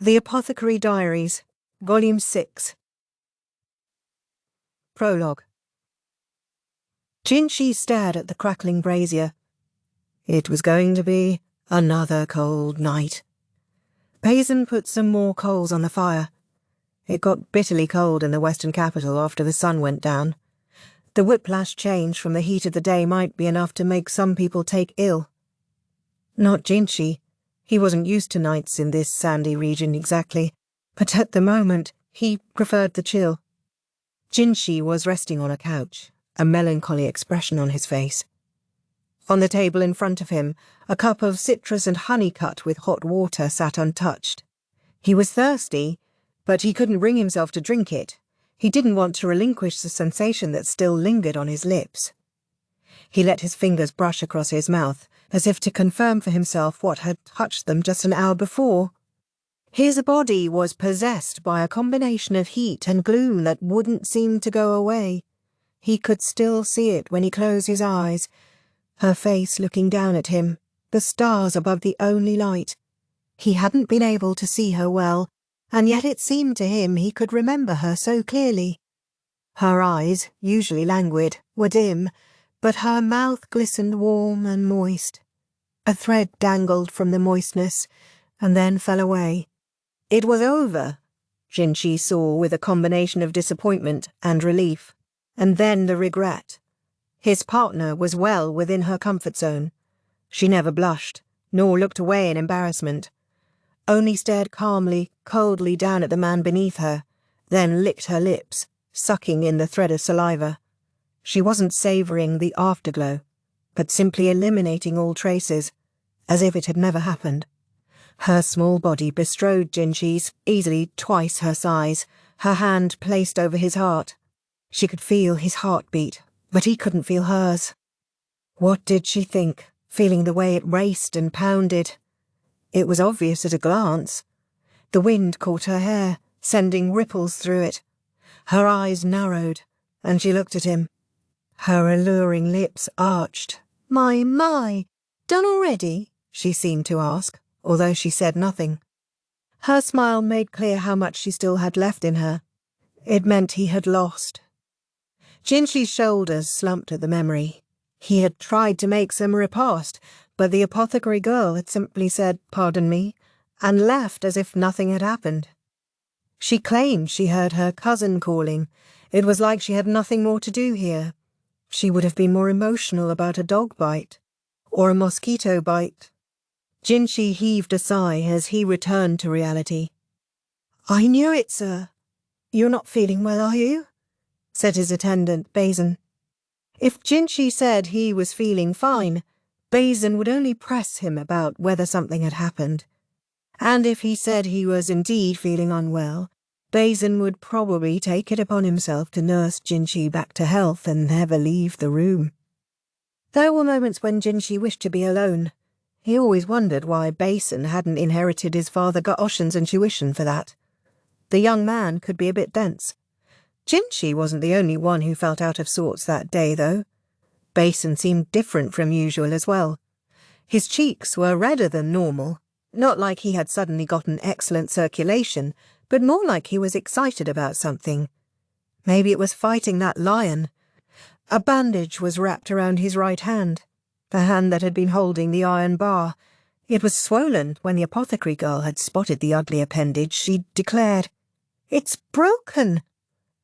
The Apothecary Diaries, Volume 6. Prologue. Jinshi stared at the crackling brazier. It was going to be another cold night. Basen put some more coals on the fire. It got bitterly cold in the western capital after the sun went down. The whiplash change from the heat of the day might be enough to make some people take ill. Not Jinshi. He wasn't used to nights in this sandy region exactly, but at the moment he preferred the chill. Jinshi was resting on a couch, a melancholy expression on his face. On the table in front of him, a cup of citrus and honey cut with hot water sat untouched. He was thirsty, but he couldn't bring himself to drink it. He didn't want to relinquish the sensation that still lingered on his lips. He let his fingers brush across his mouth, as if to confirm for himself what had touched them just an hour before. His body was possessed by a combination of heat and gloom that wouldn't seem to go away. He could still see it when he closed his eyes, her face looking down at him, the stars above the only light. He hadn't been able to see her well, and yet it seemed to him he could remember her so clearly. Her eyes, usually languid, were dim, but her mouth glistened warm and moist. A thread dangled from the moistness, and then fell away. It was over, Jinshi saw with a combination of disappointment and relief, and then the regret. His partner was well within her comfort zone. She never blushed, nor looked away in embarrassment, only stared calmly, coldly down at the man beneath her, then licked her lips, sucking in the thread of saliva. She wasn't savouring the afterglow, but simply eliminating all traces, as if it had never happened. Her small body bestrode Jinshi's, easily twice her size, her hand placed over his heart. She could feel his heartbeat, but he couldn't feel hers. What did she think, feeling the way it raced and pounded? It was obvious at a glance. The wind caught her hair, sending ripples through it. Her eyes narrowed, and she looked at him. Her alluring lips arched. My, done already?" she seemed to ask, although she said nothing. Her smile made clear how much she still had left in her. It meant he had lost. Jinshi's shoulders slumped at the memory. He had tried to make some repast, but the apothecary girl had simply said, "Pardon me," and left as if nothing had happened. She claimed she heard her cousin calling. It was like she had nothing more to do here. She would have been more emotional about a dog bite, or a mosquito bite. Jinshi heaved a sigh as he returned to reality. "I knew it, sir. You're not feeling well, are you?" said his attendant, Basen. If Jinshi said he was feeling fine, Basen would only press him about whether something had happened. And if he said he was indeed feeling unwell, Basen would probably take it upon himself to nurse Jinshi back to health and never leave the room. There were moments when Jinshi wished to be alone. He always wondered why Basen hadn't inherited his father Gaoshen's intuition for that. The young man could be a bit dense. Jinshi wasn't the only one who felt out of sorts that day, though. Basen seemed different from usual as well. His cheeks were redder than normal, not like he had suddenly gotten excellent circulation, but more like he was excited about something. Maybe it was fighting that lion. A bandage was wrapped around his right hand, the hand that had been holding the iron bar. It was swollen when the apothecary girl had spotted the ugly appendage. She declared, "It's broken,"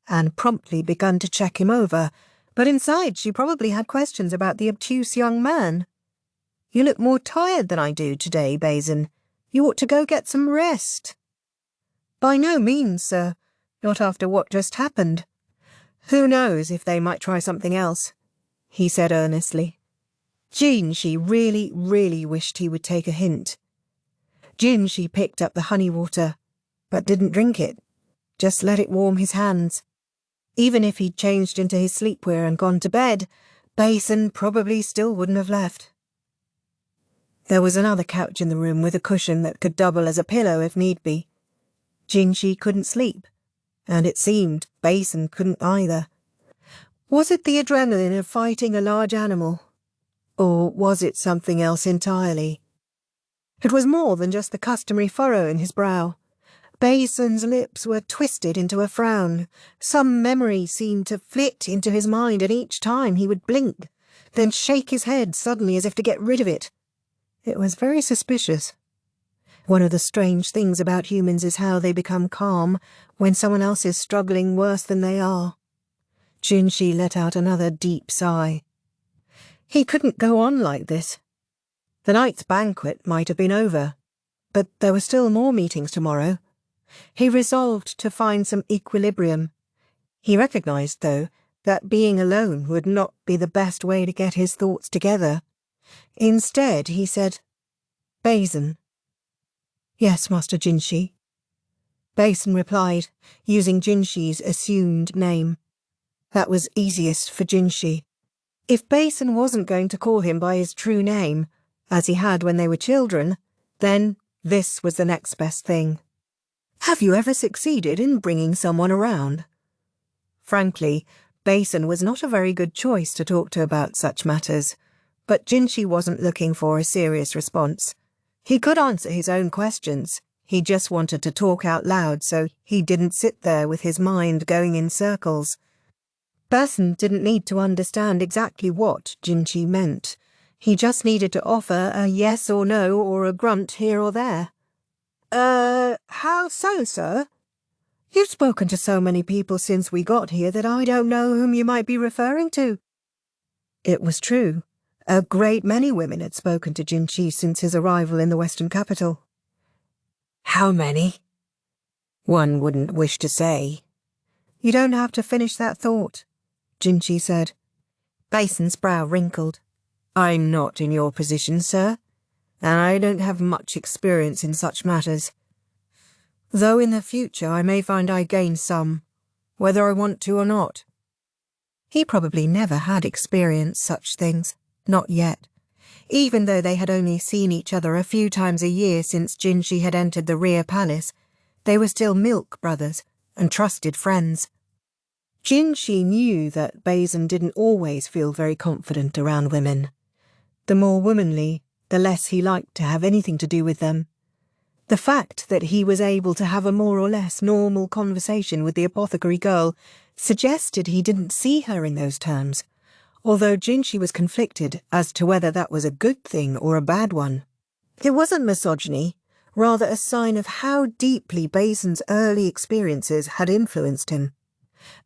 and promptly begun to check him over, but inside she probably had questions about the obtuse young man. "You look more tired than I do today, Basen. You ought to go get some rest." "By no means, sir. Not after what just happened. Who knows if they might try something else," he said earnestly. Jinshi really wished he would take a hint. Jinshi picked up the honey water, but didn't drink it, just let it warm his hands. Even if he'd changed into his sleepwear and gone to bed, Basen probably still wouldn't have left. There was another couch in the room with a cushion that could double as a pillow if need be. Jinshi couldn't sleep, and it seemed Basen couldn't either. Was it the adrenaline of fighting a large animal? Or was it something else entirely? It was more than just the customary furrow in his brow. Basen's lips were twisted into a frown. Some memory seemed to flit into his mind, and each time he would blink, then shake his head suddenly as if to get rid of it. It was very suspicious. One of the strange things about humans is how they become calm when someone else is struggling worse than they are. Junshi let out another deep sigh. He couldn't go on like this. The night's banquet might have been over, but there were still more meetings tomorrow. He resolved to find some equilibrium. He recognized, though, that being alone would not be the best way to get his thoughts together. Instead, he said, "Basen." "Yes, Master Junshi." Basen replied, using Junshi's assumed name. That was easiest for Junshi. If Basen wasn't going to call him by his true name, as he had when they were children, then this was the next best thing. "Have you ever succeeded in bringing someone around?" Frankly, Basen was not a very good choice to talk to about such matters, but Junshi wasn't looking for a serious response. He could answer his own questions. He just wanted to talk out loud so he didn't sit there with his mind going in circles. Basen didn't need to understand exactly what Junshi meant. He just needed to offer a yes or no or a grunt here or there. How so, sir? You've spoken to so many people since we got here that I don't know whom you might be referring to." It was true. A great many women had spoken to Junshi since his arrival in the Western capital. "How many?" "One wouldn't wish to say." "You don't have to finish that thought," Junshi said. Basen's brow wrinkled. "I'm not in your position, sir, and I don't have much experience in such matters. Though in the future I may find I gain some, whether I want to or not." He probably never had experienced such things, not yet. Even though they had only seen each other a few times a year since Junshi had entered the rear palace, they were still milk brothers and trusted friends. Junshi knew that Basen didn't always feel very confident around women. The more womanly, the less he liked to have anything to do with them. The fact that he was able to have a more or less normal conversation with the apothecary girl suggested he didn't see her in those terms, although Junshi was conflicted as to whether that was a good thing or a bad one. It wasn't misogyny, rather a sign of how deeply Basen's early experiences had influenced him.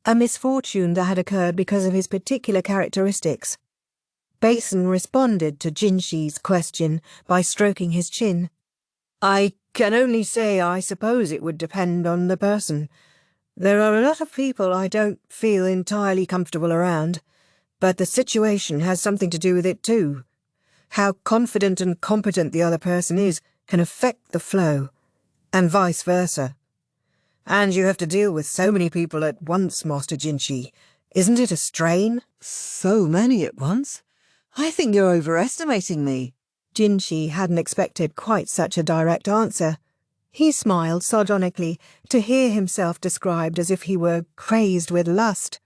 A misfortune that had occurred because of his particular characteristics. Basen responded to Junshi's question by stroking his chin. "I can only say I suppose it would depend on the person. There are a lot of people I don't feel entirely comfortable around, but the situation has something to do with it too. How confident and competent the other person is can affect the flow, and vice versa. And you have to deal with so many people at once, Master Junshi. Isn't it a strain?" "So many at once? I think you're overestimating me." Junshi hadn't expected quite such a direct answer. He smiled sardonically to hear himself described as if he were crazed with lust.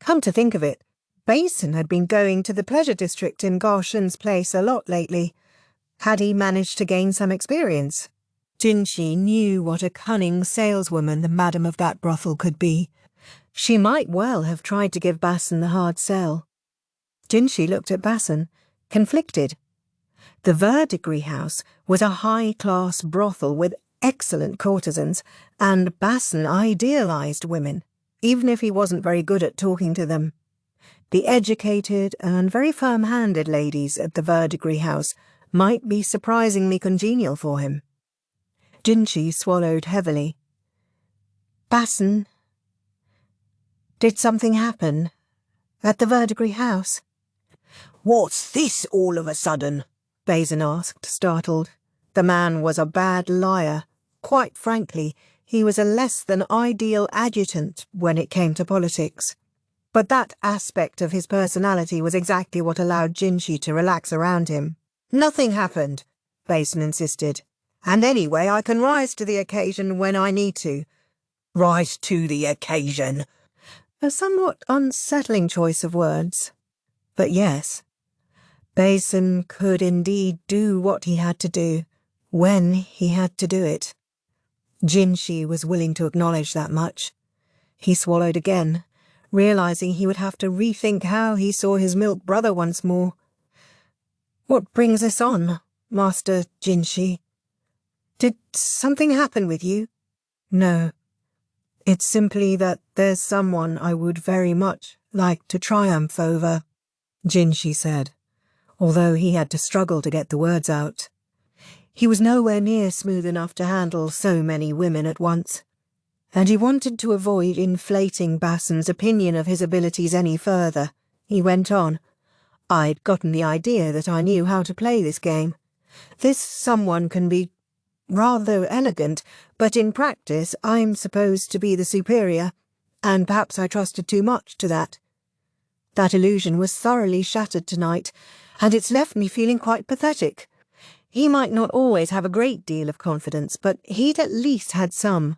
Come to think of it, Basen had been going to the pleasure district in Garshen's place a lot lately. Had he managed to gain some experience? Junshi knew what a cunning saleswoman the madam of that brothel could be. She might well have tried to give Basen the hard sell. Junshi looked at Basen, conflicted. The Verdigris house was a high-class brothel with excellent courtesans, and Basen idealized women, even if he wasn't very good at talking to them. The educated and very firm-handed ladies at the Verdigris house might be surprisingly congenial for him. Junshi swallowed heavily. "Basen, did something happen at the Verdigris house?" "What's this all of a sudden?" Basen asked, startled. The man was a bad liar. Quite frankly, he was a less than ideal adjutant when it came to politics. But that aspect of his personality was exactly what allowed Junshi to relax around him. "Nothing happened," Basen insisted. "And anyway, I can rise to the occasion when I need to." "Rise to the occasion?" A somewhat unsettling choice of words. But yes, Basen could indeed do what he had to do, when he had to do it. Jinshi was willing to acknowledge that much. He swallowed again, realizing he would have to rethink how he saw his milk brother once more. "What brings this on, Master Jinshi? Did something happen with you?" "No. It's simply that there's someone I would very much like to triumph over," Jinshi said, although he had to struggle to get the words out. He was nowhere near smooth enough to handle so many women at once, and he wanted to avoid inflating Basen's opinion of his abilities any further. He went on, "I'd gotten the idea that I knew how to play this game. This someone can be rather elegant, but in practice I'm supposed to be the superior, and perhaps I trusted too much to that. That illusion was thoroughly shattered tonight, and it's left me feeling quite pathetic. He might not always have a great deal of confidence, but he'd at least had some.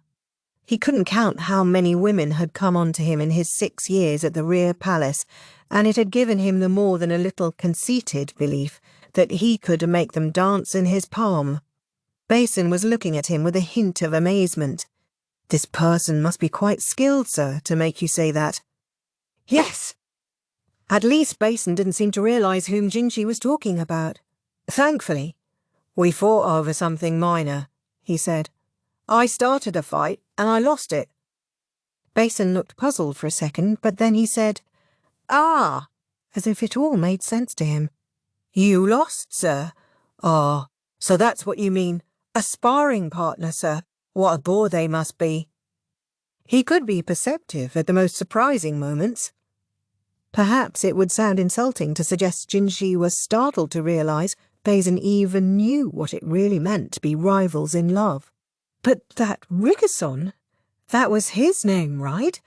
He couldn't count how many women had come on to him in his 6 years at the Rear Palace, and it had given him the more than a little conceited belief that he could make them dance in his palm." Basen was looking at him with a hint of amazement. "This person must be quite skilled, sir, to make you say that." "Yes!" At least Basen didn't seem to realize whom Jinshi was talking about. "Thankfully, we fought over something minor," he said. "I started a fight, and I lost it." Basen looked puzzled for a second, but then he said, "Ah," as if it all made sense to him. "You lost, sir? Ah, so that's what you mean. A sparring partner, sir. What a bore they must be." He could be perceptive at the most surprising moments. Perhaps it would sound insulting to suggest Jinshi was startled to realize Basen even knew what it really meant to be rivals in love. But that Rigason, that was his name, right?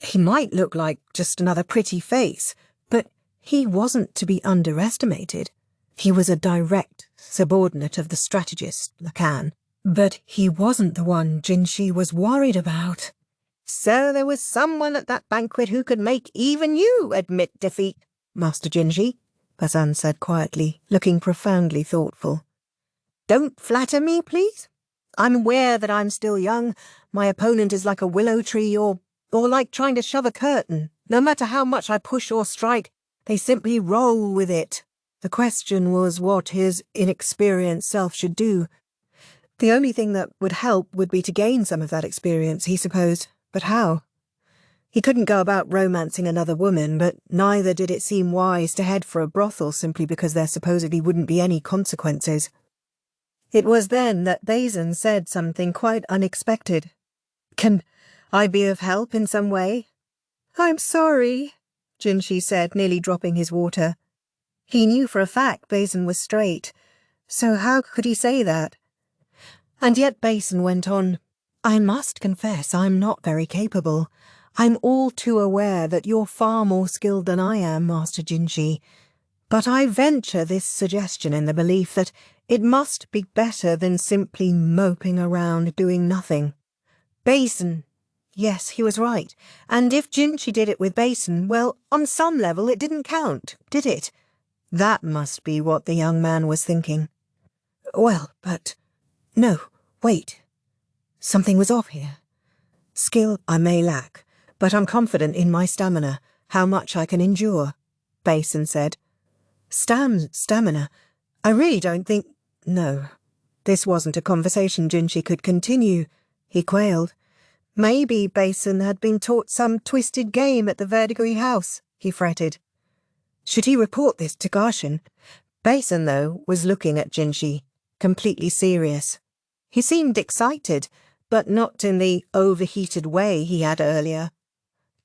He might look like just another pretty face, but he wasn't to be underestimated. He was a direct subordinate of the strategist, Lacan. But he wasn't the one Jinshi was worried about. "So there was someone at that banquet who could make even you admit defeat, Master Jinshi," Basen said quietly, looking profoundly thoughtful. "Don't flatter me, please. I'm aware that I'm still young. My opponent is like a willow tree or like trying to shove a curtain. No matter how much I push or strike, they simply roll with it." The question was what his inexperienced self should do. The only thing that would help would be to gain some of that experience, he supposed. But how? He couldn't go about romancing another woman, but neither did it seem wise to head for a brothel simply because there supposedly wouldn't be any consequences. It was then that Basen said something quite unexpected. "Can I be of help in some way?" "I'm sorry," Jinshi said, nearly dropping his water. He knew for a fact Basen was straight, so how could he say that? And yet Basen went on, "I must confess I'm not very capable. I'm all too aware that you're far more skilled than I am, Master Jinshi. But I venture this suggestion in the belief that it must be better than simply moping around doing nothing. Basen, yes, he was right. And if Jinshi did it with Basen, well, on some level it didn't count, did it? That must be what the young man was thinking. Well, but... No, wait. Something was off here. Skill I may lack, but I'm confident in my stamina, how much I can endure, Basen said. Stamina? I really don't think... No, this wasn't a conversation Jinshi could continue. He quailed. Maybe Basen had been taught some twisted game at the Verdigris house, he fretted. Should he report this to Garshin? Basen, though, was looking at Jinshi, completely serious. He seemed excited, but not in the overheated way he had earlier.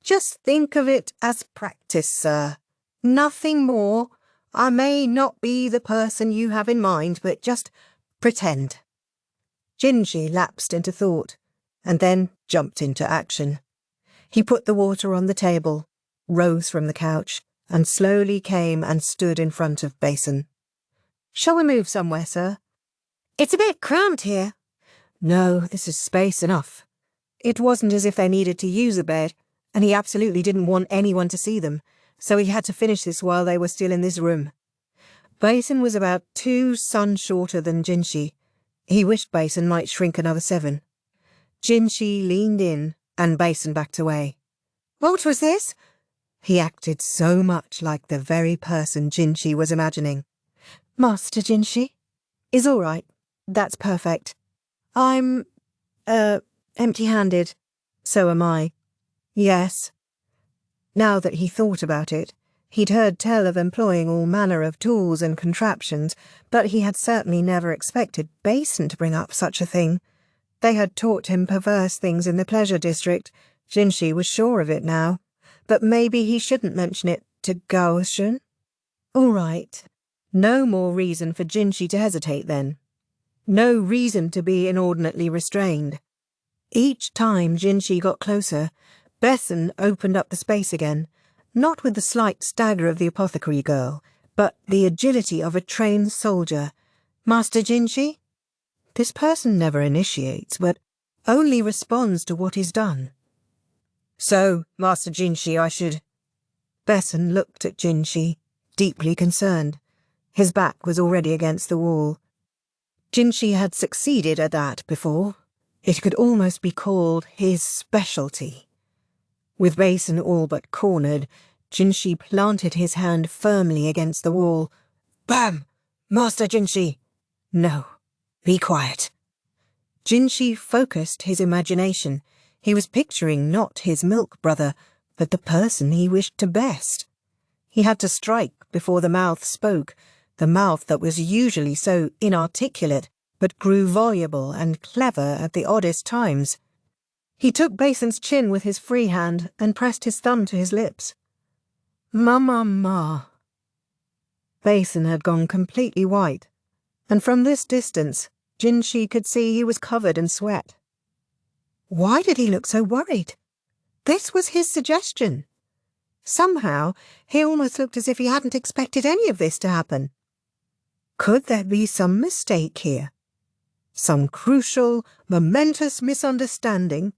Just think of it as practice, sir. Nothing more. I may not be the person you have in mind, but just pretend. Jinshi lapsed into thought, and then jumped into action. He put the water on the table, rose from the couch, and slowly came and stood in front of Basen. Shall we move somewhere, sir? It's a bit cramped here. No, this is space enough. It wasn't as if they needed to use a bed, and he absolutely didn't want anyone to see them, so he had to finish this while they were still in this room. Basen was about 2 suns shorter than Jinshi. He wished Basen might shrink another 7. Jinshi leaned in and Basen backed away. What was this? He acted so much like the very person Jinshi was imagining. Master Jinshi is all right. That's perfect. I'm, empty-handed. So am I. Yes. Now that he thought about it, he'd heard tell of employing all manner of tools and contraptions, but he had certainly never expected Basen to bring up such a thing. They had taught him perverse things in the pleasure district. Jinshi was sure of it now. But maybe he shouldn't mention it to Gaoshun. All right. No more reason for Jinshi to hesitate then. No reason to be inordinately restrained. Each time Jinshi got closer, Basen opened up the space again, not with the slight stagger of the apothecary girl, but the agility of a trained soldier. Master Jinshi? This person never initiates, but only responds to what is done. So, Master Jinshi, I should... Basen looked at Jinshi, deeply concerned. His back was already against the wall. Jinshi had succeeded at that before. It could almost be called his specialty. With Basen all but cornered, Jinshi planted his hand firmly against the wall. Bam! Master Jinshi! No, be quiet. Jinshi focused his imagination. He was picturing not his milk brother, but the person he wished to best. He had to strike before the mouth spoke, the mouth that was usually so inarticulate, but grew voluble and clever at the oddest times. He took Basen's chin with his free hand and pressed his thumb to his lips. Ma. Basen had gone completely white, and from this distance, Jinshi could see he was covered in sweat. Why did he look so worried? This was his suggestion. Somehow, he almost looked as if he hadn't expected any of this to happen. Could there be some mistake here? Some crucial, momentous misunderstanding?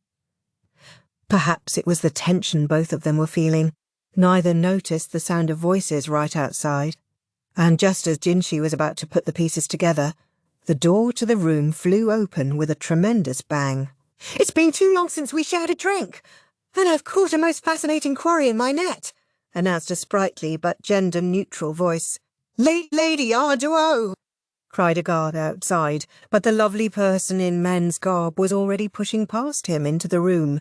Perhaps it was the tension both of them were feeling. Neither noticed the sound of voices right outside. And just as Jinshi was about to put the pieces together, the door to the room flew open with a tremendous bang. It's been too long since we shared a drink, and I've caught a most fascinating quarry in my net, announced a sprightly but gender-neutral voice. Lady Arduo! Cried a guard outside, but the lovely person in men's garb was already pushing past him into the room.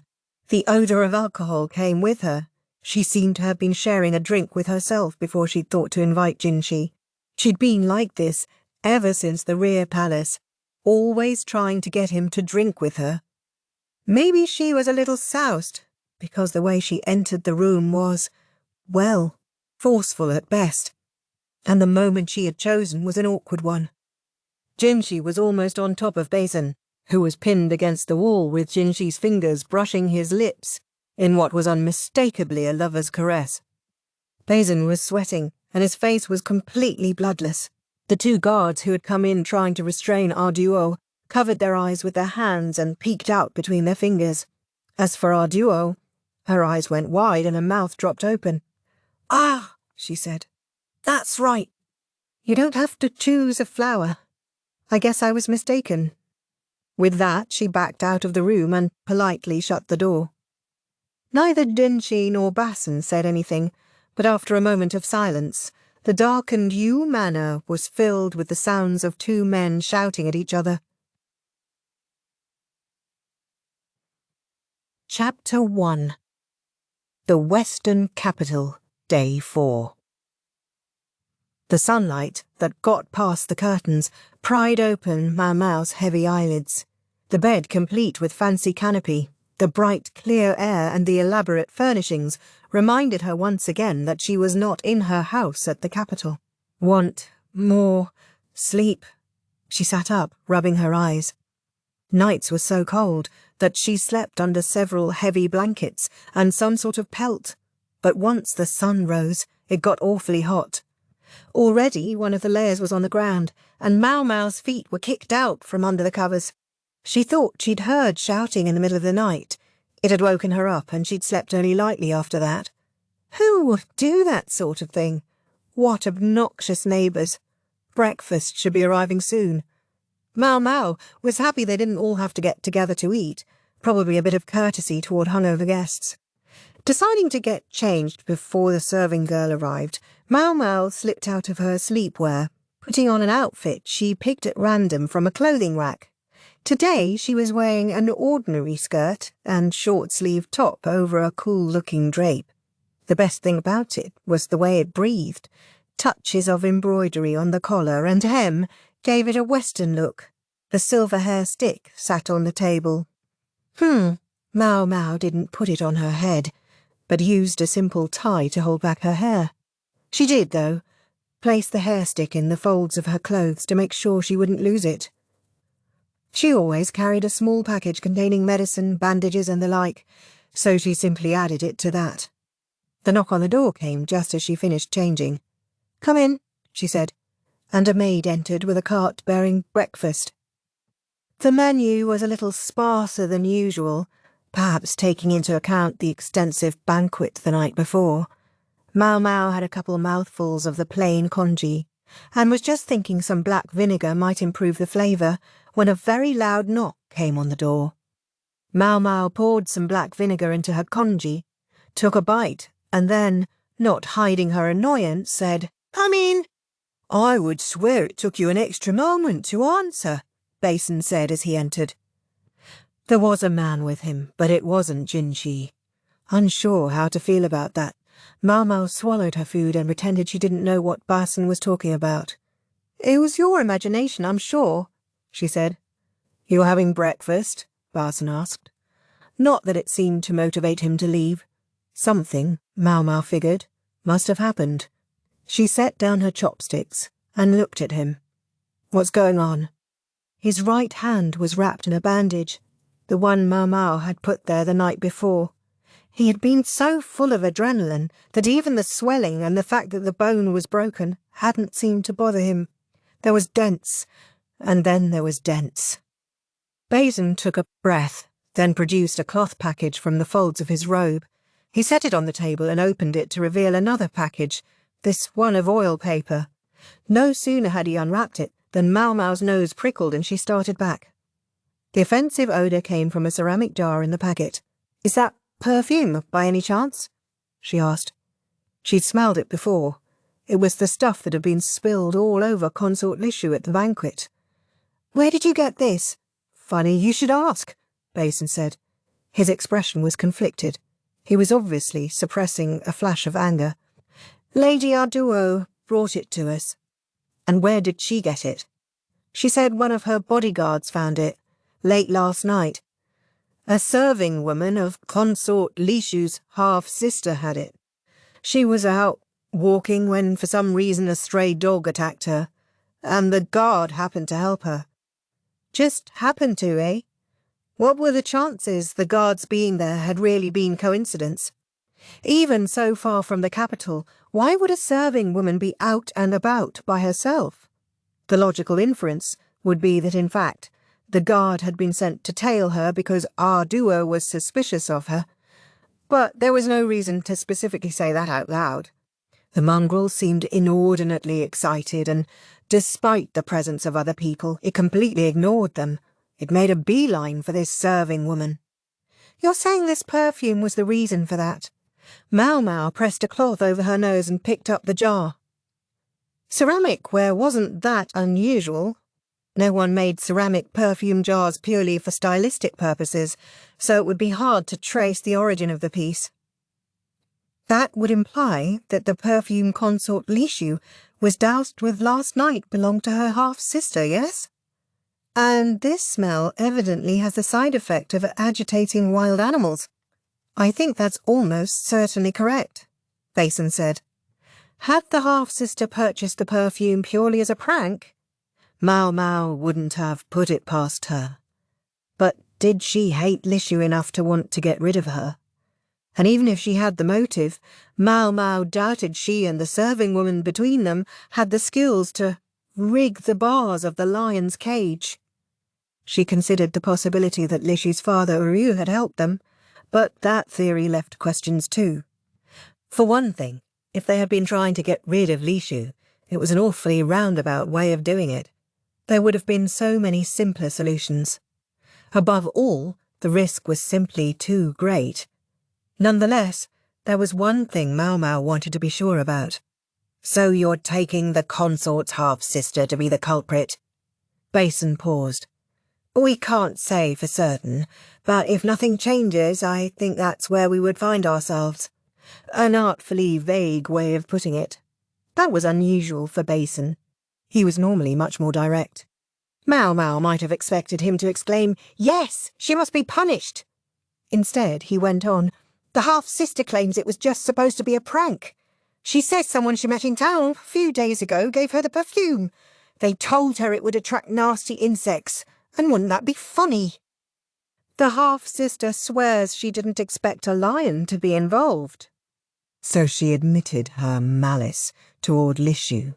The odour of alcohol came with her. She seemed to have been sharing a drink with herself before she'd thought to invite Jinshi. She'd been like this ever since the rear palace, always trying to get him to drink with her. Maybe she was a little soused, because the way she entered the room was, well, forceful at best, and the moment she had chosen was an awkward one. Jinshi was almost on top of Basen, who was pinned against the wall with Jinshi's fingers brushing his lips in what was unmistakably a lover's caress. Basen was sweating, and his face was completely bloodless. The two guards who had come in trying to restrain Arduo covered their eyes with their hands and peeked out between their fingers. As for Arduo, her eyes went wide and her mouth dropped open. Ah, she said. That's right. You don't have to choose a flower. I guess I was mistaken. With that, she backed out of the room and politely shut the door. Neither Jinshi nor Basen said anything, but after a moment of silence, the darkened Yu manor was filled with the sounds of two men shouting at each other. Chapter 1. The Western Capital, Day 4. The sunlight that got past the curtains pried open Maomao's heavy eyelids. The bed complete with fancy canopy, the bright, clear air and the elaborate furnishings reminded her once again that she was not in her house at the capital. Want more sleep. She sat up, rubbing her eyes. Nights were so cold that she slept under several heavy blankets and some sort of pelt, but once the sun rose, it got awfully hot. Already one of the layers was on the ground, and Maomao's feet were kicked out from under the covers. She thought she'd heard shouting in the middle of the night. It had woken her up, and she'd slept only lightly after that. Who would do that sort of thing? What obnoxious neighbours. Breakfast should be arriving soon. Maomao was happy they didn't all have to get together to eat, probably a bit of courtesy toward hungover guests. Deciding to get changed before the serving girl arrived, Maomao slipped out of her sleepwear, putting on an outfit she picked at random from a clothing rack. Today she was wearing an ordinary skirt and short-sleeved top over a cool-looking drape. The best thing about it was the way it breathed. Touches of embroidery on the collar and hem gave it a Western look. A silver hair stick sat on the table. Maomao didn't put it on her head, but used a simple tie to hold back her hair. She did, though, place the hair stick in the folds of her clothes to make sure she wouldn't lose it. She always carried a small package containing medicine, bandages and the like, so she simply added it to that. The knock on the door came just as she finished changing. "Come in," she said, and a maid entered with a cart bearing breakfast. The menu was a little sparser than usual, perhaps taking into account the extensive banquet the night before. Maomao had a couple mouthfuls of the plain congee, and was just thinking some black vinegar might improve the flavour when a very loud knock came on the door. Maomao poured some black vinegar into her congee, took a bite, and then, not hiding her annoyance, said, "Come in." "I would swear it took you an extra moment to answer," Basen said as he entered. There was a man with him, but it wasn't Jinshi. Unsure how to feel about that, Maomao swallowed her food and pretended she didn't know what Basen was talking about. "It was your imagination, I'm sure," she said. "You're having breakfast?" Basen asked. Not that it seemed to motivate him to leave. Something, Maomao figured, must have happened. She set down her chopsticks and looked at him. "What's going on?" His right hand was wrapped in a bandage, the one Maomao had put there the night before. He had been so full of adrenaline that even the swelling and the fact that the bone was broken hadn't seemed to bother him. There was dents, and then there was dents. Basen took a breath, then produced a cloth package from the folds of his robe. He set it on the table and opened it to reveal another package, this one of oil paper. No sooner had he unwrapped it than Maomao's nose prickled and she started back. The offensive odour came from a ceramic jar in the packet. "Is that perfume, by any chance?" she asked. She'd smelled it before. It was the stuff that had been spilled all over Consort Lishu at the banquet. "Where did you get this?" "Funny you should ask," Basen said. His expression was conflicted. He was obviously suppressing a flash of anger. "Lady Arduo brought it to us." "And where did she get it?" "She said one of her bodyguards found it, late last night. A serving woman of Consort Lishu's half-sister had it. She was out walking when for some reason a stray dog attacked her, and the guard happened to help her." "Just happened to, eh? What were the chances the guards being there had really been coincidence? Even so far from the capital, why would a serving woman be out and about by herself? The logical inference would be that, in fact, the guard had been sent to tail her because Arduo was suspicious of her. But there was no reason to specifically say that out loud. The mongrel seemed inordinately excited, and despite the presence of other people, it completely ignored them. It made a beeline for this serving woman. "You're saying this perfume was the reason for that?" Maomao pressed a cloth over her nose and picked up the jar. Ceramic ware wasn't that unusual. No one made ceramic perfume jars purely for stylistic purposes, so it would be hard to trace the origin of the piece. That would imply that the perfume Consort Lishu was doused with last night belonged to her half-sister, yes? And this smell evidently has the side effect of agitating wild animals. "I think that's almost certainly correct," Basen said. Had the half-sister purchased the perfume purely as a prank, Maomao wouldn't have put it past her. But did she hate Lishu enough to want to get rid of her? And even if she had the motive, Maomao doubted she and the serving woman between them had the skills to rig the bars of the lion's cage. She considered the possibility that Lishu's father Uru had helped them, but that theory left questions too. For one thing, if they had been trying to get rid of Lishu, it was an awfully roundabout way of doing it. There would have been so many simpler solutions. Above all, The risk was simply too great. Nonetheless, there was one thing Maomao wanted to be sure about. "So you're taking the consort's half-sister to be the culprit?" Basen paused. "We can't say for certain, but if nothing changes, I think that's where we would find ourselves." An artfully vague way of putting it. That was unusual for Basen. He was normally much more direct. Maomao might have expected him to exclaim, "Yes, she must be punished." Instead, he went on, "The half-sister claims it was just supposed to be a prank. She says someone she met in town a few days ago gave her the perfume. They told her it would attract nasty insects, and wouldn't that be funny?" The half-sister swears she didn't expect a lion to be involved. So she admitted her malice toward Lishu.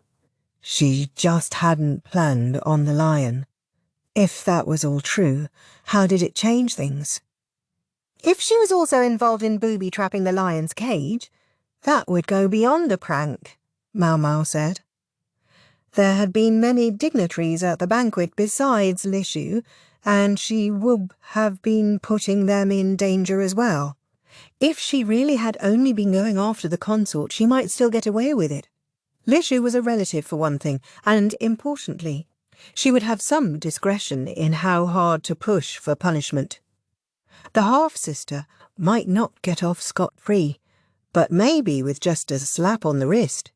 She just hadn't planned on the lion. If that was all true, how did it change things? If she was also involved in booby-trapping the lion's cage, that would go beyond a prank, Maomao said. There had been many dignitaries at the banquet besides Lishu, and she would have been putting them in danger as well. If she really had only been going after the consort, she might still get away with it. Lishu was a relative for one thing, and importantly, she would have some discretion in how hard to push for punishment. The half-sister might not get off scot-free, but maybe with just a slap on the wrist.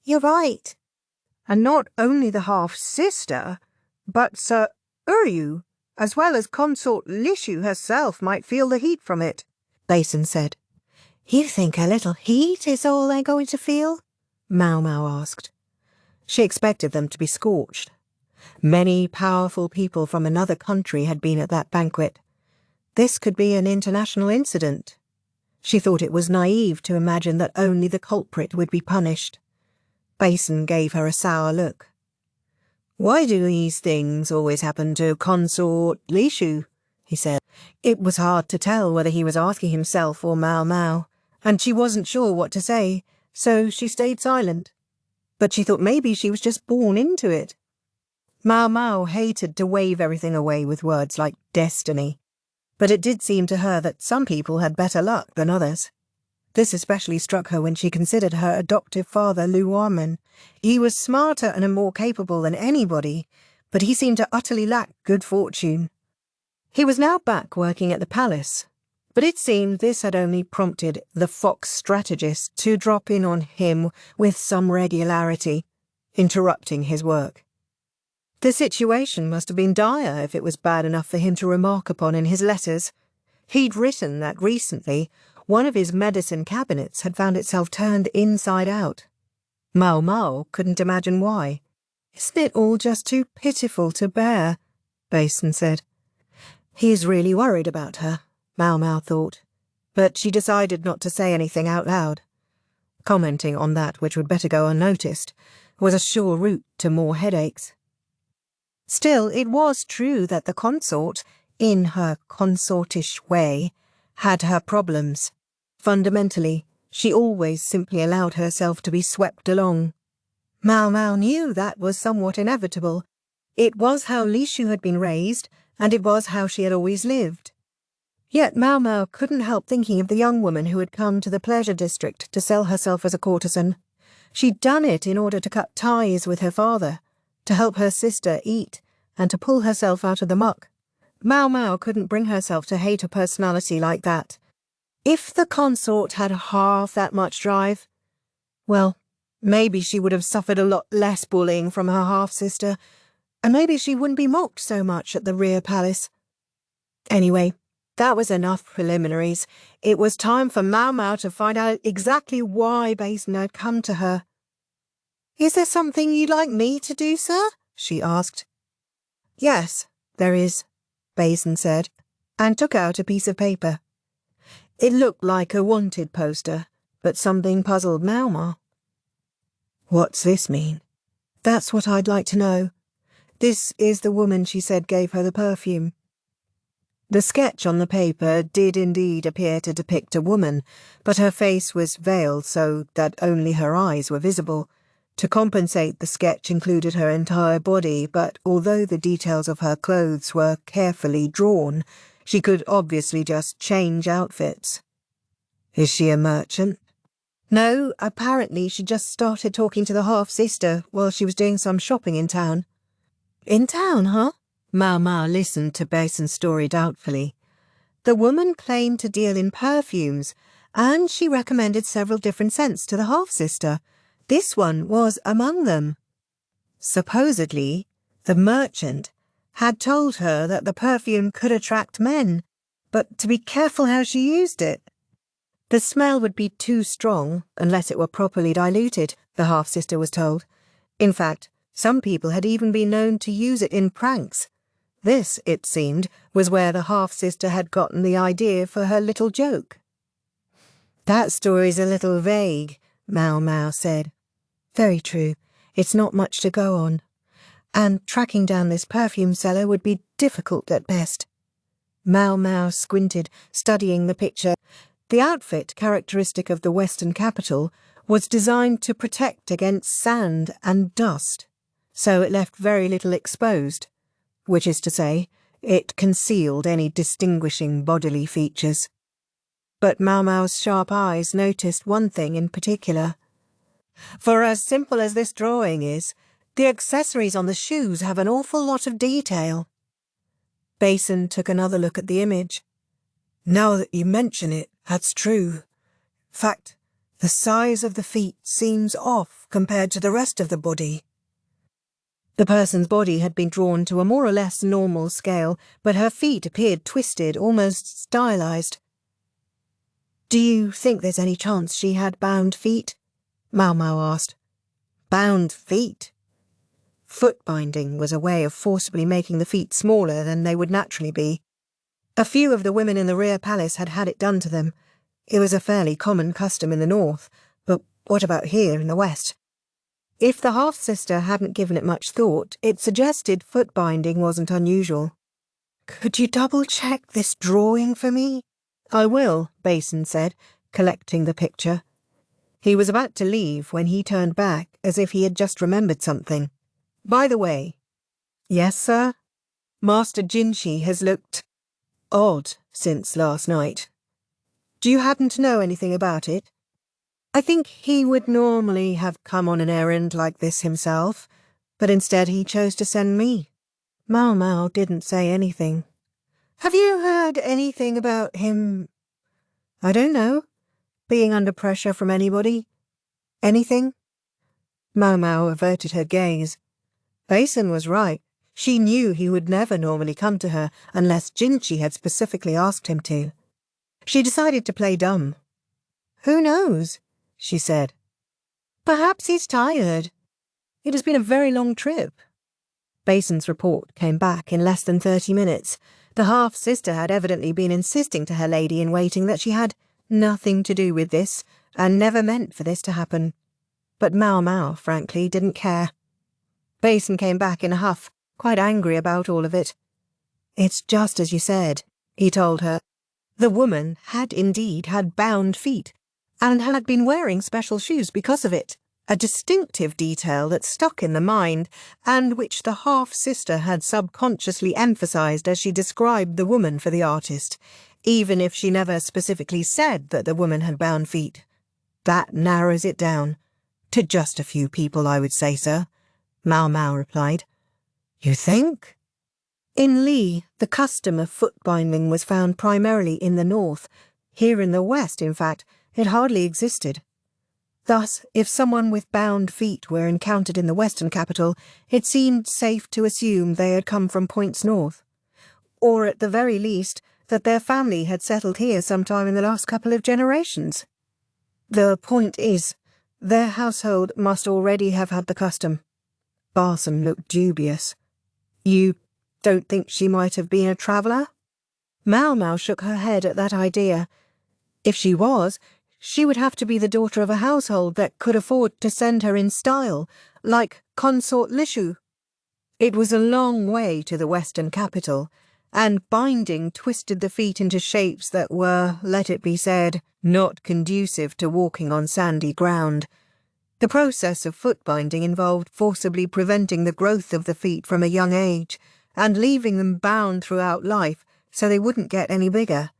"You're right. And not only the half-sister, but Sir Uryu, as well as Consort Lishu herself, might feel the heat from it," Basen said. "You think a little heat is all they're going to feel?" Maomao asked. She expected them to be scorched. Many powerful people from another country had been at that banquet. This could be an international incident. She thought it was naive to imagine that only the culprit would be punished. Basen gave her a sour look. "Why do these things always happen to Consort Lishu?" he said. It was hard to tell whether he was asking himself or Maomao, and she wasn't sure what to say, so she stayed silent. But she thought maybe she was just born into it. Maomao hated to wave everything away with words like destiny, but it did seem to her that some people had better luck than others. This especially struck her when she considered her adoptive father, Luarman. He was smarter and more capable than anybody, but he seemed to utterly lack good fortune. He was now back working at the palace, but it seemed this had only prompted the fox strategist to drop in on him with some regularity, interrupting his work. The situation must have been dire if it was bad enough for him to remark upon in his letters. He'd written that recently one of his medicine cabinets had found itself turned inside out. Maomao couldn't imagine why. "Isn't it all just too pitiful to bear?" Basen said. He's really worried about her, Maomao thought, but she decided not to say anything out loud. Commenting on that which would better go unnoticed was a sure route to more headaches. Still, it was true that the consort, in her consortish way, had her problems. Fundamentally, she always simply allowed herself to be swept along. Maomao knew that was somewhat inevitable. It was how Lishu had been raised, and it was how she had always lived. Yet Maomao couldn't help thinking of the young woman who had come to the pleasure district to sell herself as a courtesan. She'd done it in order to cut ties with her father, to help her sister eat, and to pull herself out of the muck. Maomao couldn't bring herself to hate a personality like that. If the consort had half that much drive, well, maybe she would have suffered a lot less bullying from her half-sister, and maybe she wouldn't be mocked so much at the rear palace. Anyway, that was enough preliminaries. It was time for Maomao to find out exactly why Basen had come to her. "Is there something you'd like me to do, sir?" she asked. "Yes, there is," Basen said, and took out a piece of paper. It looked like a wanted poster, but something puzzled Maomao. "What's this mean?" "That's what I'd like to know. This is the woman she said gave her the perfume." The sketch on the paper did indeed appear to depict a woman, but her face was veiled so that only her eyes were visible. To compensate, the sketch included her entire body, but although the details of her clothes were carefully drawn, She could obviously just change outfits. Is she a merchant? No, apparently she just started talking to the half-sister while she was doing some shopping in town. In town, huh? Maomao listened to Basen's story doubtfully. The woman claimed to deal in perfumes, and she recommended several different scents to the half-sister. This one was among them. Supposedly, the merchant had told her that the perfume could attract men, but to be careful how she used it. The smell would be too strong unless it were properly diluted, the half-sister was told. In fact, some people had even been known to use it in pranks. This, it seemed, was where the half-sister had gotten the idea for her little joke. That story's a little vague, Maomao said. Very true. It's not much to go on. And tracking down this perfume seller would be difficult at best. Maomao squinted, studying the picture. The outfit, characteristic of the Western capital, was designed to protect against sand and dust, so it left very little exposed, which is to say, it concealed any distinguishing bodily features. But Maomao's sharp eyes noticed one thing in particular. For as simple as this drawing is, the accessories on the shoes have an awful lot of detail. Basen took another look at the image. Now that you mention it, that's true. In fact, the size of the feet seems off compared to the rest of the body. The person's body had been drawn to a more or less normal scale, but her feet appeared twisted, almost stylized. Do you think there's any chance she had bound feet? Maomao asked. Bound feet? Foot binding was a way of forcibly making the feet smaller than they would naturally be. A few of the women in the rear palace had had it done to them. It was a fairly common custom in the north, but what about here in the west? If the half-sister hadn't given it much thought, it suggested foot binding wasn't unusual. Could you double-check this drawing for me? I will, Basen said, collecting the picture. He was about to leave when he turned back as if he had just remembered something. By the way. Yes, sir? Master Jinshi has looked odd since last night. Do you happen to know anything about it? I think he would normally have come on an errand like this himself, but instead he chose to send me. Maomao didn't say anything. Have you heard anything about him? I don't know. Being under pressure from anybody? Anything? Maomao averted her gaze. Basen was right. She knew he would never normally come to her unless Jinshi had specifically asked him to. She decided to play dumb. Who knows? She said. Perhaps he's tired. It has been a very long trip. Basen's report came back in less than 30 minutes. The half-sister had evidently been insisting to her lady-in-waiting that she had nothing to do with this and never meant for this to happen. But Maomao, frankly, didn't care. Basen came back in a huff, quite angry about all of it. It's just as you said, he told her. The woman had indeed had bound feet, and had been wearing special shoes because of it, a distinctive detail that stuck in the mind, and which the half-sister had subconsciously emphasized as she described the woman for the artist, even if she never specifically said that the woman had bound feet. That narrows it down. To just a few people, I would say, sir, Maomao replied. You think? In Li, the custom of foot-binding was found primarily in the north. Here in the west, in fact, it hardly existed. Thus, if someone with bound feet were encountered in the western capital, it seemed safe to assume they had come from points north. Or, at the very least, that their family had settled here sometime in the last couple of generations. The point is, their household must already have had the custom. Basen looked dubious. You don't think she might have been a traveller? Maomao shook her head at that idea. If she was, she would have to be the daughter of a household that could afford to send her in style, like Consort Lishu. It was a long way to the western capital, and binding twisted the feet into shapes that were, let it be said, not conducive to walking on sandy ground. The process of foot binding involved forcibly preventing the growth of the feet from a young age, and leaving them bound throughout life so they wouldn't get any bigger.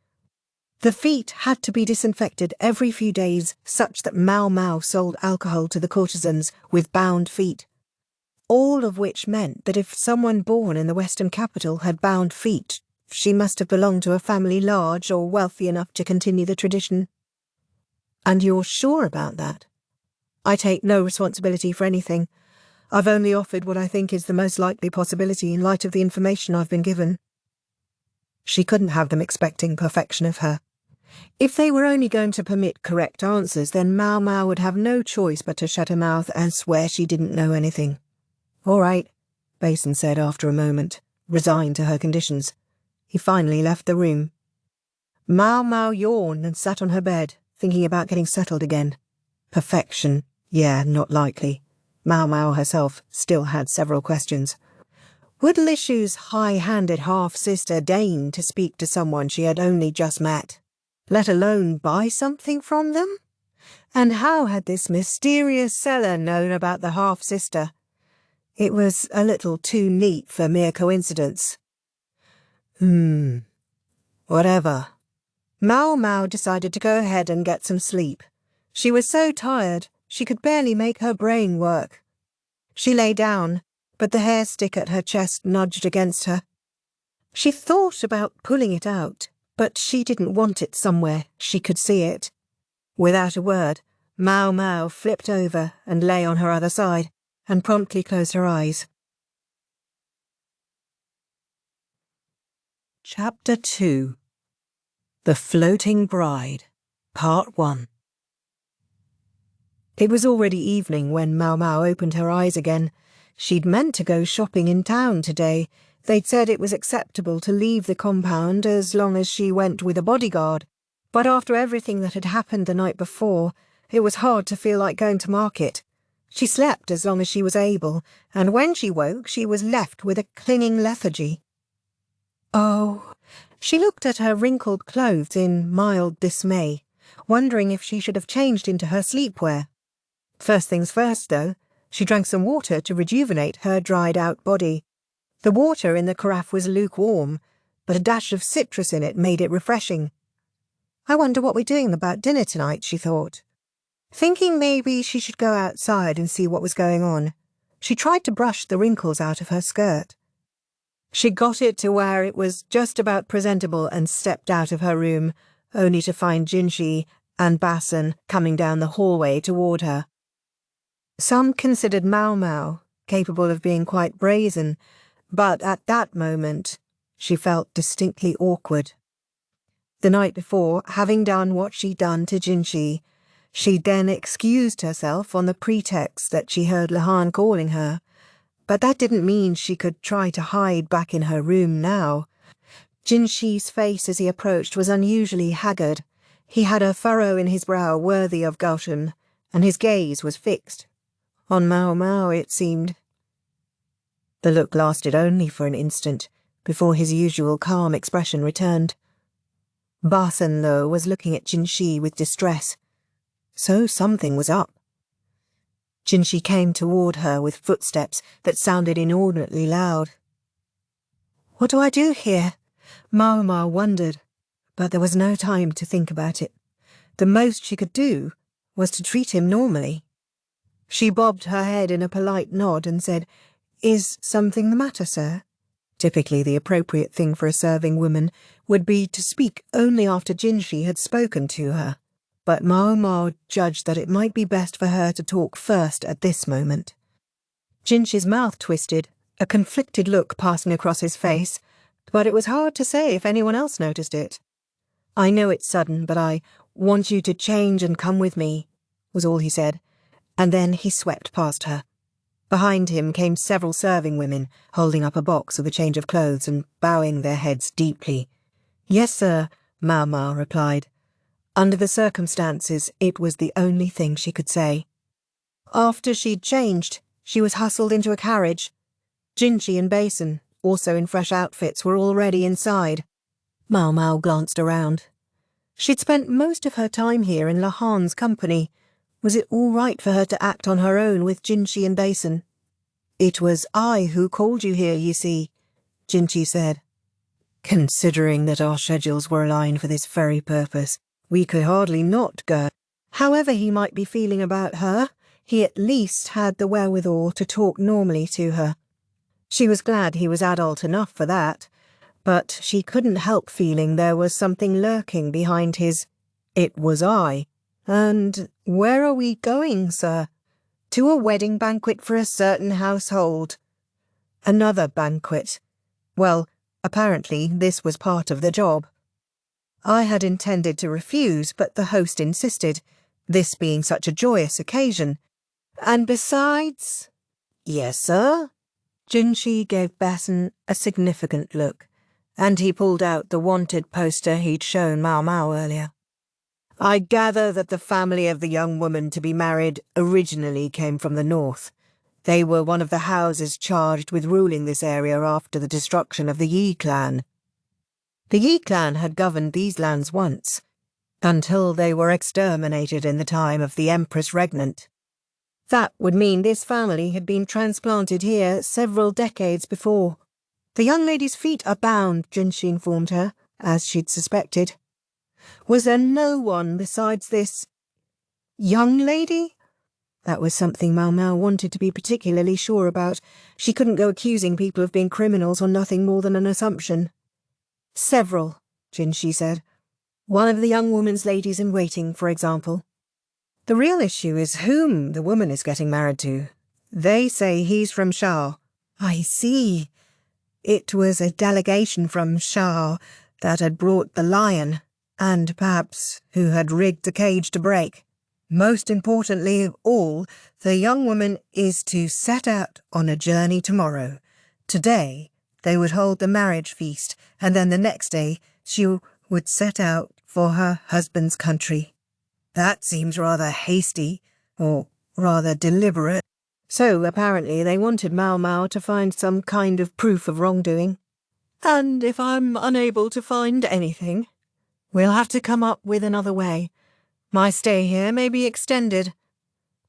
The feet had to be disinfected every few days, such that Maomao sold alcohol to the courtesans with bound feet. All of which meant that if someone born in the Western capital had bound feet, she must have belonged to a family large or wealthy enough to continue the tradition. And you're sure about that? I take no responsibility for anything. I've only offered what I think is the most likely possibility in light of the information I've been given. She couldn't have them expecting perfection of her. If they were only going to permit correct answers, then Maomao would have no choice but to shut her mouth and swear she didn't know anything. "All right," Basen said after a moment, resigned to her conditions. He finally left the room. Maomao yawned and sat on her bed, thinking about getting settled again. Perfection, yeah, not likely. Maomao herself still had several questions. Would Lishu's high-handed half-sister deign to speak to someone she had only just met, let alone buy something from them? And how had this mysterious seller known about the half-sister? It was a little too neat for mere coincidence. Whatever. Maomao decided to go ahead and get some sleep. She was so tired, she could barely make her brain work. She lay down, but the hair stick at her chest nudged against her. She thought about pulling it out, but she didn't want it somewhere she could see it. Without a word, Maomao flipped over and lay on her other side, and promptly closed her eyes. Chapter 2. The Floating Bride, Part 1. It was already evening when Maomao opened her eyes again. She'd meant to go shopping in town today. They'd said it was acceptable to leave the compound as long as she went with a bodyguard. But after everything that had happened the night before, it was hard to feel like going to market. She slept as long as she was able, and when she woke she was left with a clinging lethargy. Oh, she looked at her wrinkled clothes in mild dismay, wondering if she should have changed into her sleepwear. First things first, though, she drank some water to rejuvenate her dried-out body. The water in the carafe was lukewarm, but a dash of citrus in it made it refreshing. I wonder what we're doing about dinner tonight, she thought. Thinking maybe she should go outside and see what was going on, she tried to brush the wrinkles out of her skirt. She got it to where it was just about presentable and stepped out of her room, only to find Jinshi and Basen coming down the hallway toward her. Some considered Maomao capable of being quite brazen, but at that moment she felt distinctly awkward. The night before, having done what she'd done to Jinshi, she then excused herself on the pretext that she heard Lahan calling her, but that didn't mean she could try to hide back in her room now. Jinshi's face as he approached was unusually haggard. He had a furrow in his brow worthy of Gautam, and his gaze was fixed. On Maomao, it seemed. The look lasted only for an instant, before his usual calm expression returned. Basen, though, was looking at Jinshi with distress. So something was up. Jinshi came toward her with footsteps that sounded inordinately loud. What do I do here? Maomao wondered, but there was no time to think about it. The most she could do was to treat him normally. She bobbed her head in a polite nod and said, "Is something the matter, sir?" Typically the appropriate thing for a serving woman would be to speak only after Jinshi had spoken to her, but Maomao judged that it might be best for her to talk first at this moment. Jinshi's mouth twisted, a conflicted look passing across his face, but it was hard to say if anyone else noticed it. "I know it's sudden, but I want you to change and come with me," was all he said, and then he swept past her. Behind him came several serving women, holding up a box with a change of clothes and bowing their heads deeply. "Yes, sir," Maomao replied. Under the circumstances, it was the only thing she could say. After she'd changed, she was hustled into a carriage. Jinshi and Basen, also in fresh outfits, were already inside. Maomao glanced around. She'd spent most of her time here in Lahan's company. Was it all right for her to act on her own with Jinshi and Basen? "It was I who called you here, you see," Jinshi said. Considering that our schedules were aligned for this very purpose, we could hardly not go. However he might be feeling about her, he at least had the wherewithal to talk normally to her. She was glad he was adult enough for that, but she couldn't help feeling there was something lurking behind his "it was I." "And where are we going, sir?" "To a wedding banquet for a certain household." Another banquet. Well, apparently this was part of the job. I had intended to refuse, but the host insisted, this being such a joyous occasion. "And besides—" "Yes, sir?" Junshi gave Basen a significant look, and he pulled out the wanted poster he'd shown Maomao earlier. "I gather that the family of the young woman to be married originally came from the north. They were one of the houses charged with ruling this area after the destruction of the Yi clan. The Yi clan had governed these lands once, until they were exterminated in the time of the Empress Regnant. That would mean this family had been transplanted here several decades before. The young lady's feet are bound, Junshi informed her, as she'd suspected. Was there no one besides this young lady? That was something Maomao wanted to be particularly sure about. She couldn't go accusing people of being criminals on nothing more than an assumption. "Several," Junshi said. "One of the young woman's ladies in waiting, for example. The real issue is whom the woman is getting married to. They say he's from Shao." "I see. It was a delegation from Shao that had brought the lion, and perhaps who had rigged the cage to break. Most importantly of all, the young woman is to set out on a journey tomorrow. Today, they would hold the marriage feast, and then the next day she would set out for her husband's country. That seems rather hasty, or rather deliberate." So apparently they wanted Maomao to find some kind of proof of wrongdoing. "And if I'm unable to find anything, we'll have to come up with another way. My stay here may be extended."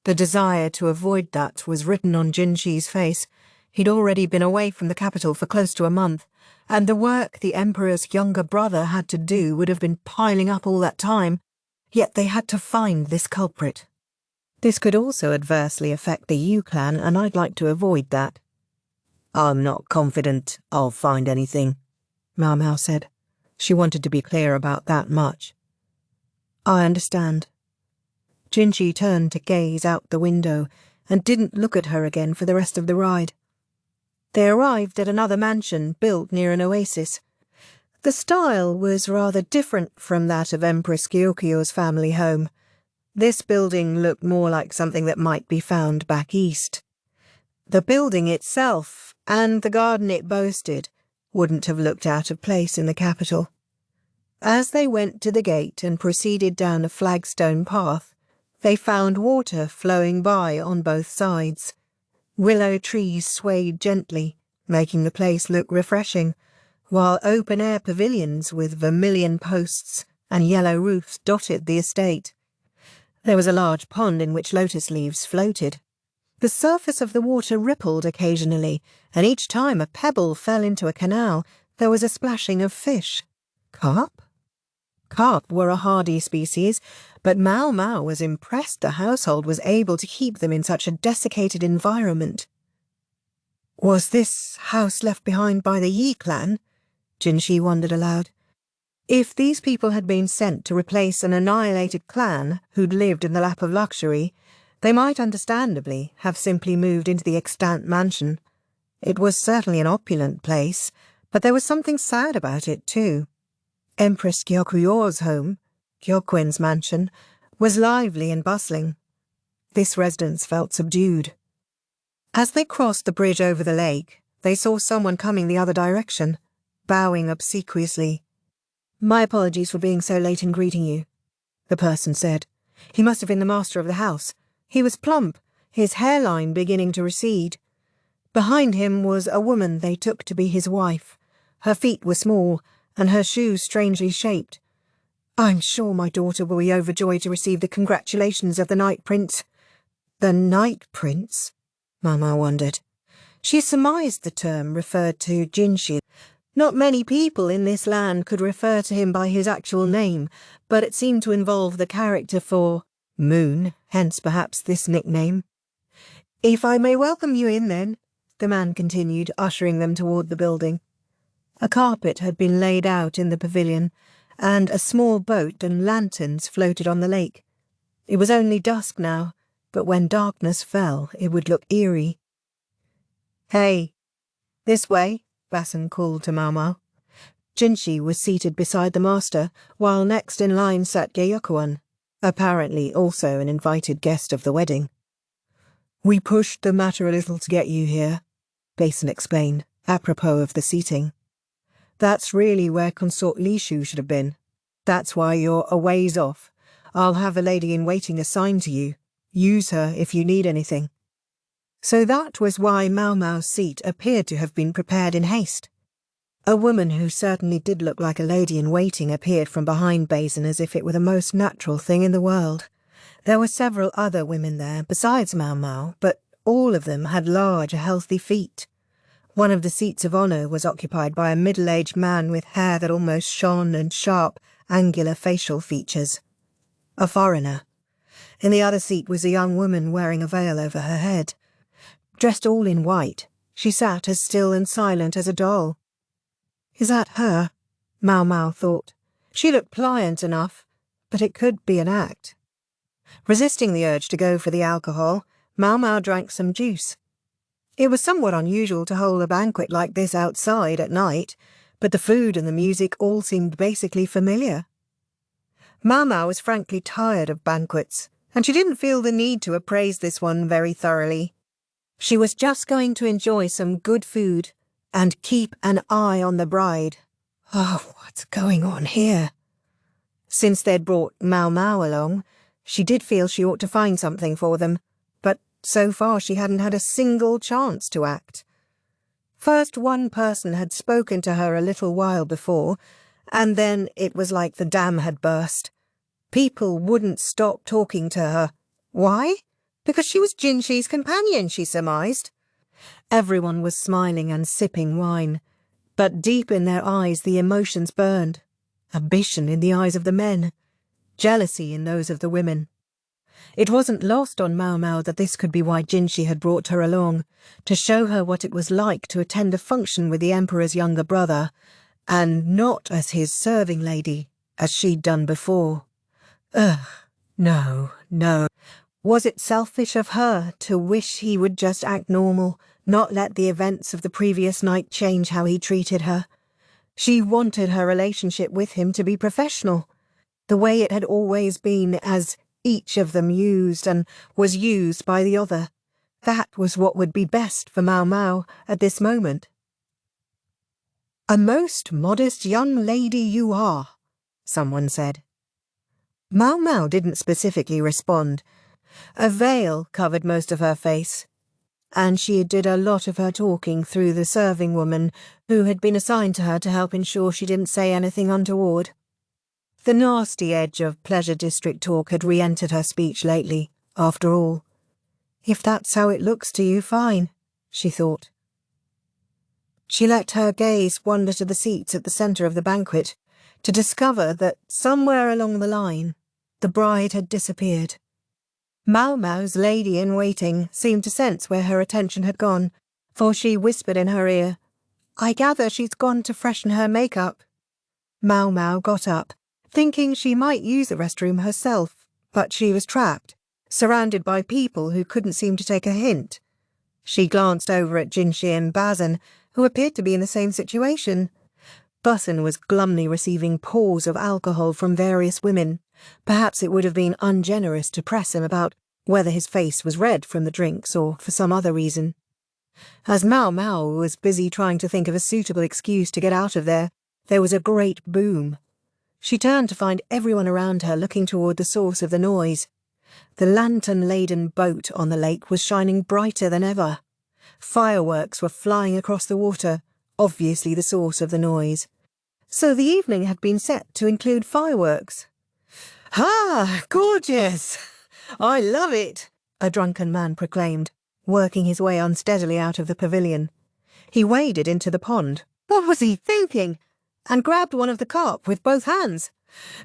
The desire to avoid that was written on Junshi's face. He'd already been away from the capital for close to a month, and the work the Emperor's younger brother had to do would have been piling up all that time, yet they had to find this culprit. This could also adversely affect the Yu clan, and I'd like to avoid that. "I'm not confident I'll find anything," Maomao said. She wanted to be clear about that much. "I understand." Junshi turned to gaze out the window and didn't look at her again for the rest of the ride. They arrived at another mansion built near an oasis. The style was rather different from that of Empress Gyokyo's family home. This building looked more like something that might be found back east. The building itself, and the garden it boasted, wouldn't have looked out of place in the capital. As they went to the gate and proceeded down a flagstone path, they found water flowing by on both sides. Willow trees swayed gently, making the place look refreshing, while open-air pavilions with vermilion posts and yellow roofs dotted the estate. There was a large pond in which lotus leaves floated. The surface of the water rippled occasionally, and each time a pebble fell into a canal, there was a splashing of fish. Carp? Carp were a hardy species, but Maomao was impressed the household was able to keep them in such a desiccated environment. Was this house left behind by the Yi clan? Junshi wondered aloud. If these people had been sent to replace an annihilated clan who'd lived in the lap of luxury, they might understandably have simply moved into the extant mansion. It was certainly an opulent place, but there was something sad about it too. Empress Gyokyo's home, Gyokuen's mansion, was lively and bustling. This residence felt subdued. As they crossed the bridge over the lake, they saw someone coming the other direction, bowing obsequiously. "My apologies for being so late in greeting you," the person said. He must have been the master of the house. He was plump, his hairline beginning to recede. Behind him was a woman they took to be his wife. Her feet were small, and her shoes strangely shaped. "I'm sure my daughter will be overjoyed to receive the congratulations of the Night Prince." The Night Prince? Mama wondered. She surmised the term referred to Junshi. Not many people in this land could refer to him by his actual name, but it seemed to involve the character for Moon, hence perhaps this nickname. "If I may welcome you in, then," the man continued, ushering them toward the building. A carpet had been laid out in the pavilion, and a small boat and lanterns floated on the lake. It was only dusk now, but when darkness fell, it would look eerie. "Hey, this way," Basen called to Maomao. Jinshi was seated beside the master, while next in line sat Gyeokuan, apparently also an invited guest of the wedding. "We pushed the matter a little to get you here," Basen explained, apropos of the seating. "That's really where Consort Lishu should have been. That's why you're a ways off. I'll have a lady-in-waiting assigned to you. Use her if you need anything." So that was why Maomao's seat appeared to have been prepared in haste. A woman who certainly did look like a lady-in-waiting appeared from behind Basen as if it were the most natural thing in the world. There were several other women there besides Maomao, but all of them had large, healthy feet. One of the seats of honour was occupied by a middle-aged man with hair that almost shone and sharp, angular facial features. A foreigner. In the other seat was a young woman wearing a veil over her head. Dressed all in white, she sat as still and silent as a doll. "Is that her?" Maomao thought. She looked pliant enough, but it could be an act. Resisting the urge to go for the alcohol, Maomao drank some juice. It was somewhat unusual to hold a banquet like this outside at night, but the food and the music all seemed basically familiar. Maomao was frankly tired of banquets, and she didn't feel the need to appraise this one very thoroughly. She was just going to enjoy some good food and keep an eye on the bride. Oh, what's going on here? Since they'd brought Maomao along, she did feel she ought to find something for them, but so far she hadn't had a single chance to act. First one person had spoken to her a little while before, and then it was like the dam had burst. People wouldn't stop talking to her. Why? Because she was Jinshi's companion, she surmised. Everyone was smiling and sipping wine, but deep in their eyes the emotions burned. Ambition in the eyes of the men, jealousy in those of the women. It wasn't lost on Maomao that this could be why Jinshi had brought her along, to show her what it was like to attend a function with the Emperor's younger brother, and not as his serving lady, as she'd done before. Ugh, no. Was it selfish of her to wish he would just act normal, not let the events of the previous night change how he treated her? She wanted her relationship with him to be professional, the way it had always been, as each of them used and was used by the other. That was what would be best for Maomao at this moment. "A most modest young lady you are," someone said. Maomao didn't specifically respond. A veil covered most of her face, and she did a lot of her talking through the serving woman who had been assigned to her to help ensure she didn't say anything untoward. The nasty edge of pleasure district talk had re-entered her speech lately, after all. If that's how it looks to you, fine, she thought. She let her gaze wander to the seats at the centre of the banquet, to discover that somewhere along the line, the bride had disappeared. Maomao's lady-in-waiting seemed to sense where her attention had gone, for she whispered in her ear, "I gather she's gone to freshen her makeup." Maomao got up, thinking she might use the restroom herself, but she was trapped, surrounded by people who couldn't seem to take a hint. She glanced over at Jinshi and Basen, who appeared to be in the same situation. Basen was glumly receiving pours of alcohol from various women. Perhaps it would have been ungenerous to press him about whether his face was red from the drinks or for some other reason. As Maomao was busy trying to think of a suitable excuse to get out of there was a great boom. She turned to find everyone around her looking toward the source of the noise. The lantern-laden boat on the lake was shining brighter than ever. Fireworks were flying across the water, obviously the source of the noise. So the evening had been set to include fireworks. "Ah, gorgeous! I love it!" a drunken man proclaimed, working his way unsteadily out of the pavilion. He waded into the pond, What was he thinking? And grabbed one of the carp with both hands.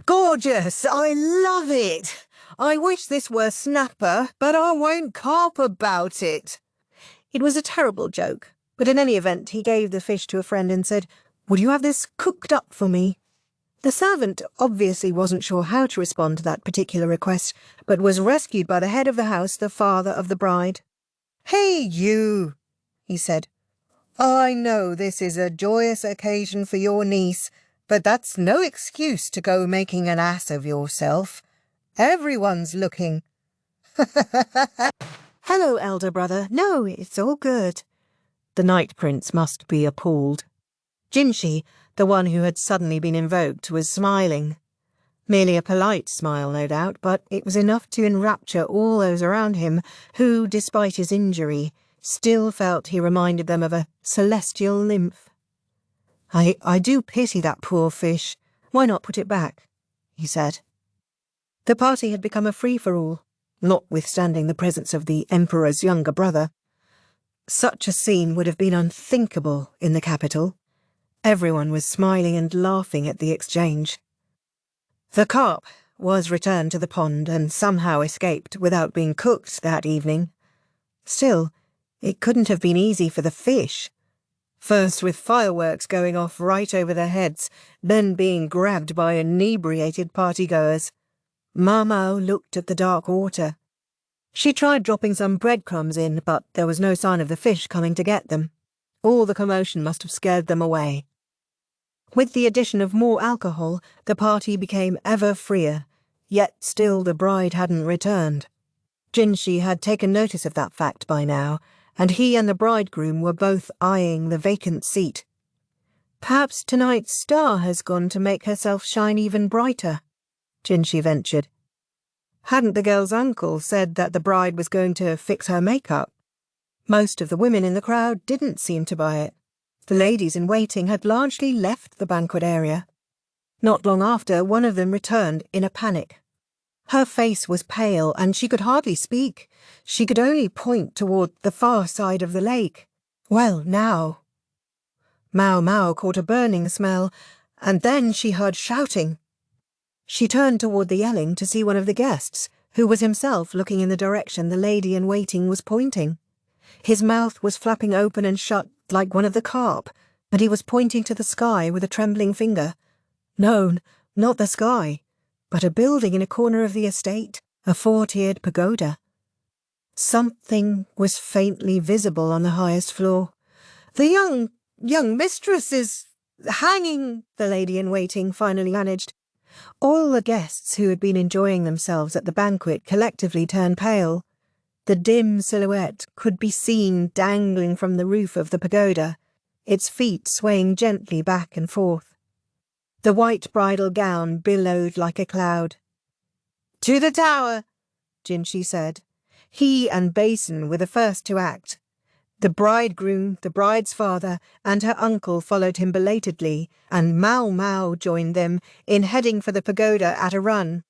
Gorgeous! I love it! I wish this were snapper, but I won't carp about it. It was a terrible joke, but in any event he gave the fish to a friend and said, "Would you have this cooked up for me?" The servant obviously wasn't sure how to respond to that particular request, but was rescued by the head of the house, the father of the bride. "Hey, you," he said. "I know this is a joyous occasion for your niece, but that's no excuse to go making an ass of yourself. Everyone's looking." "Hello, elder brother. No, it's all good." The Night Prince must be appalled. Jinshi, the one who had suddenly been invoked, was smiling. Merely a polite smile, no doubt, but it was enough to enrapture all those around him who, despite his injury, still felt he reminded them of a celestial nymph. I do pity that poor fish. Why not put it back?" he said. The party had become a free-for-all, notwithstanding the presence of the Emperor's younger brother. Such a scene would have been unthinkable in the capital. Everyone was smiling and laughing at the exchange. The carp was returned to the pond and somehow escaped without being cooked that evening. Still, it couldn't have been easy for the fish. First with fireworks going off right over their heads, then being grabbed by inebriated partygoers. Maomao looked at the dark water. She tried dropping some breadcrumbs in, but there was no sign of the fish coming to get them. All the commotion must have scared them away. With the addition of more alcohol, the party became ever freer, yet still the bride hadn't returned. Jinshi had taken notice of that fact by now, and he and the bridegroom were both eyeing the vacant seat. "Perhaps tonight's star has gone to make herself shine even brighter," Jinshi ventured. Hadn't the girl's uncle said that the bride was going to fix her makeup? Most of the women in the crowd didn't seem to buy it. The ladies in waiting had largely left the banquet area. Not long after, one of them returned in a panic. Her face was pale, and she could hardly speak. She could only point toward the far side of the lake. Well, now. Maomao caught a burning smell, and then she heard shouting. She turned toward the yelling to see one of the guests, who was himself looking in the direction the lady-in-waiting was pointing. His mouth was flapping open and shut like one of the carp, and he was pointing to the sky with a trembling finger. No, not the sky, but a building in a corner of the estate, a four-tiered pagoda. Something was faintly visible on the highest floor. "The young mistress is hanging," the lady-in-waiting finally managed. All the guests who had been enjoying themselves at the banquet collectively turned pale. The dim silhouette could be seen dangling from the roof of the pagoda, its feet swaying gently back and forth. The white bridal gown billowed like a cloud. "To the tower," Jinshi said. He and Basen were the first to act. The bridegroom, the bride's father, and her uncle followed him belatedly, and Maomao joined them in heading for the pagoda at a run.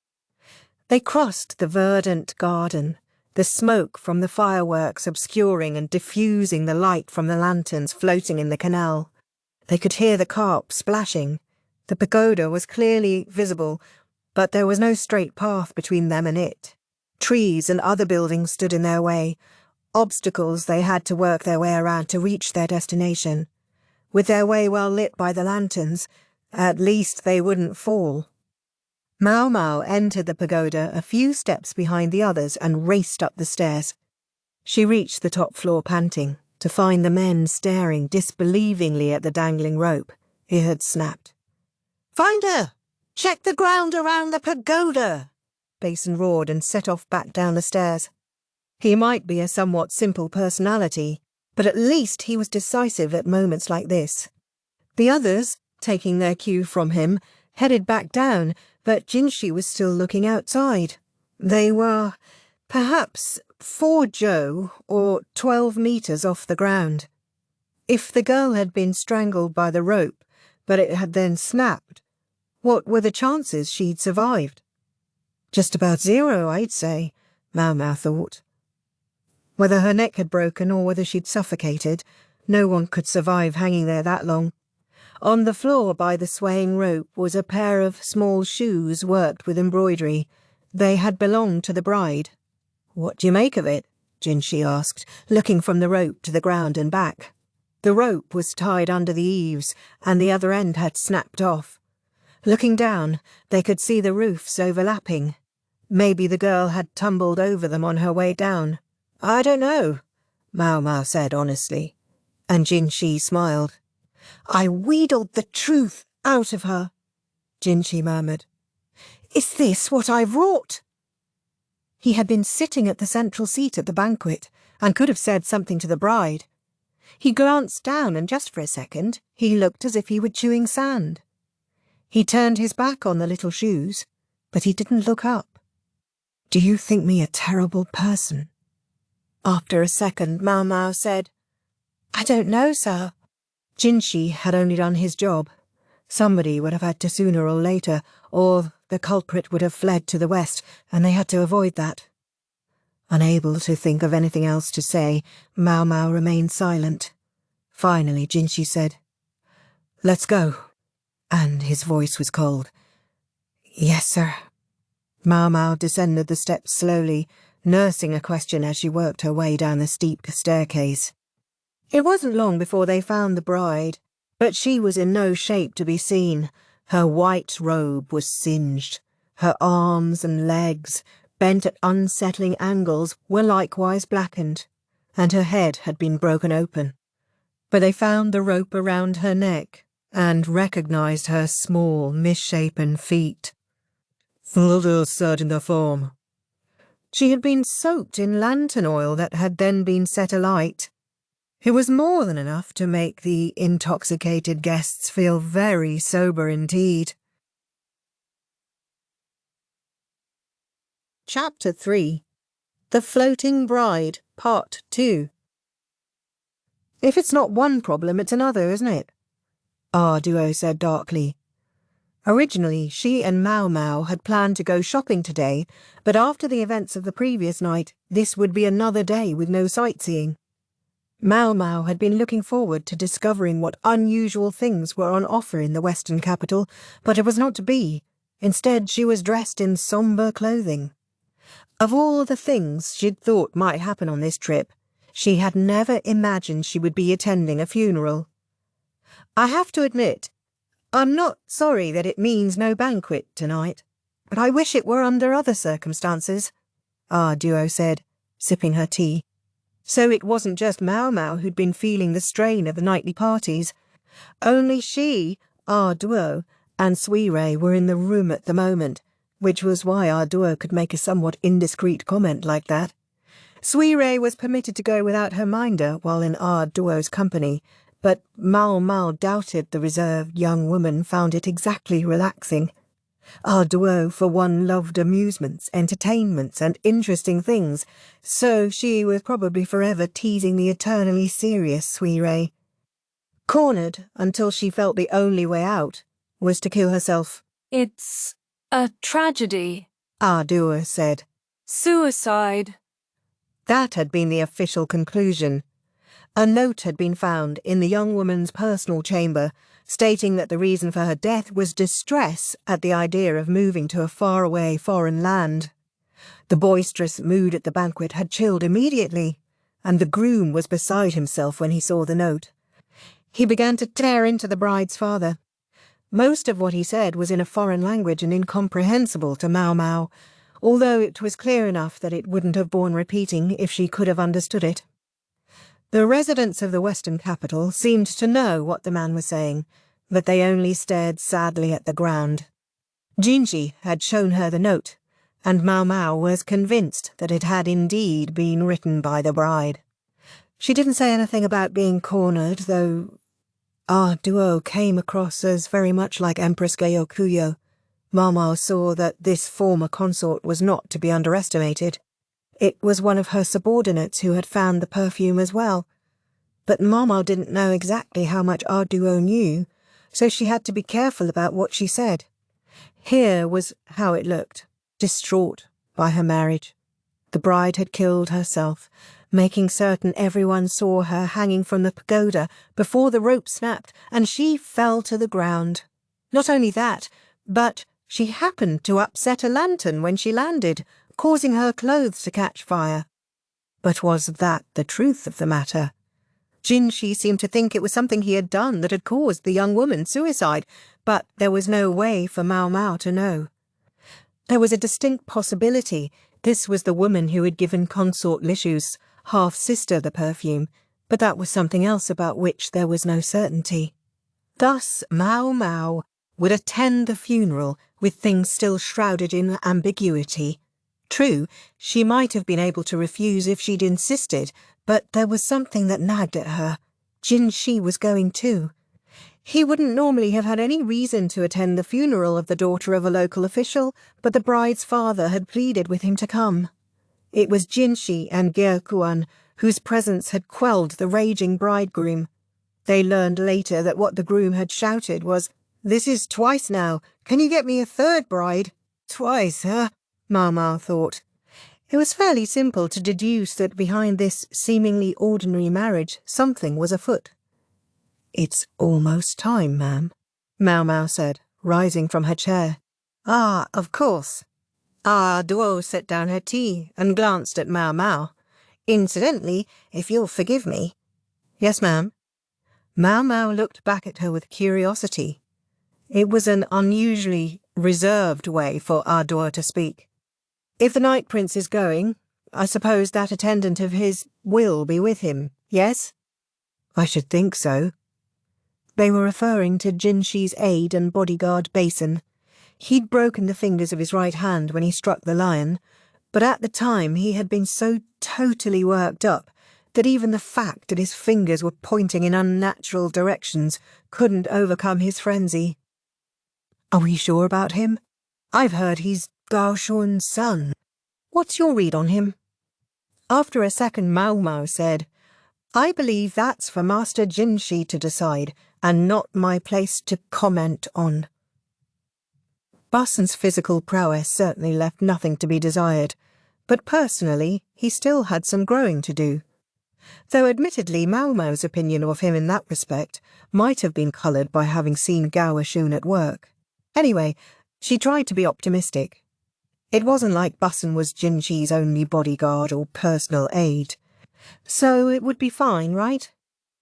They crossed the verdant garden, the smoke from the fireworks obscuring and diffusing the light from the lanterns floating in the canal. They could hear the carp splashing. The pagoda was clearly visible, but there was no straight path between them and it. Trees and other buildings stood in their way, obstacles they had to work their way around to reach their destination. With their way well lit by the lanterns, at least they wouldn't fall. Maomao entered the pagoda a few steps behind the others and raced up the stairs. She reached the top floor panting, to find the men staring disbelievingly at the dangling rope. It had snapped. "Find her! Check the ground around the pagoda!" Basen roared and set off back down the stairs. He might be a somewhat simple personality, but at least he was decisive at moments like this. The others, taking their cue from him, headed back down, but Jinshi was still looking outside. They were, perhaps, 4 jo, or 12 meters off the ground. If the girl had been strangled by the rope, but it had then snapped, what were the chances she'd survived? Just about 0, I'd say, Maomao thought. Whether her neck had broken or whether she'd suffocated, no one could survive hanging there that long. On the floor by the swaying rope was a pair of small shoes worked with embroidery. They had belonged to the bride. "What do you make of it?" Jinshi asked, looking from the rope to the ground and back. The rope was tied under the eaves, and the other end had snapped off. Looking down, they could see the roofs overlapping. Maybe the girl had tumbled over them on her way down. "I don't know," Maomao said honestly, and Jinshi smiled. "I wheedled the truth out of her," Jinshi murmured. "Is this what I've wrought?" He had been sitting at the central seat at the banquet, and could have said something to the bride. He glanced down, and just for a second he looked as if he were chewing sand. He turned his back on the little shoes, but he didn't look up. "Do you think me a terrible person?" After a second, Maomao said, "I don't know, sir." Jinshi had only done his job. Somebody would have had to sooner or later, or the culprit would have fled to the west, and they had to avoid that. Unable to think of anything else to say, Maomao remained silent. Finally, Jinshi said, "Let's go," and his voice was cold. "Yes, sir." Maomao descended the steps slowly, nursing a question as she worked her way down the steep staircase. It wasn't long before they found the bride, but she was in no shape to be seen. Her white robe was singed. Her arms and legs, bent at unsettling angles, were likewise blackened, and her head had been broken open. But they found the rope around her neck and recognized her small, misshapen feet. "Little sad in the form." She had been soaked in lantern oil that had then been set alight. It was more than enough to make the intoxicated guests feel very sober indeed. Chapter 3. The Floating Bride, Part 2. "If it's not one problem, it's another, isn't it?" Duo said darkly. Originally, she and Maomao had planned to go shopping today, but after the events of the previous night, this would be another day with no sightseeing. Maomao had been looking forward to discovering what unusual things were on offer in the western capital, but it was not to be. Instead, she was dressed in sombre clothing. Of all the things she'd thought might happen on this trip, she had never imagined she would be attending a funeral. "I have to admit, I'm not sorry that it means no banquet tonight, but I wish it were under other circumstances," Duo said, sipping her tea. So it wasn't just Maomao who'd been feeling the strain of the nightly parties. Only she, Duo, and Suirei were in the room at the moment, which was why Duo could make a somewhat indiscreet comment like that. Suirei was permitted to go without her minder while in Duo's company, but Maomao doubted the reserved young woman found it exactly relaxing. Duo, for one, loved amusements, entertainments, and interesting things, so she was probably forever teasing the eternally serious Suirei. Cornered until she felt the only way out was to kill herself. "It's a tragedy," Duo said. "Suicide." That had been the official conclusion. A note had been found in the young woman's personal chamber, stating that the reason for her death was distress at the idea of moving to a faraway foreign land. The boisterous mood at the banquet had chilled immediately, and the groom was beside himself when he saw the note. He began to tear into the bride's father. Most of what he said was in a foreign language and incomprehensible to Maomao, although it was clear enough that it wouldn't have borne repeating if she could have understood it. The residents of the western capital seemed to know what the man was saying, but they only stared sadly at the ground. Jinshi had shown her the note, and Maomao was convinced that it had indeed been written by the bride. She didn't say anything about being cornered, though Duo came across as very much like Empress Geyokuyo. Maomao saw that this former consort was not to be underestimated. It was one of her subordinates who had found the perfume as well. But Maomao didn't know exactly how much Duo knew, so she had to be careful about what she said. Here was how it looked, distraught by her marriage. The bride had killed herself, making certain everyone saw her hanging from the pagoda before the rope snapped and she fell to the ground. Not only that, but she happened to upset a lantern when she landed, causing her clothes to catch fire. But was that the truth of the matter? Jinshi seemed to think it was something he had done that had caused the young woman's suicide, but there was no way for Maomao to know. There was a distinct possibility this was the woman who had given Consort Lishu's half-sister the perfume, but that was something else about which there was no certainty. Thus Maomao would attend the funeral with things still shrouded in ambiguity. True, she might have been able to refuse if she'd insisted, but there was something that nagged at her. Jinshi was going too. He wouldn't normally have had any reason to attend the funeral of the daughter of a local official, but the bride's father had pleaded with him to come. It was Jinshi and Gyekuan whose presence had quelled the raging bridegroom. They learned later that what the groom had shouted was, "This is twice now. Can you get me a third bride?" Twice, huh? Maomao thought. It was fairly simple to deduce that behind this seemingly ordinary marriage something was afoot. "It's almost time, ma'am," Maomao said, rising from her chair. "Ah, of course." Duo set down her tea and glanced at Maomao. "Incidentally, if you'll forgive me." "Yes, ma'am." Maomao looked back at her with curiosity. It was an unusually reserved way for Duo to speak. "If the Night Prince is going, I suppose that attendant of his will be with him, yes?" "I should think so." They were referring to Jinshi's aide and bodyguard Basen. He'd broken the fingers of his right hand when he struck the lion, but at the time he had been so totally worked up that even the fact that his fingers were pointing in unnatural directions couldn't overcome his frenzy. "Are we sure about him? I've heard he's Gao Shun's son. What's your read on him?" After a second, Maomao said, "I believe that's for Master Jinshi to decide, and not my place to comment on." Basen's physical prowess certainly left nothing to be desired, but personally he still had some growing to do. Though admittedly Maomao's opinion of him in that respect might have been coloured by having seen Gao Shun at work. Anyway, she tried to be optimistic. It wasn't like Basen was Jinshi's only bodyguard or personal aide. So it would be fine, right?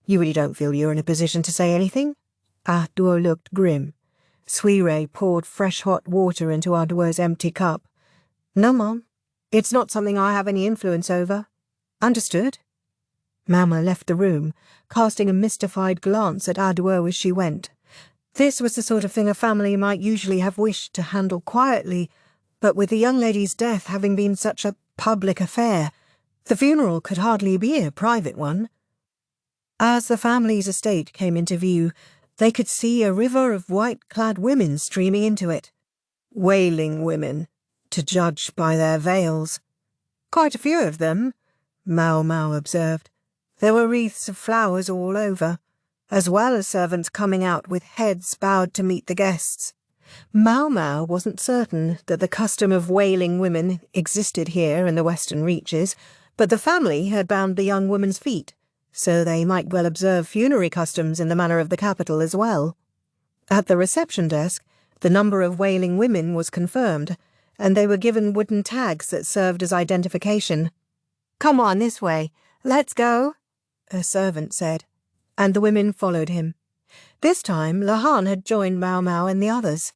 You really don't feel you're in a position to say anything? Duo looked grim. Suire poured fresh hot water into Duo's empty cup. "No, Mom. It's not something I have any influence over." "Understood." Mama left the room, casting a mystified glance at Duo as she went. This was the sort of thing a family might usually have wished to handle quietly, but with the young lady's death having been such a public affair, the funeral could hardly be a private one. As the family's estate came into view, they could see a river of white-clad women streaming into it. Wailing women, to judge by their veils. "Quite a few of them," Maomao observed. "There were wreaths of flowers all over, as well as servants coming out with heads bowed to meet the guests." Maomao wasn't certain that the custom of wailing women existed here in the Western Reaches, but the family had bound the young woman's feet, so they might well observe funerary customs in the manner of the capital as well. At the reception desk, the number of wailing women was confirmed, and they were given wooden tags that served as identification. "Come on this way. Let's go," a servant said, and the women followed him. This time, Lahan had joined Maomao and the others.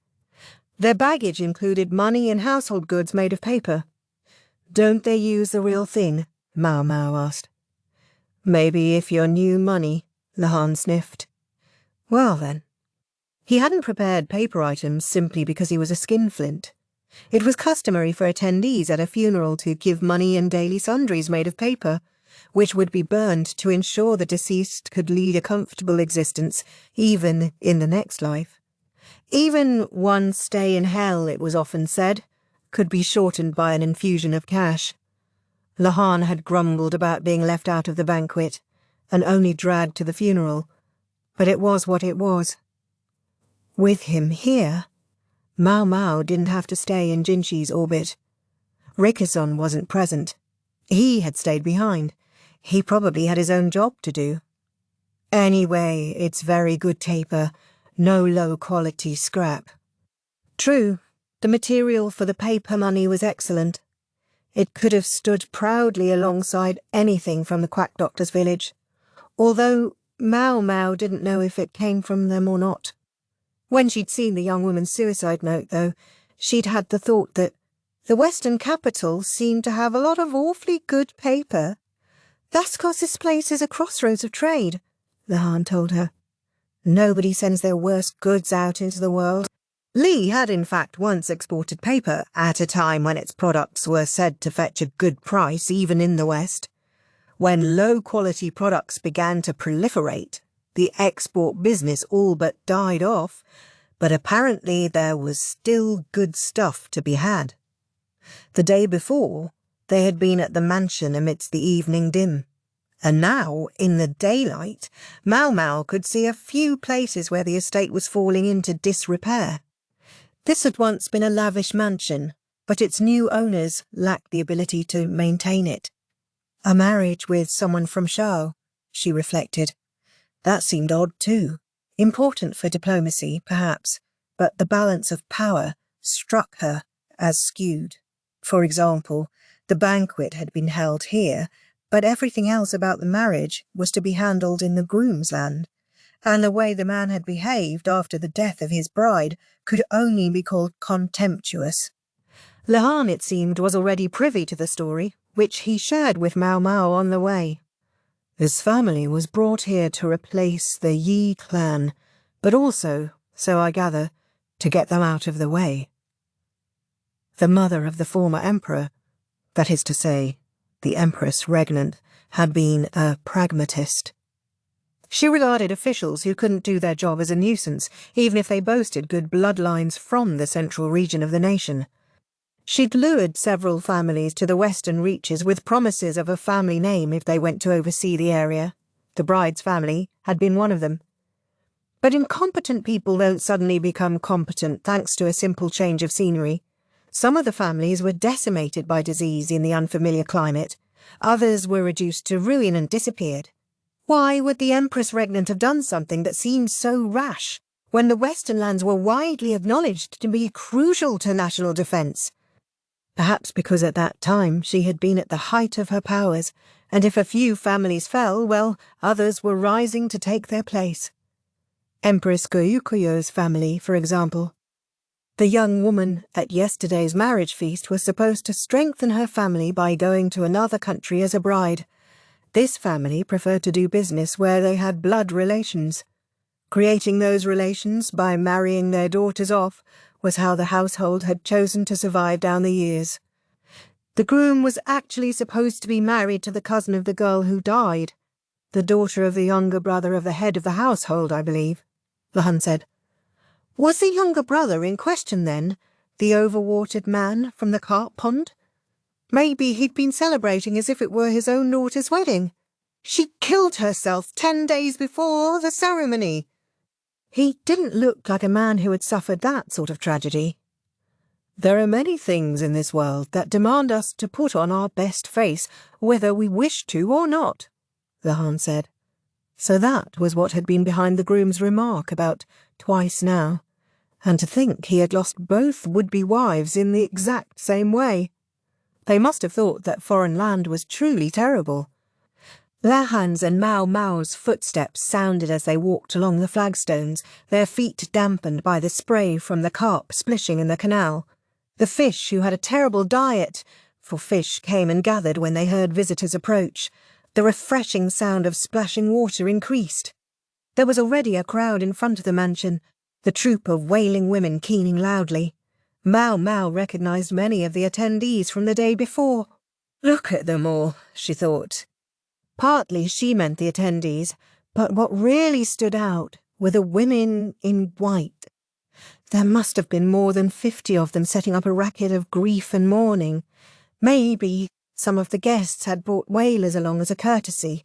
Their baggage included money and household goods made of paper. "Don't they use the real thing?" Maomao asked. "Maybe if you're new money," Lahan sniffed. Well then. He hadn't prepared paper items simply because he was a skinflint. It was customary for attendees at a funeral to give money and daily sundries made of paper, which would be burned to ensure the deceased could lead a comfortable existence, even in the next life. Even one stay in hell, it was often said, could be shortened by an infusion of cash. Lahan had grumbled about being left out of the banquet, and only dragged to the funeral, but it was what it was. With him here, Maomao didn't have to stay in Jinshi's orbit. Rikazon wasn't present. He had stayed behind. he probably had his own job to do. Anyway, it's very good paper, no low-quality scrap. True, the material for the paper money was excellent. It could have stood proudly alongside anything from the quack doctor's village, although Maomao didn't know if it came from them or not. When she'd seen the young woman's suicide note, though, she'd had the thought that the Western capital seemed to have a lot of awfully good paper. That's 'cause this place is a crossroads of trade, Lehan told her. Nobody sends their worst goods out into the world. Lee had in fact once exported paper at a time when its products were said to fetch a good price even in the West. When low-quality products began to proliferate, the export business all but died off, but apparently there was still good stuff to be had. The day before, they had been at the mansion amidst the evening dim, and now, in the daylight, Maomao could see a few places where the estate was falling into disrepair. This had once been a lavish mansion, but its new owners lacked the ability to maintain it. A marriage with someone from Shao, she reflected. That seemed odd too. Important for diplomacy, perhaps, but the balance of power struck her as skewed. For example, the banquet had been held here, but everything else about the marriage was to be handled in the groom's land, and the way the man had behaved after the death of his bride could only be called contemptuous. Lehan, it seemed, was already privy to the story, which he shared with Maomao on the way. His family was brought here to replace the Yi clan, but also, so I gather, to get them out of the way. The mother of the former emperor, that is to say, the empress regnant, had been a pragmatist. She regarded officials who couldn't do their job as a nuisance, even if they boasted good bloodlines from the central region of the nation. She'd lured several families to the western reaches with promises of a family name if they went to oversee the area. The bride's family had been one of them. But incompetent people don't suddenly become competent thanks to a simple change of scenery. Some of the families were decimated by disease in the unfamiliar climate. Others were reduced to ruin and disappeared. Why would the Empress Regnant have done something that seemed so rash, when the Western lands were widely acknowledged to be crucial to national defence? Perhaps because at that time she had been at the height of her powers, and if a few families fell, well, others were rising to take their place. Empress Goyukoyo's family, for example. The young woman at yesterday's marriage feast was supposed to strengthen her family by going to another country as a bride. This family preferred to do business where they had blood relations. Creating those relations by marrying their daughters off was how the household had chosen to survive down the years. The groom was actually supposed to be married to the cousin of the girl who died, the daughter of the younger brother of the head of the household, I believe, Lehan said. Was the younger brother in question then, the overwatered man from the carp pond? Maybe he'd been celebrating as if it were his own daughter's wedding. She killed herself 10 days before the ceremony. He didn't look like a man who had suffered that sort of tragedy. There are many things in this world that demand us to put on our best face, whether we wish to or not, Lehan said. So that was what had been behind the groom's remark about twice now, and to think he had lost both would-be wives in the exact same way. They must have thought that foreign land was truly terrible. Lehan's and Maomao's footsteps sounded as they walked along the flagstones, their feet dampened by the spray from the carp splishing in the canal. The fish, who had a terrible diet, for fish came and gathered when they heard visitors approach. The refreshing sound of splashing water increased. There was already a crowd in front of the mansion, the troop of wailing women keening loudly. Maomao recognised many of the attendees from the day before. Look at them all, she thought. Partly she meant the attendees, but what really stood out were the women in white. There must have been more than 50 of them setting up a racket of grief and mourning. Maybe some of the guests had brought wailers along as a courtesy,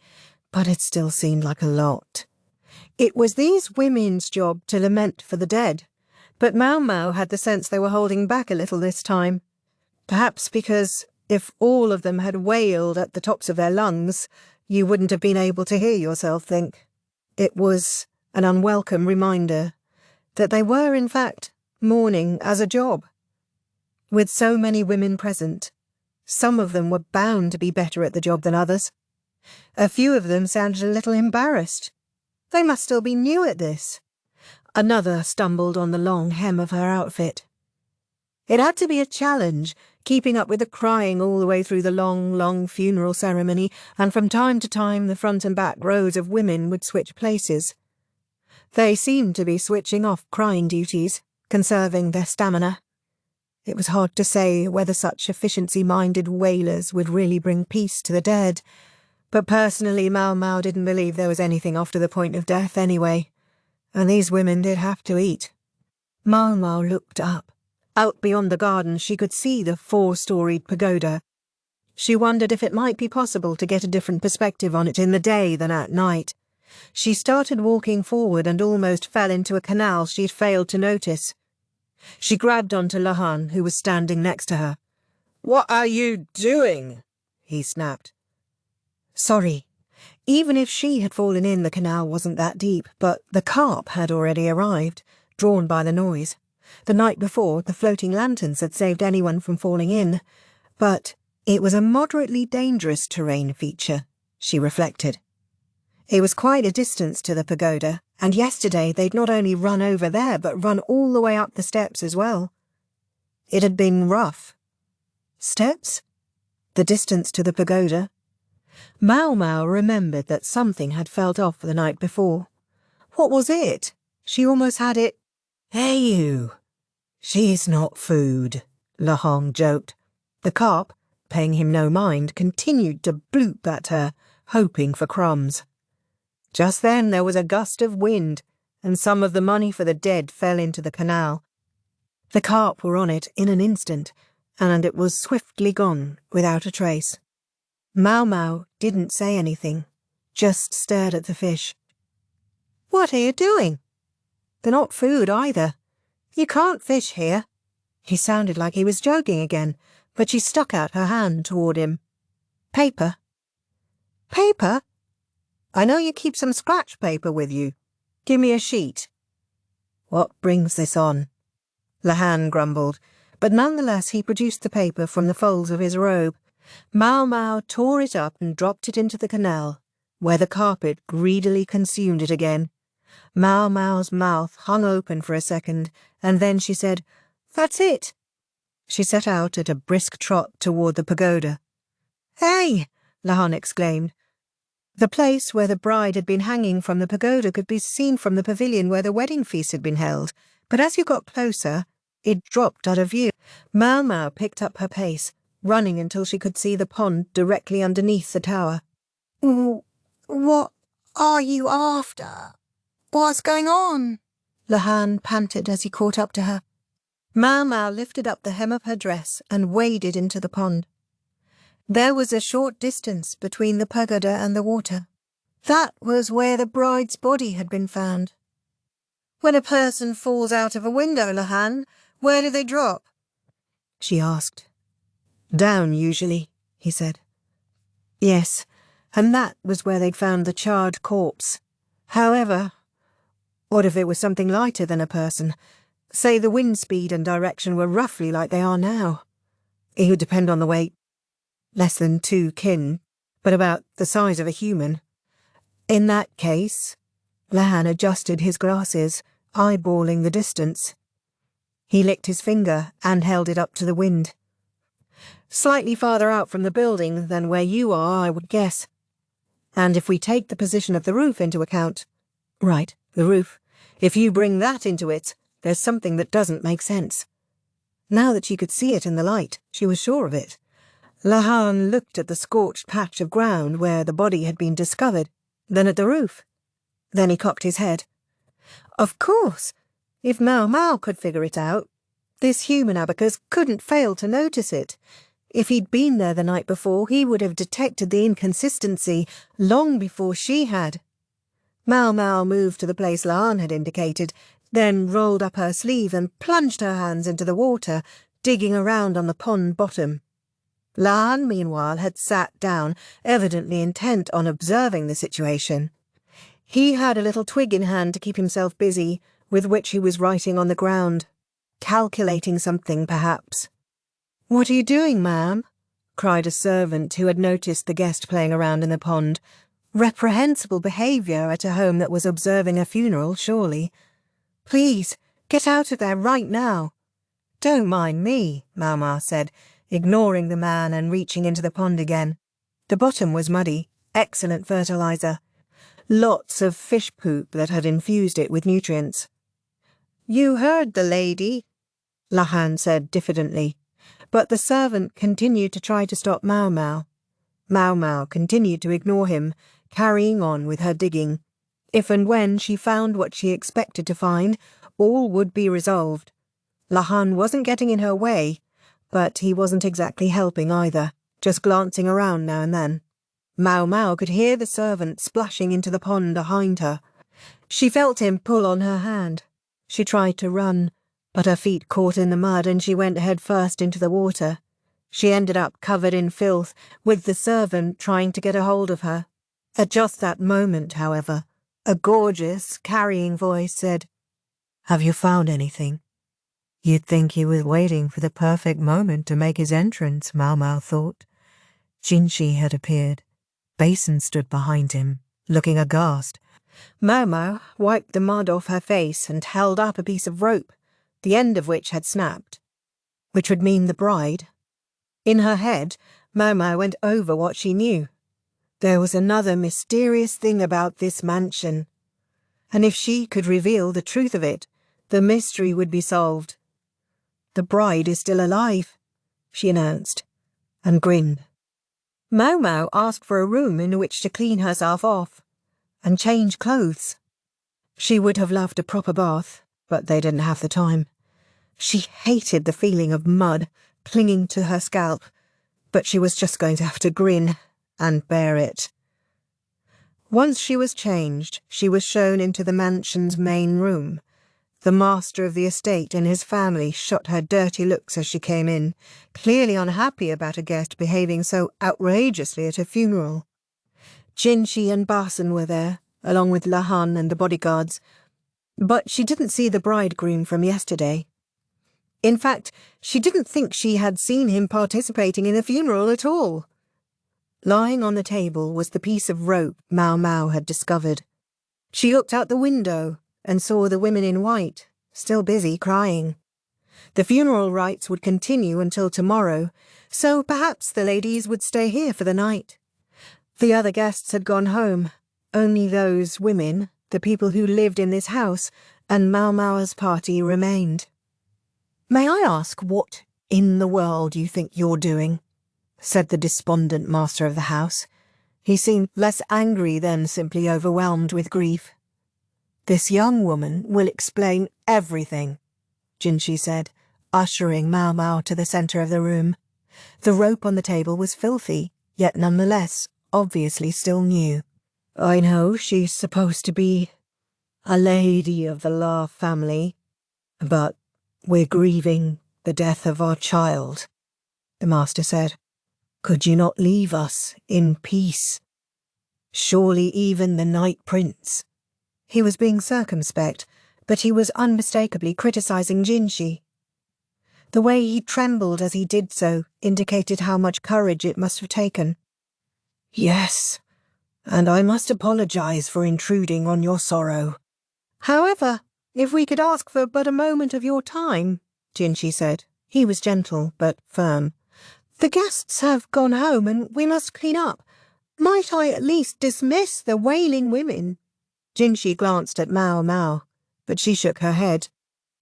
but it still seemed like a lot. It was these women's job to lament for the dead, but Maomao had the sense they were holding back a little this time. Perhaps because if all of them had wailed at the tops of their lungs, you wouldn't have been able to hear yourself think. It was an unwelcome reminder that they were, in fact, mourning as a job. With so many women present, some of them were bound to be better at the job than others. A few of them sounded a little embarrassed. They must still be new at this. Another stumbled on the long hem of her outfit. It had to be a challenge, keeping up with the crying all the way through the long, long funeral ceremony, and from time to time the front and back rows of women would switch places. They seemed to be switching off crying duties, conserving their stamina. It was hard to say whether such efficiency-minded wailers would really bring peace to the dead, but personally Maomao didn't believe there was anything after the point of death anyway, and these women did have to eat. Maomao looked up. Out beyond the garden she could see the 4-storied pagoda. She wondered if it might be possible to get a different perspective on it in the day than at night. She started walking forward and almost fell into a canal she'd failed to notice. She grabbed onto Lahan, who was standing next to her. "What are you doing?" he snapped. Sorry. Even if she had fallen in, the canal wasn't that deep, but the carp had already arrived, drawn by the noise. The night before, the floating lanterns had saved anyone from falling in, but it was a moderately dangerous terrain feature, she reflected. It was quite a distance to the pagoda, and yesterday they'd not only run over there, but run all the way up the steps as well. It had been rough. Steps? The distance to the pagoda? Maomao remembered that something had felt off the night before. What was it? She almost had it. "Hey you! She's not food," Lahong joked. The carp, paying him no mind, continued to bloop at her, hoping for crumbs. Just then there was a gust of wind, and some of the money for the dead fell into the canal. The carp were on it in an instant, and it was swiftly gone without a trace. Maomao didn't say anything, just stared at the fish. "What are you doing?" "They're not food either. You can't fish here." He sounded like he was joking again, but she stuck out her hand toward him. "Paper." "Paper? I know you keep some scratch paper with you. Give me a sheet." "What brings this on?" Lahan grumbled, but nonetheless he produced the paper from the folds of his robe. Maomao tore it up and dropped it into the canal, where the carpet greedily consumed it again. Maomao's mouth hung open for a second, and then she said, "That's it." She set out at a brisk trot toward the pagoda. "Hey!" Lahan exclaimed. The place where the bride had been hanging from the pagoda could be seen from the pavilion where the wedding feast had been held, but as you got closer, it dropped out of view. Maomao picked up her pace, running until she could see the pond directly underneath the tower. "What are you after? What's going on?" Lahan panted as he caught up to her. Maomao lifted up the hem of her dress and waded into the pond. There was a short distance between the pagoda and the water. That was where the bride's body had been found. "When a person falls out of a window, Lahan, where do they drop?" she asked. "Down, usually," he said. "Yes, and that was where they'd found the charred corpse. However, what if it was something lighter than a person? Say the wind speed and direction were roughly like they are now. It would depend on the weight. Less than 2 kin, but about the size of a human. In that case," Lahan adjusted his glasses, eyeballing the distance. He licked his finger and held it up to the wind. "Slightly farther out from the building than where you are, I would guess. And if we take the position of the roof into account—" "Right, the roof. If you bring that into it, there's something that doesn't make sense." Now that she could see it in the light, she was sure of it. Lahan looked at the scorched patch of ground where the body had been discovered, then at the roof. Then he cocked his head. Of course, if Maomao could figure it out, this human abacus couldn't fail to notice it. If he'd been there the night before, he would have detected the inconsistency long before she had. Maomao moved to the place Lahan had indicated, then rolled up her sleeve and plunged her hands into the water, digging around on the pond bottom. Lan, meanwhile, had sat down, evidently intent on observing the situation. He had a little twig in hand to keep himself busy, with which he was writing on the ground. Calculating something, perhaps. "What are you doing, ma'am?" cried a servant who had noticed the guest playing around in the pond. Reprehensible behaviour at a home that was observing a funeral, surely. "Please, get out of there right now." "Don't mind me," Maomao said, ignoring the man and reaching into the pond again. The bottom was muddy, excellent fertiliser. Lots of fish poop that had infused it with nutrients. "You heard the lady," Lahan said diffidently, but the servant continued to try to stop Maomao. Maomao continued to ignore him, carrying on with her digging. If and when she found what she expected to find, all would be resolved. Lahan wasn't getting in her way, but he wasn't exactly helping either, just glancing around now and then. Maomao could hear the servant splashing into the pond behind her. She felt him pull on her hand. She tried to run, but her feet caught in the mud and she went head first into the water. She ended up covered in filth, with the servant trying to get a hold of her. At just that moment, however, a gorgeous, carrying voice said, "Have you found anything?" You'd think he was waiting for the perfect moment to make his entrance, Maomao thought. Jinshi had appeared. Basen stood behind him, looking aghast. Maomao wiped the mud off her face and held up a piece of rope, the end of which had snapped, which would mean the bride. In her head, Maomao went over what she knew. There was another mysterious thing about this mansion, and if she could reveal the truth of it, the mystery would be solved. "The bride is still alive," she announced, and grinned. Maomao asked for a room in which to clean herself off and change clothes. She would have loved a proper bath, but they didn't have the time. She hated the feeling of mud clinging to her scalp, but she was just going to have to grin and bear it. Once she was changed, she was shown into the mansion's main room. The master of the estate and his family shot her dirty looks as she came in, clearly unhappy about a guest behaving so outrageously at a funeral. Jinshi and Basen were there, along with Lahan and the bodyguards, but she didn't see the bridegroom from yesterday. In fact, she didn't think she had seen him participating in the funeral at all. Lying on the table was the piece of rope Maomao had discovered. She looked out the window and saw the women in white, still busy crying. The funeral rites would continue until tomorrow, so perhaps the ladies would stay here for the night. The other guests had gone home. Only those women, the people who lived in this house, and Maomao's party remained. "May I ask what in the world you think you're doing?" said the despondent master of the house. He seemed less angry than simply overwhelmed with grief. "This young woman will explain everything," Jinshi said, ushering Maomao to the centre of the room. The rope on the table was filthy, yet nonetheless obviously still new. "I know she's supposed to be a lady of the La family, but we're grieving the death of our child," the master said. "Could you not leave us in peace? Surely even the Night Prince—" He was being circumspect, but he was unmistakably criticising Jinshi. The way he trembled as he did so indicated how much courage it must have taken. "Yes, and I must apologise for intruding on your sorrow. However, if we could ask for but a moment of your time," Jinshi said. He was gentle, but firm. "The guests have gone home and we must clean up. Might I at least dismiss the wailing women?" Jinshi glanced at Maomao, but she shook her head.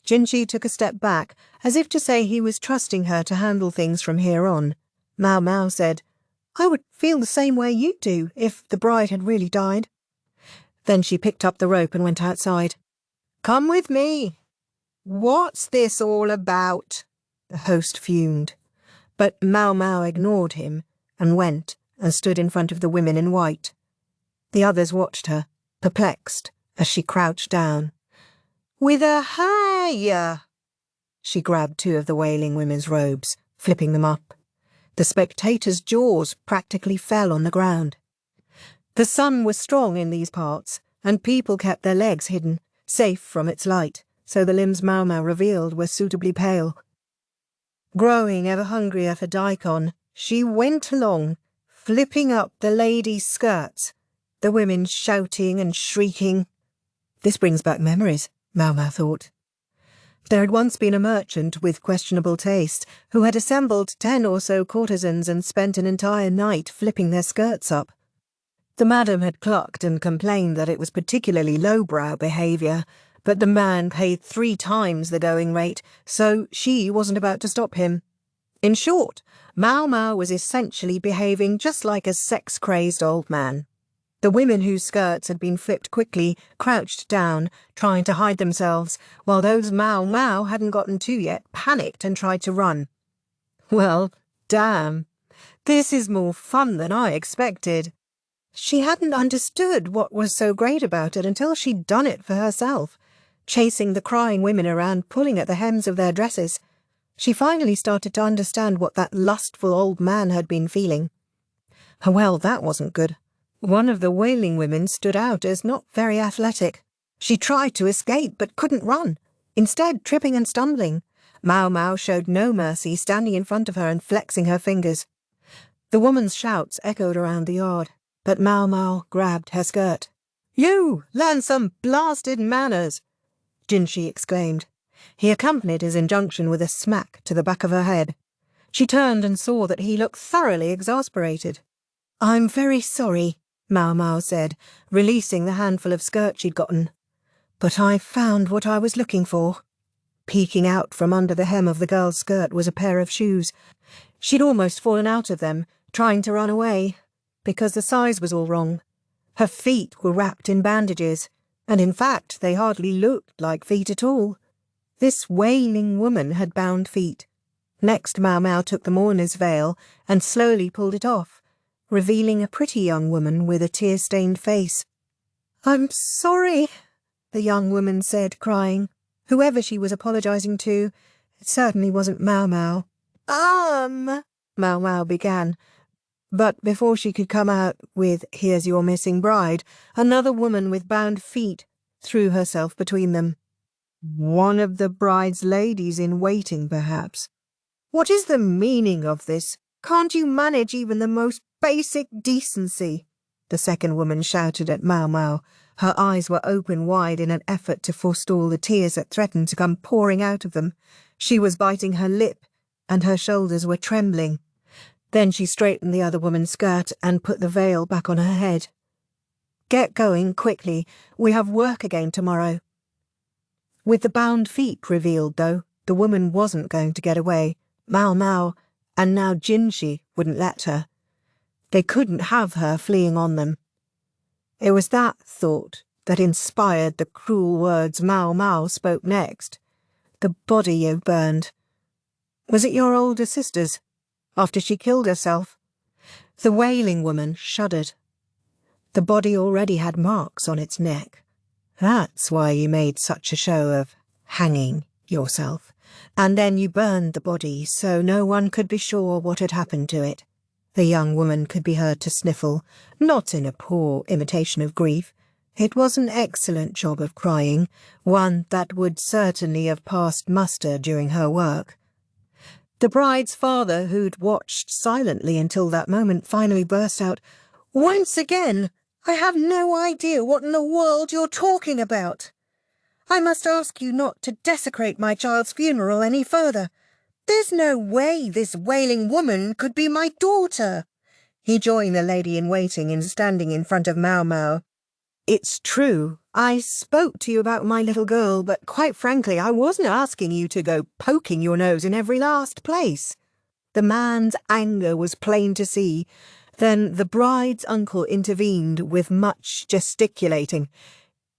Jinshi took a step back, as if to say he was trusting her to handle things from here on. Maomao said, "I would feel the same way you do if the bride had really died." Then she picked up the rope and went outside. "Come with me." "What's this all about?" the host fumed. But Maomao ignored him and went and stood in front of the women in white. The others watched her, perplexed, as she crouched down. "With a hiya!" She grabbed two of the wailing women's robes, flipping them up. The spectators' jaws practically fell on the ground. The sun was strong in these parts, and people kept their legs hidden, safe from its light, so the limbs Maomao revealed were suitably pale. Growing ever hungrier for daikon, she went along, flipping up the ladies' skirts, the women shouting and shrieking. This brings back memories, Maomao thought. There had once been a merchant with questionable taste who had assembled 10 or so courtesans and spent an entire night flipping their skirts up. The madam had clucked and complained that it was particularly lowbrow behaviour, but the man paid 3 times the going rate, so she wasn't about to stop him. In short, Maomao was essentially behaving just like a sex-crazed old man. The women whose skirts had been flipped quickly crouched down, trying to hide themselves, while those Maomao hadn't gotten to yet panicked and tried to run. Well, damn. This is more fun than I expected. She hadn't understood what was so great about it until she'd done it for herself, chasing the crying women around, pulling at the hems of their dresses. She finally started to understand what that lustful old man had been feeling. Well, that wasn't good. One of the wailing women stood out as not very athletic. She tried to escape but couldn't run, instead tripping and stumbling. Maomao showed no mercy, standing in front of her and flexing her fingers. The woman's shouts echoed around the yard, but Maomao grabbed her skirt. "You! Learn some blasted manners!" Jinshi exclaimed. He accompanied his injunction with a smack to the back of her head. She turned and saw that he looked thoroughly exasperated. "I'm very sorry," Maomao said, releasing the handful of skirt she'd gotten. "But I found what I was looking for." Peeking out from under the hem of the girl's skirt was a pair of shoes. She'd almost fallen out of them, trying to run away, because the size was all wrong. Her feet were wrapped in bandages, and in fact they hardly looked like feet at all. This wailing woman had bound feet. Next, Maomao took the mourner's veil and slowly pulled it off, revealing a pretty young woman with a tear-stained face. "I'm sorry," the young woman said, crying. Whoever she was apologising to, it certainly wasn't Maomao. Maomao began, but before she could come out with "Here's your missing bride," another woman with bound feet threw herself between them. One of the bride's ladies in waiting, perhaps. "What is the meaning of this? Can't you manage even the most basic decency?" the second woman shouted at Maomao. Her eyes were open wide in an effort to forestall the tears that threatened to come pouring out of them. She was biting her lip, and her shoulders were trembling. Then she straightened the other woman's skirt and put the veil back on her head. "Get going, quickly. We have work again tomorrow." With the bound feet revealed, though, the woman wasn't going to get away. Maomao, and now Jinshi, wouldn't let her. They couldn't have her fleeing on them. It was that thought that inspired the cruel words Maomao spoke next. "The body you burned. Was it your older sister's, after she killed herself?" The wailing woman shuddered. The body already had marks on its neck. "That's why you made such a show of hanging yourself. And then you burned the body so no one could be sure what had happened to it." The young woman could be heard to sniffle, not in a poor imitation of grief. It was an excellent job of crying, one that would certainly have passed muster during her work. The bride's father, who'd watched silently until that moment, finally burst out, "Once again! I have no idea what in the world you're talking about. I must ask you not to desecrate my child's funeral any further. There's no way this wailing woman could be my daughter." He joined the lady in waiting in standing in front of Maomao. "It's true. I spoke to you about my little girl, but quite frankly, I wasn't asking you to go poking your nose in every last place." The man's anger was plain to see. Then the bride's uncle intervened with much gesticulating.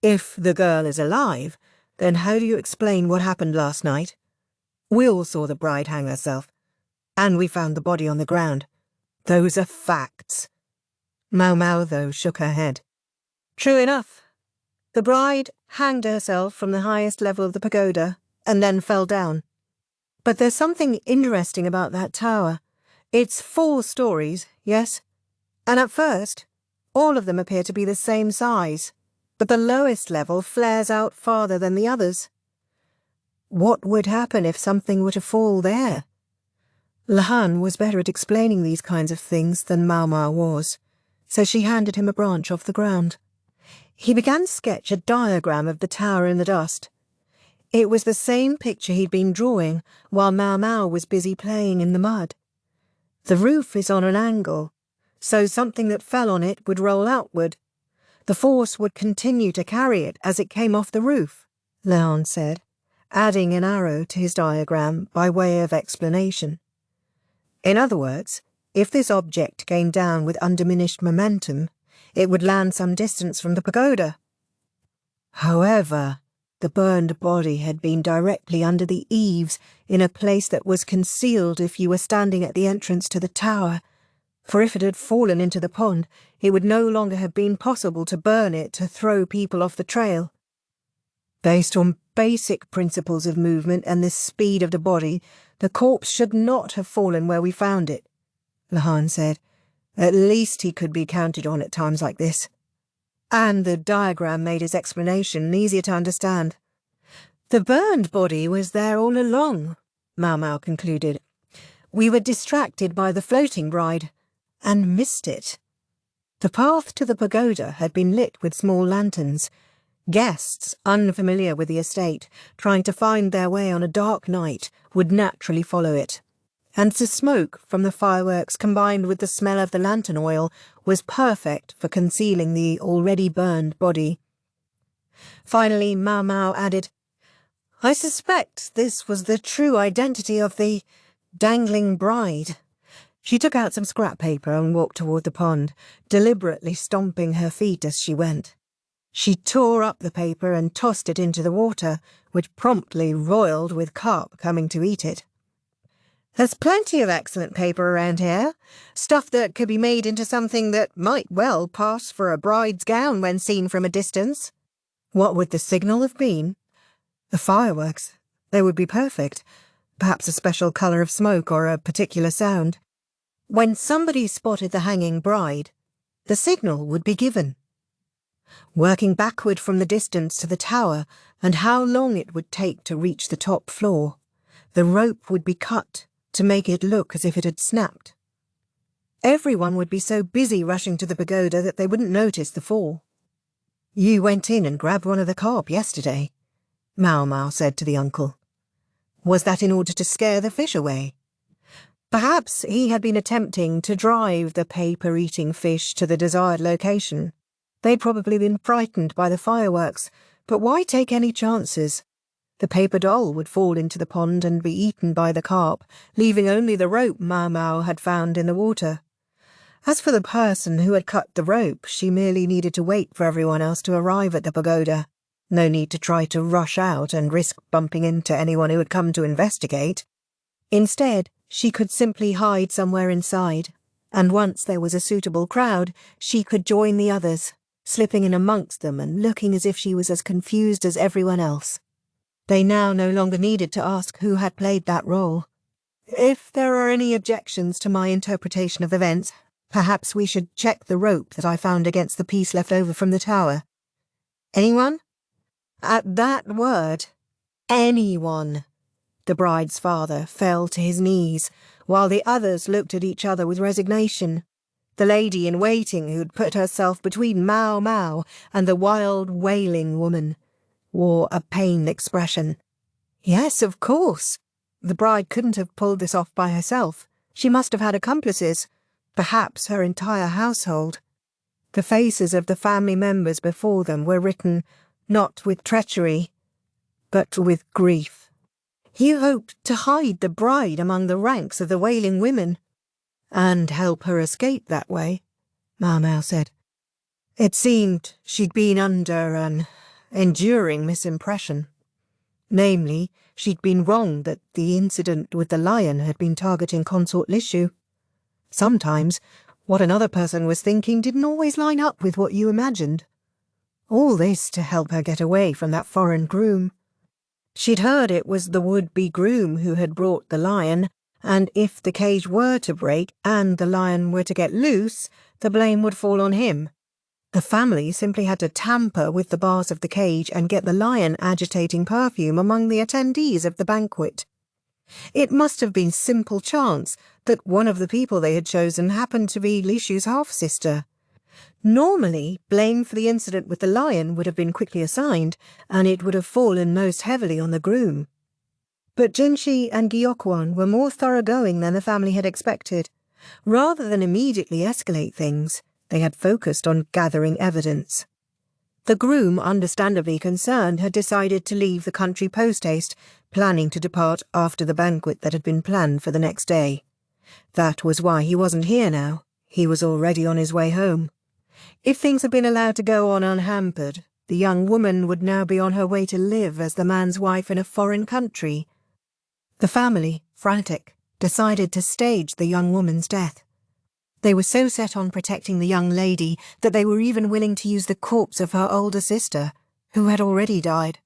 "If the girl is alive, then how do you explain what happened last night? We all saw the bride hang herself, and we found the body on the ground. Those are facts." Maomao, though, shook her head. "True enough. The bride hanged herself from the highest level of the pagoda and then fell down. But there's something interesting about that tower. It's 4 stories, yes? And at first, all of them appear to be the same size, but the lowest level flares out farther than the others. What would happen if something were to fall there? Lahan was better at explaining these kinds of things than Maomao was, so she handed him a branch off the ground. He began to sketch a diagram of the tower in the dust. It was the same picture he'd been drawing while Maomao was busy playing in the mud. The roof is on an angle, so something that fell on it would roll outward. The force would continue to carry it as it came off the roof, Leon said, adding an arrow to his diagram by way of explanation. In other words, if this object came down with undiminished momentum, it would land some distance from the pagoda. However, the burned body had been directly under the eaves in a place that was concealed if you were standing at the entrance to the tower, for if it had fallen into the pond, it would no longer have been possible to burn it to throw people off the trail. Based on basic principles of movement and the speed of the body, the corpse should not have fallen where we found it, Lahan said. At least he could be counted on at times like this. And the diagram made his explanation easier to understand. The burned body was there all along, Maomao concluded. We were distracted by the floating bride, and missed it. The path to the pagoda had been lit with small lanterns. Guests, unfamiliar with the estate, trying to find their way on a dark night, would naturally follow it. And the smoke from the fireworks combined with the smell of the lantern oil was perfect for concealing the already burned body. Finally, Maomao added, I suspect this was the true identity of the dangling bride. She took out some scrap paper and walked toward the pond, deliberately stomping her feet as she went. She tore up the paper and tossed it into the water, which promptly roiled with carp coming to eat it. There's plenty of excellent paper around here, stuff that could be made into something that might well pass for a bride's gown when seen from a distance. What would the signal have been? The fireworks. They would be perfect. Perhaps a special colour of smoke or a particular sound. When somebody spotted the hanging bride, the signal would be given. Working backward from the distance to the tower and how long it would take to reach the top floor, the rope would be cut to make it look as if it had snapped. Everyone would be so busy rushing to the pagoda that they wouldn't notice the fall. You went in and grabbed one of the carp yesterday, Maomao said to the uncle. Was that in order to scare the fish away? Perhaps he had been attempting to drive the paper-eating fish to the desired location. They'd probably been frightened by the fireworks, but why take any chances? The paper doll would fall into the pond and be eaten by the carp, leaving only the rope Maomao had found in the water. As for the person who had cut the rope, she merely needed to wait for everyone else to arrive at the pagoda. No need to try to rush out and risk bumping into anyone who had come to investigate. Instead, she could simply hide somewhere inside, and once there was a suitable crowd, she could join the others, slipping in amongst them and looking as if she was as confused as everyone else. They now no longer needed to ask who had played that role. If there are any objections to my interpretation of events, perhaps we should check the rope that I found against the piece left over from the tower. Anyone? At that word, anyone, the bride's father fell to his knees, while the others looked at each other with resignation. The lady-in-waiting who'd put herself between Maomao and the wild wailing woman wore a pained expression. Yes, of course. The bride couldn't have pulled this off by herself. She must have had accomplices, perhaps her entire household. The faces of the family members before them were written not with treachery, but with grief. He hoped to hide the bride among the ranks of the wailing women, and help her escape that way, Maomao said. It seemed she'd been under an enduring misimpression. Namely, she'd been wrong that the incident with the lion had been targeting Consort Lishu. Sometimes, what another person was thinking didn't always line up with what you imagined. All this to help her get away from that foreign groom. She'd heard it was the would-be groom who had brought the lion, and if the cage were to break and the lion were to get loose, the blame would fall on him. The family simply had to tamper with the bars of the cage and get the lion agitating perfume among the attendees of the banquet. It must have been simple chance that one of the people they had chosen happened to be Lishu's half-sister. Normally, blame for the incident with the lion would have been quickly assigned, and it would have fallen most heavily on the groom. But Jinshi and Gyokwon were more thoroughgoing than the family had expected. Rather than immediately escalate things, they had focused on gathering evidence. The groom, understandably concerned, had decided to leave the country post-haste, planning to depart after the banquet that had been planned for the next day. That was why he wasn't here now. He was already on his way home. If things had been allowed to go on unhampered, the young woman would now be on her way to live as the man's wife in a foreign country. The family, frantic, decided to stage the young woman's death. They were so set on protecting the young lady that they were even willing to use the corpse of her older sister, who had already died.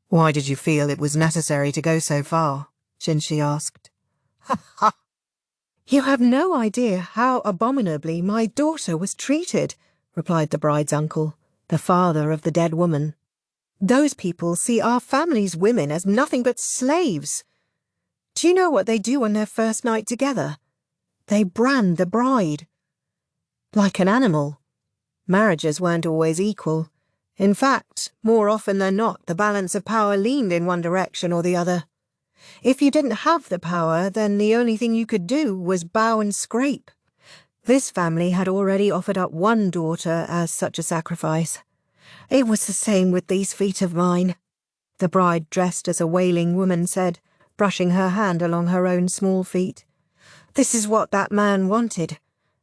"Why did you feel it was necessary to go so far?" Jinshi asked. "Ha ha! You have no idea how abominably my daughter was treated," replied the bride's uncle, the father of the dead woman. "Those people see our family's women as nothing but slaves. Do you know what they do on their first night together? They brand the bride. Like an animal. Marriages weren't always equal. In fact, more often than not, the balance of power leaned in one direction or the other. If you didn't have the power, then the only thing you could do was bow and scrape. This family had already offered up one daughter as such a sacrifice. It was the same with these feet of mine," the bride dressed as a wailing woman said, brushing her hand along her own small feet. "This is what that man wanted.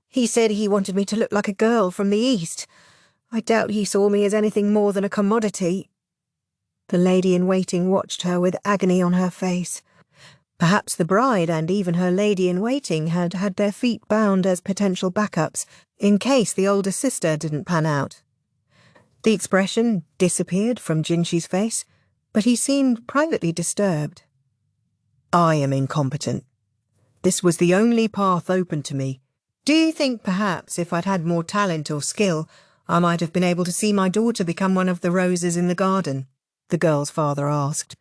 He said he wanted me to look like a girl from the East. I doubt he saw me as anything more than a commodity." The lady-in-waiting watched her with agony on her face. Perhaps the bride and even her lady-in-waiting had had their feet bound as potential backups in case the older sister didn't pan out. The expression disappeared from Jinshi's face, but he seemed privately disturbed. "I am incompetent. This was the only path open to me. Do you think perhaps if I'd had more talent or skill, I might have been able to see my daughter become one of the roses in the garden?" the girl's father asked.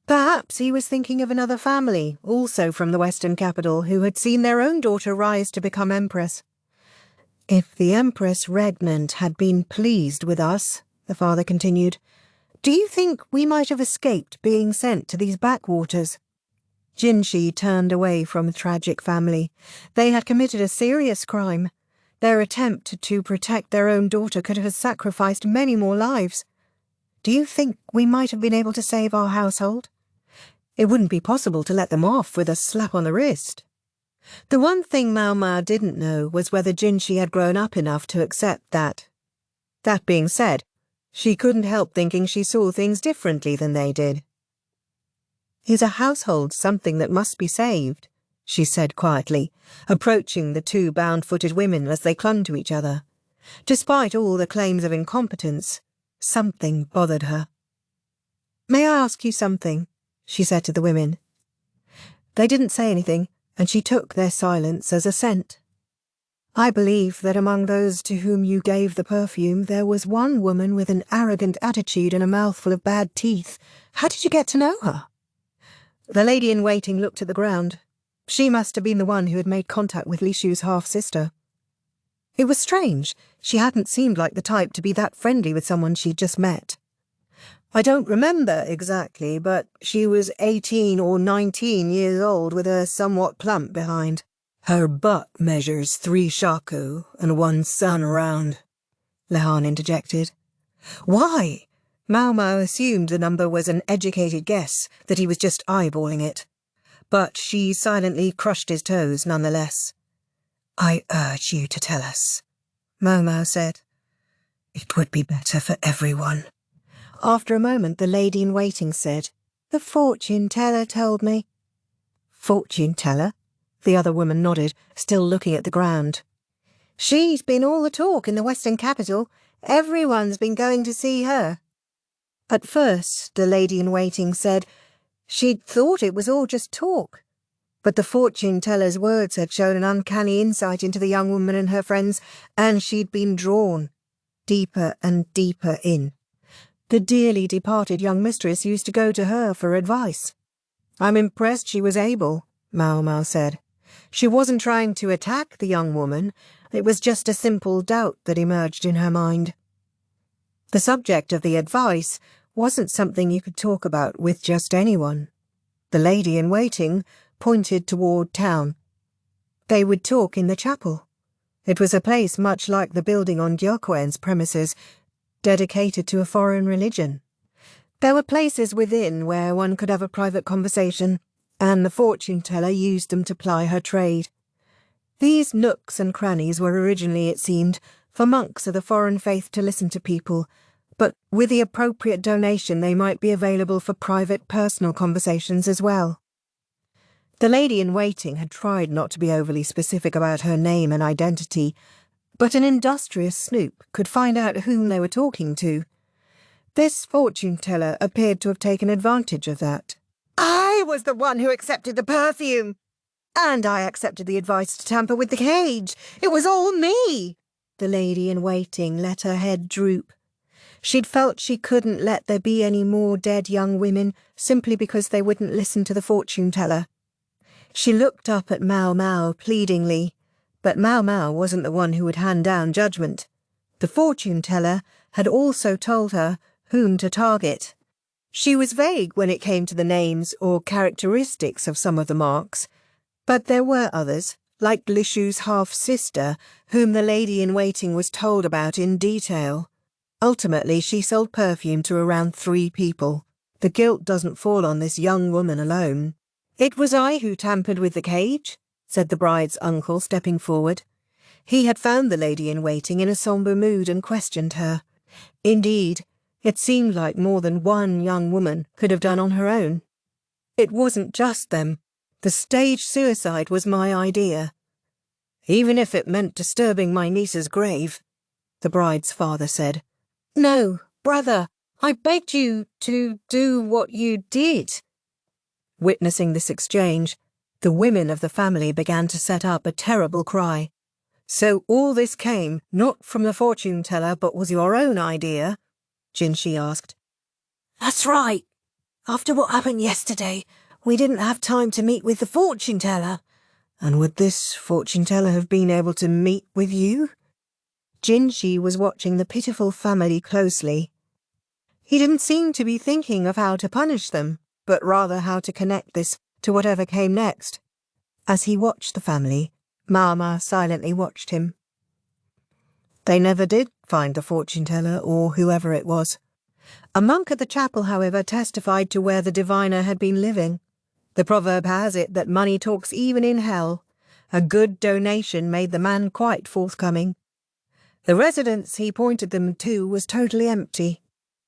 Perhaps he was thinking of another family, also from the Western capital, who had seen their own daughter rise to become empress. "If the Empress Regnant had been pleased with us," the father continued, "do you think we might have escaped being sent to these backwaters?" Jinshi turned away from the tragic family. They had committed a serious crime. Their attempt to protect their own daughter could have sacrificed many more lives. "Do you think we might have been able to save our household? It wouldn't be possible to let them off with a slap on the wrist." The one thing Maomao didn't know was whether Jinshi had grown up enough to accept that. That being said, she couldn't help thinking she saw things differently than they did. "Is a household something that must be saved?" she said quietly, approaching the two bound-footed women as they clung to each other. Despite all the claims of incompetence, something bothered her. "May I ask you something?" she said to the women. They didn't say anything, and she took their silence as assent. "I believe that among those to whom you gave the perfume there was one woman with an arrogant attitude and a mouthful of bad teeth. How did you get to know her?" The lady-in-waiting looked at the ground. She must have been the one who had made contact with Lishu's half-sister. It was strange. She hadn't seemed like the type to be that friendly with someone she'd just met. "I don't remember exactly, but she was 18 or 19 years old with a somewhat plump behind. Her butt measures 3 shaku and 1 sun around," Lehan interjected. "Why?" Maomao assumed the number was an educated guess, that he was just eyeballing it. But she silently crushed his toes nonetheless. "I urge you to tell us," Maomao said. "It would be better for everyone." After a moment, the lady-in-waiting said, "The fortune-teller told me." "Fortune-teller?" The other woman nodded, still looking at the ground. "She's been all the talk in the Western capital. Everyone's been going to see her." At first, the lady-in-waiting said, she'd thought it was all just talk. But the fortune-teller's words had shown an uncanny insight into the young woman and her friends, and she'd been drawn deeper and deeper in. The dearly departed young mistress used to go to her for advice. "I'm impressed she was able," Maomao said. "She wasn't trying to attack the young woman. It was just a simple doubt that emerged in her mind." The subject of the advice wasn't something you could talk about with just anyone. The lady-in-waiting pointed toward town. They would talk in the chapel. It was a place much like the building on Gyokuen's premises, dedicated to a foreign religion. There were places within where one could have a private conversation, and the fortune-teller used them to ply her trade. These nooks and crannies were originally, it seemed, for monks of the foreign faith to listen to people, but with the appropriate donation they might be available for private, personal conversations as well. The lady-in-waiting had tried not to be overly specific about her name and identity, but an industrious snoop could find out whom they were talking to. This fortune-teller appeared to have taken advantage of that. "I was the one who accepted the perfume! And I accepted the advice to tamper with the cage! It was all me!" The lady-in-waiting let her head droop. She'd felt she couldn't let there be any more dead young women simply because they wouldn't listen to the fortune-teller. She looked up at Maomao pleadingly, but Maomao wasn't the one who would hand down judgment. The fortune-teller had also told her whom to target. She was vague when it came to the names or characteristics of some of the marks, but there were others, like Lishu's half-sister, whom the lady-in-waiting was told about in detail. Ultimately, she sold perfume to around 3 people. The guilt doesn't fall on this young woman alone. "It was I who tampered with the cage," said the bride's uncle, stepping forward. He had found the lady-in-waiting in a sombre mood and questioned her. Indeed, it seemed like more than one young woman could have done on her own. "It wasn't just them. The staged suicide was my idea. Even if it meant disturbing my niece's grave," the bride's father said. "No, brother, I begged you to do what you did." Witnessing this exchange, the women of the family began to set up a terrible cry. "So all this came not from the fortune-teller but was your own idea?" Jinshi asked. "That's right. After what happened yesterday, we didn't have time to meet with the fortune-teller." "And would this fortune-teller have been able to meet with you?" Jinshi was watching the pitiful family closely. He didn't seem to be thinking of how to punish them, but rather how to connect this to whatever came next. As he watched the family, Maomao silently watched him. They never did find the fortune-teller or whoever it was. A monk at the chapel, however, testified to where the diviner had been living. The proverb has it that money talks even in hell. A good donation made the man quite forthcoming. The residence he pointed them to was totally empty.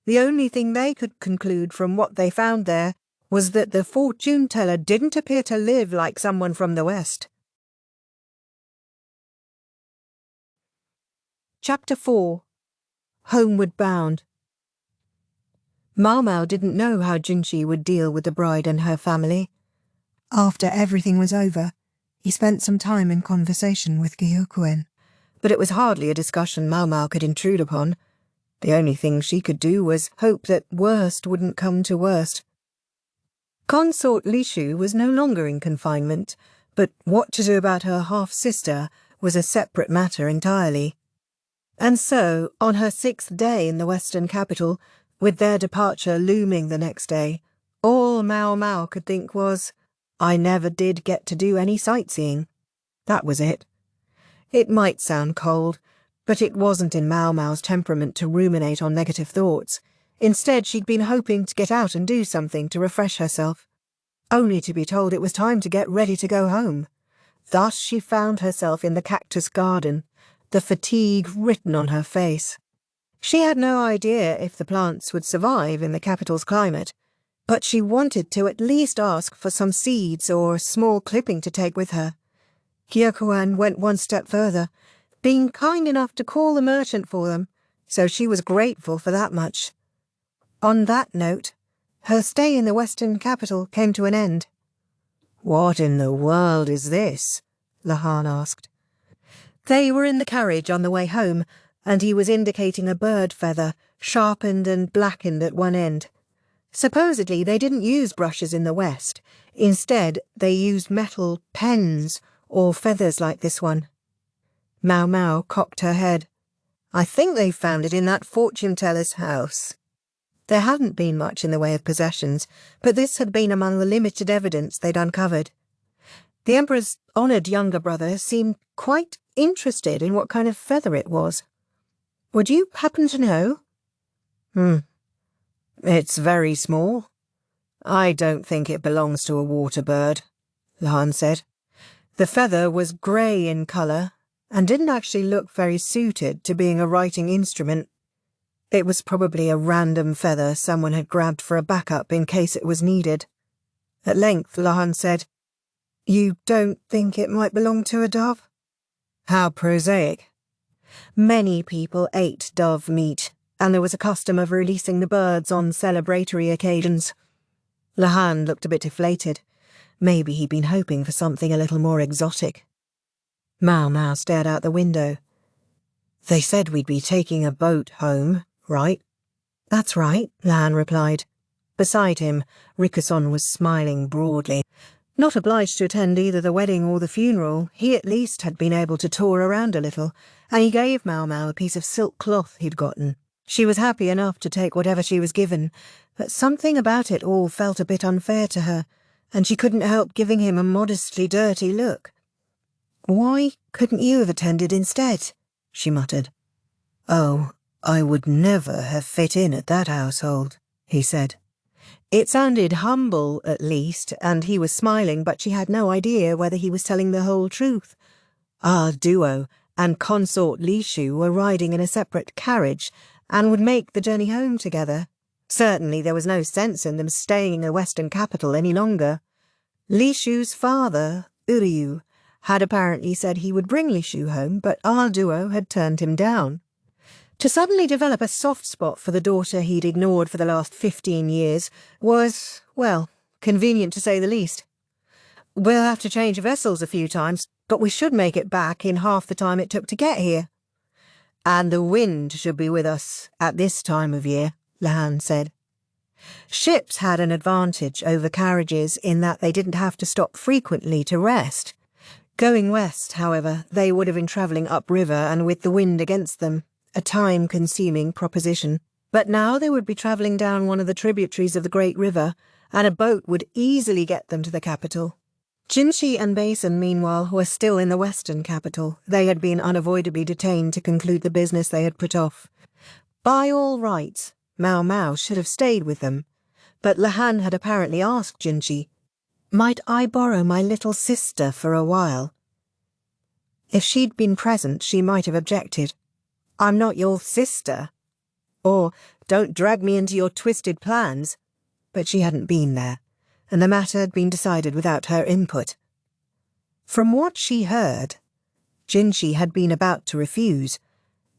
The only thing they could conclude from what they found there was that the fortune-teller didn't appear to live like someone from the West. Chapter 4. Homeward Bound. Maomao didn't know how Jinshi would deal with the bride and her family. After everything was over, he spent some time in conversation with Gyokuen. But it was hardly a discussion Maomao could intrude upon. The only thing she could do was hope that worst wouldn't come to worst. Consort Lishu was no longer in confinement, but what to do about her half-sister was a separate matter entirely. And so, on her 6th day in the western capital, with their departure looming the next day, all Maomao could think was, "I never did get to do any sightseeing." That was it. It might sound cold, but it wasn't in Maomao's temperament to ruminate on negative thoughts. Instead, she'd been hoping to get out and do something to refresh herself, only to be told it was time to get ready to go home. Thus she found herself in the cactus garden, the fatigue written on her face. She had no idea if the plants would survive in the capital's climate, but she wanted to at least ask for some seeds or a small clipping to take with her. Gyokuen went one step further, being kind enough to call the merchant for them, so she was grateful for that much. On that note, her stay in the western capital came to an end. What in the world is this? Lahan asked. They were in the carriage on the way home, and he was indicating a bird feather, sharpened and blackened at one end. Supposedly they didn't use brushes in the West. Instead, they used metal pens or feathers like this one. Maomao cocked her head. I think they found it in that fortune-teller's house. There hadn't been much in the way of possessions, but this had been among the limited evidence they'd uncovered. The Emperor's honoured younger brother seemed quite interested in what kind of feather it was. Would you happen to know? It's very small. I don't think it belongs to a water bird, Lahan said. The feather was grey in colour and didn't actually look very suited to being a writing instrument. It was probably a random feather someone had grabbed for a backup in case it was needed. At length, Lahan said, You don't think it might belong to a dove? How prosaic. Many people ate dove meat, and there was a custom of releasing the birds on celebratory occasions. Lahan looked a bit deflated. Maybe he'd been hoping for something a little more exotic. Maomao stared out the window. They said we'd be taking a boat home, right? That's right, Lahan replied. Beside him, Rickerson was smiling broadly. Not obliged to attend either the wedding or the funeral, he at least had been able to tour around a little, and he gave Maomao a piece of silk cloth he'd gotten. She was happy enough to take whatever she was given, but something about it all felt a bit unfair to her, and she couldn't help giving him a modestly dirty look. Why couldn't you have attended instead? She muttered. Oh, I would never have fit in at that household, he said. It sounded humble, at least, and he was smiling, but she had no idea whether he was telling the whole truth. Our duo and Consort Lishu were riding in a separate carriage and would make the journey home together. Certainly there was no sense in them staying in the western capital any longer. Lishu's father, Uryu, had apparently said he would bring Lishu home, but our duo had turned him down. To suddenly develop a soft spot for the daughter he'd ignored for the last 15 years was, well, convenient to say the least. We'll have to change vessels a few times, but we should make it back in half the time it took to get here. And the wind should be with us at this time of year, Lahan said. Ships had an advantage over carriages in that they didn't have to stop frequently to rest. Going west, however, they would have been travelling upriver and with the wind against them. A time-consuming proposition. But now they would be travelling down one of the tributaries of the great river, and a boat would easily get them to the capital. Jinshi and Basen, meanwhile, were still in the western capital. They had been unavoidably detained to conclude the business they had put off. By all rights, Maomao should have stayed with them, but Lahan had apparently asked Jinshi, Might I borrow my little sister for a while? If she'd been present, she might have objected. I'm not your sister. Or, don't drag me into your twisted plans. But she hadn't been there, and the matter had been decided without her input. From what she heard, Jinshi had been about to refuse,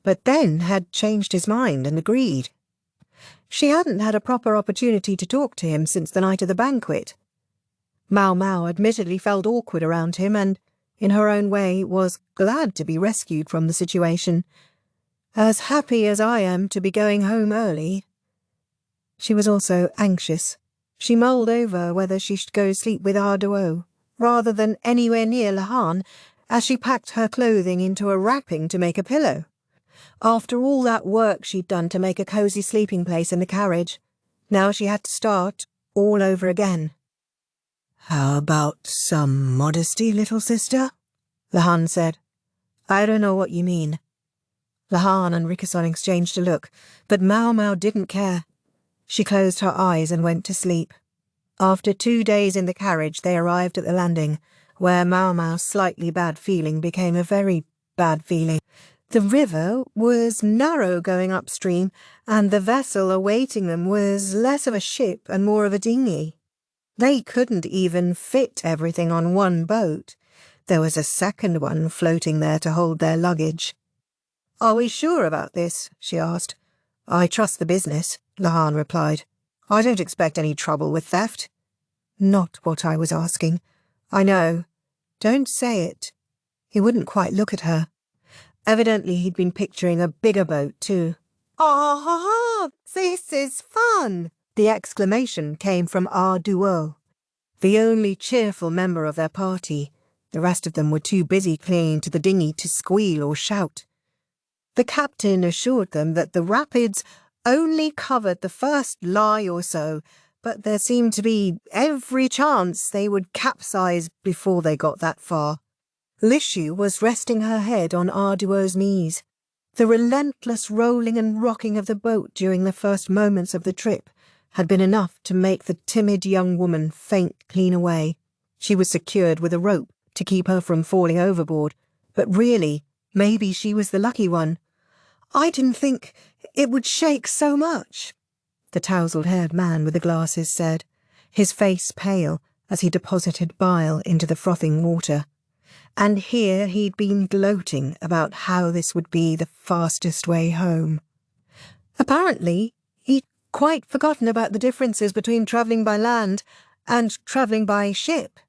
but then had changed his mind and agreed. She hadn't had a proper opportunity to talk to him since the night of the banquet. Maomao admittedly felt awkward around him and, in her own way, was glad to be rescued from the situation. As happy as I am to be going home early. She was also anxious. She mulled over whether she should go sleep with our duo, rather than anywhere near Lahan, as she packed her clothing into a wrapping to make a pillow. After all that work she'd done to make a cosy sleeping place in the carriage, now she had to start all over again. How about some modesty, little sister? Lahan said. I don't know what you mean. Lahan and Rickerson exchanged a look, but Maomao didn't care. She closed her eyes and went to sleep. After 2 days in the carriage, they arrived at the landing, where Maomao's slightly bad feeling became a very bad feeling. The river was narrow going upstream, and the vessel awaiting them was less of a ship and more of a dinghy. They couldn't even fit everything on one boat. There was a second one floating there to hold their luggage. Are we sure about this? She asked. I trust the business, Lahan replied. I don't expect any trouble with theft. Not what I was asking. I know. Don't say it. He wouldn't quite look at her. Evidently he'd been picturing a bigger boat too. Ah, this is fun! The exclamation came from our duo, the only cheerful member of their party. The rest of them were too busy clinging to the dinghy to squeal or shout. The captain assured them that the rapids only covered the first lie or so, but there seemed to be every chance they would capsize before they got that far. Lishu was resting her head on our duo's knees. The relentless rolling and rocking of the boat during the first moments of the trip had been enough to make the timid young woman faint clean away. She was secured with a rope to keep her from falling overboard, but really, maybe she was the lucky one. I didn't think it would shake so much, the tousled-haired man with the glasses said, his face pale as he deposited bile into the frothing water. And here he'd been gloating about how this would be the fastest way home. Apparently, he'd quite forgotten about the differences between travelling by land and travelling by ship.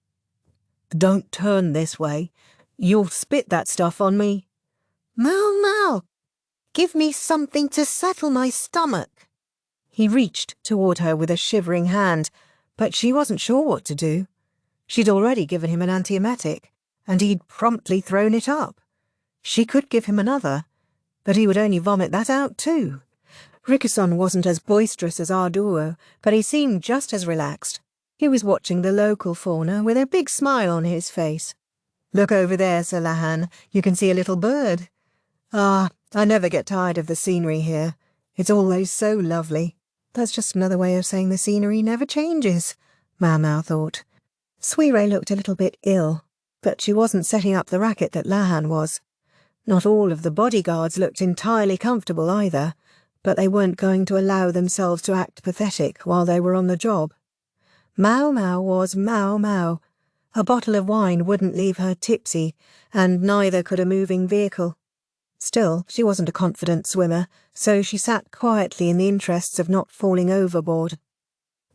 Don't turn this way. You'll spit that stuff on me. Maomao, give me something to settle my stomach. He reached toward her with a shivering hand, but she wasn't sure what to do. She'd already given him an antiemetic, and he'd promptly thrown it up. She could give him another, but he would only vomit that out too. Rikuson wasn't as boisterous as our duo, but he seemed just as relaxed. He was watching the local fauna with a big smile on his face. Look over there, Sir Lahan. You can see a little bird. Ah, I never get tired of the scenery here. It's always so lovely. That's just another way of saying the scenery never changes, Maomao thought. Suire looked a little bit ill, but she wasn't setting up the racket that Lahan was. Not all of the bodyguards looked entirely comfortable either, but they weren't going to allow themselves to act pathetic while they were on the job. Maomao was Maomao. A bottle of wine wouldn't leave her tipsy, and neither could a moving vehicle. Still, she wasn't a confident swimmer, so she sat quietly in the interests of not falling overboard.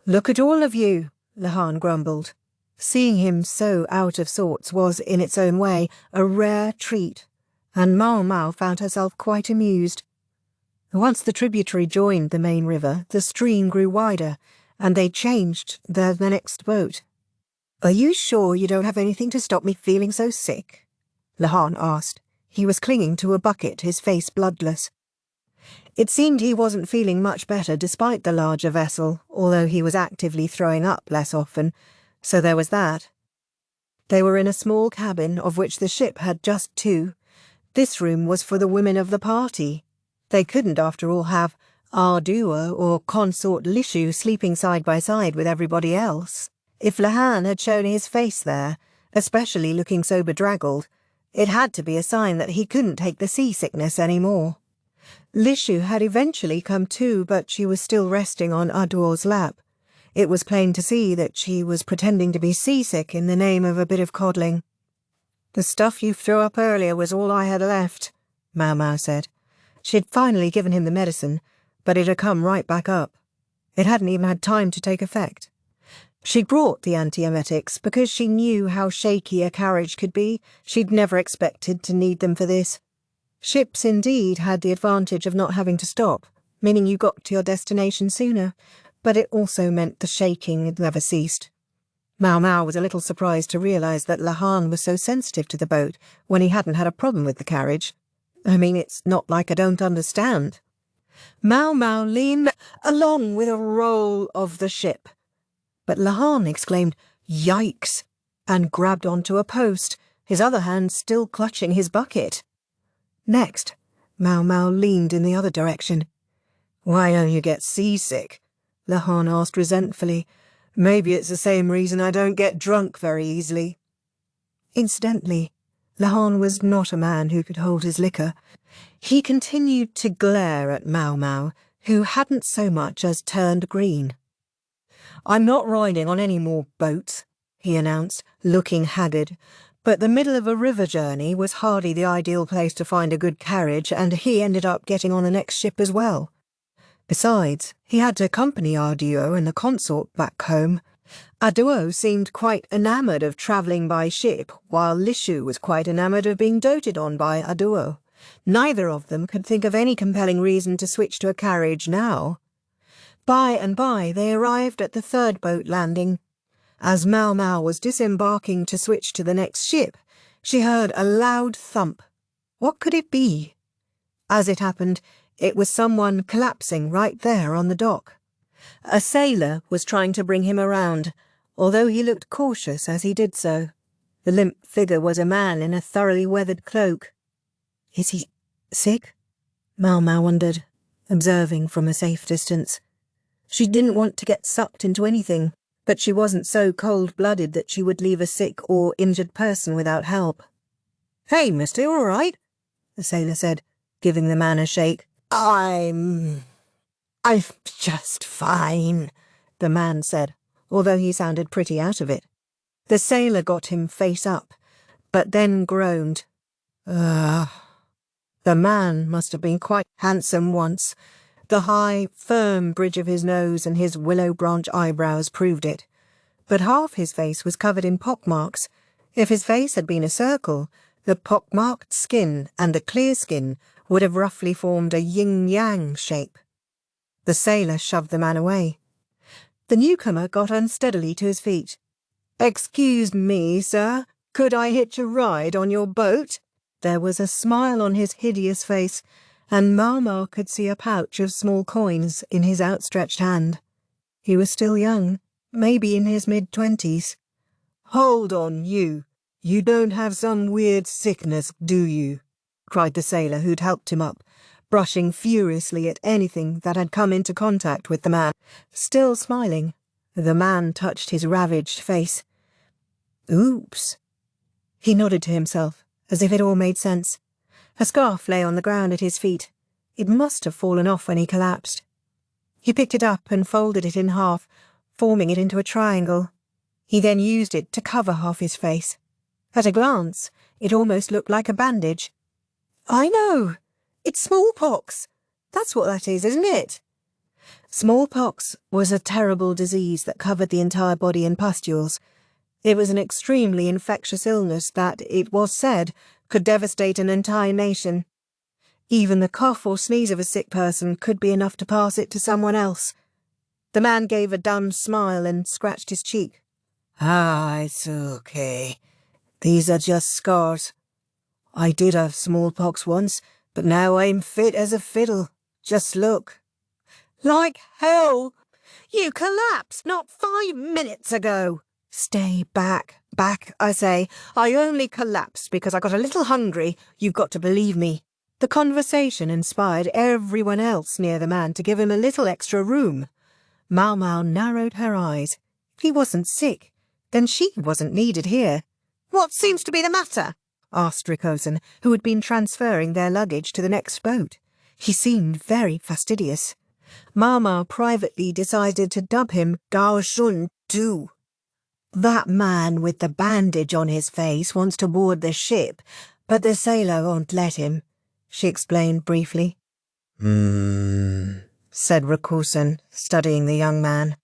"Look at all of you," Lahan grumbled. Seeing him so out of sorts was, in its own way, a rare treat, and Maomao found herself quite amused. Once the tributary joined the main river, the stream grew wider, and they changed the next boat. "Are you sure you don't have anything to stop me feeling so sick?" Lahan asked. He was clinging to a bucket, his face bloodless. It seemed he wasn't feeling much better despite the larger vessel, although he was actively throwing up less often, so there was that. They were in a small cabin, of which the ship had just 2. This room was for the women of the party. They couldn't, after all, have our duo or Consort Lishu sleeping side by side with everybody else. If Lahan had shown his face there, especially looking so bedraggled, it had to be a sign that he couldn't take the seasickness any more. Lishu had eventually come to, but she was still resting on Ador's lap. It was plain to see that she was pretending to be seasick in the name of a bit of coddling. "The stuff you threw up earlier was all I had left," Maomao said. She'd finally given him the medicine, but it had come right back up. It hadn't even had time to take effect. She'd brought the antiemetics because she knew how shaky a carriage could be. She'd never expected to need them for this. Ships indeed had the advantage of not having to stop, meaning you got to your destination sooner, but it also meant the shaking never ceased. Maomao was a little surprised to realise that Lahan was so sensitive to the boat when he hadn't had a problem with the carriage. I mean, it's not like I don't understand. Maomao leaned along with a roll of the ship, but Lahan exclaimed, "Yikes!" and grabbed onto a post, his other hand still clutching his bucket. Next, Maomao leaned in the other direction. "Why don't you get seasick?" Lahan asked resentfully. "Maybe it's the same reason I don't get drunk very easily." Incidentally, Lahan was not a man who could hold his liquor. He continued to glare at Maomao, who hadn't so much as turned green. "I'm not riding on any more boats," he announced, looking haggard. But the middle of a river journey was hardly the ideal place to find a good carriage, and he ended up getting on the next ship as well. Besides, he had to accompany our duo and the consort back home. Aduo seemed quite enamoured of travelling by ship, while Lishu was quite enamoured of being doted on by Aduo. Neither of them could think of any compelling reason to switch to a carriage now. By and by they arrived at the third boat landing. As Maomao was disembarking to switch to the next ship, she heard a loud thump. What could it be? As it happened, it was someone collapsing right there on the dock. A sailor was trying to bring him around, although he looked cautious as he did so. The limp figure was a man in a thoroughly weathered cloak. Is he sick? Maomao wondered, observing from a safe distance. She didn't want to get sucked into anything, but she wasn't so cold-blooded that she would leave a sick or injured person without help. "Hey, mister, you all right?" the sailor said, giving the man a shake. I'm just fine," the man said, although he sounded pretty out of it. The sailor got him face up, but then groaned. The man must have been quite handsome once. The high, firm bridge of his nose and his willow-branch eyebrows proved it. But half his face was covered in pockmarks. If his face had been a circle, the pockmarked skin and the clear skin would have roughly formed a yin-yang shape. The sailor shoved the man away. The newcomer got unsteadily to his feet. "Excuse me, sir. Could I hitch a ride on your boat?" There was a smile on his hideous face, and Maomao could see a pouch of small coins in his outstretched hand. He was still young, maybe in his mid-20s. "Hold on, you. You don't have some weird sickness, do you?" cried the sailor who'd helped him up, brushing furiously at anything that had come into contact with the man. Still smiling, the man touched his ravaged face. "Oops." He nodded to himself, as if it all made sense. A scarf lay on the ground at his feet. It must have fallen off when he collapsed. He picked it up and folded it in half, forming it into a triangle. He then used it to cover half his face. At a glance, it almost looked like a bandage. "I know! It's smallpox! That's what that is, isn't it?" Smallpox was a terrible disease that covered the entire body in pustules. It was an extremely infectious illness that, it was said, could devastate an entire nation. Even the cough or sneeze of a sick person could be enough to pass it to someone else. The man gave a dumb smile and scratched his cheek. It's okay. These are just scars. I did have smallpox once, but now I'm fit as a fiddle. Just look." "Like hell! You collapsed not 5 minutes ago." "Stay back. Back, I say. I only collapsed because I got a little hungry. You've got to believe me." The conversation inspired everyone else near the man to give him a little extra room. Maomao narrowed her eyes. If he wasn't sick, then she wasn't needed here. "What seems to be the matter?" asked Rikosen, who had been transferring their luggage to the next boat. He seemed very fastidious. Maomao privately decided to dub him Gao Shun too. "That man with the bandage on his face wants to board the ship, but the sailor won't let him," she explained briefly. Said Rikosen, studying the young man.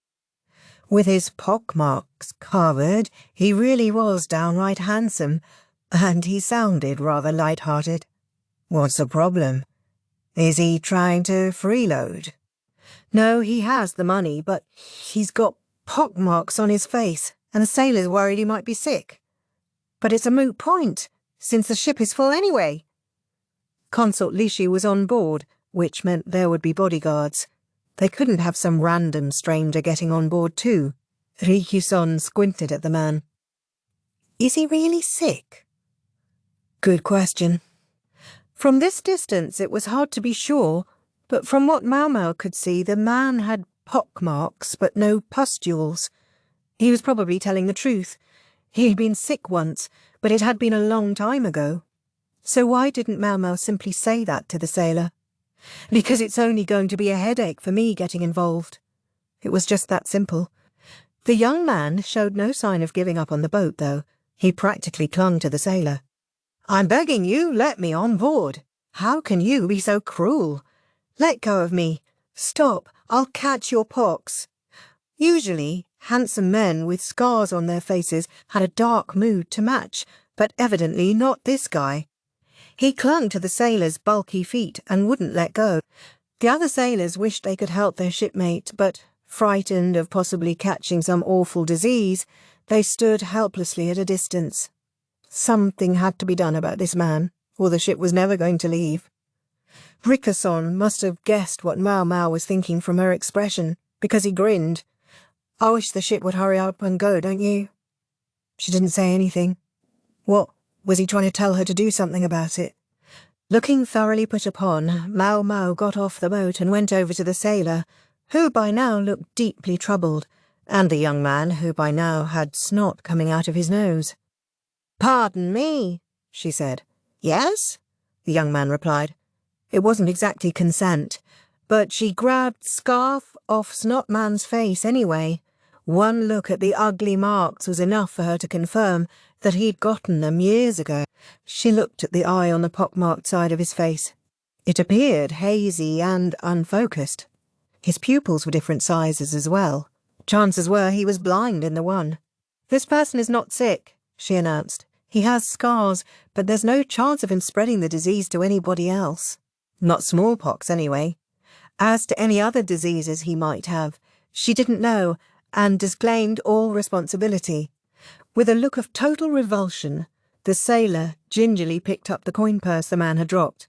With his pockmarks covered, he really was downright handsome, and he sounded rather light-hearted. "What's the problem? Is he trying to freeload?" "No, he has the money, but he's got pockmarks on his face, and the sailor's worried he might be sick. But it's a moot point, since the ship is full anyway." Consort Lishu was on board, which meant there would be bodyguards. They couldn't have some random stranger getting on board too. Rikuson squinted at the man. "Is he really sick?" "Good question." From this distance it was hard to be sure, but from what Maomao could see, the man had pockmarks but no pustules. He was probably telling the truth. He had been sick once, but it had been a long time ago. So why didn't Maomao simply say that to the sailor? "Because it's only going to be a headache for me getting involved." It was just that simple. The young man showed no sign of giving up on the boat, though. He practically clung to the sailor. "I'm begging you, let me on board. How can you be so cruel? Let go of me. Stop, I'll catch your pox." Usually, handsome men with scars on their faces had a dark mood to match, but evidently not this guy. He clung to the sailor's bulky feet and wouldn't let go. The other sailors wished they could help their shipmate, but, frightened of possibly catching some awful disease, they stood helplessly at a distance. Something had to be done about this man, or the ship was never going to leave. Rickerson must have guessed what Maomao was thinking from her expression, because he grinned. "I wish the ship would hurry up and go, don't you?" She didn't say anything. What, was he trying to tell her to do something about it? Looking thoroughly put upon, Maomao got off the boat and went over to the sailor, who by now looked deeply troubled, and the young man, who by now had snot coming out of his nose. "Pardon me," she said. "Yes?" the young man replied. It wasn't exactly consent, but she grabbed scarf off Snotman's face anyway. One look at the ugly marks was enough for her to confirm that he'd gotten them years ago. She looked at the eye on the pockmarked side of his face. It appeared hazy and unfocused. His pupils were different sizes as well. Chances were he was blind in the one. "This person is not sick," she announced. "He has scars, but there's no chance of him spreading the disease to anybody else. Not smallpox, anyway. As to any other diseases he might have, she didn't know, and disclaimed all responsibility." With a look of total revulsion, the sailor gingerly picked up the coin purse the man had dropped.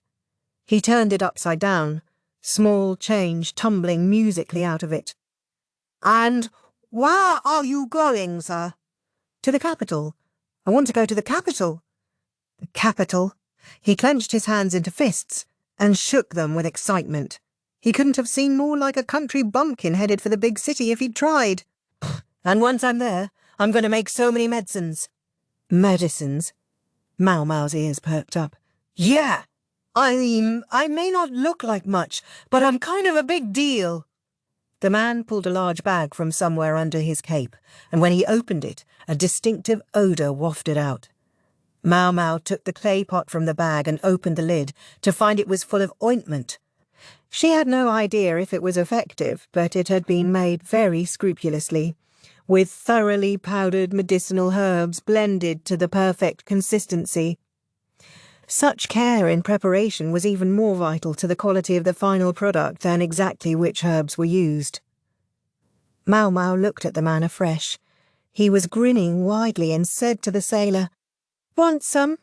He turned it upside down, small change tumbling musically out of it. "And where are you going, sir?" "To the capital. I want to go to the capital." The capital? He clenched his hands into fists and shook them with excitement. He couldn't have seemed more like a country bumpkin headed for the big city if he'd tried. "And once I'm there, I'm going to make so many medicines." "Medicines?" Maomao's ears perked up. "Yeah! I may not look like much, but I'm kind of a big deal." The man pulled a large bag from somewhere under his cape, and when he opened it, a distinctive odour wafted out. Maomao took the clay pot from the bag and opened the lid to find it was full of ointment. She had no idea if it was effective, but it had been made very scrupulously, with thoroughly powdered medicinal herbs blended to the perfect consistency. Such care in preparation was even more vital to the quality of the final product than exactly which herbs were used. Maomao looked at the man afresh. He was grinning widely and said to the sailor, "Want some?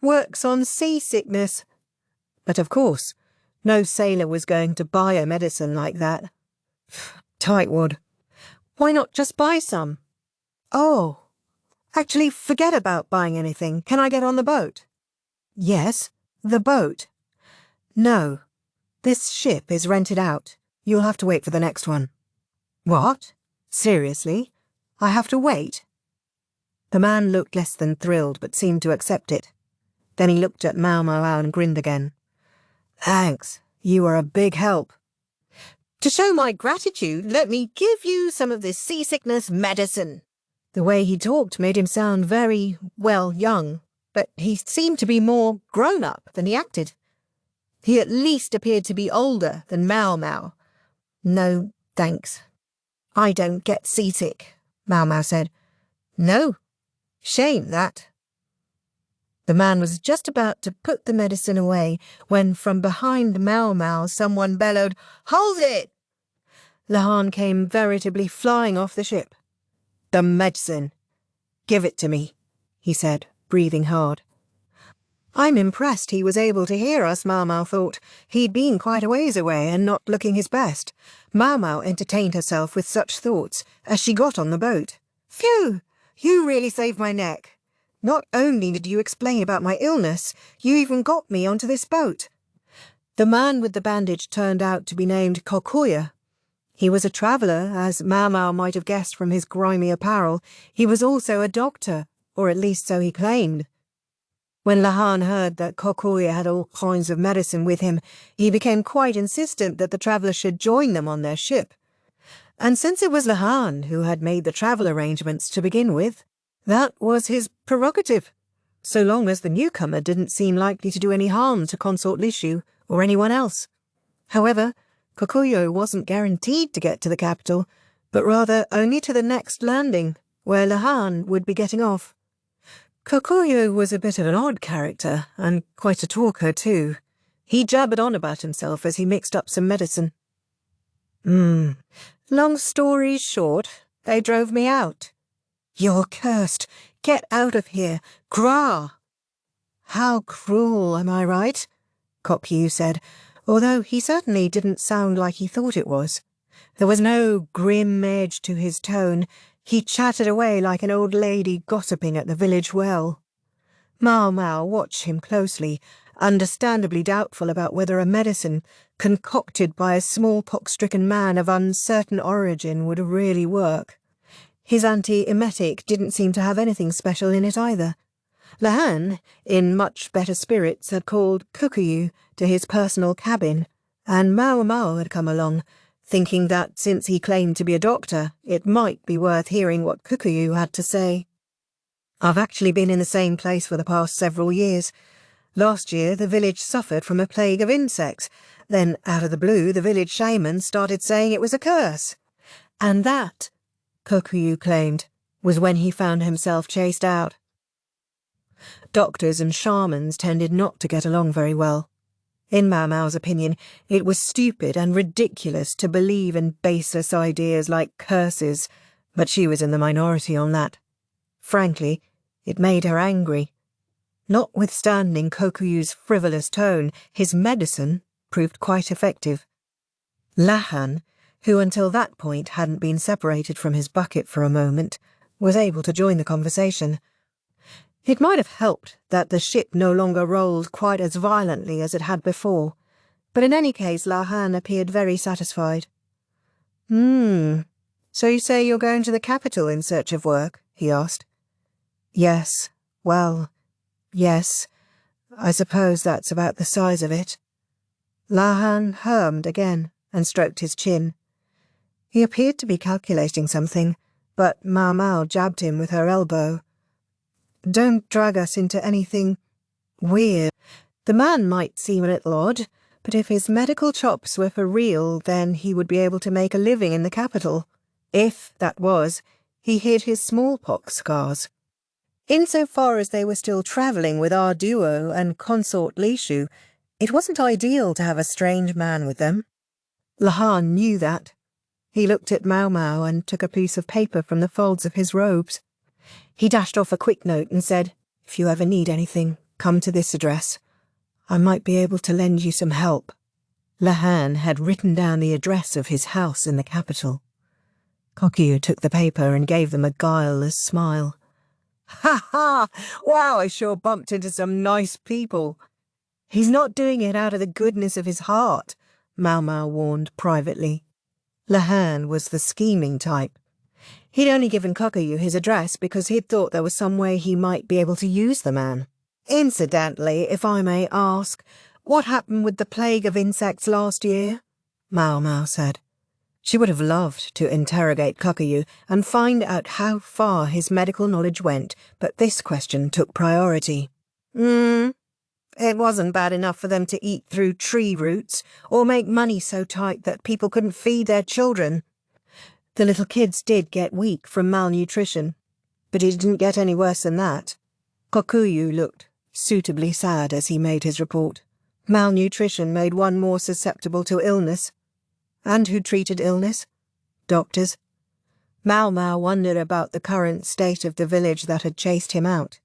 Works on seasickness." But of course, no sailor was going to buy a medicine like that. Tightwad. Why not just buy some? "Oh, actually, forget about buying anything. Can I get on the boat?" "Yes, the boat." "No, this ship is rented out. You'll have to wait for the next one." "What? Seriously? I have to wait?" The man looked less than thrilled, but seemed to accept it. Then he looked at Maomao and grinned again. "Thanks, you are a big help." "To show my gratitude, let me give you some of this seasickness medicine." The way he talked made him sound very, well, young, but he seemed to be more grown-up than he acted. He at least appeared to be older than Maomao. "No, thanks. I don't get seasick," Maomao said. "No. Shame, that." The man was just about to put the medicine away when from behind Maomao someone bellowed, "Hold it!" Lahan came veritably flying off the ship. "The medicine. Give it to me," he said, breathing hard. I'm impressed he was able to hear us, Maomao thought. He'd been quite a ways away and not looking his best. Maomao entertained herself with such thoughts as she got on the boat. "Phew! You really saved my neck. Not only did you explain about my illness, you even got me onto this boat." The man with the bandage turned out to be named Kokuya. He was a traveller, as Maomao might have guessed from his grimy apparel. He was also a doctor, or at least so he claimed. When Lahan heard that Kokuya had all kinds of medicine with him, he became quite insistent that the traveller should join them on their ship. And since it was Lahan who had made the travel arrangements to begin with, that was his prerogative, so long as the newcomer didn't seem likely to do any harm to Consort Lishu or anyone else. However, Kokuyo wasn't guaranteed to get to the capital, but rather only to the next landing, where Lahan would be getting off. Kokuyu was a bit of an odd character, and quite a talker too. He jabbered on about himself as he mixed up some medicine. Long story short, they drove me out. You're cursed. Get out of here. Gra! How cruel, am I right? Kokuyu said, although he certainly didn't sound like he thought it was. There was no grim edge to his tone. He chattered away like an old lady gossiping at the village well. Maomao watched him closely, understandably doubtful about whether a medicine concocted by a smallpox-stricken man of uncertain origin would really work. His anti-emetic didn't seem to have anything special in it either. Lahan, in much better spirits, had called Kokuyu to his personal cabin, and Maomao had come along, thinking that since he claimed to be a doctor, it might be worth hearing what Kokuyu had to say. I've actually been in the same place for the past several years. Last year, the village suffered from a plague of insects. Then, out of the blue, the village shaman started saying it was a curse. And that, Kokuyu claimed, was when he found himself chased out. Doctors and shamans tended not to get along very well. In Maomao's opinion, it was stupid and ridiculous to believe in baseless ideas like curses, but she was in the minority on that. Frankly, it made her angry. Notwithstanding Kokuyu's frivolous tone, his medicine proved quite effective. Lahan, who until that point hadn't been separated from his bucket for a moment, was able to join the conversation. It might have helped that the ship no longer rolled quite as violently as it had before, but in any case Lahan appeared very satisfied. So you say you're going to the capital in search of work? He asked. Yes, well, yes, I suppose that's about the size of it. Lahan hummed again and stroked his chin. He appeared to be calculating something, but Maomao jabbed him with her elbow. Don't drag us into anything weird. The man might seem a little odd, but if his medical chops were for real, then he would be able to make a living in the capital. If, that was, he hid his smallpox scars. Insofar as they were still travelling with our duo and Consort Lishu, it wasn't ideal to have a strange man with them. Lahan knew that. He looked at Maomao and took a piece of paper from the folds of his robes. He dashed off a quick note and said, "If you ever need anything, come to this address. I might be able to lend you some help." Lahan had written down the address of his house in the capital. Kokuyu took the paper and gave them a guileless smile. "Ha ha! Wow, I sure bumped into some nice people." "He's not doing it out of the goodness of his heart," Maomao warned privately. Lahan was the scheming type. He'd only given Kokuyu his address because he'd thought there was some way he might be able to use the man. "Incidentally, if I may ask, what happened with the plague of insects last year?" Maomao said. She would have loved to interrogate Kokuyu and find out how far his medical knowledge went, but this question took priority. It wasn't bad enough for them to eat through tree roots or make money so tight that people couldn't feed their children. The little kids did get weak from malnutrition, but it didn't get any worse than that. Kokuyu looked suitably sad as he made his report. Malnutrition made one more susceptible to illness. And who treated illness? Doctors. Maomao wondered about the current state of the village that had chased him out.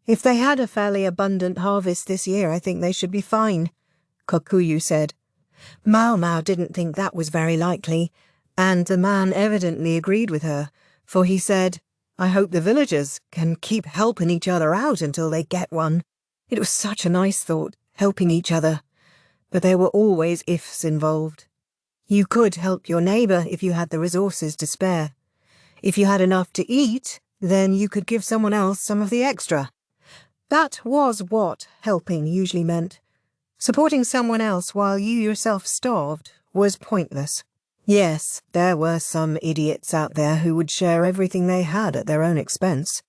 If they had a fairly abundant harvest this year, I think they should be fine, Kokuyu said. Maomao didn't think that was very likely, and the man evidently agreed with her, for he said, "I hope the villagers can keep helping each other out until they get one." It was such a nice thought, helping each other, but there were always ifs involved. You could help your neighbour if you had the resources to spare. If you had enough to eat, then you could give someone else some of the extra. That was what helping usually meant. Supporting someone else while you yourself starved was pointless. Yes, there were some idiots out there who would share everything they had at their own expense.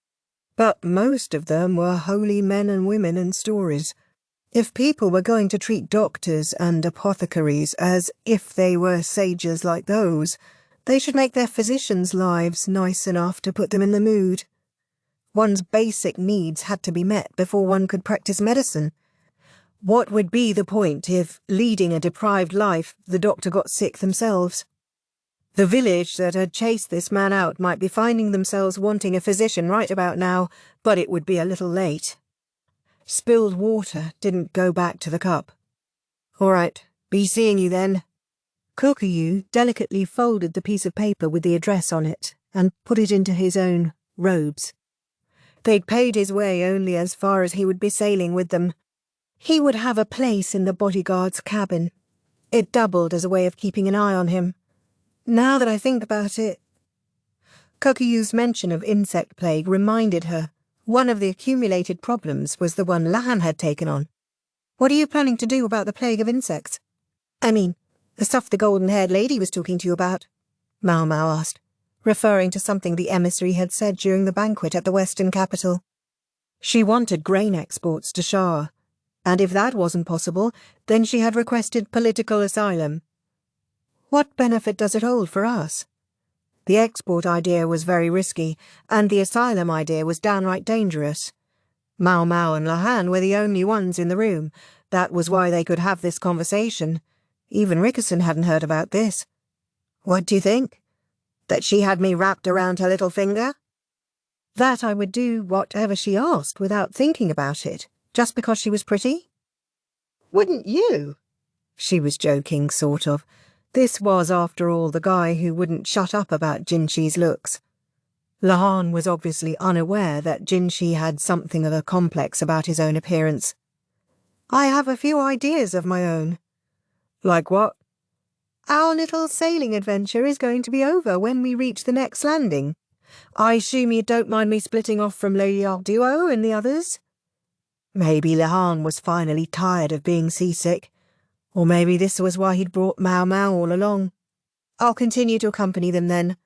But most of them were holy men and women in stories. If people were going to treat doctors and apothecaries as if they were sages like those, They should make their physicians' lives nice enough to put them in the mood. One's basic needs had to be met before one could practice medicine. What would be the point if, leading a deprived life, the doctor got sick themselves? The village that had chased this man out might be finding themselves wanting a physician right about now, but it would be a little late. Spilled water didn't go back to the cup. "All right, be seeing you then." Kokuyu delicately folded the piece of paper with the address on it and put it into his own robes. They'd paid his way only as far as he would be sailing with them. He would have a place in the bodyguard's cabin. It doubled as a way of keeping an eye on him. Now that I think about it... Kokuyu's mention of insect plague reminded her one of the accumulated problems was the one Lahan had taken on. "What are you planning to do about the plague of insects?" "I mean, the stuff the golden-haired lady was talking to you about," Maomao asked, referring to something the emissary had said during the banquet at the western capital. She wanted grain exports to Shah, and if that wasn't possible, then she had requested political asylum. What benefit does it hold for us? The export idea was very risky, and the asylum idea was downright dangerous. Maomao and Lahan were the only ones in the room. That was why they could have this conversation. Even Rickerson hadn't heard about this. "What do you think? That she had me wrapped around her little finger?" "That I would do whatever she asked without thinking about it, just because she was pretty?" "Wouldn't you?" She was joking, sort of. This was, after all, the guy who wouldn't shut up about Jinshi's looks. Lahan was obviously unaware that Jinshi had something of a complex about his own appearance. "I have a few ideas of my own." "Like what?" "Our little sailing adventure is going to be over when we reach the next landing. I assume you don't mind me splitting off from Lady Arduo and the others?" Maybe Lahan was finally tired of being seasick. Or maybe this was why he'd brought Maomao all along. "I'll continue to accompany them then."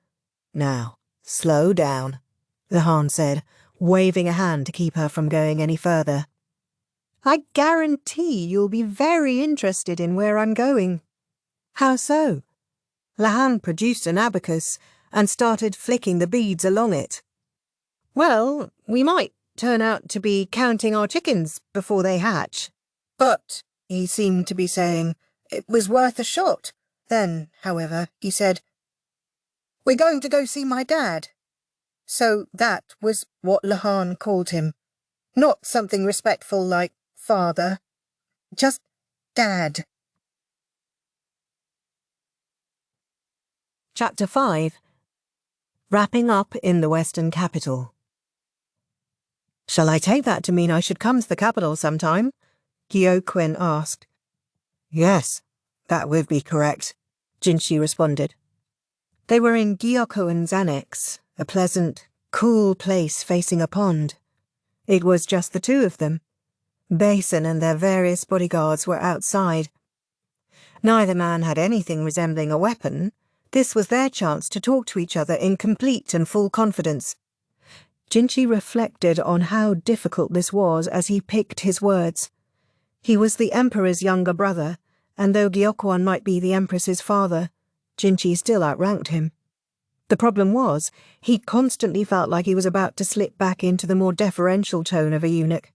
"Now, slow down," Lahan said, waving a hand to keep her from going any further. "I guarantee you'll be very interested in where I'm going." "How so?" Lahan produced an abacus and started flicking the beads along it. "Well, we might turn out to be counting our chickens before they hatch." "But," he seemed to be saying, "it was worth a shot." Then, however, he said, "We're going to go see my dad." So that was what Lahan called him. Not something respectful like father. Just Dad. Chapter 5. Wrapping up in the Western capital. "Shall I take that to mean I should come to the capital sometime?" Gyokuen asked. "Yes, that would be correct," Jinshi responded. They were in Gyokuen's annex, a pleasant, cool place facing a pond. It was just the two of them. Basen and their various bodyguards were outside. Neither man had anything resembling a weapon. This was their chance to talk to each other in complete and full confidence. Jinshi reflected on how difficult this was as he picked his words. He was the Emperor's younger brother, and though Gyokuan might be the Empress's father, Jinshi still outranked him. The problem was, he constantly felt like he was about to slip back into the more deferential tone of a eunuch.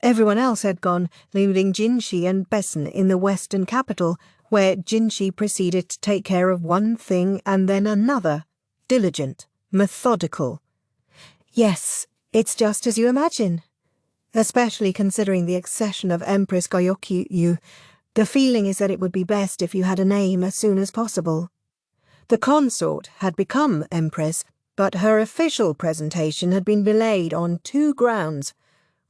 Everyone else had gone, leaving Jinshi and Basen in the western capital, where Jinshi proceeded to take care of one thing and then another. Diligent, methodical. Yes, it's just as you imagine. Especially considering the accession of Empress Goyokyu, the feeling is that it would be best if you had a name as soon as possible. The consort had become Empress, but her official presentation had been delayed on 2 grounds.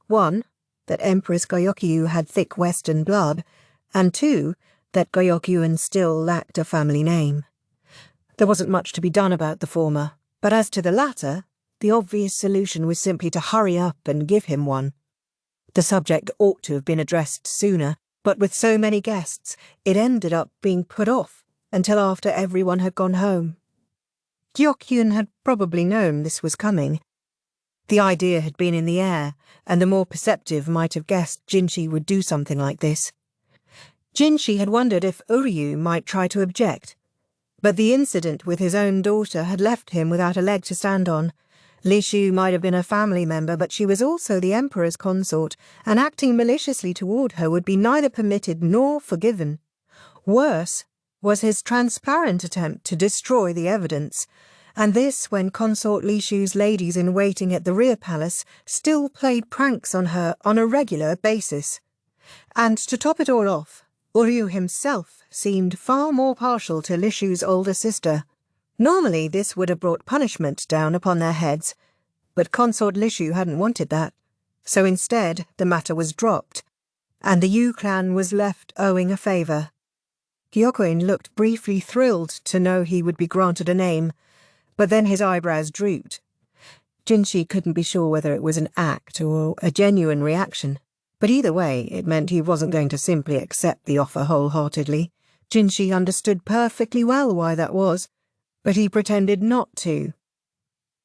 1, that Empress Goyokyu had thick Western blood, and 2, that Goyokyuan still lacked a family name. There wasn't much to be done about the former, but as to the latter, the obvious solution was simply to hurry up and give him one. The subject ought to have been addressed sooner, but with so many guests, it ended up being put off until after everyone had gone home. Gyokyun had probably known this was coming. The idea had been in the air, and the more perceptive might have guessed Jinshi would do something like this. Jinshi had wondered if Uryu might try to object. But the incident with his own daughter had left him without a leg to stand on. Lishu might have been a family member, but she was also the Emperor's consort, and acting maliciously toward her would be neither permitted nor forgiven. Worse was his transparent attempt to destroy the evidence, and this when Consort Lishu's ladies-in-waiting at the rear palace still played pranks on her on a regular basis. And to top it all off, Uryu himself seemed far more partial to Lishu's older sister. Normally this would have brought punishment down upon their heads, but Consort Lishu hadn't wanted that, so instead the matter was dropped, and the Yu clan was left owing a favour. Gyokuin looked briefly thrilled to know he would be granted a name, but then his eyebrows drooped. Jinshi couldn't be sure whether it was an act or a genuine reaction, but either way it meant he wasn't going to simply accept the offer wholeheartedly. Jinshi understood perfectly well why that was, but he pretended not to.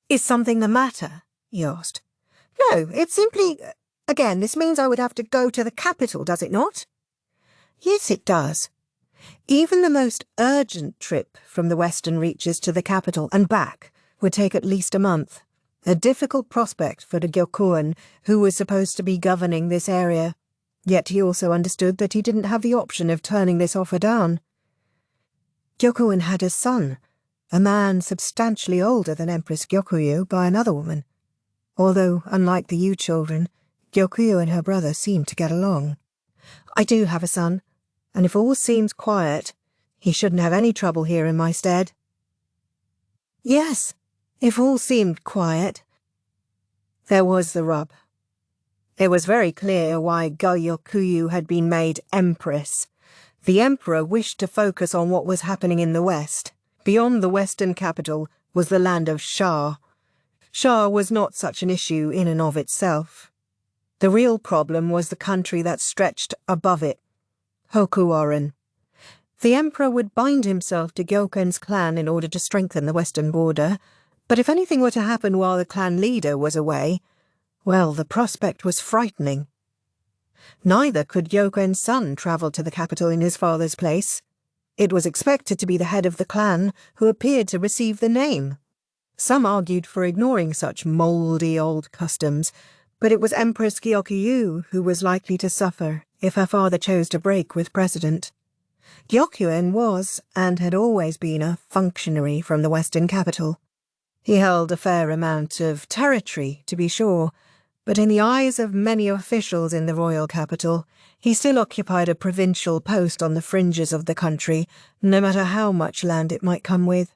"Is something the matter?" he asked. "No, it's simply... Again, this means I would have to go to the capital, does it not?" "Yes, it does. Even the most urgent trip from the western reaches to the capital and back would take at least a month. A difficult prospect for the Gyokuin, who was supposed to be governing this area. Yet he also understood that he didn't have the option of turning this offer down. Gyokuin had a son, a man substantially older than Empress Gyokuyu by another woman. Although, unlike the Yu children, Gyokuyu and her brother seemed to get along. "I do have a son, and if all seems quiet, he shouldn't have any trouble here in my stead." Yes, if all seemed quiet. There was the rub. It was very clear why Gyokuyu had been made Empress. The Emperor wished to focus on what was happening in the west. Beyond the western capital was the land of Shah. Shah was not such an issue in and of itself. The real problem was the country that stretched above it, Hokuoren. The Emperor would bind himself to Gyokuin's clan in order to strengthen the western border, but if anything were to happen while the clan leader was away, well, the prospect was frightening. Neither could Gyokuin's son travel to the capital in his father's place. It was expected to be the head of the clan who appeared to receive the name. Some argued for ignoring such mouldy old customs, but it was Empress Gyokuyu who was likely to suffer if her father chose to break with precedent. Gyokuin was, and had always been, a functionary from the western capital. He held a fair amount of territory, to be sure, but in the eyes of many officials in the royal capital, he still occupied a provincial post on the fringes of the country, no matter how much land it might come with.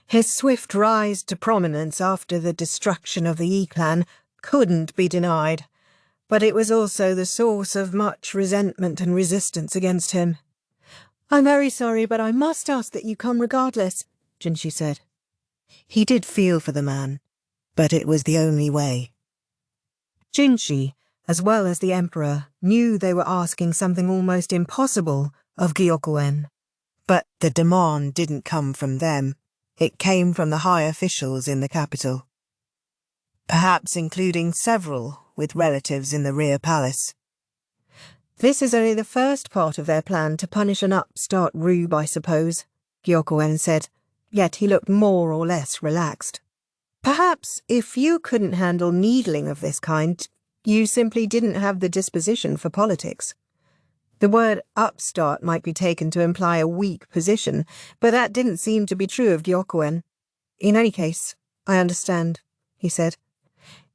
His swift rise to prominence after the destruction of the Yi clan couldn't be denied, but it was also the source of much resentment and resistance against him. "I'm very sorry, but I must ask that you come regardless," Jinshi said. He did feel for the man, but it was the only way. Jinshi, as well as the Emperor, knew they were asking something almost impossible of Gyokuin. But the demand didn't come from them. It came from the high officials in the capital. Perhaps including several with relatives in the rear palace. "This is only the first part of their plan to punish an upstart rube, I suppose," Gyokuin said, yet he looked more or less relaxed. "Perhaps if you couldn't handle needling of this kind, you simply didn't have the disposition for politics. The word upstart might be taken to imply a weak position, but that didn't seem to be true of Gyokuin. In any case, I understand," he said.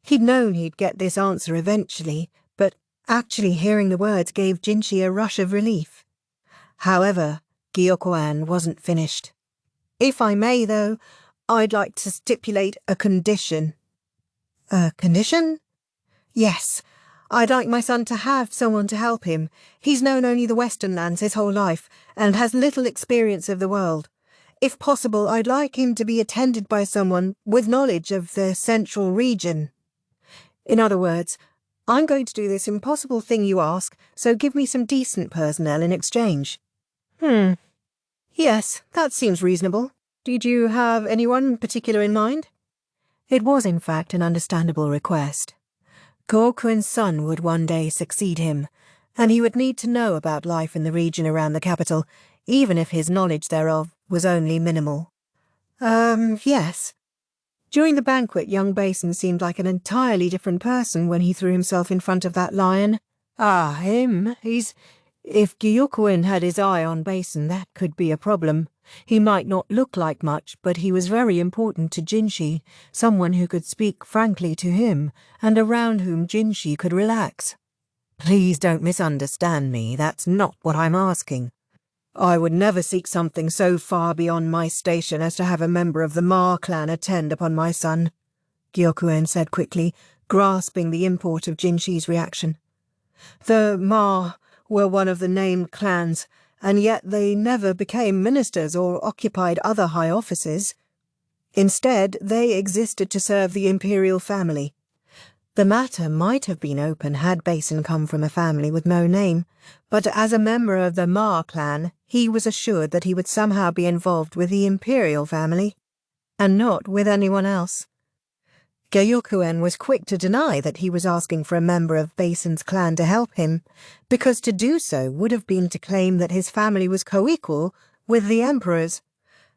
He'd known he'd get this answer eventually, but actually hearing the words gave Jinshi a rush of relief. However, Gyokuin wasn't finished. "If I may, though, I'd like to stipulate a condition." "A condition?" "Yes. I'd like my son to have someone to help him. He's known only the western lands his whole life, and has little experience of the world. If possible, I'd like him to be attended by someone with knowledge of the central region. In other words, I'm going to do this impossible thing you ask, so give me some decent personnel in exchange." "Yes, that seems reasonable. Did you have anyone particular in mind?" It was, in fact, an understandable request. Gyokuin's son would one day succeed him, and he would need to know about life in the region around the capital, even if his knowledge thereof was only minimal. Yes. During the banquet, young Basen seemed like an entirely different person when he threw himself in front of that lion. Ah, him. If Gyukuin had his eye on Basen, that could be a problem. He might not look like much, but he was very important to Jinshi, someone who could speak frankly to him, and around whom Jinshi could relax. Please don't misunderstand me, that's not what I'm asking. I would never seek something so far beyond my station as to have a member of the Ma clan attend upon my son, Gyokuen said quickly, grasping the import of Jinshi's reaction. The Ma were one of the named clans, and yet they never became ministers or occupied other high offices. Instead, they existed to serve the imperial family. The matter might have been open had Basen come from a family with no name, but as a member of the Ma clan, he was assured that he would somehow be involved with the imperial family, and not with anyone else. Gyokuen was quick to deny that he was asking for a member of Basen's clan to help him, because to do so would have been to claim that his family was co-equal with the emperor's,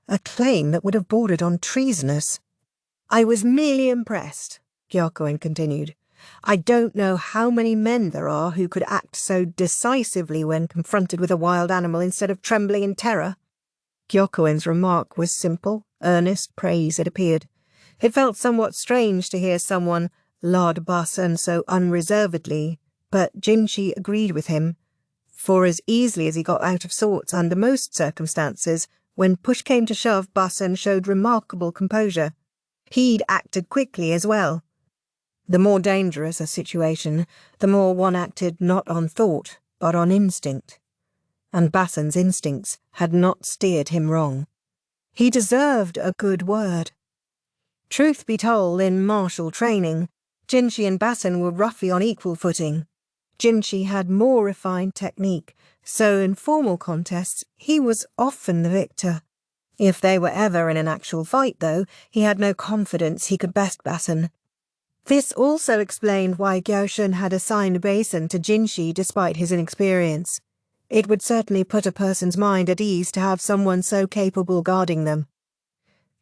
a claim that would have bordered on treasonous. I was merely impressed, Gyokuen continued. I don't know how many men there are who could act so decisively when confronted with a wild animal instead of trembling in terror. Gyokuen's remark was simple, earnest praise, it appeared. It felt somewhat strange to hear someone laud Basen so unreservedly, but Jinshi agreed with him, for as easily as he got out of sorts under most circumstances, when push came to shove, Basen showed remarkable composure. He'd acted quickly as well. The more dangerous a situation, the more one acted not on thought, but on instinct. And Basen's instincts had not steered him wrong. He deserved a good word. Truth be told, in martial training, Jinshi and Basen were roughly on equal footing. Jinshi had more refined technique, so in formal contests he was often the victor. If they were ever in an actual fight, though, he had no confidence he could best Basen. This also explained why Gyoshin had assigned Basen to Jinshi despite his inexperience. It would certainly put a person's mind at ease to have someone so capable guarding them.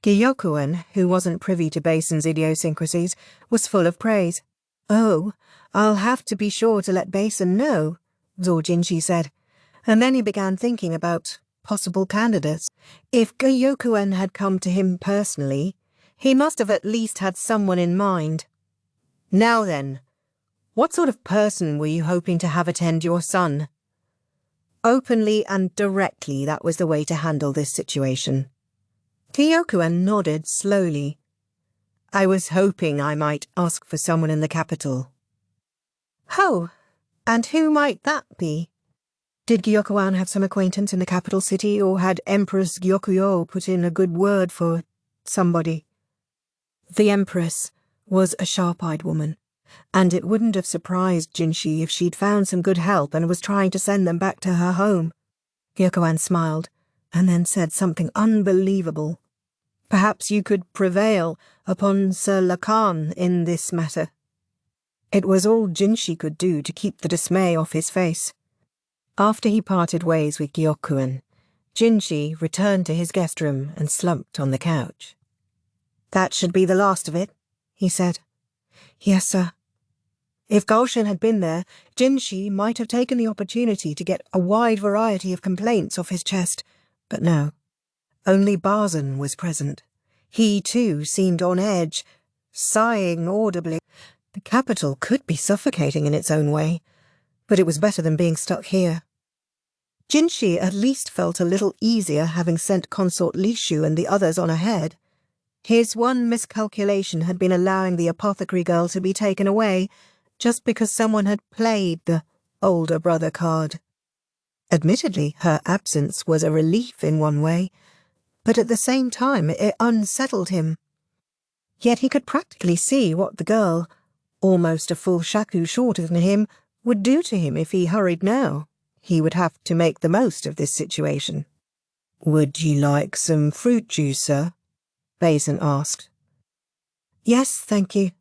Gyokuen, who wasn't privy to Basen's idiosyncrasies, was full of praise. Oh, I'll have to be sure to let Basen know, was all Jinshi said, and then he began thinking about possible candidates. If Gyokuen had come to him personally, he must have at least had someone in mind. Now then, what sort of person were you hoping to have attend your son? Openly and directly, that was the way to handle this situation. Gyokuen nodded slowly. I was hoping I might ask for someone in the capital. Oh, and who might that be? Did Gyokuen have some acquaintance in the capital city, or had Empress Gyokuyo put in a good word for somebody? The Empress was a sharp-eyed woman, and it wouldn't have surprised Jinshi if she'd found some good help and was trying to send them back to her home. Gyokuen smiled, and then said something unbelievable. Perhaps you could prevail upon Sir Lacan in this matter. It was all Jinshi could do to keep the dismay off his face. After he parted ways with Gyokuen, Jinshi returned to his guest room and slumped on the couch. That should be the last of it, he said. Yes, sir. If Gulshan had been there, Jinshi might have taken the opportunity to get a wide variety of complaints off his chest, but no. Only Basen was present. He, too, seemed on edge, sighing audibly. The capital could be suffocating in its own way, but it was better than being stuck here. Jinshi at least felt a little easier having sent Consort Lishu and the others on ahead. His one miscalculation had been allowing the apothecary girl to be taken away just because someone had played the older brother card. Admittedly, her absence was a relief in one way, but at the same time it unsettled him. Yet he could practically see what the girl, almost a full shaku shorter than him, would do to him if he hurried now. He would have to make the most of this situation. Would you like some fruit juice, sir? Basen asked. Yes, thank you.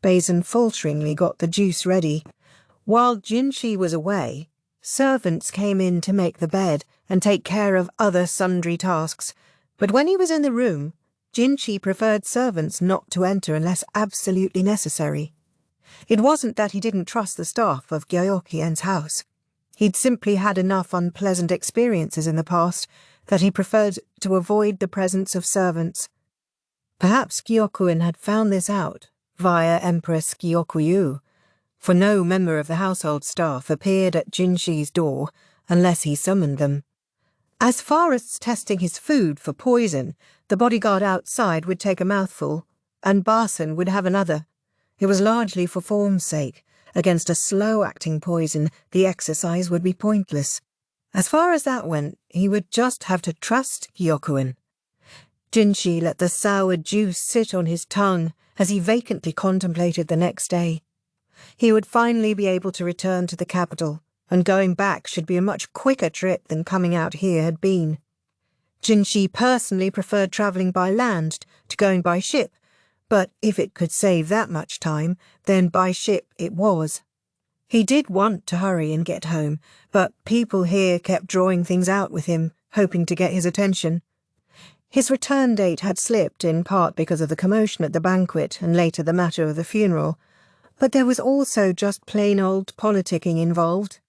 Basen falteringly got the juice ready. While Jinshi was away, Servants came in to make the bed and take care of other sundry tasks, but when he was in the room, Jinshi preferred servants not to enter unless absolutely necessary. It wasn't that he didn't trust the staff of Gyokyuen's house. He'd simply had enough unpleasant experiences in the past that he preferred to avoid the presence of servants. Perhaps Gyokuen had found this out via Empress Gyokuyu, for no member of the household staff appeared at Jinshi's door unless he summoned them. As far as testing his food for poison, the bodyguard outside would take a mouthful, and Basen would have another. It was largely for form's sake. Against a slow-acting poison, the exercise would be pointless. As far as that went, he would just have to trust Gyokuen. Jinshi let the sour juice sit on his tongue as he vacantly contemplated the next day. He would finally be able to return to the capital, and going back should be a much quicker trip than coming out here had been. Jinshi personally preferred travelling by land to going by ship, but if it could save that much time, then by ship it was. He did want to hurry and get home, but people here kept drawing things out with him, hoping to get his attention. His return date had slipped, in part because of the commotion at the banquet and later the matter of the funeral, but there was also just plain old politicking involved.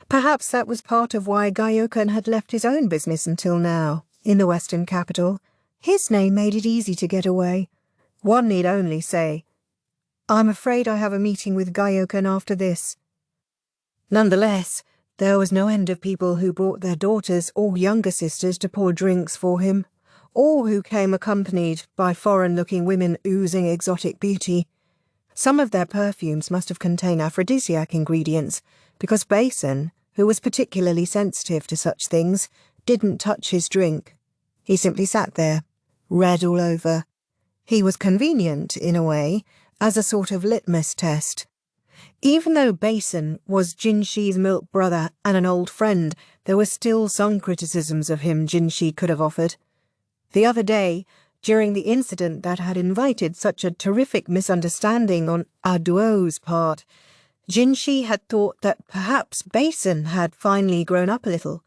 Perhaps that was part of why Gyokuen had left his own business until now, in the western capital. His name made it easy to get away. One need only say, "I'm afraid I have a meeting with Gyokuen after this." Nonetheless, there was no end of people who brought their daughters or younger sisters to pour drinks for him, or who came accompanied by foreign-looking women oozing exotic beauty. Some of their perfumes must have contained aphrodisiac ingredients, because Basen, who was particularly sensitive to such things, didn't touch his drink. He simply sat there, red all over. He was convenient, in a way, as a sort of litmus test. Even though Basen was Jinshi's milk brother and an old friend, there were still some criticisms of him Jinshi could have offered. The other day, during the incident that had invited such a terrific misunderstanding on Aduo's part, Jinshi had thought that perhaps Basen had finally grown up a little,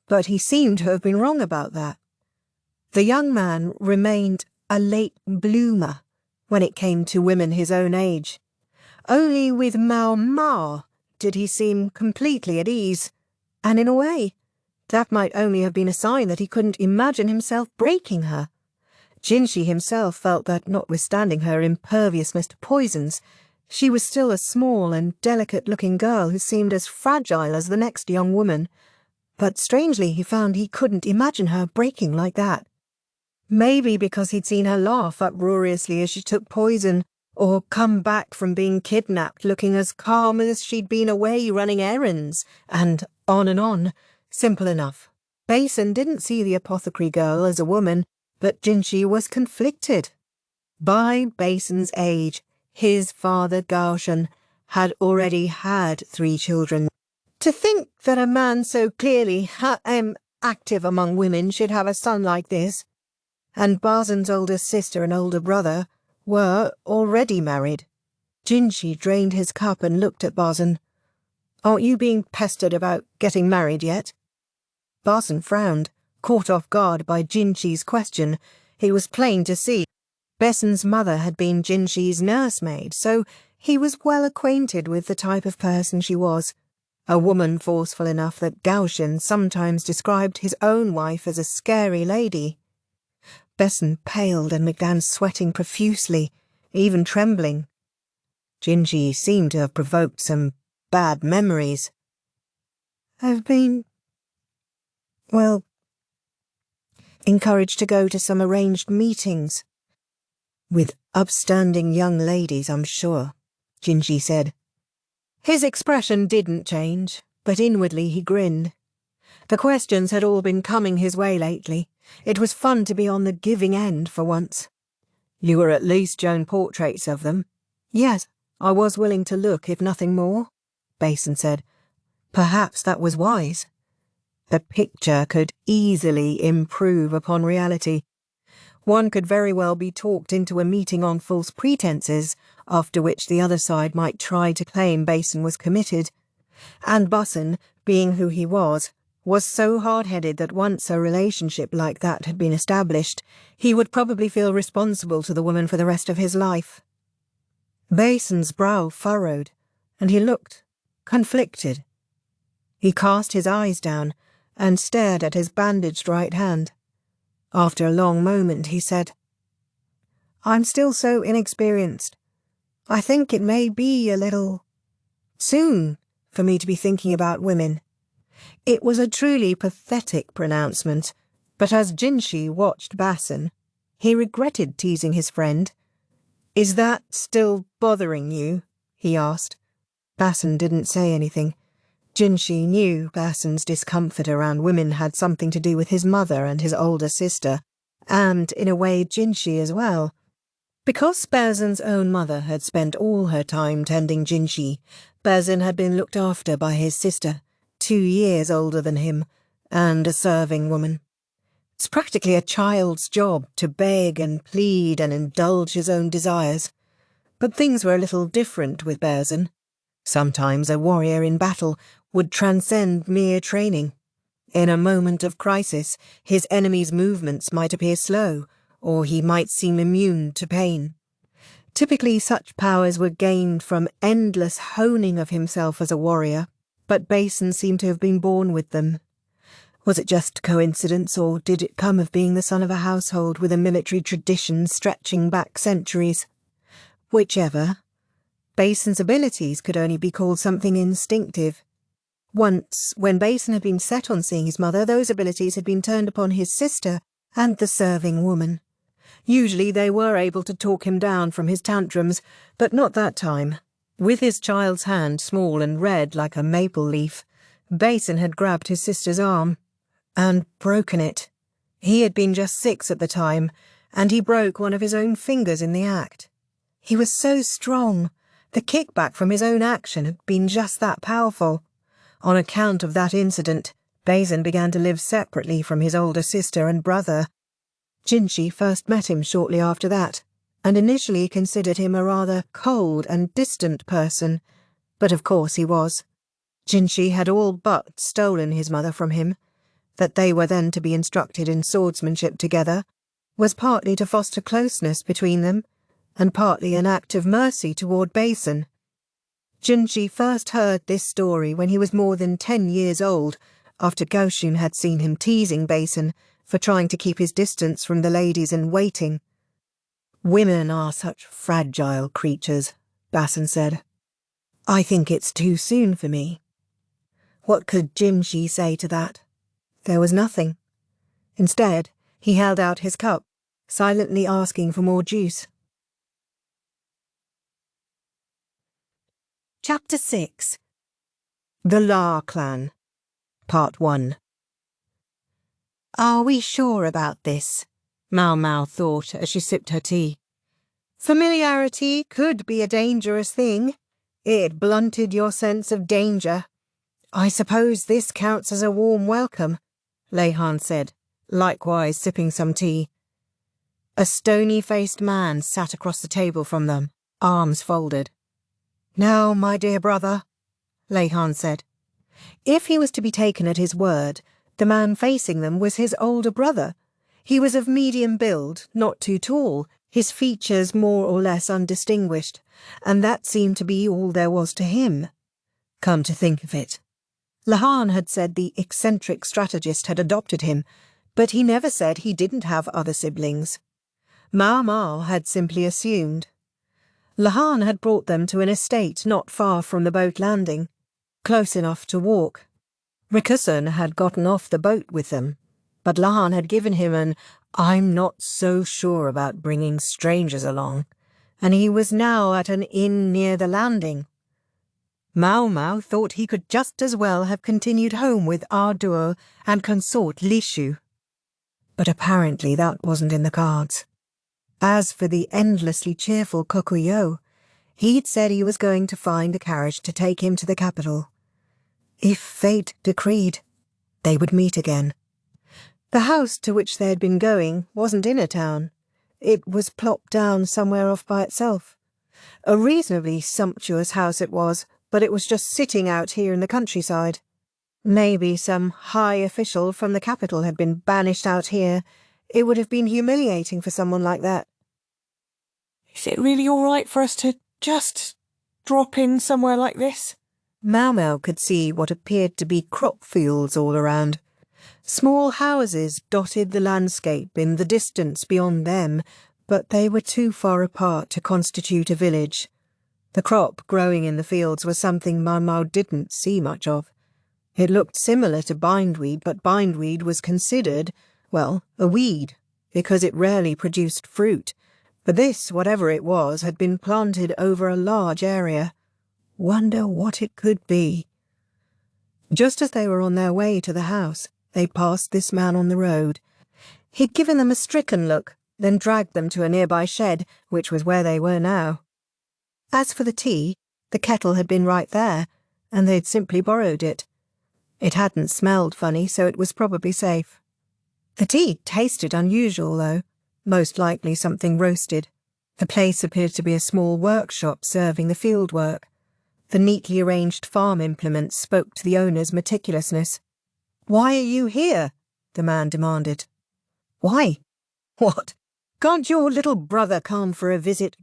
but he seemed to have been wrong about that. The young man remained a late bloomer when it came to women his own age. Only with Maomao did he seem completely at ease, and in a way, that might only have been a sign that he couldn't imagine himself breaking her. Jinshi himself felt that, notwithstanding her imperviousness to poisons, she was still a small and delicate-looking girl who seemed as fragile as the next young woman, but strangely he found he couldn't imagine her breaking like that. Maybe because he'd seen her laugh uproariously as she took poison, or come back from being kidnapped looking as calm as she'd been away running errands, and on. Simple enough. Basen didn't see the apothecary girl as a woman, but Jinshi was conflicted. By Basen's age, his father Gaoshan had already had 3 children. To think that a man so clearly active among women should have a son like this, and Basen's older sister and older brother were already married. Jinshi drained his cup and looked at Basen. "Aren't you being pestered about getting married yet?" Basen frowned, caught off guard by Jinshi's question. He was plain to see. Basen's mother had been Jinshi's nursemaid, so he was well acquainted with the type of person she was. A woman forceful enough that Gaoshan sometimes described his own wife as a scary lady. Basen paled and began sweating profusely, even trembling. Jinshi seemed to have provoked some bad memories. "I've been, encouraged to go to some arranged meetings. With upstanding young ladies, I'm sure," Jinshi said. His expression didn't change, but inwardly he grinned. The questions had all been coming his way lately. It was fun to be on the giving end for once. "You were at least shown portraits of them?" "Yes, I was willing to look, if nothing more," Basen said. Perhaps that was wise. The picture could easily improve upon reality. One could very well be talked into a meeting on false pretenses, after which the other side might try to claim Basen was committed, and Basen being who he was so hard-headed that once a relationship like that had been established, he would probably feel responsible to the woman for the rest of his life. Basen's brow furrowed, and he looked conflicted. He cast his eyes down and stared at his bandaged right hand. After a long moment he said, "I'm still so inexperienced. I think it may be a little soon for me to be thinking about women." It was a truly pathetic pronouncement, but as Jinshi watched Basen, he regretted teasing his friend. "Is that still bothering you?" he asked. Basen didn't say anything. Jinshi knew Basen's discomfort around women had something to do with his mother and his older sister, and, in a way, Jinshi as well. Because Basen's own mother had spent all her time tending Jinshi, Basen had been looked after by his sister, 2 years older than him, and a serving woman. It's practically a child's job to beg and plead and indulge his own desires. But things were a little different with Basen. Sometimes a warrior in battle would transcend mere training. In a moment of crisis, his enemy's movements might appear slow, or he might seem immune to pain. Typically, such powers were gained from endless honing of himself as a warrior, but Basen seemed to have been born with them. Was it just coincidence, or did it come of being the son of a household with a military tradition stretching back centuries? Whichever, Basen's abilities could only be called something instinctive. Once, when Basen had been set on seeing his mother, those abilities had been turned upon his sister and the serving woman. Usually they were able to talk him down from his tantrums, but not that time. With his child's hand small and red like a maple leaf, Basen had grabbed his sister's arm and broken it. He had been just 6 at the time, and he broke one of his own fingers in the act. He was so strong. The kickback from his own action had been just that powerful. On account of that incident, Basen began to live separately from his older sister and brother. Jinshi first met him shortly after that, and initially considered him a rather cold and distant person, but of course he was. Jinshi had all but stolen his mother from him. That they were then to be instructed in swordsmanship together was partly to foster closeness between them, and partly an act of mercy toward Basen. Jinshi first heard this story when he was more than 10 years old, after Goshun had seen him teasing Basen for trying to keep his distance from the ladies in waiting. "Women are such fragile creatures," Basen said. "I think it's too soon for me." What could Jinshi say to that? There was nothing. Instead, he held out his cup, silently asking for more juice. Chapter 6. The La Clan, Part 1. "Are we sure about this?" Maomao thought as she sipped her tea. Familiarity could be a dangerous thing. It blunted your sense of danger. "I suppose this counts as a warm welcome," Leihan said, likewise sipping some tea. A stony-faced man sat across the table from them, arms folded. "Now, my dear brother," Leihan said. If he was to be taken at his word, the man facing them was his older brother. He was of medium build, not too tall, his features more or less undistinguished, and that seemed to be all there was to him. Come to think of it, Leihan had said the eccentric strategist had adopted him, but he never said he didn't have other siblings. Maomao had simply assumed. Leihan had brought them to an estate not far from the boat landing, close enough to walk. Rikusun had gotten off the boat with them, but Leihan had given him an "I'm not so sure about bringing strangers along," and he was now at an inn near the landing. Maomao thought he could just as well have continued home with Arduo and Consort Lishu. But apparently that wasn't in the cards. As for the endlessly cheerful Kokuyo, he'd said he was going to find a carriage to take him to the capital. If fate decreed, they would meet again. The house to which they had been going wasn't in a town. It was plopped down somewhere off by itself. A reasonably sumptuous house it was, but it was just sitting out here in the countryside. Maybe some high official from the capital had been banished out here. It would have been humiliating for someone like that. Is it really all right for us to just drop in somewhere like this? Maomao could see what appeared to be crop fields all around. Small houses dotted the landscape in the distance beyond them, but they were too far apart to constitute a village. The crop growing in the fields was something Maomao didn't see much of. It looked similar to bindweed, but bindweed was considered, well, a weed, because it rarely produced fruit. But this, whatever it was, had been planted over a large area. Wonder what it could be. Just as they were on their way to the house, they passed this man on the road. He'd given them a stricken look, then dragged them to a nearby shed, which was where they were now. As for the tea, the kettle had been right there, and they'd simply borrowed it. It hadn't smelled funny, so it was probably safe. The tea tasted unusual, though, most likely something roasted. The place appeared to be a small workshop serving the field work. The neatly arranged farm implements spoke to the owner's meticulousness. "Why are you here?" the man demanded. "Why? What? Can't your little brother come for a visit?"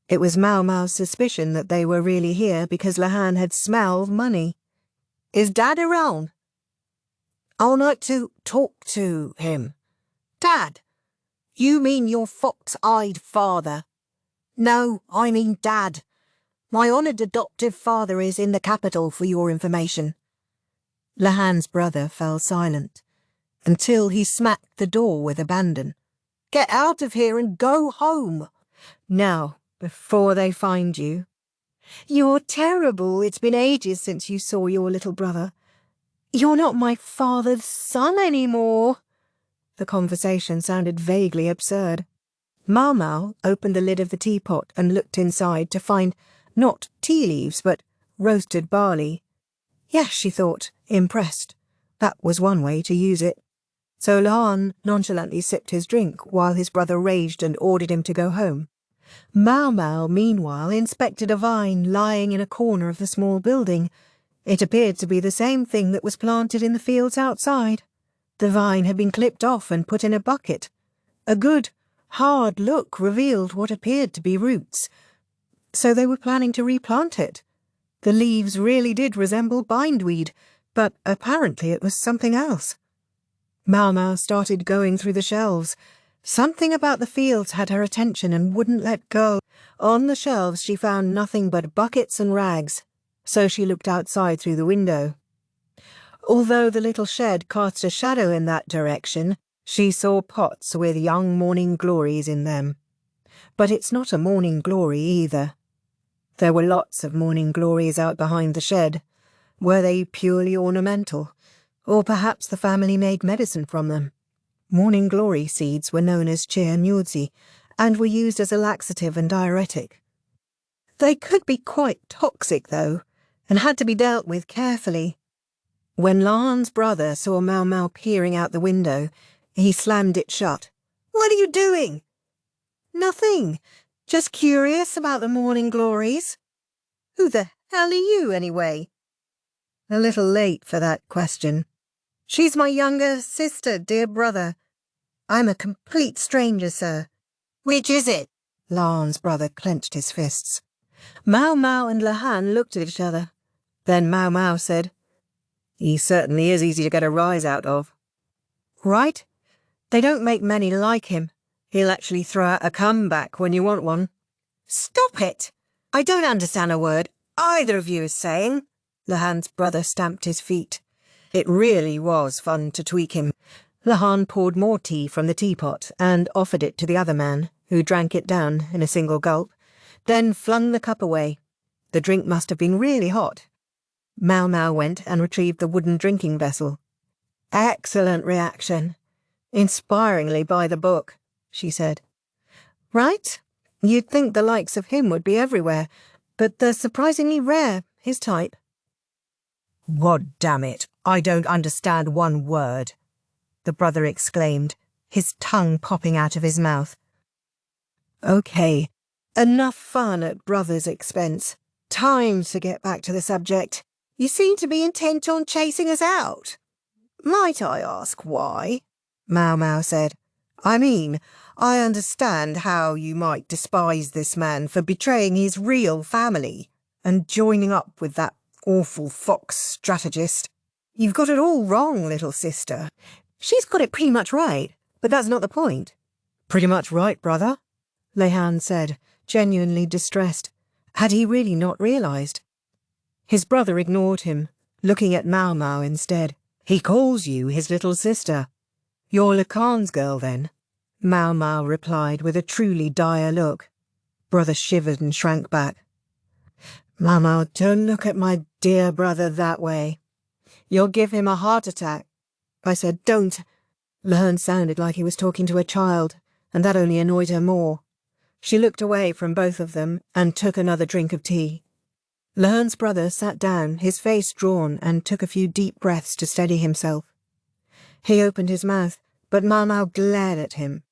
It was Maomao's suspicion that they were really here because Lahan had smelled money. "Is Dad around?" "I'd like to talk to him." "Dad? You mean your fox-eyed father?" "No, I mean Dad. My honoured adoptive father is in the capital, for your information." Lahan's brother fell silent, until he smacked the door with abandon. "Get out of here and go home. Now, before they find you." "You're terrible. It's been ages since you saw your little brother. You're not my father's son anymore." The conversation sounded vaguely absurd. Maomao opened the lid of the teapot and looked inside to find not tea leaves, but roasted barley. Yes, she thought, impressed. That was one way to use it. So Lahan nonchalantly sipped his drink while his brother raged and ordered him to go home. Maomao, meanwhile, inspected a vine lying in a corner of the small building. It appeared to be the same thing that was planted in the fields outside. The vine had been clipped off and put in a bucket. A good, hard look revealed what appeared to be roots. So they were planning to replant it. The leaves really did resemble bindweed, but apparently it was something else. Maomao started going through the shelves. Something about the fields had her attention and wouldn't let go. On the shelves she found nothing but buckets and rags, so she looked outside through the window. Although the little shed cast a shadow in that direction, she saw pots with young morning glories in them. But it's not a morning glory either. There were lots of morning glories out behind the shed. Were they purely ornamental? Or perhaps the family made medicine from them? Morning glory seeds were known as cheer-nyudzi and were used as a laxative and diuretic. They could be quite toxic, though, and had to be dealt with carefully. When Lahan's brother saw Maomao peering out the window, he slammed it shut. "What are you doing?" "Nothing. Just curious about the morning glories." "Who the hell are you, anyway?" A little late for that question. "She's my younger sister, dear brother. I'm a complete stranger, sir." "Which is it?" Lahan's brother clenched his fists. Maomao and Lahan looked at each other. Then Maomao said, "He certainly is easy to get a rise out of." "Right? They don't make many like him. He'll actually throw out a comeback when you want one." "Stop it! I don't understand a word either of you is saying." Lahan's brother stamped his feet. It really was fun to tweak him. Lahan poured more tea from the teapot and offered it to the other man, who drank it down in a single gulp, then flung the cup away. The drink must have been really hot. Maomao went and retrieved the wooden drinking vessel. "Excellent reaction. Inspiringly by the book," she said. "Right? You'd think the likes of him would be everywhere, but they're surprisingly rare, his type." "God damn it, I don't understand one word," the brother exclaimed, his tongue popping out of his mouth. "Okay, enough fun at brother's expense. Time to get back to the subject. You seem to be intent on chasing us out. Might I ask why? Maomao said. I mean, I understand how you might despise this man for betraying his real family and joining up with that awful fox strategist. You've got it all wrong, little sister. She's got it pretty much right, but that's not the point. Pretty much right, brother, Lehan said, genuinely distressed. Had he really not realised? His brother ignored him, looking at Maomao instead. He calls you his little sister. You're Lacan's girl, then? Maomao replied with a truly dire look. Brother shivered and shrank back. Maomao, don't look at my dear brother that way. You'll give him a heart attack. I said, don't. Lehan sounded like he was talking to a child, and that only annoyed her more. She looked away from both of them and took another drink of tea. Lehan's brother sat down, his face drawn, and took a few deep breaths to steady himself. He opened his mouth, but Maomao glared at him.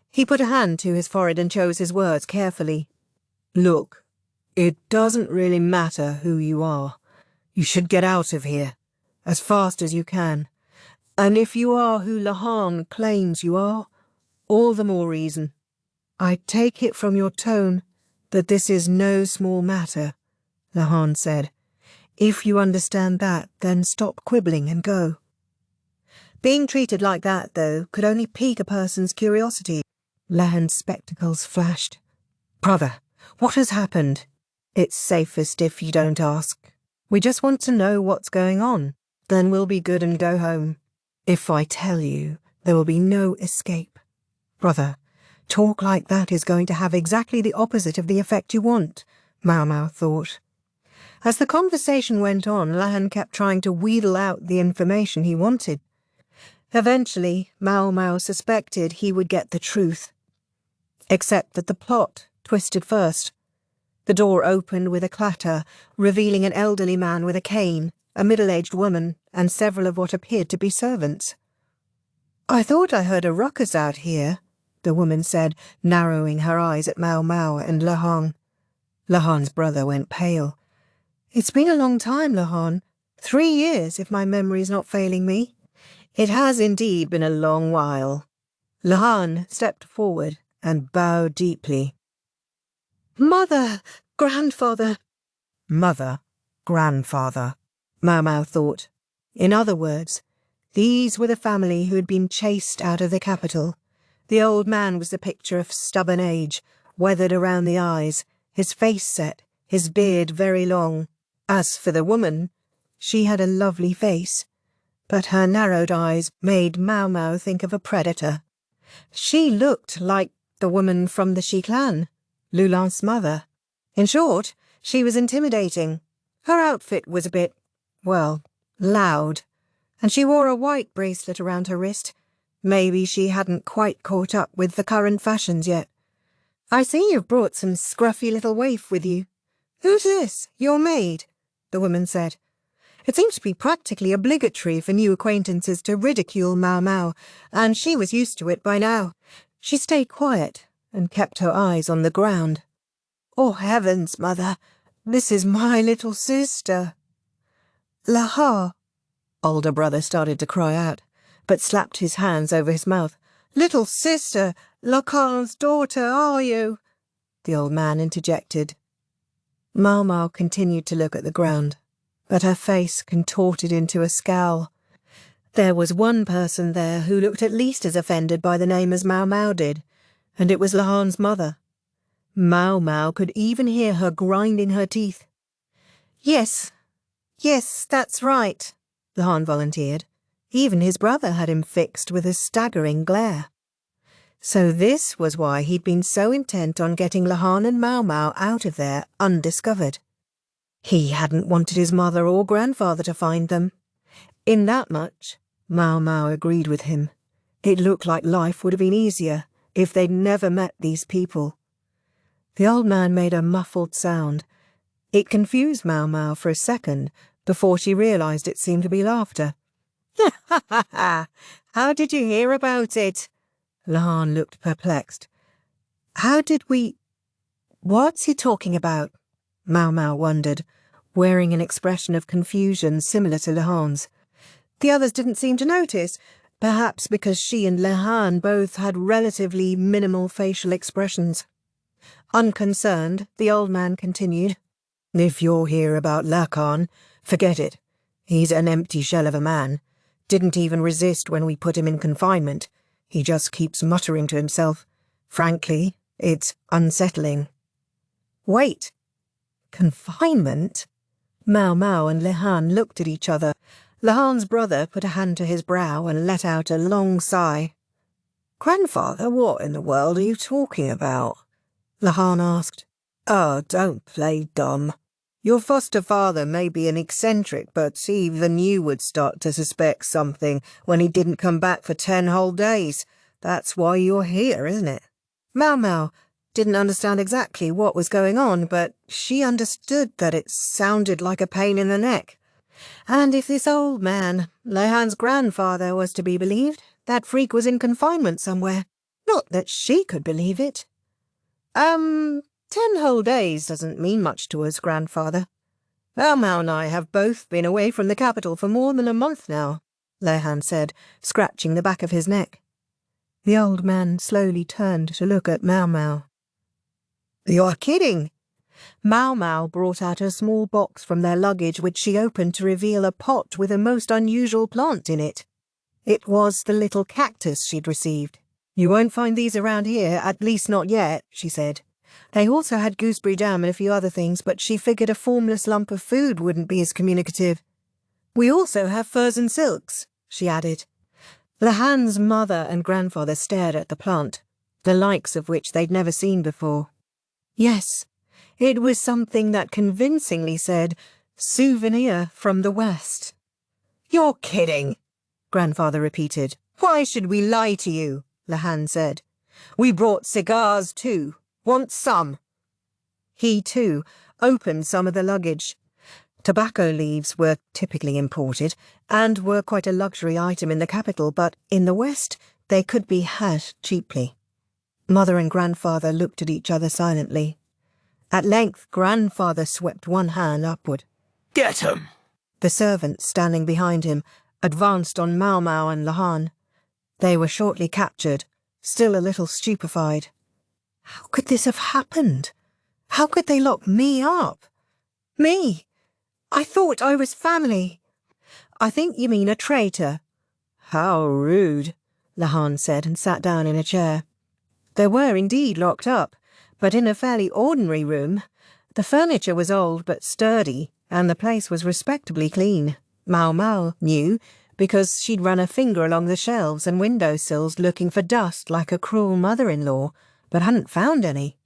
He put a hand to his forehead and chose his words carefully. Look, it doesn't really matter who you are. You should get out of here, as fast as you can. And if you are who Lehan claims you are, all the more reason. I take it from your tone that this is no small matter, Lehan said. If you understand that, then stop quibbling and go. Being treated like that, though, could only pique a person's curiosity. Lehan's spectacles flashed. Brother, what has happened? It's safest if you don't ask. We just want to know what's going on. Then we'll be good and go home. If I tell you, there will be no escape. Brother, talk like that is going to have exactly the opposite of the effect you want, Maomao thought. As the conversation went on, Lehan kept trying to wheedle out the information he wanted. Eventually, Maomao suspected he would get the truth. Except that the plot twisted first. The door opened with a clatter, revealing an elderly man with a cane, a middle-aged woman, and several of what appeared to be servants. I thought I heard a ruckus out here, the woman said, narrowing her eyes at Maomao and Lehan. Lehan's brother went pale. It's been a long time, Lehan. 3 years, if my memory's not failing me. It has indeed been a long while. Lehan stepped forward and bowed deeply. Mother, grandfather. Mother, grandfather, Maomao thought. In other words, these were the family who had been chased out of the capital. The old man was the picture of stubborn age, weathered around the eyes, his face set, his beard very long. As for the woman, she had a lovely face, but her narrowed eyes made Maomao think of a predator. She looked like the woman from the Shi clan, Lulan's mother. In short, she was intimidating. Her outfit was a bit, well, loud, and she wore a white bracelet around her wrist. Maybe she hadn't quite caught up with the current fashions yet. I see you've brought some scruffy little waif with you. Who's this? Your maid? The woman said. It seemed to be practically obligatory for new acquaintances to ridicule Maomao, and she was used to it by now. She stayed quiet and kept her eyes on the ground. Oh, heavens, mother, this is my little sister. Laha, older brother started to cry out, but slapped his hands over his mouth. Little sister, Lacan's daughter, are you? The old man interjected. Maomao continued to look at the ground, but her face contorted into a scowl. There was one person there who looked at least as offended by the name as Maomao did, and it was Lehan's mother. Maomao could even hear her grinding her teeth. Yes, that's right, Lehan volunteered. Even his brother had him fixed with a staggering glare. So this was why he'd been so intent on getting Lehan and Maomao out of there undiscovered. He hadn't wanted his mother or grandfather to find them. In that much, Maomao agreed with him. It looked like life would have been easier if they'd never met these people. The old man made a muffled sound. It confused Maomao for a second before she realised it seemed to be laughter. Ha ha ha! How did you hear about it? Lehan looked perplexed. How did we... What's he talking about? Maomao wondered. wearing an expression of confusion similar to Lehan's. The others didn't seem to notice, perhaps because she and Lehan both had relatively minimal facial expressions. Unconcerned, the old man continued, "If you're here about Lacan, forget it. He's an empty shell of a man. Didn't even resist when we put him in confinement. He just keeps muttering to himself. Frankly, it's unsettling." "Wait. Confinement?" Maomao and Lehan looked at each other. Lehan's brother put a hand to his brow and let out a long sigh. "Grandfather, what in the world are you talking about?" Lehan asked. "Oh, don't play dumb. Your foster father may be an eccentric, but even you would start to suspect something when he didn't come back for 10 whole days. That's why you're here, isn't it?" Maomao didn't understand exactly what was going on, but she understood that it sounded like a pain in the neck. And if this old man, Lehan's grandfather, was to be believed, that freak was in confinement somewhere. Not that she could believe it. 10 whole days doesn't mean much to us, grandfather. Maomao and I have both been away from the capital for more than a month now," Lehan said, scratching the back of his neck. The old man slowly turned to look at Maomao. "You're kidding." Maomao brought out a small box from their luggage, which she opened to reveal a pot with a most unusual plant in it. It was the little cactus she'd received. "You won't find these around here, at least not yet," she said. They also had gooseberry jam and a few other things, but she figured a formless lump of food wouldn't be as communicative. "We also have furs and silks," she added. Lehan's mother and grandfather stared at the plant, the likes of which they'd never seen before. Yes, it was something that convincingly said, "Souvenir from the West." "You're kidding," grandfather repeated. "Why should we lie to you?" Lehan said. "We brought cigars too. Want some?" He, too, opened some of the luggage. Tobacco leaves were typically imported and were quite a luxury item in the capital, but in the West they could be had cheaply. Mother and grandfather looked at each other silently. At length, grandfather swept one hand upward. "Get 'em!" The servant, standing behind him, advanced on Maomao and Lehan. They were shortly captured, still a little stupefied. How could this have happened? How could they lock me up? Me? I thought I was family. "I think you mean a traitor." "How rude," Lehan said, and sat down in a chair. They were indeed locked up, but in a fairly ordinary room. The furniture was old but sturdy, and the place was respectably clean. Maomao knew, because she'd run a finger along the shelves and windowsills looking for dust like a cruel mother-in-law, but hadn't found any.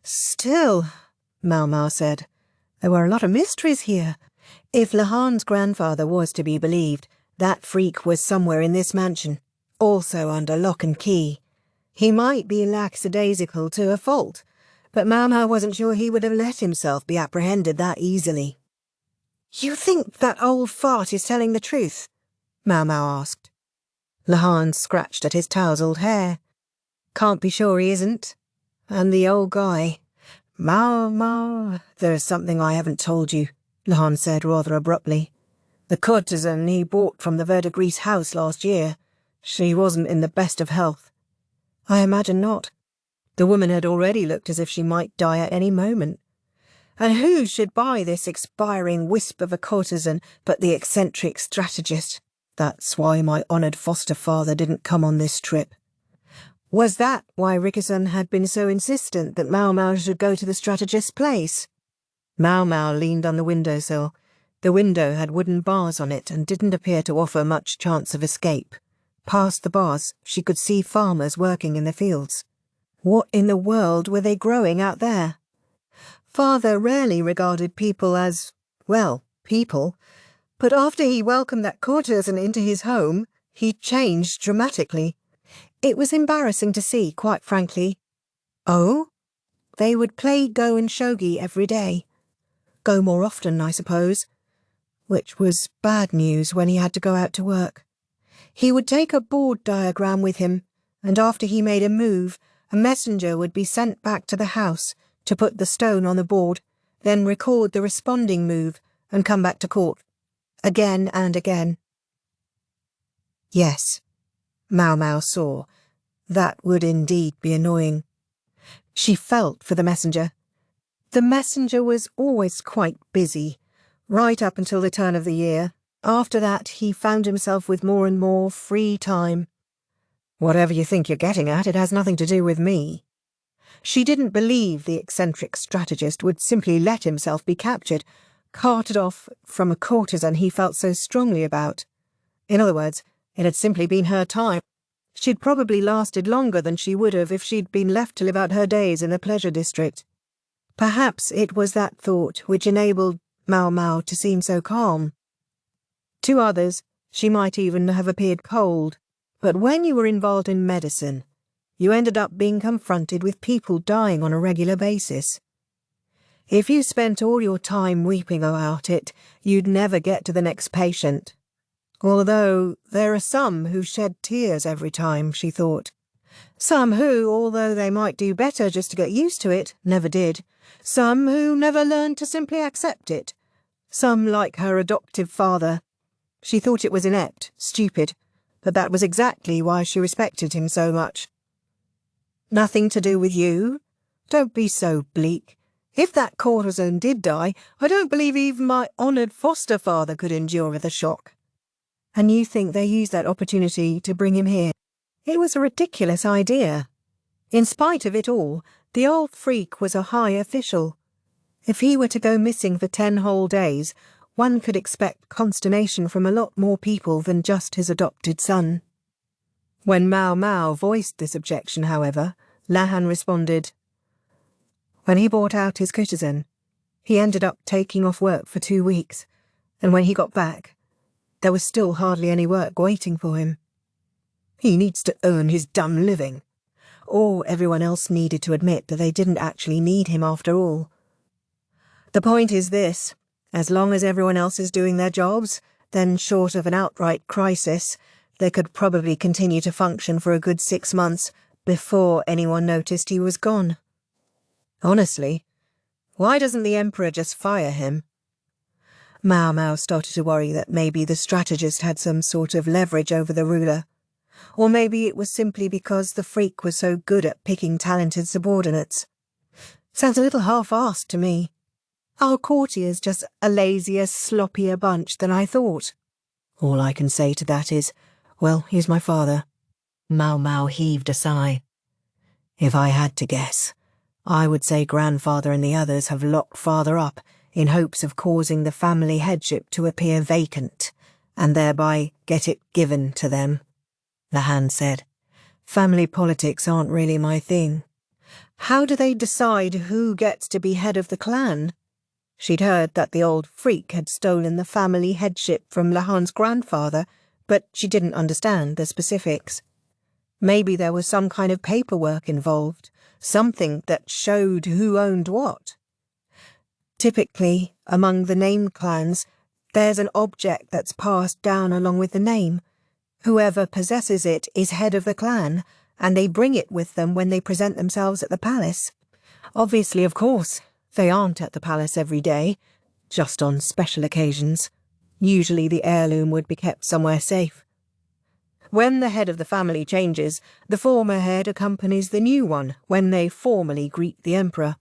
"Still," Maomao said, "there were a lot of mysteries here. If Lehan's grandfather was to be believed, that freak was somewhere in this mansion, also under lock and key. He might be lackadaisical to a fault, but Maomao wasn't sure he would have let himself be apprehended that easily." "You think that old fart is telling the truth?" Maomao asked. Lehan scratched at his tousled hair. "Can't be sure he isn't. And the old guy. Maomao, there's something I haven't told you," Lehan said rather abruptly. "The courtesan he bought from the Verdigris house last year, she wasn't in the best of health." "I imagine not." The woman had already looked as if she might die at any moment. And who should buy this expiring wisp of a courtesan but the eccentric strategist? That's why my honoured foster father didn't come on this trip. Was that why Rickerson had been so insistent that Maomao should go to the strategist's place? Maomao leaned on the windowsill. The window had wooden bars on it and didn't appear to offer much chance of escape. Past the bars, she could see farmers working in the fields. What in the world were they growing out there? Father rarely regarded people as, well, people, but after he welcomed that courtesan into his home, he changed dramatically. It was embarrassing to see, quite frankly. Oh? They would play Go and Shogi every day. Go more often, I suppose. Which was bad news when he had to go out to work. He would take a board diagram with him, and after he made a move, a messenger would be sent back to the house to put the stone on the board, then record the responding move and come back to court. Again and again. Yes, Maomao saw. That would indeed be annoying. She felt for the messenger. The messenger was always quite busy, right up until the turn of the year. After that, he found himself with more and more free time. Whatever you think you're getting at, it has nothing to do with me. She didn't believe the eccentric strategist would simply let himself be captured, carted off from a courtesan he felt so strongly about. In other words, it had simply been her time. She'd probably lasted longer than she would have if she'd been left to live out her days in the pleasure district. Perhaps it was that thought which enabled Maomao to seem so calm. To others, she might even have appeared cold, but when you were involved in medicine, you ended up being confronted with people dying on a regular basis. If you spent all your time weeping about it, you'd never get to the next patient. Although there are some who shed tears every time, she thought. Some who, although they might do better just to get used to it, never did. Some who never learned to simply accept it. Some like her adoptive father. She thought it was inept, stupid, but that was exactly why she respected him so much. Nothing to do with you? Don't be so bleak. If that courtesan did die, I don't believe even my honoured foster father could endure the shock. And you think they used that opportunity to bring him here? It was a ridiculous idea. In spite of it all, the old freak was a high official. If he were to go missing for 10 whole days, one could expect consternation from a lot more people than just his adopted son. When Maomao voiced this objection, however, Lahan responded. When he brought out his courtesan, he ended up taking off work for 2 weeks, and when he got back, there was still hardly any work waiting for him. He needs to earn his dumb living. Or everyone else needed to admit that they didn't actually need him after all. The point is this, as long as everyone else is doing their jobs, then short of an outright crisis, they could probably continue to function for a good 6 months before anyone noticed he was gone. Honestly, why doesn't the Emperor just fire him? Maomao started to worry that maybe the strategist had some sort of leverage over the ruler. Or maybe it was simply because the freak was so good at picking talented subordinates. Sounds a little half-assed to me. Our courtier's just a lazier, sloppier bunch than I thought. All I can say to that is, well, he's my father. Maomao heaved a sigh. If I had to guess, I would say grandfather and the others have locked father up in hopes of causing the family headship to appear vacant, and thereby get it given to them. Lahan said, family politics aren't really my thing. How do they decide who gets to be head of the clan? She'd heard that the old freak had stolen the family headship from Lahan's grandfather, but she didn't understand the specifics. Maybe there was some kind of paperwork involved, something that showed who owned what. Typically, among the named clans, there's an object that's passed down along with the name. Whoever possesses it is head of the clan, and they bring it with them when they present themselves at the palace. Obviously, of course, they aren't at the palace every day, just on special occasions. Usually the heirloom would be kept somewhere safe. When the head of the family changes, the former head accompanies the new one when they formally greet the Emperor.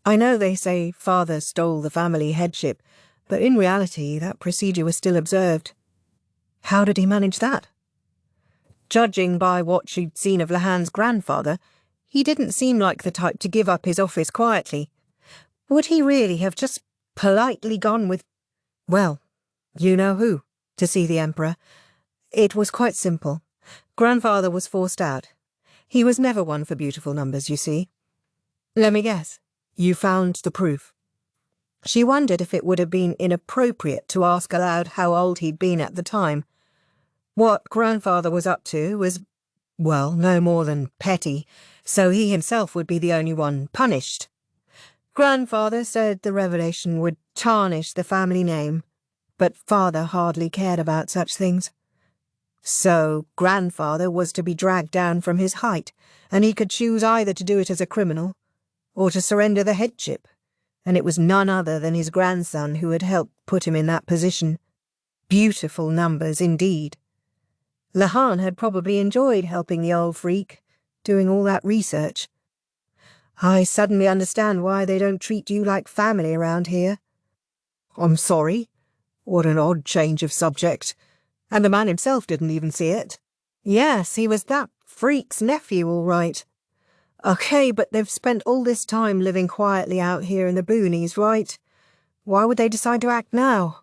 I know they say father stole the family headship, but in reality that procedure was still observed. How did he manage that? Judging by what she'd seen of Lahan's grandfather, he didn't seem like the type to give up his office quietly. Would he really have just politely gone with, well, you know who, to see the Emperor? It was quite simple. Grandfather was forced out. He was never one for beautiful numbers, you see. Let me guess, you found the proof. She wondered if it would have been inappropriate to ask aloud how old he'd been at the time. What grandfather was up to was, well, no more than petty, so he himself would be the only one punished. Grandfather said the revelation would tarnish the family name, but father hardly cared about such things. So grandfather was to be dragged down from his height, and he could choose either to do it as a criminal or to surrender the headship, and it was none other than his grandson who had helped put him in that position. Beautiful numbers indeed. Lahan had probably enjoyed helping the old freak, doing all that research. I suddenly understand why they don't treat you like family around here. I'm sorry. What an odd change of subject. And the man himself didn't even see it. Yes, he was that freak's nephew, all right. Okay, but they've spent all this time living quietly out here in the boonies, right? Why would they decide to act now?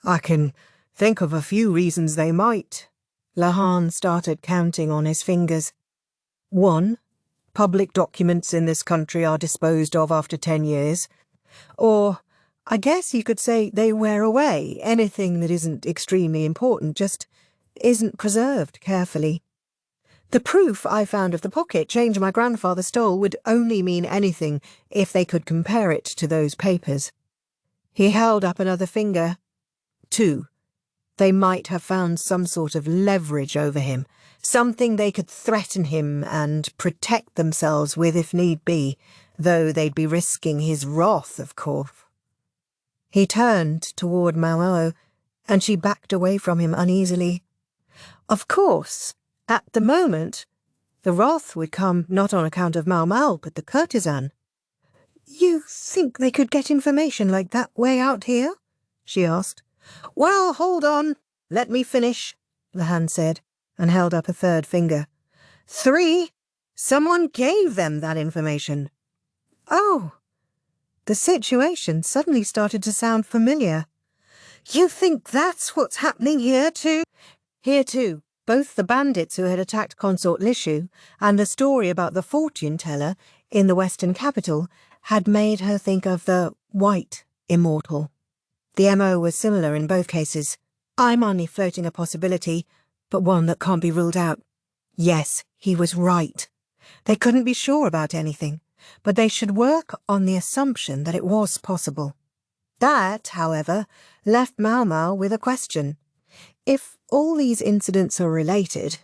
I can think of a few reasons they might. Lahan started counting on his fingers. 1. Public documents in this country are disposed of after 10 years. Or, I guess you could say they wear away. Anything that isn't extremely important just isn't preserved carefully. The proof I found of the pocket change my grandfather stole would only mean anything if they could compare it to those papers. He held up another finger. 2. They might have found some sort of leverage over him, something they could threaten him and protect themselves with if need be, though they'd be risking his wrath, of course. He turned toward Maomao, and she backed away from him uneasily. Of course, at the moment, the wrath would come not on account of Maomao, but the courtesan. You think they could get information like that way out here? She asked. Well, hold on. Let me finish, Lahan said, and held up a third finger. 3. Someone gave them that information. Oh. The situation suddenly started to sound familiar. You think that's what's happening here too? Here too. Both the bandits who had attacked Consort Lishu and the story about the fortune-teller in the western capital had made her think of the white immortal. The MO was similar in both cases. I'm only floating a possibility, but one that can't be ruled out. Yes, he was right. They couldn't be sure about anything, but they should work on the assumption that it was possible. That, however, left Maomao with a question. If all these incidents are related,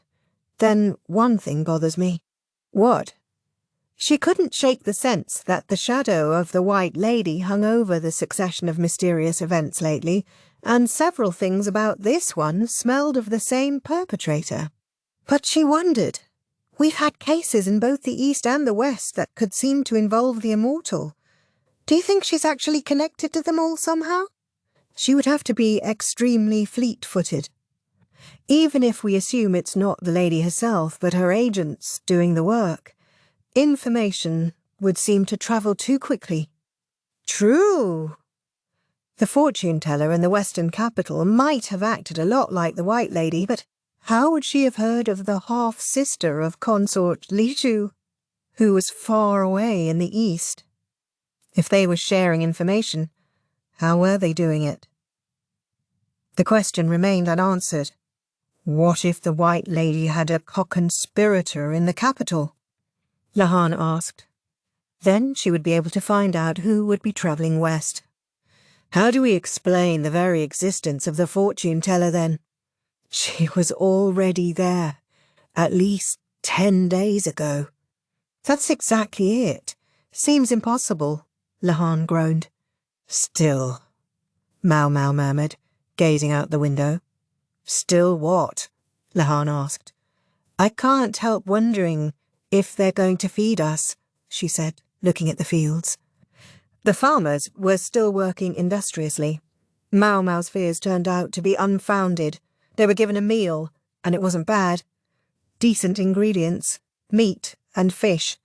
then one thing bothers me. What? She couldn't shake the sense that the shadow of the White Lady hung over the succession of mysterious events lately, and several things about this one smelled of the same perpetrator. But she wondered. We've had cases in both the East and the West that could seem to involve the immortal. Do you think she's actually connected to them all somehow? She would have to be extremely fleet-footed. Even if we assume it's not the lady herself, but her agents doing the work, information would seem to travel too quickly. True. The fortune-teller in the western capital might have acted a lot like the White Lady, but how would she have heard of the half-sister of Consort Lishu, who was far away in the east? If they were sharing information, how were they doing it? The question remained unanswered. What if the White Lady had a co-conspirator in the capital? Lahan asked. Then she would be able to find out who would be travelling west. How do we explain the very existence of the fortune-teller then? She was already there, at least 10 days ago. That's exactly it. Seems impossible, Lahan groaned. Still, Maomao murmured, gazing out the window. Still what? Lahan asked. I can't help wondering if they're going to feed us, she said, looking at the fields. The farmers were still working industriously. Maomao's fears turned out to be unfounded. They were given a meal, and it wasn't bad. Decent ingredients, meat and fish.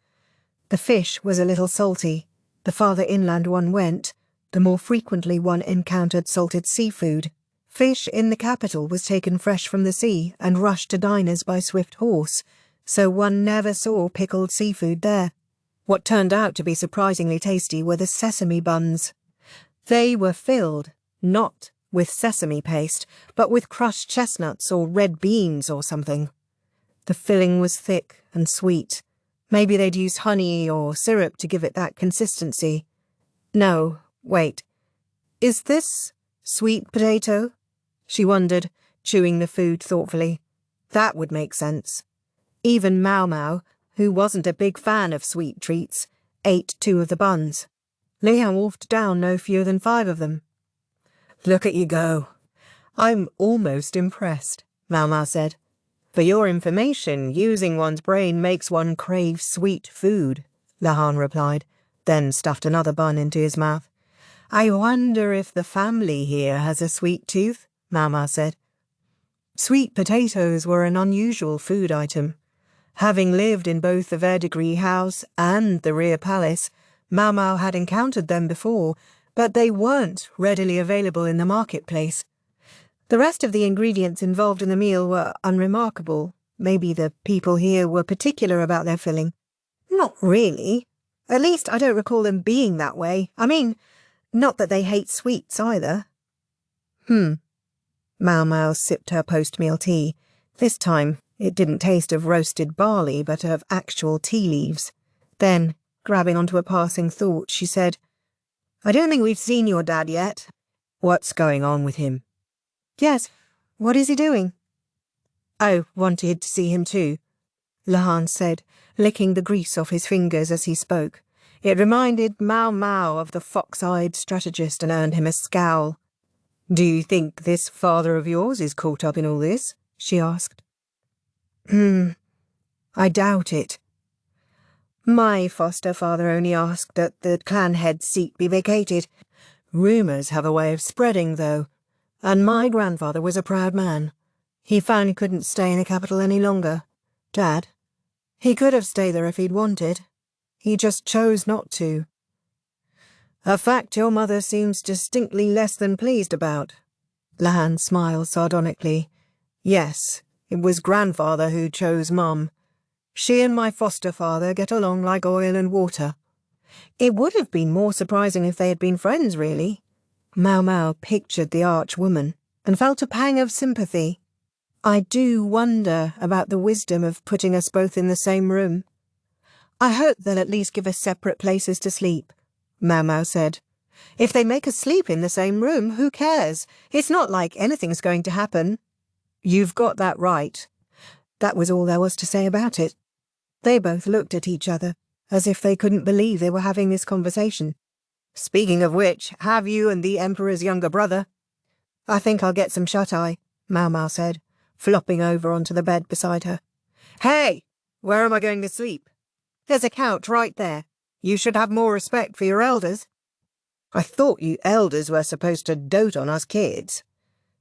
The fish was a little salty. The farther inland one went, the more frequently one encountered salted seafood. Fish in the capital was taken fresh from the sea and rushed to diners by swift horse, so one never saw pickled seafood there. What turned out to be surprisingly tasty were the sesame buns. They were filled, not with sesame paste, but with crushed chestnuts or red beans or something. The filling was thick and sweet. Maybe they'd used honey or syrup to give it that consistency. No, wait. Is this sweet potato? She wondered, chewing the food thoughtfully. That would make sense. Even Maomao, who wasn't a big fan of sweet treats, ate 2 of the buns. Lihan wolfed down no fewer than 5 of them. "Look at you go. I'm almost impressed," Maomao said. "For your information, using one's brain makes one crave sweet food," Lihan replied, then stuffed another bun into his mouth. "I wonder if the family here has a sweet tooth," Maomao said. Sweet potatoes were an unusual food item. Having lived in both the Verdigris house and the rear palace, Maomao had encountered them before, but they weren't readily available in the marketplace. The rest of the ingredients involved in the meal were unremarkable. Maybe the people here were particular about their filling. Not really. At least I don't recall them being that way. I mean, not that they hate sweets either. Maomao sipped her post-meal tea. This time, it didn't taste of roasted barley, but of actual tea leaves. Then, grabbing onto a passing thought, she said, "I don't think we've seen your dad yet. What's going on with him?" "Yes, what is he doing?" "I wanted to see him too," Lihan said, licking the grease off his fingers as he spoke. It reminded Maomao of the fox-eyed strategist and earned him a scowl. "Do you think this father of yours is caught up in all this?" she asked. I doubt it. My foster father only asked that the clan head's seat be vacated. Rumours have a way of spreading, though, and my grandfather was a proud man. He found he couldn't stay in the capital any longer. Dad, he could have stayed there if he'd wanted. He just chose not to. A fact your mother seems distinctly less than pleased about." Lihan smiled sardonically. "Yes, it was grandfather who chose Mum. She and my foster father get along like oil and water." It would have been more surprising if they had been friends, really. Maomao pictured the archwoman and felt a pang of sympathy. "I do wonder about the wisdom of putting us both in the same room. I hope they'll at least give us separate places to sleep," Maomao said. "If they make us sleep in the same room, who cares? It's not like anything's going to happen." "You've got that right." That was all there was to say about it. They both looked at each other, as if they couldn't believe they were having this conversation. "Speaking of which, have you and the Emperor's younger brother?" "I think I'll get some shut-eye," Maomao said, flopping over onto the bed beside her. "Hey! Where am I going to sleep? There's a couch right there. You should have more respect for your elders." "I thought you elders were supposed to dote on us kids."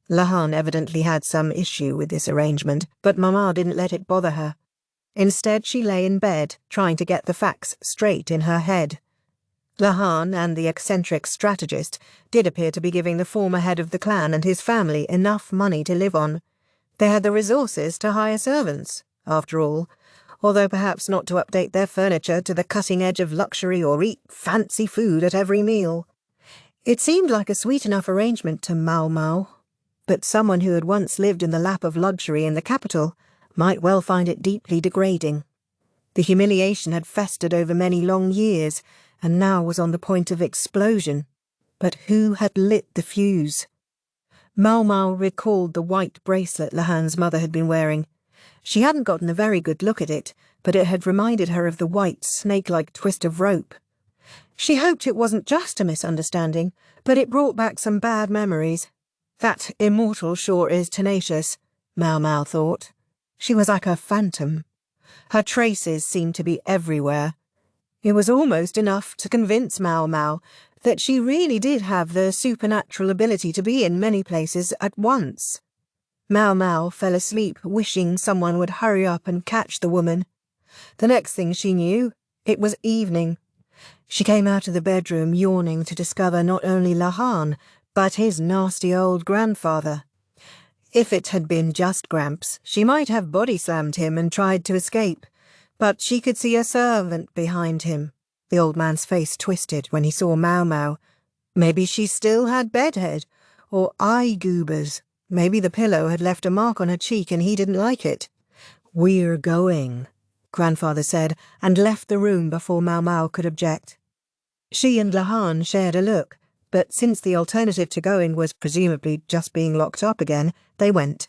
Lihan evidently had some issue with this arrangement, but Maomao didn't let it bother her. Instead, she lay in bed, trying to get the facts straight in her head. Lihan and the eccentric strategist did appear to be giving the former head of the clan and his family enough money to live on. They had the resources to hire servants, after all, although perhaps not to update their furniture to the cutting edge of luxury or eat fancy food at every meal. It seemed like a sweet enough arrangement to Maomao, but someone who had once lived in the lap of luxury in the capital might well find it deeply degrading. The humiliation had festered over many long years, and now was on the point of explosion. But who had lit the fuse? Maomao recalled the white bracelet Lihan's mother had been wearing. She hadn't gotten a very good look at it, but it had reminded her of the white, snake-like twist of rope. She hoped it wasn't just a misunderstanding, but it brought back some bad memories. That immortal sure is tenacious, Maomao thought. She was like a phantom. Her traces seemed to be everywhere. It was almost enough to convince Maomao that she really did have the supernatural ability to be in many places at once. Maomao fell asleep, wishing someone would hurry up and catch the woman. The next thing she knew, it was evening. She came out of the bedroom yawning to discover not only Lihan, but his nasty old grandfather. If it had been just Gramps, she might have body-slammed him and tried to escape, but she could see a servant behind him. The old man's face twisted when he saw Maomao. Maybe she still had bedhead, or eye goobers. Maybe the pillow had left a mark on her cheek and he didn't like it. "We're going," Grandfather said, and left the room before Maomao could object. She and Lihan shared a look, but since the alternative to going was presumably just being locked up again, they went.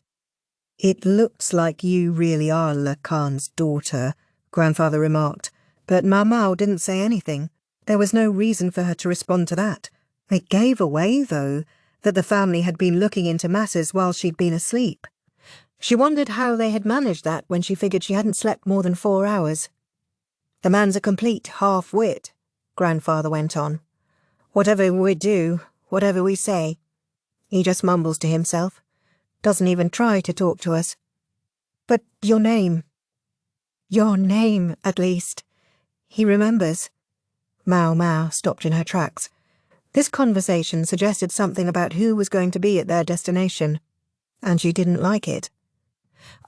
"It looks like you really are Le Khan's daughter," Grandfather remarked, but Maomao didn't say anything. There was no reason for her to respond to that. It gave away, though, that the family had been looking into matters while she'd been asleep. She wondered how they had managed that when she figured she hadn't slept more than 4 hours. "The man's a complete half-wit," Grandfather went on. "Whatever we do, whatever we say, he just mumbles to himself. Doesn't even try to talk to us." "But your name." "Your name, at least. He remembers." Maomao stopped in her tracks. This conversation suggested something about who was going to be at their destination, and she didn't like it.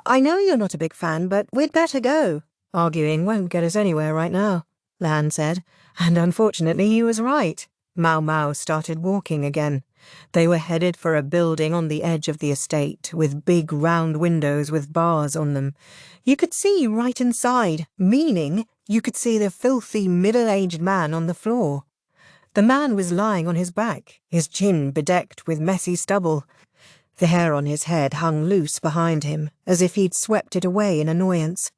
"I know you're not a big fan, but we'd better go. Arguing won't get us anywhere right now," Lan said, and unfortunately he was right. Maomao started walking again. They were headed for a building on the edge of the estate, with big round windows with bars on them. You could see right inside, meaning you could see the filthy middle-aged man on the floor. The man was lying on his back, his chin bedecked with messy stubble. The hair on his head hung loose behind him, as if he'd swept it away in annoyance.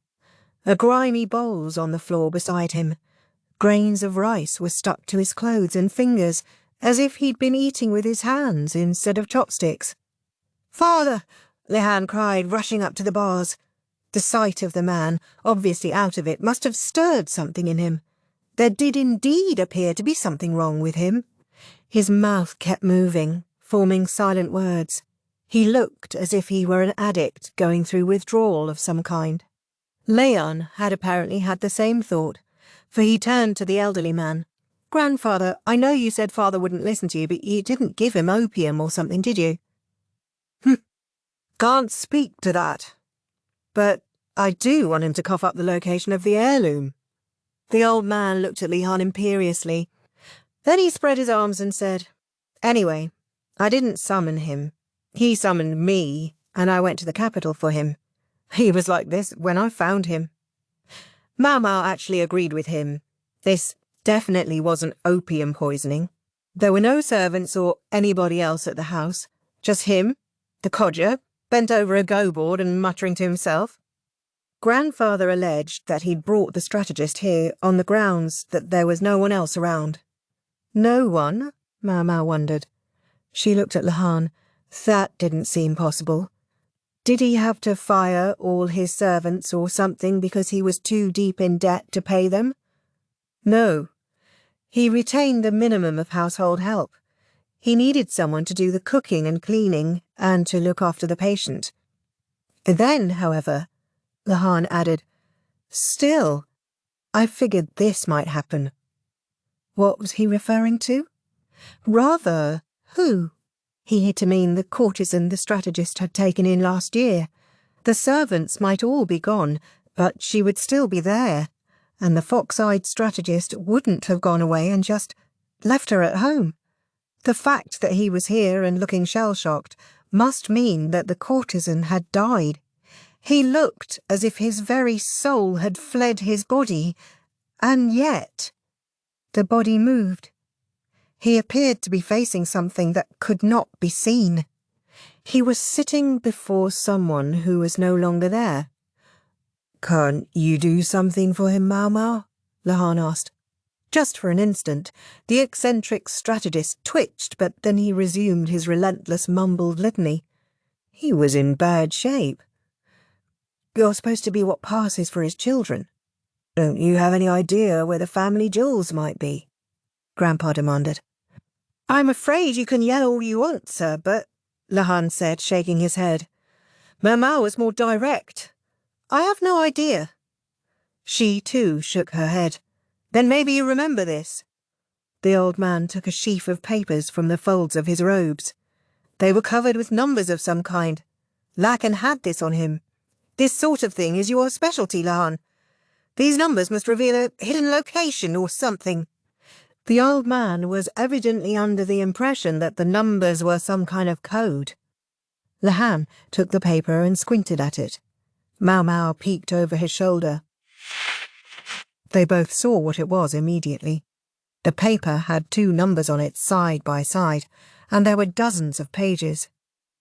A grimy bowl's on the floor beside him. Grains of rice were stuck to his clothes and fingers, as if he'd been eating with his hands instead of chopsticks. "Father!" Lihan cried, rushing up to the bars. The sight of the man, obviously out of it, must have stirred something in him. There did indeed appear to be something wrong with him. His mouth kept moving, forming silent words. He looked as if he were an addict going through withdrawal of some kind. Leon had apparently had the same thought, for he turned to the elderly man. "Grandfather, I know you said Father wouldn't listen to you, but you didn't give him opium or something, did you?" "Can't speak to that. But I do want him to cough up the location of the heirloom." The old man looked at Lihan imperiously. Then he spread his arms and said, "Anyway, I didn't summon him. He summoned me, and I went to the capital for him. He was like this when I found him." Maomao actually agreed with him. This definitely wasn't opium poisoning. There were no servants or anybody else at the house. Just him, the codger, bent over a go-board and muttering to himself. Grandfather alleged that he'd brought the strategist here on the grounds that there was no one else around. "No one?" Maomao wondered. She looked at Lihan. That didn't seem possible. Did he have to fire all his servants or something because he was too deep in debt to pay them? No. He retained the minimum of household help. He needed someone to do the cooking and cleaning and to look after the patient. Then, however, Lihan added, "Still, I figured this might happen." What was he referring to? Rather, who? He had to mean the courtesan the strategist had taken in last year. The servants might all be gone, but she would still be there, and the fox-eyed strategist wouldn't have gone away and just left her at home. The fact that he was here and looking shell-shocked must mean that the courtesan had died. He looked as if his very soul had fled his body, and yet the body moved. He appeared to be facing something that could not be seen. He was sitting before someone who was no longer there. "Can't you do something for him, Maomao?" Lihan asked. Just for an instant, the eccentric strategist twitched, but then he resumed his relentless mumbled litany. He was in bad shape. "You're supposed to be what passes for his children. Don't you have any idea where the family jewels might be?" Grandpa demanded. "I'm afraid you can yell all you want, sir, but," Lihan said, shaking his head. "Maomao was more direct. I have no idea." She, too, shook her head. "Then maybe you remember this." The old man took a sheaf of papers from the folds of his robes. They were covered with numbers of some kind. Lacan had this on him. "This sort of thing is your specialty, Lihan. These numbers must reveal a hidden location or something." The old man was evidently under the impression that the numbers were some kind of code. Lihan took the paper and squinted at it. Maomao peeked over his shoulder. They both saw what it was immediately. The paper had 2 numbers on it side by side, and there were dozens of pages.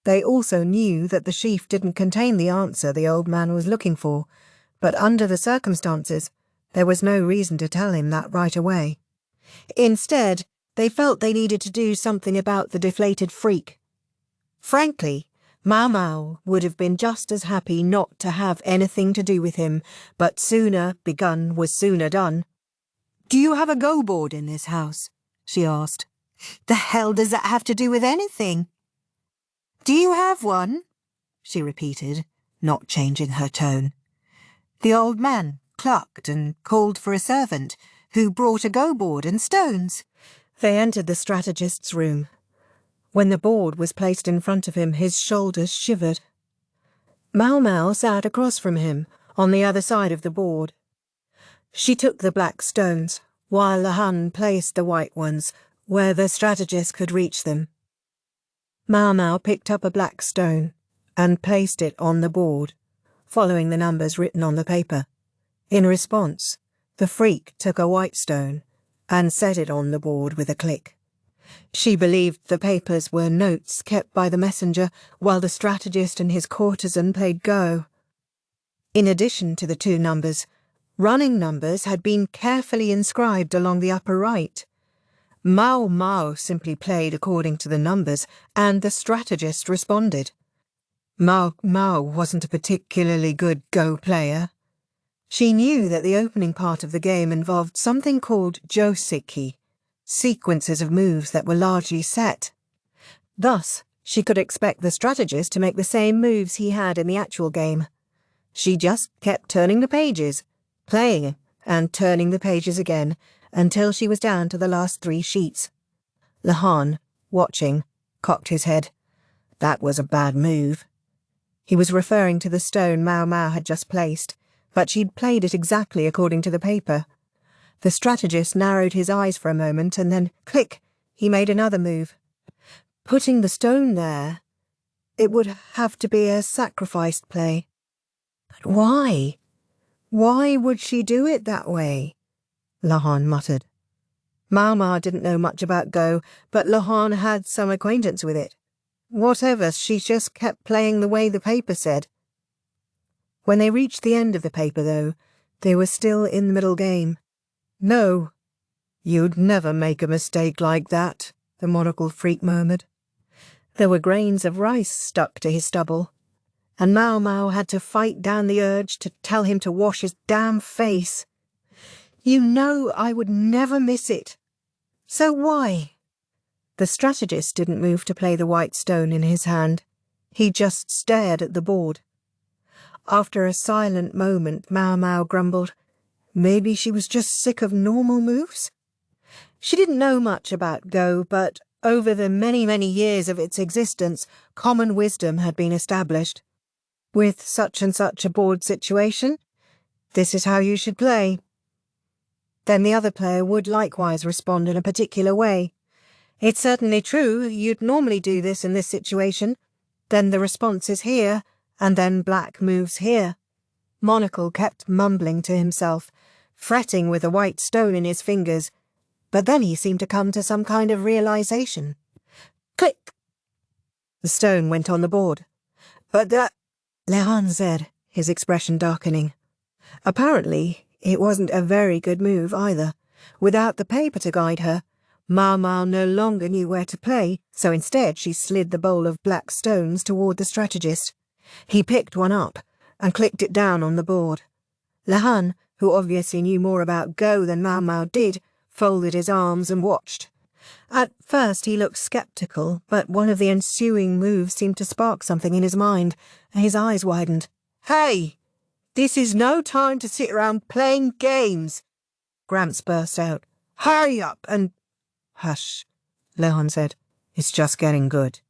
They also knew that the sheaf didn't contain the answer the old man was looking for, but under the circumstances, there was no reason to tell him that right away. Instead, they felt they needed to do something about the deflated freak. Frankly, Maomao would have been just as happy not to have anything to do with him, but sooner begun was sooner done. "Do you have a go-board in this house?" she asked. "The hell does that have to do with anything?" "Do you have one?" she repeated, not changing her tone. The old man clucked and called for a servant, who brought a go-board and stones. They entered the strategist's room. When the board was placed in front of him, his shoulders shivered. Maomao sat across from him, on the other side of the board. She took the black stones, while Lahan placed the white ones where the strategist could reach them. Maomao picked up a black stone and placed it on the board, following the numbers written on the paper. In response, the freak took a white stone and set it on the board with a click. She believed the papers were notes kept by the messenger while the strategist and his courtesan played Go. In addition to the two numbers, running numbers had been carefully inscribed along the upper right. Maomao simply played according to the numbers, and the strategist responded. Maomao wasn't a particularly good Go player. She knew that the opening part of the game involved something called joseki, sequences of moves that were largely set. Thus, she could expect the strategist to make the same moves he had in the actual game. She just kept turning the pages, playing and turning the pages again, until she was down to the last 3 sheets. Lahan, watching, cocked his head. That was a bad move. He was referring to the stone Maomao had just placed, but she'd played it exactly according to the paper. The strategist narrowed his eyes for a moment, and then, click, he made another move. Putting the stone there, it would have to be a sacrificed play. But why? Why would she do it that way? Lahan muttered. Maomao didn't know much about Go, but Lahan had some acquaintance with it. Whatever, she just kept playing the way the paper said. When they reached the end of the paper, though, they were still in the middle game. "No, you'd never make a mistake like that," the monocled freak murmured. There were grains of rice stuck to his stubble, and Maomao had to fight down the urge to tell him to wash his damn face. "You know I would never miss it. So why?" The strategist didn't move to play the white stone in his hand. He just stared at the board. After a silent moment, Maomao grumbled, maybe she was just sick of normal moves? She didn't know much about Go, but over the many, many years of its existence, common wisdom had been established. With such and such a board situation, this is how you should play. Then the other player would likewise respond in a particular way. "It's certainly true, you'd normally do this in this situation. Then the response is here, and then black moves here." Monocle kept mumbling to himself, fretting with a white stone in his fingers, but then he seemed to come to some kind of realization. Click! The stone went on the board. "But that," Lahan said, his expression darkening. Apparently, it wasn't a very good move either. Without the paper to guide her, Maomao no longer knew where to play, so instead she slid the bowl of black stones toward the strategist. He picked one up and clicked it down on the board. Lahan, who obviously knew more about Go than Maomao did, folded his arms and watched. At first he looked sceptical, but one of the ensuing moves seemed to spark something in his mind, and his eyes widened. "Hey! This is no time to sit around playing games!" Gramps burst out. "Hurry up and—" "Hush," Lahan said. "It's just getting good."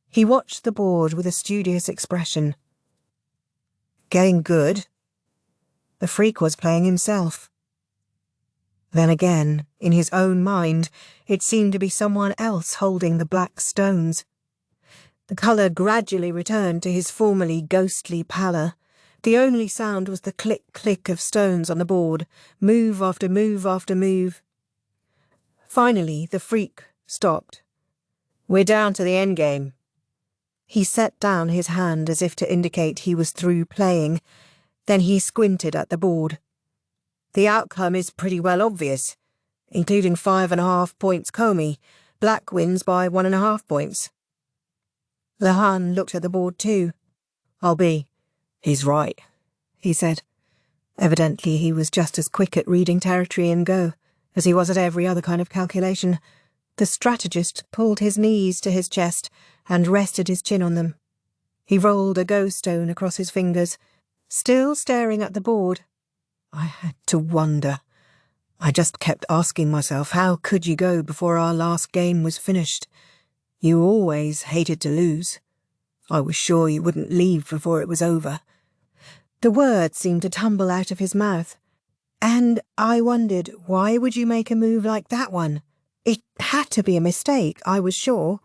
He watched the board with a studious expression. Getting good? The freak was playing himself. Then again, in his own mind, it seemed to be someone else holding the black stones. The colour gradually returned to his formerly ghostly pallor. The only sound was the click-click of stones on the board, move after move after move. Finally, the freak stopped. "We're down to the endgame." He set down his hand as if to indicate he was through playing. Then he squinted at the board. "The outcome is pretty well obvious. including 5.5 points Comey. Black wins by 1.5 points. Lahan looked at the board too. He's right, he said. Evidently he was just as quick at reading territory and go as he was at every other kind of calculation. The strategist pulled his knees to his chest and rested his chin on them. He rolled a go stone across his fingers, still staring at the board. I had to wonder. I just kept asking myself, how could you go before our last game was finished? You always hated to lose. I was sure you wouldn't leave before it was over. The words seemed to tumble out of his mouth, and I wondered, why would you make a move like that one? It had to be a mistake, I was sure,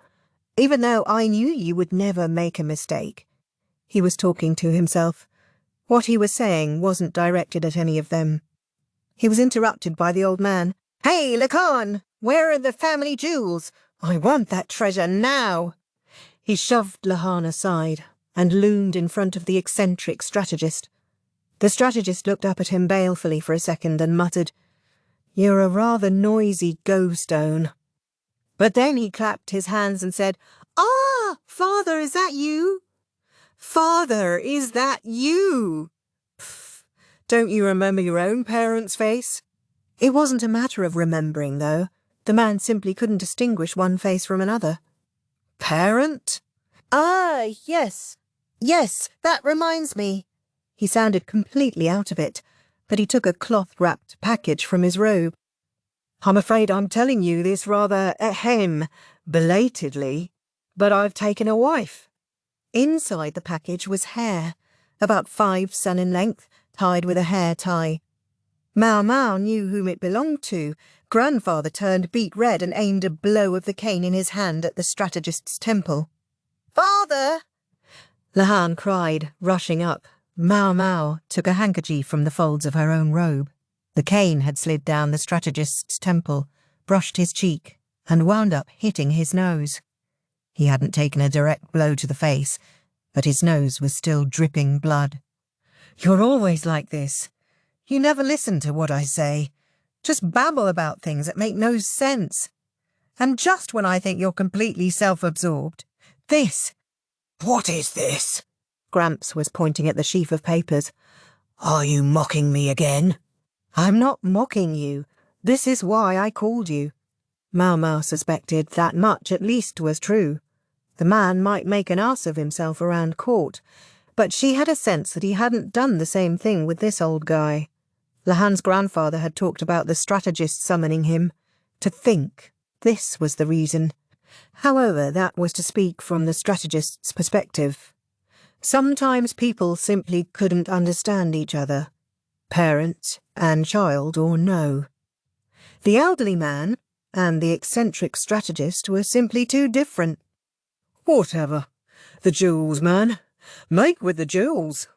even though I knew you would never make a mistake. He was talking to himself. What he was saying wasn't directed at any of them. He was interrupted by the old man. "Hey, Lacan! Where are the family jewels? I want that treasure now!" He shoved Lahan aside and loomed in front of the eccentric strategist. The strategist looked up at him balefully for a second and muttered, "You're a rather noisy go-stone." But then he clapped his hands and said, "Ah, Father, is that you? Father, is that you? Pff, don't you remember your own parents' face?" It wasn't a matter of remembering, though. The man simply couldn't distinguish one face from another. "Parent?" "Ah, yes. Yes, that reminds me." He sounded completely out of it, but he took a cloth-wrapped package from his robe. "I'm afraid I'm telling you this rather, belatedly, but I've taken a wife." Inside the package was hair, about 5 sun in length, tied with a hair tie. Maomao knew whom it belonged to. Grandfather turned beet red and aimed a blow of the cane in his hand at the strategist's temple. "Father!" Lahan cried, rushing up. Maomao took a handkerchief from the folds of her own robe. The cane had slid down the strategist's temple, brushed his cheek, and wound up hitting his nose. He hadn't taken a direct blow to the face, but his nose was still dripping blood. "You're always like this. You never listen to what I say. Just babble about things that make no sense. And just when I think you're completely self-absorbed, this." "What is this?" Gramps was pointing at the sheaf of papers. "Are you mocking me again?" "I'm not mocking you. This is why I called you." Maomao suspected that much at least was true. The man might make an ass of himself around court, but she had a sense that he hadn't done the same thing with this old guy. Lahan's grandfather had talked about the strategist summoning him. To think this was the reason. However, that was to speak from the strategist's perspective. Sometimes people simply couldn't understand each other. Parent and child or no. The elderly man and the eccentric strategist were simply too different. "Whatever. The jewels, man. Make with the jewels."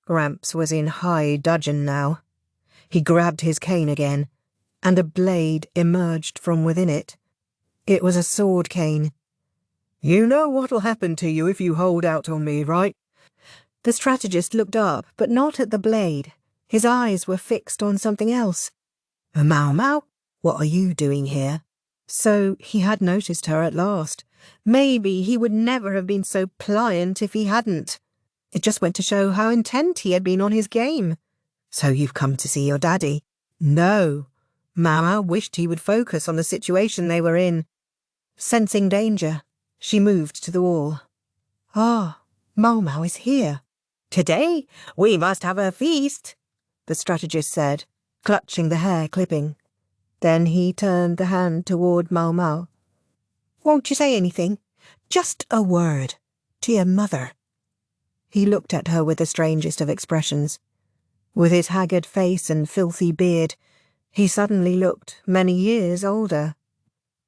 Gramps was in high dudgeon now. He grabbed his cane again, and a blade emerged from within it. It was a sword cane. "You know what'll happen to you if you hold out on me, right?" The strategist looked up, but not at the blade. His eyes were fixed on something else. "Maomao, what are you doing here?" So he had noticed her at last. Maybe he would never have been so pliant if he hadn't. It just went to show how intent he had been on his game. "So you've come to see your daddy?" "No." Maomao wished he would focus on the situation they were in. Sensing danger, she moved to the wall. "Ah, Maomao is here." "Today we must have a feast," the strategist said, clutching the hair clipping. Then he turned the hand toward Maomao. "Won't you say anything? Just a word. To your mother." He looked at her with the strangest of expressions. With his haggard face and filthy beard, he suddenly looked many years older.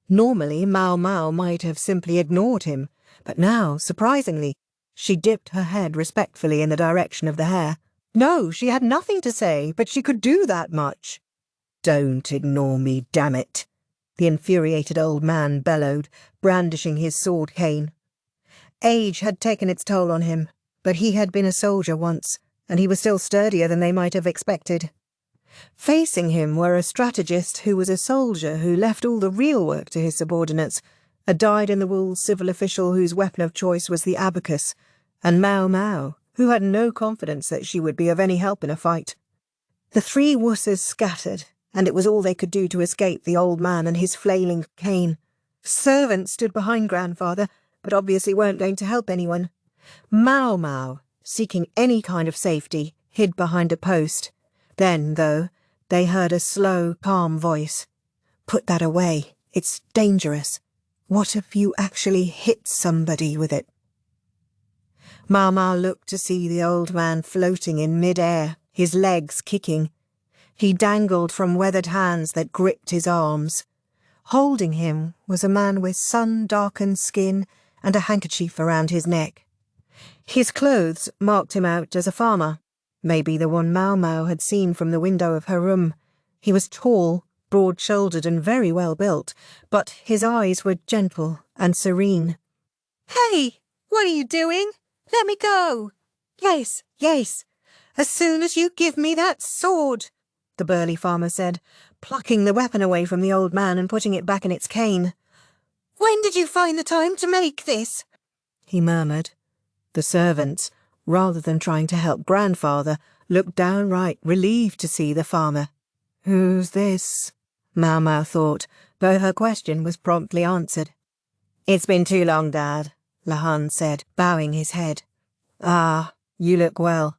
Normally, Maomao might have simply ignored him, but now, surprisingly, she dipped her head respectfully in the direction of the hair. No, she had nothing to say, but she could do that much. "Don't ignore me, damn it," the infuriated old man bellowed, brandishing his sword cane. Age had taken its toll on him, but he had been a soldier once, and he was still sturdier than they might have expected. Facing him were a strategist who was a soldier who left all the real work to his subordinates, a dyed-in-the-wool civil official whose weapon of choice was the abacus, and Maomao, who had no confidence that she would be of any help in a fight. The three wusses scattered, and it was all they could do to escape the old man and his flailing cane. Servants stood behind Grandfather, but obviously weren't going to help anyone. Maomao, seeking any kind of safety, hid behind a post. Then, though, they heard a slow, calm voice. "Put that away. It's dangerous. What if you actually hit somebody with it?" Maomao looked to see the old man floating in mid-air, his legs kicking. He dangled from weathered hands that gripped his arms. Holding him was a man with sun-darkened skin and a handkerchief around his neck. His clothes marked him out as a farmer, maybe the one Maomao had seen from the window of her room. He was tall, broad-shouldered and very well built, but his eyes were gentle and serene. Hey, what are you doing? Let me go. Yes, yes, as soon as you give me that sword, the burly farmer said, plucking the weapon away from the old man and putting it back in its cane. When did you find the time to make this? He murmured. The servants, rather than trying to help Grandfather, looked downright relieved to see the farmer. "Who's this?" Maomao thought, but her question was promptly answered. "It's been too long, Dad," Lahan said, bowing his head. "Ah, you look well.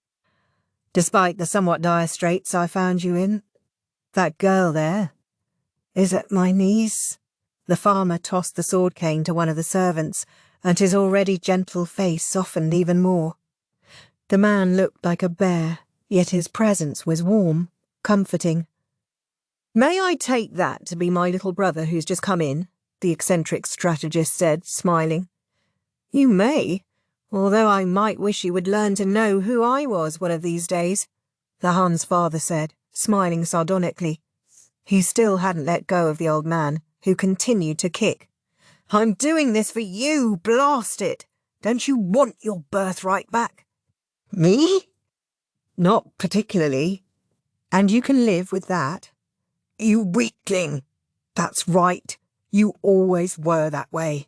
Despite the somewhat dire straits I found you in. That girl there, is it my niece?" The farmer tossed the sword cane to one of the servants, and his already gentle face softened even more. The man looked like a bear, yet his presence was warm, comforting. "May I take that to be my little brother who's just come in?" the eccentric strategist said, smiling. "You may, although I might wish you would learn to know who I was one of these days," Lahan's father said, smiling sardonically. He still hadn't let go of the old man, who continued to kick. "I'm doing this for you, blast it! Don't you want your birthright back?" "Me? Not particularly. And you can live with that." "You weakling!" "That's right. You always were that way."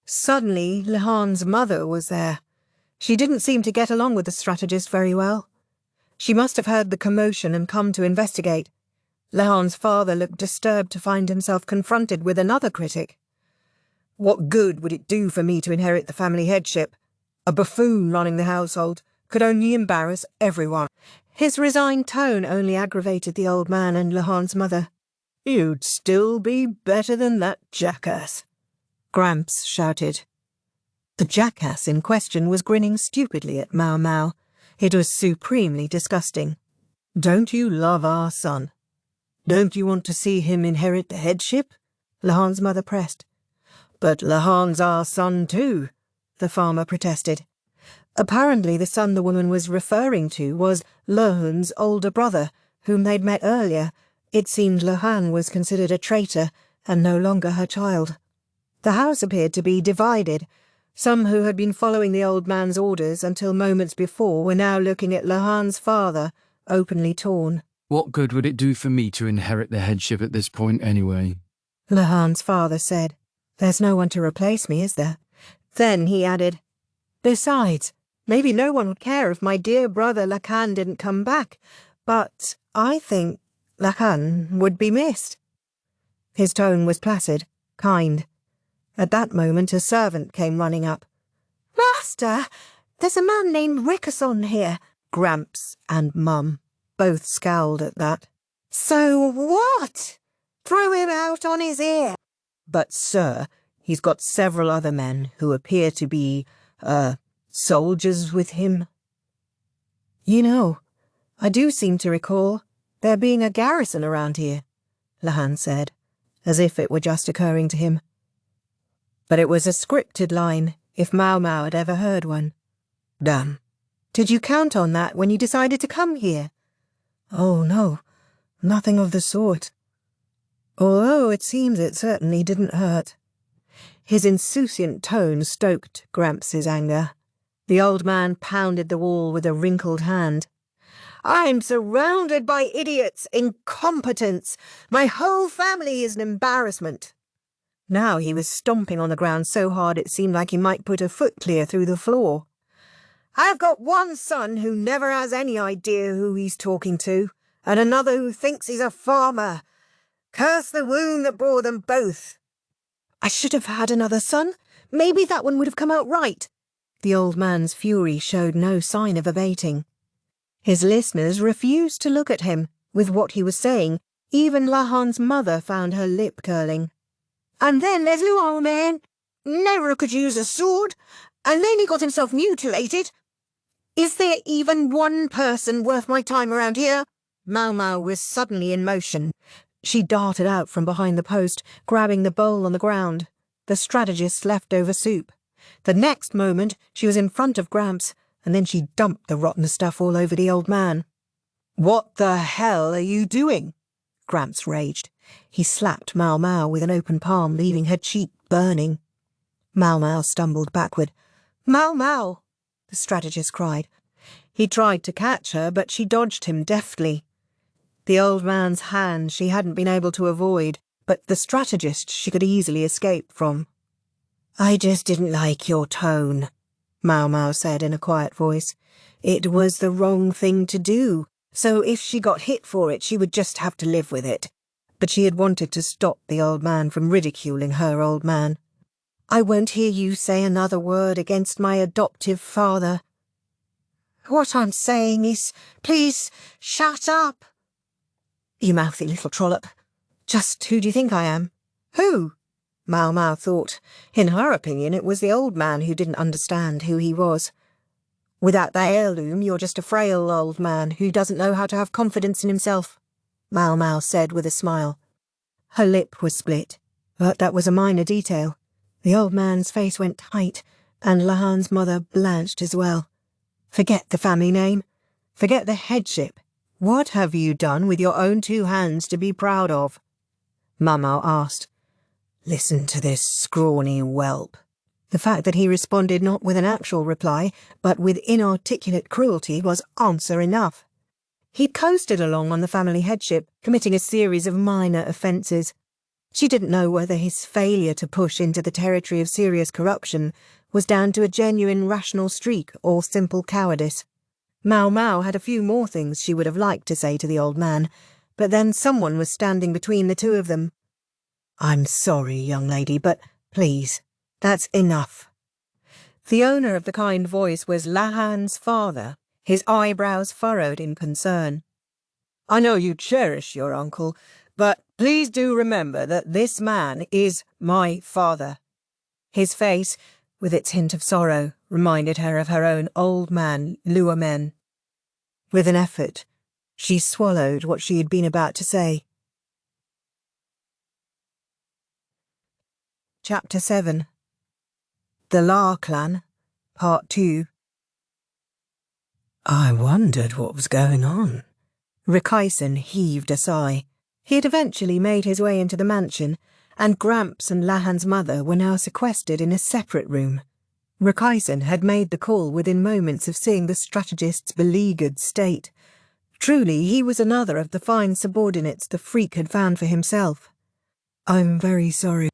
Suddenly, Lahan's mother was there. She didn't seem to get along with the strategist very well. She must have heard the commotion and come to investigate. Lahan's father looked disturbed to find himself confronted with another critic. "What good would it do for me to inherit the family headship? A buffoon running the household could only embarrass everyone." His resigned tone only aggravated the old man and Lahan's mother. "You'd still be better than that jackass," Gramps shouted. The jackass in question was grinning stupidly at Maomao. It was supremely disgusting. "Don't you love our son? Don't you want to see him inherit the headship?" Lahan's mother pressed. "But Lahan's our son too," the farmer protested. Apparently the son the woman was referring to was Lohun's older brother, whom they'd met earlier. It seemed Lohan was considered a traitor and no longer her child. The house appeared to be divided. Some who had been following the old man's orders until moments before were now looking at Lohan's father, openly torn. "What good would it do for me to inherit the headship at this point anyway?" Lohan's father said. "There's no one to replace me, is there?" Then he added, "Besides, maybe no one would care if my dear brother Lakan didn't come back, but I think Lakan would be missed." His tone was placid, kind. At that moment a servant came running up. "Master, there's a man named Rickerson here." Gramps and Mum both scowled at that. "So what? Throw him out on his ear." "But, sir, he's got several other men who appear to be, soldiers with him." "You know, I do seem to recall there being a garrison around here," Lahan said, as if it were just occurring to him. But it was a scripted line, if Maomao had ever heard one. "Damn. Did you count on that when you decided to come here?" "Oh, no, nothing of the sort. Although it seems it certainly didn't hurt." His insouciant tone stoked Gramps' anger. The old man pounded the wall with a wrinkled hand. I'm surrounded by idiots, incompetents. My whole family is an embarrassment. Now he was stomping on the ground so hard it seemed like he might put a foot clear through the floor. I've got one son who never has any idea who he's talking to, and another who thinks he's a farmer. Curse the womb that bore them both. I should have had another son. Maybe that one would have come out right. The old man's fury showed no sign of abating. His listeners refused to look at him. With what he was saying, even Lahan's mother found her lip curling. And then there's Luoman. Never could use a sword, and then he got himself mutilated. Is there even one person worth my time around here? Maomao was suddenly in motion. She darted out from behind the post, grabbing the bowl on the ground, the strategist's leftover soup. The next moment she was in front of Gramps, and then she dumped the rotten stuff all over the old man. What the hell are you doing? Gramps raged. He slapped Maomao with an open palm, leaving her cheek burning. Maomao stumbled backward. Maomao, the strategist cried. He tried to catch her, but she dodged him deftly. The old man's hand she hadn't been able to avoid, but the strategist she could easily escape from. I just didn't like your tone, Maomao said in a quiet voice. It was the wrong thing to do, so if she got hit for it, she would just have to live with it. But she had wanted to stop the old man from ridiculing her old man. I won't hear you say another word against my adoptive father. What I'm saying is, please, shut up. You mouthy little trollop. Just who do you think I am? Who? Maomao thought. In her opinion, it was the old man who didn't understand who he was. Without that heirloom, you're just a frail old man who doesn't know how to have confidence in himself, Maomao said with a smile. Her lip was split, but that was a minor detail. The old man's face went tight, and Lahan's mother blanched as well. Forget the family name. Forget the headship. What have you done with your own two hands to be proud of? Maomao asked. Listen to this scrawny whelp. The fact that he responded not with an actual reply, but with inarticulate cruelty was answer enough. He'd coasted along on the family headship, committing a series of minor offences. She didn't know whether his failure to push into the territory of serious corruption was down to a genuine rational streak or simple cowardice. Maomao had a few more things she would have liked to say to the old man, but then someone was standing between the two of them. I'm sorry, young lady, but please, that's enough. The owner of the kind voice was Lahan's father, his eyebrows furrowed in concern. I know you cherish your uncle, but please do remember that this man is my father. His face, with its hint of sorrow, reminded her of her own old man, Luomen. With an effort, she swallowed what she had been about to say. Chapter 7. The La Clan, Part 2. I wondered what was going on. Rikaisen heaved a sigh. He had eventually made his way into the mansion, and Gramps and Lahan's mother were now sequestered in a separate room. Rikaisen had made the call within moments of seeing the strategist's beleaguered state. Truly, he was another of the fine subordinates the freak had found for himself. I'm very sorry.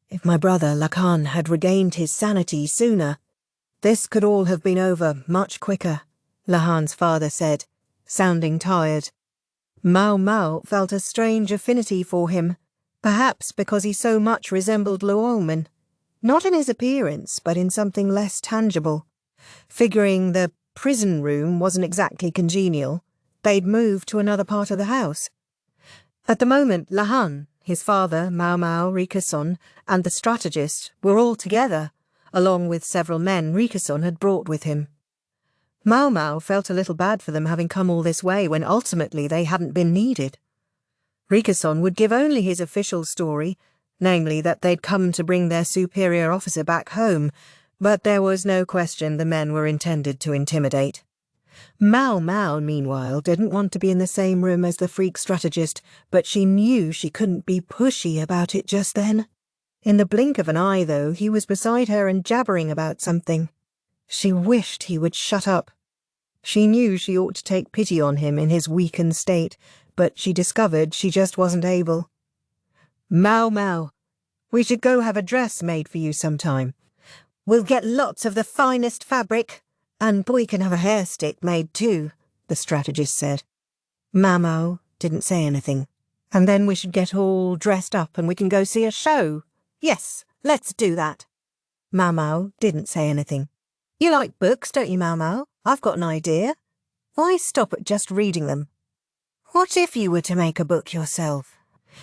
If my brother Lakan had regained his sanity sooner, this could all have been over much quicker, Lahan's father said, sounding tired. Maomao felt a strange affinity for him, perhaps because he so much resembled Luomen. Not in his appearance, but in something less tangible. Figuring the prison room wasn't exactly congenial, they'd moved to another part of the house. At the moment, Lahan, his father, Maomao, Rikason, and the strategist were all together, along with several men Rikason had brought with him. Maomao felt a little bad for them having come all this way when ultimately they hadn't been needed. Rikason would give only his official story, namely that they'd come to bring their superior officer back home, but there was no question the men were intended to intimidate. Maomao, meanwhile, didn't want to be in the same room as the freak strategist, but she knew she couldn't be pushy about it just then. In the blink of an eye, though, he was beside her and jabbering about something. She wished he would shut up. She knew she ought to take pity on him in his weakened state, but she discovered she just wasn't able. Maomao, we should go have a dress made for you sometime. We'll get lots of the finest fabric, and boy can have a hair stick made too, the strategist said. Maomao didn't say anything. And then we should get all dressed up and we can go see a show. Yes, let's do that. Maomao didn't say anything. You like books, don't you, Maomao? I've got an idea. Why stop at just reading them? What if you were to make a book yourself?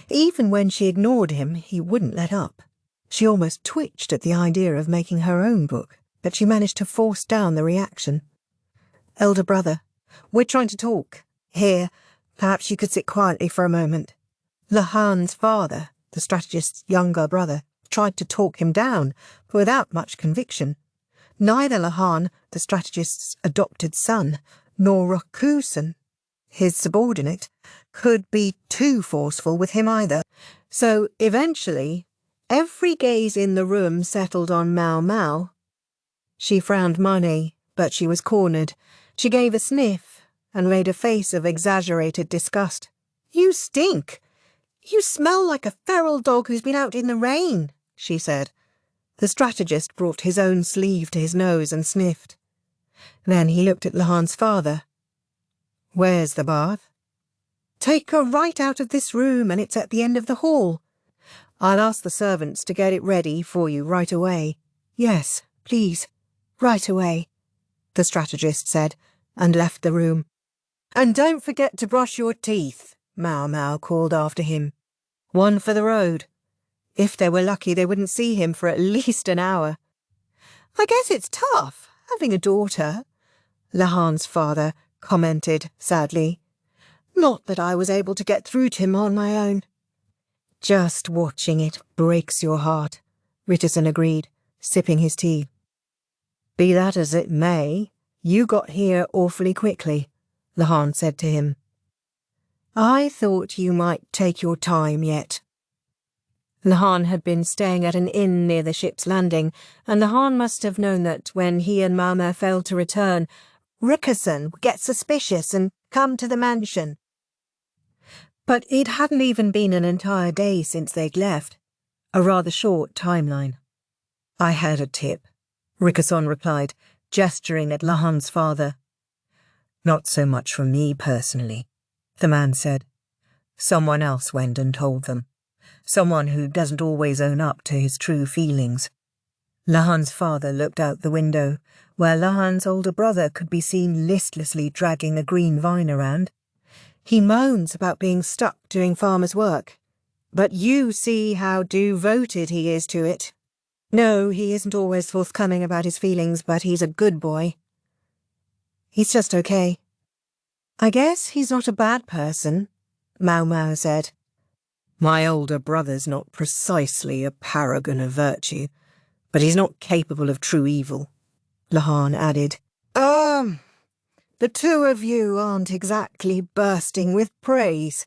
Even when she ignored him, he wouldn't let up. She almost twitched at the idea of making her own book, but she managed to force down the reaction. Elder brother, we're trying to talk. Here, perhaps you could sit quietly for a moment. Lahan's father, the strategist's younger brother, tried to talk him down, but without much conviction. Neither Lahan, the strategist's adopted son, nor Rakusen, his subordinate, could be too forceful with him either. So eventually, every gaze in the room settled on Maomao. She frowned money, but she was cornered. She gave a sniff and made a face of exaggerated disgust. You stink. You smell like a feral dog who's been out in the rain, she said. The strategist brought his own sleeve to his nose and sniffed. Then he looked at Lahan's father. Where's the bath? Take her right out of this room and it's at the end of the hall. I'll ask the servants to get it ready for you right away. Yes, please, right away, the strategist said, and left the room. And don't forget to brush your teeth, Maomao called after him. One for the road. If they were lucky, they wouldn't see him for at least an hour. I guess it's tough, having a daughter, Lahan's father commented sadly. Not that I was able to get through to him on my own. Just watching it breaks your heart, Ritterson agreed, sipping his tea. Be that as it may, you got here awfully quickly, Lahan said to him. I thought you might take your time yet. Lahan had been staying at an inn near the ship's landing, and Lahan must have known that when he and Maomao failed to return, Rickerson would get suspicious and come to the mansion. But it hadn't even been an entire day since they'd left, a rather short timeline. I had a tip, Rickerson replied, gesturing at Lahan's father. Not so much from me personally, the man said. Someone else went and told them. Someone who doesn't always own up to his true feelings. Lahan's father looked out the window, where Lahan's older brother could be seen listlessly dragging a green vine around. He moans about being stuck doing farmer's work, but you see how devoted he is to it. No, he isn't always forthcoming about his feelings, but he's a good boy. He's just okay. I guess he's not a bad person, Maomao said. My older brother's not precisely a paragon of virtue, but he's not capable of true evil, Lahan added. The two of you aren't exactly bursting with praise,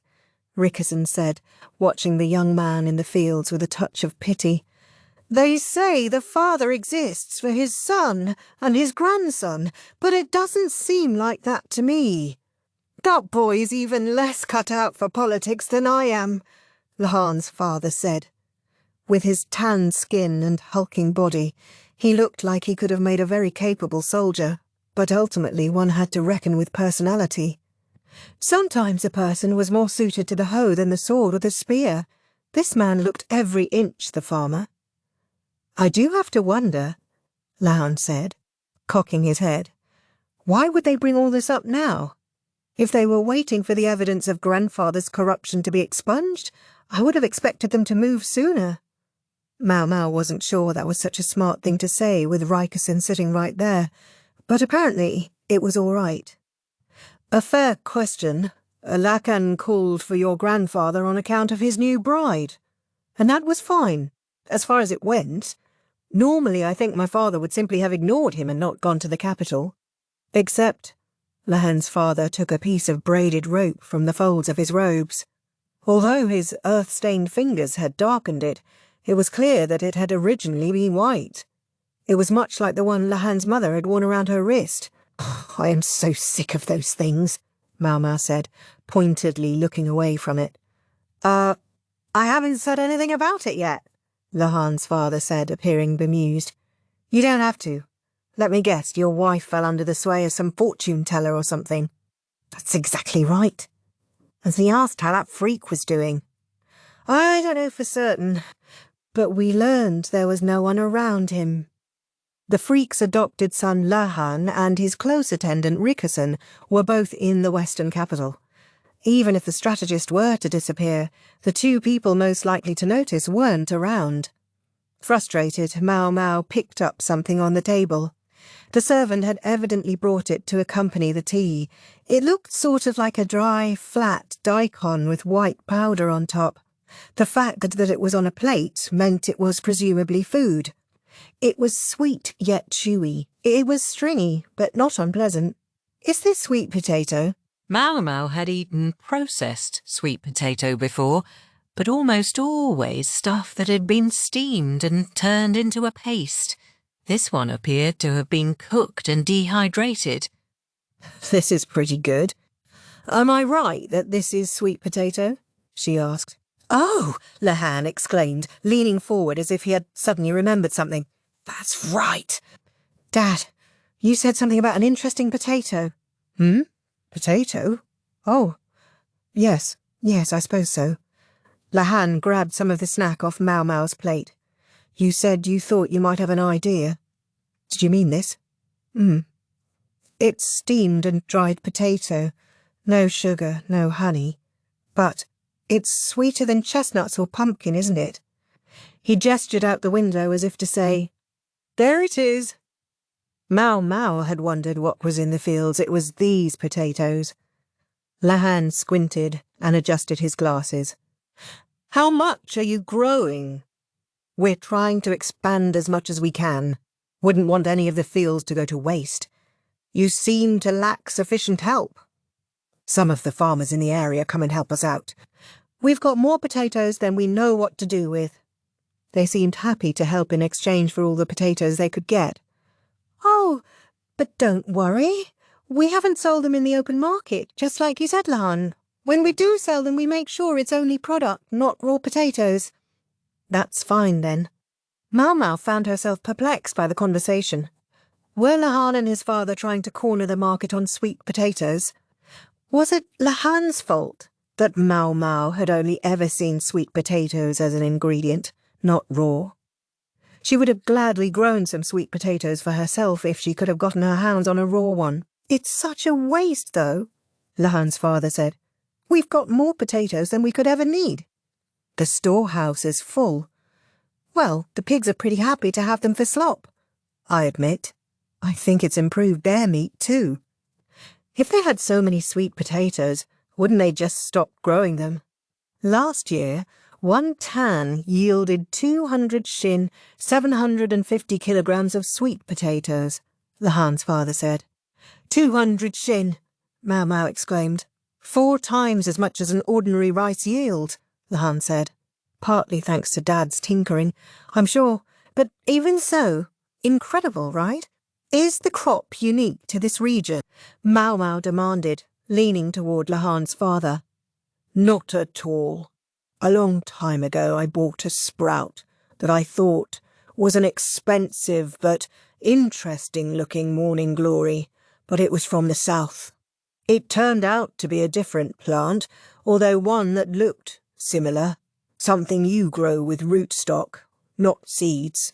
Rickerson said, watching the young man in the fields with a touch of pity. They say the father exists for his son and his grandson, but it doesn't seem like that to me. That boy's even less cut out for politics than I am, Lahan's father said. With his tanned skin and hulking body, he looked like he could have made a very capable soldier, but ultimately one had to reckon with personality. Sometimes a person was more suited to the hoe than the sword or the spear. This man looked every inch the farmer. I do have to wonder, Lahan said, cocking his head. Why would they bring all this up now? If they were waiting for the evidence of grandfather's corruption to be expunged, I would have expected them to move sooner. Maomao wasn't sure that was such a smart thing to say with Rickerson sitting right there, but apparently it was all right. A fair question. Lakan called for your grandfather on account of his new bride. And that was fine, as far as it went. Normally I think my father would simply have ignored him and not gone to the capital. Except, Lahan's father took a piece of braided rope from the folds of his robes. Although his earth-stained fingers had darkened it, it was clear that it had originally been white. It was much like the one Lahan's mother had worn around her wrist, I am so sick of those things, Maomao said, pointedly looking away from it. I haven't said anything about it yet, Lahan's father said, appearing bemused. You don't have to. Let me guess, your wife fell under the sway of some fortune-teller or something. That's exactly right. And he asked how that freak was doing. I don't know for certain, but we learned there was no one around him. The freak's adopted son Lahan and his close attendant Rickerson were both in the western capital. Even if the strategist were to disappear, the two people most likely to notice weren't around. Frustrated, Maomao picked up something on the table. The servant had evidently brought it to accompany the tea. It looked sort of like a dry, flat daikon with white powder on top. The fact that it was on a plate meant it was presumably food. It was sweet yet chewy. It was stringy, but not unpleasant. Is this sweet potato? Maomao had eaten processed sweet potato before, but almost always stuff that had been steamed and turned into a paste. This one appeared to have been cooked and dehydrated. This is pretty good. Am I right that this is sweet potato? She asked. Oh, Lahan exclaimed, leaning forward as if he had suddenly remembered something. That's right. Dad, you said something about an interesting potato. Potato? Oh, yes, I suppose so. Lahan grabbed some of the snack off Maomao's plate. You said you thought you might have an idea. Did you mean this? It's steamed and dried potato. No sugar, no honey. But it's sweeter than chestnuts or pumpkin, isn't it? He gestured out the window as if to say, There it is. Maomao had wondered what was in the fields. It was these potatoes. Lahan squinted and adjusted his glasses. How much are you growing? We're trying to expand as much as we can. Wouldn't want any of the fields to go to waste. You seem to lack sufficient help. Some of the farmers in the area come and help us out. We've got more potatoes than we know what to do with. They seemed happy to help in exchange for all the potatoes they could get. Oh, but don't worry. We haven't sold them in the open market, just like you said, Lahan. When we do sell them, we make sure it's only product, not raw potatoes. That's fine, then. Maomao found herself perplexed by the conversation. Were Lahan and his father trying to corner the market on sweet potatoes? Was it Lahan's fault that Maomao had only ever seen sweet potatoes as an ingredient, not raw? She would have gladly grown some sweet potatoes for herself if she could have gotten her hands on a raw one. It's such a waste, though, Lahan's father said. We've got more potatoes than we could ever need. The storehouse is full. Well, the pigs are pretty happy to have them for slop, I admit. I think it's improved their meat, too. If they had so many sweet potatoes, wouldn't they just stop growing them? Last year, 1 tan yielded 200 shin, 750 kilograms of sweet potatoes, Lahan's father said. 200 shin, Maomao exclaimed. 4 times as much as an ordinary rice yield, Lahan said. Partly thanks to Dad's tinkering, I'm sure. But even so, incredible, right? Is the crop unique to this region? Maomao demanded, leaning toward Lahan's father. Not at all. A long time ago I bought a sprout that I thought was an expensive but interesting-looking morning glory, but it was from the south. It turned out to be a different plant, although one that looked similar, something you grow with rootstock, not seeds.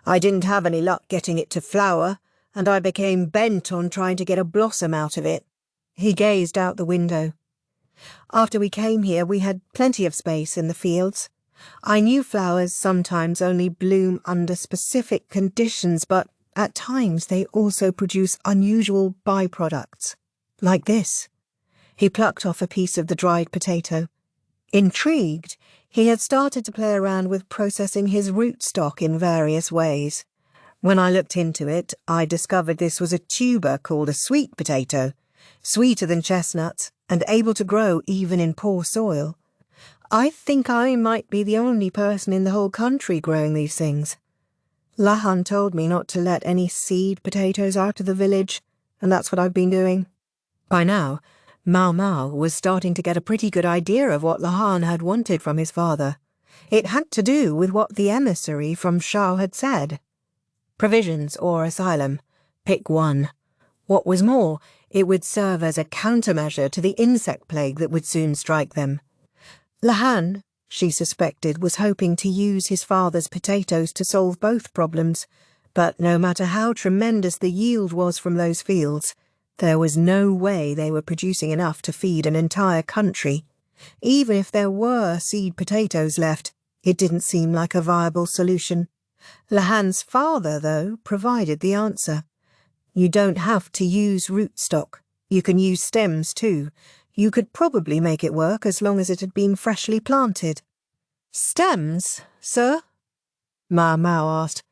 I didn't have any luck getting it to flower, and I became bent on trying to get a blossom out of it. He gazed out the window. After we came here, we had plenty of space in the fields. I knew flowers sometimes only bloom under specific conditions, but at times they also produce unusual byproducts. Like this. He plucked off a piece of the dried potato. Intrigued, he had started to play around with processing his rootstock in various ways. When I looked into it, I discovered this was a tuber called a sweet potato, sweeter than chestnuts, and able to grow even in poor soil. I think I might be the only person in the whole country growing these things. Lahan told me not to let any seed potatoes out of the village, and that's what I've been doing." By now, Maomao was starting to get a pretty good idea of what Lahan had wanted from his father. It had to do with what the emissary from Shao had said. Provisions or asylum. Pick one. What was more, it would serve as a countermeasure to the insect plague that would soon strike them. Lahan, she suspected, was hoping to use his father's potatoes to solve both problems, but no matter how tremendous the yield was from those fields, there was no way they were producing enough to feed an entire country. Even if there were seed potatoes left, it didn't seem like a viable solution. Lahan's father, though, provided the answer. You don't have to use rootstock. You can use stems too. You could probably make it work as long as it had been freshly planted. "Stems, sir?" Maomao asked.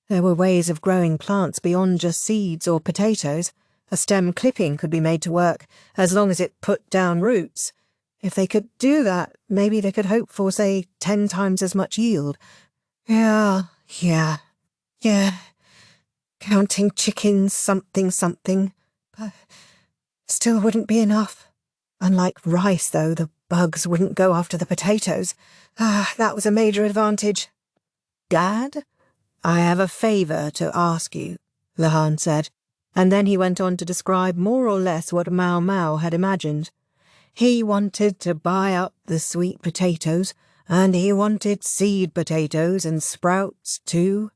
There were ways of growing plants beyond just seeds or potatoes. A stem clipping could be made to work, as long as it put down roots. If they could do that, maybe they could hope for, say, 10 times as much yield. Yeah. Counting chickens, something. But still wouldn't be enough. Unlike rice, though, the bugs wouldn't go after the potatoes. That was a major advantage. "Dad, I have a favour to ask you," Lahan said, and then he went on to describe more or less what Maomao had imagined. He wanted to buy up the sweet potatoes, and he wanted seed potatoes and sprouts too,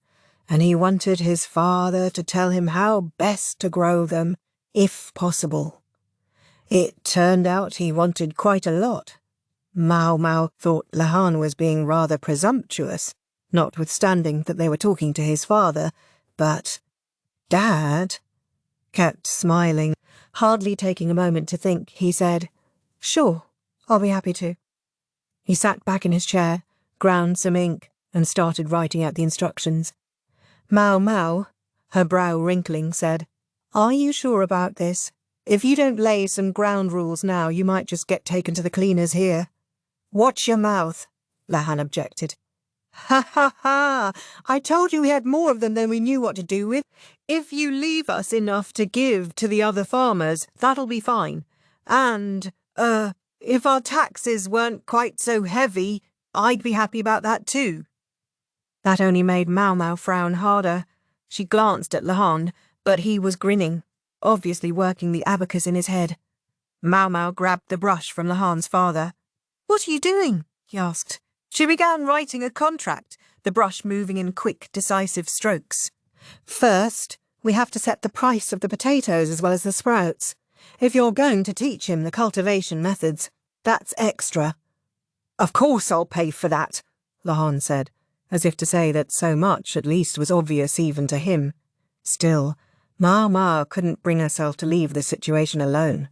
and he wanted his father to tell him how best to grow them, if possible. It turned out he wanted quite a lot. Maomao thought Lahan was being rather presumptuous, notwithstanding that they were talking to his father, but Dad kept smiling. Hardly taking a moment to think, he said, "Sure, I'll be happy to." He sat back in his chair, ground some ink, and started writing out the instructions. Maomao, her brow wrinkling, said, "Are you sure about this? If you don't lay some ground rules now, you might just get taken to the cleaners here." "Watch your mouth," Lahan objected. "Ha! I told you we had more of them than we knew what to do with. If you leave us enough to give to the other farmers, that'll be fine. And, if our taxes weren't quite so heavy, I'd be happy about that too." That only made Maomao frown harder. She glanced at Lahan, but he was grinning, obviously working the abacus in his head. Maomao grabbed the brush from Lahan's father. "What are you doing?" he asked. She began writing a contract, the brush moving in quick, decisive strokes. "First, we have to set the price of the potatoes as well as the sprouts. If you're going to teach him the cultivation methods, that's extra." "Of course I'll pay for that," Lahan said, as if to say that so much at least was obvious even to him. Still, Maomao couldn't bring herself to leave the situation alone.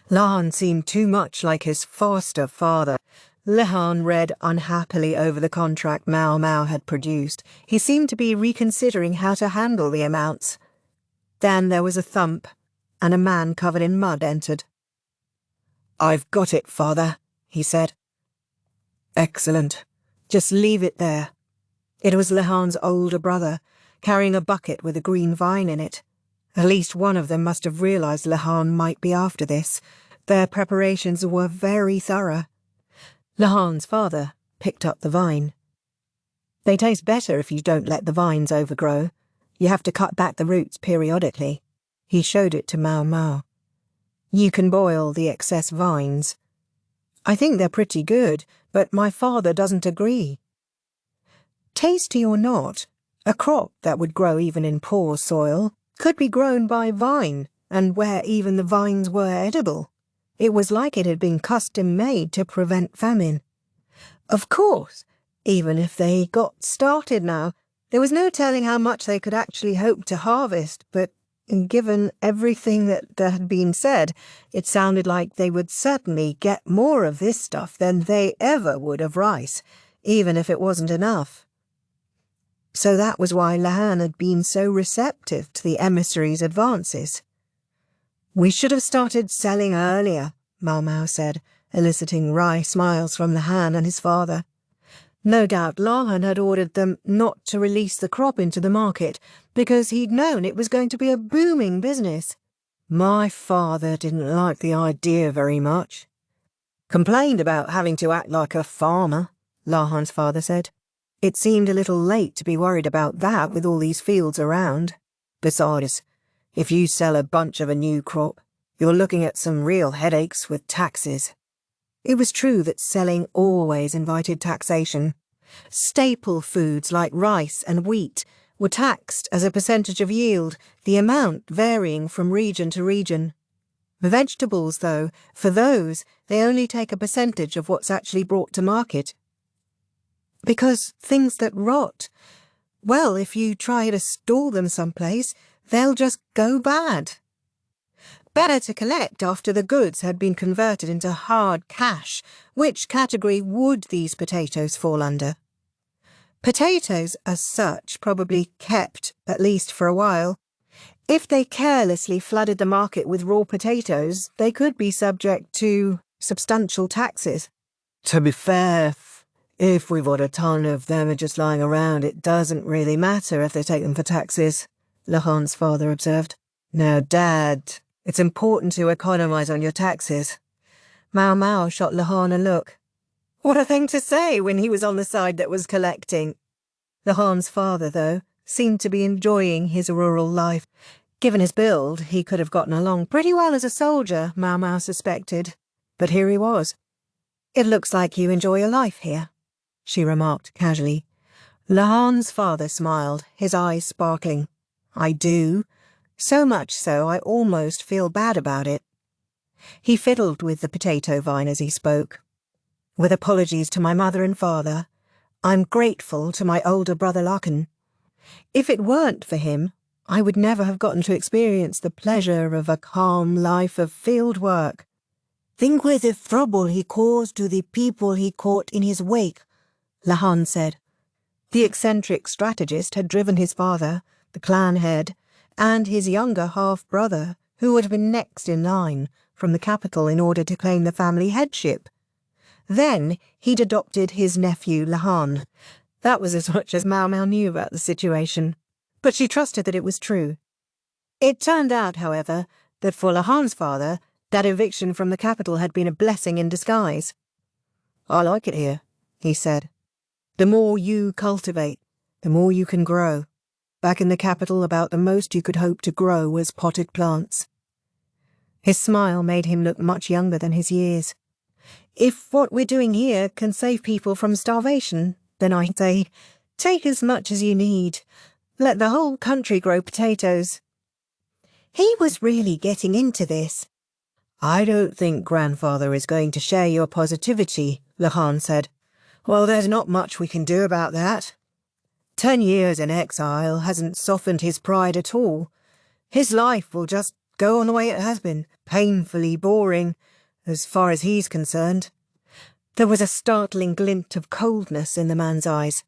Lahan seemed too much like his foster father. Lahan read unhappily over the contract Maomao had produced. He seemed to be reconsidering how to handle the amounts. Then there was a thump, and a man covered in mud entered. "I've got it, father," he said. "Excellent. Just leave it there." It was Lahan's older brother, carrying a bucket with a green vine in it. At least one of them must have realized Lahan might be after this. Their preparations were very thorough. Lahan's father picked up the vine. "They taste better if you don't let the vines overgrow. You have to cut back the roots periodically." He showed it to Maomao. "You can boil the excess vines." "I think they're pretty good, but my father doesn't agree." Tasty or not, a crop that would grow even in poor soil could be grown by vine, and where even the vines were edible. It was like it had been custom-made to prevent famine. Of course, even if they got started now, there was no telling how much they could actually hope to harvest, but given everything that had been said, it sounded like they would certainly get more of this stuff than they ever would of rice, even if it wasn't enough. So that was why Lahan had been so receptive to the emissary's advances. "We should have started selling earlier," Maomao said, eliciting wry smiles from Lahan and his father. No doubt Lahan had ordered them not to release the crop into the market, because he'd known it was going to be a booming business. My father didn't like the idea very much. Complained about having to act like a farmer, Lahan's father said. It seemed a little late to be worried about that with all these fields around. Besides, if you sell a bunch of a new crop, you're looking at some real headaches with taxes. It was true that selling always invited taxation. Staple foods like rice and wheat were taxed as a percentage of yield, the amount varying from region to region. Vegetables, though, for those, they only take a percentage of what's actually brought to market. Because things that rot, well, if you try to store them someplace, they'll just go bad. Better to collect after the goods had been converted into hard cash. Which category would these potatoes fall under? Potatoes, as such, probably kept, at least for a while. If they carelessly flooded the market with raw potatoes, they could be subject to substantial taxes. To be fair, if we've got a ton of them just lying around, it doesn't really matter if they take them for taxes, Lahan's father observed. Now, Dad, it's important to economise on your taxes. Maomao shot Lahan a look. What a thing to say when he was on the side that was collecting. Lahan's father, though, seemed to be enjoying his rural life. Given his build, he could have gotten along pretty well as a soldier, Maomao suspected. But here he was. It looks like you enjoy your life here, she remarked casually. Lahan's father smiled, his eyes sparkling. I do. So much so I almost feel bad about it. He fiddled with the potato vine as he spoke. With apologies to my mother and father, I'm grateful to my older brother Larkin. If it weren't for him, I would never have gotten to experience the pleasure of a calm life of field work. Think with the trouble he caused to the people he caught in his wake, Lahan said. The eccentric strategist had driven his father, the clan head, and his younger half-brother, who would have been next in line, from the capital in order to claim the family headship. Then he'd adopted his nephew Lahan. That was as much as Maomao knew about the situation, but she trusted that it was true. It turned out, however, that for Lahan's father, that eviction from the capital had been a blessing in disguise. I like it here, he said. The more you cultivate, the more you can grow. Back in the capital, about the most you could hope to grow was potted plants. His smile made him look much younger than his years. If what we're doing here can save people from starvation, then I'd say, take as much as you need. Let the whole country grow potatoes. He was really getting into this. I don't think Grandfather is going to share your positivity, Lahan said. Well, there's not much we can do about that. 10 years in exile hasn't softened his pride at all. His life will just go on the way it has been, painfully boring, as far as he's concerned. There was a startling glint of coldness in the man's eyes.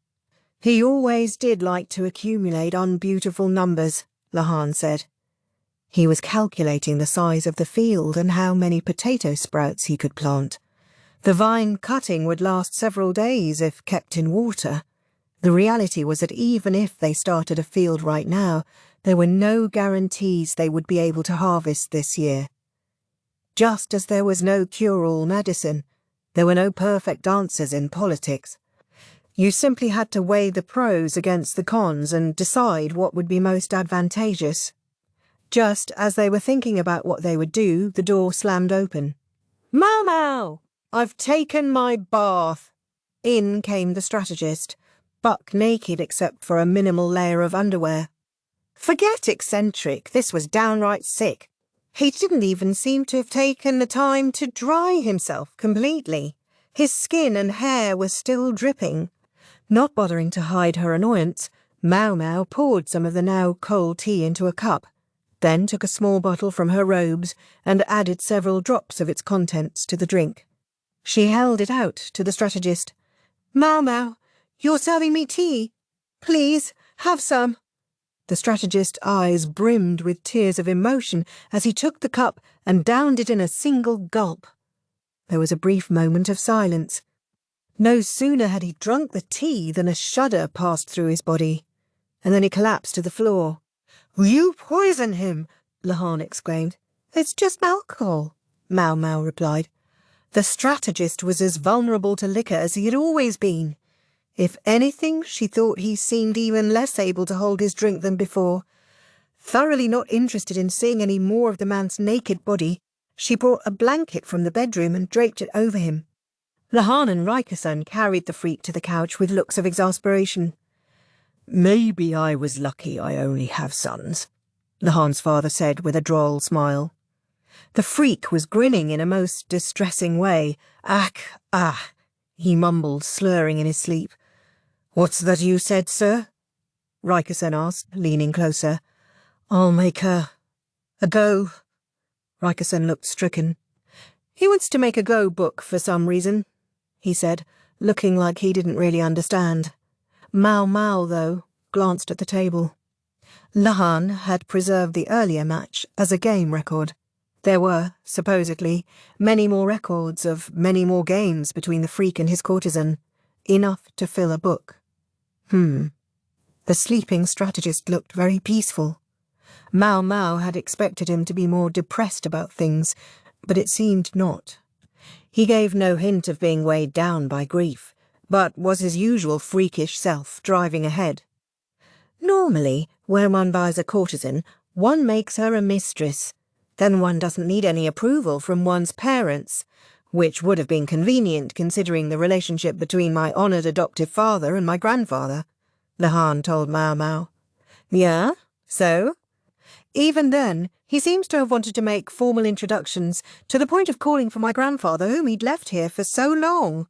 He always did like to accumulate unbeautiful numbers, Lahan said. He was calculating the size of the field and how many potato sprouts he could plant. The vine cutting would last several days if kept in water. The reality was that even if they started a field right now, there were no guarantees they would be able to harvest this year. Just as there was no cure-all medicine, there were no perfect answers in politics. You simply had to weigh the pros against the cons and decide what would be most advantageous. Just as they were thinking about what they would do, the door slammed open. Maomao! I've taken my bath. In came the strategist, buck naked except for a minimal layer of underwear. Forget eccentric, this was downright sick. He didn't even seem to have taken the time to dry himself completely. His skin and hair were still dripping. Not bothering to hide her annoyance, Maomao poured some of the now cold tea into a cup, then took a small bottle from her robes and added several drops of its contents to the drink. She held it out to the strategist. Maomao, you're serving me tea. Please, have some. The strategist's eyes brimmed with tears of emotion as he took the cup and downed it in a single gulp. There was a brief moment of silence. No sooner had he drunk the tea than a shudder passed through his body, and then he collapsed to the floor. You poison him, Lahan exclaimed. It's just alcohol, Maomao replied. The strategist was as vulnerable to liquor as he had always been. If anything, she thought he seemed even less able to hold his drink than before. Thoroughly not interested in seeing any more of the man's naked body, she brought a blanket from the bedroom and draped it over him. Lahan and Rikasan carried the freak to the couch with looks of exasperation. "Maybe I was lucky I only have sons," Lahan's father said with a droll smile. The freak was grinning in a most distressing way. Ah, he mumbled, slurring in his sleep. "What's that you said, sir?" Rikasan asked, leaning closer. "I'll make her a go." Rikasan looked stricken. "He wants to make a go book for some reason," he said, looking like he didn't really understand. Maomao, though, glanced at the table. Lahan had preserved the earlier match as a game record. There were, supposedly, many more records of many more games between the freak and his courtesan, enough to fill a book. The sleeping strategist looked very peaceful. Maomao had expected him to be more depressed about things, but it seemed not. He gave no hint of being weighed down by grief, but was his usual freakish self driving ahead. Normally, when one buys a courtesan, one makes her a mistress. Then one doesn't need any approval from one's parents, which would have been convenient considering the relationship between my honoured adoptive father and my grandfather, Lahan told Maomao. Yeah, so? Even then, he seems to have wanted to make formal introductions to the point of calling for my grandfather, whom he'd left here for so long.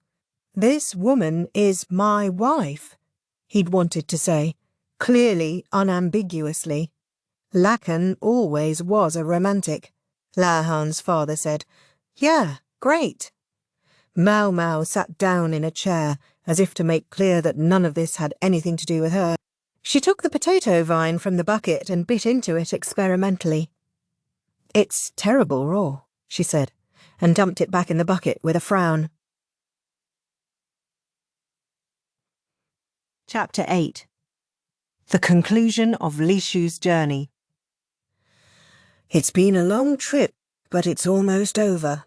"This woman is my wife," he'd wanted to say, clearly, unambiguously. Lakan always was a romantic, Lahan's father said. "Yeah, great." Maomao sat down in a chair, as if to make clear that none of this had anything to do with her. She took the potato vine from the bucket and bit into it experimentally. "It's terrible raw," she said, and dumped it back in the bucket with a frown. Chapter 8. The conclusion of Lishu's journey. "It's been a long trip, but it's almost over,"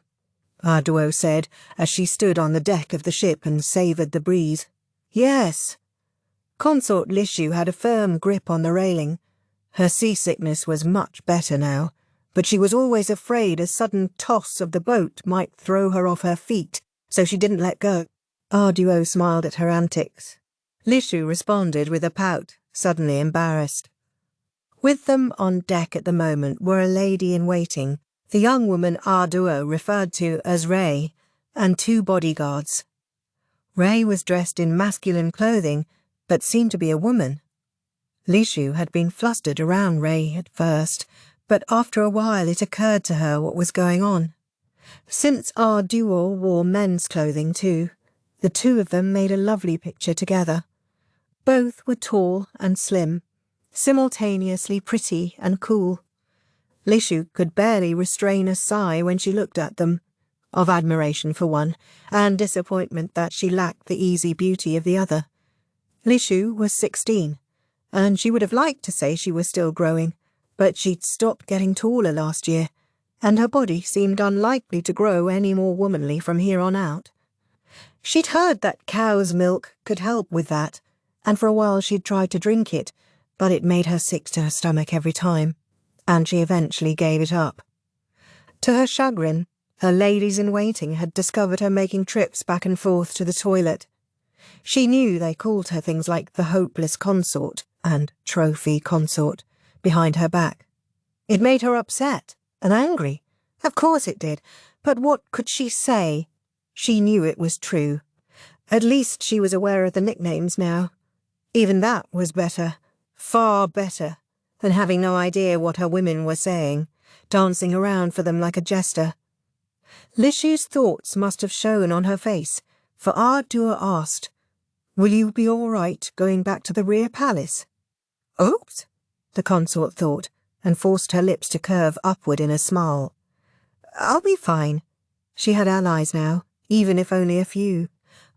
Arduo said as she stood on the deck of the ship and savoured the breeze. "Yes." Consort Lishu had a firm grip on the railing. Her seasickness was much better now, but she was always afraid a sudden toss of the boat might throw her off her feet, so she didn't let go. Arduo smiled at her antics. Lishu responded with a pout, suddenly embarrassed. With them on deck at the moment were a lady-in-waiting, the young woman Arduo referred to as Ray, and 2 bodyguards. Ray was dressed in masculine clothing, but seemed to be a woman. Lishu had been flustered around Ray at first, but after a while it occurred to her what was going on. Since Arduo wore men's clothing too, the 2 of them made a lovely picture together. Both were tall and slim, simultaneously pretty and cool. Lishu could barely restrain a sigh when she looked at them, of admiration for one, and disappointment that she lacked the easy beauty of the other. Lishu was 16, and she would have liked to say she was still growing, but she'd stopped getting taller last year, and her body seemed unlikely to grow any more womanly from here on out. She'd heard that cow's milk could help with that, and for a while she'd tried to drink it, but it made her sick to her stomach every time, and she eventually gave it up. To her chagrin, her ladies-in-waiting had discovered her making trips back and forth to the toilet. She knew they called her things like the hopeless consort and trophy consort behind her back. It made her upset and angry. Of course it did, but what could she say? She knew it was true. At least she was aware of the nicknames now. Even that was better, far better, than having no idea what her women were saying, dancing around for them like a jester. Lishu's thoughts must have shown on her face, for Ardur asked, "Will you be all right going back to the rear palace?" "Oops," the consort thought, and forced her lips to curve upward in a smile. "I'll be fine." She had allies now, even if only a few.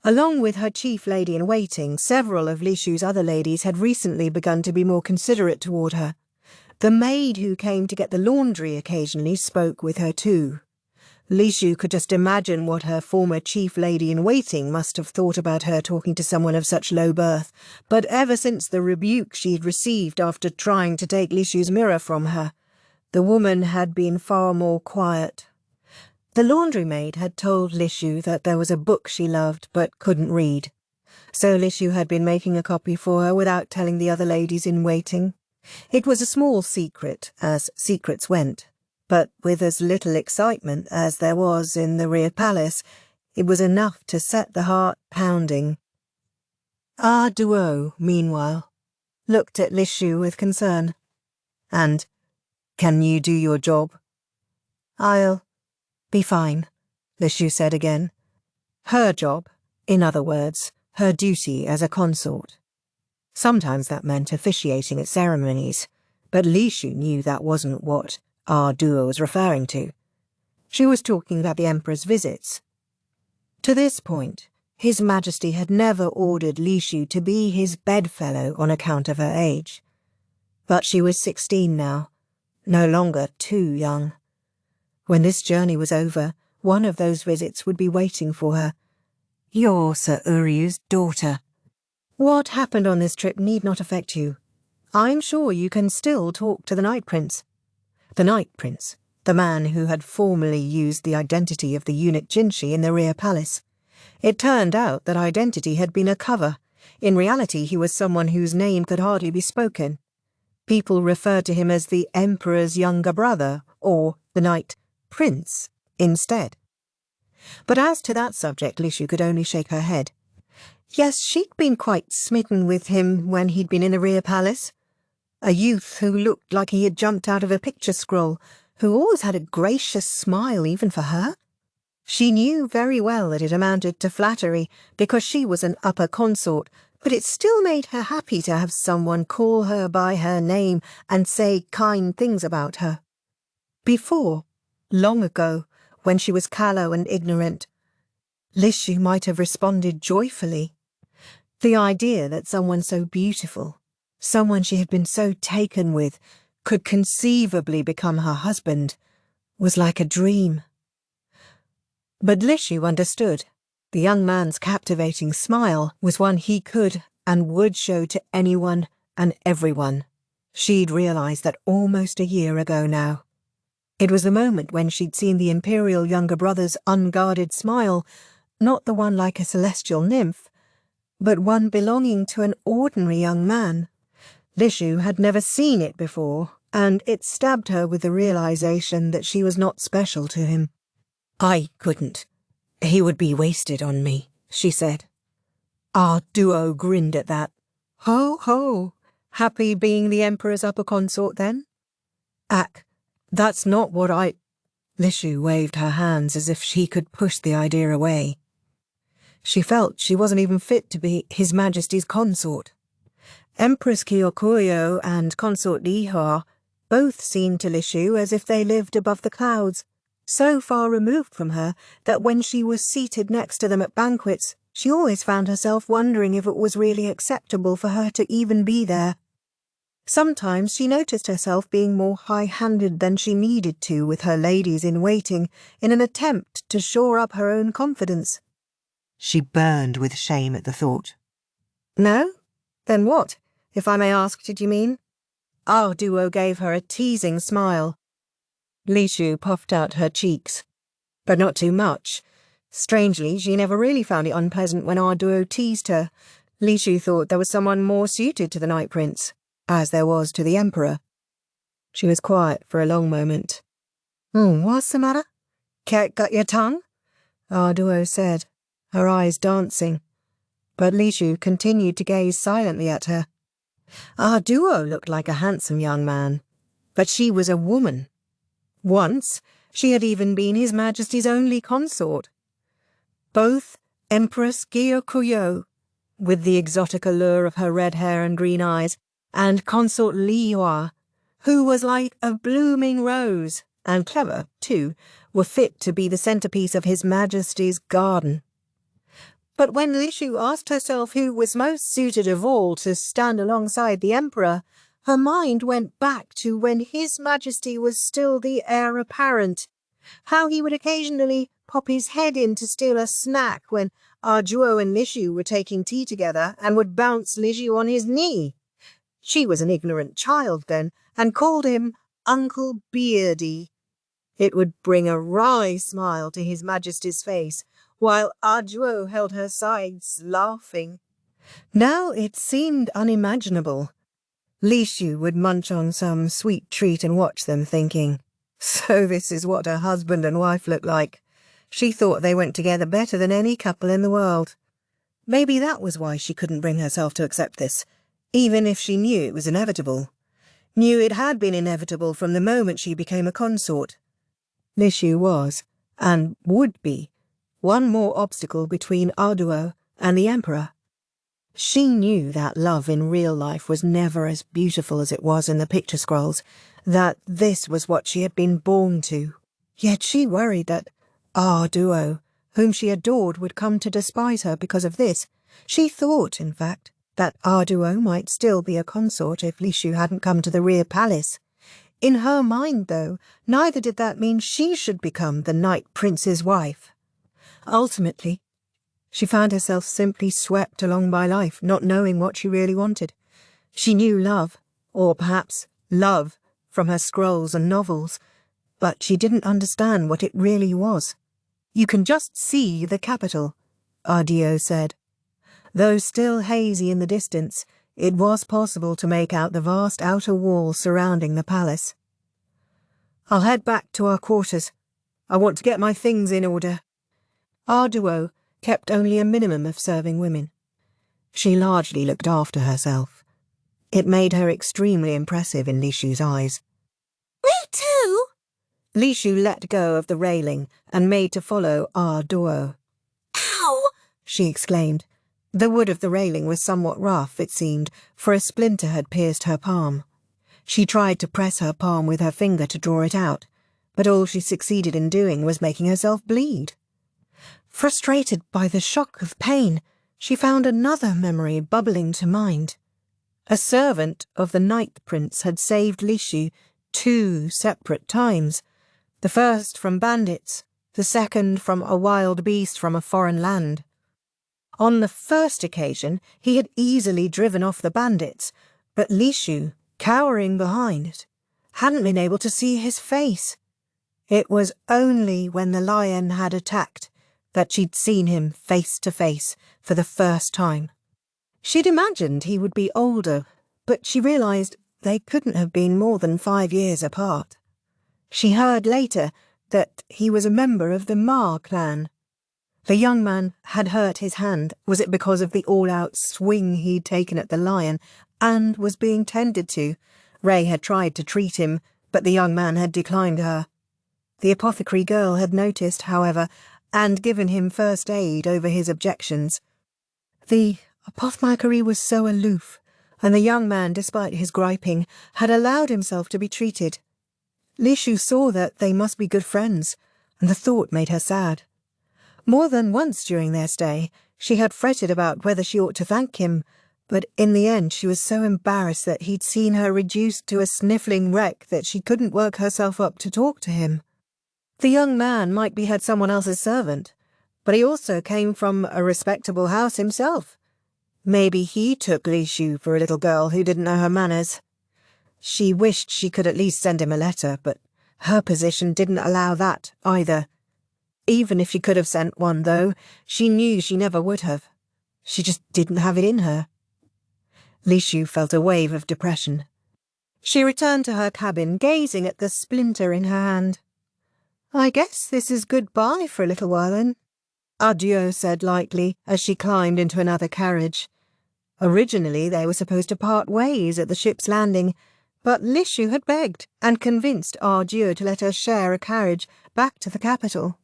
Along with her chief lady-in-waiting, several of Lishu's other ladies had recently begun to be more considerate toward her. The maid who came to get the laundry occasionally spoke with her too. Lishu could just imagine what her former chief lady-in-waiting must have thought about her talking to someone of such low birth, but ever since the rebuke she had received after trying to take Lishu's mirror from her, the woman had been far more quiet. The laundry maid had told Lishu that there was a book she loved but couldn't read, so Lishu had been making a copy for her without telling the other ladies-in-waiting. It was a small secret, as secrets went, but with as little excitement as there was in the rear palace, it was enough to set the heart pounding. Ah Duo, meanwhile, looked at Lishu with concern. And, can you do your job? I'll be fine, Lishu said again. Her job, in other words, her duty as a consort. Sometimes that meant officiating at ceremonies, but Lishu knew that wasn't what our duo was referring to. She was talking about the Emperor's visits. To this point, His Majesty had never ordered Lishu to be his bedfellow on account of her age. But she was 16 now, no longer too young. When this journey was over, one of those visits would be waiting for her. You're Sir Uryu's daughter. What happened on this trip need not affect you. I'm sure you can still talk to the Night Prince. The Night Prince, the man who had formerly used the identity of the eunuch Jinshi in the rear palace. It turned out that identity had been a cover. In reality, he was someone whose name could hardly be spoken. People referred to him as the Emperor's younger brother, or the Night Prince, instead. But as to that subject, Lishu could only shake her head. Yes, she'd been quite smitten with him when he'd been in the rear palace. A youth who looked like he had jumped out of a picture scroll, who always had a gracious smile even for her. She knew very well that it amounted to flattery, because she was an upper consort, but it still made her happy to have someone call her by her name and say kind things about her. Before, long ago, when she was callow and ignorant, Lishu might have responded joyfully. The idea that someone so beautiful, someone she had been so taken with, could conceivably become her husband, was like a dream. But Lishu understood. The young man's captivating smile was one he could and would show to anyone and everyone. She'd realised that almost a year ago now. It was the moment when she'd seen the Imperial younger brother's unguarded smile, not the one like a celestial nymph, but one belonging to an ordinary young man. Lishu had never seen it before, and it stabbed her with the realization that she was not special to him. I couldn't. He would be wasted on me, she said. Our duo grinned at that. Ho, ho! Happy being the Emperor's upper consort, then? That's not what I... Lishu waved her hands as if she could push the idea away. She felt she wasn't even fit to be His Majesty's consort. Empress Kyokuyo and Consort Lihua both seemed to Lishu as if they lived above the clouds, so far removed from her that when she was seated next to them at banquets, she always found herself wondering if it was really acceptable for her to even be there. Sometimes she noticed herself being more high-handed than she needed to with her ladies-in-waiting in an attempt to shore up her own confidence. She burned with shame at the thought. No? Then what, if I may ask, did you mean? Our duo gave her a teasing smile. Lishu puffed out her cheeks, but not too much. Strangely, she never really found it unpleasant when our duo teased her. Lishu thought there was someone more suited to the Night Prince, as there was to the Emperor. She was quiet for a long moment. What's the matter? Cat got your tongue? Our duo said, her eyes dancing. But Lishu continued to gaze silently at her. Our duo looked like a handsome young man, but she was a woman. Once, she had even been His Majesty's only consort. Both Empress Kyokuyo, with the exotic allure of her red hair and green eyes, and Consort Lihua, who was like a blooming rose, and clever, too, were fit to be the centrepiece of His Majesty's garden. But when Lishu asked herself who was most suited of all to stand alongside the Emperor, Her mind went back to when His Majesty was still the heir apparent, how he would occasionally pop his head in to steal a snack when Arduo and Lishu were taking tea together and would bounce Lishu on his knee. She was an ignorant child then, and called him Uncle Beardy. It would bring a wry smile to His Majesty's face, while Arduo held her sides, laughing. Now it seemed unimaginable. Lishu would munch on some sweet treat and watch them, thinking, "So this is what a husband and wife look like." She thought they went together better than any couple in the world. Maybe that was why she couldn't bring herself to accept this, even if she knew it was inevitable. Knew it had been inevitable from the moment she became a consort. Lishu was, and would be, one more obstacle between Arduo and the Emperor. She knew that love in real life was never as beautiful as it was in the picture scrolls, that this was what she had been born to. Yet she worried that Arduo, whom she adored, would come to despise her because of this. She thought, in fact, that Arduo might still be a consort if Lishu hadn't come to the rear palace. In her mind, though, neither did that mean she should become the Night Prince's wife. Ultimately, she found herself simply swept along by life, not knowing what she really wanted. She knew love, or perhaps love, from her scrolls and novels, but she didn't understand what it really was. "You can just see the capital," Arduo said. Though still hazy in the distance, it was possible to make out the vast outer wall surrounding the palace. "I'll head back to our quarters. I want to get my things in order." Arduo kept only a minimum of serving women. She largely looked after herself. It made her extremely impressive in Lishu's eyes. Me too? Lishu let go of the railing and made to follow Arduo. Ow! She exclaimed. The wood of the railing was somewhat rough, it seemed, for a splinter had pierced her palm. She tried to press her palm with her finger to draw it out, but all she succeeded in doing was making herself bleed. Frustrated by the shock of pain, she found another memory bubbling to mind. A servant of the Night Prince had saved Lishu 2 separate times, the first from bandits, the second from a wild beast from a foreign land. On the first occasion, he had easily driven off the bandits, but Lishu, cowering behind, hadn't been able to see his face. It was only when the lion had attacked that she'd seen him face to face for the first time. She'd imagined he would be older, but she realised they couldn't have been more than 5 years apart. She heard later that he was a member of the Ma clan. The young man had hurt his hand. Was it because of the all-out swing he'd taken at the lion, and was being tended to? Ray had tried to treat him, but the young man had declined her. The apothecary girl had noticed, however, and given him first aid over his objections. The apothecary was so aloof, and the young man, despite his griping, had allowed himself to be treated. Lishu saw that they must be good friends, and the thought made her sad. More than once during their stay, she had fretted about whether she ought to thank him, but in the end she was so embarrassed that he'd seen her reduced to a sniffling wreck that she couldn't work herself up to talk to him. The young man might be had someone else's servant, but he also came from a respectable house himself. Maybe he took Lishu for a little girl who didn't know her manners. She wished she could at least send him a letter, but her position didn't allow that either. Even if she could have sent one, though, she knew she never would have. She just didn't have it in her. Lishu felt a wave of depression. She returned to her cabin, gazing at the splinter in her hand. "I guess this is goodbye for a little while, then," Arduo said lightly as she climbed into another carriage. Originally they were supposed to part ways at the ship's landing, but Lishu had begged and convinced Arduo to let her share a carriage back to the capital.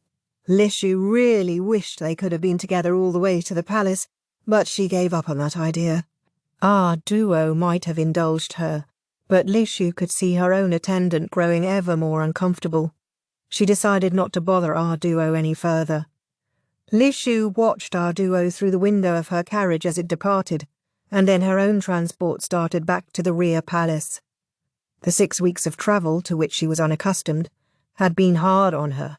Lishu really wished they could have been together all the way to the palace, but she gave up on that idea. Arduo might have indulged her, but Lishu could see her own attendant growing ever more uncomfortable. She decided not to bother Arduo any further. Lishu watched Arduo through the window of her carriage as it departed, and then her own transport started back to the rear palace. The 6 weeks of travel, to which she was unaccustomed, had been hard on her.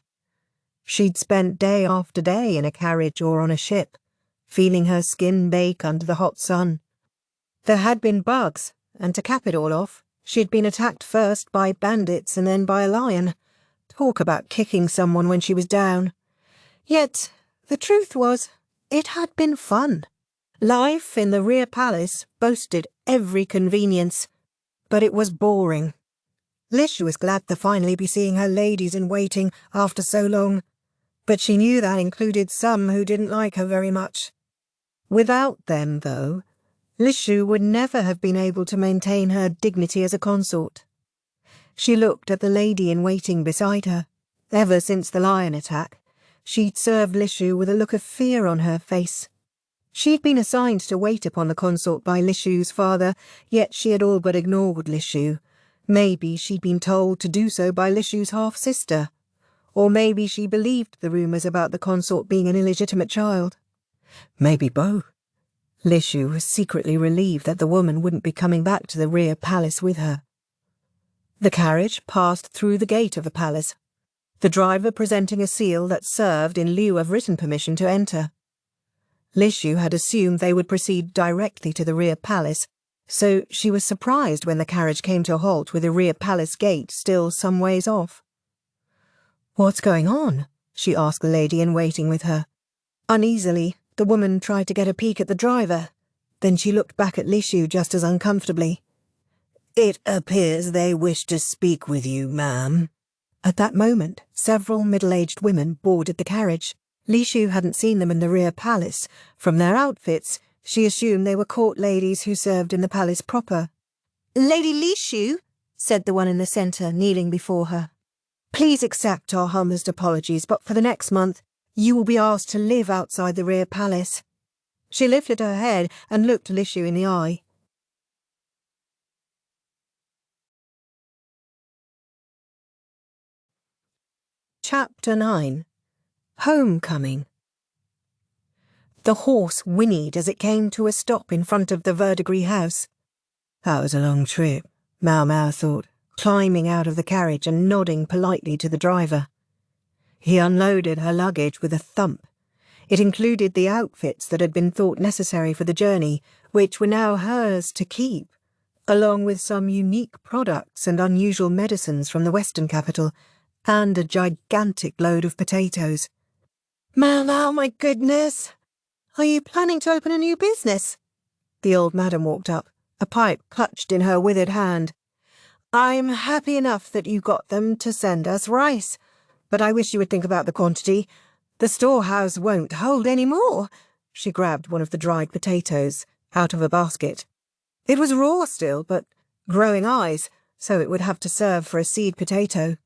She'd spent day after day in a carriage or on a ship, feeling her skin bake under the hot sun. There had been bugs, and to cap it all off, she'd been attacked first by bandits and then by a lion. Talk about kicking someone when she was down. Yet, the truth was, it had been fun. Life in the rear palace boasted every convenience, but it was boring. Lishu was glad to finally be seeing her ladies-in-waiting after so long, but she knew that included some who didn't like her very much. Without them, though, Lishu would never have been able to maintain her dignity as a consort. She looked at the lady-in-waiting beside her. Ever since the lion attack, she'd served Lishu with a look of fear on her face. She'd been assigned to wait upon the consort by Lishu's father, yet she had all but ignored Lishu. Maybe she'd been told to do so by Lishu's half-sister. Or maybe she believed the rumours about the consort being an illegitimate child. Maybe both. Lishu was secretly relieved that the woman wouldn't be coming back to the rear palace with her. The carriage passed through the gate of the palace, the driver presenting a seal that served in lieu of written permission to enter. Lishu had assumed they would proceed directly to the rear palace, so she was surprised when the carriage came to a halt with the rear palace gate still some ways off. "What's going on?" she asked the lady-in-waiting with her. Uneasily, the woman tried to get a peek at the driver. Then she looked back at Lishu just as uncomfortably. "It appears they wish to speak with you, ma'am." At that moment, several middle-aged women boarded the carriage. Lishu hadn't seen them in the rear palace. From their outfits, she assumed they were court ladies who served in the palace proper. "Lady Lishu," said the one in the centre, kneeling before her. "Please accept our humblest apologies, but for the next month, you will be asked to live outside the rear palace." She lifted her head and looked Lishu in the eye. Chapter 9. Homecoming. The horse whinnied as it came to a stop in front of the verdigris house. That was a long trip, Maomao thought, climbing out of the carriage and nodding politely to the driver. He unloaded her luggage with a thump. It included the outfits that had been thought necessary for the journey, which were now hers to keep, along with some unique products and unusual medicines from the Western capital, and a gigantic load of potatoes. "Maomao, my goodness! Are you planning to open a new business?" The old madam walked up, a pipe clutched in her withered hand. "I'm happy enough that you got them to send us rice, but I wish you would think about the quantity. The storehouse won't hold any more." She grabbed one of the dried potatoes out of a basket. It was raw still, but growing eyes, so it would have to serve for a seed potato.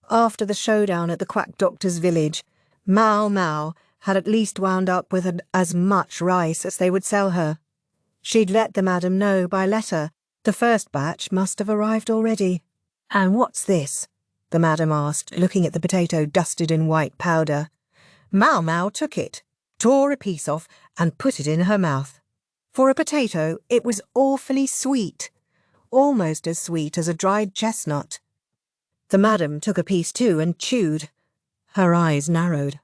After the showdown at the quack doctor's village, Maomao had at least wound up with as much rice as they would sell her. She'd let the madam know by letter. The first batch must have arrived already. "And what's this?" the madam asked, looking at the potato dusted in white powder. Maomao took it, tore a piece off, and put it in her mouth. For a potato, it was awfully sweet, almost as sweet as a dried chestnut. The madam took a piece too and chewed. Her eyes narrowed.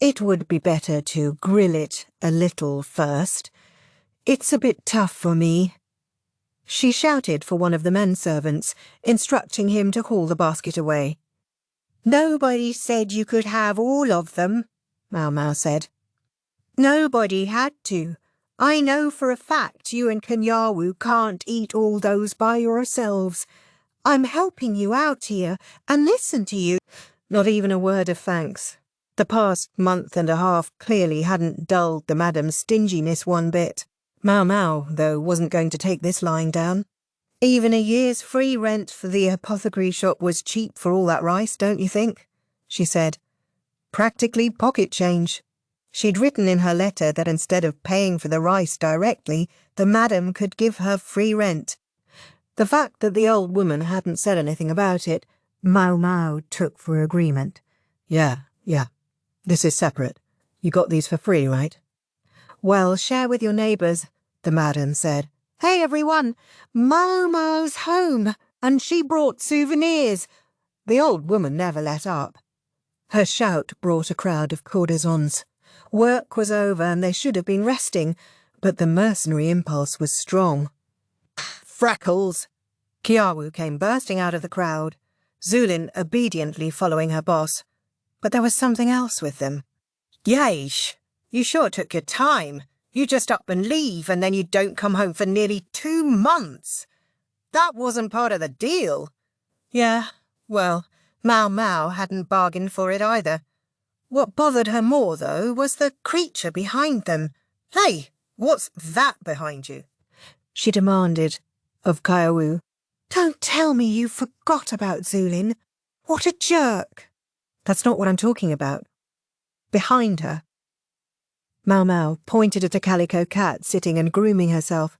"It would be better to grill it a little first. It's a bit tough for me." She shouted for one of the menservants, instructing him to haul the basket away. "Nobody said you could have all of them," Maomao said. "Nobody had to. I know for a fact you and Kanyawu can't eat all those by yourselves. I'm helping you out here, and listen to you." Not even a word of thanks. The past month and a half clearly hadn't dulled the madam's stinginess one bit. Maomao, though, wasn't going to take this lying down. "Even a year's free rent for the apothecary shop was cheap for all that rice, don't you think?" she said. "Practically pocket change." She'd written in her letter that instead of paying for the rice directly, the madam could give her free rent. The fact that the old woman hadn't said anything about it, Maomao took for agreement. Yeah. This is separate. You got these for free, right?" "Well, share with your neighbours. the madam said. "Hey, everyone! Maomao's home, and she brought souvenirs." The old woman never let up. Her shout brought a crowd of courtesans. Work was over and they should have been resting, but the mercenary impulse was strong. "Freckles!" Kiawu came bursting out of the crowd, Zulin obediently following her boss. But there was something else with them. "Yeesh, you sure took your time. You just up and leave, and then you don't come home for nearly 2 months. That wasn't part of the deal." Yeah, well, Maomao hadn't bargained for it either. What bothered her more, though, was the creature behind them. "Hey, what's that behind you?" she demanded of Kiawu. "Don't tell me you forgot about Zulin. What a jerk." "That's not what I'm talking about." Behind her. Maomao pointed at a calico cat sitting and grooming herself.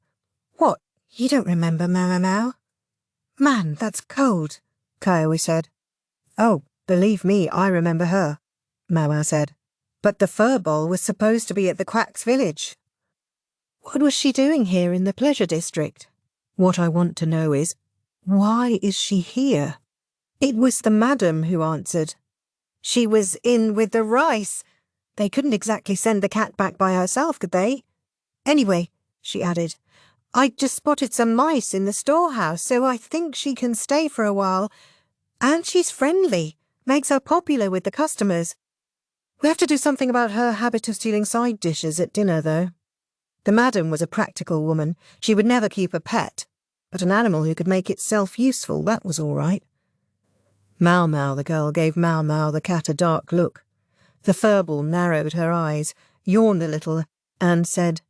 "What, you don't remember Maomao?" "Man, that's cold," Kiawu said. "Oh, believe me, I remember her," Maomao said. "But the furball was supposed to be at the Quack's village." What was she doing here in the pleasure district? What I want to know is, why is she here? It was the madam who answered. She was in with the rice. They couldn't exactly send the cat back by herself, could they? "Anyway," she added, "I just spotted some mice in the storehouse, so I think she can stay for a while. And she's friendly, makes her popular with the customers. We have to do something about her habit of stealing side dishes at dinner, though." The madam was a practical woman. She would never keep a pet, but an animal who could make itself useful, that was all right. Maomao, the girl, gave Maomao the cat a dark look. The furball narrowed her eyes, yawned a little, and said,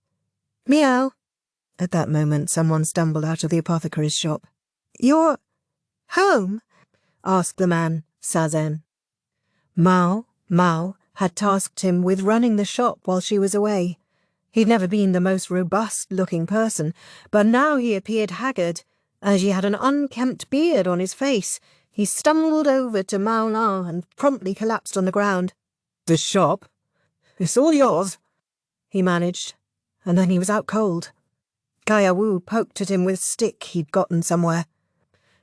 "Meow." At that moment, someone stumbled out of the apothecary's shop. "You're home?" asked the man, Sazen. Mao had tasked him with running the shop while she was away. He'd never been the most robust-looking person, but now he appeared haggard, as he had an unkempt beard on his face. He stumbled over to Maomao and promptly collapsed on the ground. "The shop? It's all yours," he managed, and then he was out cold. Kiawu poked at him with a stick he'd gotten somewhere.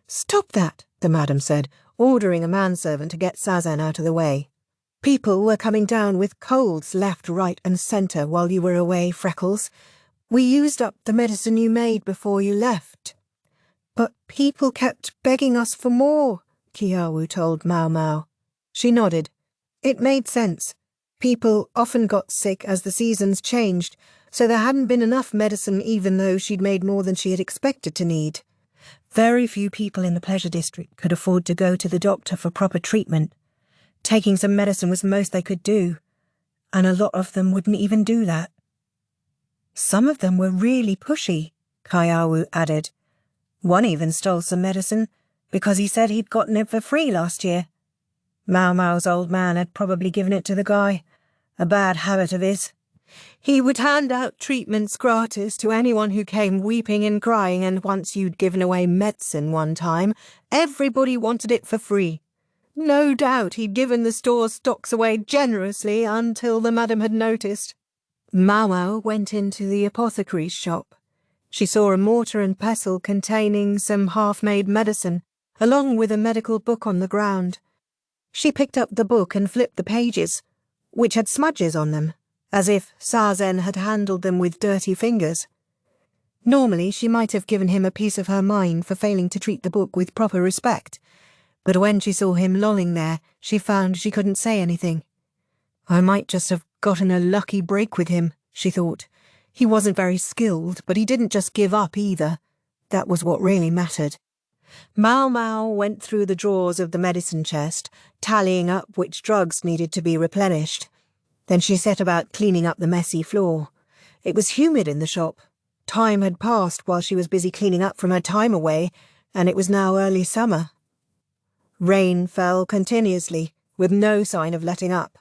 "Stop that," the madam said, ordering a manservant to get Sazen out of the way. "People were coming down with colds left, right and centre while you were away, Freckles. We used up the medicine you made before you left." "But people kept begging us for more," Kiawu told Maomao. She nodded. It made sense. People often got sick as the seasons changed, so there hadn't been enough medicine even though she'd made more than she had expected to need. Very few people in the pleasure district could afford to go to the doctor for proper treatment. Taking some medicine was the most they could do, and a lot of them wouldn't even do that. "Some of them were really pushy," Kiawu added. "One even stole some medicine because he said he'd gotten it for free last year. Maomao's old man had probably given it to the guy, a bad habit of his. He would hand out treatments gratis to anyone who came weeping and crying, and once you'd given away medicine one time, everybody wanted it for free. No doubt he'd given the store's stocks away generously until the madam had noticed." Maomao went into the apothecary's shop. She saw a mortar and pestle containing some half-made medicine, along with a medical book on the ground. She picked up the book and flipped the pages, which had smudges on them, as if Sazen had handled them with dirty fingers. Normally she might have given him a piece of her mind for failing to treat the book with proper respect, but when she saw him lolling there, she found she couldn't say anything. "I might just have gotten a lucky break with him," she thought. He wasn't very skilled, but he didn't just give up either. That was what really mattered. Maomao went through the drawers of the medicine chest, tallying up which drugs needed to be replenished. Then she set about cleaning up the messy floor. It was humid in the shop. Time had passed while she was busy cleaning up from her time away, and it was now early summer. Rain fell continuously, with no sign of letting up.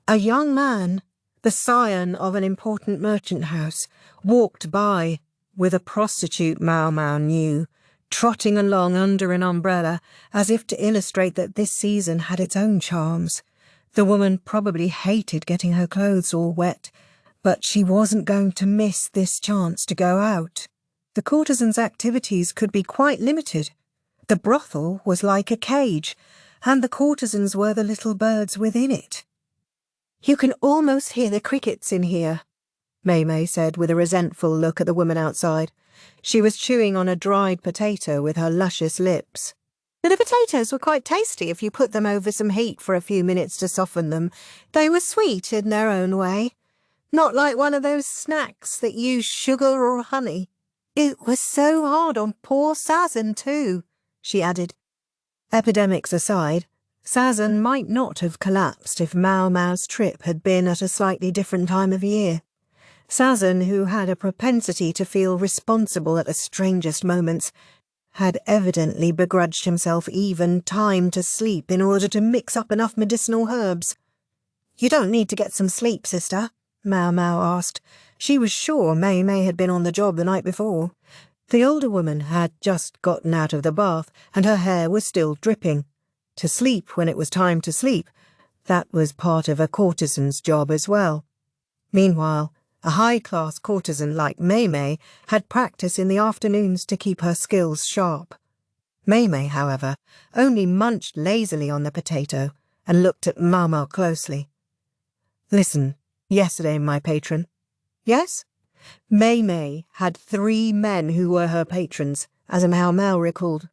A young man, the scion of an important merchant house, walked by with a prostitute Maomao knew, trotting along under an umbrella, as if to illustrate that this season had its own charms. The woman probably hated getting her clothes all wet, But she wasn't going to miss this chance to go out. The courtesan's activities could be quite limited. The brothel was like a cage, and the courtesans were the little birds within it. "You can almost hear the crickets in here," Maomao said with a resentful look at the woman outside. She was chewing on a dried potato with her luscious lips. The potatoes were quite tasty if you put them over some heat for a few minutes to soften them. They were sweet in their own way, not like one of those snacks that use sugar or honey. "It was so hard on poor Sazen too," she added. Epidemics aside, Sazen might not have collapsed if Maomao's trip had been at a slightly different time of year. Sazen, who had a propensity to feel responsible at the strangest moments, had evidently begrudged himself even time to sleep in order to mix up enough medicinal herbs. "You don't need to get some sleep, sister?" Maomao asked. She was sure Maomao had been on the job the night before. The older woman had just gotten out of the bath, and her hair was still dripping. To sleep when it was time to sleep, that was part of a courtesan's job as well. Meanwhile, a high-class courtesan like Maomao had practice in the afternoons to keep her skills sharp. Maomao, however, only munched lazily on the potato and looked at Maomao closely. "Listen, yesterday, my patron." "Yes?" Maomao had 3 men who were her patrons, as Maomao recalled.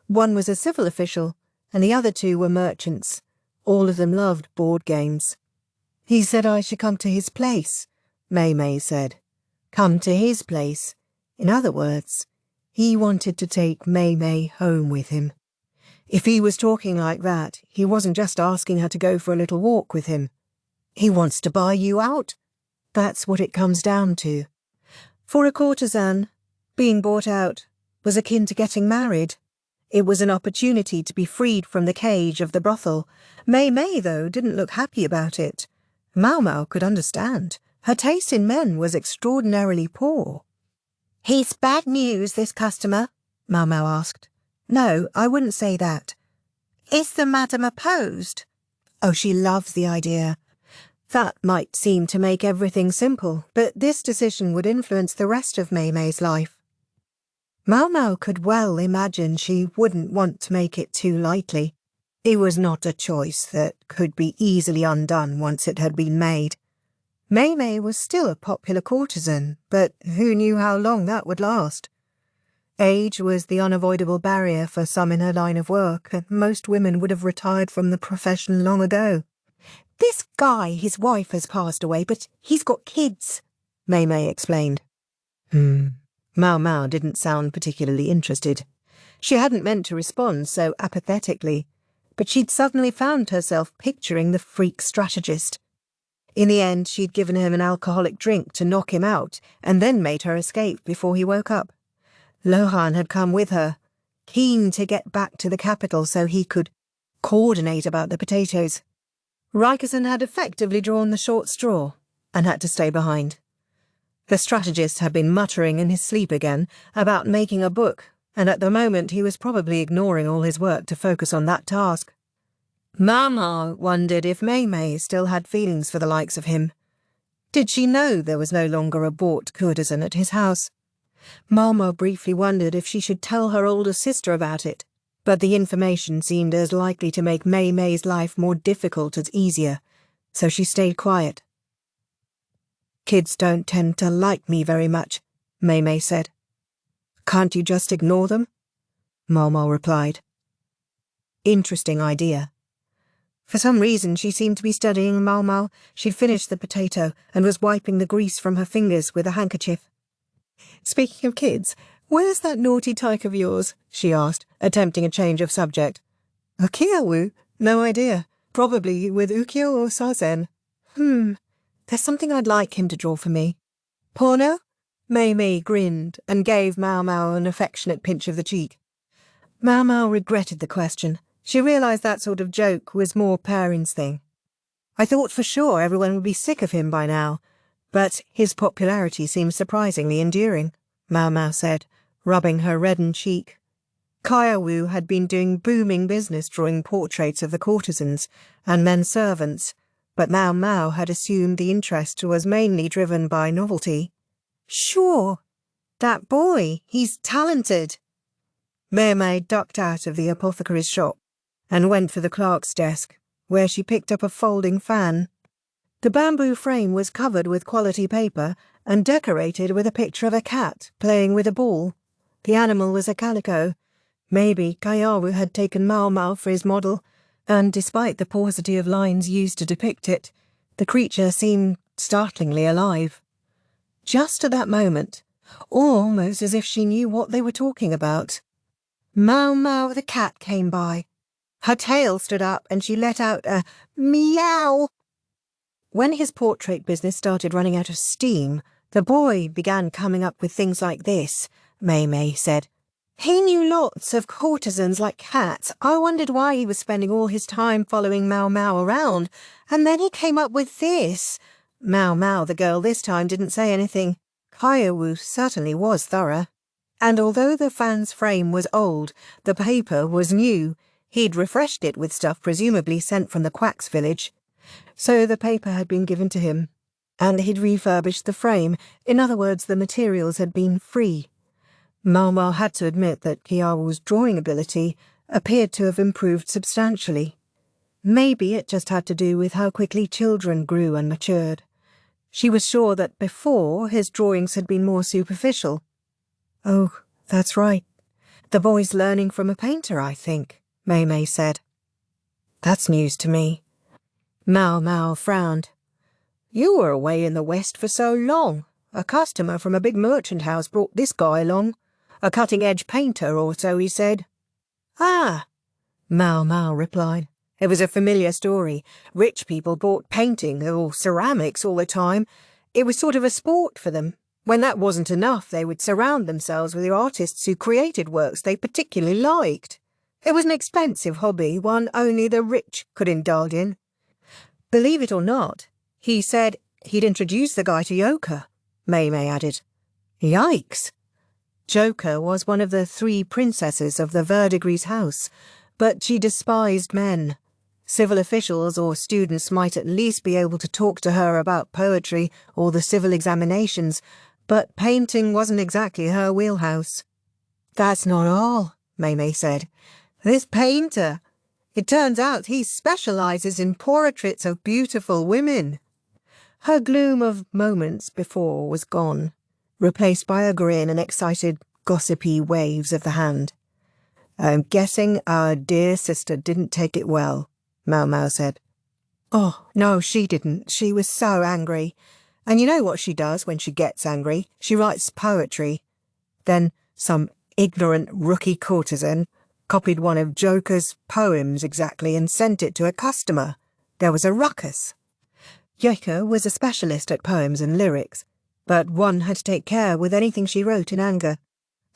One was a civil official, and the other 2 were merchants. All of them loved board games. "He said I should come to his place," Maomao said. "Come to his place." In other words, he wanted to take Maomao home with him. If he was talking like that, he wasn't just asking her to go for a little walk with him. "He wants to buy you out?" That's what it comes down to. For a courtesan, being bought out was akin to getting married. It was an opportunity to be freed from the cage of the brothel. Maomao, though, didn't look happy about it. Maomao could understand. Her taste in men was extraordinarily poor. "He's bad news, this customer?" Maomao asked. "No, I wouldn't say that." "Is the madam opposed?" "Oh, she loves the idea." That might seem to make everything simple, but this decision would influence the rest of Maomao's life. Maomao could well imagine she wouldn't want to make it too lightly. It was not a choice that could be easily undone once it had been made. Maomao was still a popular courtesan, but who knew how long that would last? Age was the unavoidable barrier for some in her line of work, and most women would have retired from the profession long ago. "This guy, his wife has passed away, but he's got kids," Maomao explained. Maomao didn't sound particularly interested. She hadn't meant to respond so apathetically, but she'd suddenly found herself picturing the freak strategist. In the end, she'd given him an alcoholic drink to knock him out, and then made her escape before he woke up. Lohan had come with her, keen to get back to the capital so he could coordinate about the potatoes. Rikerson had effectively drawn the short straw and had to stay behind. The strategist had been muttering in his sleep again about making a book, and at the moment he was probably ignoring all his work to focus on that task. Maomao wondered if Maomao still had feelings for the likes of him. Did she know there was no longer a bought courtesan at his house? Maomao briefly wondered if she should tell her older sister about it, but the information seemed as likely to make Maomao's life more difficult as easier, so she stayed quiet. "Kids don't tend to like me very much," Maomao said. "Can't you just ignore them?" Maomao replied. Interesting idea. For some reason she seemed to be studying Maomao. She'd finished the potato and was wiping the grease from her fingers with a handkerchief. "Speaking of kids, where's that naughty tyke of yours?" she asked, attempting a change of subject. "Ukiyo-wu? No idea. Probably with Ukyo or Sazen. There's something I'd like him to draw for me." "Porno?" Maomao grinned and gave Maomao an affectionate pinch of the cheek. Maomao regretted the question. She realised that sort of joke was more parents' thing. "I thought for sure everyone would be sick of him by now, but his popularity seems surprisingly enduring," Maomao said, rubbing her reddened cheek. Kaya-wu had been doing booming business drawing portraits of the courtesans and men servants, but Maomao had assumed the interest was mainly driven by novelty. "Sure, that boy, he's talented." Maomao ducked out of the apothecary's shop and went for the clerk's desk, where she picked up a folding fan. The bamboo frame was covered with quality paper and decorated with a picture of a cat playing with a ball. The animal was a calico. Maybe Kayaru had taken Maomao for his model, and despite the paucity of lines used to depict it, the creature seemed startlingly alive. Just at that moment, almost as if she knew what they were talking about, Maomao the cat came by. Her tail stood up and she let out a meow. When his portrait business started running out of steam, the boy began coming up with things like this, Maomao said. He knew lots of courtesans like cats. I wondered why he was spending all his time following Maomao around, and then he came up with this. Maomao, the girl this time, didn't say anything. Kayaru certainly was thorough. And although the fan's frame was old, the paper was new. He'd refreshed it with stuff presumably sent from the Quack's village. So the paper had been given to him, and he'd refurbished the frame. In other words, the materials had been free. Maomao had to admit that Kiaru's drawing ability appeared to have improved substantially. Maybe it just had to do with how quickly children grew and matured. She was sure that before his drawings had been more superficial. Oh, that's right. The boy's learning from a painter, I think, Maomao said. That's news to me. Maomao frowned. You were away in the West for so long. A customer from a big merchant house brought this guy along. A cutting-edge painter or so, he said. Ah, Maomao replied. It was a familiar story. Rich people bought painting or ceramics all the time. It was sort of a sport for them. When that wasn't enough, they would surround themselves with the artists who created works they particularly liked. It was an expensive hobby, one only the rich could indulge in. Believe it or not, he said he'd introduce the guy to Yoka, Maomao added. Yikes! Joka was one of the 3 princesses of the Verdigris house, but she despised men. Civil officials or students might at least be able to talk to her about poetry or the civil examinations, but painting wasn't exactly her wheelhouse. That's not all, Maomao said. This painter, it turns out he specialises in portraits of beautiful women. Her gloom of moments before was gone, replaced by a grin and excited, gossipy waves of the hand. I'm guessing our dear sister didn't take it well, Maomao said. Oh, no, she didn't. She was so angry. And you know what she does when she gets angry? She writes poetry. Then some ignorant rookie courtesan copied one of Joker's poems exactly and sent it to a customer. There was a ruckus. Yoka was a specialist at poems and lyrics, but one had to take care with anything she wrote in anger.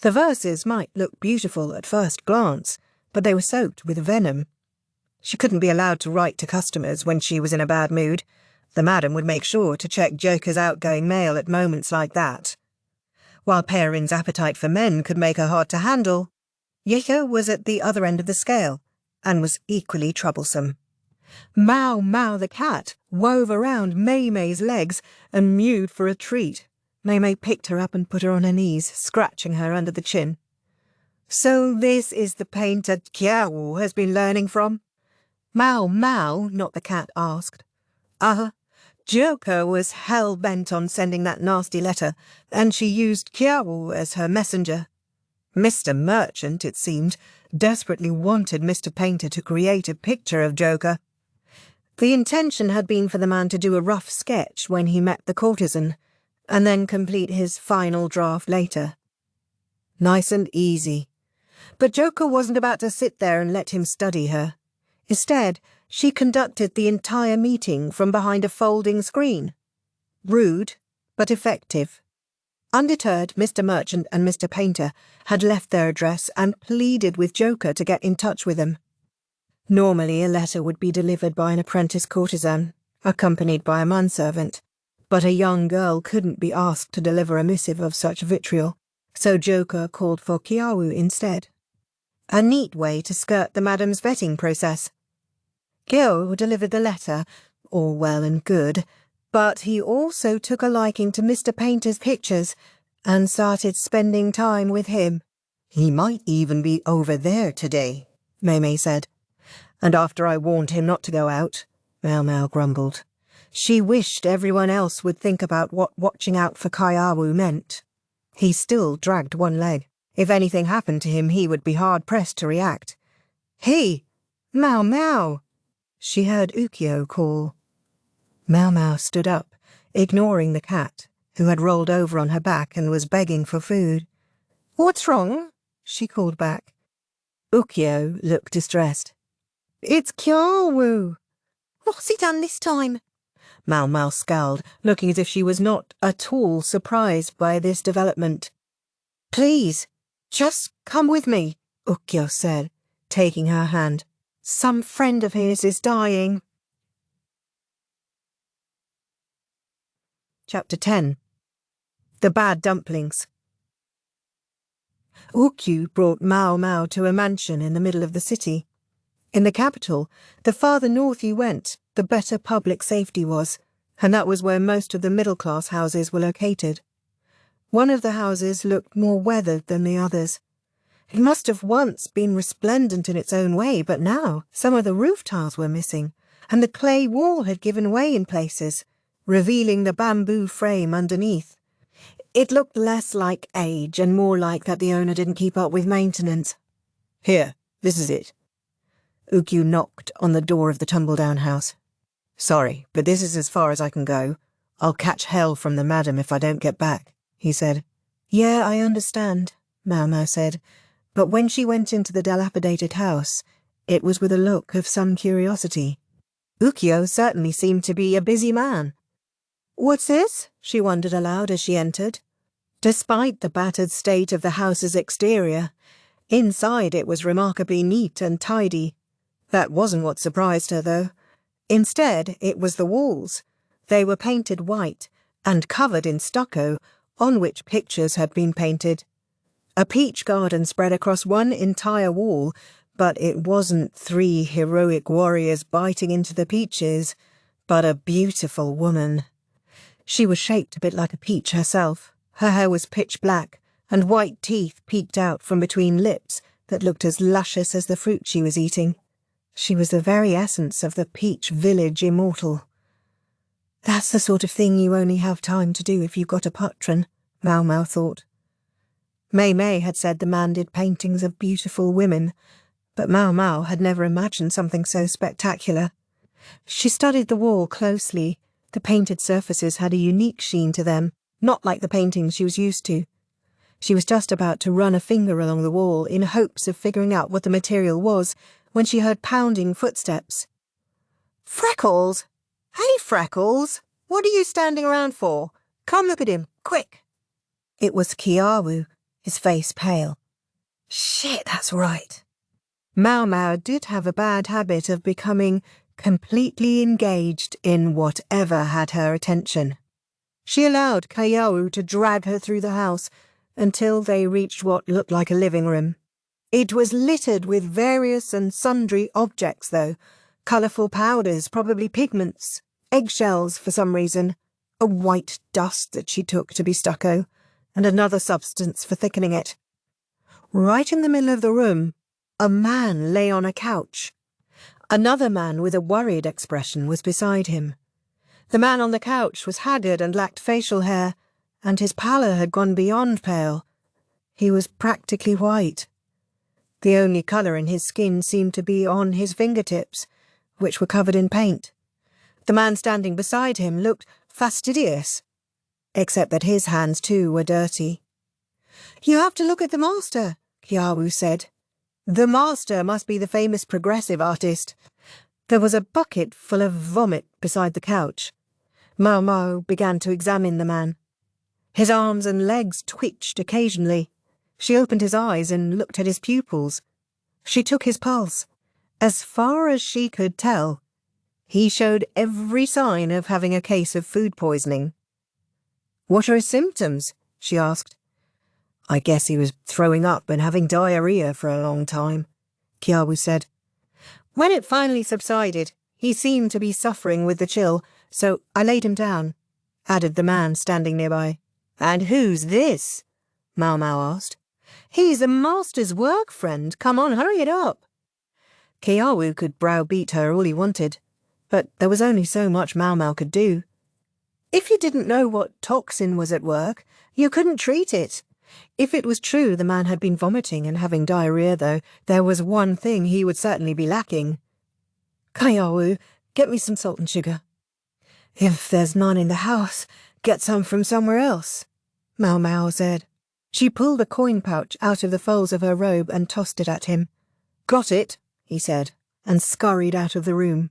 The verses might look beautiful at first glance, but they were soaked with venom. She couldn't be allowed to write to customers when she was in a bad mood. The madam would make sure to check Joker's outgoing mail at moments like that. While Perrin's appetite for men could make her hard to handle, Yoka was at the other end of the scale, and was equally troublesome. Maomao the cat wove around Mei's legs and mewed for a treat. Mei picked her up and put her on her knees, scratching her under the chin. So this is the painter Kiaru has been learning from? Maomao, not the cat, asked. Joker was hell-bent on sending that nasty letter, and she used Kiaru as her messenger. Mr. Merchant, it seemed, desperately wanted Mr. Painter to create a picture of Joker. The intention had been for the man to do a rough sketch when he met the courtesan, and then complete his final draft later. Nice and easy. But Joker wasn't about to sit there and let him study her. Instead, she conducted the entire meeting from behind a folding screen. Rude, but effective. Undeterred, Mr. Merchant and Mr. Painter had left their address and pleaded with Joker to get in touch with them. Normally, a letter would be delivered by an apprentice courtesan, accompanied by a manservant, but a young girl couldn't be asked to deliver a missive of such vitriol, so Joker called for Kiaru instead. A neat way to skirt the madam's vetting process. Kiaru delivered the letter, all well and good, but he also took a liking to Mr. Painter's pictures and started spending time with him. "He might even be over there today," Maomao said. "And after I warned him not to go out," Maomao grumbled. She wished everyone else would think about what watching out for Kaiawu meant. He still dragged one leg. If anything happened to him, he would be hard-pressed to react. "Hey, Maomao!" She heard Ukyo call. Maomao stood up, ignoring the cat, who had rolled over on her back and was begging for food. "What's wrong?" she called back. Ukyo looked distressed. "It's Kaiawu." What's he done this time? Maomao scowled, looking as if she was not at all surprised by this development. "Please, just come with me," Ukyo said, taking her hand. "Some friend of his is dying." Chapter 10. The Bad Dumplings. Ukyu brought Maomao to a mansion in the middle of the city. In the capital, the farther north you went, the better public safety was, and that was where most of the middle-class houses were located. One of the houses looked more weathered than the others. It must have once been resplendent in its own way, but now some of the roof tiles were missing, and the clay wall had given way in places, revealing the bamboo frame underneath. It looked less like age and more like that the owner didn't keep up with maintenance. "Here, this is it." Ukyu knocked on the door of the tumble-down house. "Sorry, but this is as far as I can go. I'll catch hell from the madam if I don't get back," he said. "Yeah, I understand," Maomao said, but when she went into the dilapidated house, it was with a look of some curiosity. Ukyo certainly seemed to be a busy man. "What's this?" she wondered aloud as she entered. Despite the battered state of the house's exterior, inside it was remarkably neat and tidy. That wasn't what surprised her, though. Instead, it was the walls. They were painted white and covered in stucco, on which pictures had been painted. A peach garden spread across one entire wall, but it wasn't 3 heroic warriors biting into the peaches, but a beautiful woman. She was shaped a bit like a peach herself. Her hair was pitch black, and white teeth peeked out from between lips that looked as luscious as the fruit she was eating. She was the very essence of the peach village immortal. "That's the sort of thing you only have time to do if you've got a patron," Maomao thought. Maomao had said the man did paintings of beautiful women, but Maomao had never imagined something so spectacular. She studied the wall closely. The painted surfaces had a unique sheen to them, not like the paintings she was used to. She was just about to run a finger along the wall in hopes of figuring out what the material was when she heard pounding footsteps. "Freckles! Hey, Freckles! What are you standing around for? Come look at him, quick!" It was Kaiawu, his face pale. Shit, that's right. Maomao did have a bad habit of becoming completely engaged in whatever had her attention. She allowed Kaiawu to drag her through the house until they reached what looked like a living room. It was littered with various and sundry objects, though. Colourful powders, probably pigments, eggshells for some reason, a white dust that she took to be stucco, and another substance for thickening it. Right in the middle of the room, a man lay on a couch. Another man with a worried expression was beside him. The man on the couch was haggard and lacked facial hair, and his pallor had gone beyond pale. He was practically white. The only colour in his skin seemed to be on his fingertips, which were covered in paint. The man standing beside him looked fastidious, except that his hands too were dirty. "You have to look at the master," Kaiawu said. "The master must be the famous progressive artist." There was a bucket full of vomit beside the couch. Maomao began to examine the man. His arms and legs twitched occasionally. She opened his eyes and looked at his pupils. She took his pulse. As far as she could tell, he showed every sign of having a case of food poisoning. "What are his symptoms?" she asked. "I guess he was throwing up and having diarrhea for a long time," Kaiawu said. When it finally subsided, He seemed to be suffering with the chill, so I laid him down," added the man standing nearby. "And who's this?" Maomao asked. "He's the master's work friend. Come on, hurry it up." Kiawu could browbeat her all he wanted, but there was only so much Maomao could do. If you didn't know what toxin was at work, you couldn't treat it. If it was true the man had been vomiting and having diarrhea, though, there was one thing he would certainly be lacking. "Kiawu, get me some salt and sugar." "If there's none in the house, get some from somewhere else," Maomao said. She pulled a coin pouch out of the folds of her robe and tossed it at him. "Got it," he said, and scurried out of the room.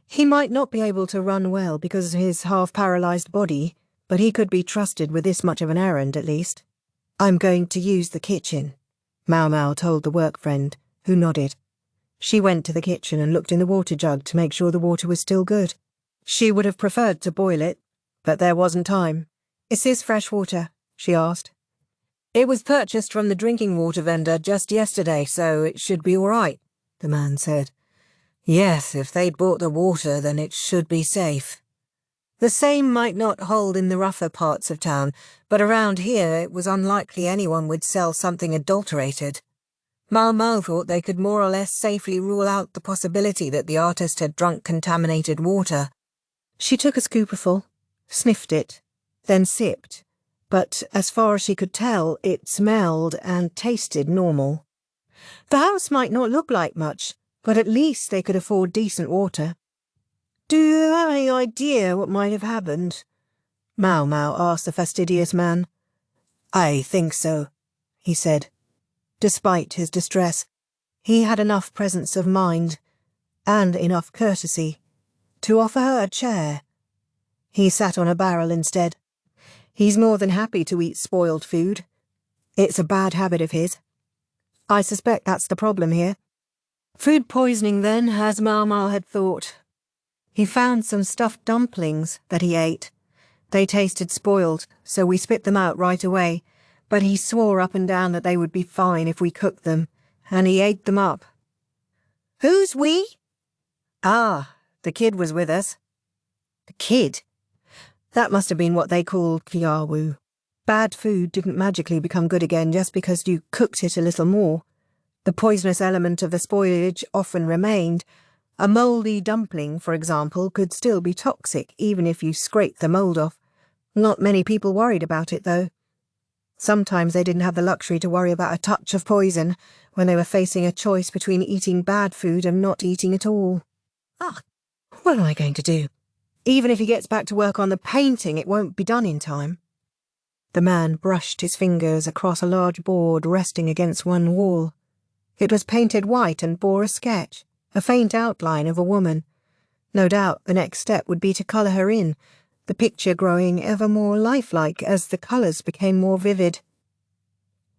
He might not be able to run well because of his half-paralysed body, but he could be trusted with this much of an errand at least. "I'm going to use the kitchen," Maomao told the work friend, who nodded. She went to the kitchen and looked in the water jug to make sure the water was still good. She would have preferred to boil it, but there wasn't time. "Is this fresh water?" she asked. "It was purchased from the drinking water vendor just yesterday, so it should be all right," the man said. "Yes, if they'd bought the water, then it should be safe. The same might not hold in the rougher parts of town, but around here it was unlikely anyone would sell something adulterated." Maomao thought they could more or less safely rule out the possibility that the artist had drunk contaminated water. She took a scoopful, sniffed it, then sipped, but as far as she could tell, it smelled and tasted normal. The house might not look like much, but at least they could afford decent water. "Do you have any idea what might have happened?" Maomao asked the fastidious man. "I think so," he said. Despite his distress, he had enough presence of mind, and enough courtesy, to offer her a chair. He sat on a barrel instead. He's more than happy to eat spoiled food. It's a bad habit of his. I suspect that's the problem here. Food poisoning, then, as Maomao had thought. He found some stuffed dumplings that he ate. They tasted spoiled, so we spit them out right away, but he swore up and down that they would be fine if we cooked them, and he ate them up. Who's we? "Ah, the kid was with us." "The kid?" That must have been what they called Kiawu. Bad food didn't magically become good again just because you cooked it a little more. The poisonous element of the spoilage often remained. A mouldy dumpling, for example, could still be toxic even if you scraped the mould off. Not many people worried about it, though. Sometimes they didn't have the luxury to worry about a touch of poison when they were facing a choice between eating bad food and not eating at all. What am I going to do? Even if he gets back to work on the painting, it won't be done in time. The man brushed his fingers across a large board resting against one wall. It was painted white and bore a sketch, a faint outline of a woman. No doubt the next step would be to colour her in, the picture growing ever more lifelike as the colours became more vivid.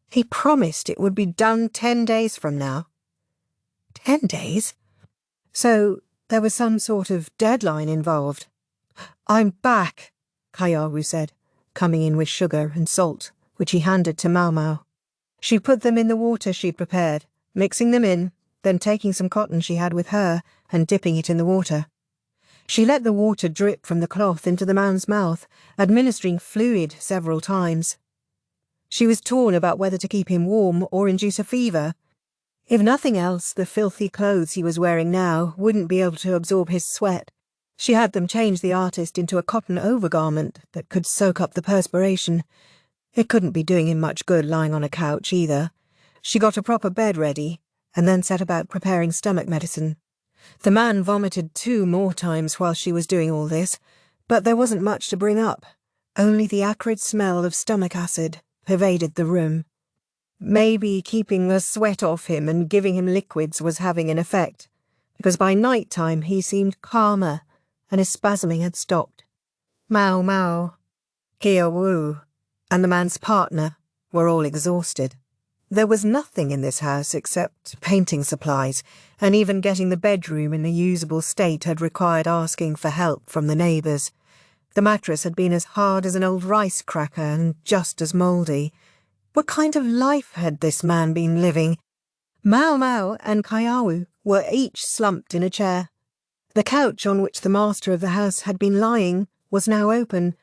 He promised it would be done 10 days from now. 10 days? So there was some sort of deadline involved. "I'm back," Kiawu said, coming in with sugar and salt, which he handed to Maomao. She put them in the water she'd prepared, mixing them in, then taking some cotton she had with her and dipping it in the water. She let the water drip from the cloth into the man's mouth, administering fluid several times. She was torn about whether to keep him warm or induce a fever. If nothing else, the filthy clothes he was wearing now wouldn't be able to absorb his sweat. She had them change the artist into a cotton overgarment that could soak up the perspiration. It couldn't be doing him much good lying on a couch either. She got a proper bed ready, and then set about preparing stomach medicine. The man vomited 2 more times while she was doing all this, but there wasn't much to bring up. Only the acrid smell of stomach acid pervaded the room. Maybe keeping the sweat off him and giving him liquids was having an effect, because by night time he seemed calmer and his spasming had stopped. Maomao, Kiawu, and the man's partner were all exhausted. There was nothing in this house except painting supplies, and even getting the bedroom in a usable state had required asking for help from the neighbours. The mattress had been as hard as an old rice cracker and just as mouldy. What kind of life had this man been living? Maomao and Kiawu were each slumped in a chair. The couch on which the master of the house had been lying was now open,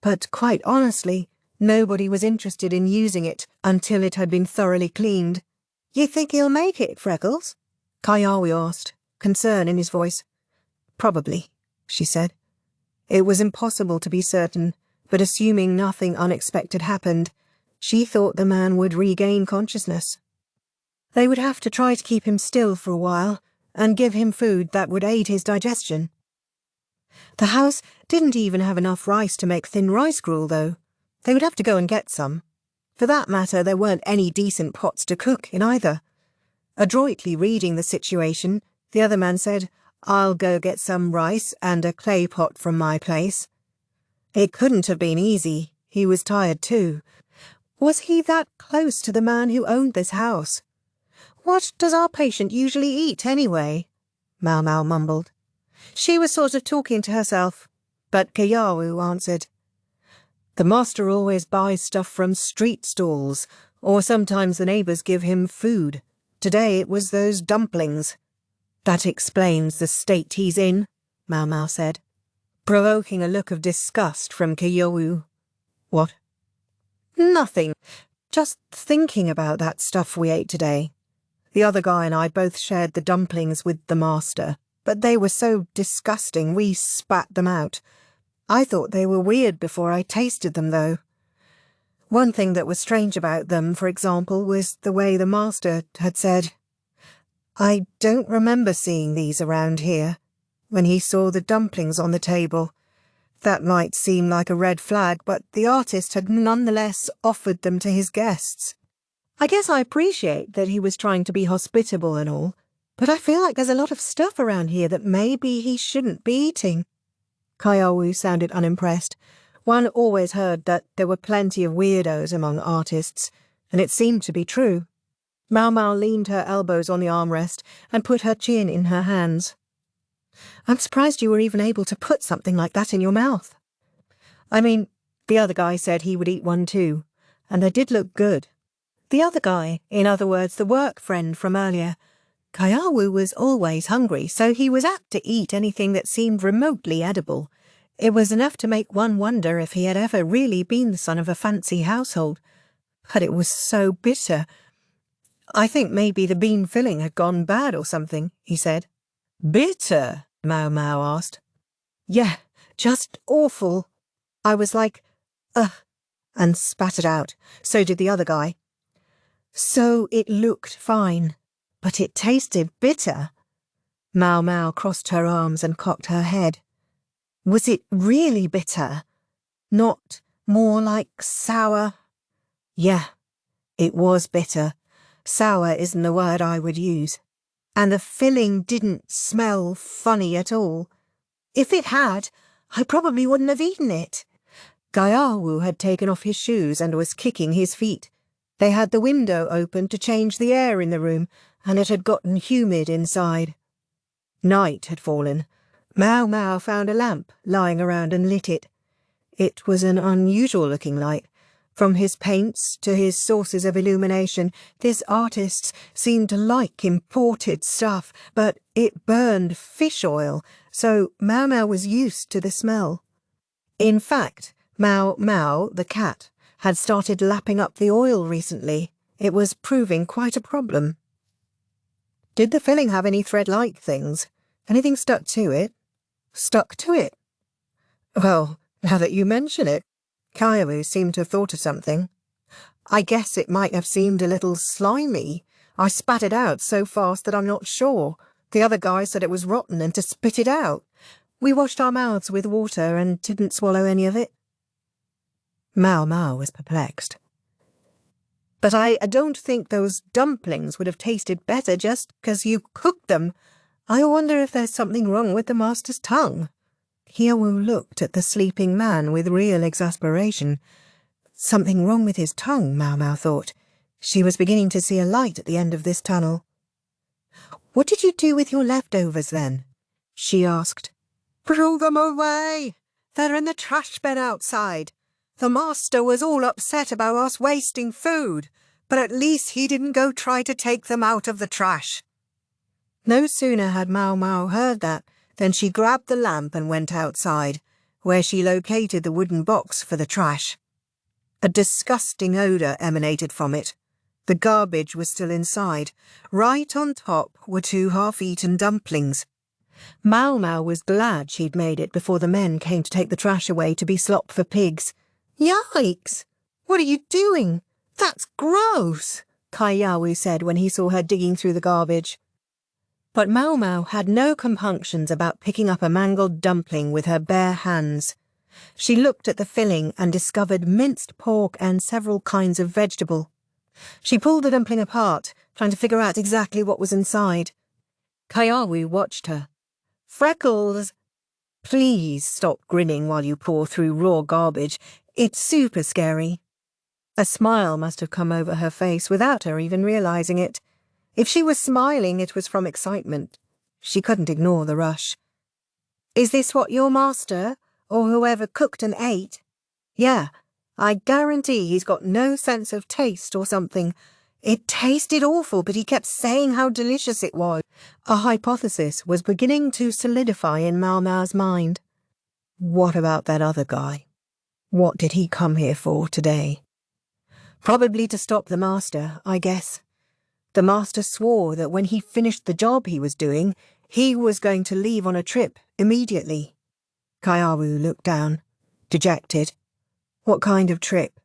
but quite honestly, nobody was interested in using it until it had been thoroughly cleaned. "You think he'll make it, Freckles?" Kayawi asked, concern in his voice. "Probably," she said. It was impossible to be certain, but assuming nothing unexpected happened, she thought the man would regain consciousness. They would have to try to keep him still for a while and give him food that would aid his digestion. The house didn't even have enough rice to make thin rice gruel, though. They would have to go and get some. For that matter, there weren't any decent pots to cook in either. Adroitly reading the situation, the other man said, "I'll go get some rice and a clay pot from my place." It couldn't have been easy. He was tired too. Was he that close to the man who owned this house? "What does our patient usually eat, anyway?" Maomao mumbled. She was sort of talking to herself, but Kayawu answered, "The master always buys stuff from street stalls, or sometimes the neighbours give him food. Today it was those dumplings." "That explains the state he's in," Maomao said, provoking a look of disgust from Kayawu. "What?" "Nothing. Just thinking about that stuff we ate today. The other guy and I both shared the dumplings with the master, but they were so disgusting we spat them out. I thought they were weird before I tasted them, though. One thing that was strange about them, for example, was the way the master had said, 'I don't remember seeing these around here,' when he saw the dumplings on the table. That might seem like a red flag, but the artist had nonetheless offered them to his guests. I guess I appreciate that he was trying to be hospitable and all, but I feel like there's a lot of stuff around here that maybe he shouldn't be eating." Kayawu sounded unimpressed. One always heard that there were plenty of weirdos among artists, and it seemed to be true. Maomao leaned her elbows on the armrest and put her chin in her hands. "I'm surprised you were even able to put something like that in your mouth. I mean, the other guy said he would eat one too, and they did look good." The other guy, in other words, the work friend from earlier. Kayawu was always hungry, so he was apt to eat anything that seemed remotely edible. It was enough to make one wonder if he had ever really been the son of a fancy household. But it was so bitter. "I think maybe the bean filling had gone bad or something," he said. "Bitter?" Maomao asked. "Yeah, just awful. I was like, ugh, and spat it out. So did the other guy. So it looked fine, but it tasted bitter." Maomao crossed her arms and cocked her head. "Was it really bitter? Not more like sour?" "Yeah, it was bitter. Sour isn't the word I would use. And the filling didn't smell funny at all. If it had, I probably wouldn't have eaten it." Kayawu had taken off his shoes and was kicking his feet. They had the window open to change the air in the room, and it had gotten humid inside. Night had fallen. Maomao found a lamp lying around and lit it. It was an unusual-looking light. From his paints to his sources of illumination, this artist seemed to like imported stuff, but it burned fish oil, so Maomao was used to the smell. In fact, Maomao, the cat, had started lapping up the oil recently. It was proving quite a problem. "Did the filling have any thread-like things? Anything stuck to it?" "Stuck to it? Well, now that you mention it," Kayawu seemed to have thought of something. "I guess it might have seemed a little slimy. I spat it out so fast that I'm not sure. The other guy said it was rotten and to spit it out. We washed our mouths with water and didn't swallow any of it." Maomao was perplexed. "But I don't think those dumplings would have tasted better just because you cooked them. I wonder if there's something wrong with the master's tongue." Kayawu looked at the sleeping man with real exasperation. Something wrong with his tongue, Maomao thought. She was beginning to see a light at the end of this tunnel. "What did you do with your leftovers, then?" she asked. "Threw them away. They're in the trash bin outside. The master was all upset about us wasting food, but at least he didn't go try to take them out of the trash." No sooner had Maomao heard that Then she grabbed the lamp and went outside, where she located the wooden box for the trash. A disgusting odour emanated from it. The garbage was still inside. Right on top were 2 half-eaten dumplings. Maomao was glad she'd made it before the men came to take the trash away to be slop for pigs. Yikes! What are you doing? That's gross! Kaiyawu said when he saw her digging through the garbage. But Maomao had no compunctions about picking up a mangled dumpling with her bare hands. She looked at the filling and discovered minced pork and several kinds of vegetable. She pulled the dumpling apart, trying to figure out exactly what was inside. Kaiyawu watched her. "Freckles, please stop grinning while you pour through raw garbage. It's super scary." A smile must have come over her face without her even realizing it. If she was smiling, it was from excitement. She couldn't ignore the rush. "Is this what your master, or whoever cooked and ate?" "Yeah, I guarantee he's got no sense of taste or something. It tasted awful, but he kept saying how delicious it was." A hypothesis was beginning to solidify in Maomao's mind. What about that other guy? What did he come here for today? Probably to stop the master, I guess. The master swore that when he finished the job he was doing, he was going to leave on a trip immediately. Kaiyawu looked down, dejected. What kind of trip?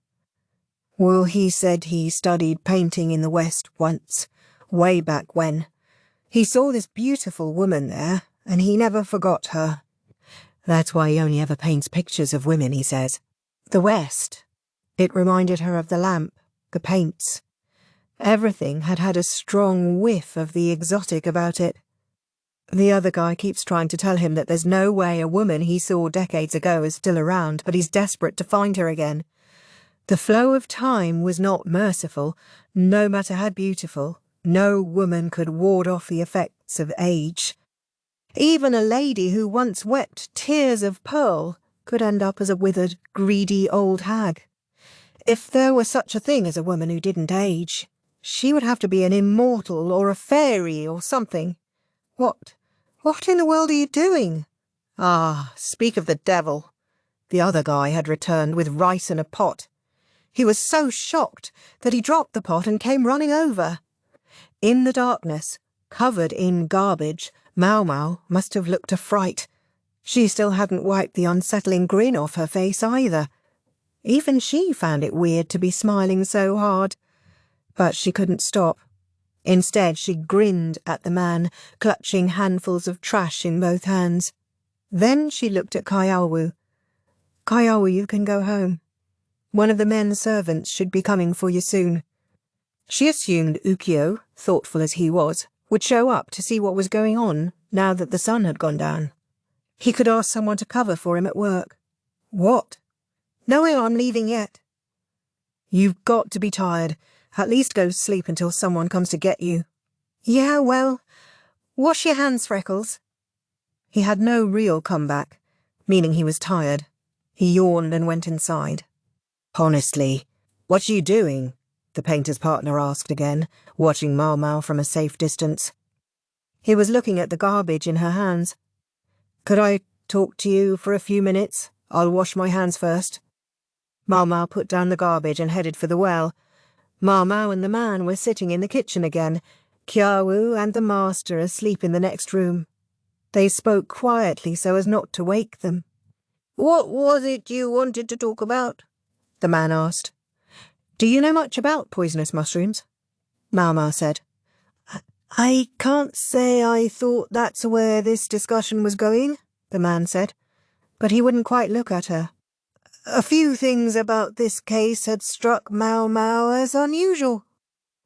Well, he said he studied painting in the West once, way back when. He saw this beautiful woman there, and he never forgot her. That's why he only ever paints pictures of women, he says. The West. It reminded her of the lamp, the paints. Everything had had a strong whiff of the exotic about it. The other guy keeps trying to tell him that there's no way a woman he saw decades ago is still around, but he's desperate to find her again. The flow of time was not merciful, no matter how beautiful. No woman could ward off the effects of age. Even a lady who once wept tears of pearl could end up as a withered, greedy old hag. If there were such a thing as a woman who didn't age, she would have to be an immortal or a fairy or something. What in the world are you doing? Ah, speak of the devil. The other guy had returned with rice in a pot. He was so shocked that he dropped the pot and came running over. In the darkness, covered in garbage, Maomao must have looked a fright. She still hadn't wiped the unsettling grin off her face either. Even she found it weird to be smiling so hard. But she couldn't stop. Instead, she grinned at the man, clutching handfuls of trash in both hands. Then she looked at Kaiyawu. "Kaiyawu, you can go home. One of the men servants should be coming for you soon." She assumed Ukyo, thoughtful as he was, would show up to see what was going on now that the sun had gone down. He could ask someone to cover for him at work. What? "No, I'm leaving yet." "You've got to be tired. At least go sleep until someone comes to get you." "Yeah, well, wash your hands, Freckles." He had no real comeback, meaning he was tired. He yawned and went inside. "Honestly, what are you doing?" the painter's partner asked again, watching Maomao from a safe distance. He was looking at the garbage in her hands. "Could I talk to you for a few minutes? I'll wash my hands first." Maomao put down the garbage and headed for the well. Maomao and the man were sitting in the kitchen again, Kaiyawu and the master asleep in the next room. They spoke quietly so as not to wake them. "What was it you wanted to talk about?" the man asked. "Do you know much about poisonous mushrooms?" Maomao said. "I can't say I thought that's where this discussion was going," the man said, but he wouldn't quite look at her. A few things about this case had struck Maomao as unusual.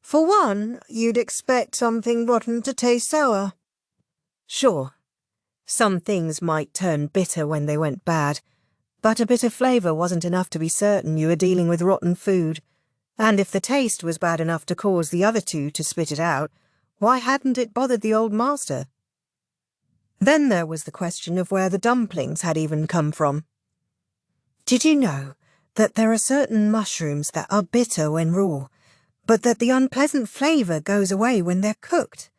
For one, you'd expect something rotten to taste sour. Sure, some things might turn bitter when they went bad, but a bitter flavour wasn't enough to be certain you were dealing with rotten food. And if the taste was bad enough to cause the other two to spit it out, why hadn't it bothered the old master? Then there was the question of where the dumplings had even come from. Did you know that there are certain mushrooms that are bitter when raw, but that the unpleasant flavour goes away when they're cooked?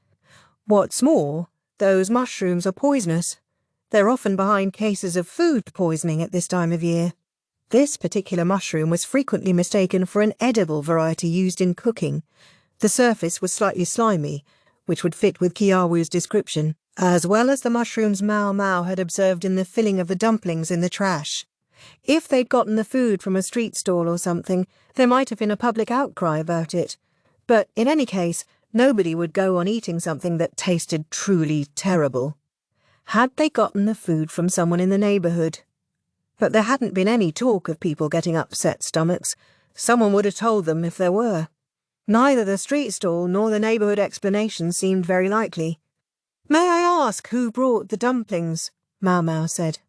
What's more, those mushrooms are poisonous. They're often behind cases of food poisoning at this time of year. This particular mushroom was frequently mistaken for an edible variety used in cooking. The surface was slightly slimy, which would fit with Kiawu's description, as well as the mushrooms Maomao had observed in the filling of the dumplings in the trash. If they'd gotten the food from a street stall or something, there might have been a public outcry about it. But in any case, nobody would go on eating something that tasted truly terrible. Had they gotten the food from someone in the neighbourhood? But there hadn't been any talk of people getting upset stomachs. Someone would have told them if there were. Neither the street stall nor the neighbourhood explanation seemed very likely. "May I ask who brought the dumplings?" Maomao said.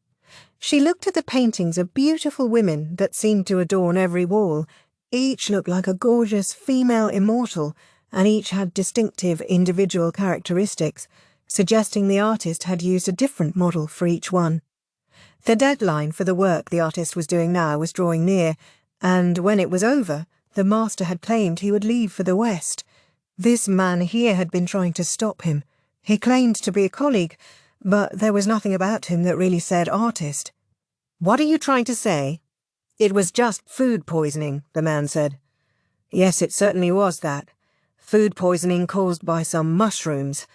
She looked at the paintings of beautiful women that seemed to adorn every wall. Each looked like a gorgeous female immortal, and each had distinctive individual characteristics, suggesting the artist had used a different model for each one. The deadline for the work the artist was doing now was drawing near, and when it was over, the master had claimed he would leave for the West. This man here had been trying to stop him. He claimed to be a colleague, but there was nothing about him that really said artist. "What are you trying to say?" "It was just food poisoning," the man said. "Yes, it certainly was that. Food poisoning caused by some mushrooms.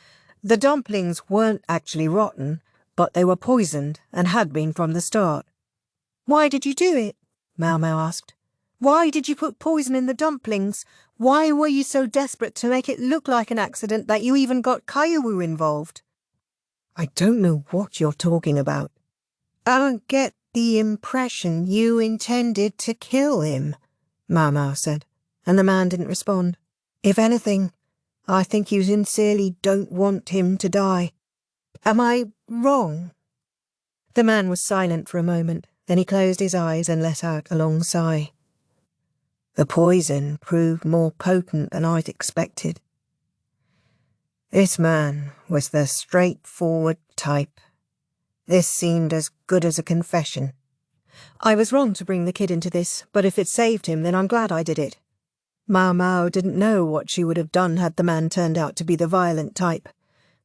The dumplings weren't actually rotten, but they were poisoned and had been from the start." "Why did you do it?" Maomao asked. "Why did you put poison in the dumplings? Why were you so desperate to make it look like an accident that you even got Kaiwu involved?" "I don't know what you're talking about." "I don't get the impression you intended to kill him," Maomao said, and the man didn't respond. "If anything, I think you sincerely don't want him to die. Am I wrong?" The man was silent for a moment, then he closed his eyes and let out a long sigh. "The poison proved more potent than I'd expected. This man was the straightforward type. This seemed as good as a confession. I was wrong to bring the kid into this, but if it saved him, then I'm glad I did it." Maomao didn't know what she would have done had the man turned out to be the violent type,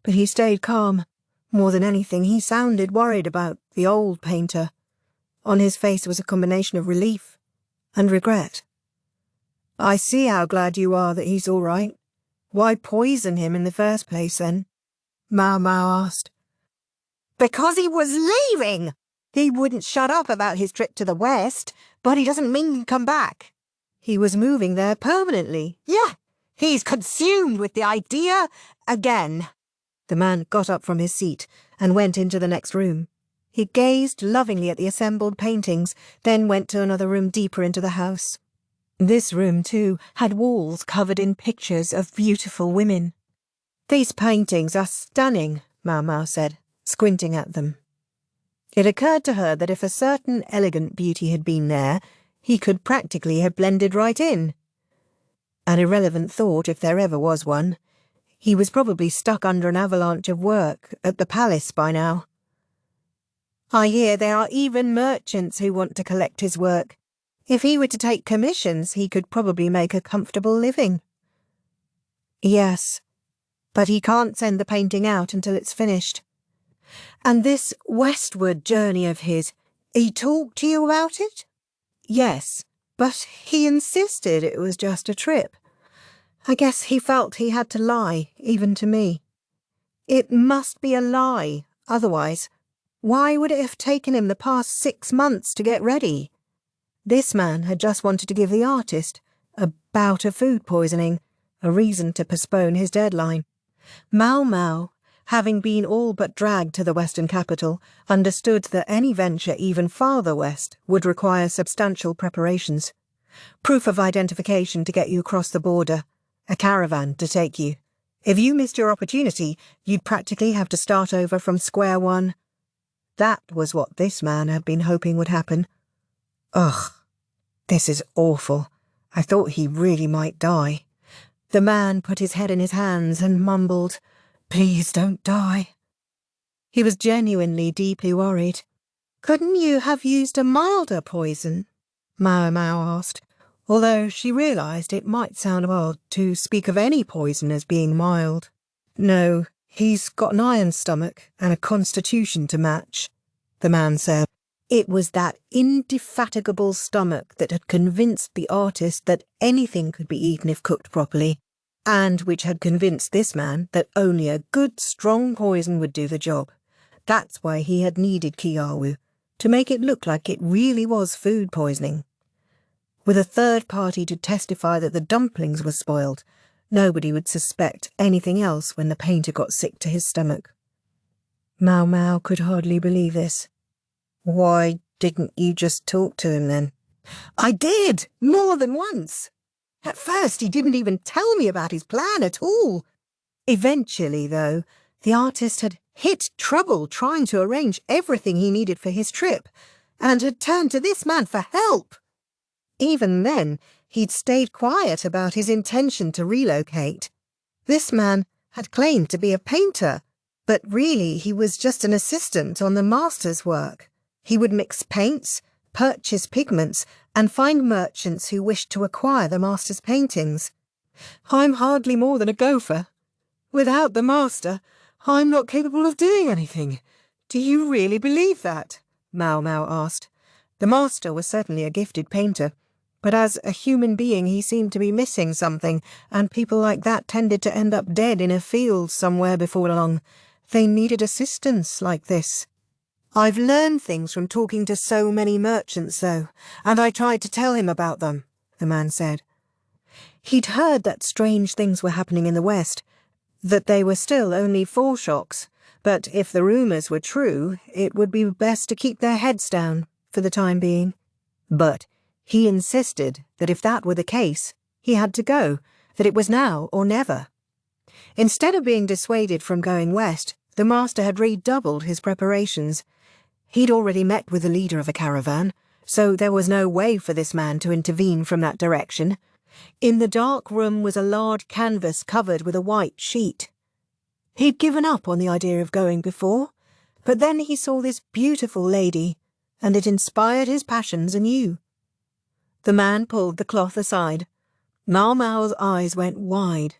but he stayed calm. More than anything, he sounded worried about the old painter. On his face was a combination of relief and regret. "I see how glad you are that he's all right. Why poison him in the first place, then?" Maomao asked. "Because he was leaving! He wouldn't shut up about his trip to the West, but he doesn't mean to come back." "He was moving there permanently." "Yeah, he's consumed with the idea again." The man got up from his seat and went into the next room. He gazed lovingly at the assembled paintings, then went to another room deeper into the house. This room, too, had walls covered in pictures of beautiful women. "These paintings are stunning," Maomao said, squinting at them. It occurred to her that if a certain elegant beauty had been there, he could practically have blended right in. An irrelevant thought, if there ever was one. He was probably stuck under an avalanche of work at the palace by now. "I hear there are even merchants who want to collect his work. If he were to take commissions, he could probably make a comfortable living." "Yes, but he can't send the painting out until it's finished." "And this westward journey of his, he talked to you about it?" "Yes, but he insisted it was just a trip. I guess he felt he had to lie, even to me." "It must be a lie, otherwise. Why would it have taken him the past 6 months to get ready?" This man had just wanted to give the artist a bout of food poisoning, a reason to postpone his deadline. Maomao, having been all but dragged to the western capital, understood that any venture even farther west would require substantial preparations. Proof of identification to get you across the border, a caravan to take you. If you missed your opportunity, you'd practically have to start over from square one. That was what this man had been hoping would happen. Ugh, this is awful. I thought he really might die. The man put his head in his hands and mumbled, "Please don't die." He was genuinely deeply worried. "Couldn't you have used a milder poison?" Maomao asked, although she realised it might sound odd to speak of any poison as being mild. "No, He's got an iron stomach and a constitution to match, the man said. It was that indefatigable stomach that had convinced the artist that anything could be eaten if cooked properly, and which had convinced this man that only a good, strong poison would do the job. That's why he had needed Kiawu, to make it look like it really was food poisoning. With a third party to testify that the dumplings were spoiled, nobody would suspect anything else when the painter got sick to his stomach. Maomao could hardly believe this. Why didn't you just talk to him then? I did, more than once. At first he didn't even tell me about his plan at all. Eventually, though, the artist had hit trouble trying to arrange everything he needed for his trip, and had turned to this man for help. Even then, he'd stayed quiet about his intention to relocate. This man had claimed to be a painter, but really he was just an assistant on the master's work. He would mix paints, purchase pigments, and find merchants who wished to acquire the master's paintings. I'm hardly more than a gopher. Without the master, I'm not capable of doing anything. Do you really believe that? Maomao asked. The master was certainly a gifted painter, but as a human being he seemed to be missing something, and people like that tended to end up dead in a field somewhere before long. They needed assistance like this. I've learned things from talking to so many merchants, though, and I tried to tell him about them, the man said. He'd heard that strange things were happening in the West, that they were still only foreshocks, but if the rumours were true, it would be best to keep their heads down for the time being. But he insisted that if that were the case, he had to go, that it was now or never. Instead of being dissuaded from going west, the master had redoubled his preparations. He'd already met with the leader of a caravan, so there was no way for this man to intervene from that direction. In the dark room was a large canvas covered with a white sheet. He'd given up on the idea of going before, but then he saw this beautiful lady, and it inspired his passions anew. The man pulled the cloth aside. Maomao's eyes went wide.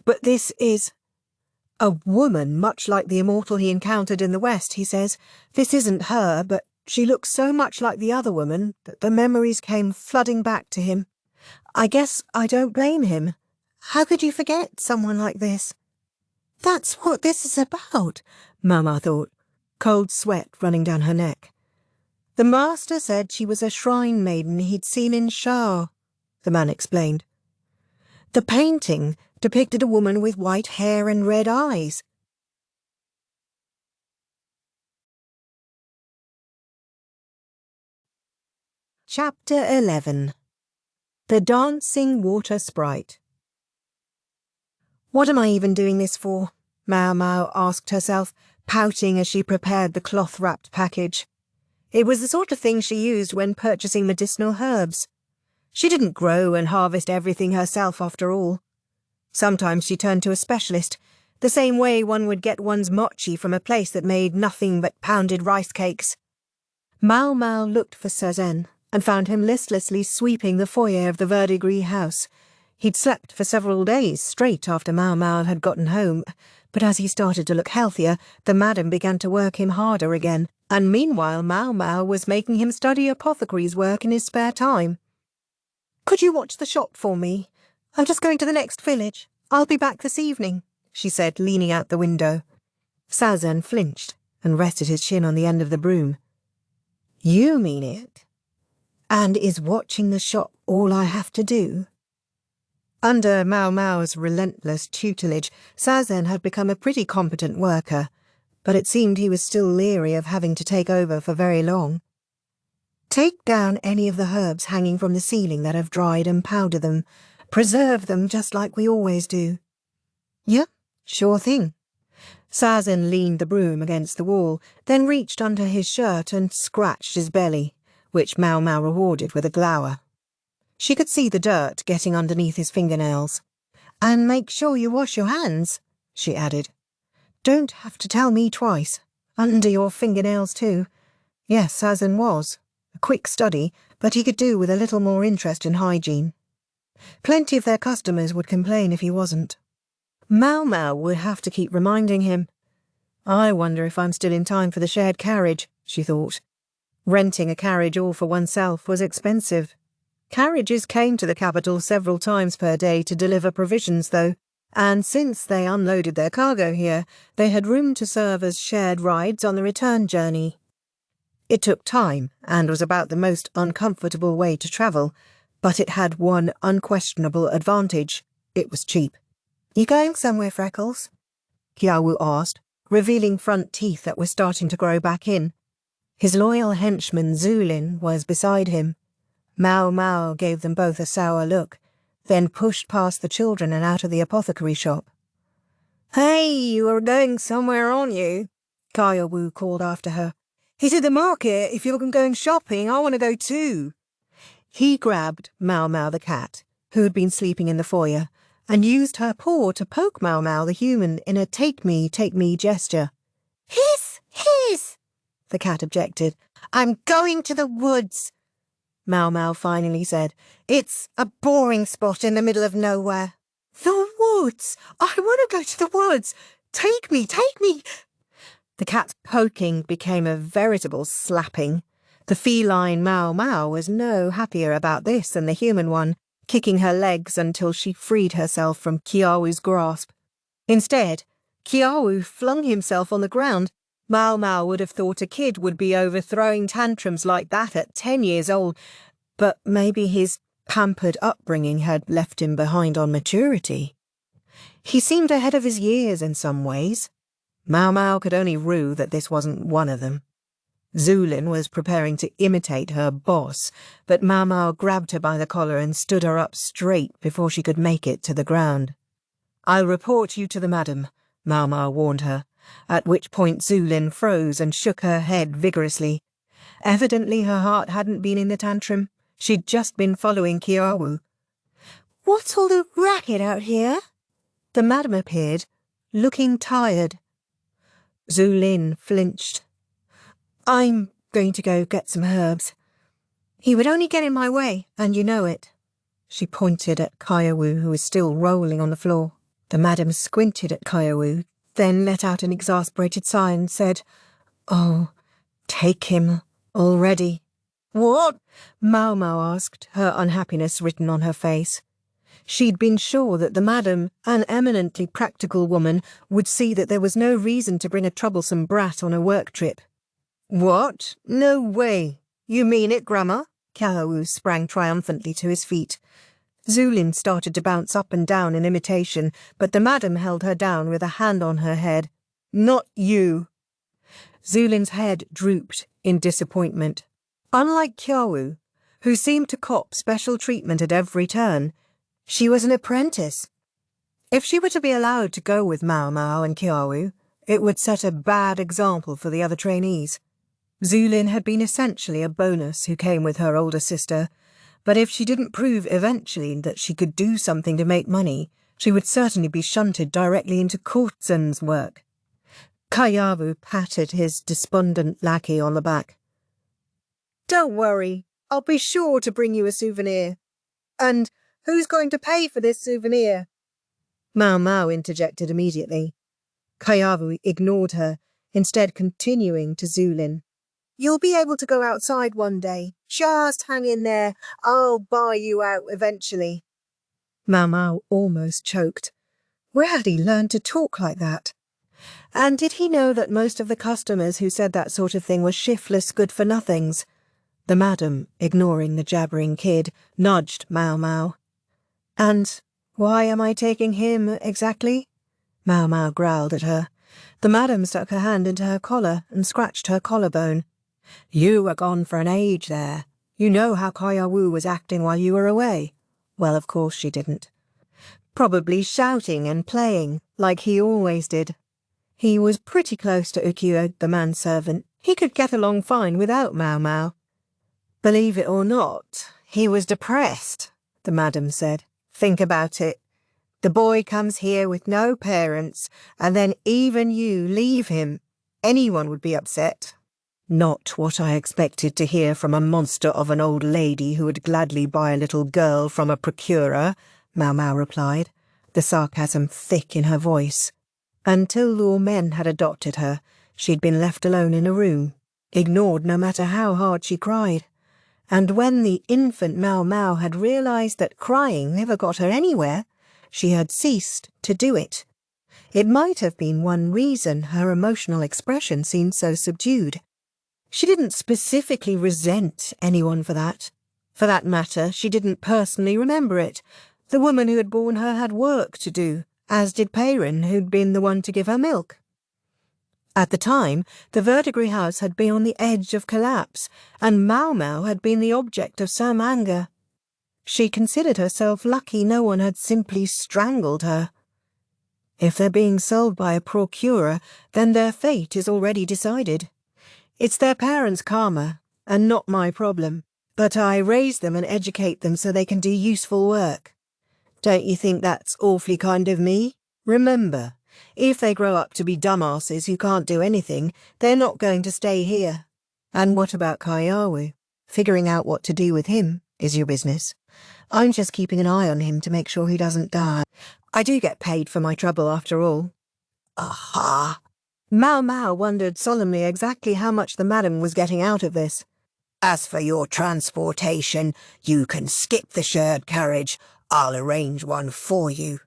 But this is a woman much like the immortal he encountered in the West, he says. This isn't her, but she looks so much like the other woman that the memories came flooding back to him. I guess I don't blame him. How could you forget someone like this? That's what this is about, Maomao thought, cold sweat running down her neck. The master said she was a shrine maiden he'd seen in Shah, the man explained. The painting depicted a woman with white hair and red eyes. Chapter 11. The Dancing Water Sprite. What am I even doing this for? Maomao asked herself, pouting as she prepared the cloth-wrapped package. It was the sort of thing she used when purchasing medicinal herbs. She didn't grow and harvest everything herself after all. Sometimes she turned to a specialist, the same way one would get one's mochi from a place that made nothing but pounded rice cakes. Maomao looked for Sazen and found him listlessly sweeping the foyer of the verdigris house. He'd slept for several days straight after Maomao had gotten home, but as he started to look healthier, the madam began to work him harder again, and meanwhile Maomao was making him study apothecary's work in his spare time. "Could you watch the shop for me? I'm just going to the next village. I'll be back this evening," she said, leaning out the window. Sazen flinched and rested his chin on the end of the broom. "You mean it? And is watching the shop all I have to do?" Under Maomao's relentless tutelage, Sazen had become a pretty competent worker, but it seemed he was still leery of having to take over for very long. "Take down any of the herbs hanging from the ceiling that have dried and powder them. Preserve them just like we always do." "Yeah, sure thing." Sazen leaned the broom against the wall, then reached under his shirt and scratched his belly, which Maomao rewarded with a glower. She could see the dirt getting underneath his fingernails. "And make sure you wash your hands," she added. "Don't have to tell me twice. Under your fingernails too." Yes, Sazen was. A quick study, but he could do with a little more interest in hygiene. Plenty of their customers would complain if he wasn't. Maomao would have to keep reminding him. I wonder if I'm still in time for the shared carriage, she thought. Renting a carriage all for oneself was expensive. Carriages came to the capital several times per day to deliver provisions, though, and since they unloaded their cargo here, they had room to serve as shared rides on the return journey. It took time and was about the most uncomfortable way to travel, but it had one unquestionable advantage. It was cheap. You going somewhere, Freckles? Kiawu asked, revealing front teeth that were starting to grow back in. His loyal henchman Zulin was beside him. Maomao gave them both a sour look, then pushed past the children and out of the apothecary shop. Hey, you are going somewhere, aren't you? Kiawu called after her. He's at the market. If you're going shopping, I want to go too. He grabbed Maomao the cat, who had been sleeping in the foyer, and used her paw to poke Maomao the human in a take me gesture. Hiss, the cat objected. I'm going to the woods, Maomao finally said. It's a boring spot in the middle of nowhere. The woods! I want to go to the woods! Take me! The cat's poking became a veritable slapping. The feline Maomao was no happier about this than the human one, kicking her legs until she freed herself from Kiawu's grasp. Instead, Kiawu flung himself on the ground. Maomao would have thought a kid would be overthrowing tantrums like that at 10 years old, but maybe his pampered upbringing had left him behind on maturity. He seemed ahead of his years in some ways. Maomao could only rue that this wasn't one of them. Zulin was preparing to imitate her boss, but Maomao grabbed her by the collar and stood her up straight before she could make it to the ground. I'll report you to the madam, Maomao warned her, at which point Zulin froze and shook her head vigorously. Evidently her heart hadn't been in the tantrum. She'd just been following Kiawu. What's all the racket out here? The madam appeared, looking tired. Zulin flinched. I'm going to go get some herbs. He would only get in my way, and you know it. She pointed at Kiawu, who was still rolling on the floor. The madam squinted at Kiawu, then let out an exasperated sigh and said, Oh, take him already. What? Maomao asked, her unhappiness written on her face. She'd been sure that the madam, an eminently practical woman, would see that there was no reason to bring a troublesome brat on a work trip. What? No way. You mean it, Grandma? Kiawu sprang triumphantly to his feet. Zulin started to bounce up and down in imitation, but the madam held her down with a hand on her head. Not you. Zulin's head drooped in disappointment. Unlike Kiawu, who seemed to cop special treatment at every turn, she was an apprentice. If she were to be allowed to go with Maomao and Kiawu, it would set a bad example for the other trainees. Zulin had been essentially a bonus who came with her older sister, but if she didn't prove eventually that she could do something to make money, she would certainly be shunted directly into courtesan's work. Kiawu patted his despondent lackey on the back. Don't worry, I'll be sure to bring you a souvenir. And who's going to pay for this souvenir? Maomao interjected immediately. Kiawu ignored her, instead continuing to Zulin. You'll be able to go outside one day. Just hang in there. I'll buy you out eventually. Maomao almost choked. Where had he learned to talk like that? And did he know that most of the customers who said that sort of thing were shiftless good-for-nothings? The madam, ignoring the jabbering kid, nudged Maomao. And why am I taking him exactly? Maomao growled at her. The madam stuck her hand into her collar and scratched her collarbone. You were gone for an age there. You know how Kiawu was acting while you were away. Well, of course she didn't. Probably shouting and playing, like he always did. He was pretty close to Ukiyo, the manservant. He could get along fine without Maomao. Believe it or not, he was depressed, the madam said. Think about it. The boy comes here with no parents, and then even you leave him. Anyone would be upset. Not what I expected to hear from a monster of an old lady who would gladly buy a little girl from a procurer, Maomao replied. the sarcasm thick in her voice. Until all men had adopted her, she'd been left alone in a room, ignored no matter how hard she cried. And when the infant Maomao had realised that crying never got her anywhere, she had ceased to do it. It might have been one reason her emotional expression seemed so subdued. She didn't specifically resent anyone for that. For that matter, she didn't personally remember it. The woman who had borne her had work to do, as did Perrin, who'd been the one to give her milk. At the time, the verdigris house had been on the edge of collapse, and Maomao had been the object of some anger. She considered herself lucky no one had simply strangled her. If they're being sold by a procurer, then their fate is already decided. It's their parents' karma, and not my problem, but I raise them and educate them so they can do useful work. Don't you think that's awfully kind of me? Remember, if they grow up to be dumbasses who can't do anything, they're not going to stay here. And what about Kaiawu? Figuring out what to do with him is your business. I'm just keeping an eye on him to make sure he doesn't die. I do get paid for my trouble after all. Aha! Maomao wondered solemnly exactly how much the madam was getting out of this. As for your transportation, you can skip the shared carriage. I'll arrange one for you.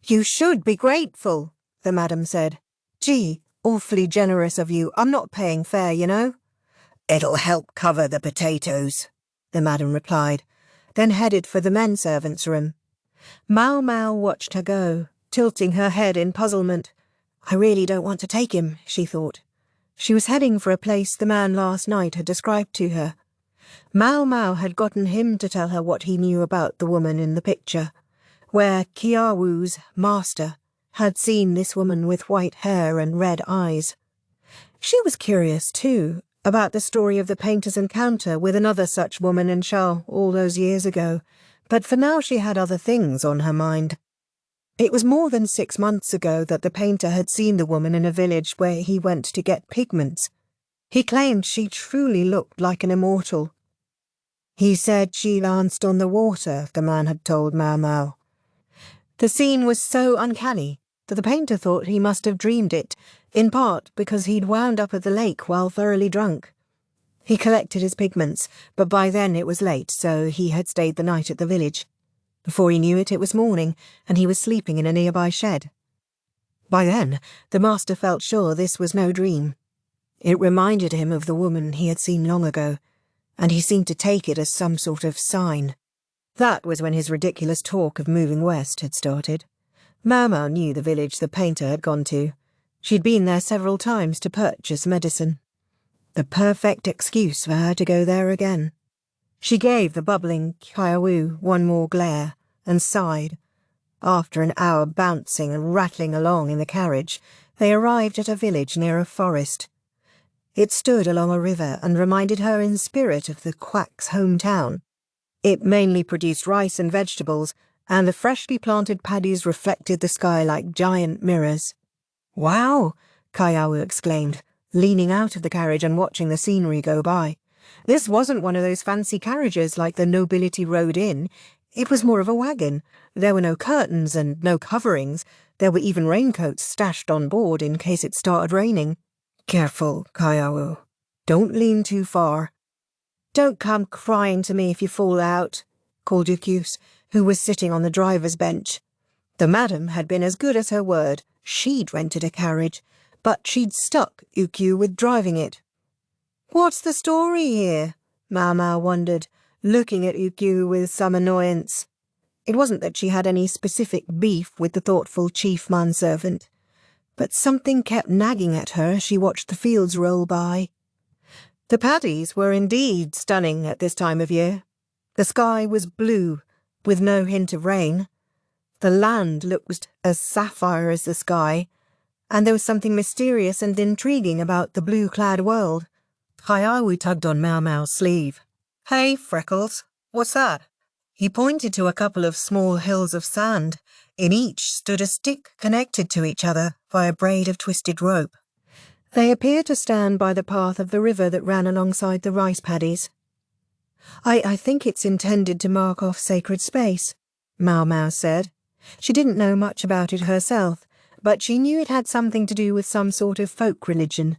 You should be grateful, the madam said. Gee, awfully generous of you. I'm not paying fare, you know. It'll help cover the potatoes, the madam replied, then headed for the men servants' room. Maomao watched her go, tilting her head in puzzlement. I really don't want to take him, she thought. She was heading for a place the man last night had described to her. Maomao had gotten him to tell her what he knew about the woman in the picture, where Kiawu's master had seen this woman with white hair and red eyes. She was curious, too, about the story of the painter's encounter with another such woman in Shao all those years ago, but for now she had other things on her mind. It was more than 6 months ago that the painter had seen the woman in a village where he went to get pigments. He claimed she truly looked like an immortal. He said she danced on the water, the man had told Maomao. The scene was so uncanny that the painter thought he must have dreamed it, in part because he'd wound up at the lake while thoroughly drunk. He collected his pigments, but by then it was late, so he had stayed the night at the village. Before he knew it, it was morning, and he was sleeping in a nearby shed. By then, the master felt sure this was no dream. It reminded him of the woman he had seen long ago, and he seemed to take it as some sort of sign. That was when his ridiculous talk of moving west had started. Maomao knew the village the painter had gone to. She'd been there several times to purchase medicine. The perfect excuse for her to go there again. She gave the bubbling Kaiawu one more glare and sighed. After an hour bouncing and rattling along in the carriage, they arrived at a village near a forest. It stood along a river and reminded her in spirit of the quack's hometown. It mainly produced rice and vegetables, and the freshly planted paddies reflected the sky like giant mirrors. "Wow!" Kaiawu exclaimed, leaning out of the carriage and watching the scenery go by. This wasn't one of those fancy carriages like the nobility rode in. It was more of a wagon. There were no curtains and no coverings. There were even raincoats stashed on board in case it started raining. "Careful, Kaiawu. Don't lean too far." "Don't come crying to me if you fall out," called Yukius, who was sitting on the driver's bench. The madam had been as good as her word. She'd rented a carriage, but she'd stuck Ukyu with driving it. "What's the story here?" Maomao wondered, looking at Ukyu with some annoyance. It wasn't that she had any specific beef with the thoughtful chief manservant, but something kept nagging at her as she watched the fields roll by. The paddies were indeed stunning at this time of year. The sky was blue, with no hint of rain. The land looked as sapphire as the sky, and there was something mysterious and intriguing about the blue-clad world. Kaiawu tugged on Maomao's sleeve. "Hey, Freckles, what's that?" He pointed to a couple of small hills of sand. In each stood a stick connected to each other by a braid of twisted rope. They appeared to stand by the path of the river that ran alongside the rice paddies. I think it's intended to mark off sacred space," Maomao said. She didn't know much about it herself, but she knew it had something to do with some sort of folk religion.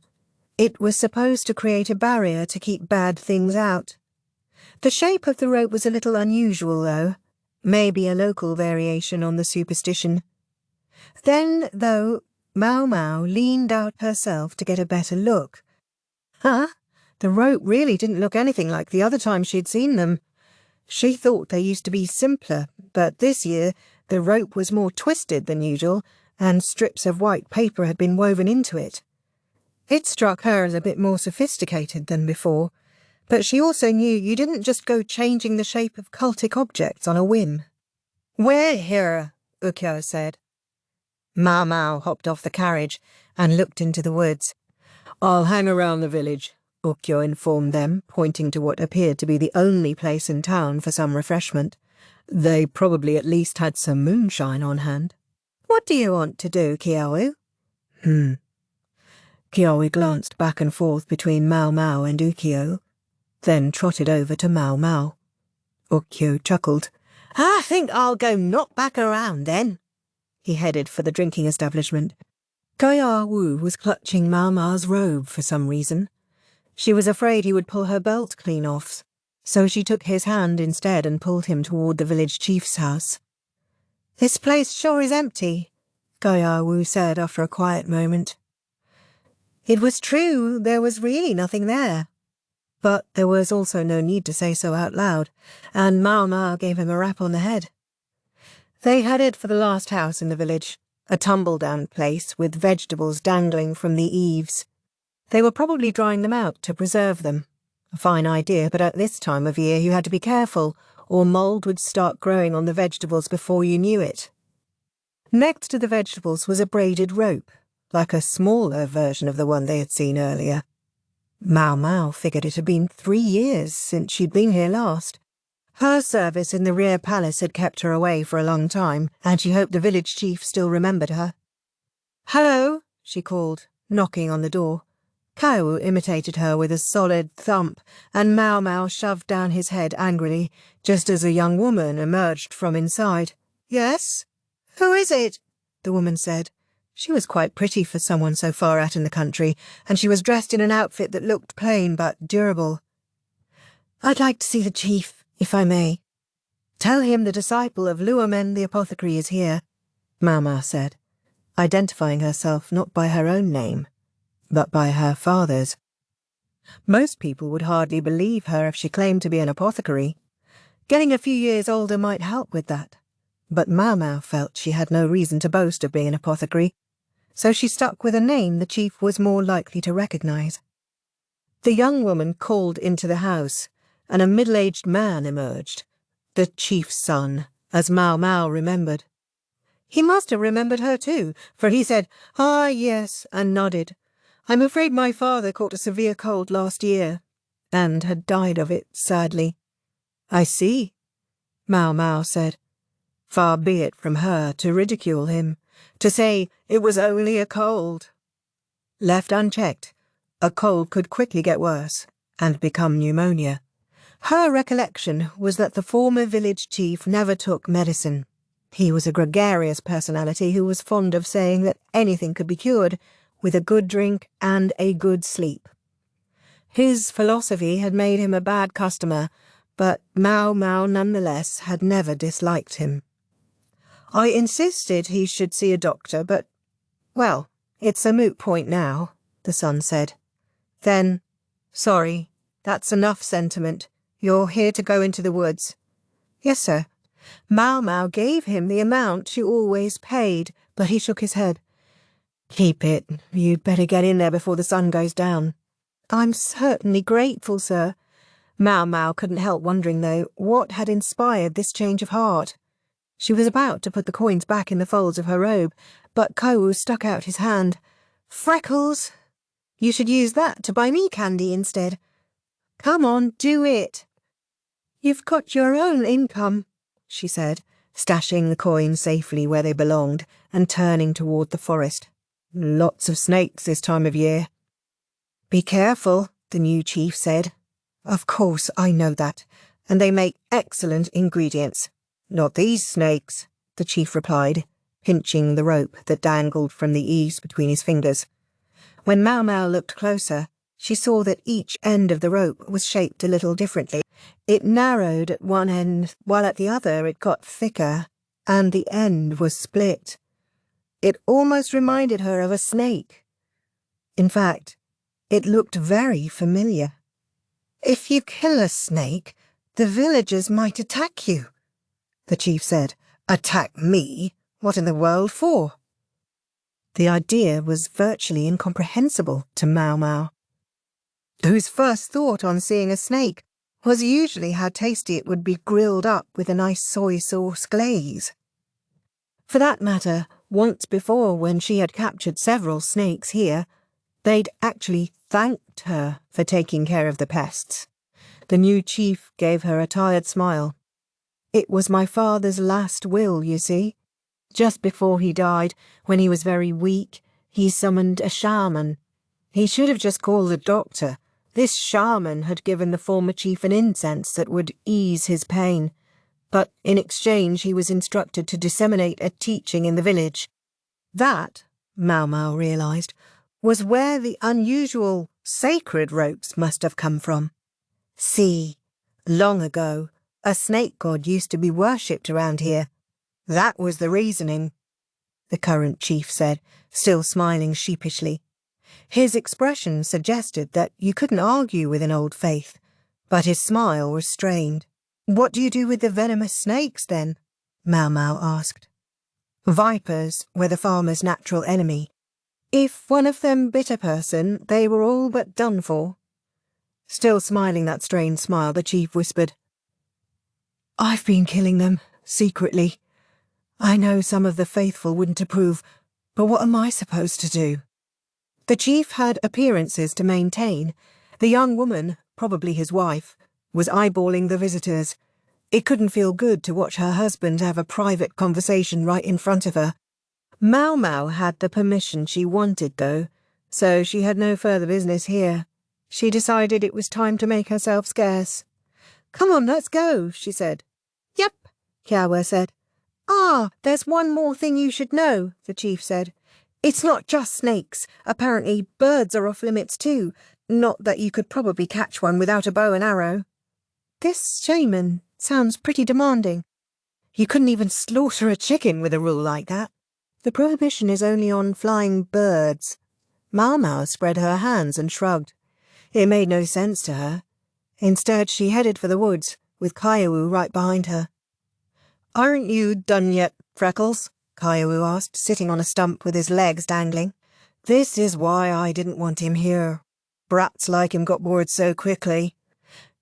It was supposed to create a barrier to keep bad things out. The shape of the rope was a little unusual, though. Maybe a local variation on the superstition. Then, though, Maomao leaned out herself to get a better look. Huh? The rope really didn't look anything like the other time she'd seen them. She thought they used to be simpler, but this year the rope was more twisted than usual, and strips of white paper had been woven into it. It struck her as a bit more sophisticated than before, but she also knew you didn't just go changing the shape of cultic objects on a whim. "We're here," Ukyo said. Maomao hopped off the carriage and looked into the woods. "I'll hang around the village," Ukyo informed them, pointing to what appeared to be the only place in town for some refreshment. They probably at least had some moonshine on hand. "What do you want to do, Kyowu?" Kyowu glanced back and forth between Maomao and Ukyo, then trotted over to Maomao. Ukyo chuckled. "I think I'll go knock back around then." He headed for the drinking establishment. Kyowu was clutching Maomao's robe for some reason. She was afraid he would pull her belt clean off, so she took his hand instead and pulled him toward the village chief's house. "This place sure is empty," Kyowu said after a quiet moment. It was true, there was really nothing there. But there was also no need to say so out loud, and Maomao gave him a rap on the head. They headed for the last house in the village, a tumble-down place with vegetables dangling from the eaves. They were probably drying them out to preserve them. A fine idea, but at this time of year you had to be careful, or mould would start growing on the vegetables before you knew it. Next to the vegetables was a braided rope, like a smaller version of the one they had seen earlier. Maomao figured it had been 3 years since she'd been here last. Her service in the rear palace had kept her away for a long time, and she hoped the village chief still remembered her. "Hello," she called, knocking on the door. Kyowu imitated her with a solid thump, and Maomao shoved down his head angrily, just as a young woman emerged from inside. "Yes? Who is it?" the woman said. She was quite pretty for someone so far out in the country, and she was dressed in an outfit that looked plain but durable. "I'd like to see the chief, if I may." "Tell him the disciple of Luomen the apothecary is here," Maomao said, identifying herself not by her own name, but by her father's. Most people would hardly believe her if she claimed to be an apothecary. Getting a few years older might help with that, but Maomao felt she had no reason to boast of being an apothecary, so she stuck with a name the chief was more likely to recognize. The young woman called into the house, and a middle-aged man emerged, the chief's son, as Maomao remembered. He must have remembered her too, for he said, "Ah, yes," and nodded. "I'm afraid my father caught a severe cold last year, and had died of it, sadly." "I see," Maomao said. Far be it from her to ridicule him, to say it was only a cold. Left unchecked, a cold could quickly get worse and become pneumonia. Her recollection was that the former village chief never took medicine. He was a gregarious personality who was fond of saying that anything could be cured with a good drink and a good sleep. His philosophy had made him a bad customer, but Maomao nonetheless had never disliked him. "I insisted he should see a doctor, but, well, it's a moot point now," the son said. Then, "Sorry, that's enough sentiment. You're here to go into the woods." "Yes, sir." Maomao gave him the amount she always paid, but he shook his head. "Keep it. You'd better get in there before the sun goes down." "I'm certainly grateful, sir." Maomao couldn't help wondering, though, what had inspired this change of heart. She was about to put the coins back in the folds of her robe, but Kyowu stuck out his hand. "Freckles! You should use that to buy me candy instead. Come on, do it." "You've got your own income," she said, stashing the coins safely where they belonged and turning toward the forest. "Lots of snakes this time of year." "Be careful," the new chief said. "Of course, I know that, and they make excellent ingredients. Not these snakes," the chief replied, pinching the rope that dangled from the eaves between his fingers. When Maomao looked closer, she saw that each end of the rope was shaped a little differently. It narrowed at one end, while at the other it got thicker, and the end was split. It almost reminded her of a snake. In fact, it looked very familiar. "If you kill a snake, the villagers might attack you," the chief said. "Attack me? What in the world for?" The idea was virtually incomprehensible to Maomao, whose first thought on seeing a snake was usually how tasty it would be grilled up with a nice soy sauce glaze. For that matter, once before when she had captured several snakes here, they'd actually thanked her for taking care of the pests. The new chief gave her a tired smile. "It was my father's last will, you see. Just before he died, when he was very weak, he summoned a shaman. He should have just called a doctor. This shaman had given the former chief an incense that would ease his pain, but in exchange he was instructed to disseminate a teaching in the village. That, Maomao realized, was where the unusual sacred ropes must have come from. See, long ago, a snake god used to be worshipped around here. That was the reasoning," the current chief said, still smiling sheepishly. His expression suggested that you couldn't argue with an old faith, but his smile was strained. "What do you do with the venomous snakes, then?" Maomao asked. Vipers were the farmer's natural enemy. If one of them bit a person, they were all but done for. Still smiling that strained smile, the chief whispered, "I've been killing them, secretly. I know some of the faithful wouldn't approve, but what am I supposed to do?" The chief had appearances to maintain. The young woman, probably his wife, was eyeballing the visitors. It couldn't feel good to watch her husband have a private conversation right in front of her. Maomao had the permission she wanted, though, so she had no further business here. She decided it was time to make herself scarce. "Come on, let's go," she said. "Yep," Kiawe said. "Ah, there's one more thing you should know," the chief said. "It's not just snakes. Apparently birds are off limits too. Not that you could probably catch one without a bow and arrow." "This shaman sounds pretty demanding. You couldn't even slaughter a chicken with a rule like that." "The prohibition is only on flying birds." Maomao spread her hands and shrugged. It made no sense to her. Instead, she headed for the woods, with Kaiawu right behind her. "Aren't you done yet, Freckles?" Kaiawu asked, sitting on a stump with his legs dangling. "This is why I didn't want him here. Brats like him got bored so quickly."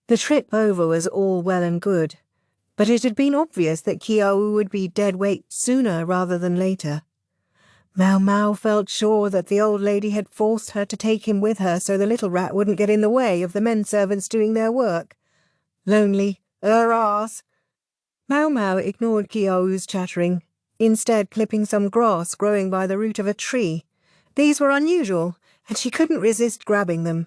The trip over was all well and good, but it had been obvious that Kiawu would be dead weight sooner rather than later. Maomao felt sure that the old lady had forced her to take him with her so the little rat wouldn't get in the way of the men servants doing their work. Lonely, her arse. Maomao ignored Kiaowu's chattering, instead clipping some grass growing by the root of a tree. These were unusual, and she couldn't resist grabbing them.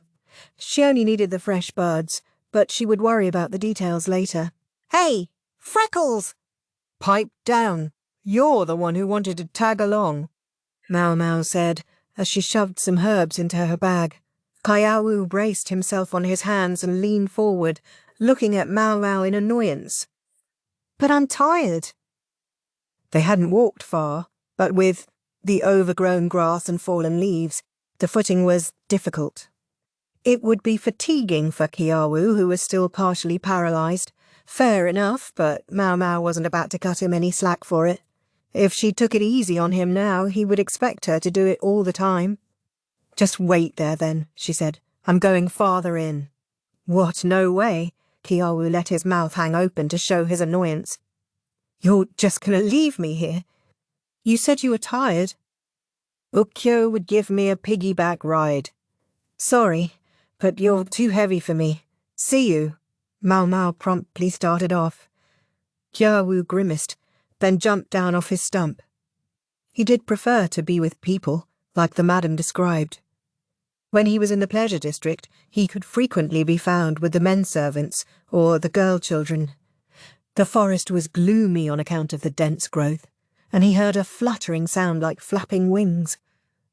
She only needed the fresh buds, but she would worry about the details later. "Hey, Freckles!" "Pipe down. You're the one who wanted to tag along," Maomao said, as she shoved some herbs into her bag. Kaiawu braced himself on his hands and leaned forward, looking at Maomao in annoyance. "But I'm tired." They hadn't walked far, but with the overgrown grass and fallen leaves, the footing was difficult. It would be fatiguing for Kiawu, who was still partially paralysed. Fair enough, but Maomao wasn't about to cut him any slack for it. If she took it easy on him now, he would expect her to do it all the time. "Just wait there, then," she said. "I'm going farther in." "What, no way?" Kiawu let his mouth hang open to show his annoyance. "You're just going to leave me here? You said you were tired." "Ukyo would give me a piggyback ride." "Sorry, but you're too heavy for me. See you." Maomao promptly started off. Kiawu grimaced, then jumped down off his stump. He did prefer to be with people, like the madam described. When he was in the pleasure district, he could frequently be found with the men servants or the girl children. The forest was gloomy on account of the dense growth, and he heard a fluttering sound like flapping wings.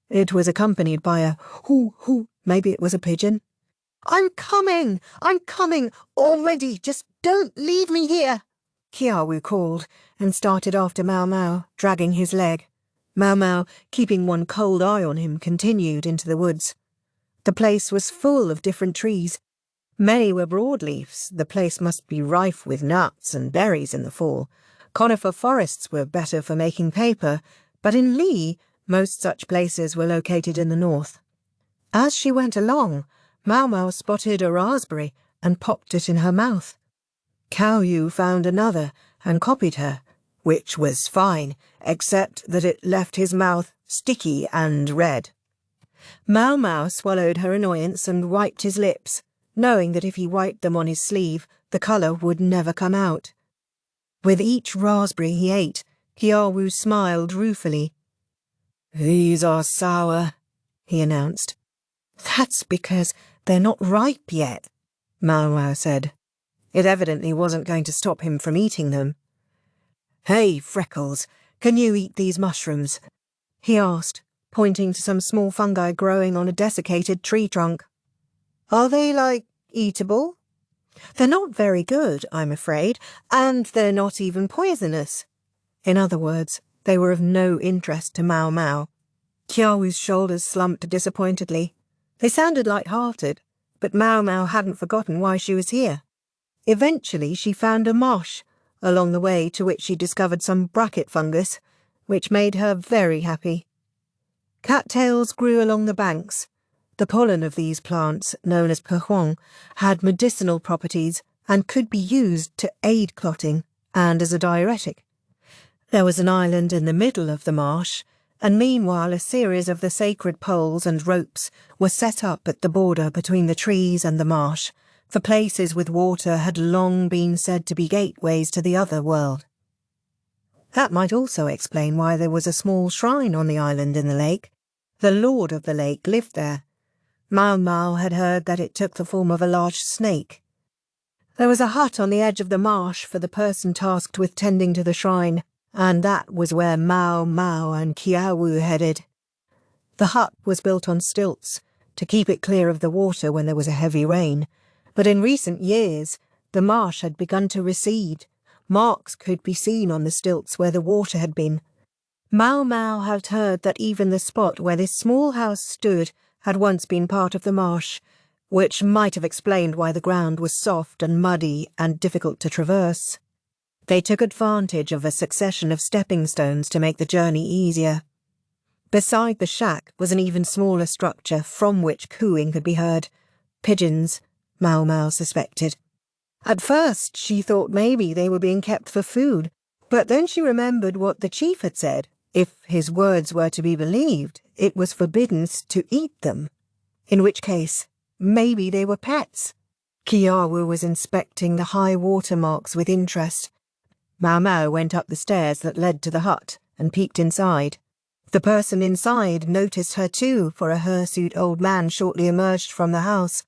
It was accompanied by a hoo-hoo, maybe it was a pigeon. I'm coming! Already! Just don't leave me here! Kiawu called and started after Maomao, dragging his leg. Maomao, keeping one cold eye on him, continued into the woods. The place was full of different trees. Many were broadleafs. The place must be rife with nuts and berries in the fall. Conifer forests were better for making paper, but in Li, most such places were located in the north. As she went along, Maomao spotted a raspberry and popped it in her mouth. Kaoyu found another and copied her, which was fine, except that it left his mouth sticky and red. Maomao swallowed her annoyance and wiped his lips, knowing that if he wiped them on his sleeve, the colour would never come out. With each raspberry he ate, Kiawu smiled ruefully. "These are sour," he announced. "That's because they're not ripe yet," Maomao said. It evidently wasn't going to stop him from eating them. "Hey, Freckles, can you eat these mushrooms?" he asked, pointing to some small fungi growing on a desiccated tree trunk. "Are they, eatable?" "They're not very good, I'm afraid, and they're not even poisonous." In other words, they were of no interest to Maomao. Kiawu's shoulders slumped disappointedly. They sounded light-hearted, but Maomao hadn't forgotten why she was here. Eventually she found a marsh, along the way to which she discovered some bracket fungus, which made her very happy. Cattails grew along the banks. The pollen of these plants, known as pehuang, had medicinal properties and could be used to aid clotting and as a diuretic. There was an island in the middle of the marsh, and meanwhile a series of the sacred poles and ropes were set up at the border between the trees and the marsh, for places with water had long been said to be gateways to the other world. That might also explain why there was a small shrine on the island in the lake. The lord of the lake lived there. Maomao had heard that it took the form of a large snake. There was a hut on the edge of the marsh for the person tasked with tending to the shrine, and that was where Maomao and Kiawu headed. The hut was built on stilts, to keep it clear of the water when there was a heavy rain, but in recent years the marsh had begun to recede. Marks could be seen on the stilts where the water had been. Maomao had heard that even the spot where this small house stood had once been part of the marsh, which might have explained why the ground was soft and muddy and difficult to traverse. They took advantage of a succession of stepping stones to make the journey easier. Beside the shack was an even smaller structure from which cooing could be heard. Pigeons, Maomao suspected. At first she thought maybe they were being kept for food, but then she remembered what the chief had said. If his words were to be believed, it was forbidden to eat them. In which case, maybe they were pets. Kiawu was inspecting the high water marks with interest. Maomao went up the stairs that led to the hut and peeked inside. The person inside noticed her too, for a hirsute old man shortly emerged from the house.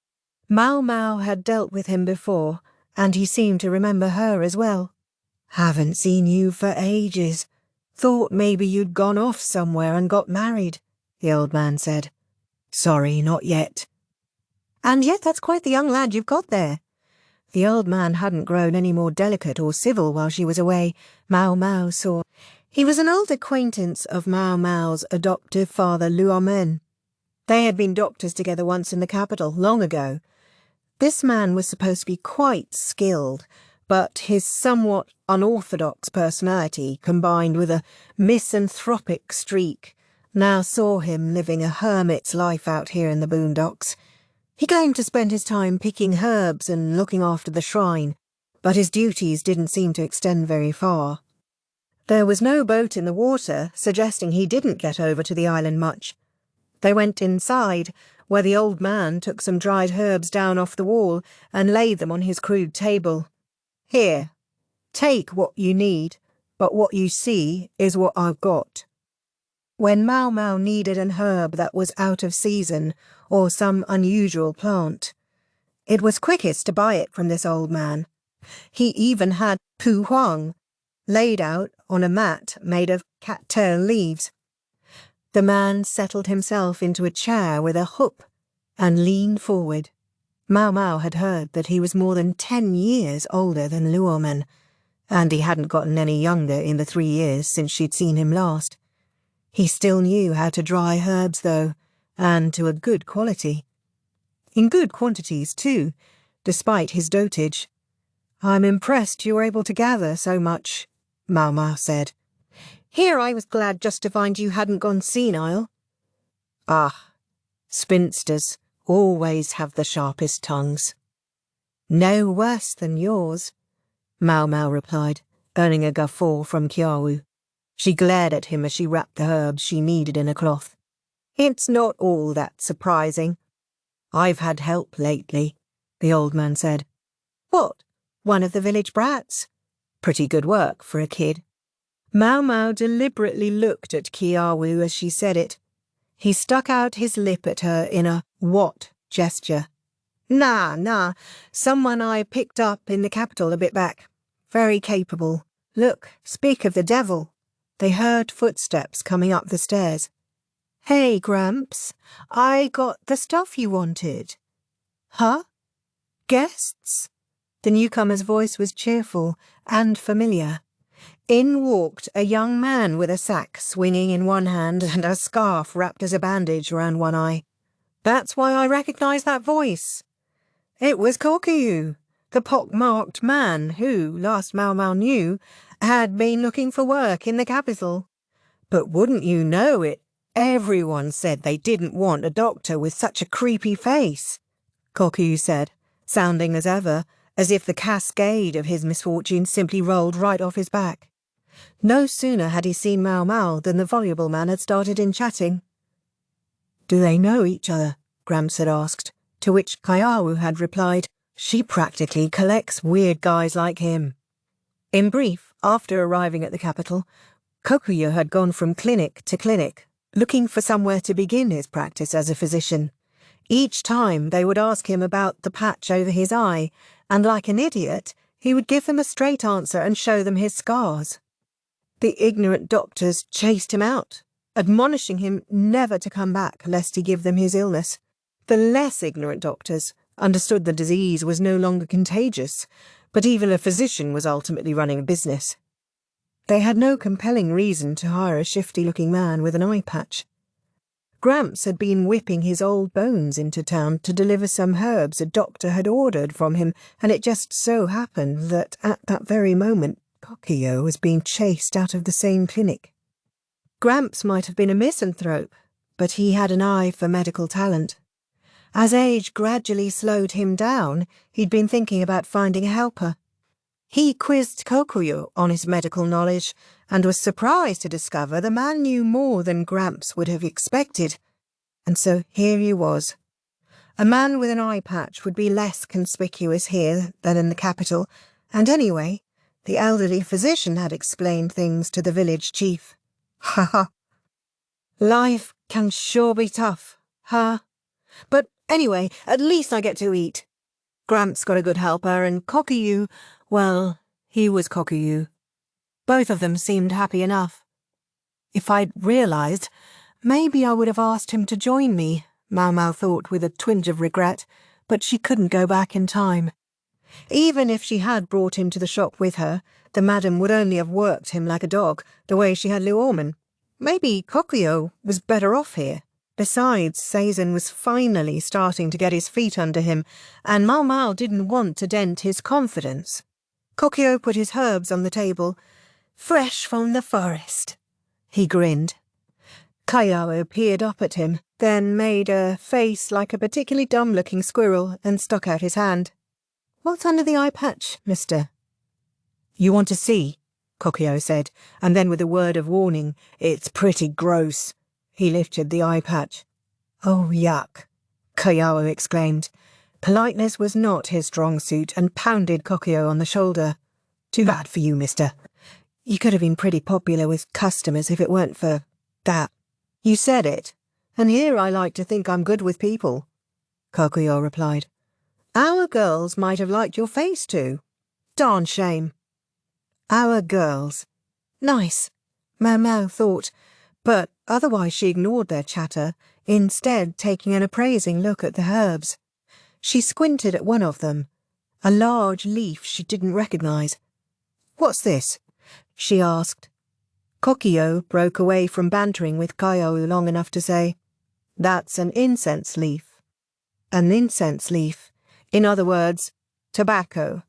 Maomao had dealt with him before, and he seemed to remember her as well. "Haven't seen you for ages. Thought maybe you'd gone off somewhere and got married," the old man said. "Sorry, not yet." "And yet that's quite the young lad you've got there." The old man hadn't grown any more delicate or civil while she was away, Maomao saw. He was an old acquaintance of Maomao's adoptive father, Luomen. They had been doctors together once in the capital, long ago. This man was supposed to be quite skilled, but his somewhat unorthodox personality, combined with a misanthropic streak, now saw him living a hermit's life out here in the boondocks. He claimed to spend his time picking herbs and looking after the shrine, but his duties didn't seem to extend very far. There was no boat in the water, suggesting he didn't get over to the island much. They went inside, where the old man took some dried herbs down off the wall and laid them on his crude table. "Here, take what you need, but what you see is what I've got." When Maomao needed an herb that was out of season or some unusual plant, it was quickest to buy it from this old man. He even had pu huang, laid out on a mat made of cattail leaves. The man settled himself into a chair with a hoop and leaned forward. Maomao had heard that he was more than 10 years older than Luomen, and he hadn't gotten any younger in the 3 years since she'd seen him last. He still knew how to dry herbs, though, and to a good quality. In good quantities, too, despite his dotage. "I'm impressed you were able to gather so much," Maomao said. Here I was glad just to find you hadn't gone senile. "Ah, spinsters always have the sharpest tongues." "No worse than yours," Maomao replied, earning a guffaw from Kiawu. She glared at him as she wrapped the herbs she kneaded in a cloth. "It's not all that surprising. I've had help lately," the old man said. "What, one of the village brats? Pretty good work for a kid." Maomao deliberately looked at Kiawu as she said it. He stuck out his lip at her in a "what" gesture. Nah, someone I picked up in the capital a bit back. Very capable. Look, speak of the devil." They heard footsteps coming up the stairs. "Hey, Gramps, I got the stuff you wanted." "Huh? Guests?" The newcomer's voice was cheerful and familiar. In walked a young man with a sack swinging in one hand and a scarf wrapped as a bandage around one eye. That's why I recognized that voice. It was Kokiu, the pock-marked man who, last Maomao knew, had been looking for work in the capital. But wouldn't you know it, everyone said they didn't want a doctor with such a creepy face, Kokiu said, sounding as ever, as if the cascade of his misfortunes simply rolled right off his back. No sooner had he seen Maomao than the voluble man had started in chatting. "Do they know each other?" Gramps had asked, to which Kiawu had replied, "She practically collects weird guys like him." In brief, after arriving at the capital, Kokuyo had gone from clinic to clinic, looking for somewhere to begin his practice as a physician. Each time they would ask him about the patch over his eye, and like an idiot, he would give them a straight answer and show them his scars. The ignorant doctors chased him out, admonishing him never to come back lest he give them his illness. The less ignorant doctors understood the disease was no longer contagious, but even a physician was ultimately running a business. They had no compelling reason to hire a shifty-looking man with an eye patch. Gramps had been whipping his old bones into town to deliver some herbs a doctor had ordered from him, and it just so happened that at that very moment Kokiyo was being chased out of the same clinic. Gramps might have been a misanthrope, but he had an eye for medical talent. As age gradually slowed him down, he'd been thinking about finding a helper. He quizzed Kokuyo on his medical knowledge and was surprised to discover the man knew more than Gramps would have expected. And so here he was. A man with an eye patch would be less conspicuous here than in the capital, and anyway, the elderly physician had explained things to the village chief. Ha ha. Life can sure be tough, huh? But anyway, at least I get to eat. Gramps got a good helper, and Kokiyu, well, he was Kokiyu. Both of them seemed happy enough. If I'd realized, maybe I would have asked him to join me, Maomao thought with a twinge of regret, but she couldn't go back in time. Even if she had brought him to the shop with her, the madam would only have worked him like a dog, the way she had Luomen. Maybe Kokuyo was better off here. Besides, Seizen was finally starting to get his feet under him, and Maomao didn't want to dent his confidence. Kokuyo put his herbs on the table. "Fresh from the forest," he grinned. Kayao peered up at him, then made a face like a particularly dumb-looking squirrel and stuck out his hand. "What's under the eye patch, mister?" "You want to see?" Kokuyo said, and then with a word of warning, "It's pretty gross." He lifted the eye patch. "Oh, yuck," Kayao exclaimed. Politeness was not his strong suit and pounded Kokuyo on the shoulder. "Too bad for you, mister. You could have been pretty popular with customers if it weren't for that." "You said it, and here I like to think I'm good with people," Kokuyo replied. "Our girls might have liked your face too. Darn shame." Our girls. Nice, Maomao thought, but otherwise she ignored their chatter, instead taking an appraising look at the herbs. She squinted at one of them, a large leaf she didn't recognise. "What's this?" she asked. Kokio broke away from bantering with Kayao long enough to say, "That's an incense leaf." An incense leaf. In other words, tobacco.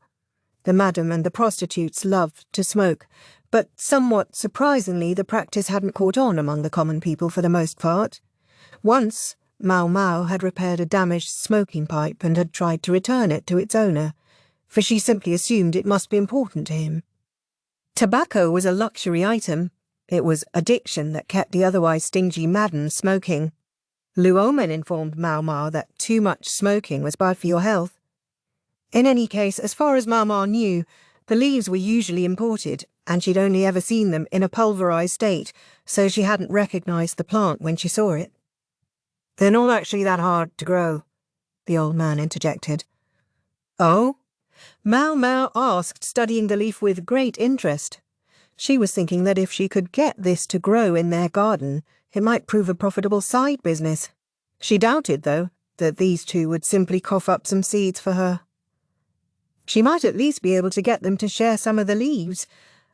The madam and the prostitutes loved to smoke, but somewhat surprisingly the practice hadn't caught on among the common people for the most part. Once, Maomao had repaired a damaged smoking pipe and had tried to return it to its owner, for she simply assumed it must be important to him. Tobacco was a luxury item. It was addiction that kept the otherwise stingy madam smoking. Luomen informed Maomao that too much smoking was bad for your health. In any case, as far as Maomao knew, the leaves were usually imported, and she'd only ever seen them in a pulverised state, so she hadn't recognised the plant when she saw it. "They're not actually that hard to grow," the old man interjected. "Oh?" Maomao asked, studying the leaf with great interest. She was thinking that if she could get this to grow in their garden, it might prove a profitable side business. She doubted, though, that these two would simply cough up some seeds for her. She might at least be able to get them to share some of the leaves,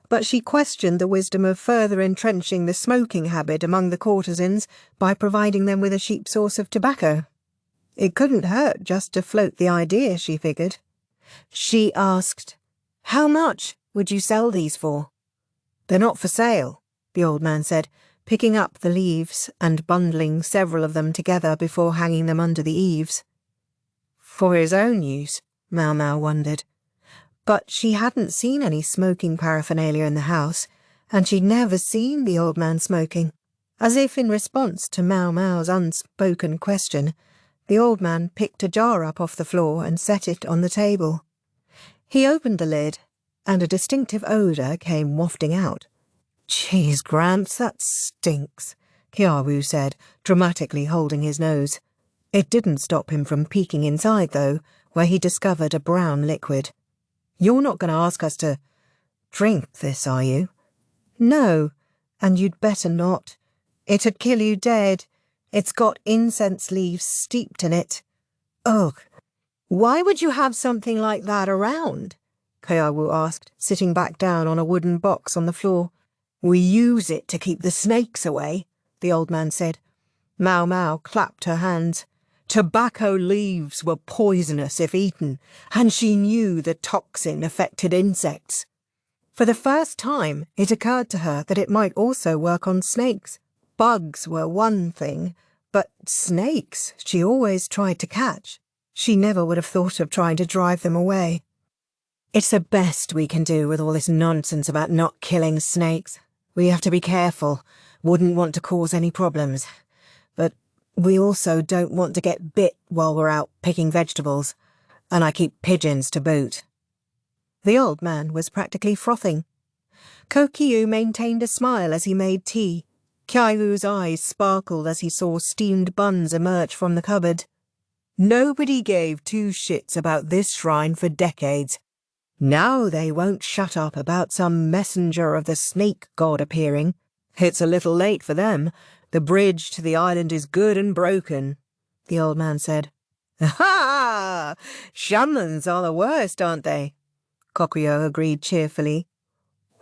but she questioned the wisdom of further entrenching the smoking habit among the courtesans by providing them with a cheap source of tobacco. It couldn't hurt just to float the idea, she figured. She asked, "How much would you sell these for?" "They're not for sale," the old man said, picking up the leaves and bundling several of them together before hanging them under the eaves. For his own use, Maomao wondered. But she hadn't seen any smoking paraphernalia in the house, and she'd never seen the old man smoking. As if in response to Maomao's unspoken question, the old man picked a jar up off the floor and set it on the table. He opened the lid, and a distinctive odour came wafting out. "Jeez, Gramps, that stinks," Kiawu said, dramatically holding his nose. It didn't stop him from peeking inside, though, where he discovered a brown liquid. "You're not going to ask us to drink this, are you?" "No, and you'd better not. It'd kill you dead. It's got incense leaves steeped in it." "Ugh. Why would you have something like that around?" Kayawu asked, sitting back down on a wooden box on the floor. "We use it to keep the snakes away," the old man said. Maomao clapped her hands. Tobacco leaves were poisonous if eaten, and she knew the toxin affected insects. For the first time, it occurred to her that it might also work on snakes. Bugs were one thing, but snakes she always tried to catch. She never would have thought of trying to drive them away. "It's the best we can do with all this nonsense about not killing snakes. We have to be careful. Wouldn't want to cause any problems. But we also don't want to get bit while we're out picking vegetables. And I keep pigeons to boot." The old man was practically frothing. Kokiu maintained a smile as he made tea. Kiailu's eyes sparkled as he saw steamed buns emerge from the cupboard. Nobody gave two shits about this shrine for decades. Now they won't shut up about some messenger of the snake god appearing. It's a little late for them. The bridge to the island is good and broken, the old man said. "Ha! Shamans are the worst, aren't they?" Kokuyo agreed cheerfully.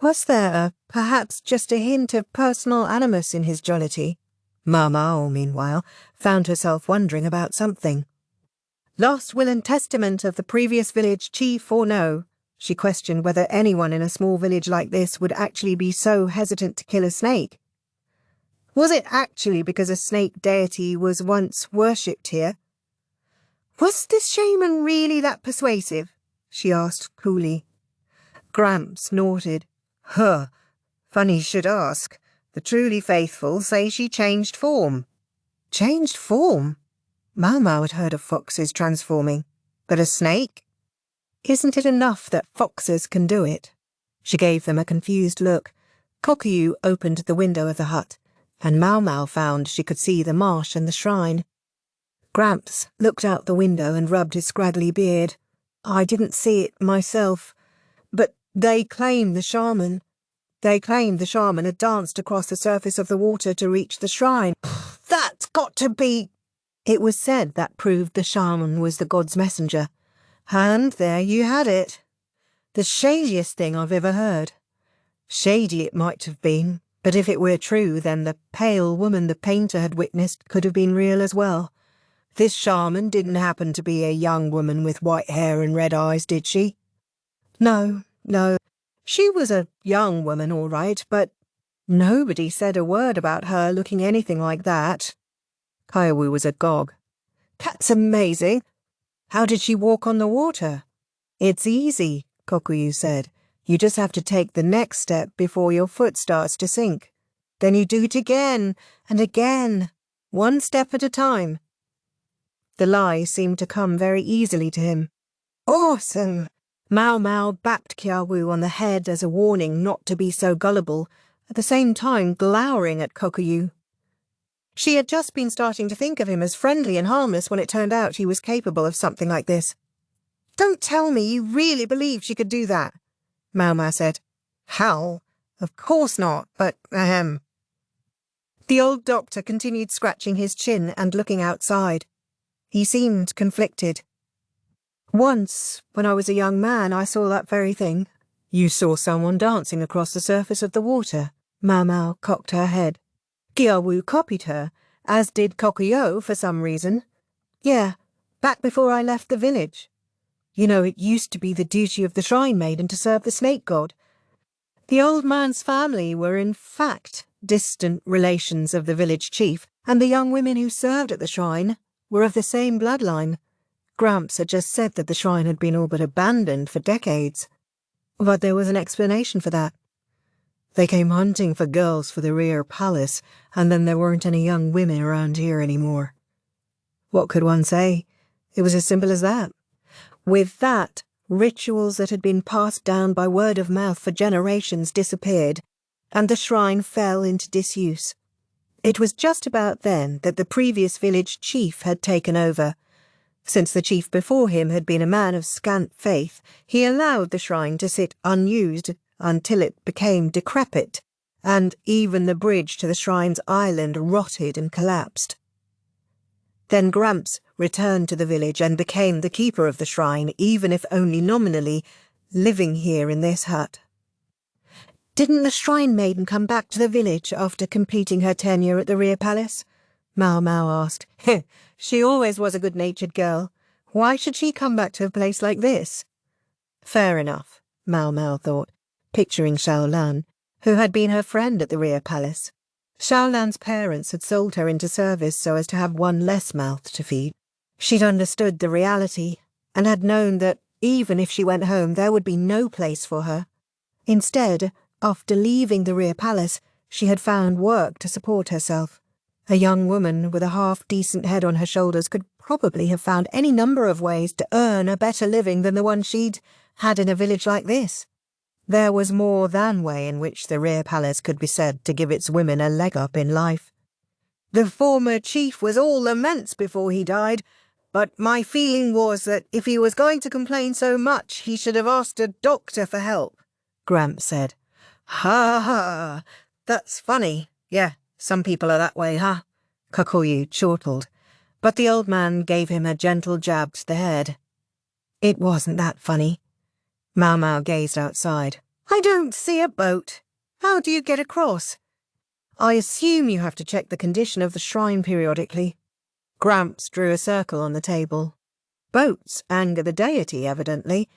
Was there perhaps just a hint of personal animus in his jollity? Maomao, meanwhile, found herself wondering about something. Last will and testament of the previous village chief or no? She questioned whether anyone in a small village like this would actually be so hesitant to kill a snake. Was it actually because a snake deity was once worshipped here? Was this shaman really that persuasive? She asked coolly. Gramps snorted. Huh, funny you should ask. The truly faithful say she changed form. Changed form? Maomao had heard of foxes transforming, but a snake? Isn't it enough that foxes can do it? She gave them a confused look. Kokuyu opened the window of the hut, and Maomao found she could see the marsh and the shrine. Gramps looked out the window and rubbed his scraggly beard. I didn't see it myself, but They claimed the shaman had danced across the surface of the water to reach the shrine. That's got to be... It was said that proved the shaman was the god's messenger. And there you had it. The shadiest thing I've ever heard. Shady it might have been, but if it were true, then the pale woman the painter had witnessed could have been real as well. This shaman didn't happen to be a young woman with white hair and red eyes, did she? No. She was a young woman, all right, but nobody said a word about her looking anything like that. Kiowu was agog. That's amazing. How did she walk on the water? It's easy, Kokuyu said. You just have to take the next step before your foot starts to sink. Then you do it again and again, one step at a time. The lie seemed to come very easily to him. Awesome! Maomao bapped Kyawu on the head as a warning not to be so gullible, at the same time glowering at Kokuyu. She had just been starting to think of him as friendly and harmless when it turned out he was capable of something like this. Don't tell me you really believed she could do that, Maomao said. How? Of course not, but The old doctor continued scratching his chin and looking outside. He seemed conflicted. Once, when I was a young man, I saw that very thing. You saw someone dancing across the surface of the water. Maomao cocked her head. Kyawu copied her, as did Kokuyo for some reason. Yeah, back before I left the village. You know, it used to be the duty of the shrine maiden to serve the snake god. The old man's family were in fact distant relations of the village chief, and the young women who served at the shrine were of the same bloodline. Gramps had just said that the shrine had been all but abandoned for decades. But there was an explanation for that. They came hunting for girls for the Imperial Palace, and then there weren't any young women around here anymore. What could one say? It was as simple as that. With that, rituals that had been passed down by word of mouth for generations disappeared, and the shrine fell into disuse. It was just about then that the previous village chief had taken over. Since the chief before him had been a man of scant faith, he allowed the shrine to sit unused until it became decrepit, and even the bridge to the shrine's island rotted and collapsed. Then Gramps returned to the village and became the keeper of the shrine, even if only nominally, living here in this hut. Didn't the shrine maiden come back to the village after completing her tenure at the Imperial Palace? Maomao asked. She always was a good-natured girl. Why should she come back to a place like this? Fair enough, Maomao thought, picturing Xiaolan, who had been her friend at the Imperial Palace. Xiaolan's parents had sold her into service so as to have one less mouth to feed. She'd understood the reality, and had known that even if she went home there would be no place for her. Instead, after leaving the Imperial Palace, she had found work to support herself. A young woman with a half-decent head on her shoulders could probably have found any number of ways to earn a better living than the one she'd had in a village like this. There was more than way in which the Imperial Palace could be said to give its women a leg up in life. The former chief was all laments before he died, but my feeling was that if he was going to complain so much, he should have asked a doctor for help, Gramps said. Ha ha, that's funny. Yeah, some people are that way, huh? Kokuyu chortled, but the old man gave him a gentle jab to the head. It wasn't that funny. Maomao gazed outside. I don't see a boat. How do you get across? I assume you have to check the condition of the shrine periodically. Gramps drew a circle on the table. Boats anger the deity, evidently.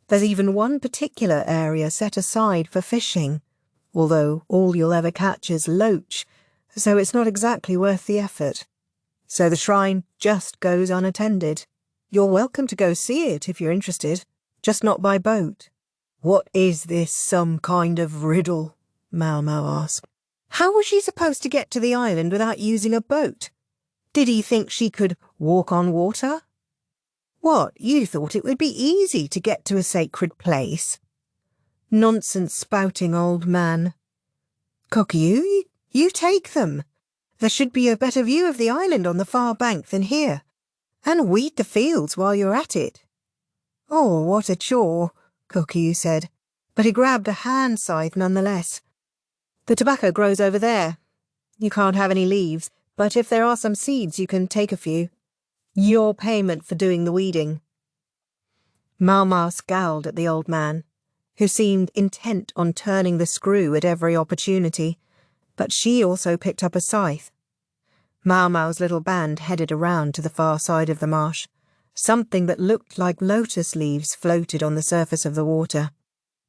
There's even one particular area set aside for fishing, although all you'll ever catch is loach, so it's not exactly worth the effort. So the shrine just goes unattended. You're welcome to go see it if you're interested, just not by boat. What is this, some kind of riddle? Maomao asked. How was she supposed to get to the island without using a boat? Did he think she could walk on water? What, you thought it would be easy to get to a sacred place? Nonsense spouting old man. Kokuyu, you take them. There should be a better view of the island on the far bank than here. And weed the fields while you're at it. Oh, what a chore, Kokuyu said. but he grabbed a hand scythe nonetheless. The tobacco grows over there. You can't have any leaves, but if there are some seeds you can take a few. Your payment for doing the weeding. Maomao scowled at the old man, who seemed intent on turning the screw at every opportunity, but she also picked up a scythe. Maomao's little band headed around to the far side of the marsh. Something that looked like lotus leaves floated on the surface of the water.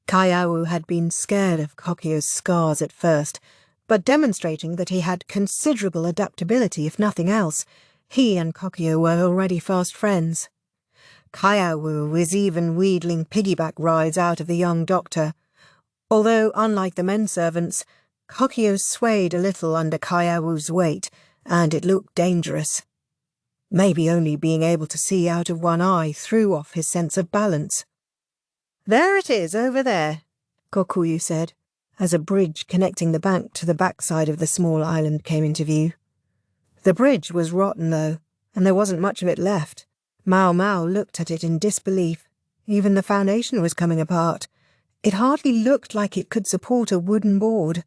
Kaiawu had been scared of Kokio's scars at first, but demonstrating that he had considerable adaptability if nothing else, he and Kokio were already fast friends. Kaiawu was even wheedling piggyback rides out of the young doctor, although, unlike the men servants, Kokio swayed a little under Kaiawu's weight, and it looked dangerous. Maybe only being able to see out of one eye threw off his sense of balance. "There it is, over there," Kokuyu said, as a bridge connecting the bank to the backside of the small island came into view. The bridge was rotten, though, and there wasn't much of it left. Maomao looked at it in disbelief. Even the foundation was coming apart. It hardly looked like it could support a wooden board.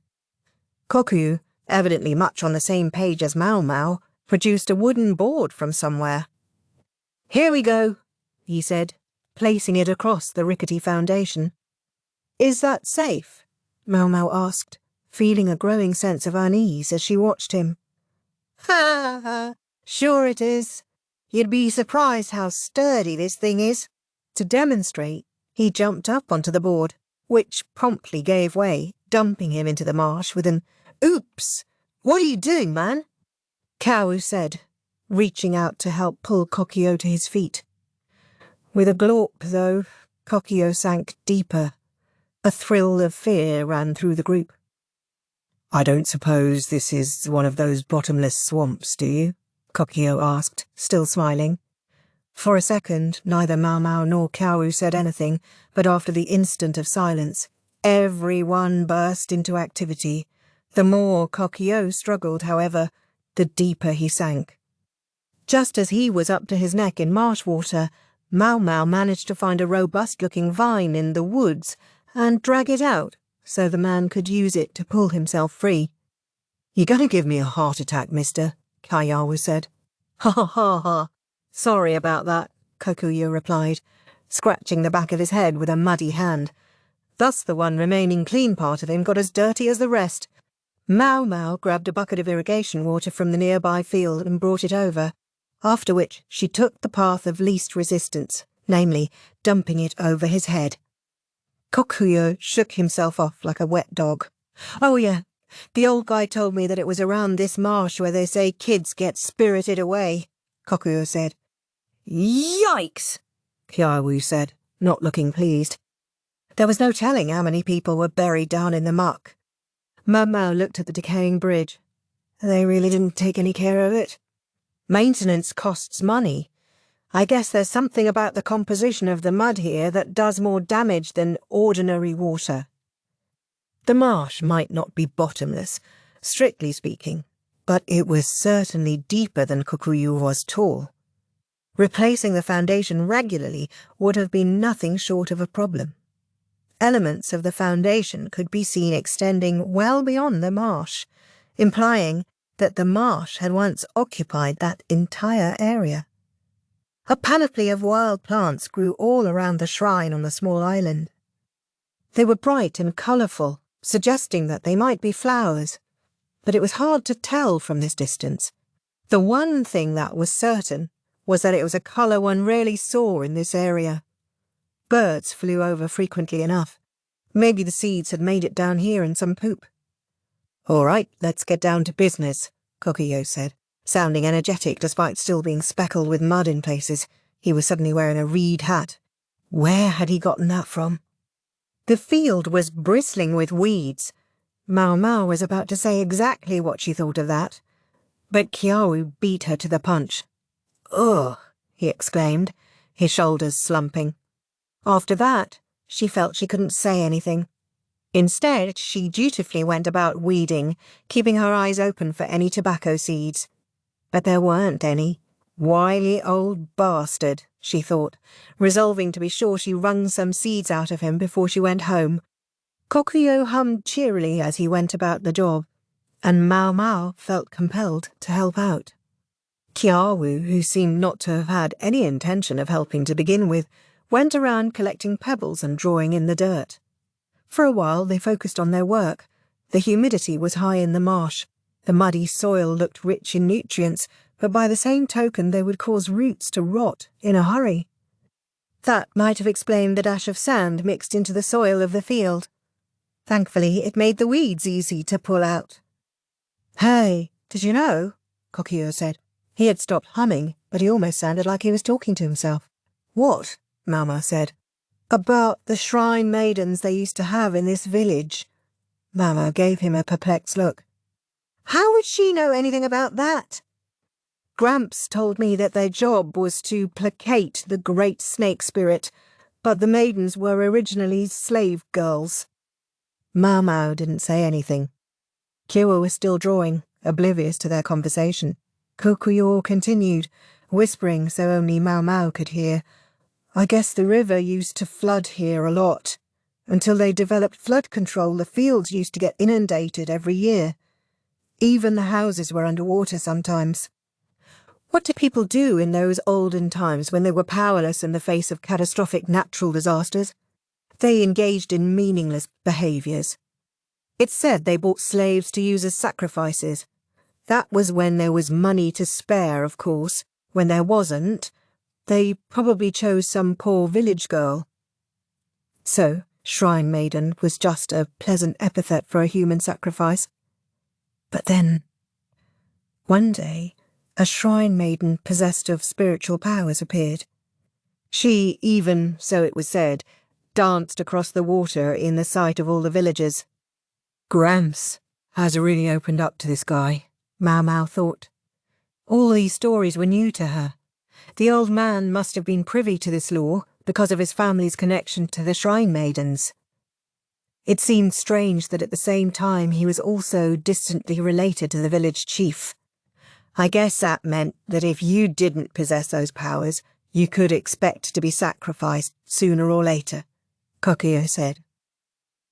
Kokuyu, evidently much on the same page as Maomao, produced a wooden board from somewhere. "Here we go," he said, placing it across the rickety foundation. "Is that safe?" Maomao asked, feeling a growing sense of unease as she watched him. "Ha ha, sure it is. You'd be surprised how sturdy this thing is." To demonstrate, he jumped up onto the board, which promptly gave way, dumping him into the marsh with an "Oops! What are you doing, man?" Kawu said, reaching out to help pull Kokio to his feet. With a glorp, though, Kokio sank deeper. A thrill of fear ran through the group. "I don't suppose this is one of those bottomless swamps, do you?" Kokio asked, still smiling. For a second, neither Maomao nor Kawu said anything, but after the instant of silence, everyone burst into activity. The more Kokio struggled, however, the deeper he sank. Just as he was up to his neck in marsh water, Maomao managed to find a robust-looking vine in the woods and drag it out so the man could use it to pull himself free. "You're going to give me a heart attack, mister," Kaiawu said. "Ha ha ha ha. Sorry about that," Kokuyu replied, scratching the back of his head with a muddy hand. Thus the one remaining clean part of him got as dirty as the rest. Maomao grabbed a bucket of irrigation water from the nearby field and brought it over, after which she took the path of least resistance, namely, dumping it over his head. Kokuyo shook himself off like a wet dog. "Oh yeah, the old guy told me that it was around this marsh where they say kids get spirited away," Kokuyo said. "Yikes!" Kaiawu said, not looking pleased. There was no telling how many people were buried down in the muck. Maomao looked at the decaying bridge. They really didn't take any care of it. Maintenance costs money. I guess there's something about the composition of the mud here that does more damage than ordinary water. The marsh might not be bottomless, strictly speaking, but it was certainly deeper than Kokuyu was tall. Replacing the foundation regularly would have been nothing short of a problem. Elements of the foundation could be seen extending well beyond the marsh, implying that the marsh had once occupied that entire area. A panoply of wild plants grew all around the shrine on the small island. They were bright and colourful, suggesting that they might be flowers, but it was hard to tell from this distance. The one thing that was certain was that it was a colour one rarely saw in this area. Birds flew over frequently enough. Maybe the seeds had made it down here in some poop. "All right, let's get down to business," Kokuyo said, sounding energetic despite still being speckled with mud in places. He was suddenly wearing a reed hat. Where had he gotten that from? The field was bristling with weeds. Maomao was about to say exactly what she thought of that, but Kaiawu beat her to the punch. "Ugh," he exclaimed, his shoulders slumping. After that, she felt she couldn't say anything. Instead, she dutifully went about weeding, keeping her eyes open for any tobacco seeds. But there weren't any. Wily old bastard, she thought, resolving to be sure she wrung some seeds out of him before she went home. Kokuyo hummed cheerily as he went about the job, and Maomao felt compelled to help out. Kiawu, who seemed not to have had any intention of helping to begin with, went around collecting pebbles and drawing in the dirt. For a while they focused on their work. The humidity was high in the marsh. The muddy soil looked rich in nutrients, but by the same token they would cause roots to rot in a hurry. That might have explained the dash of sand mixed into the soil of the field. Thankfully, it made the weeds easy to pull out. "Hey, did you know?" Kokuyo said. He had stopped humming, but he almost sounded like he was talking to himself. "What?" Maomao said. "About the shrine maidens they used to have in this village." Maomao gave him a perplexed look. "How would she know anything about that?" "Gramps told me that their job was to placate the great snake spirit, but the maidens were originally slave girls." Maomao didn't say anything. Kira was still drawing, oblivious to their conversation. Kokuyo continued, whispering so only Maomao could hear. "I guess the river used to flood here a lot. Until they developed flood control, the fields used to get inundated every year. Even the houses were underwater sometimes." What did people do in those olden times when they were powerless in the face of catastrophic natural disasters? They engaged in meaningless behaviours. It's said they bought slaves to use as sacrifices. That was when there was money to spare, of course. When there wasn't, they probably chose some poor village girl. So, shrine maiden was just a pleasant epithet for a human sacrifice. But then, one day, a shrine maiden possessed of spiritual powers appeared. She even, so it was said, danced across the water in the sight of all the villagers. Gramps has really opened up to this guy, Maomao thought. All these stories were new to her. The old man must have been privy to this lore because of his family's connection to the shrine maidens. It seemed strange that at the same time he was also distantly related to the village chief. I guess that meant that if you didn't possess those powers, you could expect to be sacrificed sooner or later, Kokuyo said.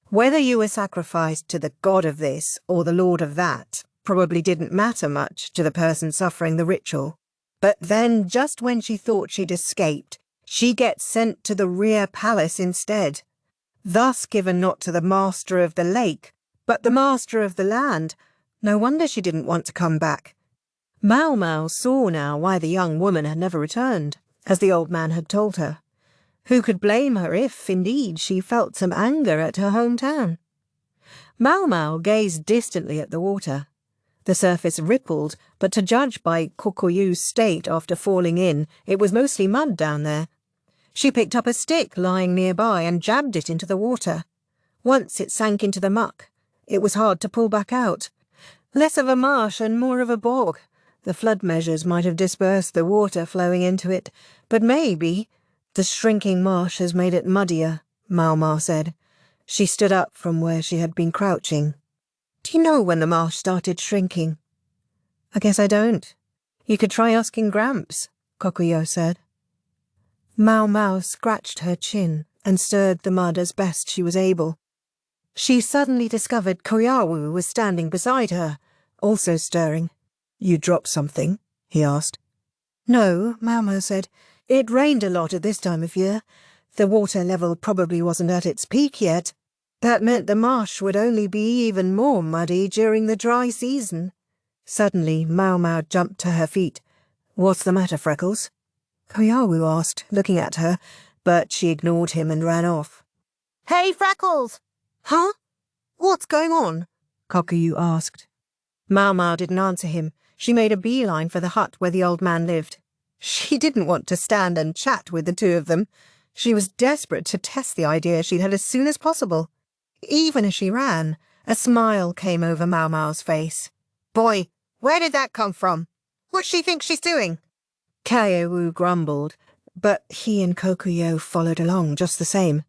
Whether you were sacrificed to the god of this or the lord of that probably didn't matter much to the person suffering the ritual. But then, just when she thought she'd escaped, she gets sent to the rear palace instead, thus given not to the master of the lake, but the master of the land. No wonder she didn't want to come back. Maomao saw now why the young woman had never returned, as the old man had told her. Who could blame her if, indeed, she felt some anger at her hometown? Maomao gazed distantly at the water. The surface rippled, but to judge by Kokuyu's state after falling in, it was mostly mud down there. She picked up a stick lying nearby and jabbed it into the water. Once it sank into the muck. It was hard to pull back out. Less of a marsh and more of a bog. The flood measures might have dispersed the water flowing into it, but maybe the shrinking marsh has made it muddier, Maomao said. She stood up from where she had been crouching. Do you know when the marsh started shrinking? I guess I don't. You could try asking Gramps, Kokuyo said. Maomao scratched her chin and stirred the mud as best she was able. She suddenly discovered Koyawu was standing beside her, also stirring. You dropped something? He asked. No, Maomao said. It rained a lot at this time of year. The water level probably wasn't at its peak yet. That meant the marsh would only be even more muddy during the dry season. Suddenly, Maomao jumped to her feet. What's the matter, Freckles? Koyawu asked, looking at her, but she ignored him and ran off. Hey, Freckles! Huh? What's going on? Kokuyu asked. Maomao didn't answer him. She made a beeline for the hut where the old man lived. She didn't want to stand and chat with the two of them. She was desperate to test the idea she'd had as soon as possible. Even as she ran, a smile came over Maomao's face. Boy, where did that come from? What's she think she's doing? Kaiowu grumbled, but he and Kokuyo followed along just the same.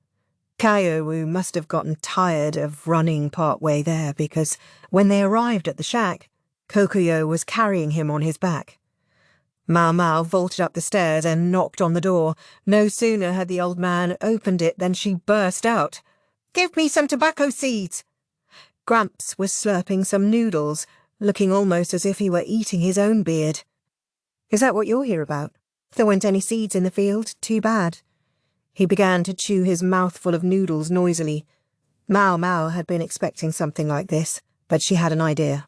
Kaiowu must have gotten tired of running part way there because when they arrived at the shack, Kokuyo was carrying him on his back. Maomao vaulted up the stairs and knocked on the door. No sooner had the old man opened it than she burst out. Give me some tobacco seeds. Gramps was slurping some noodles, looking almost as if he were eating his own beard. Is that what you're here about? There weren't any seeds in the field. Too bad. He began to chew his mouthful of noodles noisily. Maomao had been expecting something like this, but she had an idea.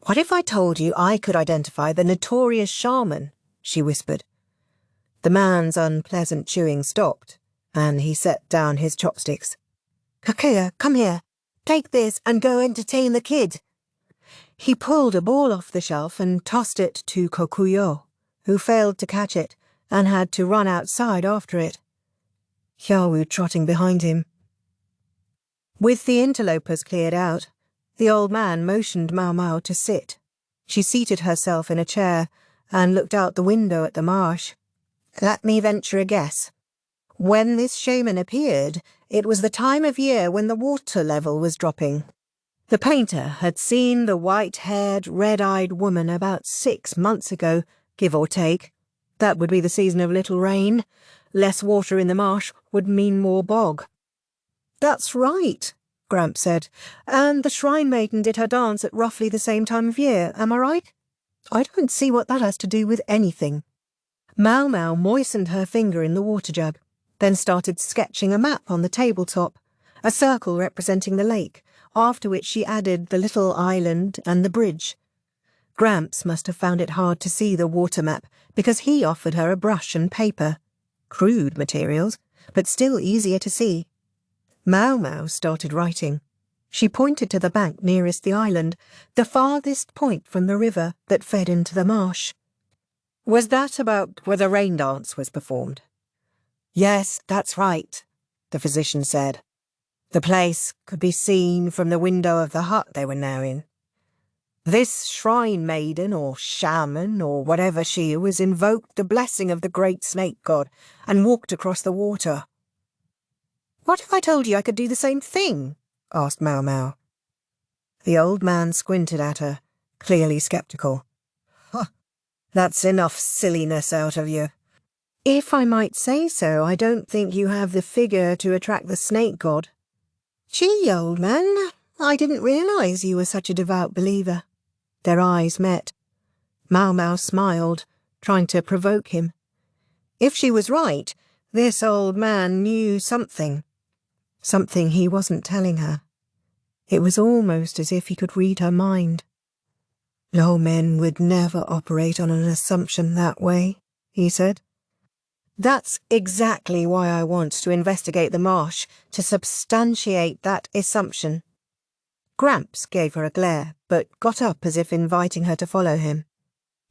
What if I told you I could identify the notorious shaman? She whispered. The man's unpleasant chewing stopped, and he set down his chopsticks. Kakuya, come here. Take this and go entertain the kid. He pulled a ball off the shelf and tossed it to Kokuyo, who failed to catch it and had to run outside after it. Xiaowu trotting behind him. With the interlopers cleared out, the old man motioned Maomao to sit. She seated herself in a chair and looked out the window at the marsh. Let me venture a guess. When this shaman appeared, it was the time of year when the water level was dropping. The painter had seen the white-haired, red-eyed woman about 6 months ago, give or take. That would be the season of little rain. Less water in the marsh would mean more bog. That's right, Gramps said. And the shrine maiden did her dance at roughly the same time of year, am I right? I don't see what that has to do with anything. Maomao moistened her finger in the water jug, then started sketching a map on the tabletop, a circle representing the lake, after which she added the little island and the bridge. Gramps must have found it hard to see the water map because he offered her a brush and paper. Crude materials, but still easier to see. Maomao started writing. She pointed to the bank nearest the island, the farthest point from the river that fed into the marsh. Was that about where the rain dance was performed? Yes, that's right, the physician said. The place could be seen from the window of the hut they were now in. This shrine maiden, or shaman, or whatever she was, invoked the blessing of the great snake god and walked across the water. What if I told you I could do the same thing? Asked Maomao. The old man squinted at her, clearly sceptical. Huh, that's enough silliness out of you. If I might say so, I don't think you have the figure to attract the snake god. Gee, old man, I didn't realize you were such a devout believer. Their eyes met. Maomao smiled, trying to provoke him. If she was right, this old man knew something. Something he wasn't telling her. It was almost as if he could read her mind. Low men would never operate on an assumption that way, he said. That's exactly why I want to investigate the marsh, to substantiate that assumption. Gramps gave her a glare, but got up as if inviting her to follow him.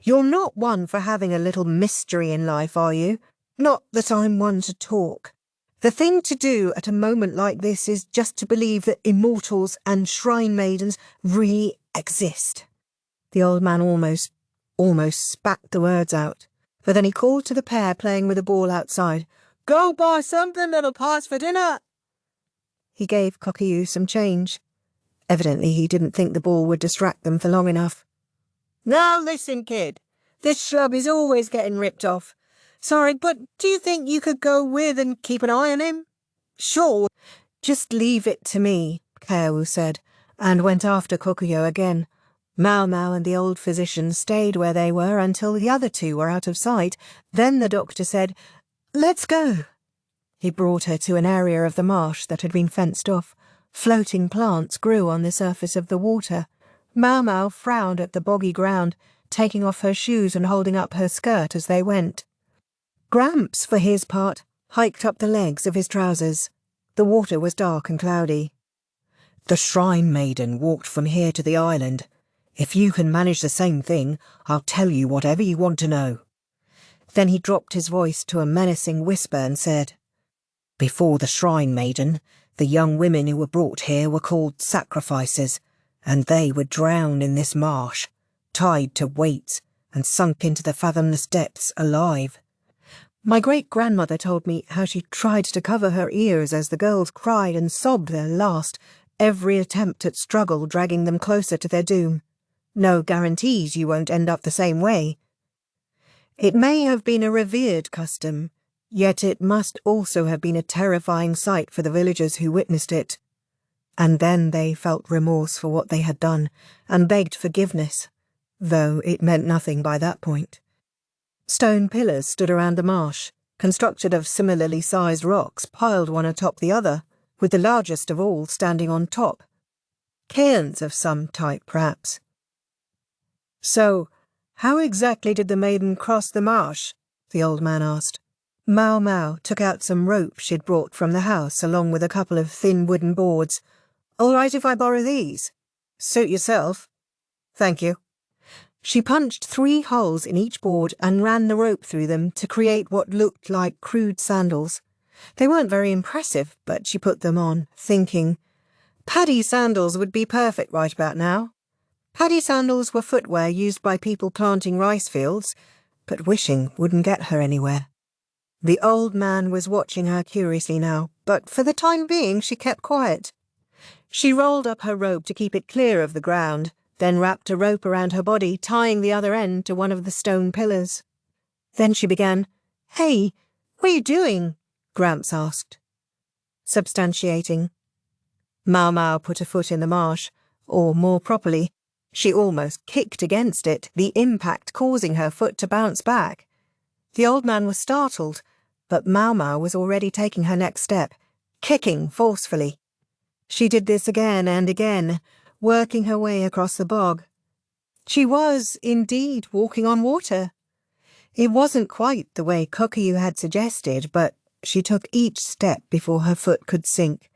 You're not one for having a little mystery in life, are you? Not that I'm one to talk. The thing to do at a moment like this is just to believe that immortals and shrine maidens really exist. The old man almost spat the words out, but then he called to the pair playing with a ball outside. Go buy something that'll pass for dinner. He gave Kokuyu some change. Evidently he didn't think the ball would distract them for long enough. Now listen, kid. This schlub is always getting ripped off. Sorry, but do you think you could go with and keep an eye on him? Sure. Just leave it to me, Kaoru said, and went after Kokuyo again. Maomao and the old physician stayed where they were until the other two were out of sight. Then the doctor said, Let's go. He brought her to an area of the marsh that had been fenced off. Floating plants grew on the surface of the water. Maomao frowned at the boggy ground, taking off her shoes and holding up her skirt as they went. Gramps, for his part, hiked up the legs of his trousers. The water was dark and cloudy. The shrine maiden walked from here to the island. If you can manage the same thing, I'll tell you whatever you want to know. Then he dropped his voice to a menacing whisper and said, Before the shrine maiden, the young women who were brought here were called sacrifices, and they were drowned in this marsh, tied to weights, and sunk into the fathomless depths alive. My great-grandmother told me how she tried to cover her ears as the girls cried and sobbed their last, every attempt at struggle dragging them closer to their doom. No guarantees you won't end up the same way. It may have been a revered custom, Yet it must also have been a terrifying sight for the villagers who witnessed it. And then they felt remorse for what they had done, and begged forgiveness, though it meant nothing by that point. Stone pillars stood around the marsh, constructed of similarly sized rocks piled one atop the other, with the largest of all standing on top. Cairns of some type, perhaps. "So, how exactly did the maiden cross the marsh?" the old man asked. Maomao took out some rope she'd brought from the house, along with a couple of thin wooden boards. "All right if I borrow these?" "Suit yourself." "Thank you." She punched 3 holes in each board and ran the rope through them to create what looked like crude sandals. They weren't very impressive, but she put them on, thinking, paddy sandals would be perfect right about now. Paddy sandals were footwear used by people planting rice fields, but wishing wouldn't get her anywhere. The old man was watching her curiously now, but for the time being she kept quiet. She rolled up her rope to keep it clear of the ground, then wrapped a rope around her body, tying the other end to one of the stone pillars. Then she began, "Hey, what are you doing?" Gramps asked. "Substantiating." Maomao put a foot in the marsh, or more properly, she almost kicked against it, the impact causing her foot to bounce back. The old man was startled, but Maomao was already taking her next step, kicking forcefully. She did this again and again, working her way across the bog. She was, indeed, walking on water. It wasn't quite the way Kokuyu had suggested, but she took each step before her foot could sink,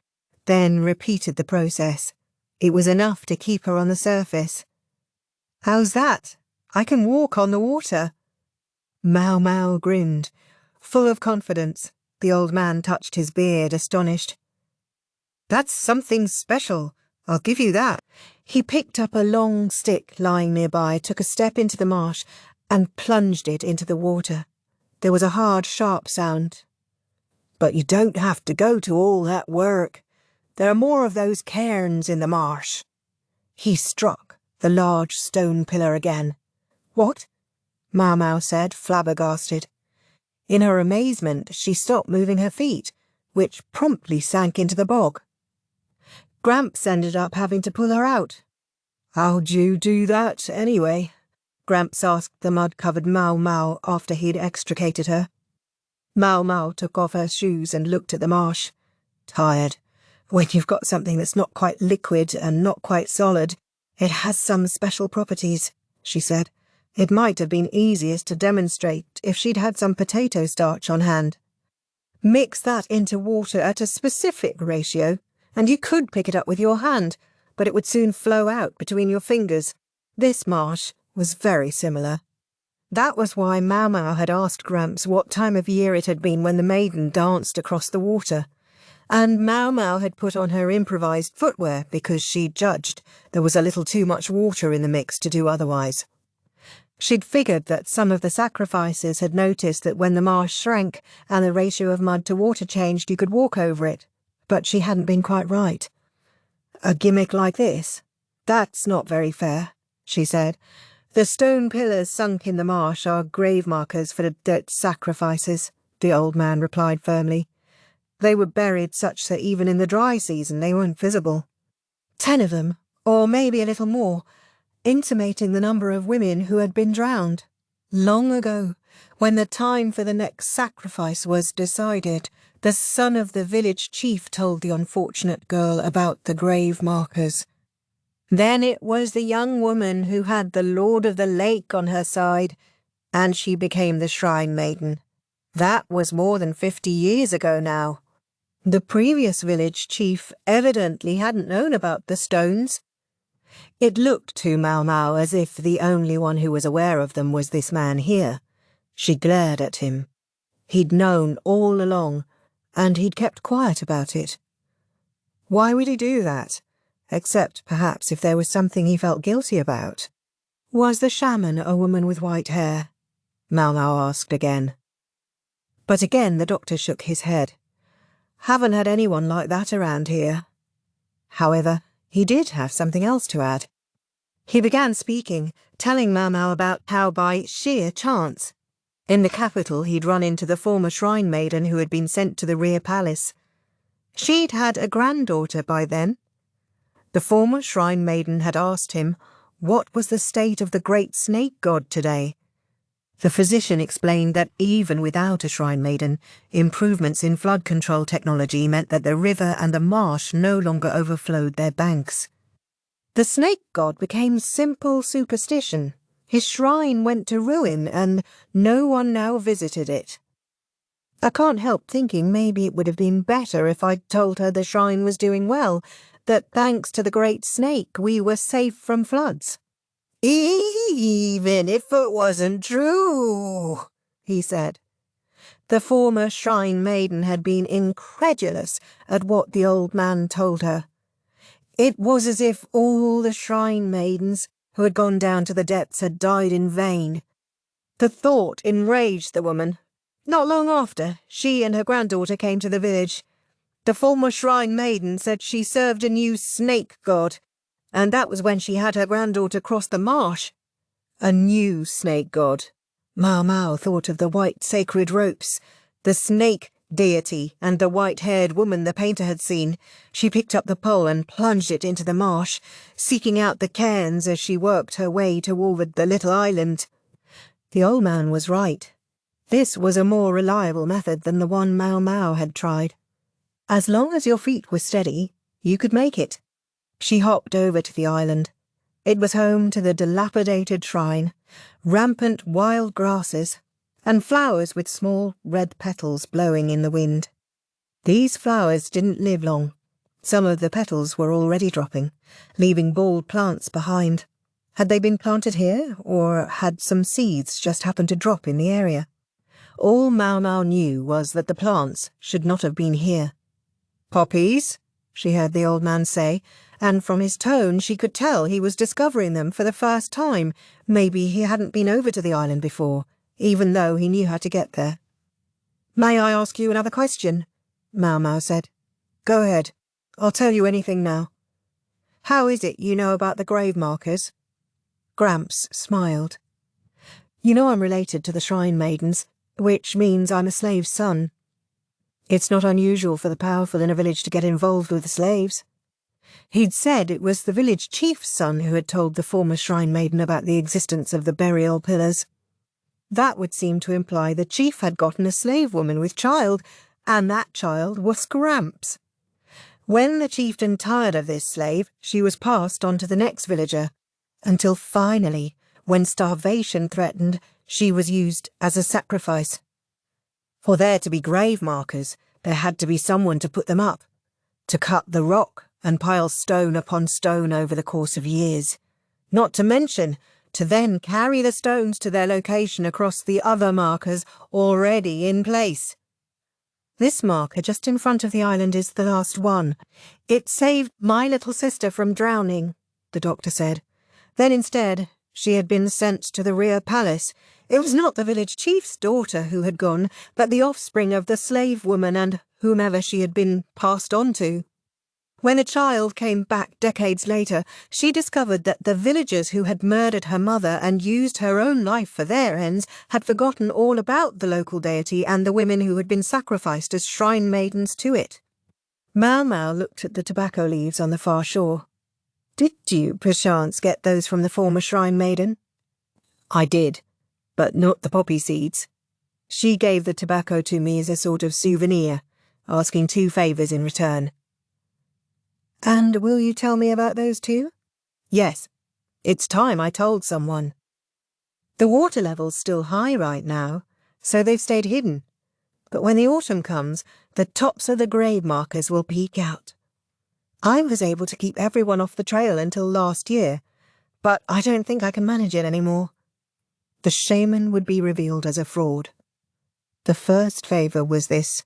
then repeated the process. It was enough to keep her on the surface. "How's that? I can walk on the water." Maomao grinned. Full of confidence, the old man touched his beard, astonished. "That's something special, I'll give you that." He picked up a long stick lying nearby, took a step into the marsh, and plunged it into the water. There was a hard, sharp sound. "But you don't have to go to all that work. There are more of those cairns in the marsh." He struck the large stone pillar again. "What?" Maomao said, flabbergasted. In her amazement, she stopped moving her feet, which promptly sank into the bog. Gramps ended up having to pull her out. "How'd you do that, anyway?" Gramps asked the mud-covered Maomao after he'd extricated her. Maomao took off her shoes and looked at the marsh. "Tired. When you've got something that's not quite liquid and not quite solid, it has some special properties," she said. It might have been easiest to demonstrate if she'd had some potato starch on hand. Mix that into water at a specific ratio, and you could pick it up with your hand, but it would soon flow out between your fingers. This marsh was very similar. That was why Maomao had asked Gramps what time of year it had been when the maiden danced across the water. And Maomao had put on her improvised footwear because she judged there was a little too much water in the mix to do otherwise. She'd figured that some of the sacrifices had noticed that when the marsh shrank and the ratio of mud to water changed, you could walk over it, but she hadn't been quite right. "A gimmick like this? That's not very fair," she said. "The stone pillars sunk in the marsh are grave markers for the dead sacrifices," the old man replied firmly. "They were buried such that even in the dry season they weren't visible. 10 of them, or maybe a little more, intimating the number of women who had been drowned. Long ago, when the time for the next sacrifice was decided, the son of the village chief told the unfortunate girl about the grave markers. Then it was the young woman who had the Lord of the Lake on her side, and she became the shrine maiden. That was more than 50 years ago now. The previous village chief evidently hadn't known about the stones. It looked to Maomao as if the only one who was aware of them was this man here. She glared at him. He'd known all along, and he'd kept quiet about it. Why would he do that? Except perhaps if there was something he felt guilty about. "Was the shaman a woman with white hair?" Maomao asked again. But again the doctor shook his head. "Haven't had anyone like that around here." However, he did have something else to add. He began speaking, telling Maomao about how by sheer chance In the capital, he'd run into the former shrine maiden who had been sent to the rear palace. She'd had a granddaughter by then. The former shrine maiden had asked him what was the state of the great snake god today. The physician explained that even without a shrine maiden, improvements in flood control technology meant that the river and the marsh no longer overflowed their banks. The snake god became simple superstition. His shrine went to ruin, and no one now visited it. I can't help thinking maybe it would have been better if I'd told her the shrine was doing well, that thanks to the great snake we were safe from floods. Even if it wasn't true, he said. The former shrine maiden had been incredulous at what the old man told her. It was as if all the shrine maidens who had gone down to the depths had died in vain. The thought enraged the woman. Not long after, she and her granddaughter came to the village. The former shrine maiden said she served a new snake god, and that was when she had her granddaughter cross the marsh. A new snake god. Maomao thought of the white sacred ropes, the snake deity, and the white-haired woman the painter had seen. She picked up the pole and plunged it into the marsh, seeking out the cairns as she worked her way toward the little island. The old man was right. This was a more reliable method than the one Maomao had tried. As long as your feet were steady, you could make it. She hopped over to the island. It was home to the dilapidated shrine, rampant wild grasses, and flowers with small red petals blowing in the wind. These flowers didn't live long. Some of the petals were already dropping, leaving bald plants behind. Had they been planted here, or had some seeds just happened to drop in the area? All Maomao knew was that the plants should not have been here. "Poppies," she heard the old man say, and from his tone she could tell he was discovering them for the first time. Maybe he hadn't been over to the island before, even though he knew how to get there. "May I ask you another question?" Maomao said. "Go ahead. I'll tell you anything now. How is it you know about the grave markers?" Gramps smiled. "You know I'm related to the shrine maidens, which means I'm a slave's son. It's not unusual for the powerful in a village to get involved with the slaves." He'd said it was the village chief's son who had told the former shrine maiden about the existence of the burial pillars. That would seem to imply the chief had gotten a slave woman with child, and that child was Gramps. When the chieftain tired of this slave, she was passed on to the next villager, until finally, when starvation threatened, she was used as a sacrifice. For there to be grave markers, there had to be someone to put them up, to cut the rock and pile stone upon stone over the course of years. Not to mention, to then carry the stones to their location across the other markers already in place. This marker just in front of the island is the last one. It saved my little sister from drowning, the doctor said. Then instead, she had been sent to the rear palace. It was not the village chief's daughter who had gone, but the offspring of the slave woman and whomever she had been passed on to. When the child came back decades later, she discovered that the villagers who had murdered her mother and used her own life for their ends had forgotten all about the local deity and the women who had been sacrificed as shrine maidens to it. Maomao looked at the tobacco leaves on the far shore. "Did you, perchance, get those from the former shrine maiden?" "I did, but not the poppy seeds. She gave the tobacco to me as a sort of souvenir, asking 2 favours in return." "And will you tell me about those too?" "Yes. It's time I told someone. The water level's still high right now, so they've stayed hidden. But when the autumn comes, the tops of the grave markers will peek out. I was able to keep everyone off the trail until last year, but I don't think I can manage it anymore. The shaman would be revealed as a fraud. The first favour was this,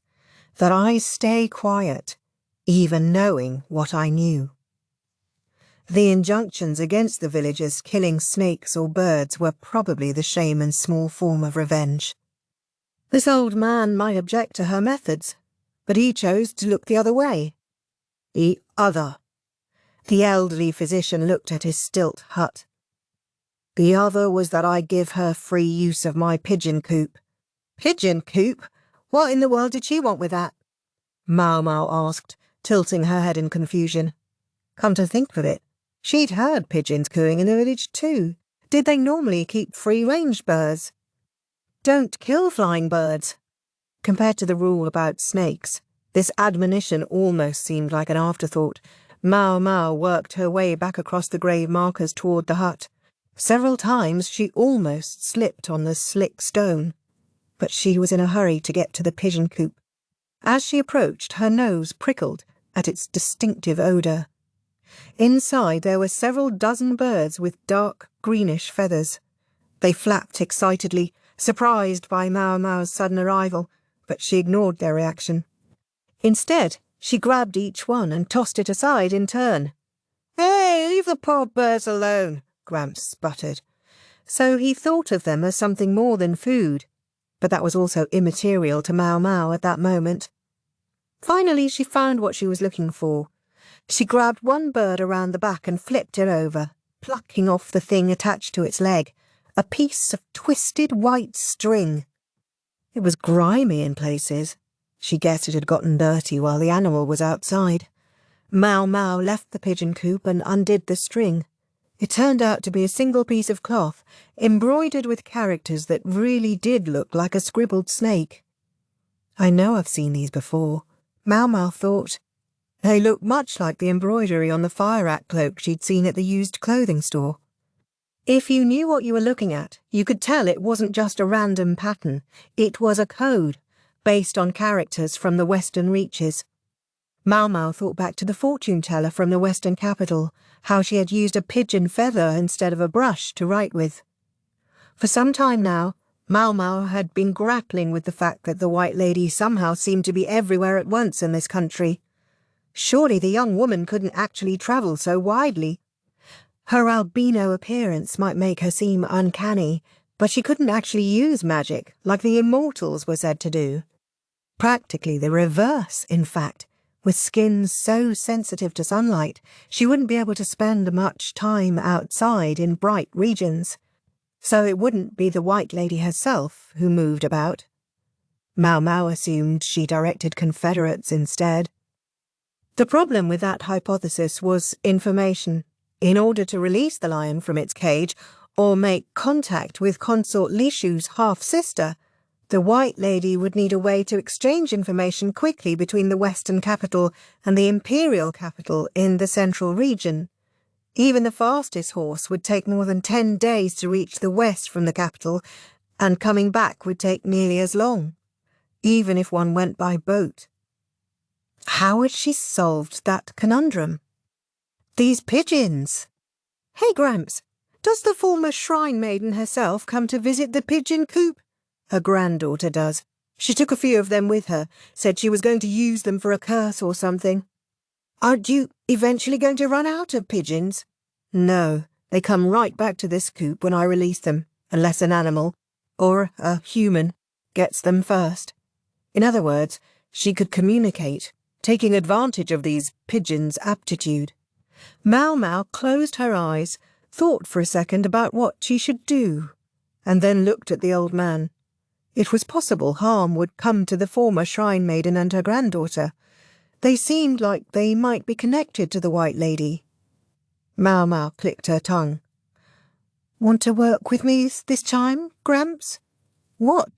that I stay quiet, even knowing what I knew. The injunctions against the villagers killing snakes or birds were probably the shaman's small form of revenge. This old man might object to her methods, but he chose to look the other way. The other. The elderly physician looked at his stilt hut. The other was that I give her free use of my pigeon coop, Pigeon coop? What in the world did she want with that? Maomao asked, tilting her head in confusion. Come to think of it, she'd heard pigeons cooing in the village too. Did they normally keep free-range birds? Don't kill flying birds. Compared to the rule about snakes, this admonition almost seemed like an afterthought. Maomao worked her way back across the grave markers toward the hut. Several times she almost slipped on the slick stone, but she was in a hurry to get to the pigeon coop. As she approached, her nose prickled at its distinctive odour. Inside there were several dozen birds with dark greenish feathers. They flapped excitedly, surprised by Maomao's sudden arrival, but she ignored their reaction. Instead, she grabbed each one and tossed it aside in turn. "Hey, leave the poor birds alone," Gramps sputtered. So he thought of them as something more than food, but that was also immaterial to Maomao at that moment. Finally, she found what she was looking for. She grabbed one bird around the back and flipped it over, plucking off the thing attached to its leg, a piece of twisted white string. It was grimy in places. She guessed it had gotten dirty while the animal was outside. Maomao left the pigeon coop and undid the string. It turned out to be a single piece of cloth, embroidered with characters that really did look like a scribbled snake. I know I've seen these before, Maomao thought. They looked much like the embroidery on the fire rat cloak she'd seen at the used clothing store. If you knew what you were looking at, you could tell it wasn't just a random pattern. It was a code, based on characters from the Western Reaches. Maomao thought back to the fortune-teller from the Western capital, how she had used a pigeon feather instead of a brush to write with. For some time now, Maomao had been grappling with the fact that the White Lady somehow seemed to be everywhere at once in this country. Surely the young woman couldn't actually travel so widely. Her albino appearance might make her seem uncanny, but she couldn't actually use magic like the immortals were said to do. Practically the reverse, in fact. With skin so sensitive to sunlight, she wouldn't be able to spend much time outside in bright regions. So it wouldn't be the White Lady herself who moved about. Maomao assumed she directed confederates instead. The problem with that hypothesis was information. In order to release the lion from its cage, or make contact with Consort Lishu's half-sister, the White Lady would need a way to exchange information quickly between the Western capital and the Imperial capital in the central region. Even the fastest horse would take more than 10 days to reach the west from the capital, and coming back would take nearly as long, even if one went by boat. How had she solved that conundrum? These pigeons! Hey, Gramps, does the former shrine maiden herself come to visit the pigeon coop? Her granddaughter does. She took a few of them with her, said she was going to use them for a curse or something. Aren't you eventually going to run out of pigeons? No, they come right back to this coop when I release them, unless an animal, or a human, gets them first. In other words, she could communicate, taking advantage of these pigeons' aptitude. Maomao closed her eyes, thought for a second about what she should do, and then looked at the old man. It was possible harm would come to the former shrine maiden and her granddaughter. They seemed like they might be connected to the White Lady. Maomao clicked her tongue. Want to work with me this time, Gramps? What?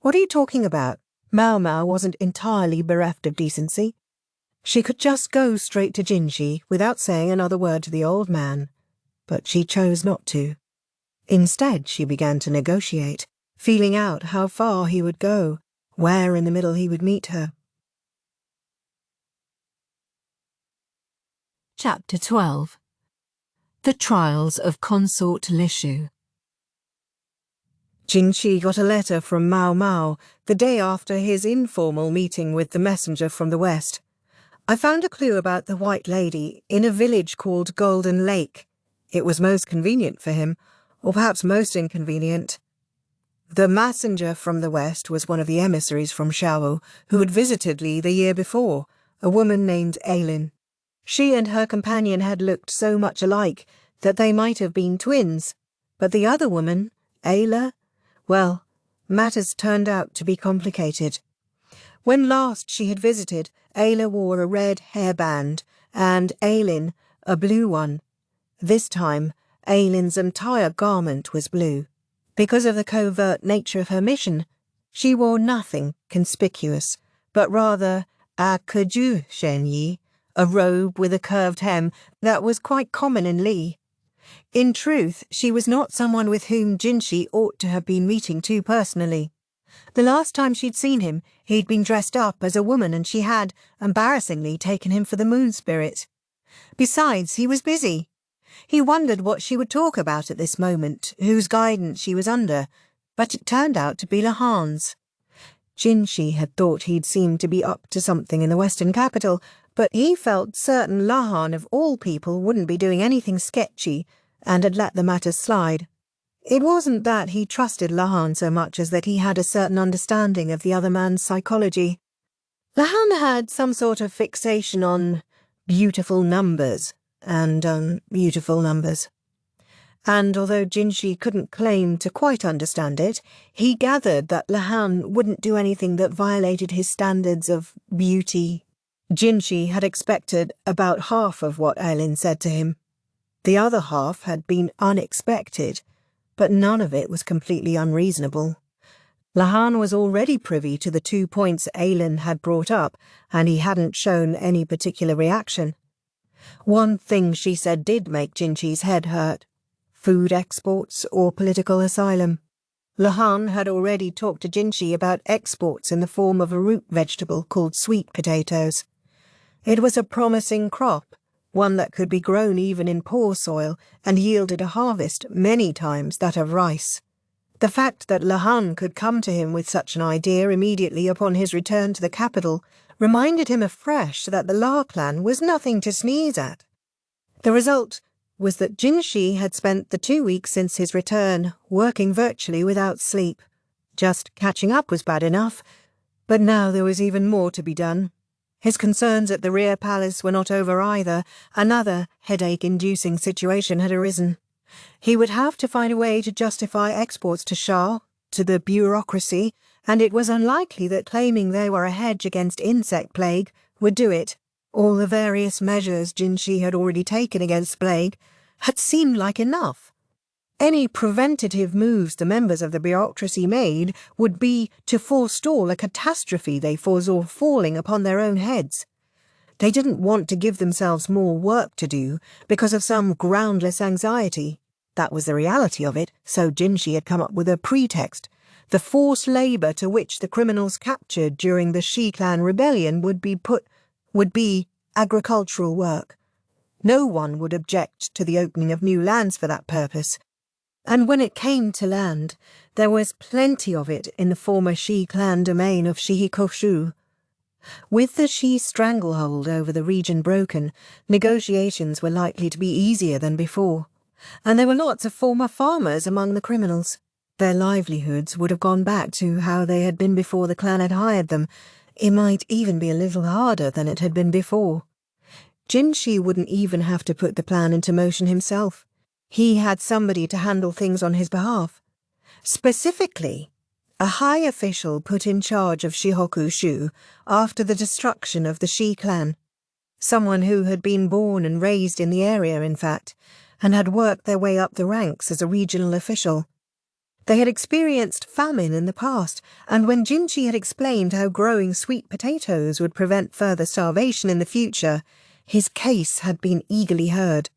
What are you talking about? Maomao wasn't entirely bereft of decency. She could just go straight to Jinji without saying another word to the old man, but she chose not to. Instead, she began to negotiate, feeling out how far he would go, where in the middle he would meet her. Chapter 12. The Trials of Consort Lishu. Jinji got a letter from Maomao the day after his informal meeting with the messenger from the west. I found a clue about the White Lady in a village called Golden Lake. It was most convenient for him, or perhaps most inconvenient. The messenger from the west was one of the emissaries from Shaowu who had visited Li the year before, a woman named Ailin. She and her companion had looked so much alike that they might have been twins, but the other woman, Ayla, well, matters turned out to be complicated. When last she had visited, Ayla wore a red hairband and Aylin a blue one. This time, Aylin's entire garment was blue. Because of the covert nature of her mission, she wore nothing conspicuous, but rather a keju shenyi, a robe with a curved hem that was quite common in Li. In truth, she was not someone with whom Jinshi ought to have been meeting too personally. The last time she'd seen him, he'd been dressed up as a woman and she had, embarrassingly, taken him for the moon spirit. Besides, he was busy. He wondered what she would talk about at this moment, whose guidance she was under, but it turned out to be Lahan's. Jinshi had thought he'd seemed to be up to something in the western capital, but he felt certain Lahan, of all people, wouldn't be doing anything sketchy, and had let the matter slide. It wasn't that he trusted Lahan so much as that he had a certain understanding of the other man's psychology. Lahan had some sort of fixation on beautiful numbers and beautiful numbers. And although Jinshi couldn't claim to quite understand it, he gathered that Lahan wouldn't do anything that violated his standards of beauty. Jinshi had expected about half of what Aylin said to him. The other half had been unexpected, but none of it was completely unreasonable. Lahan was already privy to the 2 points Aylin had brought up, and he hadn't shown any particular reaction. One thing she said did make Jinshi's head hurt: food exports or political asylum. Lahan had already talked to Jinshi about exports in the form of a root vegetable called sweet potatoes. It was a promising crop, one that could be grown even in poor soil and yielded a harvest many times that of rice. The fact that Lahan could come to him with such an idea immediately upon his return to the capital reminded him afresh that the La clan was nothing to sneeze at. The result was that Jinshi had spent the 2 weeks since his return working virtually without sleep. Just catching up was bad enough, but now there was even more to be done. His concerns at the rear palace were not over either. Another headache-inducing situation had arisen. He would have to find a way to justify exports to Shah, to the bureaucracy, and it was unlikely that claiming they were a hedge against insect plague would do it. All the various measures Jinshi had already taken against plague had seemed like enough. Any preventative moves the members of the bureaucracy made would be to forestall a catastrophe they foresaw falling upon their own heads. They didn't want to give themselves more work to do because of some groundless anxiety. That was the reality of it, so Jinshi had come up with a pretext. The forced labour to which the criminals captured during the Shi clan rebellion would be agricultural work. No one would object to the opening of new lands for that purpose. And when it came to land, there was plenty of it in the former Shi clan domain of Shihikoshu. With the Shi stranglehold over the region broken, negotiations were likely to be easier than before, and there were lots of former farmers among the criminals. Their livelihoods would have gone back to how they had been before the clan had hired them. It might even be a little harder than it had been before. Jinshi wouldn't even have to put the plan into motion himself. He had somebody to handle things on his behalf. Specifically, a high official put in charge of Shihoku-shu after the destruction of the Shi clan. Someone who had been born and raised in the area, in fact, and had worked their way up the ranks as a regional official. They had experienced famine in the past, and when Jinshi had explained how growing sweet potatoes would prevent further starvation in the future, his case had been eagerly heard.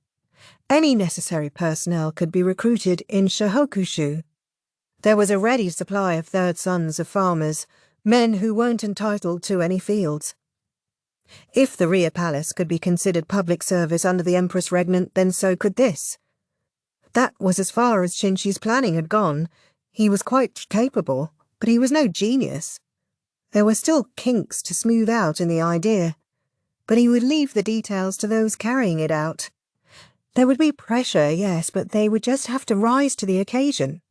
Any necessary personnel could be recruited in Shihoku-shu. There was a ready supply of third sons of farmers, men who weren't entitled to any fields. If the rear palace could be considered public service under the Empress Regnant, then so could this. That was as far as Jinshi's planning had gone. He was quite capable, but he was no genius. There were still kinks to smooth out in the idea, but he would leave the details to those carrying it out. There would be pressure, yes, but they would just have to rise to the occasion.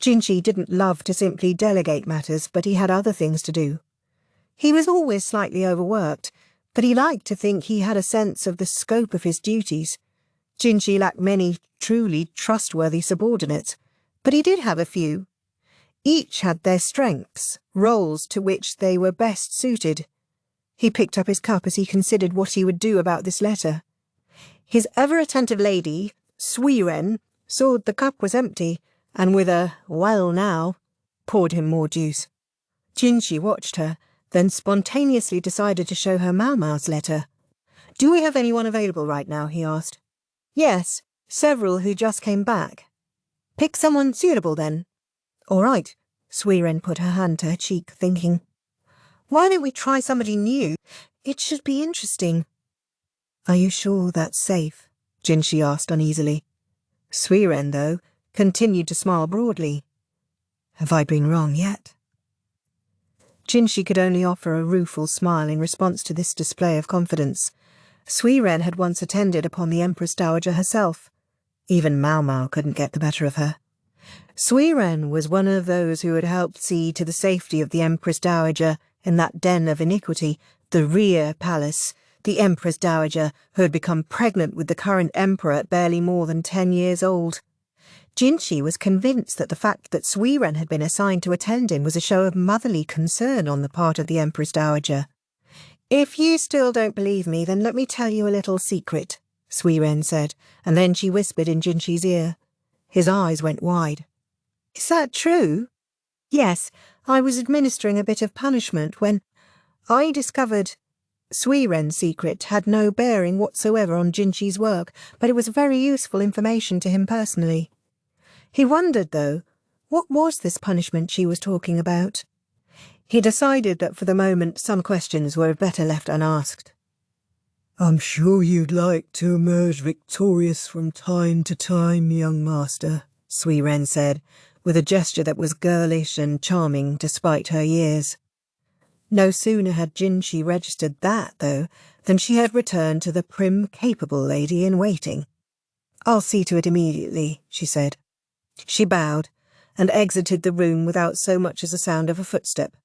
Jinshi didn't love to simply delegate matters, but he had other things to do. He was always slightly overworked, but he liked to think he had a sense of the scope of his duties. Jinshi lacked many truly trustworthy subordinates, but he did have a few. Each had their strengths, roles to which they were best suited. He picked up his cup as he considered what he would do about this letter. His ever-attentive lady, Suiren, saw the cup was empty, and with a "well now," poured him more juice. Jinshi watched her, then spontaneously decided to show her Maomao's letter. "Do we have anyone available right now?" he asked. "Yes, several who just came back." "Pick someone suitable, then." "All right." Suiren put her hand to her cheek, thinking. "Why don't we try somebody new? It should be interesting." "Are you sure that's safe?" Jinshi asked uneasily. Suiren, though, continued to smile broadly. "Have I been wrong yet?" Jinshi could only offer a rueful smile in response to this display of confidence. Suiren had once attended upon the Empress Dowager herself. Even Maomao couldn't get the better of her. Suiren was one of those who had helped see to the safety of the Empress Dowager in that den of iniquity, the Rear Palace, the Empress Dowager who had become pregnant with the current emperor at barely more than 10 years old. Jinshi was convinced that the fact that Suiren had been assigned to attend him was a show of motherly concern on the part of the Empress Dowager. "If you still don't believe me, then let me tell you a little secret," Suiren said, and then she whispered in Jinshi's ear. His eyes went wide. "Is that true?" "Yes, I was administering a bit of punishment when I discovered—" Suiren's secret had no bearing whatsoever on Jinshi's work, but it was very useful information to him personally. He wondered, though, what was this punishment she was talking about? He decided that for the moment some questions were better left unasked. "I'm sure you'd like to emerge victorious from time to time, young master," Suiren said, with a gesture that was girlish and charming despite her years. No sooner had Jinshi registered that, though, than she had returned to the prim, capable lady in waiting. "I'll see to it immediately," she said. She bowed and exited the room without so much as a sound of a footstep.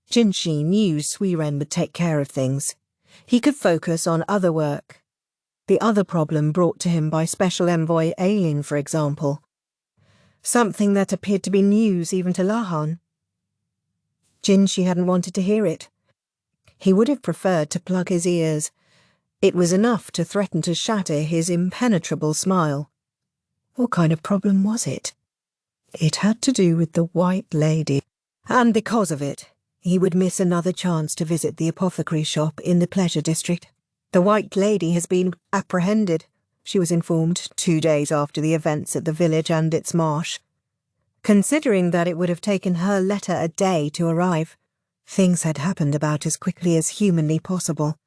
Jinshi knew Suiren would take care of things. He could focus on other work. The other problem brought to him by Special Envoy Ailin, for example. Something that appeared to be news even to Lahan. Jinshi hadn't wanted to hear it. He would have preferred to plug his ears. It was enough to threaten to shatter his impenetrable smile. What kind of problem was it? It had to do with the White Lady, and because of it, he would miss another chance to visit the apothecary shop in the Pleasure District. "The White Lady has been apprehended," she was informed 2 days after the events at the village and its marsh. Considering that it would have taken her letter a day to arrive, things had happened about as quickly as humanly possible.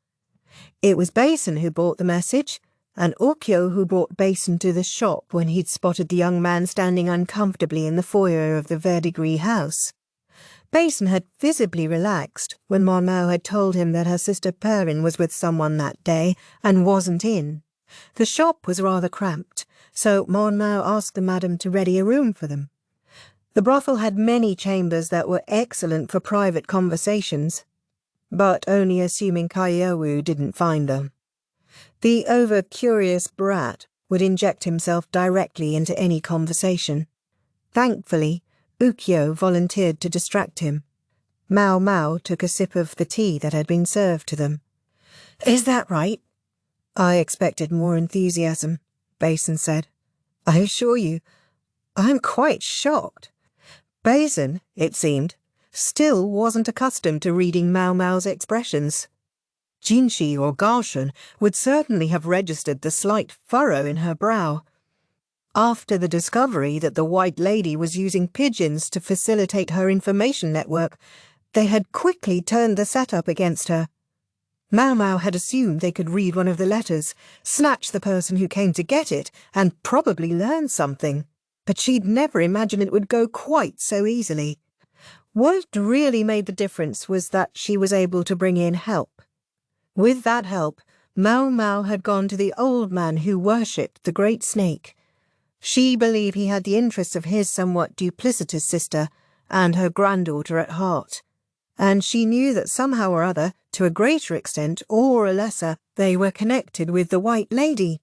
It was Basen who brought the message, and Okyo who brought Basen to the shop when he'd spotted the young man standing uncomfortably in the foyer of the Verdigris house. Basen had visibly relaxed when Maomao had told him that her sister Perrin was with someone that day and wasn't in. The shop was rather cramped, so Maomao asked the madam to ready a room for them. The brothel had many chambers that were excellent for private conversations, but only assuming Kaiowu didn't find them. The over-curious brat would inject himself directly into any conversation. Thankfully, Ukyo volunteered to distract him. Maomao took a sip of the tea that had been served to them. "Is that right?" "I expected more enthusiasm," Basen said. "I assure you, I'm quite shocked." Basen, it seemed, still wasn't accustomed to reading Maomao's expressions. Jinshi or Gaoshen would certainly have registered the slight furrow in her brow. After the discovery that the White Lady was using pigeons to facilitate her information network, they had quickly turned the setup against her. Maomao had assumed they could read one of the letters, snatch the person who came to get it, and probably learn something. But she'd never imagined it would go quite so easily. What really made the difference was that she was able to bring in help. With that help, Maomao had gone to the old man who worshipped the great snake. She believed he had the interests of his somewhat duplicitous sister and her granddaughter at heart, and she knew that somehow or other, to a greater extent or a lesser, they were connected with the White Lady.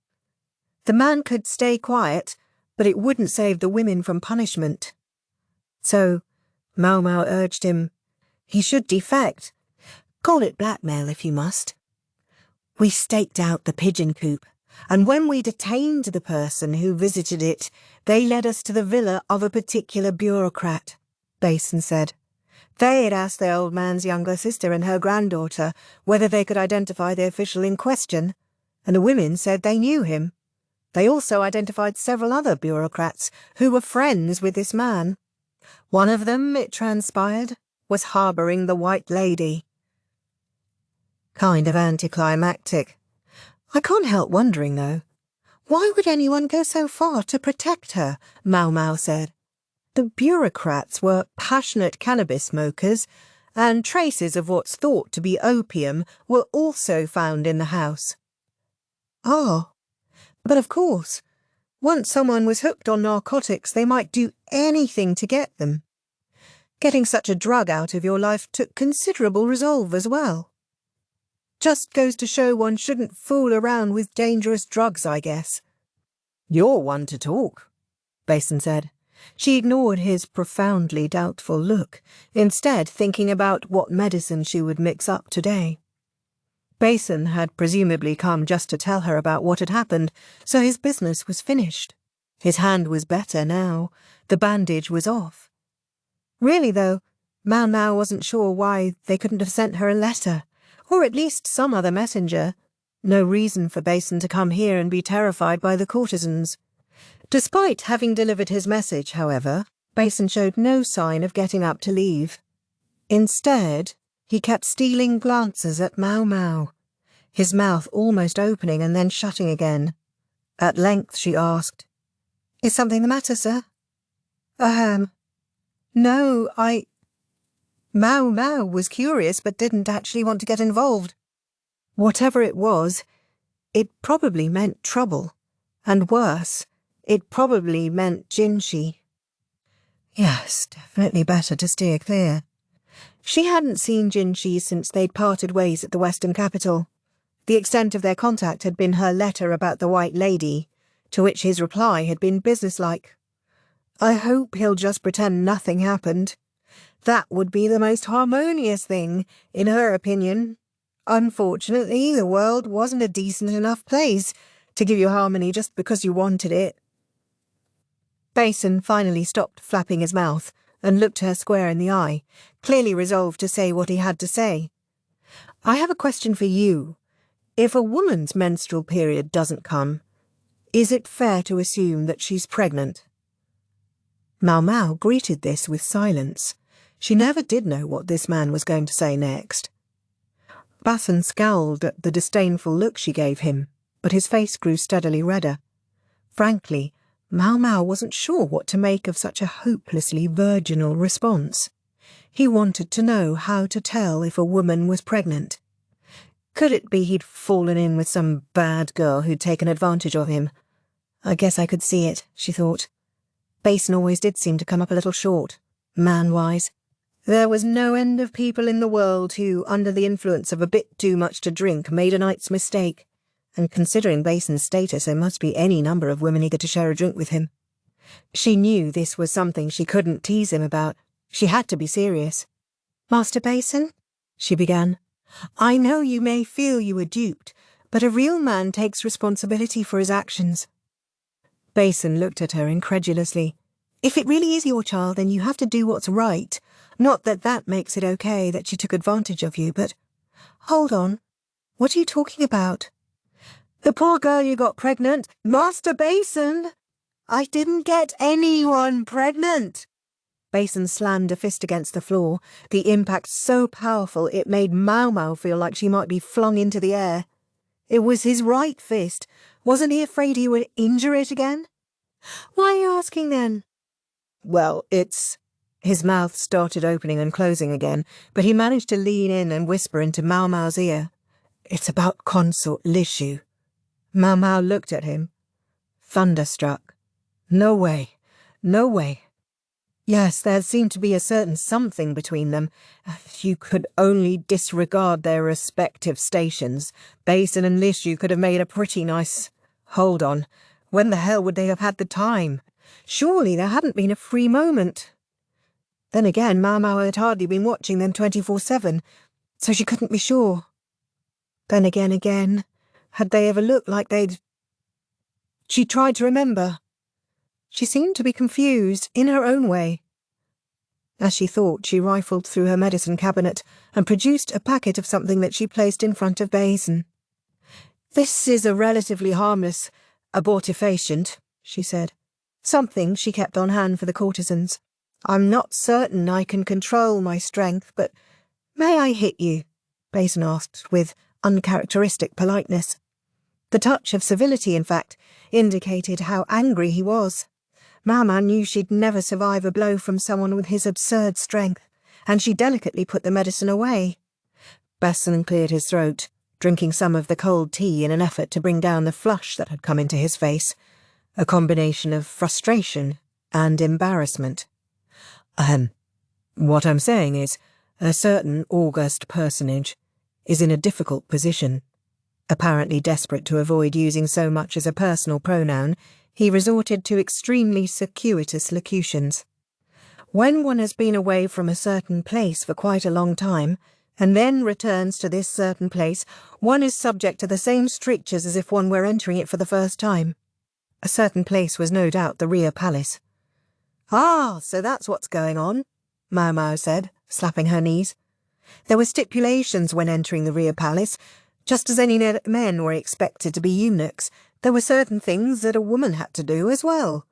The man could stay quiet, but it wouldn't save the women from punishment. So, Maomao urged him. He should defect. Call it blackmail if you must. We staked out the pigeon coop, and when we detained the person who visited it, they led us to the villa of a particular bureaucrat, Basen said. They had asked the old man's younger sister and her granddaughter whether they could identify the official in question, and the women said they knew him. They also identified several other bureaucrats who were friends with this man. One of them, it transpired, was harbouring the White Lady. Kind of anticlimactic. I can't help wondering, though. Why would anyone go so far to protect her? Maomao said. The bureaucrats were passionate cannabis smokers, and traces of what's thought to be opium were also found in the house. Oh, but of course, once someone was hooked on narcotics, they might do anything to get them. Getting such a drug out of your life took considerable resolve as well. Just goes to show one shouldn't fool around with dangerous drugs, I guess. You're one to talk, Basen said. She ignored his profoundly doubtful look, instead thinking about what medicine she would mix up today. Basen had presumably come just to tell her about what had happened, so his business was finished. His hand was better now. The bandage was off. Really, though, Maomao wasn't sure why they couldn't have sent her a letter, or at least some other messenger. No reason for Basen to come here and be terrified by the courtesans. Despite having delivered his message, however, Basen showed no sign of getting up to leave. Instead, he kept stealing glances at Maomao, his mouth almost opening and then shutting again. At length she asked, "Is something the matter, sir?" No, Maomao was curious but didn't actually want to get involved. Whatever it was, it probably meant trouble, and worse, it probably meant Jinshi. Yes, definitely better to steer clear. She hadn't seen Jinshi since they'd parted ways at the Western capital. The extent of their contact had been her letter about the White Lady, to which his reply had been businesslike. I hope he'll just pretend nothing happened. That would be the most harmonious thing, in her opinion. Unfortunately, the world wasn't a decent enough place to give you harmony just because you wanted it. Basen finally stopped flapping his mouth and looked her square in the eye, clearly resolved to say what he had to say. I have a question for you. If a woman's menstrual period doesn't come, is it fair to assume that she's pregnant? Maomao greeted this with silence. She never did know what this man was going to say next. Basen scowled at the disdainful look she gave him, but his face grew steadily redder. Frankly, Maomao wasn't sure what to make of such a hopelessly virginal response. He wanted to know how to tell if a woman was pregnant. Could it be he'd fallen in with some bad girl who'd taken advantage of him? I guess I could see it, she thought. Basen always did seem to come up a little short, man-wise. There was no end of people in the world who, under the influence of a bit too much to drink, made a night's mistake. And considering Basen's status, there must be any number of women eager to share a drink with him. She knew this was something she couldn't tease him about. She had to be serious. "Master Basen," she began, "I know you may feel you were duped, but a real man takes responsibility for his actions." Basen looked at her incredulously. "If it really is your child, then you have to do what's right. Not that that makes it okay that she took advantage of you, but—" "Hold on. What are you talking about?" "The poor girl you got pregnant. Master Basen! I didn't get anyone pregnant." Basen slammed a fist against the floor, the impact so powerful it made Maomao feel like she might be flung into the air. It was his right fist. Wasn't he afraid he would injure it again? "Why are you asking then?" "Well, it's—" His mouth started opening and closing again, but he managed to lean in and whisper into Maomao's ear. "It's about Consort Lishu." Maomao looked at him, thunderstruck. No way. No way. Yes, there seemed to be a certain something between them. If you could only disregard their respective stations, Basen and Lishu could have made a pretty nice— Hold on. When the hell would they have had the time? Surely there hadn't been a free moment. Then again, Maomao had hardly been watching them 24/7, so she couldn't be sure. Then again, had they ever looked like they'd... She tried to remember. She seemed to be confused, in her own way. As she thought, she rifled through her medicine cabinet and produced a packet of something that she placed in front of Basen. "This is a relatively harmless abortifacient," she said. "Something she kept on hand for the courtesans. I'm not certain I can control my strength, but may I hit you?" Basen asked with uncharacteristic politeness. The touch of civility, in fact, indicated how angry he was. Maomao knew she'd never survive a blow from someone with his absurd strength, and she delicately put the medicine away. Basen cleared his throat, drinking some of the cold tea in an effort to bring down the flush that had come into his face, a combination of frustration and embarrassment. What I'm saying is, a certain august personage is in a difficult position." Apparently desperate to avoid using so much as a personal pronoun, he resorted to extremely circuitous locutions. "When one has been away from a certain place for quite a long time, and then returns to this certain place, one is subject to the same strictures as if one were entering it for the first time." A certain place was no doubt the Rear Palace. "Ah, so that's what's going on," Maomao said, slapping her knees. "There were stipulations when entering the Rear Palace. Just as any men were expected to be eunuchs, there were certain things that a woman had to do as well.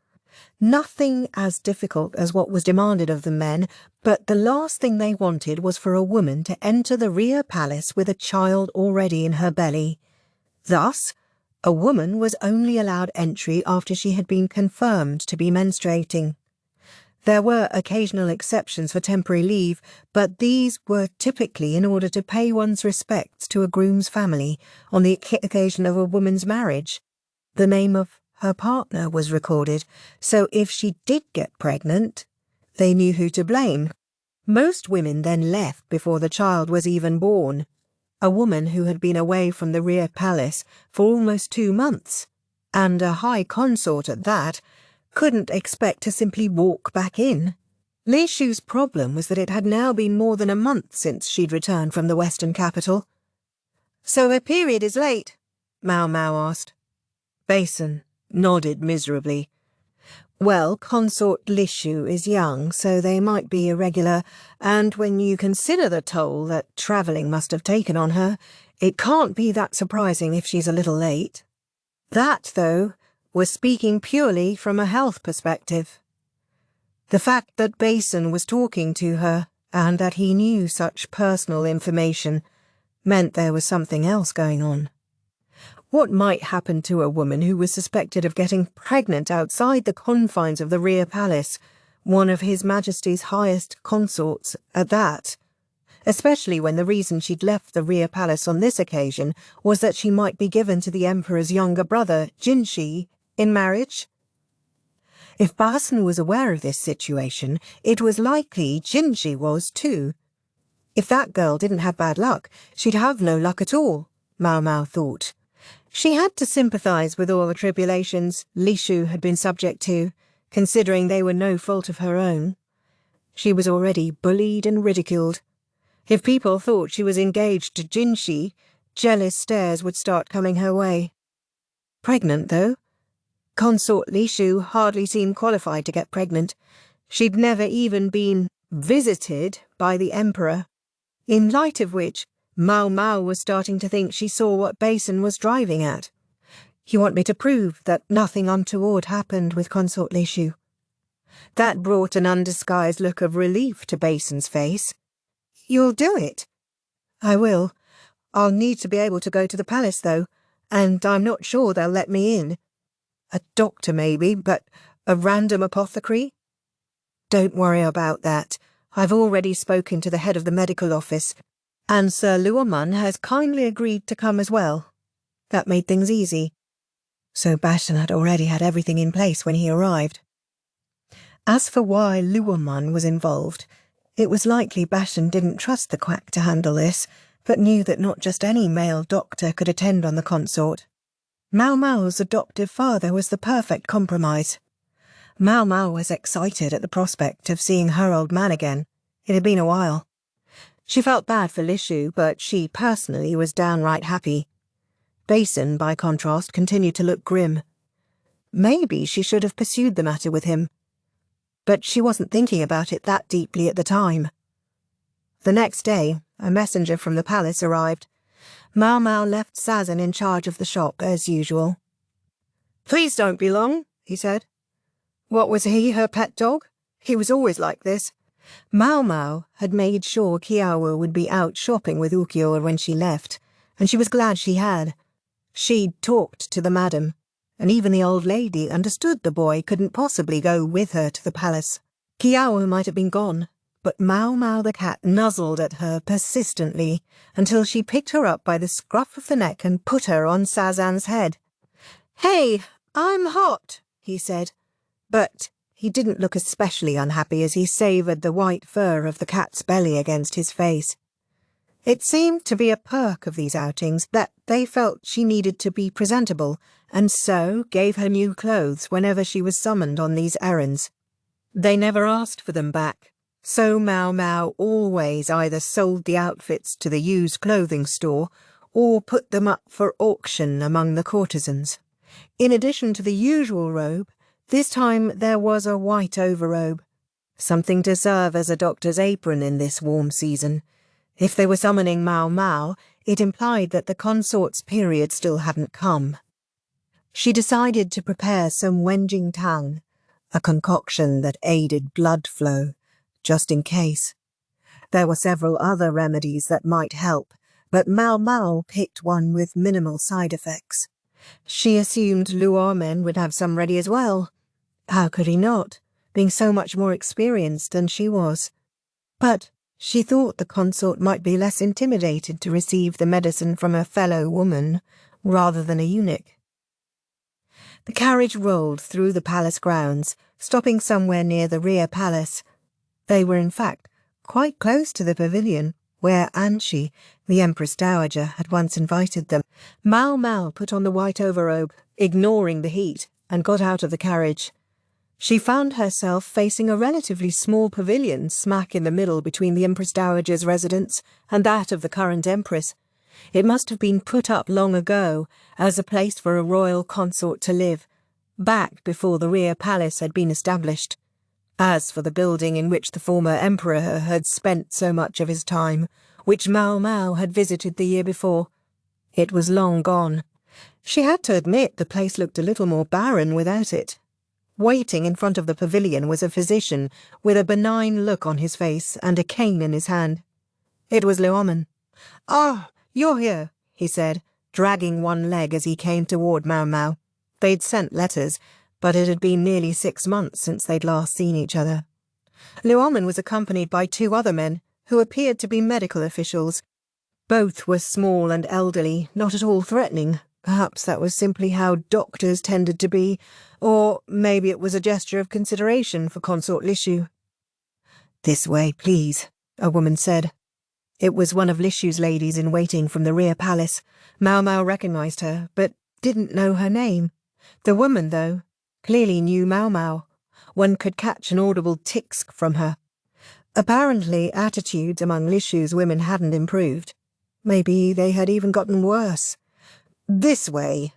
Nothing as difficult as what was demanded of the men, but the last thing they wanted was for a woman to enter the Rear Palace with a child already in her belly. Thus, a woman was only allowed entry after she had been confirmed to be menstruating. There were occasional exceptions for temporary leave, but these were typically in order to pay one's respects to a groom's family on the occasion of a woman's marriage. The name of her partner was recorded, so if she did get pregnant, they knew who to blame. Most women then left before the child was even born. A woman who had been away from the Rear Palace for almost 2 months, and a high consort at that, couldn't expect to simply walk back in. Lishu's problem was that it had now been more than a month since she'd returned from the western capital. "So her period is late?" Maomao asked. Basen nodded miserably. "Well, Consort Lishu is young, so they might be irregular, and when you consider the toll that travelling must have taken on her, it can't be that surprising if she's a little late." That, though, was speaking purely from a health perspective. The fact that Basen was talking to her, and that he knew such personal information, meant there was something else going on. What might happen to a woman who was suspected of getting pregnant outside the confines of the Rear Palace, one of His Majesty's highest consorts at that? Especially when the reason she'd left the Rear Palace on this occasion was that she might be given to the Emperor's younger brother, Jinshi, in marriage? If Basen was aware of this situation, it was likely Jinshi was too. If that girl didn't have bad luck, she'd have no luck at all, Maomao thought. She had to sympathise with all the tribulations Lishu had been subject to, considering they were no fault of her own. She was already bullied and ridiculed. If people thought she was engaged to Jinshi, jealous stares would start coming her way. Pregnant, though? Consort Lishu hardly seemed qualified to get pregnant. She'd never even been visited by the Emperor, in light of which Maomao was starting to think she saw what Basen was driving at. "You want me to prove that nothing untoward happened with Consort Lishu?" That brought an undisguised look of relief to Basen's face. "You'll do it?" "I will. I'll need to be able to go to the palace, though, and I'm not sure they'll let me in. A doctor, maybe, but a random apothecary? Don't worry about that. I've already spoken to the head of the medical office, and Sir Luoman has kindly agreed to come as well. That made things easy." So Basen had already had everything in place when he arrived. As for why Luoman was involved, it was likely Basen didn't trust the quack to handle this, but knew that not just any male doctor could attend on the consort. Maomao's adoptive father was the perfect compromise. Maomao was excited at the prospect of seeing her old man again. It had been a while. She felt bad for Lishu, but she personally was downright happy. Basen, by contrast, continued to look grim. Maybe she should have pursued the matter with him. But she wasn't thinking about it that deeply at the time. The next day, a messenger from the palace arrived. Maomao left Sazan in charge of the shop, as usual. "Please don't be long," he said. What was he, her pet dog? He was always like this. Maomao had made sure Kiawe would be out shopping with Ukiyo when she left, and she was glad she had. She'd talked to the madam, and even the old lady understood the boy couldn't possibly go with her to the palace. Kiawe might have been gone, but Maomao the cat nuzzled at her persistently until she picked her up by the scruff of the neck and put her on Sazan's head. "Hey, I'm hot," he said, but he didn't look especially unhappy as he savoured the white fur of the cat's belly against his face. It seemed to be a perk of these outings that they felt she needed to be presentable, and so gave her new clothes whenever she was summoned on these errands. They never asked for them back, so Maomao always either sold the outfits to the used clothing store or put them up for auction among the courtesans. In addition to the usual robe, this time there was a white overrobe, something to serve as a doctor's apron in this warm season. If they were summoning Maomao, it implied that the consort's period still hadn't come. She decided to prepare some wenjing tang, a concoction that aided blood flow, just in case. There were several other remedies that might help, but Maomao picked one with minimal side effects. She assumed Luo men would have some ready as well. How could he not, being so much more experienced than she was? But she thought the consort might be less intimidated to receive the medicine from a fellow woman rather than a eunuch. The carriage rolled through the palace grounds, stopping somewhere near the rear palace. They were, in fact, quite close to the pavilion, where Anshi, the Empress Dowager, had once invited them. Maomao put on the white overrobe, ignoring the heat, and got out of the carriage. She found herself facing a relatively small pavilion smack in the middle between the Empress Dowager's residence and that of the current Empress. It must have been put up long ago as a place for a royal consort to live, back before the rear palace had been established. As for the building in which the former emperor had spent so much of his time, which Maomao had visited the year before, it was long gone. She had to admit the place looked a little more barren without it. Waiting in front of the pavilion was a physician with a benign look on his face and a cane in his hand. It was Luomen. "Ah, you're here," he said, dragging one leg as he came toward Maomao. They'd sent letters, but it had been nearly 6 months since they'd last seen each other. Luomen was accompanied by 2 other men, who appeared to be medical officials. Both were small and elderly, not at all threatening. Perhaps that was simply how doctors tended to be, or maybe it was a gesture of consideration for Consort Lishu. "This way, please," a woman said. It was one of Lishu's ladies in waiting from the rear palace. Maomao recognized her, but didn't know her name. The woman, though, clearly knew Maomao. One could catch an audible tick from her. Apparently, attitudes among Lishu's women hadn't improved. Maybe they had even gotten worse. "This way,"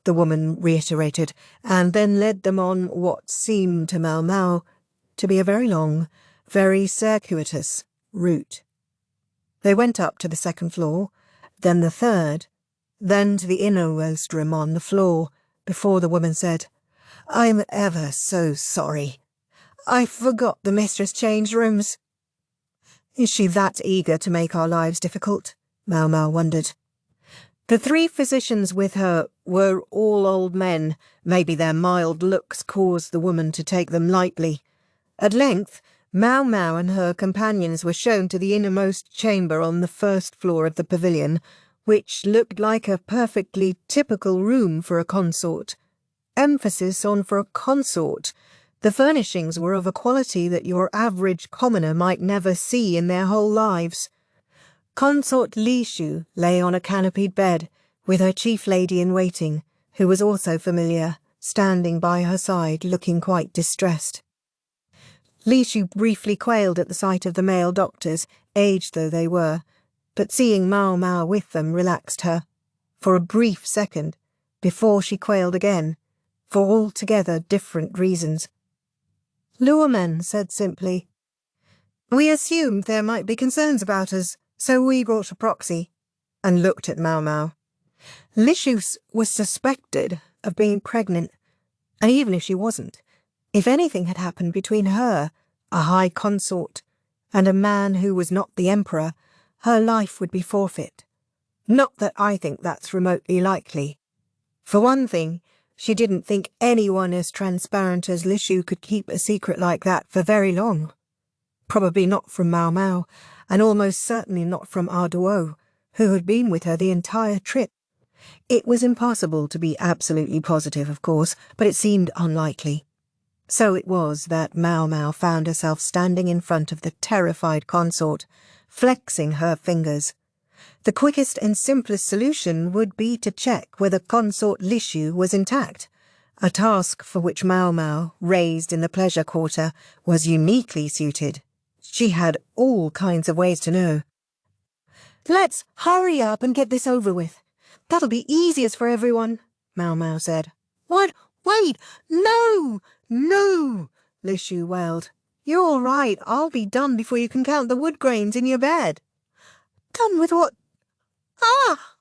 the woman reiterated, and then led them on what seemed to Maomao to be a very long, very circuitous route. They went up to the 2nd floor, then the 3rd, then to the innermost room on the floor, before the woman said, "I'm ever so sorry. I forgot the mistress changed rooms." Is she that eager to make our lives difficult? Maomao wondered. The 3 physicians with her were all old men. Maybe their mild looks caused the woman to take them lightly. At length, Maomao and her companions were shown to the innermost chamber on the 1st floor of the pavilion, which looked like a perfectly typical room for a consort. Emphasis on for a consort. The furnishings were of a quality that your average commoner might never see in their whole lives. Consort Lishu lay on a canopied bed, with her chief lady-in-waiting, who was also familiar, standing by her side looking quite distressed. Lishu briefly quailed at the sight of the male doctors, aged though they were, but seeing Maomao with them relaxed her, for a brief second, before she quailed again, for altogether different reasons. Luomen said simply, "We assumed there might be concerns about us, so we brought a proxy," and looked at Maomao. Lishu was suspected of being pregnant, and even if she wasn't, if anything had happened between her, a high consort, and a man who was not the emperor, her life would be forfeit. Not that I think that's remotely likely. For one thing, she didn't think anyone as transparent as Lishu could keep a secret like that for very long. Probably not from Maomao, and almost certainly not from Arduo, who had been with her the entire trip. It was impossible to be absolutely positive, of course, but it seemed unlikely. So it was that Maomao found herself standing in front of the terrified consort, flexing her fingers. The quickest and simplest solution would be to check whether consort Lishu was intact, a task for which Maomao, raised in the pleasure quarter, was uniquely suited. She had all kinds of ways to know. "Let's hurry up and get this over with. That'll be easiest for everyone," Maomao said. "What? Wait! No! No!" Lishu wailed. "You're all right. I'll be done before you can count the wood grains in your bed." "Done with what? Ah!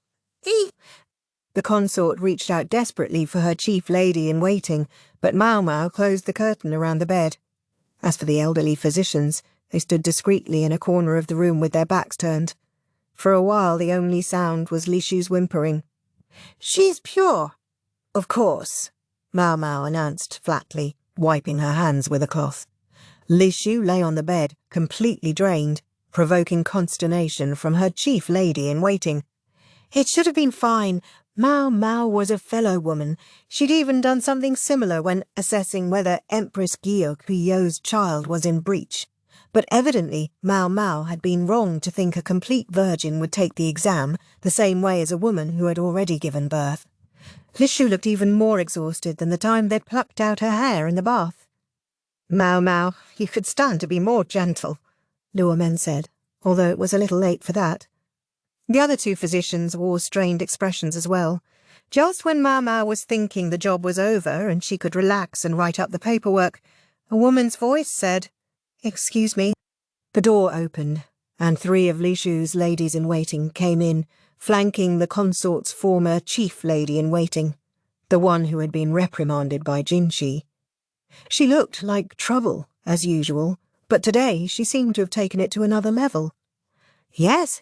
The consort reached out desperately for her chief lady-in-waiting, but Maomao closed the curtain around the bed. As for the elderly physicians, they stood discreetly in a corner of the room with their backs turned. For a while the only sound was Lishu's whimpering. "She's pure." "Of course," Maomao announced flatly, wiping her hands with a cloth. Lishu lay on the bed, completely drained, provoking consternation from her chief lady-in-waiting. "It should have been fine. Maomao was a fellow woman. She'd even done something similar when assessing whether Empress Gyokyo's child was in breach. But evidently Maomao had been wrong to think a complete virgin would take the exam the same way as a woman who had already given birth." Lishu looked even more exhausted than the time they'd plucked out her hair in the bath. "Maomao, you could stand to be more gentle," Luomen said, although it was a little late for that. The other two physicians wore strained expressions as well. Just when Maomao was thinking the job was over and she could relax and write up the paperwork, a woman's voice said, "Excuse me." The door opened, and 3 of Lishu's ladies-in-waiting came in, flanking the consort's former chief lady-in-waiting, the one who had been reprimanded by Jinshi. She looked like trouble, as usual, but today she seemed to have taken it to another level. "Yes?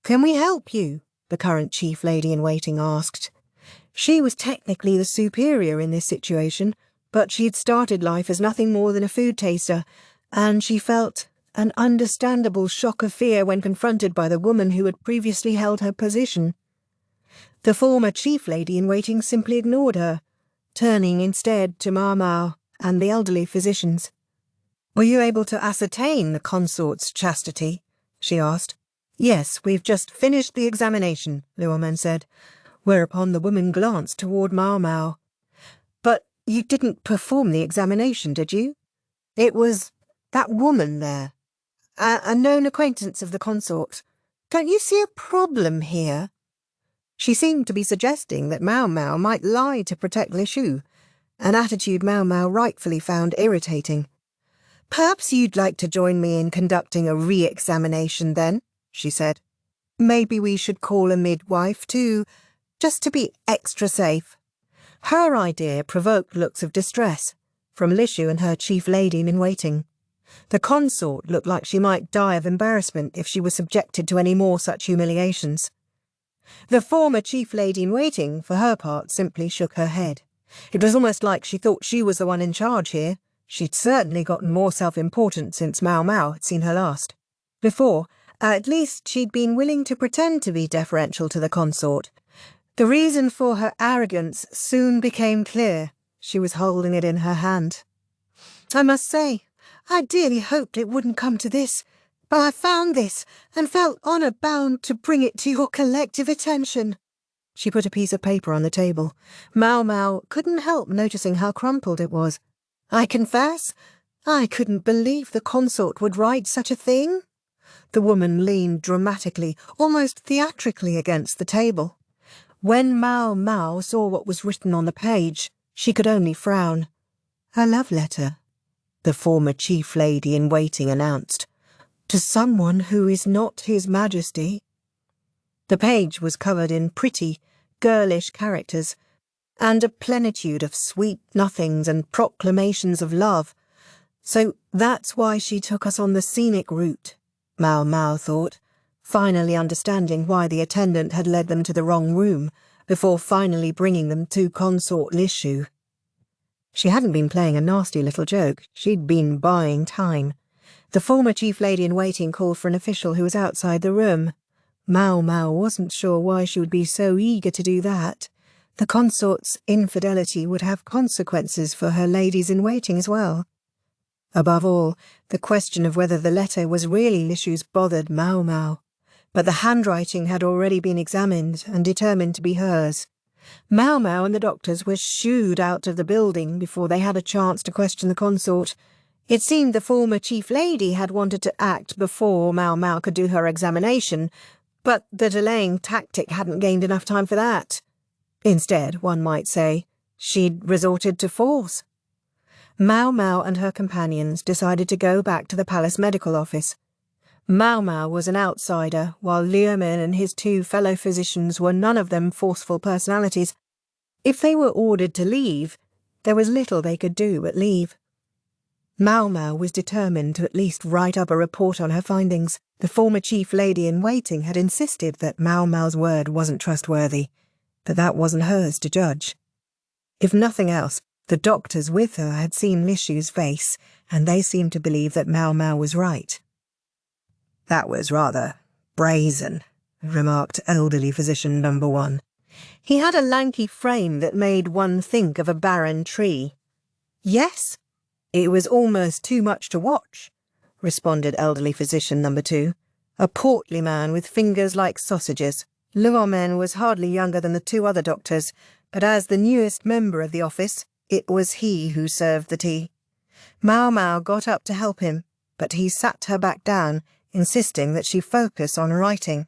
Can we help you?" the current chief lady-in-waiting asked. She was technically the superior in this situation, but she'd started life as nothing more than a food taster, and she felt an understandable shock of fear when confronted by the woman who had previously held her position. The former chief lady-in-waiting simply ignored her, turning instead to Maomao and the elderly physicians. "Were you able to ascertain the consort's chastity?" she asked. "Yes, we've just finished the examination," Luomen said, whereupon the woman glanced toward Maomao. "But you didn't perform the examination, did you? It was that woman there, a known acquaintance of the consort. Don't you see a problem here?" She seemed to be suggesting that Maomao might lie to protect Lishu, an attitude Maomao rightfully found irritating. "Perhaps you'd like to join me in conducting a re-examination then," she said. "Maybe we should call a midwife too, just to be extra safe." Her idea provoked looks of distress from Lishu and her chief lady-in-waiting. The consort looked like she might die of embarrassment if she was subjected to any more such humiliations. The former chief lady-in-waiting, for her part, simply shook her head. It was almost like she thought she was the one in charge here. She'd certainly gotten more self-important since Maomao had seen her last. Before, at least she'd been willing to pretend to be deferential to the consort. The reason for her arrogance soon became clear. She was holding it in her hand. "I must say, I dearly hoped it wouldn't come to this, but I found this and felt honour bound to bring it to your collective attention." She put a piece of paper on the table. Maomao couldn't help noticing how crumpled it was. I confess, I couldn't believe the consort would write such a thing. The woman leaned dramatically, almost theatrically against the table. When Maomao saw what was written on the page, she could only frown. A love letter, the former chief lady in waiting announced, to someone who is not His Majesty. The page was covered in pretty, girlish characters, and a plenitude of sweet nothings and proclamations of love. So that's why she took us on the scenic route, Maomao thought, finally understanding why the attendant had led them to the wrong room, before finally bringing them to Consort Lishu. She hadn't been playing a nasty little joke, she'd been buying time. The former chief lady in waiting called for an official who was outside the room. Maomao wasn't sure why she would be so eager to do that. The consort's infidelity would have consequences for her ladies in waiting as well. Above all, the question of whether the letter was really Lishu's bothered Maomao, but the handwriting had already been examined and determined to be hers. Maomao and the doctors were shooed out of the building before they had a chance to question the consort. It seemed the former chief lady had wanted to act before Maomao could do her examination, but the delaying tactic hadn't gained enough time for that. Instead, one might say, she'd resorted to force. Maomao and her companions decided to go back to the palace medical office. Maomao was an outsider, while Liumen and his two fellow physicians were none of them forceful personalities. If they were ordered to leave, there was little they could do but leave. Maomao was determined to at least write up a report on her findings. The former chief lady in waiting had insisted that Maomao's word wasn't trustworthy, but that wasn't hers to judge. If nothing else, the doctors with her had seen Lishu's face, and they seemed to believe that Maomao was right. "That was rather brazen," remarked elderly physician number 1. He had a lanky frame that made one think of a barren tree. "Yes, it was almost too much to watch," responded elderly physician number 2, a portly man with fingers like sausages. Liumen was hardly younger than the 2 other doctors, but as the newest member of the office, it was he who served the tea. Maomao got up to help him, but he sat her back down, insisting that she focus on writing.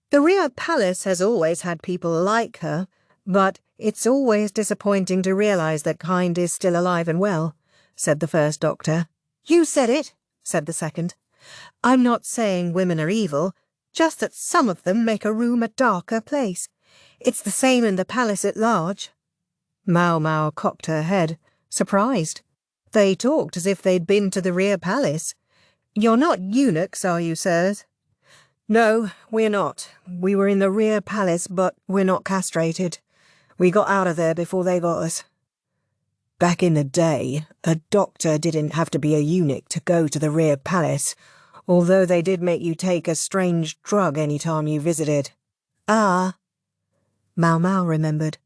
"The Imperial Palace has always had people like her, but it's always disappointing to realise that kind is still alive and well," said the first doctor. "You said it," said the second. "I'm not saying women are evil, just that some of them make a room a darker place. It's the same in the palace at large." Maomao cocked her head, surprised. They talked as if they'd been to the Rear Palace. "You're not eunuchs, are you, sirs?" "No, we're not. We were in the Rear Palace, but we're not castrated. We got out of there before they got us." Back in the day, a doctor didn't have to be a eunuch to go to the Rear Palace, although they did make you take a strange drug any time you visited. "Ah," Maomao remembered.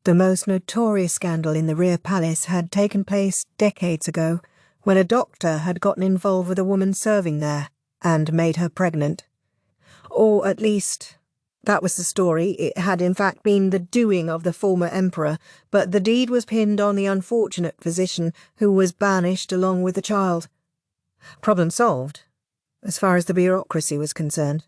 The most notorious scandal in the Rear Palace had taken place decades ago, when a doctor had gotten involved with a woman serving there and made her pregnant. Or at least, that was the story. It had in fact been the doing of the former emperor, but the deed was pinned on the unfortunate physician who was banished along with the child. Problem solved, as far as the bureaucracy was concerned.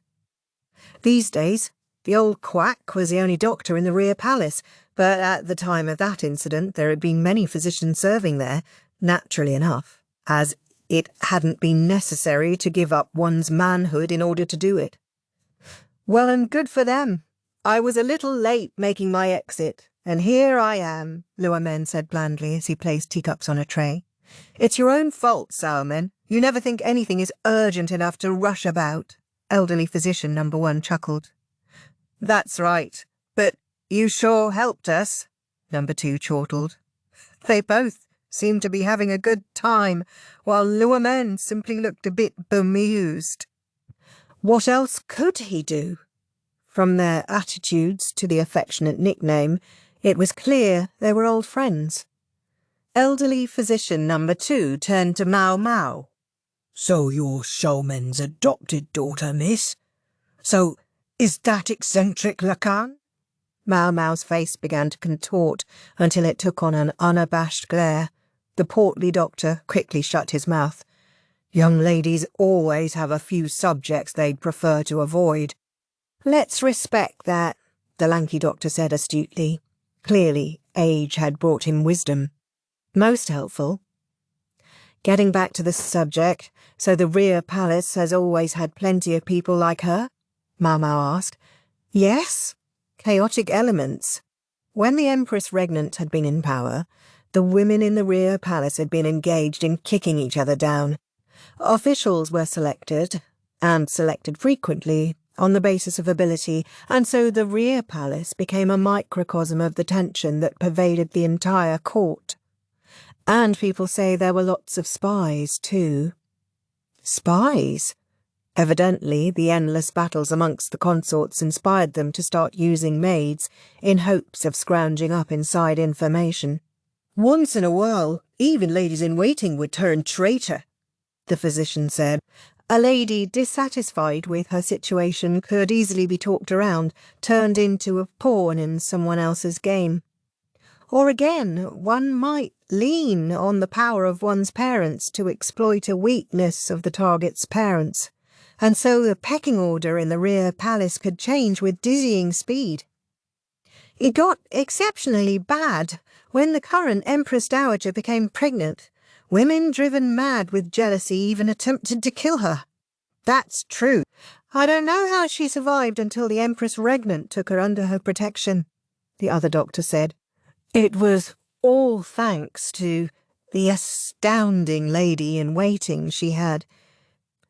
These days, the old quack was the only doctor in the Rear Palace, but at the time of that incident there had been many physicians serving there, naturally enough, as it hadn't been necessary to give up one's manhood in order to do it. "Well and good for them. I was a little late making my exit, and here I am," Liumen said blandly as he placed teacups on a tray. "It's your own fault, Saomen. You never think anything is urgent enough to rush about," elderly physician number 1 chuckled. "That's right, but you sure helped us," number 2 chortled. They both seemed to be having a good time, while Liumen simply looked a bit bemused. What else could he do? From their attitudes to the affectionate nickname, it was clear they were old friends. Elderly physician number 2 turned to Maomao. "So you're Showman's adopted daughter, miss? So is that eccentric Lacan?" Maomao's face began to contort until it took on an unabashed glare. The portly doctor quickly shut his mouth. Young ladies always have a few subjects they'd prefer to avoid. Let's respect that, the lanky doctor said astutely. Clearly, age had brought him wisdom. Most helpful. Getting back to the subject, so the rear palace has always had plenty of people like her? Maomao asked. Yes. Chaotic elements. When the Empress Regnant had been in power, the women in the rear palace had been engaged in kicking each other down. Officials were selected, and selected frequently, on the basis of ability, and so the rear palace became a microcosm of the tension that pervaded the entire court. And people say there were lots of spies, too. Spies? Evidently, the endless battles amongst the consorts inspired them to start using maids in hopes of scrounging up inside information. Once in a while, even ladies-in-waiting would turn traitor, the physician said. A lady dissatisfied with her situation could easily be talked around, turned into a pawn in someone else's game. Or again, one might lean on the power of one's parents to exploit a weakness of the target's parents, and so the pecking order in the rear palace could change with dizzying speed. It got exceptionally bad when the current Empress Dowager became pregnant. Women driven mad with jealousy even attempted to kill her. That's true. I don't know how she survived until the Empress Regnant took her under her protection, the other doctor said. It was all thanks to the astounding lady-in-waiting she had.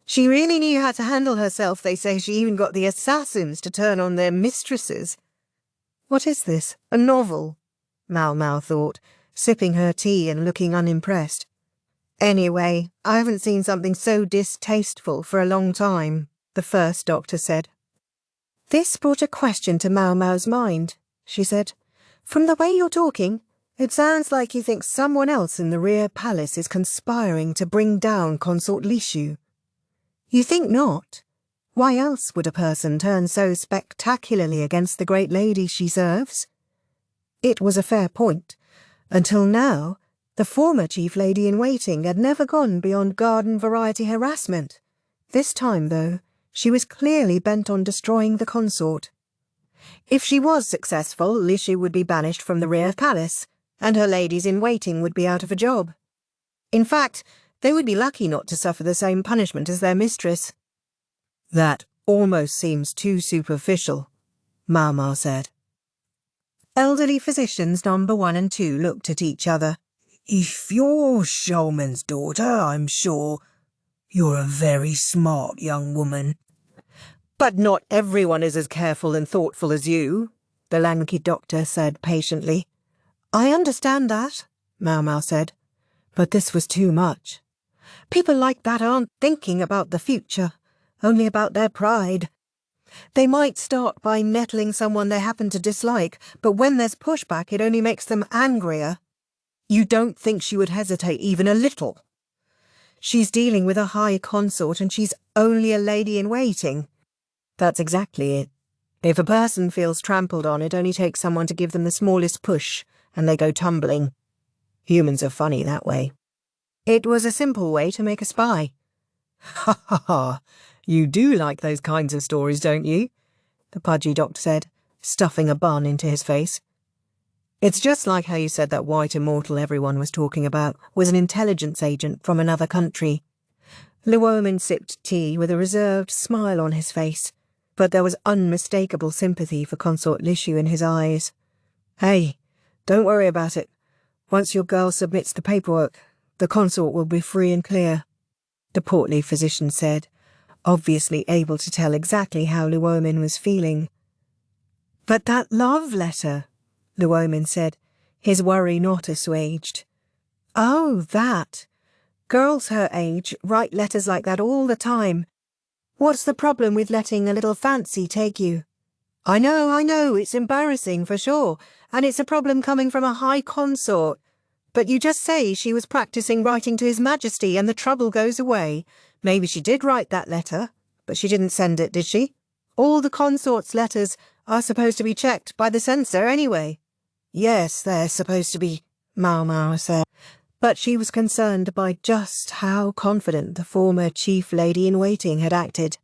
She really knew how to handle herself. They say she even got the assassins to turn on their mistresses. What is this? A novel? Maomao thought, sipping her tea and looking unimpressed. Anyway, I haven't seen something so distasteful for a long time, the first doctor said. This brought a question to Maomao's mind, she said. From the way you're talking, it sounds like you think someone else in the rear palace is conspiring to bring down Consort Lishu. You think not? Why else would a person turn so spectacularly against the great lady she serves? It was a fair point. Until now, the former chief lady-in-waiting had never gone beyond garden-variety harassment. This time, though, she was clearly bent on destroying the consort. If she was successful, Lishu would be banished from the rear palace, and her ladies-in-waiting would be out of a job. In fact, they would be lucky not to suffer the same punishment as their mistress. That almost seems too superficial, Maomao said. Elderly physicians number 1 and 2 looked at each other. If you're Showman's daughter, I'm sure you're a very smart young woman. But not everyone is as careful and thoughtful as you, the lanky doctor said patiently. I understand that, Maomao said, but this was too much. People like that aren't thinking about the future, only about their pride. They might start by nettling someone they happen to dislike, but when there's pushback, it only makes them angrier. You don't think she would hesitate even a little? She's dealing with a high consort and she's only a lady-in-waiting. That's exactly it. If a person feels trampled on, it only takes someone to give them the smallest push, and they go tumbling. Humans are funny that way. It was a simple way to make a spy. Ha ha ha! You do like those kinds of stories, don't you? The pudgy doctor said, stuffing a bun into his face. It's just like how you said that white immortal everyone was talking about was an intelligence agent from another country. Luomin sipped tea with a reserved smile on his face, but there was unmistakable sympathy for Consort Lishu in his eyes. Hey, don't worry about it. Once your girl submits the paperwork, the consort will be free and clear, the portly physician said, obviously able to tell exactly how Luomin was feeling. But that love letter, Luomin said, his worry not assuaged. Oh, that. Girls her age write letters like that all the time. What's the problem with letting a little fancy take you? I know, it's embarrassing for sure, and it's a problem coming from a high consort. But you just say she was practicing writing to His Majesty and the trouble goes away. Maybe she did write that letter, but she didn't send it, did she? All the consort's letters are supposed to be checked by the censor anyway. Yes, they're supposed to be, Maomao said. But she was concerned by just how confident the former chief lady-in-waiting had acted.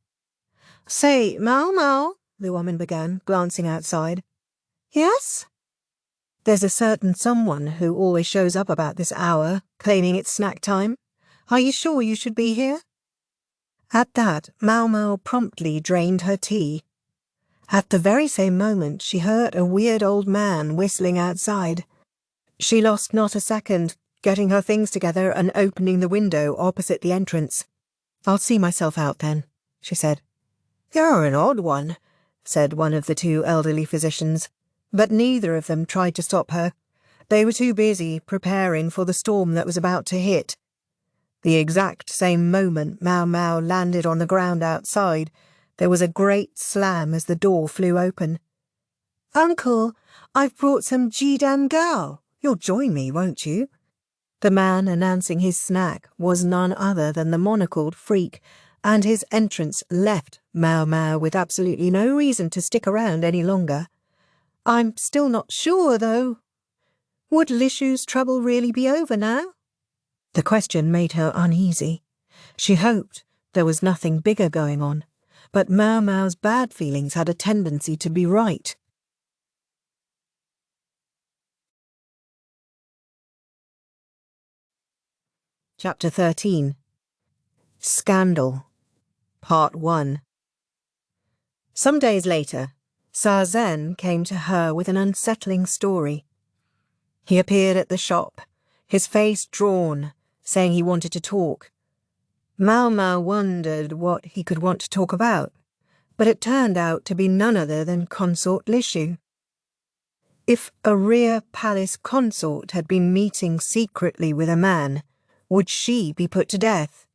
Say, Maomao, the woman began, glancing outside. Yes? There's a certain someone who always shows up about this hour, claiming it's snack time. Are you sure you should be here? At that, Maomao promptly drained her tea. At the very same moment, she heard a weird old man whistling outside. She lost not a second, getting her things together and opening the window opposite the entrance. I'll see myself out then, she said. You're an odd one, said one of the two elderly physicians, but neither of them tried to stop her. They were too busy preparing for the storm that was about to hit. The exact same moment Maomao landed on the ground outside, there was a great slam as the door flew open. Uncle, I've brought some Jidam Gao. You'll join me, won't you? The man announcing his snack was none other than the monocled freak, and his entrance left Maomao with absolutely no reason to stick around any longer. I'm still not sure, though. Would Lishu's trouble really be over now? The question made her uneasy. She hoped there was nothing bigger going on, but Maomao's bad feelings had a tendency to be right. Chapter 13. Scandal. Part 1. Some days later, Sazen came to her with an unsettling story. He appeared at the shop, his face drawn, saying he wanted to talk. Maomao wondered what he could want to talk about, but it turned out to be none other than Consort Lishu. If a rear palace consort had been meeting secretly with a man, would she be put to death?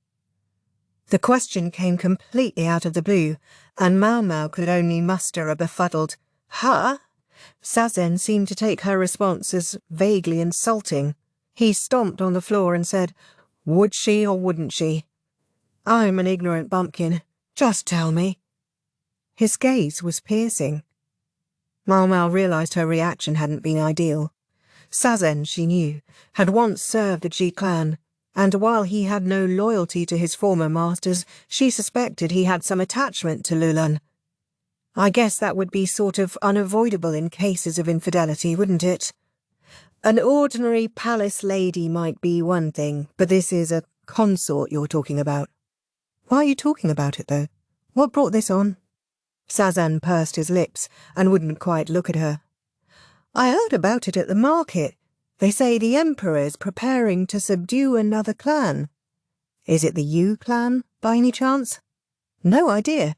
The question came completely out of the blue, and Maomao could only muster a befuddled, "Huh?" Sazen seemed to take her response as vaguely insulting. He stomped on the floor and said, "Would she or wouldn't she? I'm an ignorant bumpkin. Just tell me." His gaze was piercing. Maomao realized her reaction hadn't been ideal. Sazen, she knew, had once served the Ji clan, and while he had no loyalty to his former masters, she suspected he had some attachment to Lulan. I guess that would be sort of unavoidable in cases of infidelity, wouldn't it? An ordinary palace lady might be one thing, but this is a consort you're talking about. Why are you talking about it, though? What brought this on? Sazen pursed his lips and wouldn't quite look at her. I heard about it at the market. They say the Emperor is preparing to subdue another clan. Is it the Yu clan, by any chance? No idea,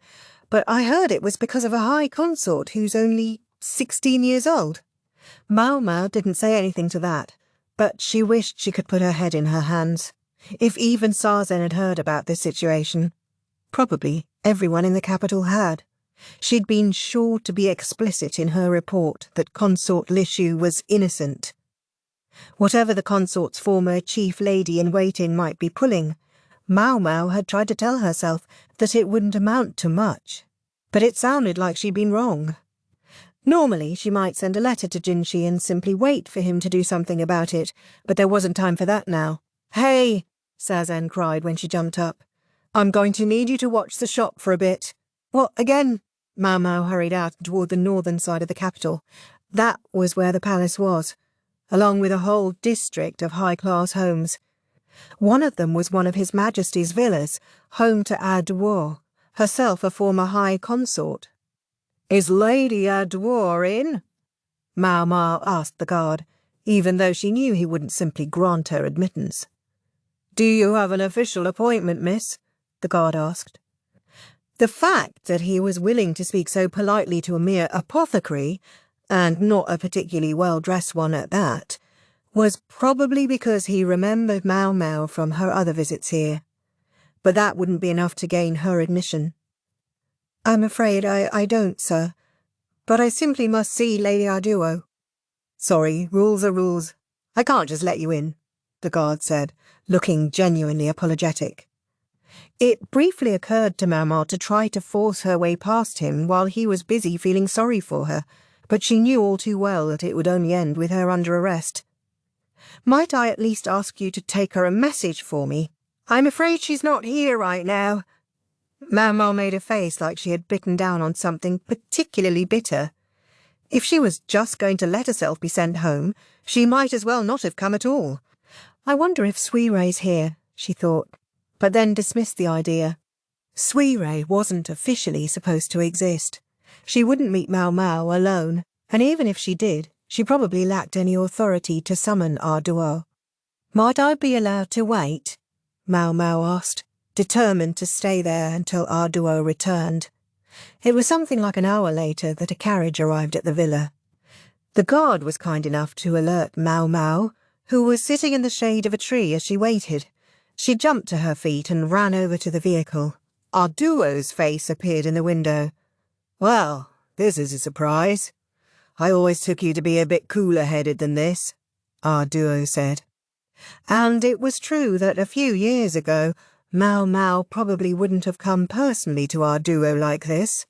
but I heard it was because of a high consort who's only 16 years old. Maomao didn't say anything to that, but she wished she could put her head in her hands. If even Sazen had heard about this situation, probably everyone in the capital had. She'd been sure to be explicit in her report that Consort Lishu was innocent. Whatever the consort's former chief lady-in-waiting might be pulling, Maomao had tried to tell herself that it wouldn't amount to much, but it sounded like she'd been wrong. Normally, she might send a letter to Jinshi and simply wait for him to do something about it, but there wasn't time for that now. "Hey!" Sazen cried when she jumped up. "I'm going to need you to watch the shop for a bit." "What, again?" Maomao hurried out toward the northern side of the capital. That was where the palace was, along with a whole district of high-class homes. One of them was one of His Majesty's villas, home to Adwar, herself a former high consort. "Is Lady Adwar in?" Maomao asked the guard, even though she knew he wouldn't simply grant her admittance. "Do you have an official appointment, miss?" the guard asked. The fact that he was willing to speak so politely to a mere apothecary, and not a particularly well-dressed one at that, was probably because he remembered Maomao from her other visits here. But that wouldn't be enough to gain her admission. "I'm afraid I don't, sir. But I simply must see Lady Arduo." "Sorry, rules are rules. I can't just let you in," the guard said, looking genuinely apologetic. It briefly occurred to Maomao to try to force her way past him while he was busy feeling sorry for her, but she knew all too well that it would only end with her under arrest. "Might I at least ask you to take her a message for me? I'm afraid she's not here right now." Maomao made a face like she had bitten down on something particularly bitter. If she was just going to let herself be sent home, she might as well not have come at all. I wonder if Suirei's here, she thought, but then dismissed the idea. Suirei wasn't officially supposed to exist. She wouldn't meet Maomao alone, and even if she did, she probably lacked any authority to summon Arduo. "Might I be allowed to wait?" Maomao asked, determined to stay there until Arduo returned. It was something like an hour later that a carriage arrived at the villa. The guard was kind enough to alert Maomao, who was sitting in the shade of a tree as she waited. She jumped to her feet and ran over to the vehicle. Arduo's face appeared in the window. "Well, this is a surprise. I always took you to be a bit cooler-headed than this," Arduo said. And it was true that a few years ago, Maomao probably wouldn't have come personally to Arduo like this.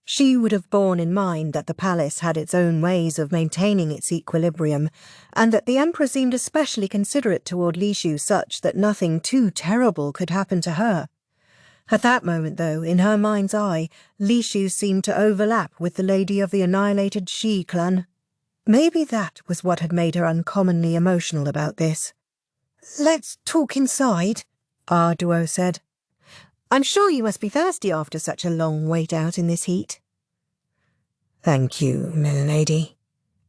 She would have borne in mind that the palace had its own ways of maintaining its equilibrium, and that the emperor seemed especially considerate toward Lishu such that nothing too terrible could happen to her. At that moment, though, in her mind's eye, Lishu seemed to overlap with the lady of the annihilated Shi clan. Maybe that was what had made her uncommonly emotional about this. "Let's talk inside," Arduo said. "I'm sure you must be thirsty after such a long wait out in this heat." "Thank you, milady,"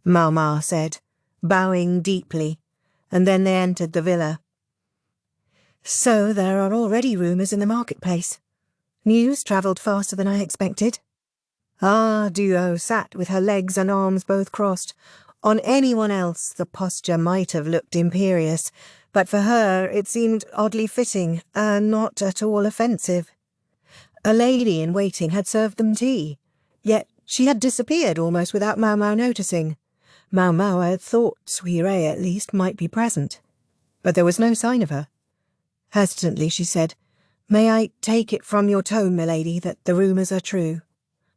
Maomao said, bowing deeply, and then they entered the villa. "So there are already rumours in the marketplace. News travelled faster than I expected." Arduo sat with her legs and arms both crossed. On anyone else the posture might have looked imperious, but for her it seemed oddly fitting and not at all offensive. A lady in waiting had served them tea, yet she had disappeared almost without Maomao noticing. Maomao had thought Suirei at least might be present, but there was no sign of her. Hesitantly she said, "May I take it from your tone, milady, that the rumours are true?"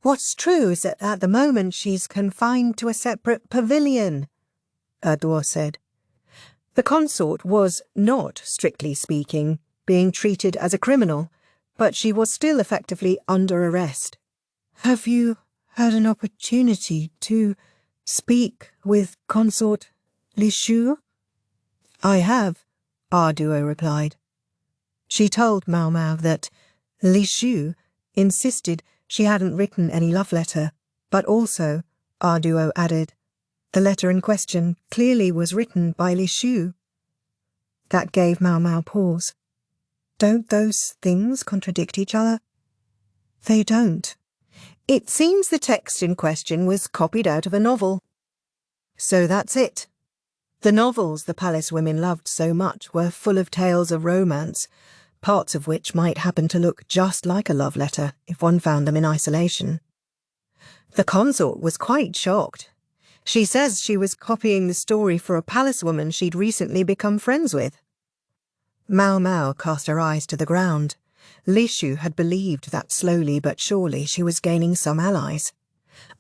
"What's true is that at the moment she's confined to a separate pavilion," Arduo said. The consort was not, strictly speaking, being treated as a criminal, but she was still effectively under arrest. "Have you had an opportunity to speak with Consort Lishu?" "I have," Arduo replied. She told Maomao that Lishu insisted she hadn't written any love letter, but also, Arduo added, the letter in question clearly was written by Lishu. That gave Maomao pause. Don't those things contradict each other? They don't. It seems the text in question was copied out of a novel. So that's it. The novels the palace women loved so much were full of tales of romance, parts of which might happen to look just like a love letter if one found them in isolation. The consort was quite shocked. She says she was copying the story for a palace woman she'd recently become friends with. Maomao cast her eyes to the ground. Lishu had believed that slowly but surely she was gaining some allies.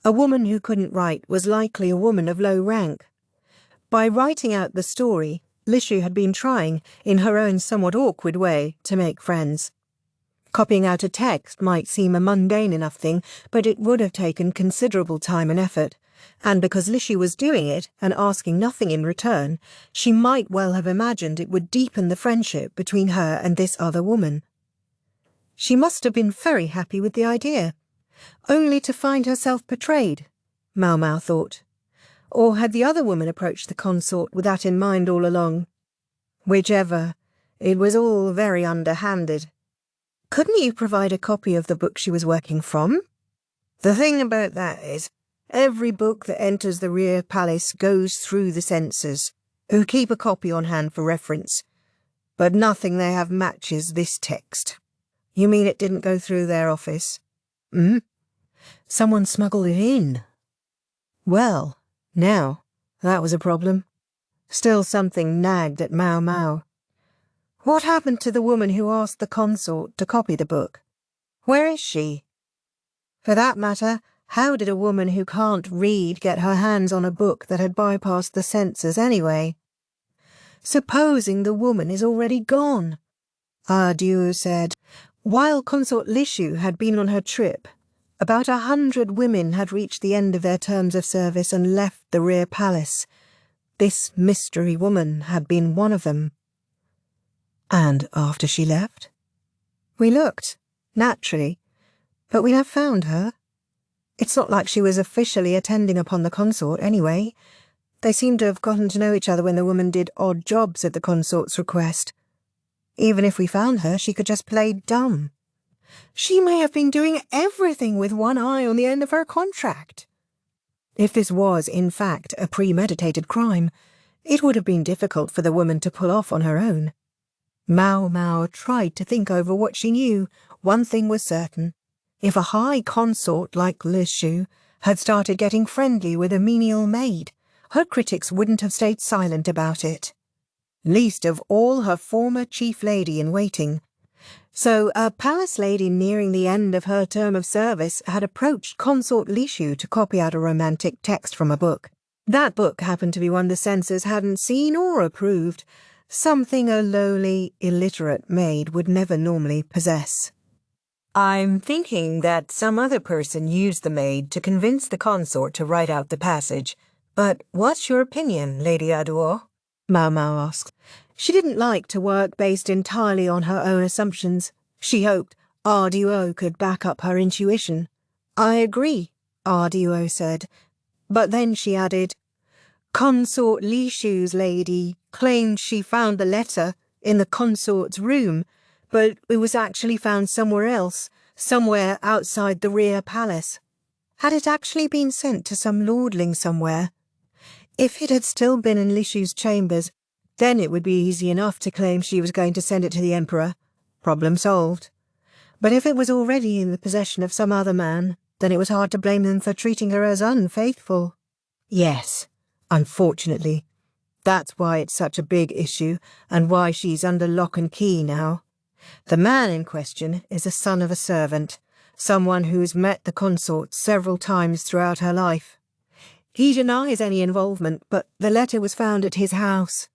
A woman who couldn't write was likely a woman of low rank. By writing out the story, Lishu had been trying, in her own somewhat awkward way, to make friends. Copying out a text might seem a mundane enough thing, but it would have taken considerable time and effort, and because Lishu was doing it and asking nothing in return, she might well have imagined it would deepen the friendship between her and this other woman. She must have been very happy with the idea, only to find herself betrayed, Maomao thought. Or had the other woman approached the consort with that in mind all along? Whichever, it was all very underhanded. Couldn't you provide a copy of the book she was working from? The thing about that is, every book that enters the rear palace goes through the censors, who keep a copy on hand for reference. But nothing they have matches this text. You mean it didn't go through their office? Someone smuggled it in. Well, now, that was a problem. Still something nagged at Maomao. What happened to the woman who asked the consort to copy the book? Where is she? For that matter, how did a woman who can't read get her hands on a book that had bypassed the censors anyway? Supposing the woman is already gone, Duo said. While Consort Lishu had been on her trip, about 100 women had reached the end of their terms of service and left the rear palace. This mystery woman had been one of them. And after she left? We looked, naturally, but we never found her. It's not like she was officially attending upon the consort anyway. They seemed to have gotten to know each other when the woman did odd jobs at the consort's request. Even if we found her, she could just play dumb. She may have been doing everything with one eye on the end of her contract. If this was, in fact, a premeditated crime, it would have been difficult for the woman to pull off on her own. Maomao tried to think over what she knew. One thing was certain. If a high consort like Lishu had started getting friendly with a menial maid, her critics wouldn't have stayed silent about it. Least of all her former chief lady-in-waiting. So a palace lady nearing the end of her term of service had approached Consort Lishu to copy out a romantic text from a book. That book happened to be one the censors hadn't seen or approved, something a lowly, illiterate maid would never normally possess. I'm thinking that some other person used the maid to convince the consort to write out the passage. But what's your opinion, Lady Aduo? Maomao asked. She didn't like to work based entirely on her own assumptions. She hoped Duo could back up her intuition. I agree, Duo said. But then she added, Consort Lishu's lady claimed she found the letter in the consort's room, but it was actually found somewhere else, somewhere outside the rear palace. Had it actually been sent to some lordling somewhere? If it had still been in Lishu's chambers, then it would be easy enough to claim she was going to send it to the Emperor. Problem solved. But if it was already in the possession of some other man, then it was hard to blame them for treating her as unfaithful. Yes, unfortunately. That's why it's such a big issue, and why she's under lock and key now. The man in question is a son of a servant, someone who's met the consort several times throughout her life. He denies any involvement, but the letter was found at his house.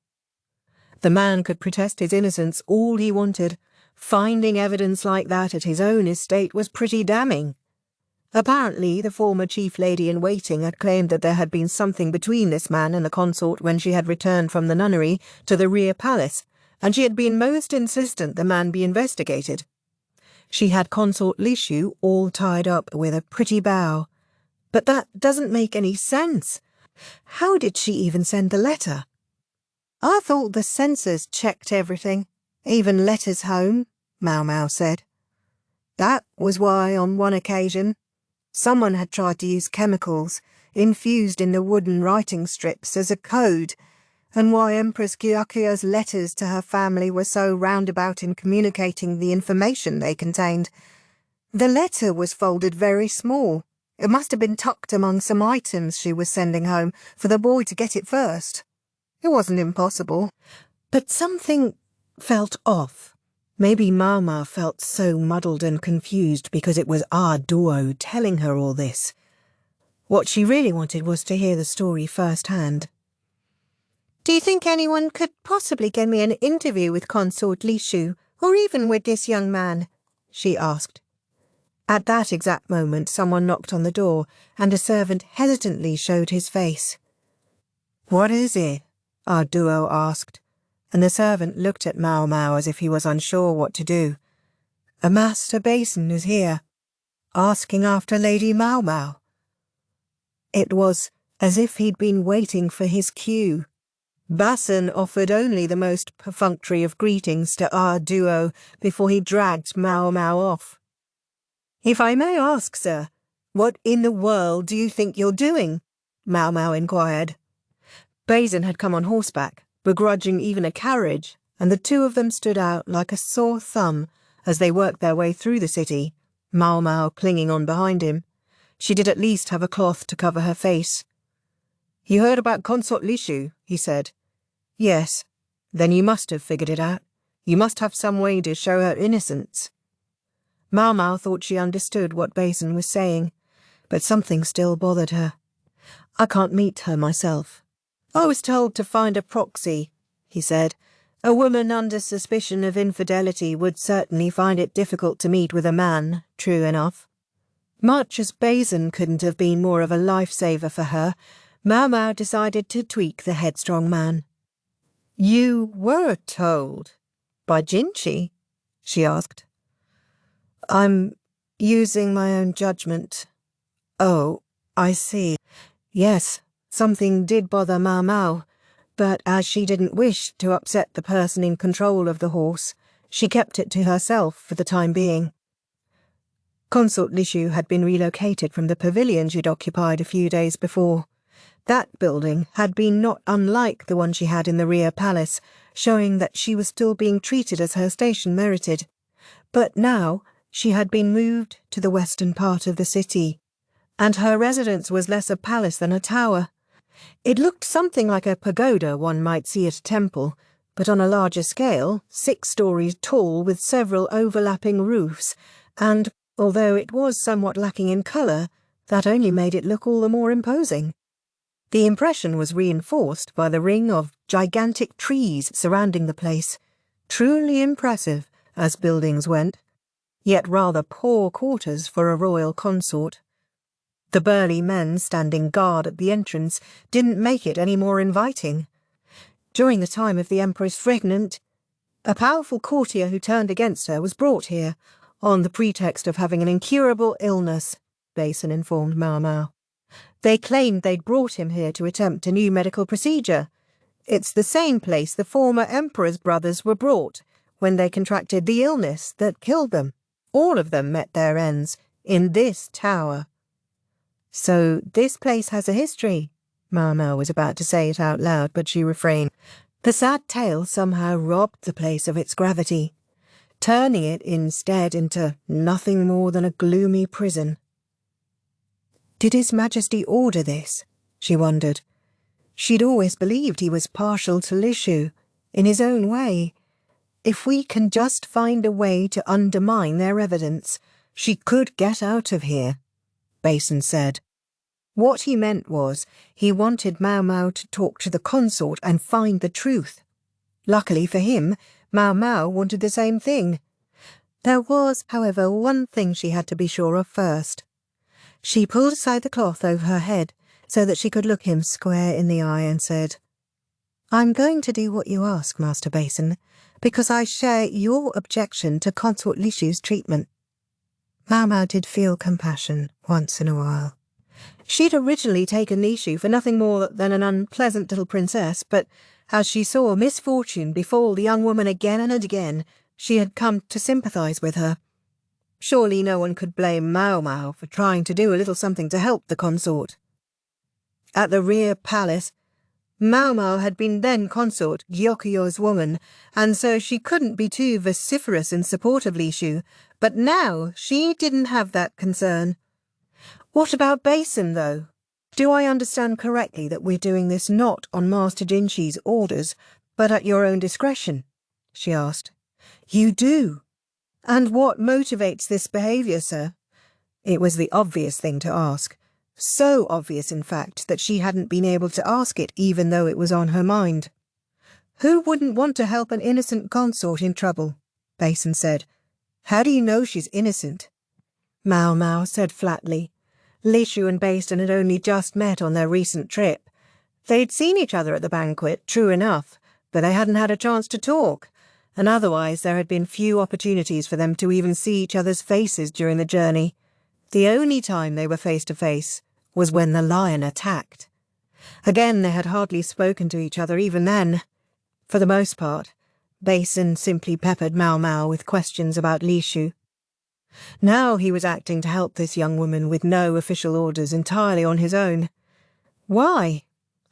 The man could protest his innocence all he wanted. Finding evidence like that at his own estate was pretty damning. Apparently, the former chief lady-in-waiting had claimed that there had been something between this man and the consort when she had returned from the nunnery to the rear palace, and she had been most insistent the man be investigated. She had Consort Lishu all tied up with a pretty bow. But that doesn't make any sense. How did she even send the letter? I thought the censors checked everything, even letters home, Maomao said. That was why, on one occasion, someone had tried to use chemicals infused in the wooden writing strips as a code, and why Empress Kyakuya's letters to her family were so roundabout in communicating the information they contained. The letter was folded very small. It must have been tucked among some items she was sending home for the boy to get it first. It wasn't impossible. But something felt off. Maybe Maomao felt so muddled and confused because it was Duo telling her all this. What she really wanted was to hear the story firsthand. Do you think anyone could possibly get me an interview with Consort Lishu, or even with this young man? She asked. At that exact moment, someone knocked on the door, and a servant hesitantly showed his face. What is it? Duo asked, and the servant looked at Maomao as if he was unsure what to do. A Master Basen is here, asking after Lady Maomao. It was as if he'd been waiting for his cue. Basen offered only the most perfunctory of greetings to Duo before he dragged Maomao off. If I may ask, sir, what in the world do you think you're doing? Maomao inquired. Basen had come on horseback, begrudging even a carriage, and the two of them stood out like a sore thumb as they worked their way through the city, Maomao clinging on behind him. She did at least have a cloth to cover her face. You heard about Consort Lishu, he said. Yes. Then you must have figured it out. You must have some way to show her innocence." Maomao thought she understood what Basen was saying, but something still bothered her. "I can't meet her myself." "I was told to find a proxy," he said. "A woman under suspicion of infidelity would certainly find it difficult to meet with a man, true enough." Much as Basen couldn't have been more of a lifesaver for her, Maomao decided to tweak the headstrong man. "You were told? By Jinchi?" she asked. "I'm using my own judgment." "Oh, I see. Yes, something did bother Maomao, but as she didn't wish to upset the person in control of the horse, she kept it to herself for the time being." Consort Lishu had been relocated from the pavilion she'd occupied a few days before. That building had been not unlike the one she had in the rear palace, showing that she was still being treated as her station merited. But now she had been moved to the western part of the city, and her residence was less a palace than a tower. It looked something like a pagoda one might see at a temple, but on a larger scale, 6 stories tall with several overlapping roofs, and, although it was somewhat lacking in colour, that only made it look all the more imposing. The impression was reinforced by the ring of gigantic trees surrounding the place, truly impressive as buildings went, yet rather poor quarters for a royal consort. The burly men standing guard at the entrance didn't make it any more inviting. During the time of the Empress pregnant, a powerful courtier who turned against her was brought here, on the pretext of having an incurable illness, Basen informed Maomao. They claimed they'd brought him here to attempt a new medical procedure. It's the same place the former Emperor's brothers were brought when they contracted the illness that killed them. All of them met their ends in this tower. "So this place has a history," Maomao was about to say it out loud, but she refrained. The sad tale somehow robbed the place of its gravity, turning it instead into nothing more than a gloomy prison. Did His Majesty order this? She wondered. She'd always believed he was partial to Lishu, in his own way. If we can just find a way to undermine their evidence, she could get out of here, Basen said. What he meant was, he wanted Maomao to talk to the consort and find the truth. Luckily for him, Maomao wanted the same thing. There was, however, one thing she had to be sure of first. She pulled aside the cloth over her head so that she could look him square in the eye and said, "I'm going to do what you ask, Master Basen, because I share your objection to Consort Lishu's treatment." Maomao did feel compassion once in a while. She'd originally taken Lishu for nothing more than an unpleasant little princess, but as she saw misfortune befall the young woman again and again, she had come to sympathise with her. Surely no one could blame Maomao for trying to do a little something to help the consort. At the rear palace, Maomao had been then consort Gyokyo's woman, and so she couldn't be too vociferous in support of Lishu, but now she didn't have that concern. What about Basen, though? Do I understand correctly that we're doing this not on Master Jinchi's orders, but at your own discretion? She asked. You do. And what motivates this behaviour, sir? It was the obvious thing to ask. So obvious, in fact, that she hadn't been able to ask it even though it was on her mind. Who wouldn't want to help an innocent consort in trouble? Basen said. How do you know she's innocent? Maomao said flatly. Lishu and Basen had only just met on their recent trip. They'd seen each other at the banquet, true enough, but they hadn't had a chance to talk, and otherwise there had been few opportunities for them to even see each other's faces during the journey. The only time they were face to face was when the lion attacked. Again, they had hardly spoken to each other even then. For the most part, Basen simply peppered Maomao with questions about Lishu. Now he was acting to help this young woman with no official orders, entirely on his own. Why?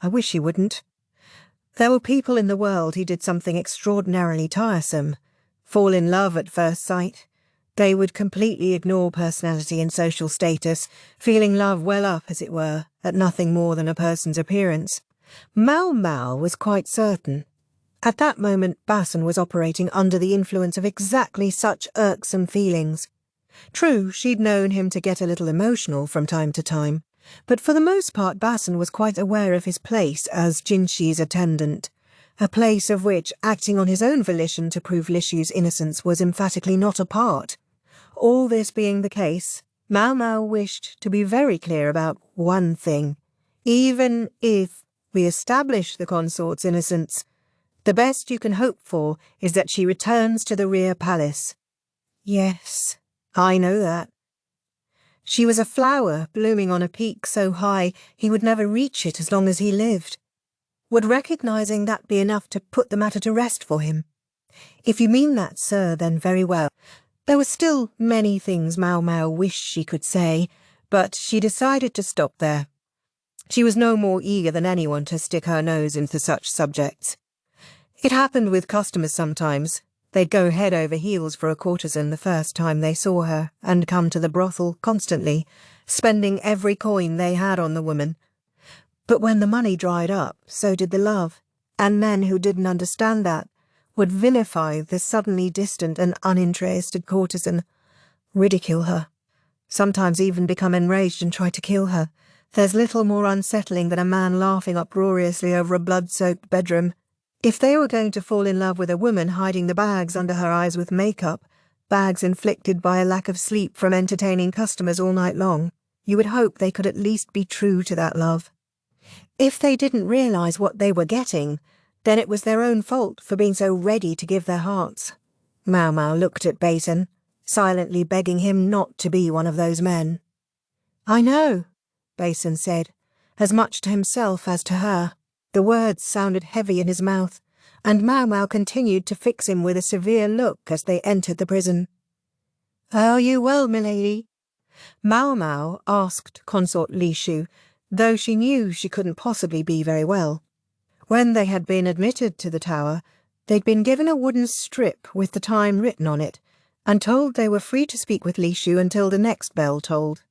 I wish he wouldn't. There were people in the world who did something extraordinarily tiresome. Fall in love at first sight. They would completely ignore personality and social status, feeling love well up, as it were, at nothing more than a person's appearance. Maomao was quite certain. At that moment, Basen was operating under the influence of exactly such irksome feelings. True, she'd known him to get a little emotional from time to time, but for the most part Basen was quite aware of his place as Jinshi's attendant, a place of which acting on his own volition to prove Lishu's innocence was emphatically not a part. All this being the case, Maomao wished to be very clear about one thing. Even if we establish the consort's innocence, the best you can hope for is that she returns to the rear palace. Yes, I know that. She was a flower blooming on a peak so high he would never reach it as long as he lived. Would recognizing that be enough to put the matter to rest for him? If you mean that, sir, then very well. There were still many things Maomao wished she could say, but she decided to stop there. She was no more eager than anyone to stick her nose into such subjects. It happened with customers sometimes. They'd go head over heels for a courtesan the first time they saw her, and come to the brothel constantly, spending every coin they had on the woman. But when the money dried up, so did the love, and men who didn't understand that would vilify the suddenly distant and uninterested courtesan, ridicule her, sometimes even become enraged and try to kill her. There's little more unsettling than a man laughing uproariously over a blood-soaked bedroom. If they were going to fall in love with a woman hiding the bags under her eyes with makeup, bags inflicted by a lack of sleep from entertaining customers all night long, you would hope they could at least be true to that love. If they didn't realize what they were getting, then it was their own fault for being so ready to give their hearts. Maomao looked at Basen, silently begging him not to be one of those men. "I know," Basen said, as much to himself as to her. The words sounded heavy in his mouth, and Maomao continued to fix him with a severe look as they entered the prison. "Are you well, milady?" Maomao asked Consort Lishu, though she knew she couldn't possibly be very well. When they had been admitted to the tower, they'd been given a wooden strip with the time written on it, and told they were free to speak with Lishu until the next bell tolled.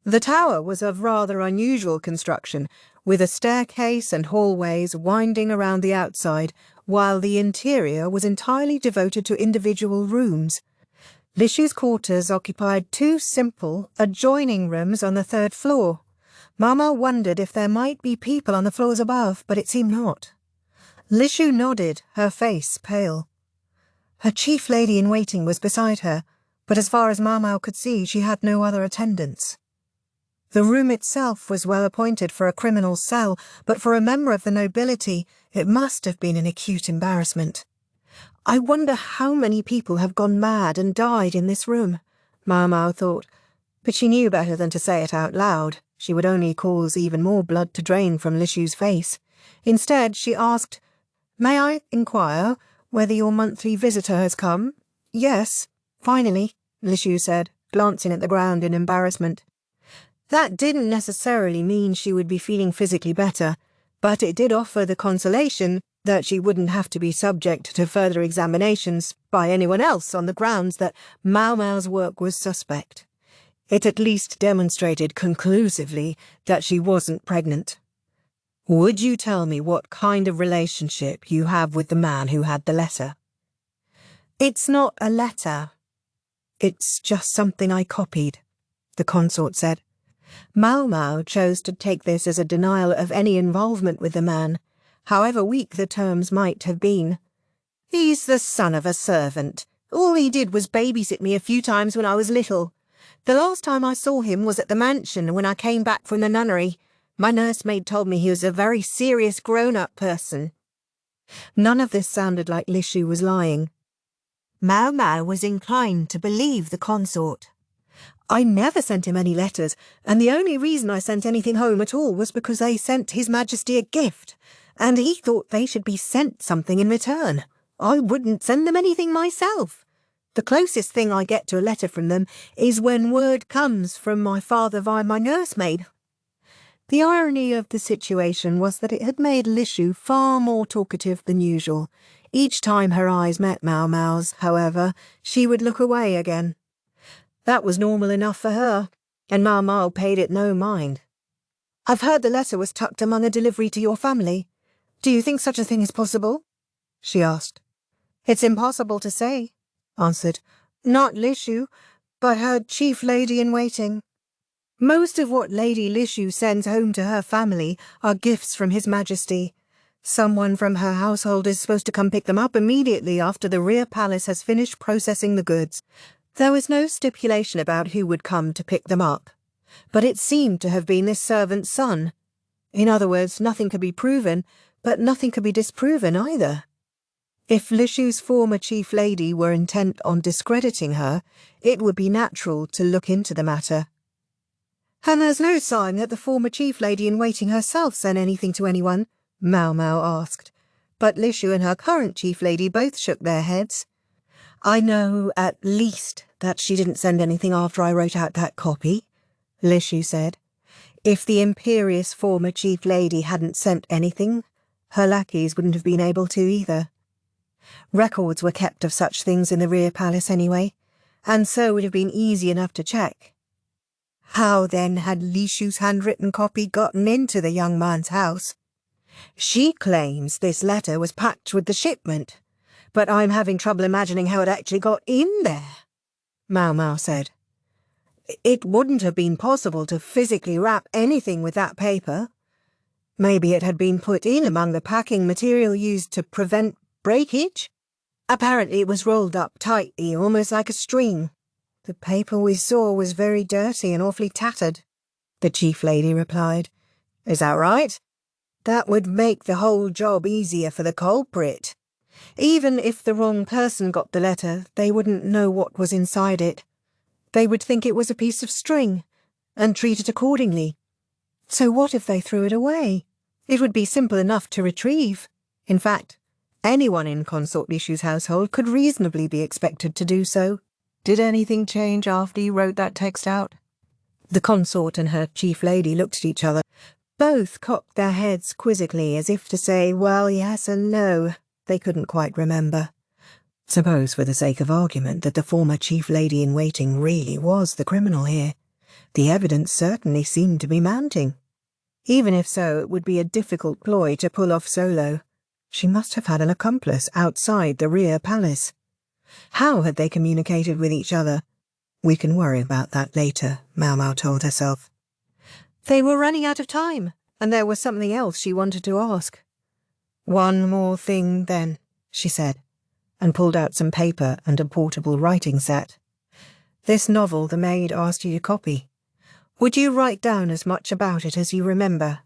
The tower was of rather unusual construction, with a staircase and hallways winding around the outside, while the interior was entirely devoted to individual rooms. Lishu's quarters occupied two simple, adjoining rooms on the third floor. Maomao wondered if there might be people on the floors above, but it seemed not. Lishu nodded, her face pale. Her chief lady-in-waiting was beside her, but as far as Maomao could see, she had no other attendants. The room itself was well appointed for a criminal cell, but for a member of the nobility it must have been an acute embarrassment. "I wonder how many people have gone mad and died in this room," Maomao thought, but she knew better than to say it out loud. She would only cause even more blood to drain from Lishu's face. Instead, she asked, "May I inquire whether your monthly visitor has come?" "Yes, finally," Lishu said, glancing at the ground in embarrassment. That didn't necessarily mean she would be feeling physically better, but it did offer the consolation that she wouldn't have to be subject to further examinations by anyone else on the grounds that Maomao's work was suspect. It at least demonstrated conclusively that she wasn't pregnant. "Would you tell me what kind of relationship you have with the man who had the letter?" "It's not a letter. It's just something I copied," the consort said. Maomao chose to take this as a denial of any involvement with the man, however weak the terms might have been. "He's the son of a servant. All he did was babysit me a few times when I was little. The last time I saw him was at the mansion when I came back from the nunnery. My nursemaid told me he was a very serious grown-up person." None of this sounded like Lishu was lying. Maomao was inclined to believe the consort. "I never sent him any letters, and the only reason I sent anything home at all was because they sent His Majesty a gift, and he thought they should be sent something in return. I wouldn't send them anything myself. The closest thing I get to a letter from them is when word comes from my father via my nursemaid." The irony of the situation was that it had made Lishu far more talkative than usual. Each time her eyes met Maomao's, however, she would look away again. That was normal enough for her, and Maomao paid it no mind. "I've heard the letter was tucked among a delivery to your family. Do you think such a thing is possible?" she asked. It's impossible to say, answered. Not Lishu, but her chief lady-in-waiting. Most of what Lady Lishu sends home to her family are gifts from His Majesty. Someone from her household is supposed to come pick them up immediately after the rear palace has finished processing the goods. There was no stipulation about who would come to pick them up, but it seemed to have been this servant's son. In other words, nothing could be proven, but nothing could be disproven either. If Lishu's former chief lady were intent on discrediting her, it would be natural to look into the matter. And there's no sign that the former chief lady-in-waiting herself sent anything to anyone, Maomao asked, but Lishu and her current chief lady both shook their heads. I know at least that she didn't send anything after I wrote out that copy, Lishu said. If the imperious former chief lady hadn't sent anything, her lackeys wouldn't have been able to either. Records were kept of such things in the rear palace anyway, and so would have been easy enough to check. How then had Lishu's handwritten copy gotten into the young man's house? She claims this letter was packed with the shipment, but I'm having trouble imagining how it actually got in there, Maomao said. It wouldn't have been possible to physically wrap anything with that paper. Maybe it had been put in among the packing material used to prevent breakage? Apparently it was rolled up tightly, almost like a string. The paper we saw was very dirty and awfully tattered, the chief lady replied. Is that right? That would make the whole job easier for the culprit. Even if the wrong person got the letter, they wouldn't know what was inside it. They would think it was a piece of string, and treat it accordingly. So what if they threw it away? It would be simple enough to retrieve. In fact, anyone in Consort Lishu's household could reasonably be expected to do so. Did anything change after you wrote that text out? The consort and her chief lady looked at each other. Both cocked their heads quizzically, as if to say, well, yes and no. They couldn't quite remember. Suppose, for the sake of argument, that the former chief lady-in-waiting really was the criminal here. The evidence certainly seemed to be mounting. Even if so, it would be a difficult ploy to pull off solo. She must have had an accomplice outside the rear palace. How had they communicated with each other? We can worry about that later, Maomao told herself. They were running out of time, and there was something else she wanted to ask. One more thing, then, she said, and pulled out some paper and a portable writing set. This novel the maid asked you to copy. Would you write down as much about it as you remember?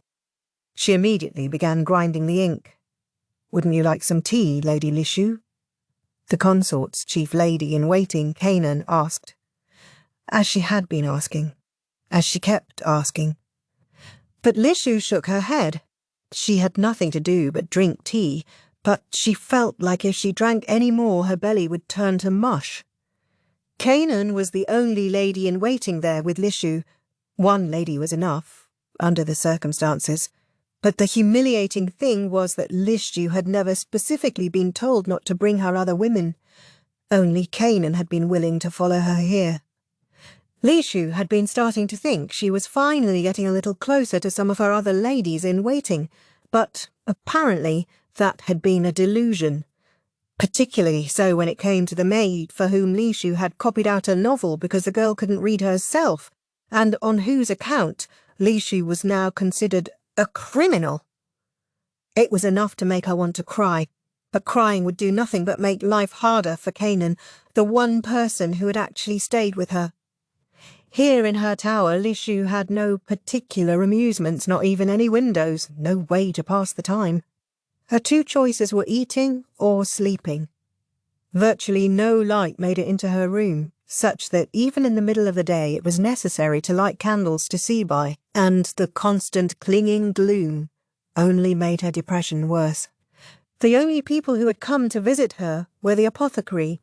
She immediately began grinding the ink. Wouldn't you like some tea, Lady Lishu? The consort's chief lady-in-waiting, Canaan, asked. As she had been asking. As she kept asking. But Lishu shook her head. She had nothing to do but drink tea, but she felt like if she drank any more her belly would turn to mush. Canaan was the only lady-in-waiting there with Lishu. One lady was enough, under the circumstances. But the humiliating thing was that Lishu had never specifically been told not to bring her other women. Only Canaan had been willing to follow her here. Lishu had been starting to think she was finally getting a little closer to some of her other ladies in waiting, but apparently that had been a delusion. Particularly so when it came to the maid for whom Lishu had copied out a novel because the girl couldn't read herself, and on whose account Lishu was now considered a criminal. It was enough to make her want to cry, but crying would do nothing but make life harder for Canaan, the one person who had actually stayed with her. Here in her tower, Lishu had no particular amusements, not even any windows, no way to pass the time. Her two choices were eating or sleeping. Virtually no light made it into her room, such that even in the middle of the day it was necessary to light candles to see by, and the constant clinging gloom only made her depression worse. The only people who had come to visit her were the apothecary,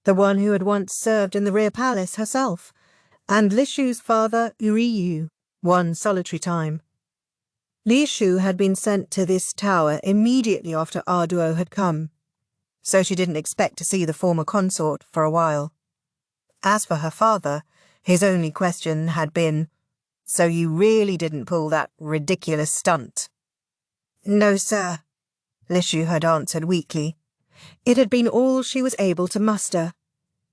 the one who had once served in the rear palace herself, and Lishu's father Uriyu, one solitary time. Lishu had been sent to this tower immediately after Arduo had come, so she didn't expect to see the former consort for a while. As for her father, his only question had been, "So you really didn't pull that ridiculous stunt?" "No, sir," Lishu had answered weakly. It had been all she was able to muster.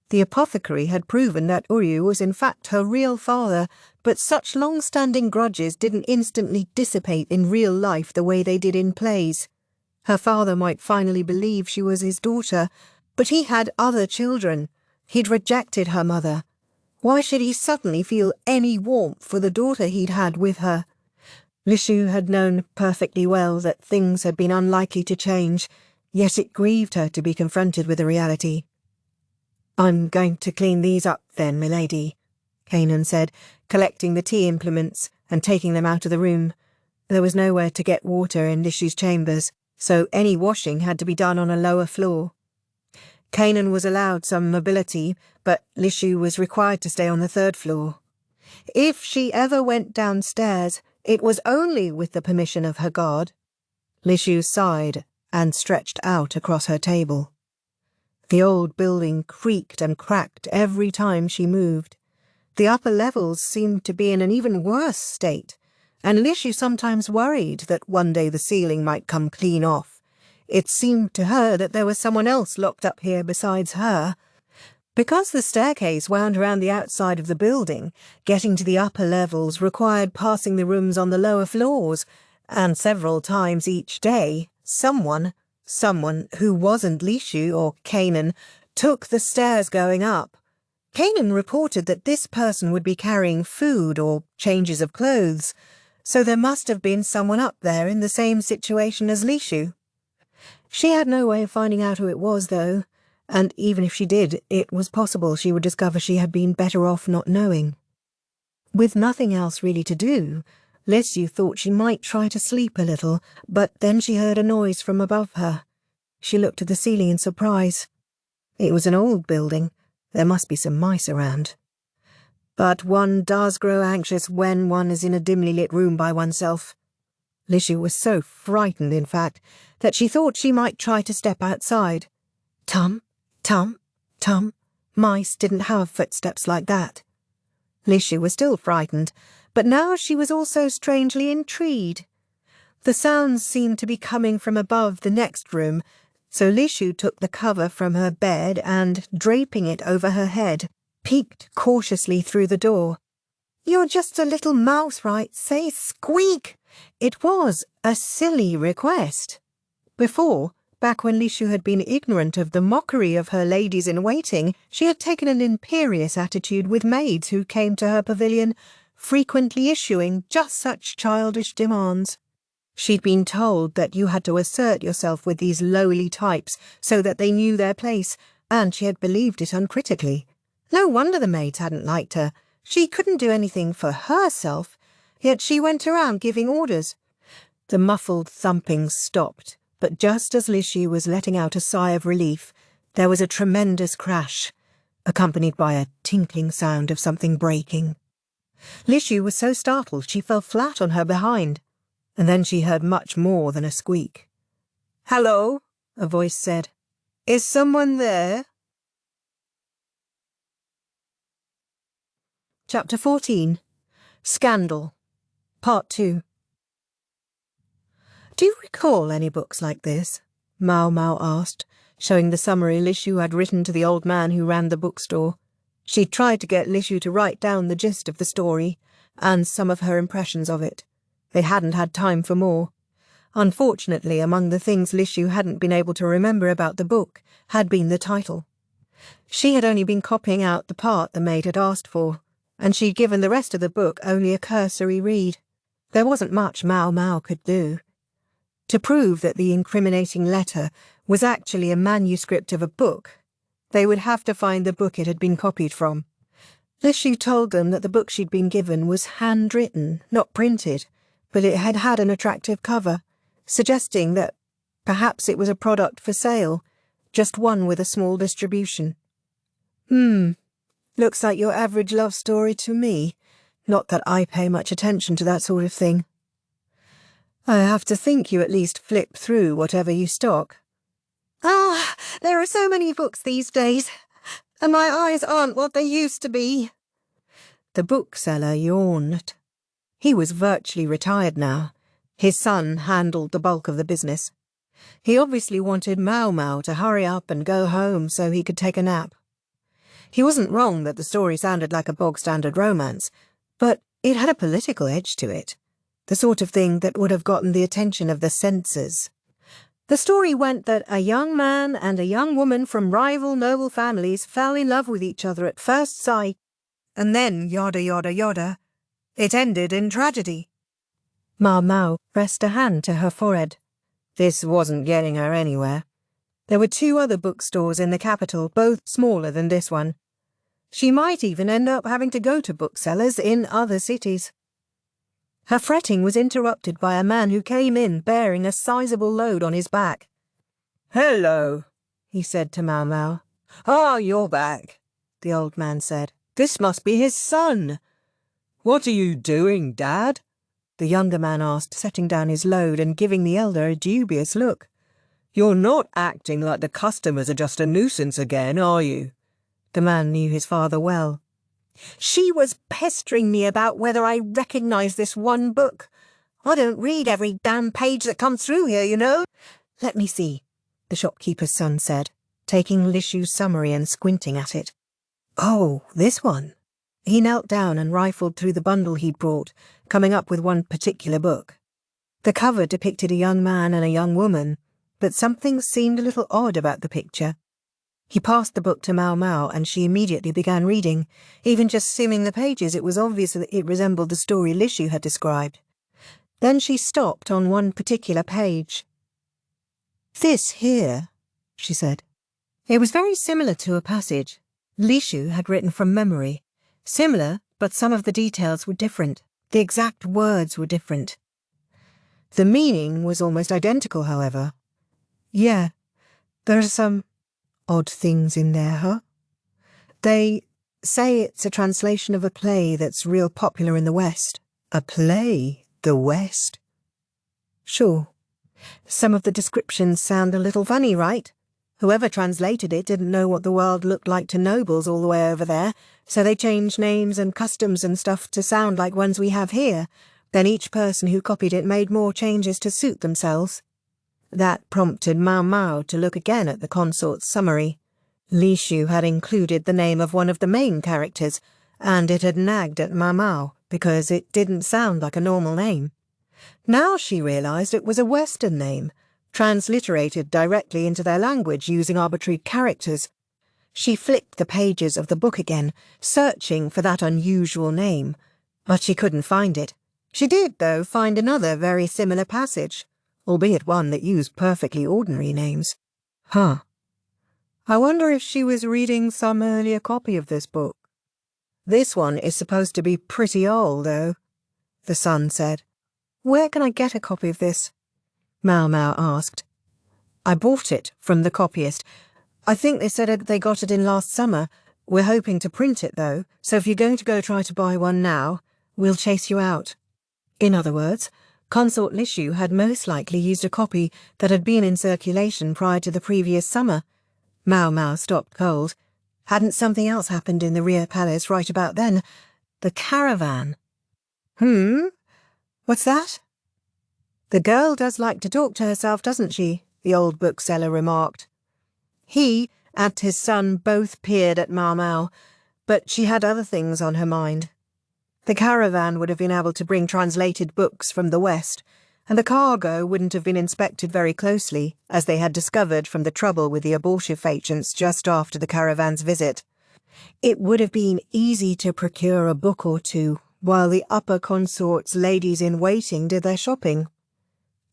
The apothecary had proven that Uryu was in fact her real father, but such long-standing grudges didn't instantly dissipate in real life the way they did in plays. Her father might finally believe she was his daughter, but he had other children. He'd rejected her mother. Why should he suddenly feel any warmth for the daughter he'd had with her? Lishu had known perfectly well that things had been unlikely to change, yet it grieved her to be confronted with the reality. "I'm going to clean these up then, milady," Kanan said, collecting the tea implements and taking them out of the room. There was nowhere to get water in Lishu's chambers, so any washing had to be done on a lower floor. Kanan was allowed some mobility, but Lishu was required to stay on the third floor. If she ever went downstairs, it was only with the permission of her guard. Lishu sighed and stretched out across her table. The old building creaked and cracked every time she moved. The upper levels seemed to be in an even worse state, and Lishu sometimes worried that one day the ceiling might come clean off. It seemed to her that there was someone else locked up here besides her. Because the staircase wound around the outside of the building, getting to the upper levels required passing the rooms on the lower floors, and several times each day, someone who wasn't Lishu or Kanan took the stairs going up. Kanan reported that this person would be carrying food or changes of clothes, so there must have been someone up there in the same situation as Lishu. She had no way of finding out who it was, though, and even if she did, it was possible she would discover she had been better off not knowing. With nothing else really to do, Lishu thought she might try to sleep a little, but then she heard a noise from above her. She looked at the ceiling in surprise. It was an old building. There must be some mice around. But one does grow anxious when one is in a dimly lit room by oneself. Lishu was so frightened, in fact, that she thought she might try to step outside. Tum, tum, tum. Mice didn't have footsteps like that. Lishu was still frightened, but now she was also strangely intrigued. The sounds seemed to be coming from above the next room, so Lishu took the cover from her bed and, draping it over her head, peeked cautiously through the door. "You're just a little mouse, right? Say squeak!" It was a silly request. Before, back when Lishu had been ignorant of the mockery of her ladies-in-waiting, she had taken an imperious attitude with maids who came to her pavilion, frequently issuing just such childish demands. She'd been told that you had to assert yourself with these lowly types so that they knew their place, and she had believed it uncritically. No wonder the maids hadn't liked her. She couldn't do anything for herself, yet she went around giving orders. The muffled thumping stopped, but just as Lishu was letting out a sigh of relief, there was a tremendous crash, accompanied by a tinkling sound of something breaking. Lishu was so startled she fell flat on her behind, and then she heard much more than a squeak. "Hello," a voice said. "Is someone there?" Chapter 14. Scandal. Part 2. "Do you recall any books like this?" Maomao asked, showing the summary Lishu had written to the old man who ran the bookstore. She tried to get Lishu to write down the gist of the story, and some of her impressions of it. They hadn't had time for more. Unfortunately, among the things Lishu hadn't been able to remember about the book had been the title. She had only been copying out the part the maid had asked for, and she'd given the rest of the book only a cursory read. There wasn't much Maomao could do. To prove that the incriminating letter was actually a manuscript of a book, they would have to find the book it had been copied from. Lishu told them that the book she'd been given was handwritten, not printed, but it had had an attractive cover, suggesting that perhaps it was a product for sale, just one with a small distribution. Looks like your average love story to me. Not that I pay much attention to that sort of thing. I have to think you at least flip through whatever you stock. There are so many books these days, and my eyes aren't what they used to be. The bookseller yawned. He was virtually retired now. His son handled the bulk of the business. He obviously wanted Maomao to hurry up and go home so he could take a nap. He wasn't wrong that the story sounded like a bog-standard romance, but it had a political edge to it, the sort of thing that would have gotten the attention of the censors. The story went that a young man and a young woman from rival noble families fell in love with each other at first sight, and then yada yada yada. It ended in tragedy. Maomao pressed a hand to her forehead. This wasn't getting her anywhere. There were 2 other bookstores in the capital, both smaller than this one. She might even end up having to go to booksellers in other cities. Her fretting was interrupted by a man who came in bearing a sizable load on his back. "Hello," he said to Maomao. "Ah, you're back," the old man said. "This must be his son." "What are you doing, Dad?" the younger man asked, setting down his load and giving the elder a dubious look. "You're not acting like the customers are just a nuisance again, are you?" The man knew his father well. "She was pestering me about whether I recognise this one book. I don't read every damn page that comes through here, you know." "Let me see," the shopkeeper's son said, taking Lishu's summary and squinting at it. "Oh, this one." He knelt down and rifled through the bundle he'd brought, coming up with one particular book. The cover depicted a young man and a young woman, but something seemed a little odd about the picture. He passed the book to Maomao, and she immediately began reading. Even just skimming the pages, it was obvious that it resembled the story Lishu had described. Then she stopped on one particular page. "This here," she said. It was very similar to a passage Lishu had written from memory. Similar, but some of the details were different. The exact words were different. The meaning was almost identical, however. "Yeah, there are some odd things in there, huh? They say it's a translation of a play that's real popular in the West." "A play? The West?" "Sure. Some of the descriptions sound a little funny, right? Whoever translated it didn't know what the world looked like to nobles all the way over there, so they changed names and customs and stuff to sound like ones we have here. Then each person who copied it made more changes to suit themselves." That prompted Maomao to look again at the Consort's summary. Lishu had included the name of one of the main characters, and it had nagged at Maomao because it didn't sound like a normal name. Now she realised it was a Western name, transliterated directly into their language using arbitrary characters. She flicked the pages of the book again, searching for that unusual name, but she couldn't find it. She did, though, find another very similar passage, albeit one that used perfectly ordinary names. Huh. I wonder if she was reading some earlier copy of this book. "This one is supposed to be pretty old, though," the son said. "Where can I get a copy of this?" Maomao asked. "I bought it from the copyist. I think they said they got it in last summer. We're hoping to print it, though, so if you're going to go try to buy one now, we'll chase you out." In other words, Consort Lishu had most likely used a copy that had been in circulation prior to the previous summer. Maomao stopped cold. Hadn't something else happened in the rear palace right about then? The caravan. What's that? "The girl does like to talk to herself, doesn't she?" the old bookseller remarked. He and his son both peered at Maomao, but she had other things on her mind. The caravan would have been able to bring translated books from the West, and the cargo wouldn't have been inspected very closely, as they had discovered from the trouble with the abortive agents just after the caravan's visit. It would have been easy to procure a book or two, while the upper consort's ladies-in-waiting did their shopping.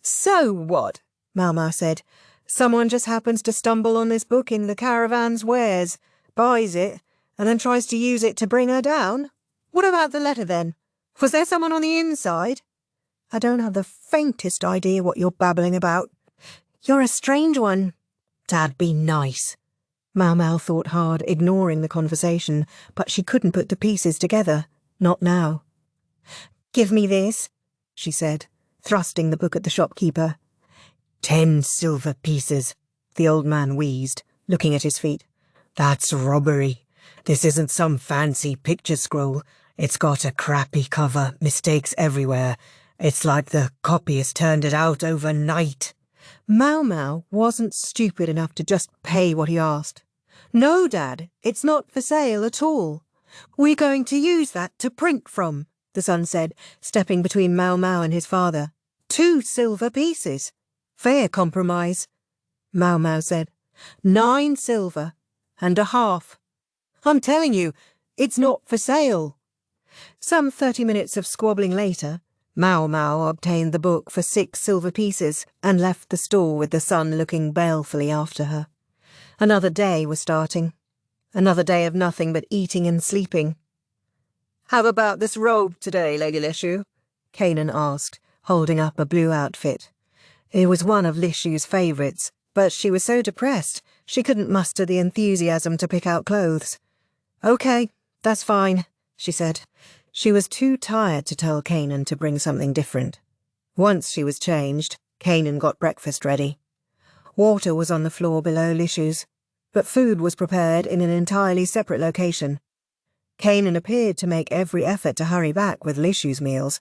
"So what?" Maomao said. "Someone just happens to stumble on this book in the caravan's wares, buys it, and then tries to use it to bring her down? What about the letter, then? Was there someone on the inside?" "I don't have the faintest idea what you're babbling about." "You're a strange one." "Dad, be nice." Maomao thought hard, ignoring the conversation, but she couldn't put the pieces together. Not now. "Give me this," she said, thrusting the book at the shopkeeper. 10 silver pieces, the old man wheezed, looking at his feet. "That's robbery. This isn't some fancy picture scroll. It's got a crappy cover, mistakes everywhere. It's like the copyist turned it out overnight." Maomao wasn't stupid enough to just pay what he asked. "No, Dad, it's not for sale at all. We're going to use that to print from," the son said, stepping between Maomao and his father. 2 silver pieces. Fair compromise, Maomao said. 9 silver and a half. I'm telling you, it's not for sale. Some 30 minutes of squabbling later, Maomao obtained the book for 6 silver pieces and left the store with the son looking balefully after her. Another day was starting. Another day of nothing but eating and sleeping. "How about this robe today, Lady Lishu?" Kanan asked, holding up a blue outfit. It was one of Lishu's favourites, but she was so depressed she couldn't muster the enthusiasm to pick out clothes. "Okay, that's fine," she said. She was too tired to tell Kanan to bring something different. Once she was changed, Kanan got breakfast ready. Water was on the floor below Lishu's, but food was prepared in an entirely separate location. Kanan appeared to make every effort to hurry back with Lishu's meals,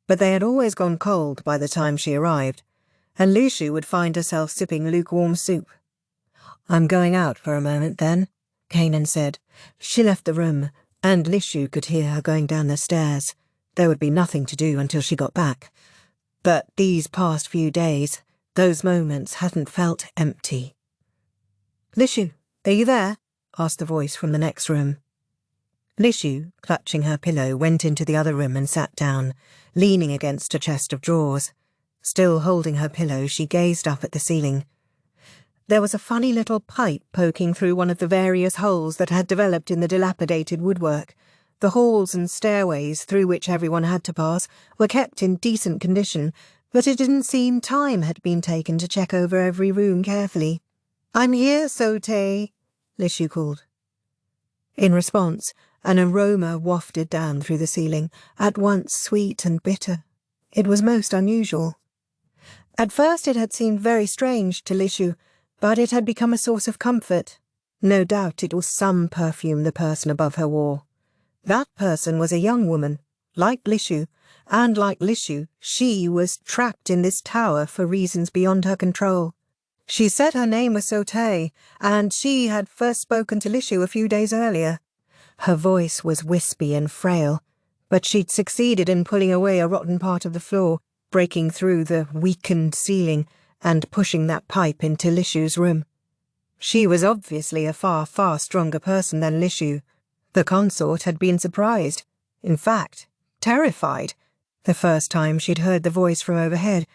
but they had always gone cold by the time she arrived, and Lishu would find herself sipping lukewarm soup. "I'm going out for a moment then," Kanan said. She left the room, and Lishu could hear her going down the stairs. There would be nothing to do until she got back. But these past few days, those moments hadn't felt empty. "Lishu, are you there?" asked the voice from the next room. Lishu, clutching her pillow, went into the other room and sat down, leaning against a chest of drawers. Still holding her pillow, she gazed up at the ceiling. There was a funny little pipe poking through one of the various holes that had developed in the dilapidated woodwork. The halls and stairways through which everyone had to pass were kept in decent condition, but it didn't seem time had been taken to check over every room carefully. "I'm here, Sote," Lishu called. In response, an aroma wafted down through the ceiling, at once sweet and bitter. It was most unusual. At first it had seemed very strange to Lishu, but it had become a source of comfort. No doubt it was some perfume the person above her wore. That person was a young woman, like Lishu, and like Lishu, she was trapped in this tower for reasons beyond her control. She said her name was Sote, and she had first spoken to Lishu a few days earlier. Her voice was wispy and frail, but she'd succeeded in pulling away a rotten part of the floor, breaking through the weakened ceiling and pushing that pipe into Lishu's room. She was obviously a far, far stronger person than Lishu. The consort had been surprised, in fact, terrified, the first time she'd heard the voice from overhead,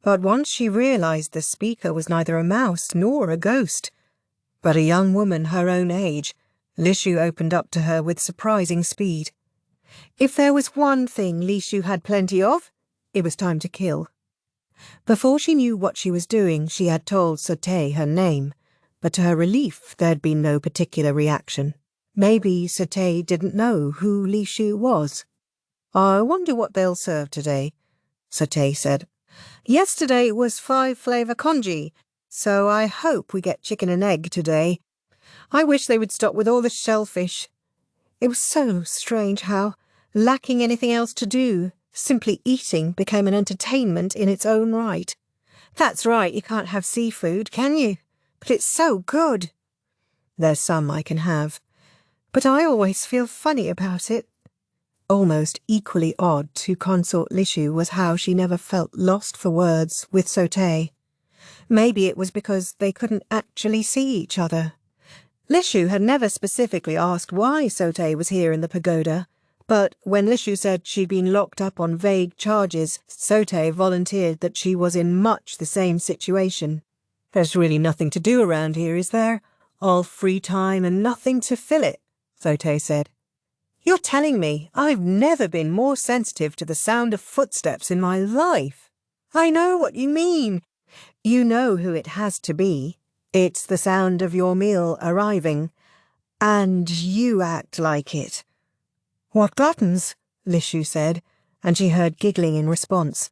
but once she realized the speaker was neither a mouse nor a ghost, but a young woman her own age, Lishu opened up to her with surprising speed. If there was one thing Lishu had plenty of, it was time to kill. Before she knew what she was doing, she had told Sote her name, but to her relief there had been no particular reaction. Maybe Sote didn't know who Lishu was. "I wonder what they'll serve today," Sote said. "Yesterday was 5-flavour congee, so I hope we get chicken and egg today. I wish they would stop with all the shellfish. It was so strange how, lacking anything else to do, simply eating became an entertainment in its own right. That's right, you can't have seafood, can you? But it's so good. There's some I can have, but I always feel funny about it." Almost equally odd to Consort Lishu was how she never felt lost for words with Sote. Maybe it was because they couldn't actually see each other. Lishu had never specifically asked why Sote was here in the pagoda, but when Lishu said she'd been locked up on vague charges, Sote volunteered that she was in much the same situation. "There's really nothing to do around here, is there? All free time and nothing to fill it," Sote said. "You're telling me I've never been more sensitive to the sound of footsteps in my life." "I know what you mean." "You know who it has to be. It's the sound of your meal arriving. And you act like it." "What buttons?" Lishu said, and she heard giggling in response.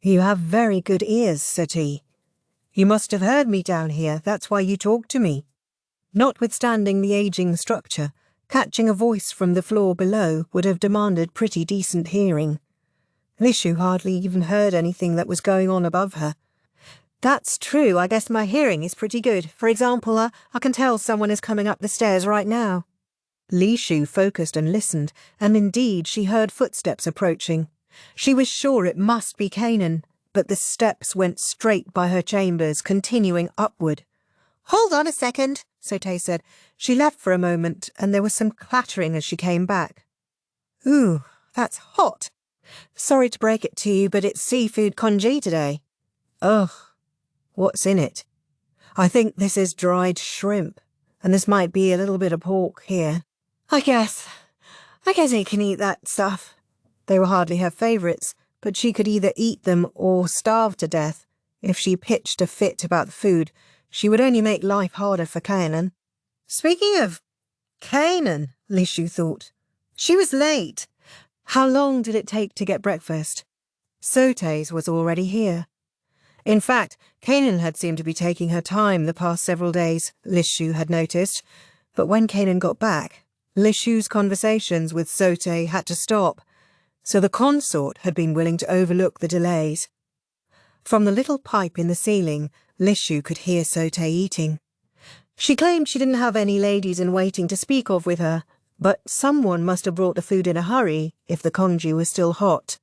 "You have very good ears," said he. "You must have heard me down here, that's why you talk to me." Notwithstanding the aging structure, catching a voice from the floor below would have demanded pretty decent hearing. Lishu hardly even heard anything that was going on above her. That's true. I guess my hearing is pretty good. For example, I can tell someone is coming up the stairs right now. Lishu focused and listened, and indeed she heard footsteps approaching. She was sure it must be Kanan, but the steps went straight by her chambers, continuing upward. Hold on a second, Sote said. She left for a moment, and there was some clattering as she came back. Ooh, that's hot. Sorry to break it to you, but it's seafood congee today. Ugh, what's in it? I think this is dried shrimp, and this might be a little bit of pork here. I guess he can eat that stuff. They were hardly her favourites, but she could either eat them or starve to death. If she pitched a fit about the food, she would only make life harder for Kanan. Speaking of Kanan, Lishu thought, she was late. How long did it take to get breakfast? Sote's was already here. In fact, Kanan had seemed to be taking her time the past several days, Lishu had noticed. But when Kanan got back, Lishu's conversations with Sote had to stop, so the consort had been willing to overlook the delays. From the little pipe in the ceiling, Lishu could hear Sote eating. She claimed she didn't have any ladies in waiting to speak of with her, but someone must have brought the food in a hurry if the congee was still hot.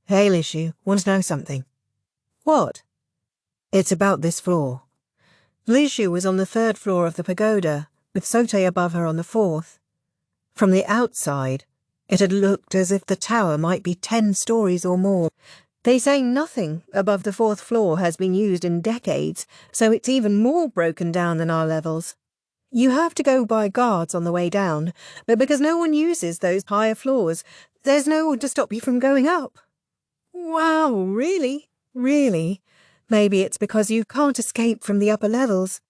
Hey, Lishu, want to know something? What? It's about this floor. Lishu was on the 3rd floor of the pagoda, with Sote above her on the 4th. From the outside, it had looked as if the tower might be 10 stories or more. They say nothing above the 4th floor has been used in decades, so it's even more broken down than our levels. You have to go by guards on the way down, but because no one uses those higher floors, there's no one to stop you from going up. Wow, really? Really? Maybe it's because you can't escape from the upper levels.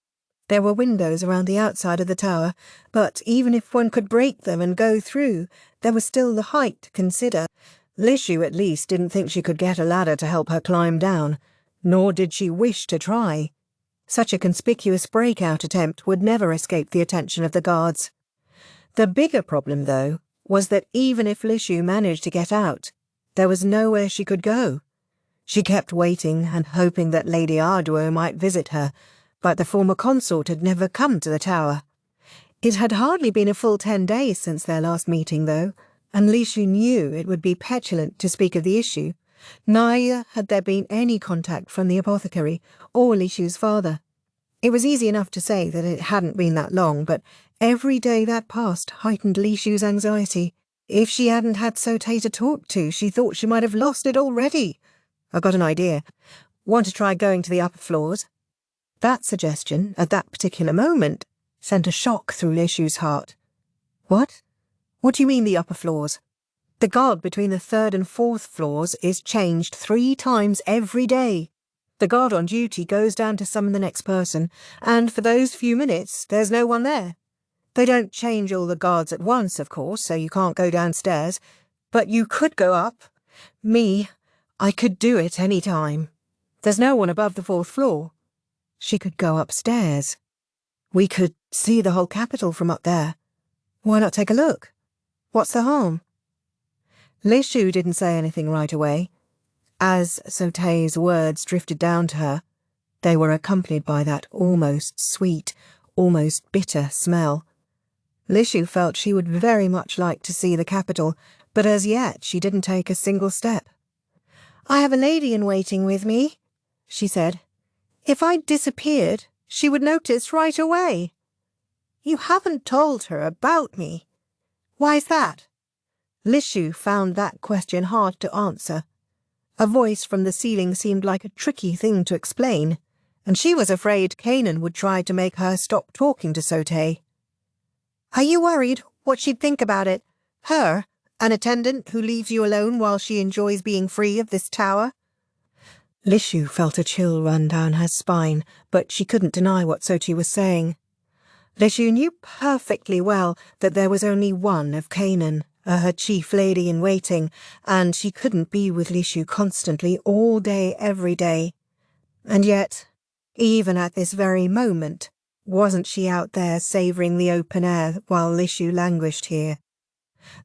There were windows around the outside of the tower, but even if one could break them and go through, there was still the height to consider. Lishu at least didn't think she could get a ladder to help her climb down, nor did she wish to try. Such a conspicuous breakout attempt would never escape the attention of the guards. The bigger problem, though, was that even if Lishu managed to get out, there was nowhere she could go. She kept waiting and hoping that Lady Arduo might visit her, but the former consort had never come to the tower. It had hardly been a full 10 days since their last meeting, though, and Lishu knew it would be petulant to speak of the issue. Neither had there been any contact from the apothecary or Lishu's father. It was easy enough to say that it hadn't been that long, but every day that passed heightened Lishu's anxiety. If she hadn't had Sote to talk to, she thought she might have lost it already. I got an idea. Want to try going to the upper floors? That suggestion, at that particular moment, sent a shock through Lishu's heart. What? What do you mean the upper floors? The guard between the 3rd and 4th floors is changed 3 times every day. The guard on duty goes down to summon the next person, and for those few minutes there's no one there. They don't change all the guards at once, of course, so you can't go downstairs, but you could go up. I could do it any time. There's no one above the 4th floor. She could go upstairs. We could see the whole capital from up there. Why not take a look? What's the harm? Lishu didn't say anything right away. As Sote's words drifted down to her, they were accompanied by that almost sweet, almost bitter smell. Lishu felt she would very much like to see the capital, but as yet she didn't take a single step. I have a lady in waiting with me, she said. If I'd disappeared, she would notice right away. You haven't told her about me. Why's that? Lishu found that question hard to answer. A voice from the ceiling seemed like a tricky thing to explain, and she was afraid Kanan would try to make her stop talking to Sote. Are you worried what she'd think about it? Her, an attendant who leaves you alone while she enjoys being free of this tower? Lishu felt a chill run down her spine, but she couldn't deny what Sote was saying. Lishu knew perfectly well that there was only one of Kanan, her chief lady in waiting, and she couldn't be with Lishu constantly all day, every day. And yet, even at this very moment, wasn't she out there savouring the open air while Lishu languished here?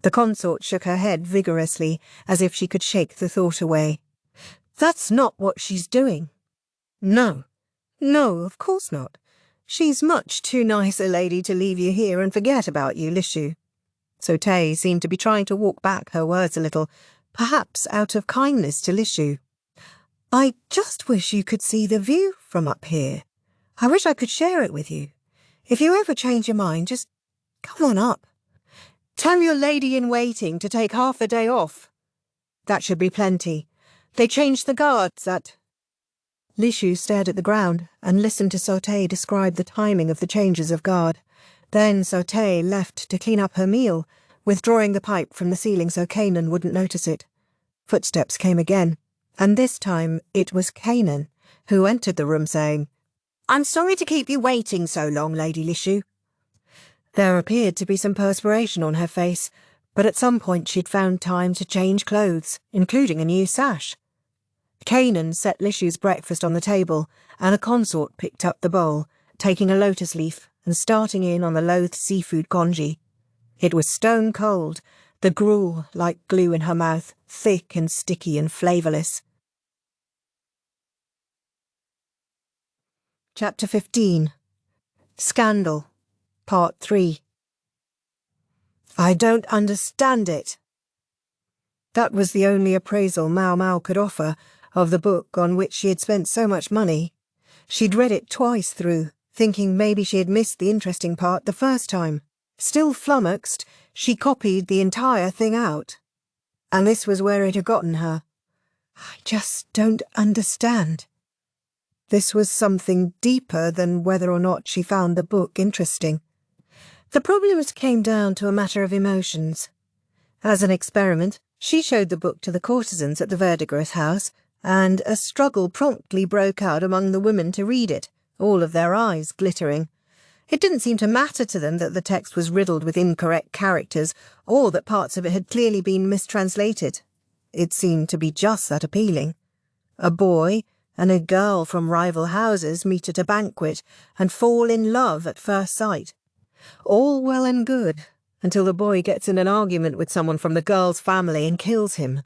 The consort shook her head vigorously, as if she could shake the thought away. That's not what she's doing. No, no, of course not. She's much too nice a lady to leave you here and forget about you, Lishu. Sotei seemed to be trying to walk back her words a little, perhaps out of kindness to Lishu. I just wish you could see the view from up here. I wish I could share it with you. If you ever change your mind, just come on up. Tell your lady-in-waiting to take half a day off. That should be plenty. They changed the guards at... Lishu stared at the ground and listened to Sotei describe the timing of the changes of guard. Then Sotei left to clean up her meal, withdrawing the pipe from the ceiling so Kanan wouldn't notice it. Footsteps came again, and this time it was Kanan, who entered the room saying, "I'm sorry to keep you waiting so long, Lady Lishu." There appeared to be some perspiration on her face, but at some point she'd found time to change clothes, including a new sash. Kanan set Lishu's breakfast on the table, and a consort picked up the bowl, taking a lotus leaf and starting in on the loathed seafood congee. It was stone cold, the gruel like glue in her mouth, thick and sticky and flavourless. Chapter 15. Scandal, Part 3. I don't understand it. That was the only appraisal Maomao could offer of the book on which she had spent so much money. She'd read it twice through, thinking maybe she had missed the interesting part the first time. Still flummoxed, she copied the entire thing out. And this was where it had gotten her. I just don't understand. This was something deeper than whether or not she found the book interesting. The problems came down to a matter of emotions. As an experiment, she showed the book to the courtesans at the Verdigris house, and a struggle promptly broke out among the women to read it, all of their eyes glittering. It didn't seem to matter to them that the text was riddled with incorrect characters, or that parts of it had clearly been mistranslated. It seemed to be just that appealing. A boy and a girl from rival houses meet at a banquet and fall in love at first sight. All well and good, until the boy gets in an argument with someone from the girl's family and kills him.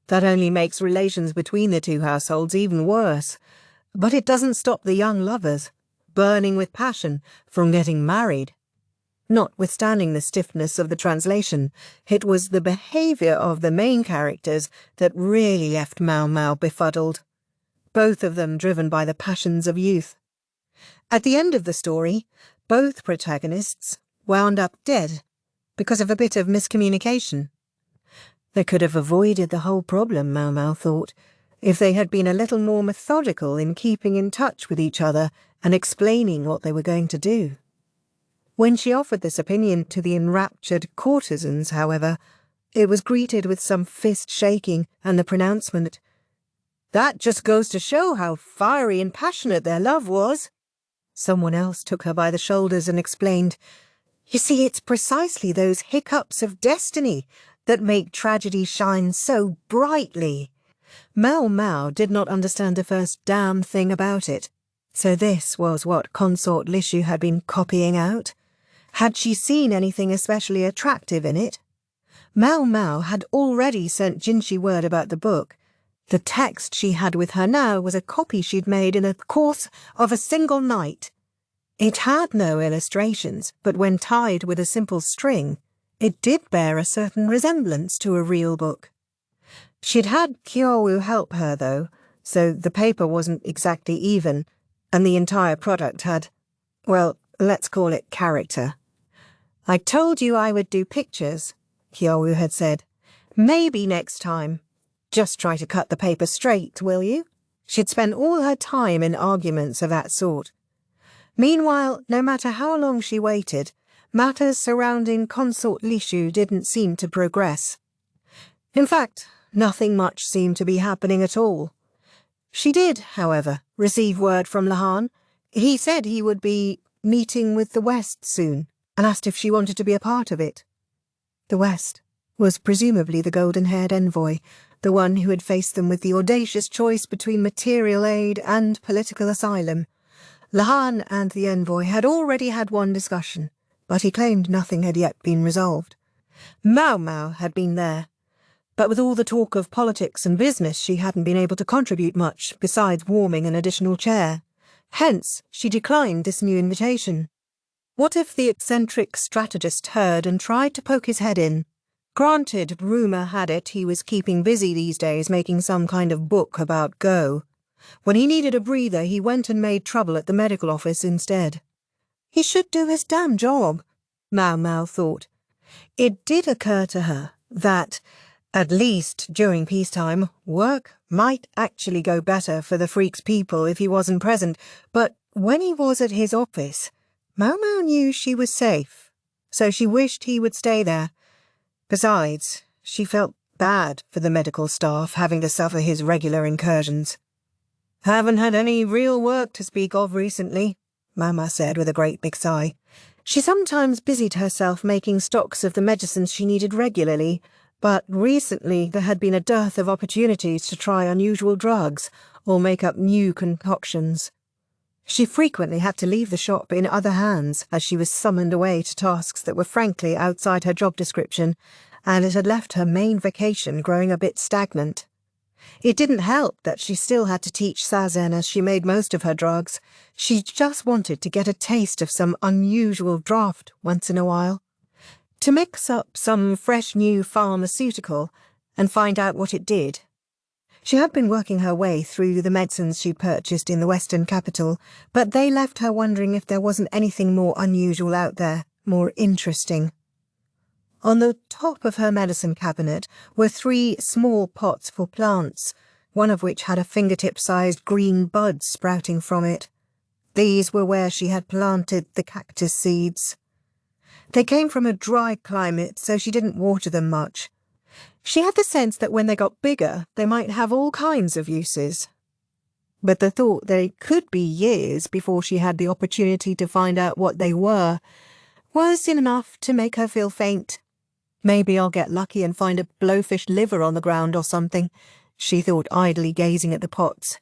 That only makes relations between the two households even worse. But it doesn't stop the young lovers, burning with passion, from getting married. Notwithstanding the stiffness of the translation, it was the behaviour of the main characters that really left Maomao befuddled, both of them driven by the passions of youth. At the end of the story, both protagonists wound up dead because of a bit of miscommunication. They could have avoided the whole problem, Maomao thought, if they had been a little more methodical in keeping in touch with each other and explaining what they were going to do. When she offered this opinion to the enraptured courtesans, however, it was greeted with some fist-shaking and the pronouncement, "That just goes to show how fiery and passionate their love was." Someone else took her by the shoulders and explained, "You see, it's precisely those hiccups of destiny that make tragedy shine so brightly." Maomao did not understand the first damn thing about it. So this was what Consort Lishu had been copying out? Had she seen anything especially attractive in it? Maomao had already sent Jinshi word about the book. The text she had with her now was a copy she'd made in the course of a single night. It had no illustrations, but when tied with a simple string, it did bear a certain resemblance to a real book. She'd had Kyowu help her, though, so the paper wasn't exactly even, and the entire product had, well, let's call it character. "I told you I would do pictures," Kyowu had said. "Maybe next time. Just try to cut the paper straight, will you?" She'd spent all her time in arguments of that sort. Meanwhile, no matter how long she waited, matters surrounding Consort Lishu didn't seem to progress. In fact, nothing much seemed to be happening at all. She did, however, receive word from Lahan. He said he would be meeting with the West soon, and asked if she wanted to be a part of it. The West was presumably the golden-haired envoy, the one who had faced them with the audacious choice between material aid and political asylum. Lahan and the envoy had already had one discussion, but he claimed nothing had yet been resolved. Maomao had been there. But with all the talk of politics and business, she hadn't been able to contribute much besides warming an additional chair. Hence, she declined this new invitation. What if the eccentric strategist heard and tried to poke his head in? Granted, rumour had it he was keeping busy these days making some kind of book about Go. When he needed a breather, he went and made trouble at the medical office instead. He should do his damn job, Maomao thought. It did occur to her that, at least during peacetime, work might actually go better for the freak's people if he wasn't present, but when he was at his office, Maomao knew she was safe, so she wished he would stay there. Besides, she felt bad for the medical staff having to suffer his regular incursions. "Haven't had any real work to speak of recently," Mama said with a great big sigh. She sometimes busied herself making stocks of the medicines she needed regularly, but recently there had been a dearth of opportunities to try unusual drugs or make up new concoctions. She frequently had to leave the shop in other hands as she was summoned away to tasks that were frankly outside her job description, and it had left her main vacation growing a bit stagnant. It didn't help that she still had to teach Sazen as she made most of her drugs. She just wanted to get a taste of some unusual draught once in a while. To mix up some fresh new pharmaceutical and find out what it did. She had been working her way through the medicines she'd purchased in the Western capital, but they left her wondering if there wasn't anything more unusual out there, more interesting. On the top of her medicine cabinet were 3 small pots for plants, one of which had a fingertip-sized green bud sprouting from it. These were where she had planted the cactus seeds. They came from a dry climate, so she didn't water them much. She had the sense that when they got bigger, they might have all kinds of uses. But the thought they could be years before she had the opportunity to find out what they were was enough to make her feel faint. "Maybe I'll get lucky and find a blowfish liver on the ground or something," she thought idly, gazing at the pots.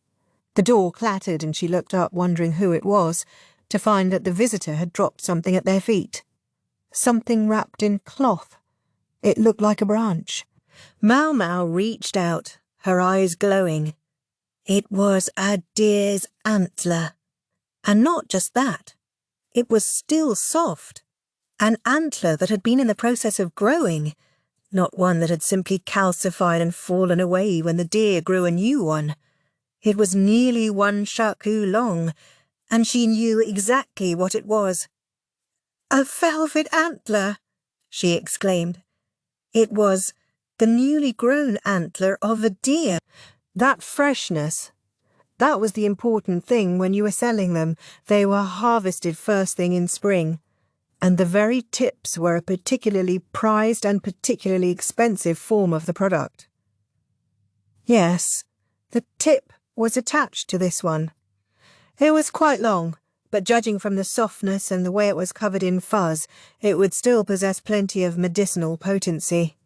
The door clattered and she looked up, wondering who it was, to find that the visitor had dropped something at their feet. Something wrapped in cloth. It looked like a branch. Maomao reached out, her eyes glowing. It was a deer's antler. And not just that. It was still soft. An antler that had been in the process of growing, not one that had simply calcified and fallen away when the deer grew a new one. It was nearly 1 shaku long, and she knew exactly what it was. "A velvet antler!" she exclaimed. It was the newly grown antler of a deer. That freshness, that was the important thing when you were selling them. They were harvested first thing in spring. And the very tips were a particularly prized and particularly expensive form of the product. Yes, the tip was attached to this one. It was quite long, but judging from the softness and the way it was covered in fuzz, it would still possess plenty of medicinal potency.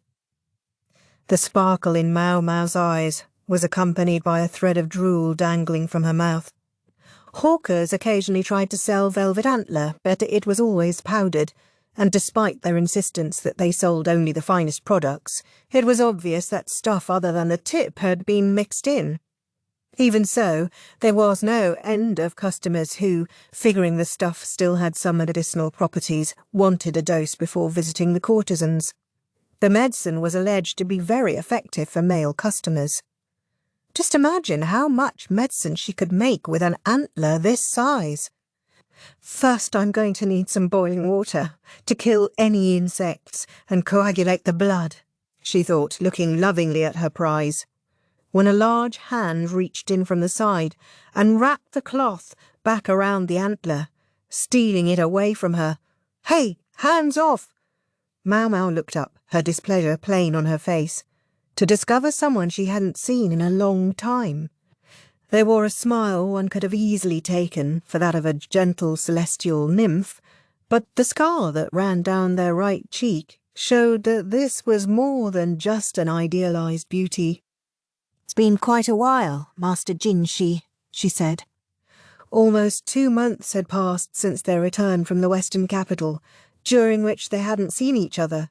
The sparkle in Maomao's eyes was accompanied by a thread of drool dangling from her mouth. Hawkers occasionally tried to sell velvet antler, but it was always powdered, and despite their insistence that they sold only the finest products, it was obvious that stuff other than the tip had been mixed in. Even so, there was no end of customers who, figuring the stuff still had some medicinal properties, wanted a dose before visiting the courtesans. The medicine was alleged to be very effective for male customers. Just imagine how much medicine she could make with an antler this size. "First I'm going to need some boiling water to kill any insects and coagulate the blood," she thought, looking lovingly at her prize, when a large hand reached in from the side and wrapped the cloth back around the antler, stealing it away from her. "Hey, hands off!" Maomao looked up, her displeasure plain on her face, to discover someone she hadn't seen in a long time. They wore a smile one could have easily taken for that of a gentle celestial nymph, but the scar that ran down their right cheek showed that this was more than just an idealized beauty. "It's been quite a while, Master Jinshi," she said. Almost 2 months had passed since their return from the Western capital, during which they hadn't seen each other.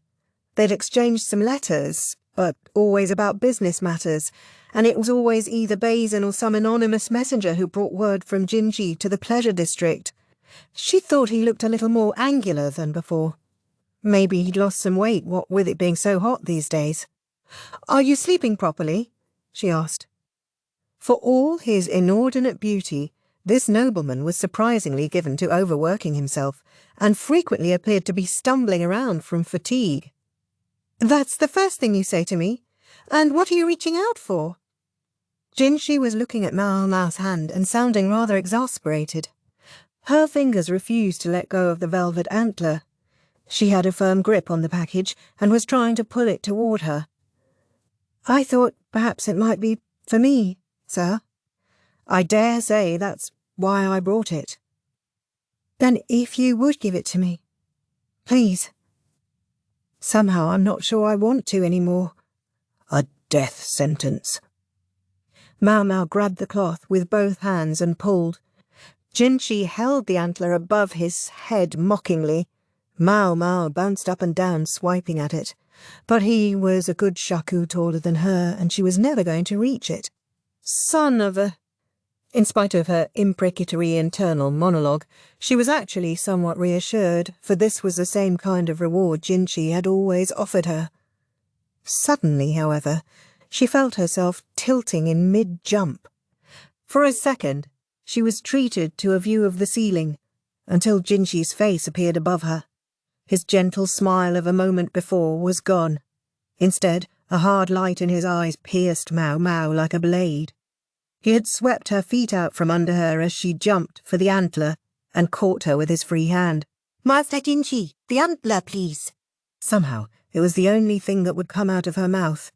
They'd exchanged some letters, but always about business matters, and it was always either Basen or some anonymous messenger who brought word from Jinji to the pleasure district. She thought he looked a little more angular than before. Maybe he'd lost some weight, what with it being so hot these days. "Are you sleeping properly?" she asked. For all his inordinate beauty, this nobleman was surprisingly given to overworking himself, and frequently appeared to be stumbling around from fatigue. "That's the first thing you say to me. And what are you reaching out for?" Jinshi was looking at Maomao's hand and sounding rather exasperated. Her fingers refused to let go of the velvet antler. She had a firm grip on the package and was trying to pull it toward her. "I thought perhaps it might be for me, sir. I dare say that's why I brought it." "Then if you would give it to me, please." "Somehow I'm not sure I want to anymore." "A death sentence." Maomao grabbed the cloth with both hands and pulled. Jinshi held the antler above his head mockingly. Maomao bounced up and down, swiping at it. But he was a good shaku taller than her, and she was never going to reach it. "Son of a—" In spite of her imprecatory internal monologue, she was actually somewhat reassured, for this was the same kind of reward Jinshi had always offered her. Suddenly, however, she felt herself tilting in mid-jump. For a second, she was treated to a view of the ceiling, until Jinshi's face appeared above her. His gentle smile of a moment before was gone. Instead, a hard light in his eyes pierced Maomao like a blade. He had swept her feet out from under her as she jumped for the antler and caught her with his free hand. "Master Jinshi, the antler, please." Somehow, it was the only thing that would come out of her mouth.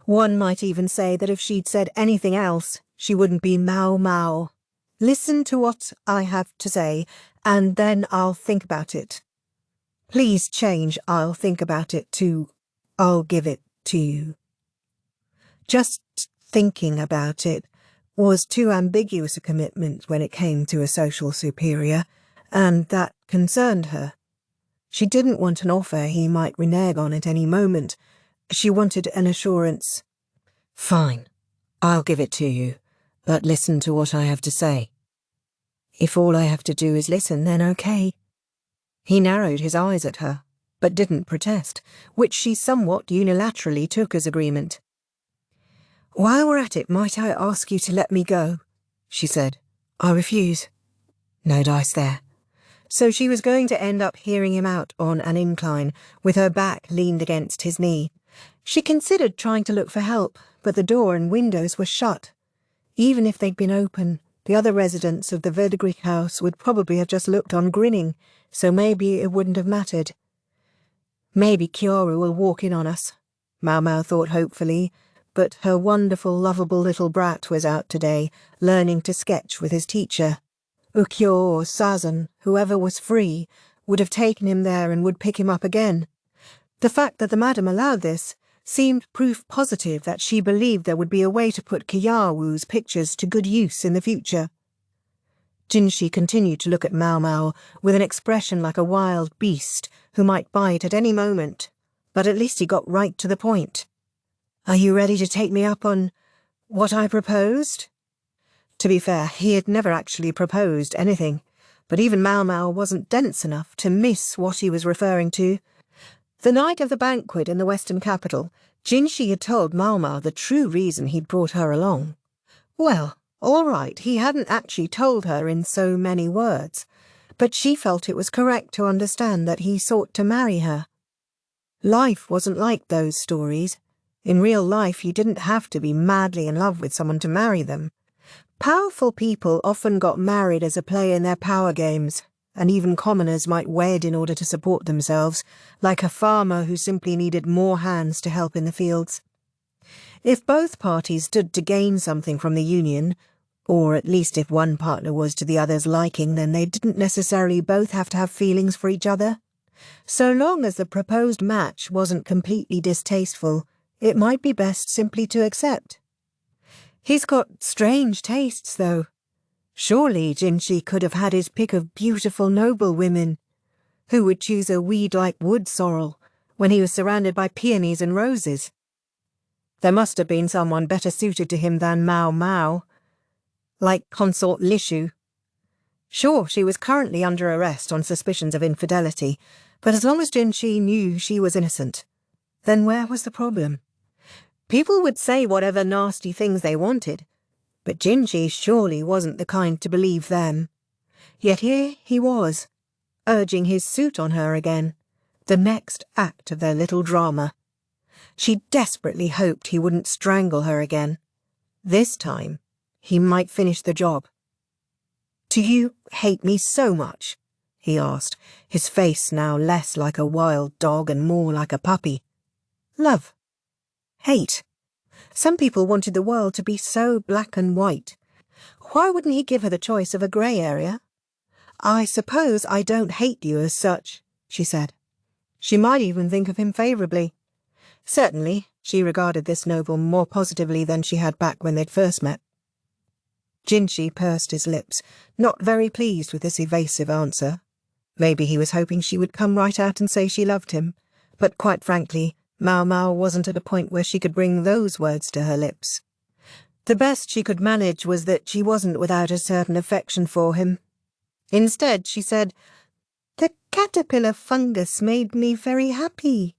One might even say that if she'd said anything else, she wouldn't be Maomao. "Listen to what I have to say, and then I'll think about it." Please change "I'll think about it" to "I'll give it to you." Just thinking about it was too ambiguous a commitment when it came to a social superior, and that concerned her. She didn't want an offer he might renege on at any moment. She wanted an assurance. "Fine, I'll give it to you, but listen to what I have to say." "If all I have to do is listen, then okay." He narrowed his eyes at her, but didn't protest, which she somewhat unilaterally took as agreement. "While we're at it, might I ask you to let me go?" she said. "I refuse." No dice there. So she was going to end up hearing him out on an incline, with her back leaned against his knee. She considered trying to look for help, but the door and windows were shut. Even if they'd been open, the other residents of the Verdigris house would probably have just looked on grinning, so maybe it wouldn't have mattered. "Maybe Kyoru will walk in on us," Maomao thought hopefully, but her wonderful, lovable little brat was out today, learning to sketch with his teacher. Ukyo or Sazan, whoever was free, would have taken him there and would pick him up again. The fact that the madam allowed this seemed proof positive that she believed there would be a way to put Kiyawu's pictures to good use in the future. Jinshi continued to look at Maomao with an expression like a wild beast who might bite at any moment, but at least he got right to the point. "Are you ready to take me up on what I proposed?" To be fair, he had never actually proposed anything, but even Maomao wasn't dense enough to miss what he was referring to. The night of the banquet in the Western capital, Jinshi had told Maomao the true reason he'd brought her along. Well, all right, he hadn't actually told her in so many words, but she felt it was correct to understand that he sought to marry her. Life wasn't like those stories. In real life, you didn't have to be madly in love with someone to marry them. Powerful people often got married as a play in their power games, and even commoners might wed in order to support themselves, like a farmer who simply needed more hands to help in the fields. If both parties stood to gain something from the union, or at least if one partner was to the other's liking, then they didn't necessarily both have to have feelings for each other. So long as the proposed match wasn't completely distasteful, it might be best simply to accept. He's got strange tastes, though. Surely Jinshi could have had his pick of beautiful noble women. Who would choose a weed like wood sorrel when he was surrounded by peonies and roses? There must have been someone better suited to him than Maomao, like Consort Lishu. Sure, she was currently under arrest on suspicions of infidelity, but as long as Jinshi knew she was innocent, then where was the problem? People would say whatever nasty things they wanted, but Jinshi surely wasn't the kind to believe them. Yet here he was, urging his suit on her again, the next act of their little drama. She desperately hoped he wouldn't strangle her again. This time, he might finish the job. "Do you hate me so much?" he asked, his face now less like a wild dog and more like a puppy. Love. Hate. Some people wanted the world to be so black and white. Why wouldn't he give her the choice of a grey area? "I suppose I don't hate you as such," she said. She might even think of him favourably. Certainly, she regarded this noble more positively than she had back when they'd first met. Jinshi pursed his lips, not very pleased with this evasive answer. Maybe he was hoping she would come right out and say she loved him, but quite frankly, Maomao wasn't at a point where she could bring those words to her lips. The best she could manage was that she wasn't without a certain affection for him. Instead, she said, "The caterpillar fungus made me very happy.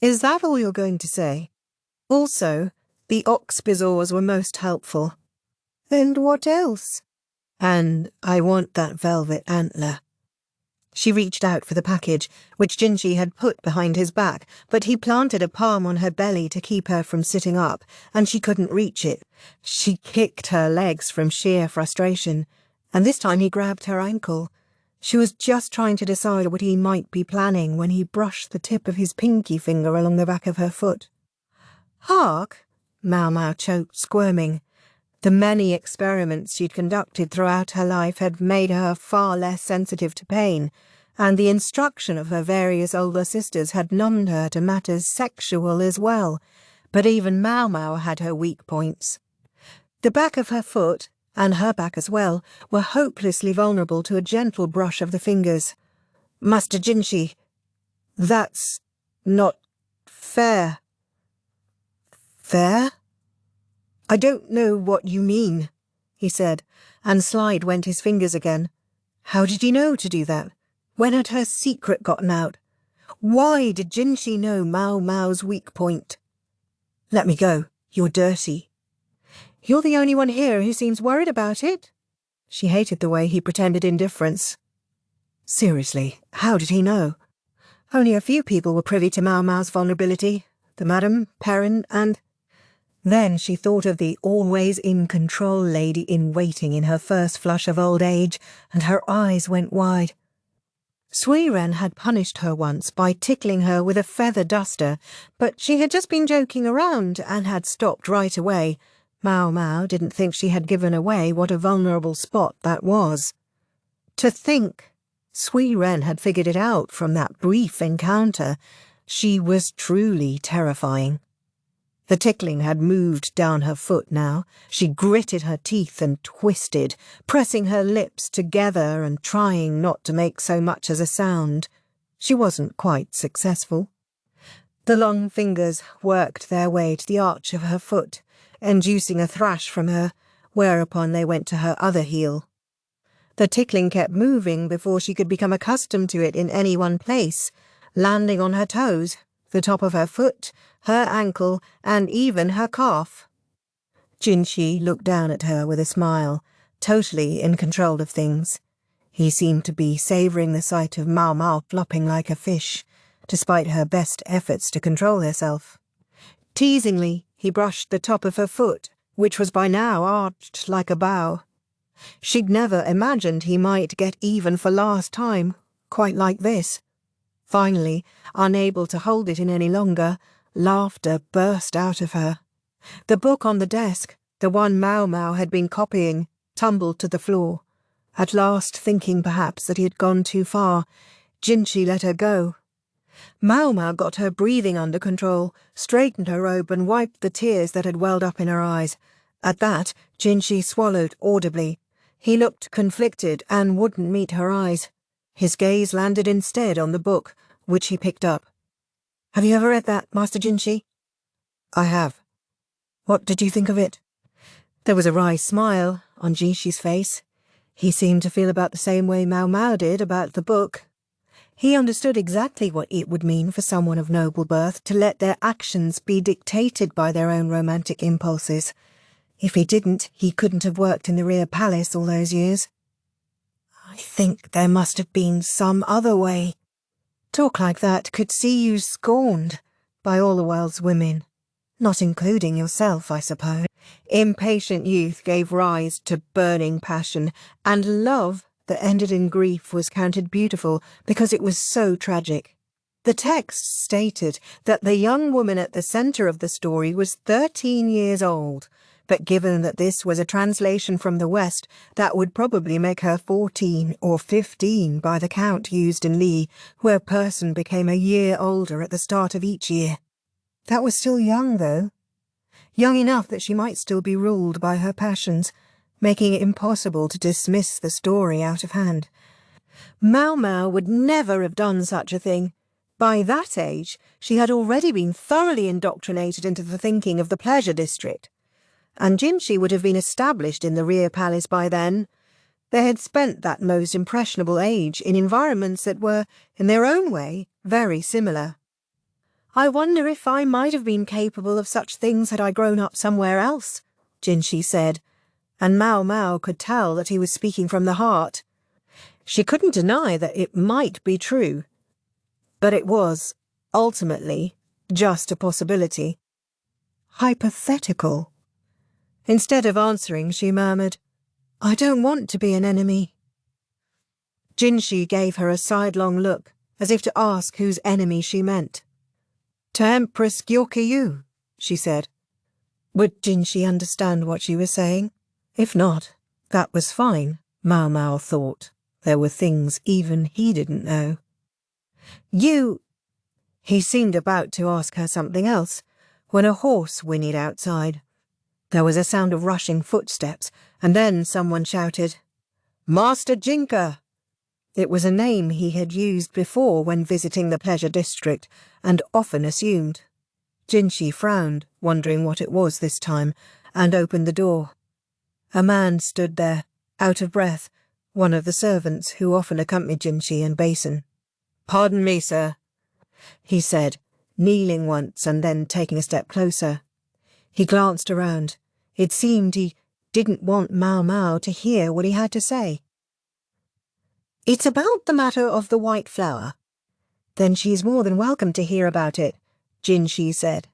Is that all you're going to say? Also, the ox bezoars were most helpful. And what else? And I want that velvet antler." She reached out for the package, which Jinshi had put behind his back, but he planted a palm on her belly to keep her from sitting up, and she couldn't reach it. She kicked her legs from sheer frustration, and this time he grabbed her ankle. She was just trying to decide what he might be planning when he brushed the tip of his pinky finger along the back of her foot. "Hark!" Maomao choked, squirming. The many experiments she'd conducted throughout her life had made her far less sensitive to pain, and the instruction of her various older sisters had numbed her to matters sexual as well, but even Maomao had her weak points. The back of her foot, and her back as well, were hopelessly vulnerable to a gentle brush of the fingers. "Master Jinshi, that's not fair." "Fair? I don't know what you mean," he said, and slide went his fingers again. How did he know to do that? When had her secret gotten out? Why did Jinshi know Maomao's weak point? "Let me go. You're dirty." "You're the only one here who seems worried about it." She hated the way he pretended indifference. Seriously, how did he know? Only a few people were privy to Maomao's vulnerability. The Madam, Perrin, and... Then she thought of the always-in-control lady-in-waiting in her first flush of old age, and her eyes went wide. Suiren had punished her once by tickling her with a feather duster, but she had just been joking around and had stopped right away. Maomao didn't think she had given away what a vulnerable spot that was. To think Suiren had figured it out from that brief encounter. She was truly terrifying. The tickling had moved down her foot now. She gritted her teeth and twisted, pressing her lips together and trying not to make so much as a sound. She wasn't quite successful. The long fingers worked their way to the arch of her foot, inducing a thrash from her, whereupon they went to her other heel. The tickling kept moving before she could become accustomed to it in any one place, landing on her toes, the top of her foot, her ankle, and even her calf. Jinshi looked down at her with a smile, totally in control of things. He seemed to be savouring the sight of Maomao flopping like a fish, despite her best efforts to control herself. Teasingly, he brushed the top of her foot, which was by now arched like a bow. She'd never imagined he might get even for last time, quite like this. Finally, unable to hold it in any longer, laughter burst out of her. The book on the desk, the one Maomao had been copying, tumbled to the floor. At last, thinking perhaps that he had gone too far, Jinshi let her go. Maomao got her breathing under control, straightened her robe and wiped the tears that had welled up in her eyes. At that, Jinshi swallowed audibly. He looked conflicted and wouldn't meet her eyes. His gaze landed instead on the book, which he picked up. "Have you ever read that, Master Jinshi?" "I have." What did you think of it? There was a wry smile on Jinshi's face. He seemed to feel about the same way Maomao did about the book. He understood exactly what it would mean for someone of noble birth to let their actions be dictated by their own romantic impulses. If he didn't, he couldn't have worked in the rear palace all those years. I think there must have been some other way. Talk like that could see you scorned by all the world's women, not including yourself, I suppose. Impatient youth gave rise to burning passion, and love that ended in grief was counted beautiful because it was so tragic. The text stated that the young woman at the centre of the story was 13 years old, but given that this was a translation from the West, that would probably make her 14 or 15 by the count used in Li, where a person became a year older at the start of each year. That was still young, though. Young enough that she might still be ruled by her passions, making it impossible to dismiss the story out of hand. Maomao would never have done such a thing. By that age, she had already been thoroughly indoctrinated into the thinking of the pleasure district, and Jinshi would have been established in the rear palace by then. They had spent that most impressionable age in environments that were, in their own way, very similar. I wonder if I might have been capable of such things had I grown up somewhere else, Jinshi said, and Maomao could tell that he was speaking from the heart. She couldn't deny that it might be true, but it was, ultimately, just a possibility. Hypothetical. Instead of answering, she murmured, "I don't want to be an enemy." Jinshi gave her a sidelong look, as if to ask whose enemy she meant. "To Empress Gyokyu," she said. Would Jinshi understand what she was saying? If not, that was fine, Maomao thought. There were things even he didn't know. "You—" He seemed about to ask her something else, when a horse whinnied outside. There was a sound of rushing footsteps, and then someone shouted, "Master Jinka!" It was a name he had used before when visiting the pleasure district, and often assumed. Jinshi frowned, wondering what it was this time, and opened the door. A man stood there, out of breath, one of the servants who often accompanied Jinshi and Basen. "Pardon me, sir," he said, kneeling once and then taking a step closer. He glanced around. It seemed he didn't want Maomao to hear what he had to say. "It's about the matter of the white flower." "Then she's more than welcome to hear about it," Jinshi said.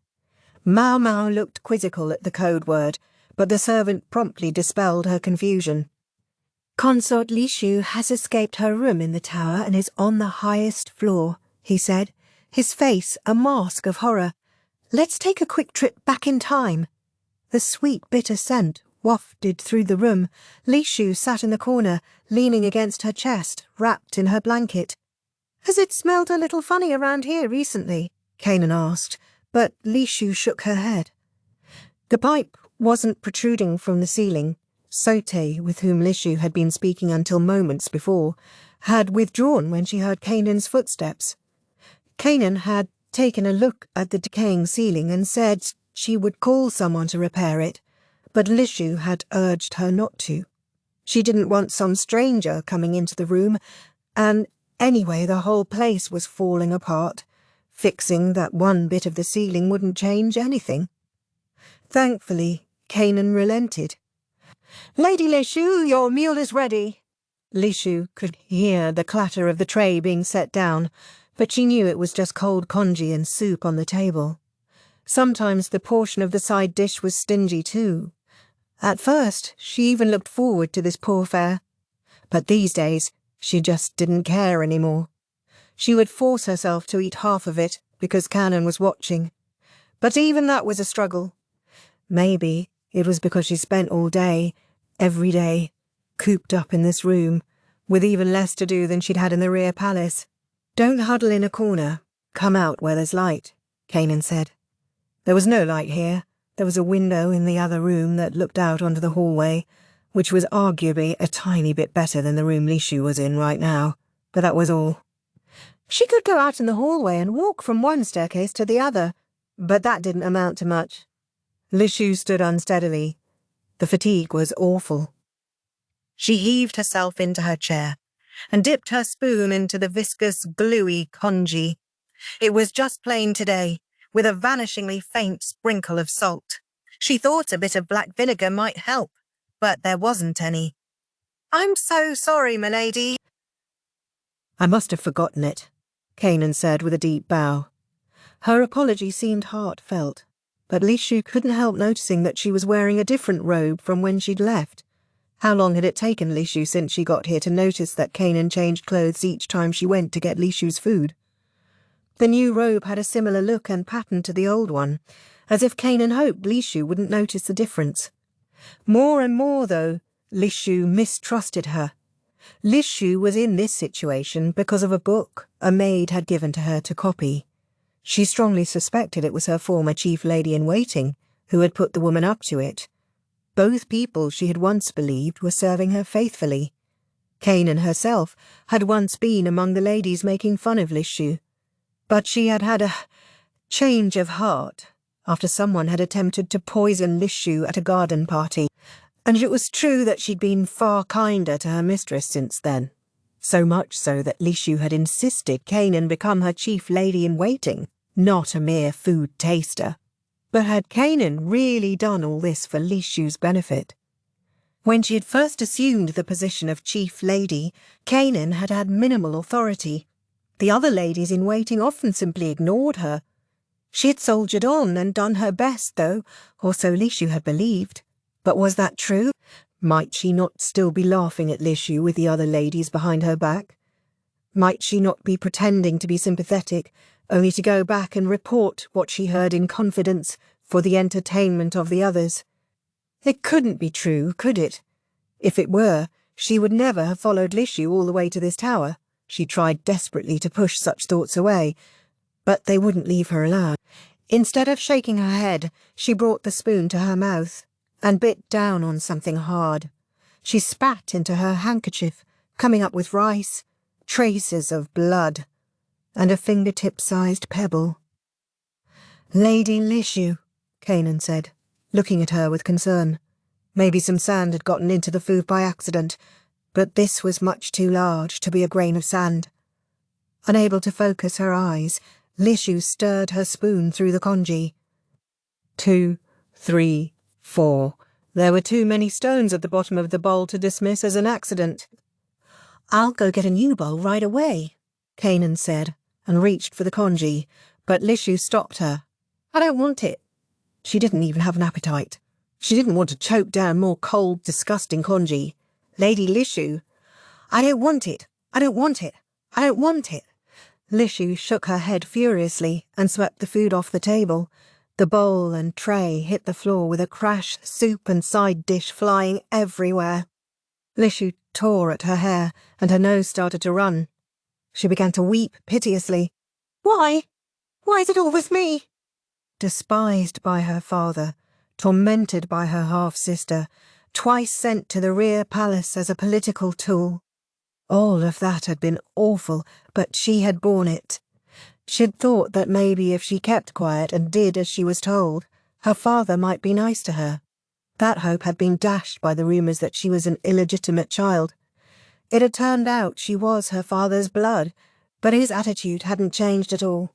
Maomao looked quizzical at the code word, but the servant promptly dispelled her confusion. "Consort Lishu has escaped her room in the tower and is on the highest floor," he said, his face a mask of horror. "Let's take a quick trip back in time." The sweet, bitter scent wafted through the room. Lishu sat in the corner, leaning against her chest, wrapped in her blanket. "Has it smelled a little funny around here recently?" Kanan asked, but Lishu shook her head. The pipe wasn't protruding from the ceiling. Sote, with whom Lishu had been speaking until moments before, had withdrawn when she heard Kanan's footsteps. Kanan had taken a look at the decaying ceiling and said she would call someone to repair it, but Lishu had urged her not to. She didn't want some stranger coming into the room, and anyway the whole place was falling apart. Fixing that one bit of the ceiling wouldn't change anything. Thankfully, Kanan relented. "Lady Lishu, your meal is ready." Lishu could hear the clatter of the tray being set down, but she knew it was just cold congee and soup on the table. Sometimes the portion of the side dish was stingy too. At first, she even looked forward to this poor fare. But these days, she just didn't care anymore. She would force herself to eat half of it because Kanan was watching. But even that was a struggle. Maybe it was because she spent all day, every day, cooped up in this room, with even less to do than she'd had in the rear palace. "Don't huddle in a corner. Come out where there's light," Kanan said. There was no light here. There was a window in the other room that looked out onto the hallway, which was arguably a tiny bit better than the room Lishu was in right now, but that was all. She could go out in the hallway and walk from one staircase to the other, but that didn't amount to much. Lishu stood unsteadily. The fatigue was awful. She heaved herself into her chair and dipped her spoon into the viscous, gluey congee. It was just plain today, with a vanishingly faint sprinkle of salt. She thought a bit of black vinegar might help, but there wasn't any. "I'm so sorry, milady." "I must have forgotten it," Kanan said with a deep bow. Her apology seemed heartfelt, but Lishu couldn't help noticing that she was wearing a different robe from when she'd left. How long had it taken Lishu since she got here to notice that Kanan changed clothes each time she went to get Lishu's food? The new robe had a similar look and pattern to the old one, as if Kanan hoped Lishu wouldn't notice the difference. More and more, though, Lishu mistrusted her. Lishu was in this situation because of a book a maid had given to her to copy. She strongly suspected it was her former chief lady-in-waiting who had put the woman up to it. Both people she had once believed were serving her faithfully. Kanan herself had once been among the ladies making fun of Lishu, but she had had a change of heart after someone had attempted to poison Lishu at a garden party, and it was true that she'd been far kinder to her mistress since then, so much so that Lishu had insisted Kanan become her chief lady-in-waiting, not a mere food taster. But had Kanan really done all this for Lishu's benefit? When she had first assumed the position of chief lady, Kanan had had minimal authority. The other ladies-in-waiting often simply ignored her. She had soldiered on and done her best, though, or so Lishu had believed. But was that true? Might she not still be laughing at Lishu with the other ladies behind her back? Might she not be pretending to be sympathetic, only to go back and report what she heard in confidence for the entertainment of the others? It couldn't be true, could it? If it were, she would never have followed Lishu all the way to this tower. She tried desperately to push such thoughts away, but they wouldn't leave her alone. Instead of shaking her head, she brought the spoon to her mouth and bit down on something hard. She spat into her handkerchief, coming up with rice, traces of blood, and a fingertip-sized pebble. "Lady Lishu," Kanan said, looking at her with concern. Maybe some sand had gotten into the food by accident, but this was much too large to be a grain of sand. Unable to focus her eyes, Lishu stirred her spoon through the congee. 2, 3, 4. There were too many stones at the bottom of the bowl to dismiss as an accident. "I'll go get a new bowl right away," Kanan said, and reached for the congee, but Lishu stopped her. "I don't want it." She didn't even have an appetite. She didn't want to choke down more cold, disgusting congee. "Lady Lishu." "I don't want it. I don't want it. I don't want it." Lishu shook her head furiously and swept the food off the table. The bowl and tray hit the floor with a crash, soup and side dish flying everywhere. Lishu tore at her hair, and her nose started to run. She began to weep piteously. "Why? Why is it always me?" Despised by her father, tormented by her half-sister, twice sent to the rear palace as a political tool. All of that had been awful, but she had borne it. She'd thought that maybe if she kept quiet and did as she was told, her father might be nice to her. That hope had been dashed by the rumours that she was an illegitimate child. It had turned out she was her father's blood, but his attitude hadn't changed at all.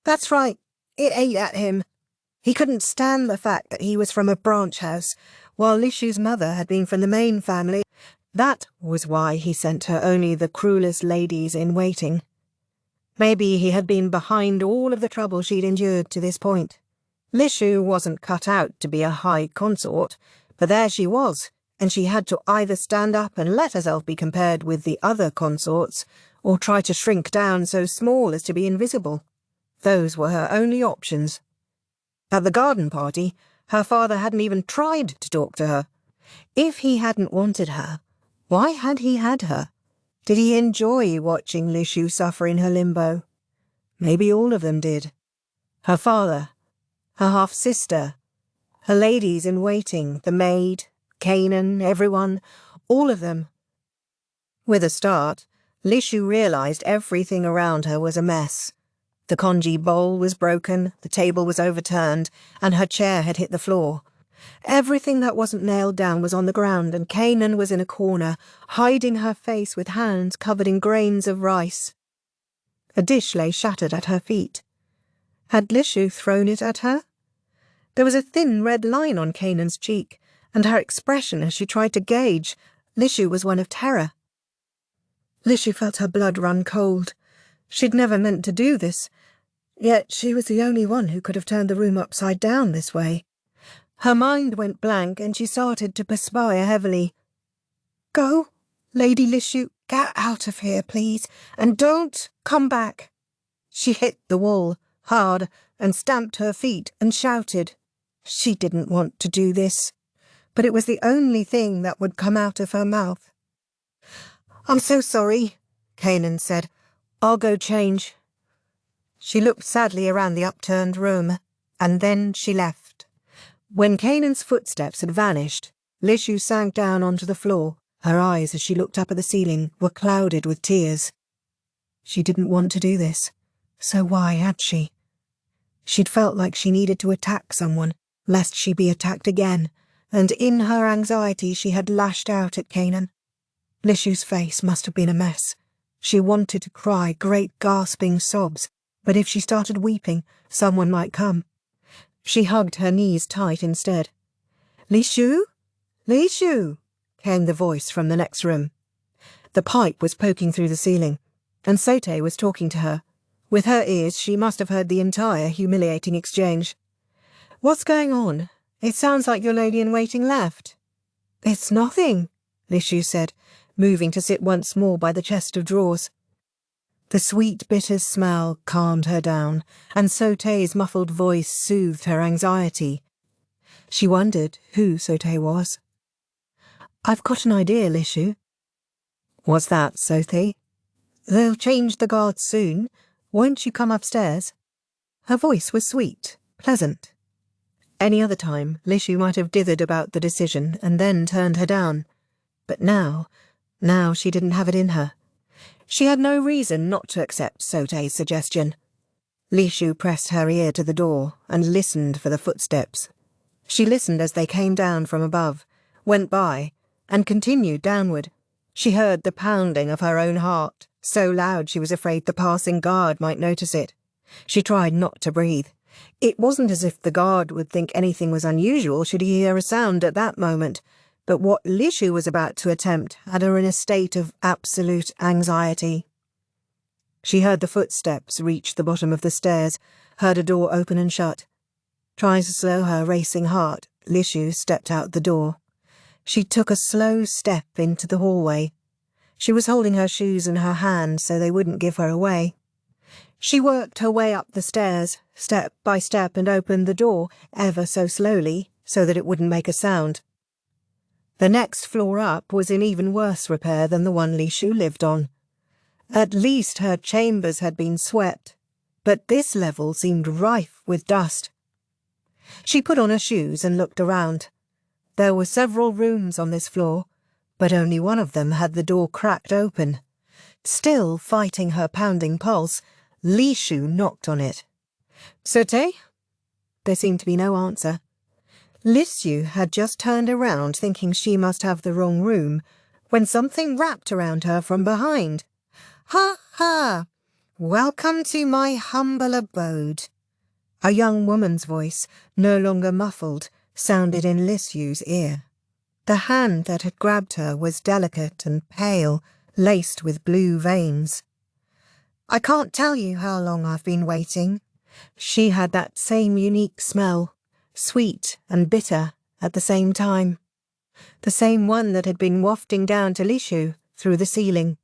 That's right, it ate at him. He couldn't stand the fact that he was from a branch house, while Lishu's mother had been from the main family. That was why he sent her only the cruelest ladies-in-waiting. Maybe he had been behind all of the trouble she'd endured to this point. Lishu wasn't cut out to be a high consort, but there she was, and she had to either stand up and let herself be compared with the other consorts, or try to shrink down so small as to be invisible. Those were her only options. At the garden party, her father hadn't even tried to talk to her. If he hadn't wanted her, why had he had her? Did he enjoy watching Lishu suffer in her limbo? Maybe all of them did. Her father, her half-sister, her ladies-in-waiting, the maid, Kanan, everyone, all of them. With a start, Lishu realised everything around her was a mess. The congee bowl was broken, the table was overturned, and her chair had hit the floor. Everything that wasn't nailed down was on the ground, and Kanan was in a corner, hiding her face with hands covered in grains of rice. A dish lay shattered at her feet. Had Lishu thrown it at her? There was a thin red line on Kanan's cheek, and her expression as she tried to gauge Lishu was one of terror. Lishu felt her blood run cold. She'd never meant to do this, yet she was the only one who could have turned the room upside down this way. Her mind went blank, and she started to perspire heavily. "Go, Lady Lishu, get out of here, please, and don't come back." She hit the wall hard and stamped her feet and shouted. She didn't want to do this, but it was the only thing that would come out of her mouth. "I'm so sorry," Kanan said. "I'll go change." She looked sadly around the upturned room, and then she left. When Kanan's footsteps had vanished, Lishu sank down onto the floor. Her eyes, as she looked up at the ceiling, were clouded with tears. She didn't want to do this, so why had she? She'd felt like she needed to attack someone, lest she be attacked again, and in her anxiety she had lashed out at Kanan. Lishu's face must have been a mess. She wanted to cry great gasping sobs, but if she started weeping, someone might come. She hugged her knees tight instead. "Lishu? Lishu!" came the voice from the next room. The pipe was poking through the ceiling, and Sote was talking to her. With her ears, she must have heard the entire humiliating exchange. "What's going on? It sounds like your lady-in-waiting left." "It's nothing," Lishu said, moving to sit once more by the chest of drawers. The sweet, bitter smell calmed her down, and Sote's muffled voice soothed her anxiety. She wondered who Sote was. "I've got an idea, Lishu." "What's that, Sote?" "They'll change the guards soon. Won't you come upstairs?" Her voice was sweet, pleasant. Any other time, Lishu might have dithered about the decision and then turned her down. But now she didn't have it in her. She had no reason not to accept Sote's suggestion. Lishu pressed her ear to the door and listened for the footsteps. She listened as they came down from above, went by, and continued downward. She heard the pounding of her own heart, so loud she was afraid the passing guard might notice it. She tried not to breathe. It wasn't as if the guard would think anything was unusual should he hear a sound at that moment, but what Lishu was about to attempt had her in a state of absolute anxiety. She heard the footsteps reach the bottom of the stairs, heard a door open and shut. Trying to slow her racing heart, Lishu stepped out the door. She took a slow step into the hallway. She was holding her shoes in her hand so they wouldn't give her away. She worked her way up the stairs, step by step, and opened the door, ever so slowly, so that it wouldn't make a sound. The next floor up was in even worse repair than the one Lishu lived on. At least her chambers had been swept, but this level seemed rife with dust. She put on her shoes and looked around. There were several rooms on this floor, but only one of them had the door cracked open. Still fighting her pounding pulse, Lishu knocked on it. "Sote?" There seemed to be no answer. Lishu had just turned around thinking she must have the wrong room, when something wrapped around her from behind. "Ha ha! Welcome to my humble abode." A young woman's voice, no longer muffled, sounded in Lishu's ear. The hand that had grabbed her was delicate and pale, laced with blue veins. "I can't tell you how long I've been waiting." She had that same unique smell, sweet and bitter at the same time. The same one that had been wafting down to Lishu through the ceiling.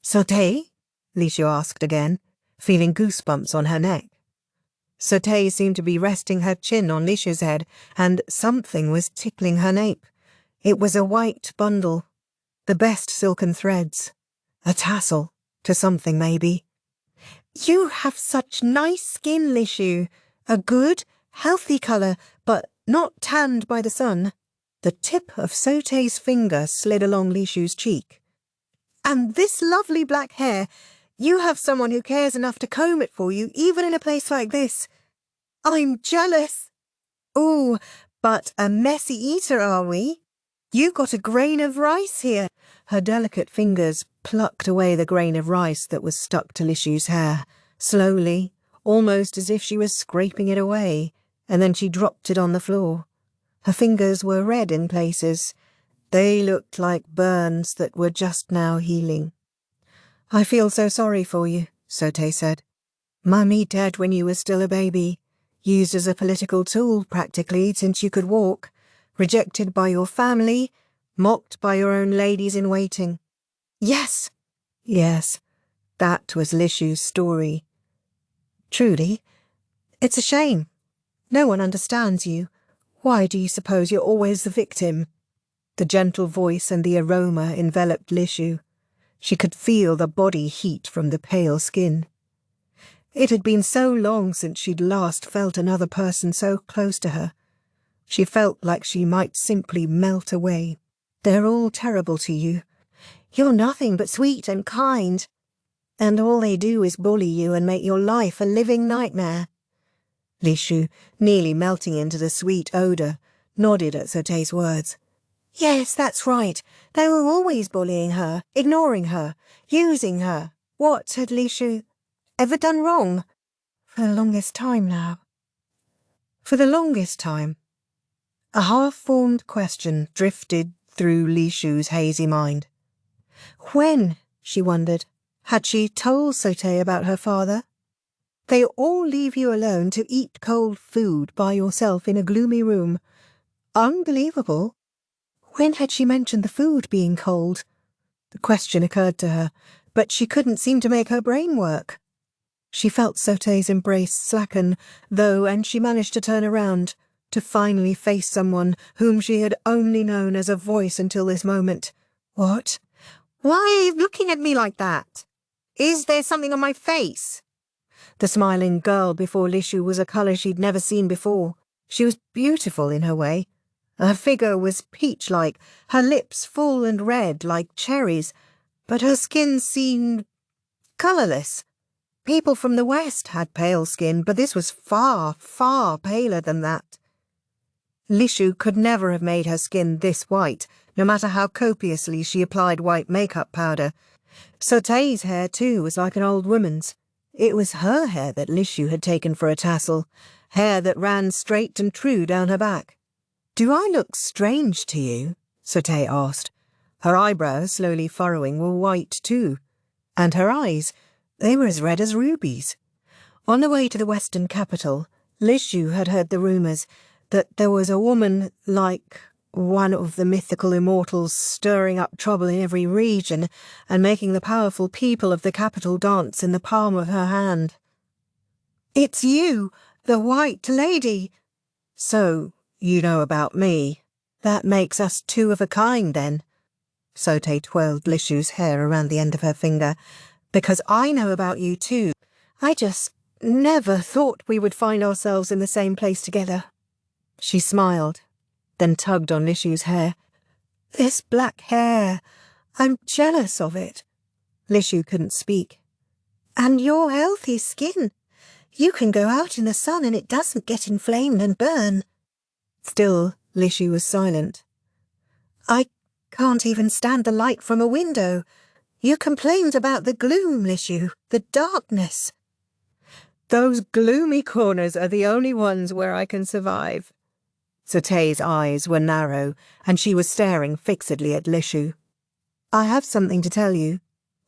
"Sote?" Lishu asked again, feeling goosebumps on her neck. Sote seemed to be resting her chin on Lishu's head, and something was tickling her nape. It was a white bundle, the best silken threads, a tassel to something maybe. "You have such nice skin, Lishu. A good, healthy colour, but not tanned by the sun." The tip of Sote's finger slid along Lishu's cheek. "And this lovely black hair. You have someone who cares enough to comb it for you, even in a place like this. I'm jealous. Ooh, but a messy eater, are we? You got a grain of rice here. Her delicate fingers plucked away the grain of rice that was stuck to Lishu's hair, slowly, almost as if she was scraping it away, and then she dropped it on the floor. Her fingers were red in places. They looked like burns that were just now healing. I feel so sorry for you, Sote said. Mummy dead when you were still a baby, used as a political tool practically since you could walk, rejected by your family, mocked by your own ladies-in-waiting. Yes, that was Lishu's story. Truly, it's a shame. No one understands you. Why do you suppose you're always the victim? The gentle voice and the aroma enveloped Lishu. She could feel the body heat from the pale skin. It had been so long since she'd last felt another person so close to her. She felt like she might simply melt away. They're all terrible to you. You're nothing but sweet and kind. And all they do is bully you and make your life a living nightmare. Lishu, nearly melting into the sweet odour, nodded at Sote's words. Yes, that's right. They were always bullying her, ignoring her, using her. What had Lishu ever done wrong? For the longest time now. For the longest time. A half-formed question drifted through Lishu's hazy mind. When, she wondered, had she told Sote about her father? They all leave you alone to eat cold food by yourself in a gloomy room. Unbelievable. When had she mentioned the food being cold? The question occurred to her, but she couldn't seem to make her brain work. She felt Sote's embrace slacken, though, and she managed to turn around, to finally face someone whom she had only known as a voice until this moment. What? Why are you looking at me like that? Is there something on my face? The smiling girl before Lishu was a colour she'd never seen before. She was beautiful in her way. Her figure was peach-like, her lips full and red like cherries, but her skin seemed colourless. People from the West had pale skin, but this was far, far paler than that. Lishu could never have made her skin this white, no matter how copiously she applied white makeup powder. Sote's hair, too, was like an old woman's. It was her hair that Lishu had taken for a tassel, hair that ran straight and true down her back. Do I look strange to you? Sote asked. Her eyebrows, slowly furrowing, were white too. And her eyes, they were as red as rubies. On the way to the western capital, Lishu had heard the rumours that there was a woman like one of the mythical immortals stirring up trouble in every region and making the powerful people of the capital dance in the palm of her hand. It's you, the White Lady. So, you know about me. That makes us two of a kind, then. Sote twirled Lishu's hair around the end of her finger. Because I know about you, too. I just never thought we would find ourselves in the same place together. She smiled, then tugged on Lishu's hair. This black hair. I'm jealous of it. Lishu couldn't speak. And your healthy skin. You can go out in the sun and it doesn't get inflamed and burn. Still, Lishu was silent. I can't even stand the light from a window. You complained about the gloom, Lishu, the darkness. Those gloomy corners are the only ones where I can survive. Sote's eyes were narrow, and she was staring fixedly at Lishu. I have something to tell you.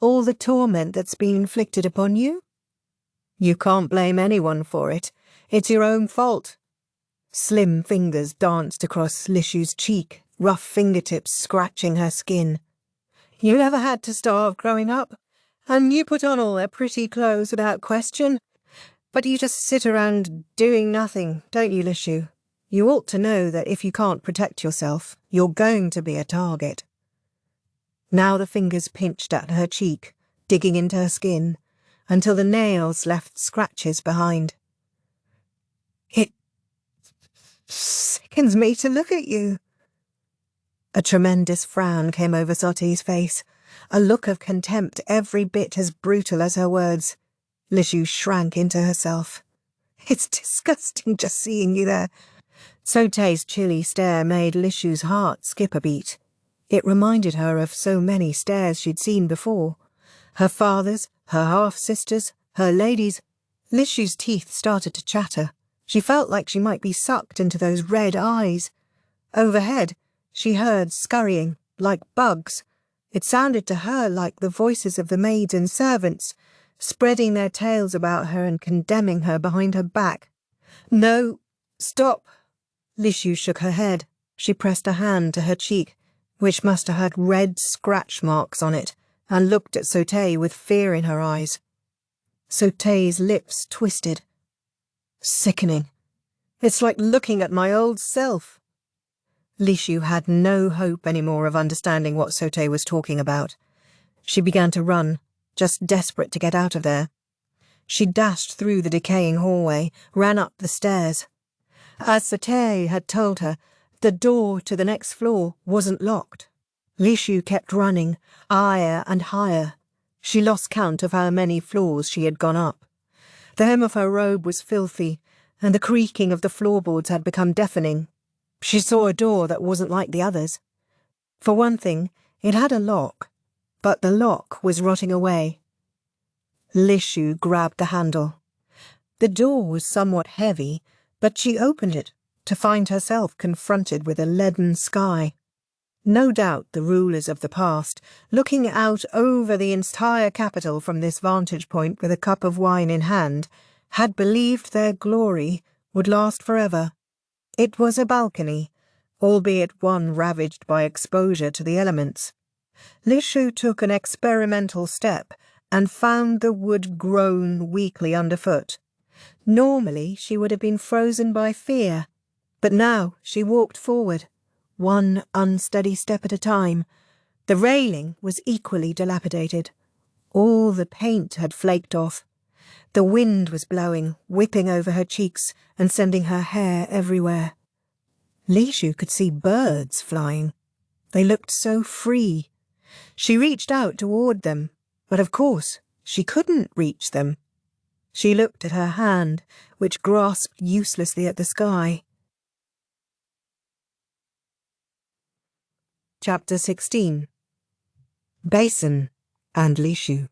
All the torment that's been inflicted upon you? You can't blame anyone for it. It's your own fault. Slim fingers danced across Lishu's cheek, rough fingertips scratching her skin. You never had to starve growing up, and you put on all their pretty clothes without question. But you just sit around doing nothing, don't you, Lishu? You ought to know that if you can't protect yourself, you're going to be a target. Now the fingers pinched at her cheek, digging into her skin, until the nails left scratches behind. It sickens me to look at you. A tremendous frown came over Sote's face. a look of contempt every bit as brutal as her words. Lishu shrank into herself. "It's disgusting just seeing you there." Sote's chilly stare made Lishu's heart skip a beat. It reminded her of so many stares she'd seen before. Her father's, her half-sisters', her ladies'. Lishu's teeth started to chatter. She felt like she might be sucked into those red eyes. Overhead, she heard scurrying, like bugs. It sounded to her like the voices of the maids and servants, spreading their tales about her and condemning her behind her back. "No, stop." Lishu shook her head. She pressed a hand to her cheek, which must have had red scratch marks on it, and looked at Sote with fear in her eyes. Sote's lips twisted. Sickening. It's like looking at my old self. Lishu had no hope anymore of understanding what Sote was talking about. She began to run, just desperate to get out of there. She dashed through the decaying hallway, ran up the stairs. As Sote had told her, the door to the next floor wasn't locked. Lishu kept running, higher and higher. She lost count of how many floors she had gone up. The hem of her robe was filthy, and the creaking of the floorboards had become deafening. She saw a door that wasn't like the others. For one thing, it had a lock, but the lock was rotting away. Lishu grabbed the handle. The door was somewhat heavy, but she opened it to find herself confronted with a leaden sky. No doubt the rulers of the past, looking out over the entire capital from this vantage point with a cup of wine in hand, had believed their glory would last forever. It was a balcony, albeit one ravaged by exposure to the elements. Lishu took an experimental step and found the wood groan weakly underfoot. Normally she would have been frozen by fear, but now she walked forward, one unsteady step at a time. The railing was equally dilapidated. All the paint had flaked off. The wind was blowing, whipping over her cheeks and sending her hair everywhere. Lishu could see birds flying. They looked so free. She reached out toward them, but of course she couldn't reach them. She looked at her hand, which grasped uselessly at the sky. Chapter 16. Basen and Lishu.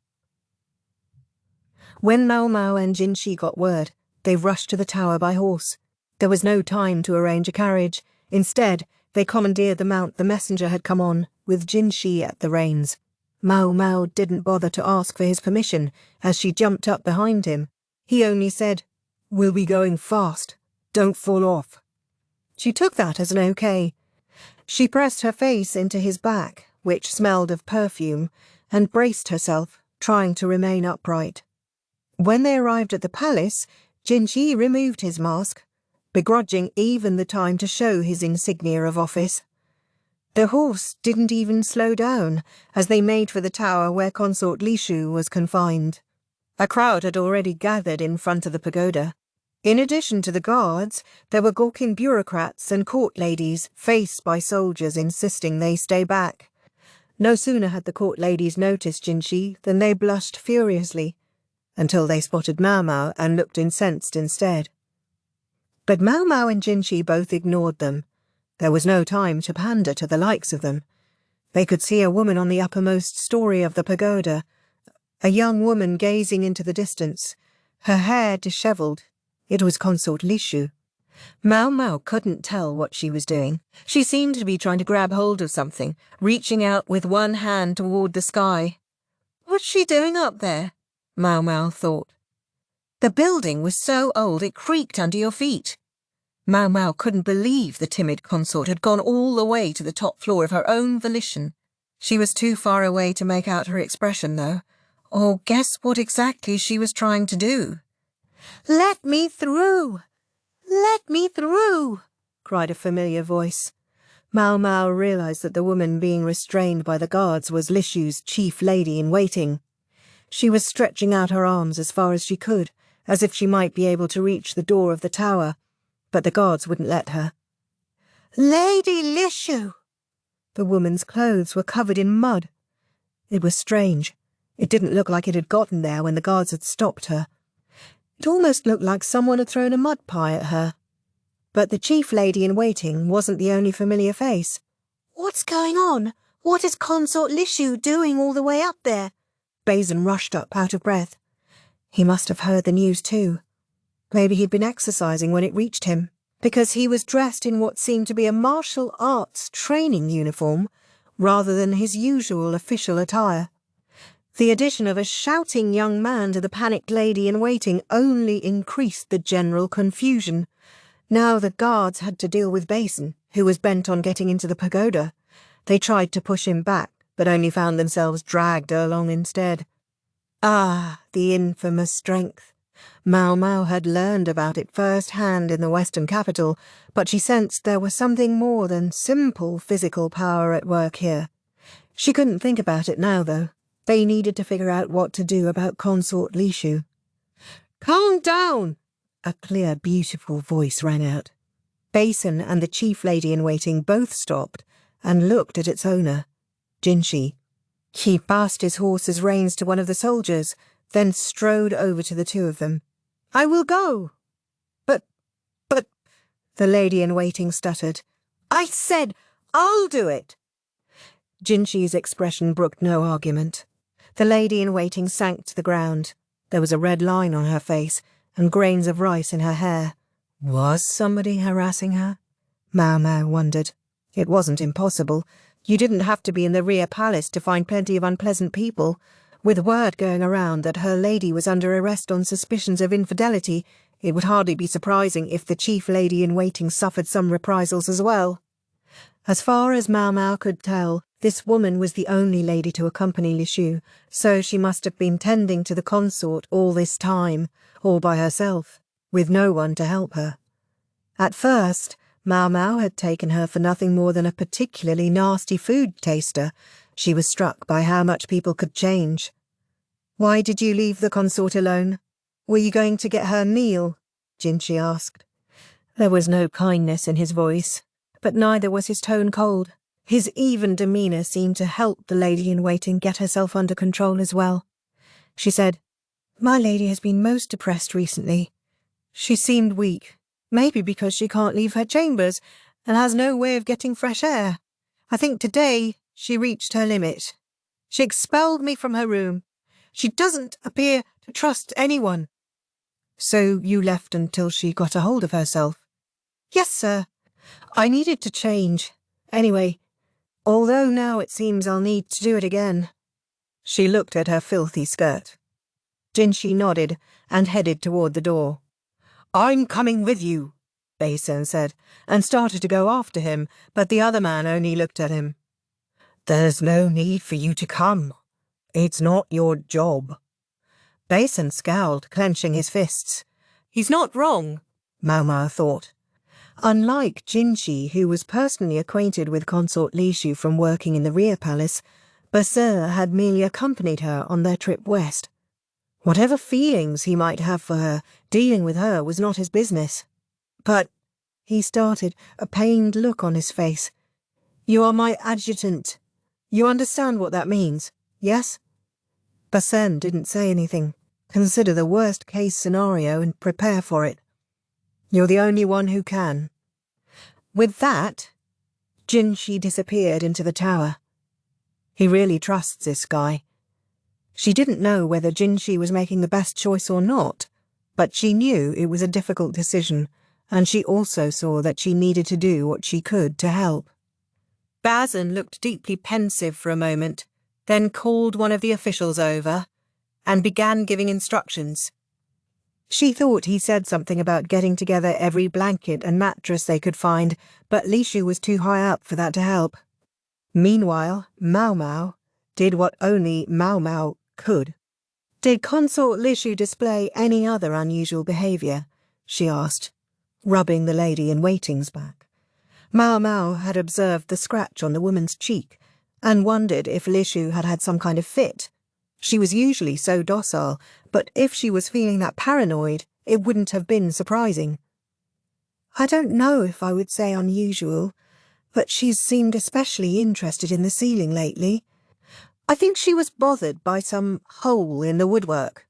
When Maomao and Jinshi got word, they rushed to the tower by horse. There was no time to arrange a carriage. Instead, they commandeered the mount the messenger had come on, with Jinshi at the reins. Maomao didn't bother to ask for his permission as she jumped up behind him. He only said, "We'll be going fast. Don't fall off." She took that as an okay. She pressed her face into his back, which smelled of perfume, and braced herself, trying to remain upright. When they arrived at the palace, Jinshi removed his mask, begrudging even the time to show his insignia of office. The horse didn't even slow down as they made for the tower where Consort Lishu was confined. A crowd had already gathered in front of the pagoda. In addition to the guards, there were gawking bureaucrats and court ladies faced by soldiers insisting they stay back. No sooner had the court ladies noticed Jinshi than they blushed furiously, until they spotted Maomao and looked incensed instead. But Maomao and Jinshi both ignored them. There was no time to pander to the likes of them. They could see a woman on the uppermost story of the pagoda, a young woman gazing into the distance, her hair dishevelled. It was Consort Lishu. Maomao couldn't tell what she was doing. She seemed to be trying to grab hold of something, reaching out with one hand toward the sky. What's she doing up there? Maomao thought. The building was so old it creaked under your feet. Maomao couldn't believe the timid consort had gone all the way to the top floor of her own volition. She was too far away to make out her expression, though, or guess what exactly she was trying to do. "Let me through! Let me through!" cried a familiar voice. Maomao realized that the woman being restrained by the guards was Lishu's chief lady-in-waiting. She was stretching out her arms as far as she could, as if she might be able to reach the door of the tower, but the guards wouldn't let her. "Lady Lishu!" The woman's clothes were covered in mud. It was strange. It didn't look like it had gotten there when the guards had stopped her. It almost looked like someone had thrown a mud pie at her. But the chief lady in waiting wasn't the only familiar face. What's going on? What is Consort Lishu doing all the way up there? Basen rushed up, out of breath. He must have heard the news too. Maybe he'd been exercising when it reached him, because he was dressed in what seemed to be a martial arts training uniform, rather than his usual official attire. The addition of a shouting young man to the panicked lady in waiting only increased the general confusion. Now the guards had to deal with Basen, who was bent on getting into the pagoda. They tried to push him back, but only found themselves dragged along instead. Ah, the infamous strength. Maomao had learned about it first-hand in the western capital, but she sensed there was something more than simple physical power at work here. She couldn't think about it now, though. They needed to figure out what to do about Consort Lishu. "Calm down!" a clear, beautiful voice rang out. Basen and the chief lady in waiting both stopped and looked at its owner, Jinshi. He passed his horse's reins to one of the soldiers, then strode over to the two of them. "I will go." But, the lady in waiting stuttered. "I said, I'll do it." Jinshi's expression brooked no argument. The lady in waiting sank to the ground. There was a red line on her face and grains of rice in her hair. Was somebody harassing her? Maomao wondered. It wasn't impossible. You didn't have to be in the Imperial Palace to find plenty of unpleasant people. With word going around that her lady was under arrest on suspicions of infidelity, it would hardly be surprising if the chief lady in waiting suffered some reprisals as well. As far as Maomao could tell, this woman was the only lady to accompany Lishu, so she must have been tending to the consort all this time, all by herself, with no one to help her. At first, Maomao had taken her for nothing more than a particularly nasty food taster. She was struck by how much people could change. "Why did you leave the consort alone? Were you going to get her meal?" Jinshi asked. There was no kindness in his voice, but neither was his tone cold. His even demeanour seemed to help the lady in waiting get herself under control as well. She said, "My lady has been most depressed recently. She seemed weak, maybe because she can't leave her chambers and has no way of getting fresh air. I think today she reached her limit. She expelled me from her room. She doesn't appear to trust anyone." "So you left until she got a hold of herself?" "Yes, sir. I needed to change. Anyway, although now it seems I'll need to do it again." She looked at her filthy skirt. Jinshi nodded and headed toward the door. "I'm coming with you," Basen said, and started to go after him, but the other man only looked at him. "There's no need for you to come. It's not your job." Basen scowled, clenching his fists. He's not wrong, Maomao thought. Unlike Jinshi, who was personally acquainted with Consort Lishu from working in the Imperial Palace, Basen had merely accompanied her on their trip west. Whatever feelings he might have for her, dealing with her was not his business. "But," he started, a pained look on his face, "you are my adjutant. You understand what that means, yes?" Basen didn't say anything. Consider the worst-case scenario and prepare for it. "You're the only one who can." With that, Jinshi disappeared into the tower. He really trusts this guy. She didn't know whether Jinshi was making the best choice or not, but she knew it was a difficult decision, and she also saw that she needed to do what she could to help. Basen looked deeply pensive for a moment, then called one of the officials over and began giving instructions. She thought he said something about getting together every blanket and mattress they could find, but Lishu was too high up for that to help. Meanwhile, Maomao did what only Maomao could. "Did Consort Lishu display any other unusual behaviour?" she asked, rubbing the lady in waiting's back. Maomao had observed the scratch on the woman's cheek and wondered if Lishu had had some kind of fit. She was usually so docile, but if she was feeling that paranoid, it wouldn't have been surprising. "I don't know if I would say unusual, but she's seemed especially interested in the ceiling lately. I think she was bothered by some hole in the woodwork.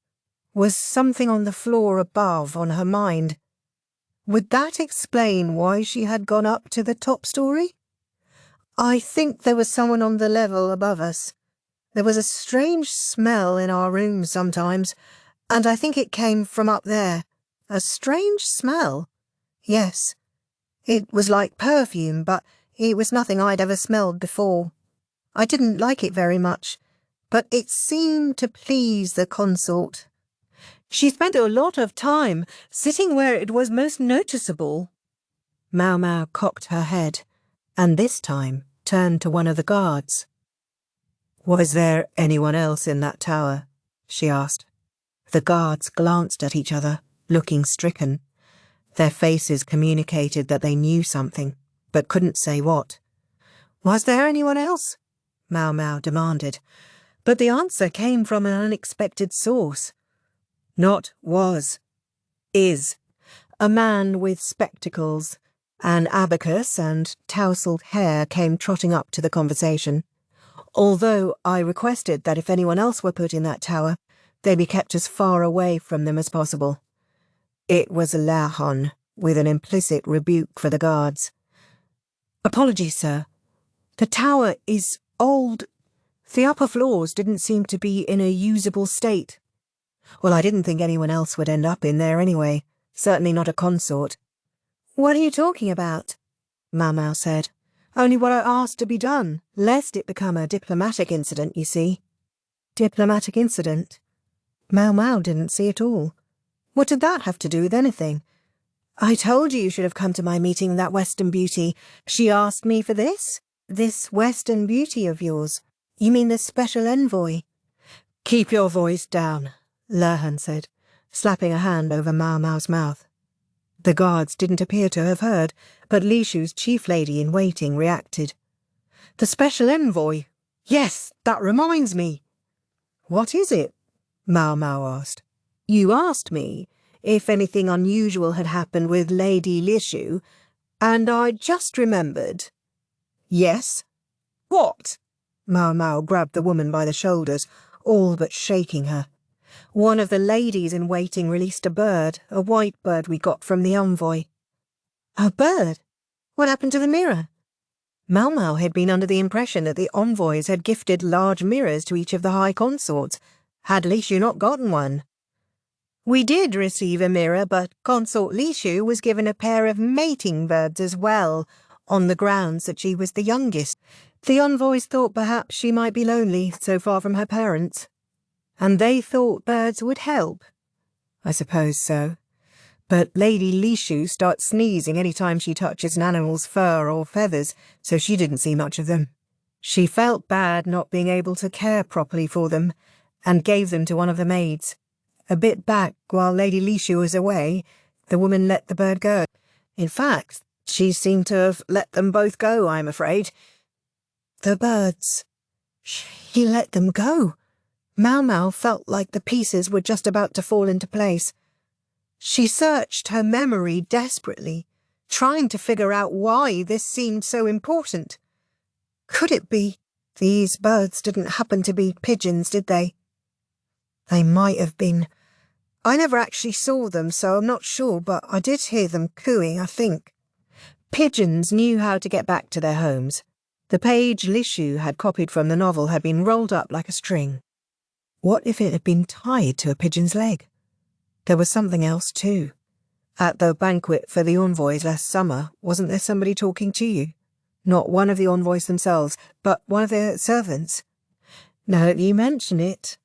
Was something on the floor above on her mind? Would that explain why she had gone up to the top story? I think there was someone on the level above us. There was a strange smell in our room sometimes, and I think it came from up there. A strange smell? Yes. It was like perfume, but it was nothing I'd ever smelled before. I didn't like it very much, but it seemed to please the consort. She spent a lot of time sitting where it was most noticeable. Maomao cocked her head, and this time turned to one of the guards. Was there anyone else in that tower? She asked. The guards glanced at each other, looking stricken. Their faces communicated that they knew something, but couldn't say what. Was there anyone else? Maomao demanded, but the answer came from an unexpected source. Not was. Is. A man with spectacles, an abacus and tousled hair came trotting up to the conversation. Although I requested that if anyone else were put in that tower, they be kept as far away from them as possible. It was Lahon, with an implicit rebuke for the guards. Apologies, sir. The tower is old. The upper floors didn't seem to be in a usable state. Well, I didn't think anyone else would end up in there anyway. Certainly not a consort. What are you talking about? Maomao said. Only what I asked to be done, lest it become a diplomatic incident, you see. Diplomatic incident? Maomao didn't see it all. What did that have to do with anything? I told you should have come to my meeting with that Western beauty. She asked me for this? This Western beauty of yours? You mean the special envoy? Keep your voice down, Lahon said, slapping a hand over Maomao's mouth. The guards didn't appear to have heard, but Lishu's chief lady-in-waiting reacted. The special envoy? Yes, that reminds me. What is it? Maomao asked. You asked me if anything unusual had happened with Lady Lishu, and I just remembered. Yes? What? Maomao grabbed the woman by the shoulders, all but shaking her. One of the ladies-in-waiting released a bird, a white bird we got from the envoy. A bird? What happened to the mirror? Maomao had been under the impression that the envoys had gifted large mirrors to each of the high consorts. Had Lishu not gotten one? We did receive a mirror, but Consort Lishu was given a pair of mating birds as well, on the grounds that she was the youngest. The envoys thought perhaps she might be lonely, so far from her parents. And they thought birds would help. I suppose so. But Lady Lishu starts sneezing any time she touches an animal's fur or feathers, so she didn't see much of them. She felt bad not being able to care properly for them, and gave them to one of the maids. A bit back, while Lady Lishu was away, the woman let the bird go. In fact, she seemed to have let them both go, I'm afraid. The birds. She let them go. Maomao felt like the pieces were just about to fall into place. She searched her memory desperately, trying to figure out why this seemed so important. Could it be? These birds didn't happen to be pigeons, did they? They might have been. I never actually saw them, so I'm not sure, but I did hear them cooing, I think. Pigeons knew how to get back to their homes. The page Lishu had copied from the novel had been rolled up like a string. What if it had been tied to a pigeon's leg? There was something else too. At the banquet for the envoys last summer, wasn't there somebody talking to you? Not one of the envoys themselves, but one of their servants. Now that you mention it.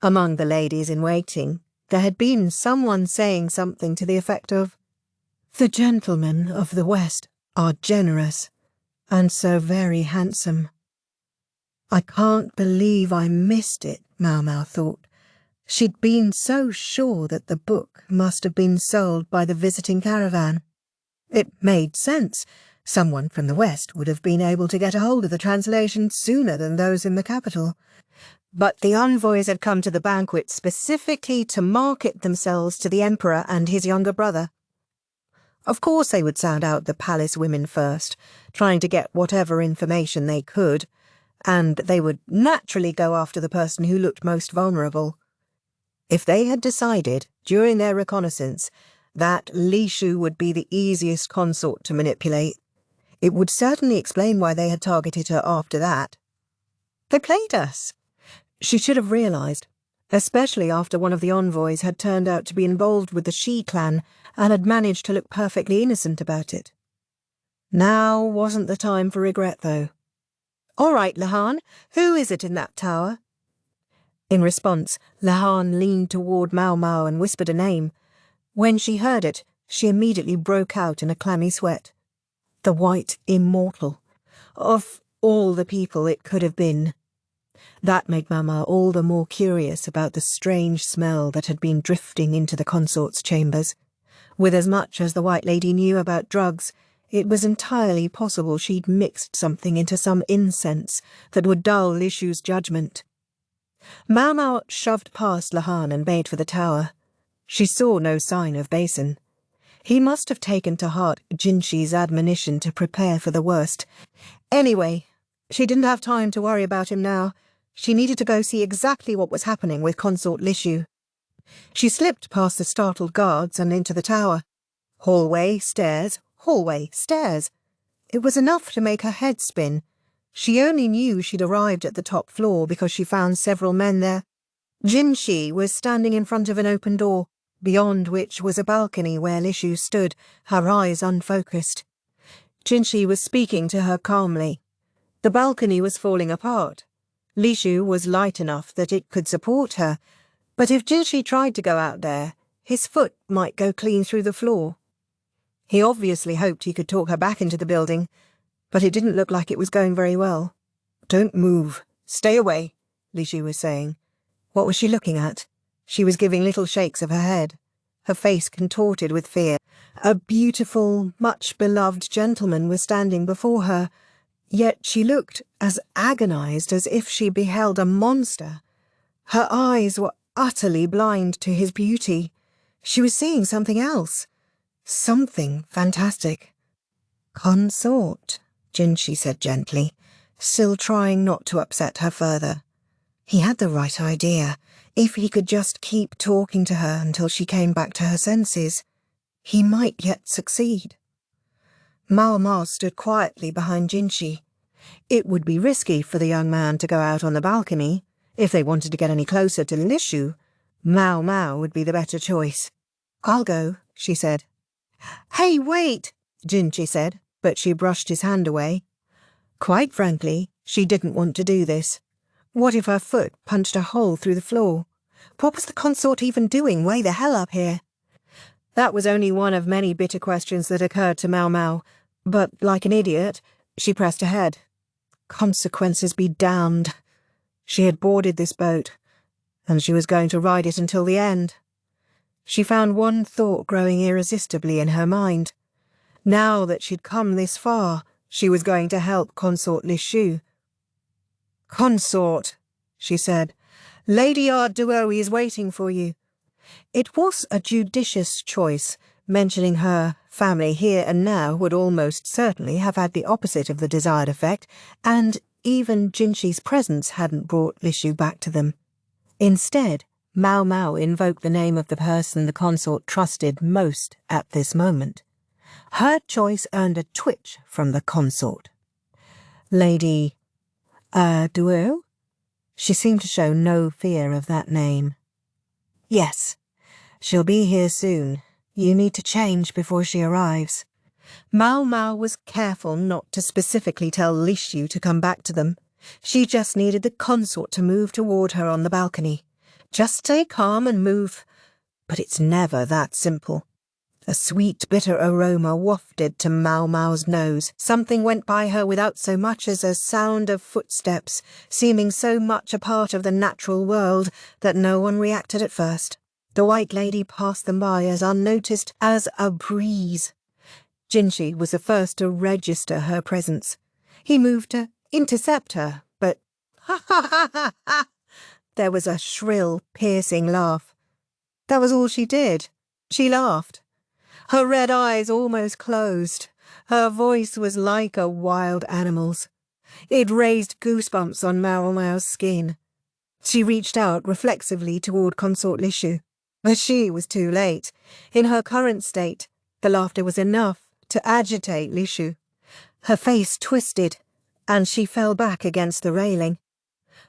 Among the ladies-in-waiting, there had been someone saying something to the effect of, "The gentlemen of the West are generous, and so very handsome." I can't believe I missed it, Maomao thought. She'd been so sure that the book must have been sold by the visiting caravan. It made sense. Someone from the West would have been able to get a hold of the translation sooner than those in the capital. But the envoys had come to the banquet specifically to market themselves to the Emperor and his younger brother. Of course they would sound out the palace women first, trying to get whatever information they could, and they would naturally go after the person who looked most vulnerable. If they had decided, during their reconnaissance, that Lishu would be the easiest consort to manipulate, it would certainly explain why they had targeted her after that. They played us. She should have realised, especially after one of the envoys had turned out to be involved with the Shi clan and had managed to look perfectly innocent about it. Now wasn't the time for regret, though. "All right, Lahan, who is it in that tower?" In response, Lahan leaned toward Maomao and whispered a name. When she heard it, she immediately broke out in a clammy sweat. The White Immortal. Of all the people it could have been. That made Maomao all the more curious about the strange smell that had been drifting into the consort's chambers. With as much as the White Lady knew about drugs, it was entirely possible she'd mixed something into some incense that would dull Lishu's judgment. Maomao shoved past Lahan and made for the tower. She saw no sign of Basen. He must have taken to heart Jinshi's admonition to prepare for the worst. Anyway, she didn't have time to worry about him now. She needed to go see exactly what was happening with Consort Lishu. She slipped past the startled guards and into the tower. Hallway, stairs, hallway, stairs. It was enough to make her head spin. She only knew she'd arrived at the top floor because she found several men there. Jinshi was standing in front of an open door, beyond which was a balcony where Lishu stood, her eyes unfocused. Jinshi was speaking to her calmly. The balcony was falling apart. Lishu was light enough that it could support her, but if Jinshi tried to go out there, his foot might go clean through the floor. He obviously hoped he could talk her back into the building, but it didn't look like it was going very well. "Don't move. Stay away," Lishu was saying. What was she looking at? She was giving little shakes of her head, her face contorted with fear. A beautiful, much-beloved gentleman was standing before her, yet she looked as agonized as if she beheld a monster. Her eyes were utterly blind to his beauty. She was seeing something else. Something fantastic. "Consort," Jinshi said gently, still trying not to upset her further. He had the right idea. If he could just keep talking to her until she came back to her senses, he might yet succeed. Maomao stood quietly behind Jinshi. It would be risky for the young man to go out on the balcony. If they wanted to get any closer to Lishu, Maomao would be the better choice. "I'll go," she said. "Hey, wait," Jinshi said, but she brushed his hand away. Quite frankly, she didn't want to do this. What if her foot punched a hole through the floor? What was the consort even doing way the hell up here? That was only one of many bitter questions that occurred to Maomao, but like an idiot, she pressed ahead. Consequences be damned. She had boarded this boat, and she was going to ride it until the end. She found one thought growing irresistibly in her mind. Now that she'd come this far, she was going to help Consort Lishu. "Consort," she said, "Lady Arduo is waiting for you." It was a judicious choice. Mentioning her family here and now would almost certainly have had the opposite of the desired effect, and even Jinshi's presence hadn't brought Lishu back to them. Instead, Maomao invoked the name of the person the consort trusted most at this moment. Her choice earned a twitch from the consort. "Lady Arduo?" She seemed to show no fear of that name. "Yes, she'll be here soon. You need to change before she arrives." Maomao was careful not to specifically tell Lishu to come back to them. She just needed the consort to move toward her on the balcony. Just stay calm and move. But it's never that simple. A sweet, bitter aroma wafted to Maomao's nose. Something went by her without so much as a sound of footsteps, seeming so much a part of the natural world that no one reacted at first. The White Lady passed them by as unnoticed as a breeze. Jinshi was the first to register her presence. He moved to intercept her, but ha ha ha ha ha! There was a shrill, piercing laugh. That was all she did. She laughed. Her red eyes almost closed. Her voice was like a wild animal's. It raised goosebumps on Maomao's skin. She reached out reflexively toward Consort Lishu, but she was too late. In her current state, the laughter was enough to agitate Lishu. Her face twisted, and she fell back against the railing.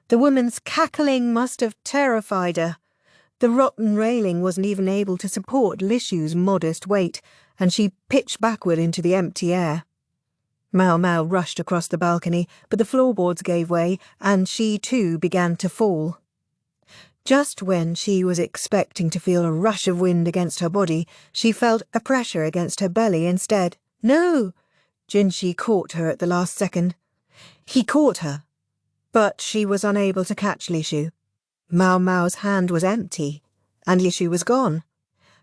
The woman's cackling must have terrified her. The rotten railing wasn't even able to support Lishu's modest weight, and she pitched backward into the empty air. Maomao rushed across the balcony, but the floorboards gave way, and she too began to fall. Just when she was expecting to feel a rush of wind against her body, she felt a pressure against her belly instead. No! Jinshi caught her at the last second. He caught her, but she was unable to catch Lishu. Maomao's hand was empty, and Lishu was gone.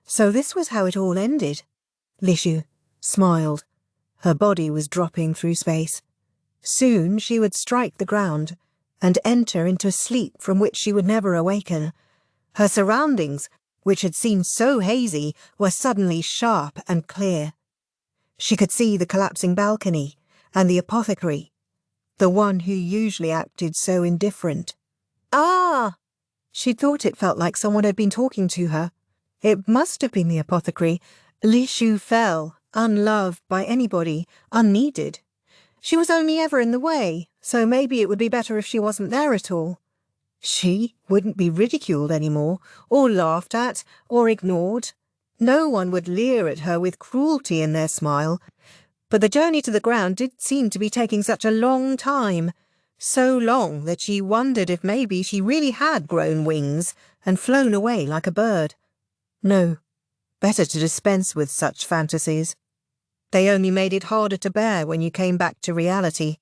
So this was how it all ended. Lishu smiled. Her body was dropping through space. Soon she would strike the ground and enter into a sleep from which she would never awaken. Her surroundings, which had seemed so hazy, were suddenly sharp and clear. She could see the collapsing balcony and the apothecary, the one who usually acted so indifferent. Ah! She thought it felt like someone had been talking to her. It must have been the apothecary. Lishu fell, unloved by anybody, unneeded. She was only ever in the way, so maybe it would be better if she wasn't there at all. She wouldn't be ridiculed anymore, or laughed at, or ignored. No one would leer at her with cruelty in their smile. But the journey to the ground did seem to be taking such a long time, so long that she wondered if maybe she really had grown wings and flown away like a bird. No, better to dispense with such fantasies. They only made it harder to bear when you came back to reality.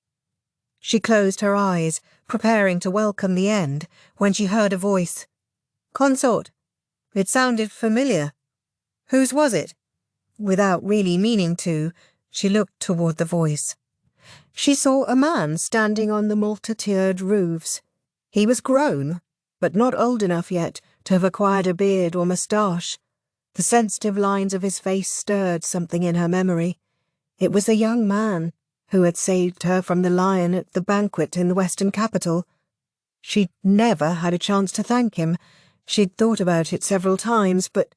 She closed her eyes, preparing to welcome the end, when she heard a voice. "Consort." It sounded familiar. Whose was it? Without really meaning to, she looked toward the voice. She saw a man standing on the multi-tiered roofs. He was grown, but not old enough yet to have acquired a beard or moustache. The sensitive lines of his face stirred something in her memory. It was the young man who had saved her from the lion at the banquet in the Western capital. She'd never had a chance to thank him. She'd thought about it several times, but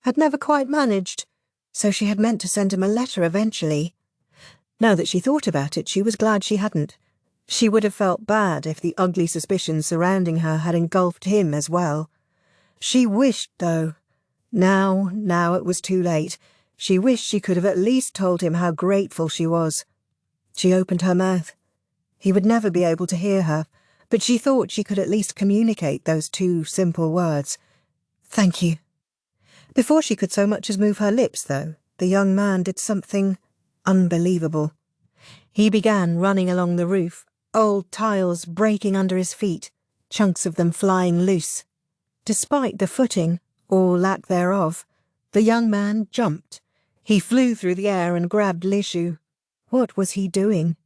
had never quite managed, so she had meant to send him a letter eventually. Now that she thought about it, she was glad she hadn't. She would have felt bad if the ugly suspicions surrounding her had engulfed him as well. She wished, though. Now it was too late. She wished she could have at least told him how grateful she was. She opened her mouth. He would never be able to hear her, but she thought she could at least communicate those two simple words. "Thank you." Before she could so much as move her lips, though, the young man did something unbelievable. He began running along the roof, old tiles breaking under his feet, chunks of them flying loose. Despite the footing, or lack thereof, the young man jumped. He flew through the air and grabbed Lishu. What was he doing?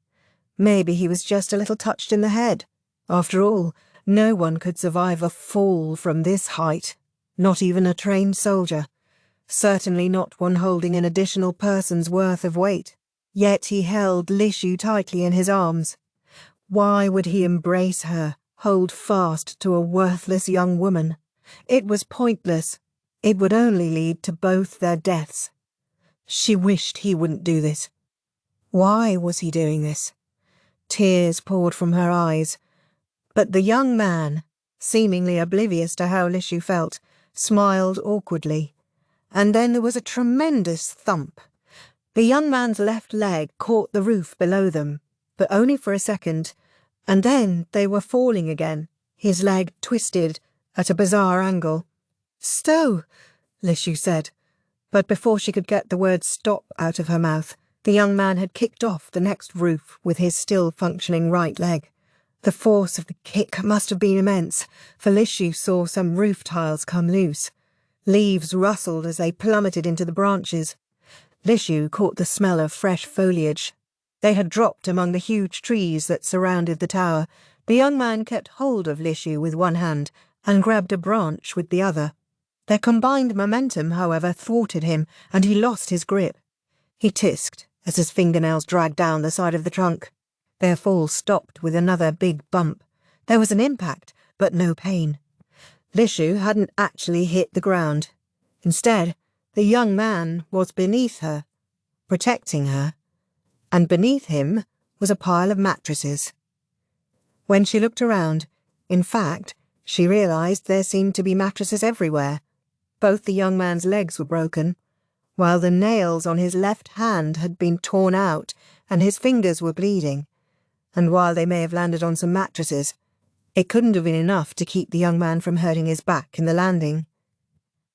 Maybe he was just a little touched in the head. After all, no one could survive a fall from this height, not even a trained soldier. Certainly not one holding an additional person's worth of weight. Yet he held Lishu tightly in his arms. Why would he embrace her, hold fast to a worthless young woman? It was pointless. It would only lead to both their deaths. She wished he wouldn't do this. Why was he doing this? Tears poured from her eyes. But the young man, seemingly oblivious to how Lishu felt, smiled awkwardly. And then there was a tremendous thump. The young man's left leg caught the roof below them, but only for a second, and then they were falling again, his leg twisted at a bizarre angle. "Stow," Lishu said, but before she could get the word "stop" out of her mouth, the young man had kicked off the next roof with his still functioning right leg. The force of the kick must have been immense, for Lishu saw some roof tiles come loose. Leaves rustled as they plummeted into the branches. Lishu caught the smell of fresh foliage. They had dropped among the huge trees that surrounded the tower. The young man kept hold of Lishu with one hand and grabbed a branch with the other. Their combined momentum, however, thwarted him, and he lost his grip. He tisked as his fingernails dragged down the side of the trunk. Their fall stopped with another big bump. There was an impact, but no pain. Lishu hadn't actually hit the ground. Instead, the young man was beneath her, protecting her, and beneath him was a pile of mattresses. When she looked around, in fact, she realized there seemed to be mattresses everywhere. Both the young man's legs were broken, while the nails on his left hand had been torn out and his fingers were bleeding, and while they may have landed on some mattresses, it couldn't have been enough to keep the young man from hurting his back in the landing.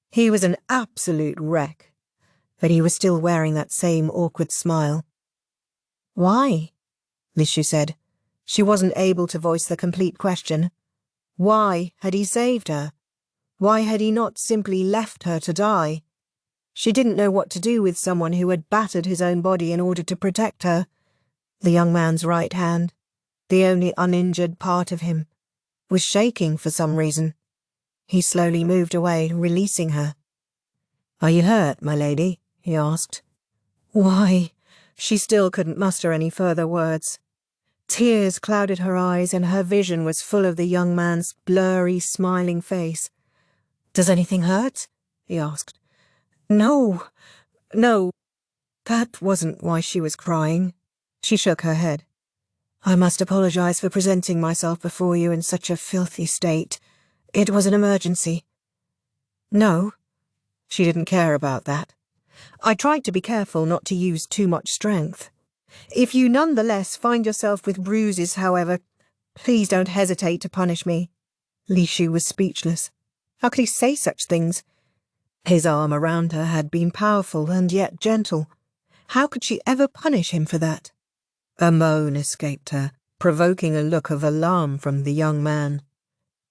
He was an absolute wreck, but he was still wearing that same awkward smile. "Why?" Lishu said. She wasn't able to voice the complete question. Why had he saved her? Why had he not simply left her to die? She didn't know what to do with someone who had battered his own body in order to protect her. The young man's right hand, the only uninjured part of him, was shaking for some reason. He slowly moved away, releasing her. "Are you hurt, my lady?" he asked. Why? She still couldn't muster any further words. Tears clouded her eyes and her vision was full of the young man's blurry, smiling face. "Does anything hurt?" he asked. No. That wasn't why she was crying." She shook her head. "I must apologize for presenting myself before you in such a filthy state. It was an emergency." No, she didn't care about that. "I tried to be careful not to use too much strength. If you nonetheless find yourself with bruises, however, please don't hesitate to punish me." Lishu was speechless. How could he say such things? His arm around her had been powerful and yet gentle. How could she ever punish him for that? A moan escaped her, provoking a look of alarm from the young man.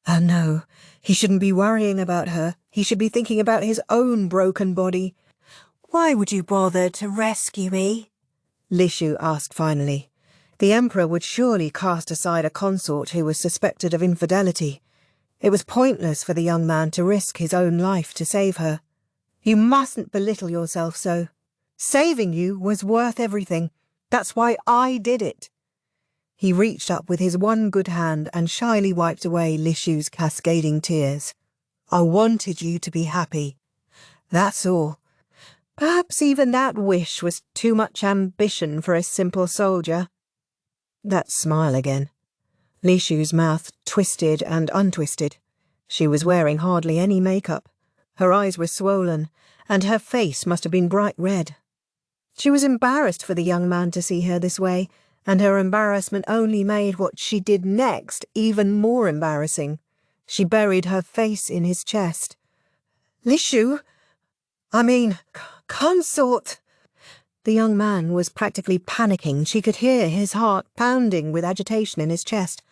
Oh no, he shouldn't be worrying about her. He should be thinking about his own broken body. "Why would you bother to rescue me?" Lishu asked finally. The Emperor would surely cast aside a consort who was suspected of infidelity. It was pointless for the young man to risk his own life to save her. "You mustn't belittle yourself so. Saving you was worth everything. That's why I did it." He reached up with his one good hand and shyly wiped away Lishu's cascading tears. "I wanted you to be happy. That's all. Perhaps even that wish was too much ambition for a simple soldier." That smile again. Lishu's mouth twisted and untwisted. She was wearing hardly any makeup. Her eyes were swollen, and her face must have been bright red. She was embarrassed for the young man to see her this way, and her embarrassment only made what she did next even more embarrassing. She buried her face in his chest. "Lishu! Consort!" The young man was practically panicking. She could hear his heart pounding with agitation in his chest.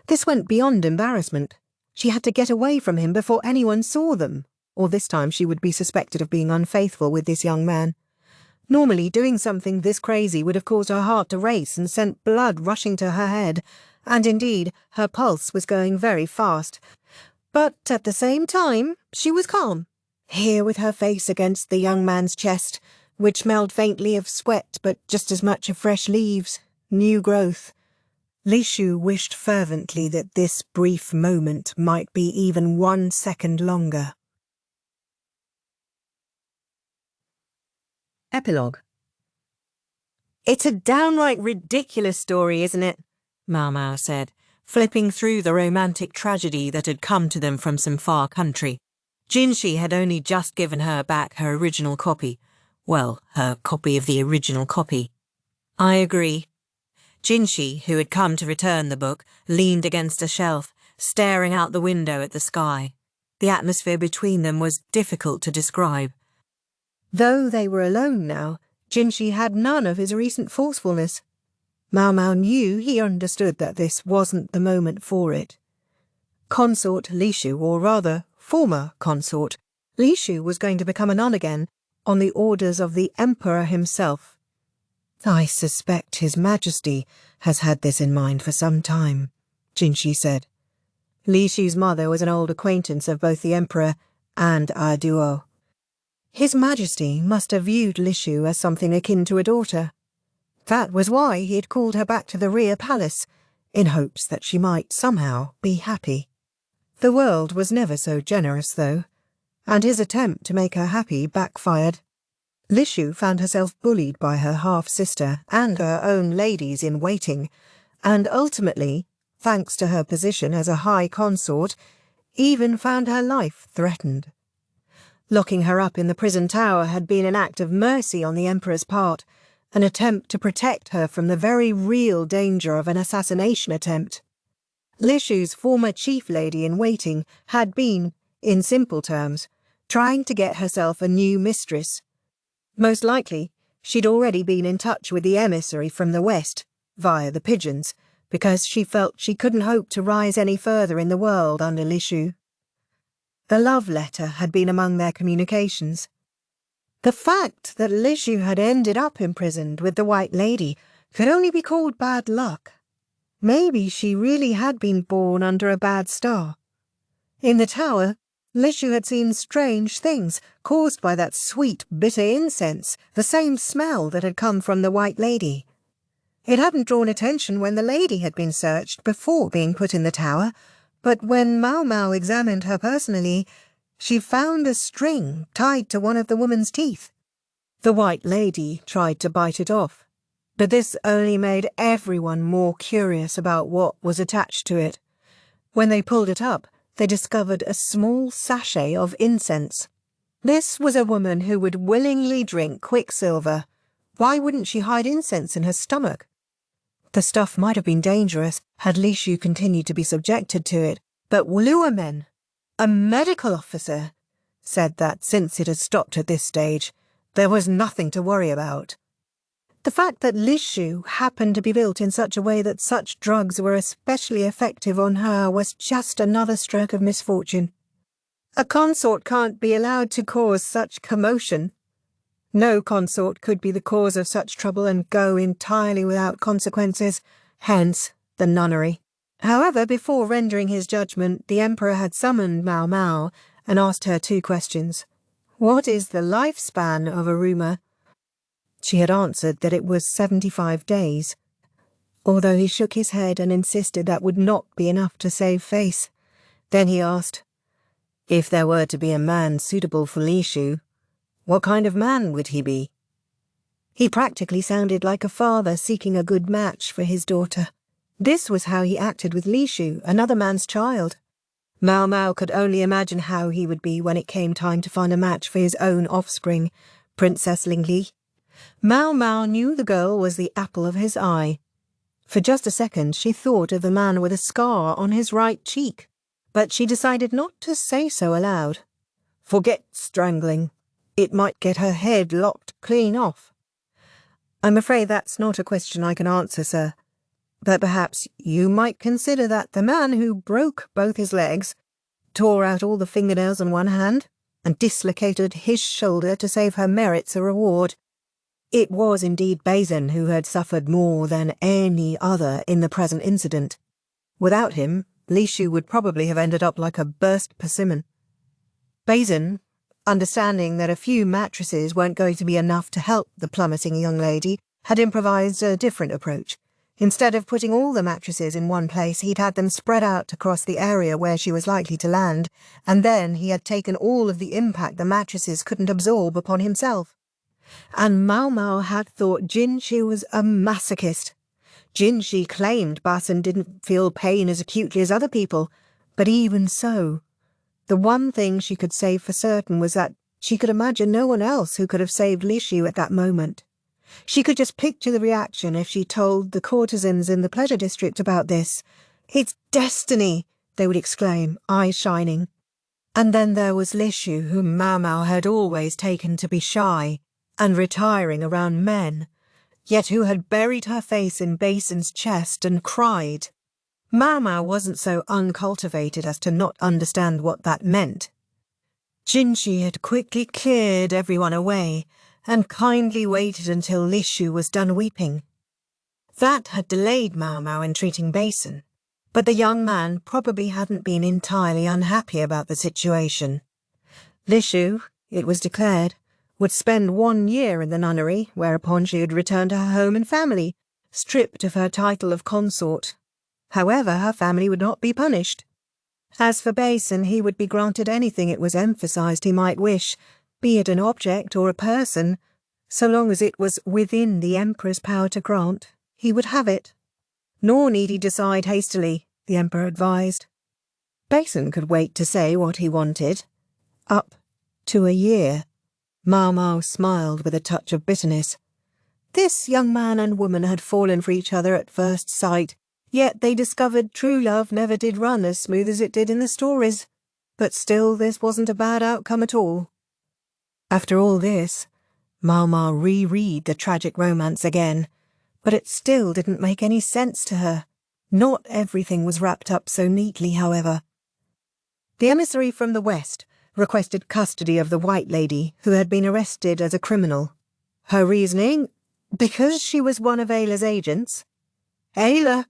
This went beyond embarrassment. She had to get away from him before anyone saw them, or this time she would be suspected of being unfaithful with this young man. Normally, doing something this crazy would have caused her heart to race and sent blood rushing to her head, and indeed, her pulse was going very fast. But at the same time, she was calm, here with her face against the young man's chest, which smelled faintly of sweat but just as much of fresh leaves, new growth. Lishu wished fervently that this brief moment might be even 1 second longer. Epilogue. "It's a downright ridiculous story, isn't it?" Maomao said, flipping through the romantic tragedy that had come to them from some far country. Jinshi had only just given her back her original copy. Well, her copy of the original copy. "I agree." Jinshi, who had come to return the book, leaned against a shelf, staring out the window at the sky. The atmosphere between them was difficult to describe. Though they were alone now, Jinshi had none of his recent forcefulness. Maomao knew he understood that this wasn't the moment for it. Consort Lishu, or rather, former consort, Lishu was going to become a nun again, on the orders of the Emperor himself. "I suspect His Majesty has had this in mind for some time," Jinshi said. Lishu's mother was an old acquaintance of both the Emperor and our duo. His Majesty must have viewed Lishu as something akin to a daughter. That was why he had called her back to the rear palace, in hopes that she might somehow be happy. The world was never so generous, though, and his attempt to make her happy backfired. Lishu found herself bullied by her half-sister and her own ladies-in-waiting, and ultimately, thanks to her position as a high consort, even found her life threatened. Locking her up in the prison tower had been an act of mercy on the Emperor's part, an attempt to protect her from the very real danger of an assassination attempt. Lishu's former chief lady-in-waiting had been, in simple terms, trying to get herself a new mistress. Most likely, she'd already been in touch with the emissary from the west, via the pigeons, because she felt she couldn't hope to rise any further in the world under Lishu. The love letter had been among their communications. The fact that Lishu had ended up imprisoned with the White Lady could only be called bad luck. Maybe she really had been born under a bad star. In the tower, Lishu had seen strange things caused by that sweet, bitter incense, the same smell that had come from the White Lady. It hadn't drawn attention when the lady had been searched before being put in the tower, but when Maomao examined her personally, she found a string tied to one of the woman's teeth. The White Lady tried to bite it off, but this only made everyone more curious about what was attached to it. When they pulled it up, they discovered a small sachet of incense. This was a woman who would willingly drink quicksilver. Why wouldn't she hide incense in her stomach? The stuff might have been dangerous had Lishu continued to be subjected to it, but Wuluamen, a medical officer, said that since it had stopped at this stage, there was nothing to worry about. The fact that Lishu happened to be built in such a way that such drugs were especially effective on her was just another stroke of misfortune. A consort can't be allowed to cause such commotion. No consort could be the cause of such trouble and go entirely without consequences, hence the nunnery. However, before rendering his judgment, the Emperor had summoned Maomao and asked her 2 questions. What is the lifespan of a rumour? She had answered that it was 75 days, although he shook his head and insisted that would not be enough to save face. Then he asked, if there were to be a man suitable for Lishu, what kind of man would he be? He practically sounded like a father seeking a good match for his daughter. This was how he acted with Lishu, another man's child. Maomao could only imagine how he would be when it came time to find a match for his own offspring, Princess Lingli. Maomao knew the girl was the apple of his eye. For just a second she thought of the man with a scar on his right cheek, but she decided not to say so aloud. Forget strangling. It might get her head locked clean off. I'm afraid that's not a question I can answer, sir. But perhaps you might consider that the man who broke both his legs, tore out all the fingernails on one hand, and dislocated his shoulder to save her merits a reward. It was indeed Basen who had suffered more than any other in the present incident. Without him, Lishu would probably have ended up like a burst persimmon. Basen, understanding that a few mattresses weren't going to be enough to help the plummeting young lady, had improvised a different approach. Instead of putting all the mattresses in one place, he'd had them spread out across the area where she was likely to land, and then he had taken all of the impact the mattresses couldn't absorb upon himself. And Maomao had thought Jinshi was a masochist. Jinshi claimed Basen didn't feel pain as acutely as other people, but even so, the one thing she could say for certain was that she could imagine no one else who could have saved Lishu at that moment. She could just picture the reaction if she told the courtesans in the pleasure district about this. "It's destiny!" they would exclaim, eyes shining. And then there was Lishu, whom Maomao had always taken to be shy and retiring around men, yet who had buried her face in Basen's chest and cried. Maomao wasn't so uncultivated as to not understand what that meant. Jinshi had quickly cleared everyone away and kindly waited until Lishu was done weeping. That had delayed Maomao in treating Basen, but the young man probably hadn't been entirely unhappy about the situation. Lishu, it was declared, would spend 1 year in the nunnery, whereupon she would return to her home and family, stripped of her title of consort. However, her family would not be punished. As for Basen, he would be granted anything it was emphasized he might wish, be it an object or a person, so long as it was within the Emperor's power to grant, he would have it. Nor need he decide hastily, the Emperor advised. Basen could wait to say what he wanted. Up to a year. Maomao smiled with a touch of bitterness. This young man and woman had fallen for each other at first sight, yet they discovered true love never did run as smooth as it did in the stories. But still, this wasn't a bad outcome at all. After all this, Maomao reread the tragic romance again, but it still didn't make any sense to her. Not everything was wrapped up so neatly, however. The emissary from the west requested custody of the white lady who had been arrested as a criminal. Her reasoning? Because she was one of Ayla's agents. Ayla,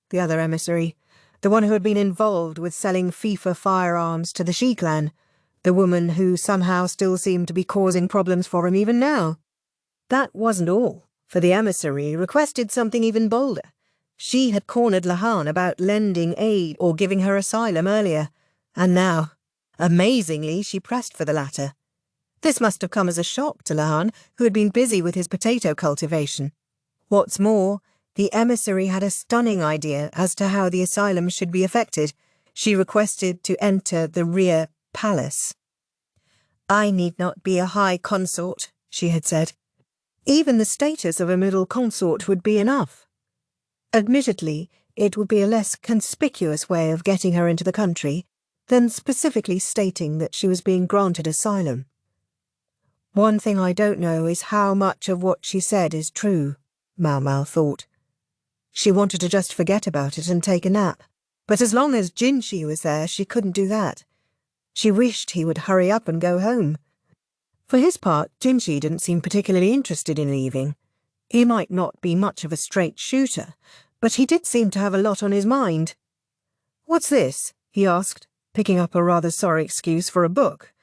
the other emissary, the one who had been involved with selling FIFA firearms to the Shi clan, the woman who somehow still seemed to be causing problems for him even now. That wasn't all, for the emissary requested something even bolder. She had cornered Lahan about lending aid or giving her asylum earlier, and now, amazingly, she pressed for the latter. This must have come as a shock to Lahan, who had been busy with his potato cultivation. What's more, the emissary had a stunning idea as to how the asylum should be effected. She requested to enter the rear palace. I need not be a high consort, she had said. Even the status of a middle consort would be enough. Admittedly, it would be a less conspicuous way of getting her into the country than specifically stating that she was being granted asylum. One thing I don't know is how much of what she said is true, Maomao thought. She wanted to just forget about it and take a nap, but as long as Jinshi was there, she couldn't do that. She wished he would hurry up and go home. For his part, Jinshi didn't seem particularly interested in leaving. He might not be much of a straight shooter, but he did seem to have a lot on his mind. "What's this?" he asked, picking up a rather sorry excuse for a book.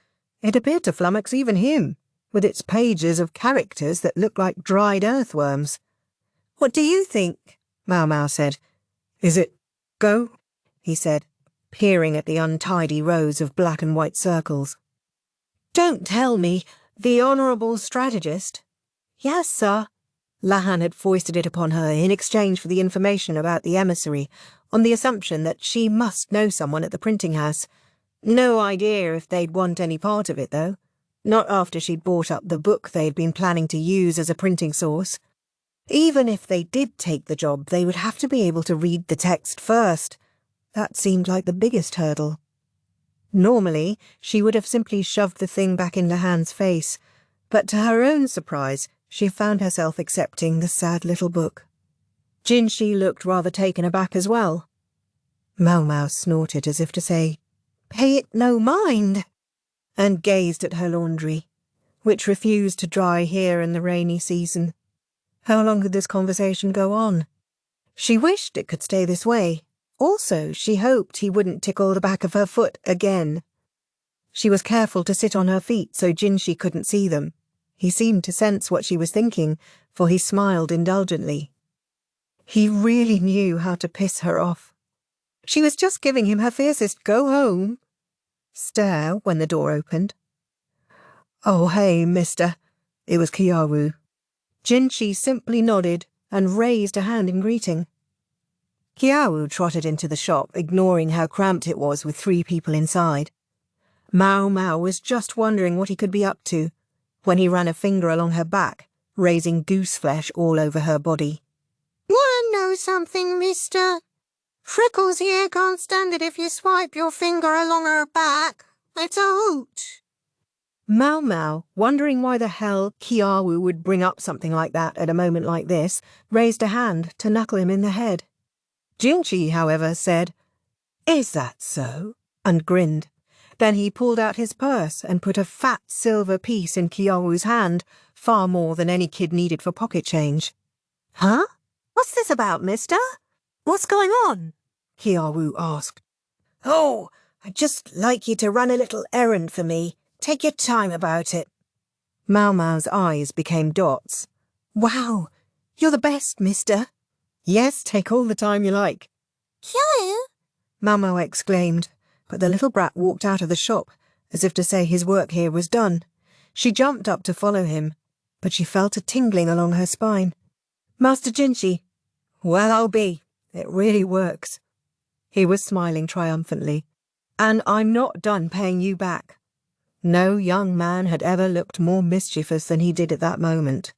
It appeared to flummox even him, with its pages of characters that looked like dried earthworms. "What do you think?" Maomao said. "Is it go?" he said, peering at the untidy rows of black and white circles. "Don't tell me, the honourable strategist?" "Yes, sir." Lahan had foisted it upon her in exchange for the information about the emissary, on the assumption that she must know someone at the printing house. No idea if they'd want any part of it, though. Not after she'd bought up the book they'd been planning to use as a printing source. Even if they did take the job, they would have to be able to read the text first. That seemed like the biggest hurdle. Normally, she would have simply shoved the thing back in Lahan's face, but to her own surprise, she found herself accepting the sad little book. Jinshi looked rather taken aback as well. Maomao snorted as if to say, "Pay it no mind," and gazed at her laundry, which refused to dry here in the rainy season. How long could this conversation go on? She wished it could stay this way. Also, she hoped he wouldn't tickle the back of her foot again. She was careful to sit on her feet so Jinshi couldn't see them. He seemed to sense what she was thinking, for he smiled indulgently. He really knew how to piss her off. She was just giving him her fiercest go home stare when the door opened. "Oh, hey, mister." It was Kiawu. Jinshi simply nodded and raised a hand in greeting. Kiawu trotted into the shop, ignoring how cramped it was with 3 people inside. Maomao was just wondering what he could be up to, when he ran a finger along her back, raising goose flesh all over her body. "Wanna know something, mister? Freckles here can't stand it if you swipe your finger along her back. It's a hoot." Maomao, wondering why the hell Kiawu would bring up something like that at a moment like this, raised a hand to knuckle him in the head. Jinshi, however, said, "Is that so?" and grinned. Then he pulled out his purse and put a fat silver piece in Kiawu's hand, far more than any kid needed for pocket change. "Huh? What's this about, mister? What's going on?" Kiawu asked. "Oh, I'd just like you to run a little errand for me. Take your time about it." Maomao's eyes became dots. Wow, you're the best, mister. Yes, take all the time you like, Hello? Maomao exclaimed, but the little brat walked out of the shop, as if to say his work here was done. She jumped up to follow him, but she felt a tingling along her spine. Master Jinshi, well, I'll be. It really works. He was smiling triumphantly. And I'm not done paying you back. No young man had ever looked more mischievous than he did at that moment.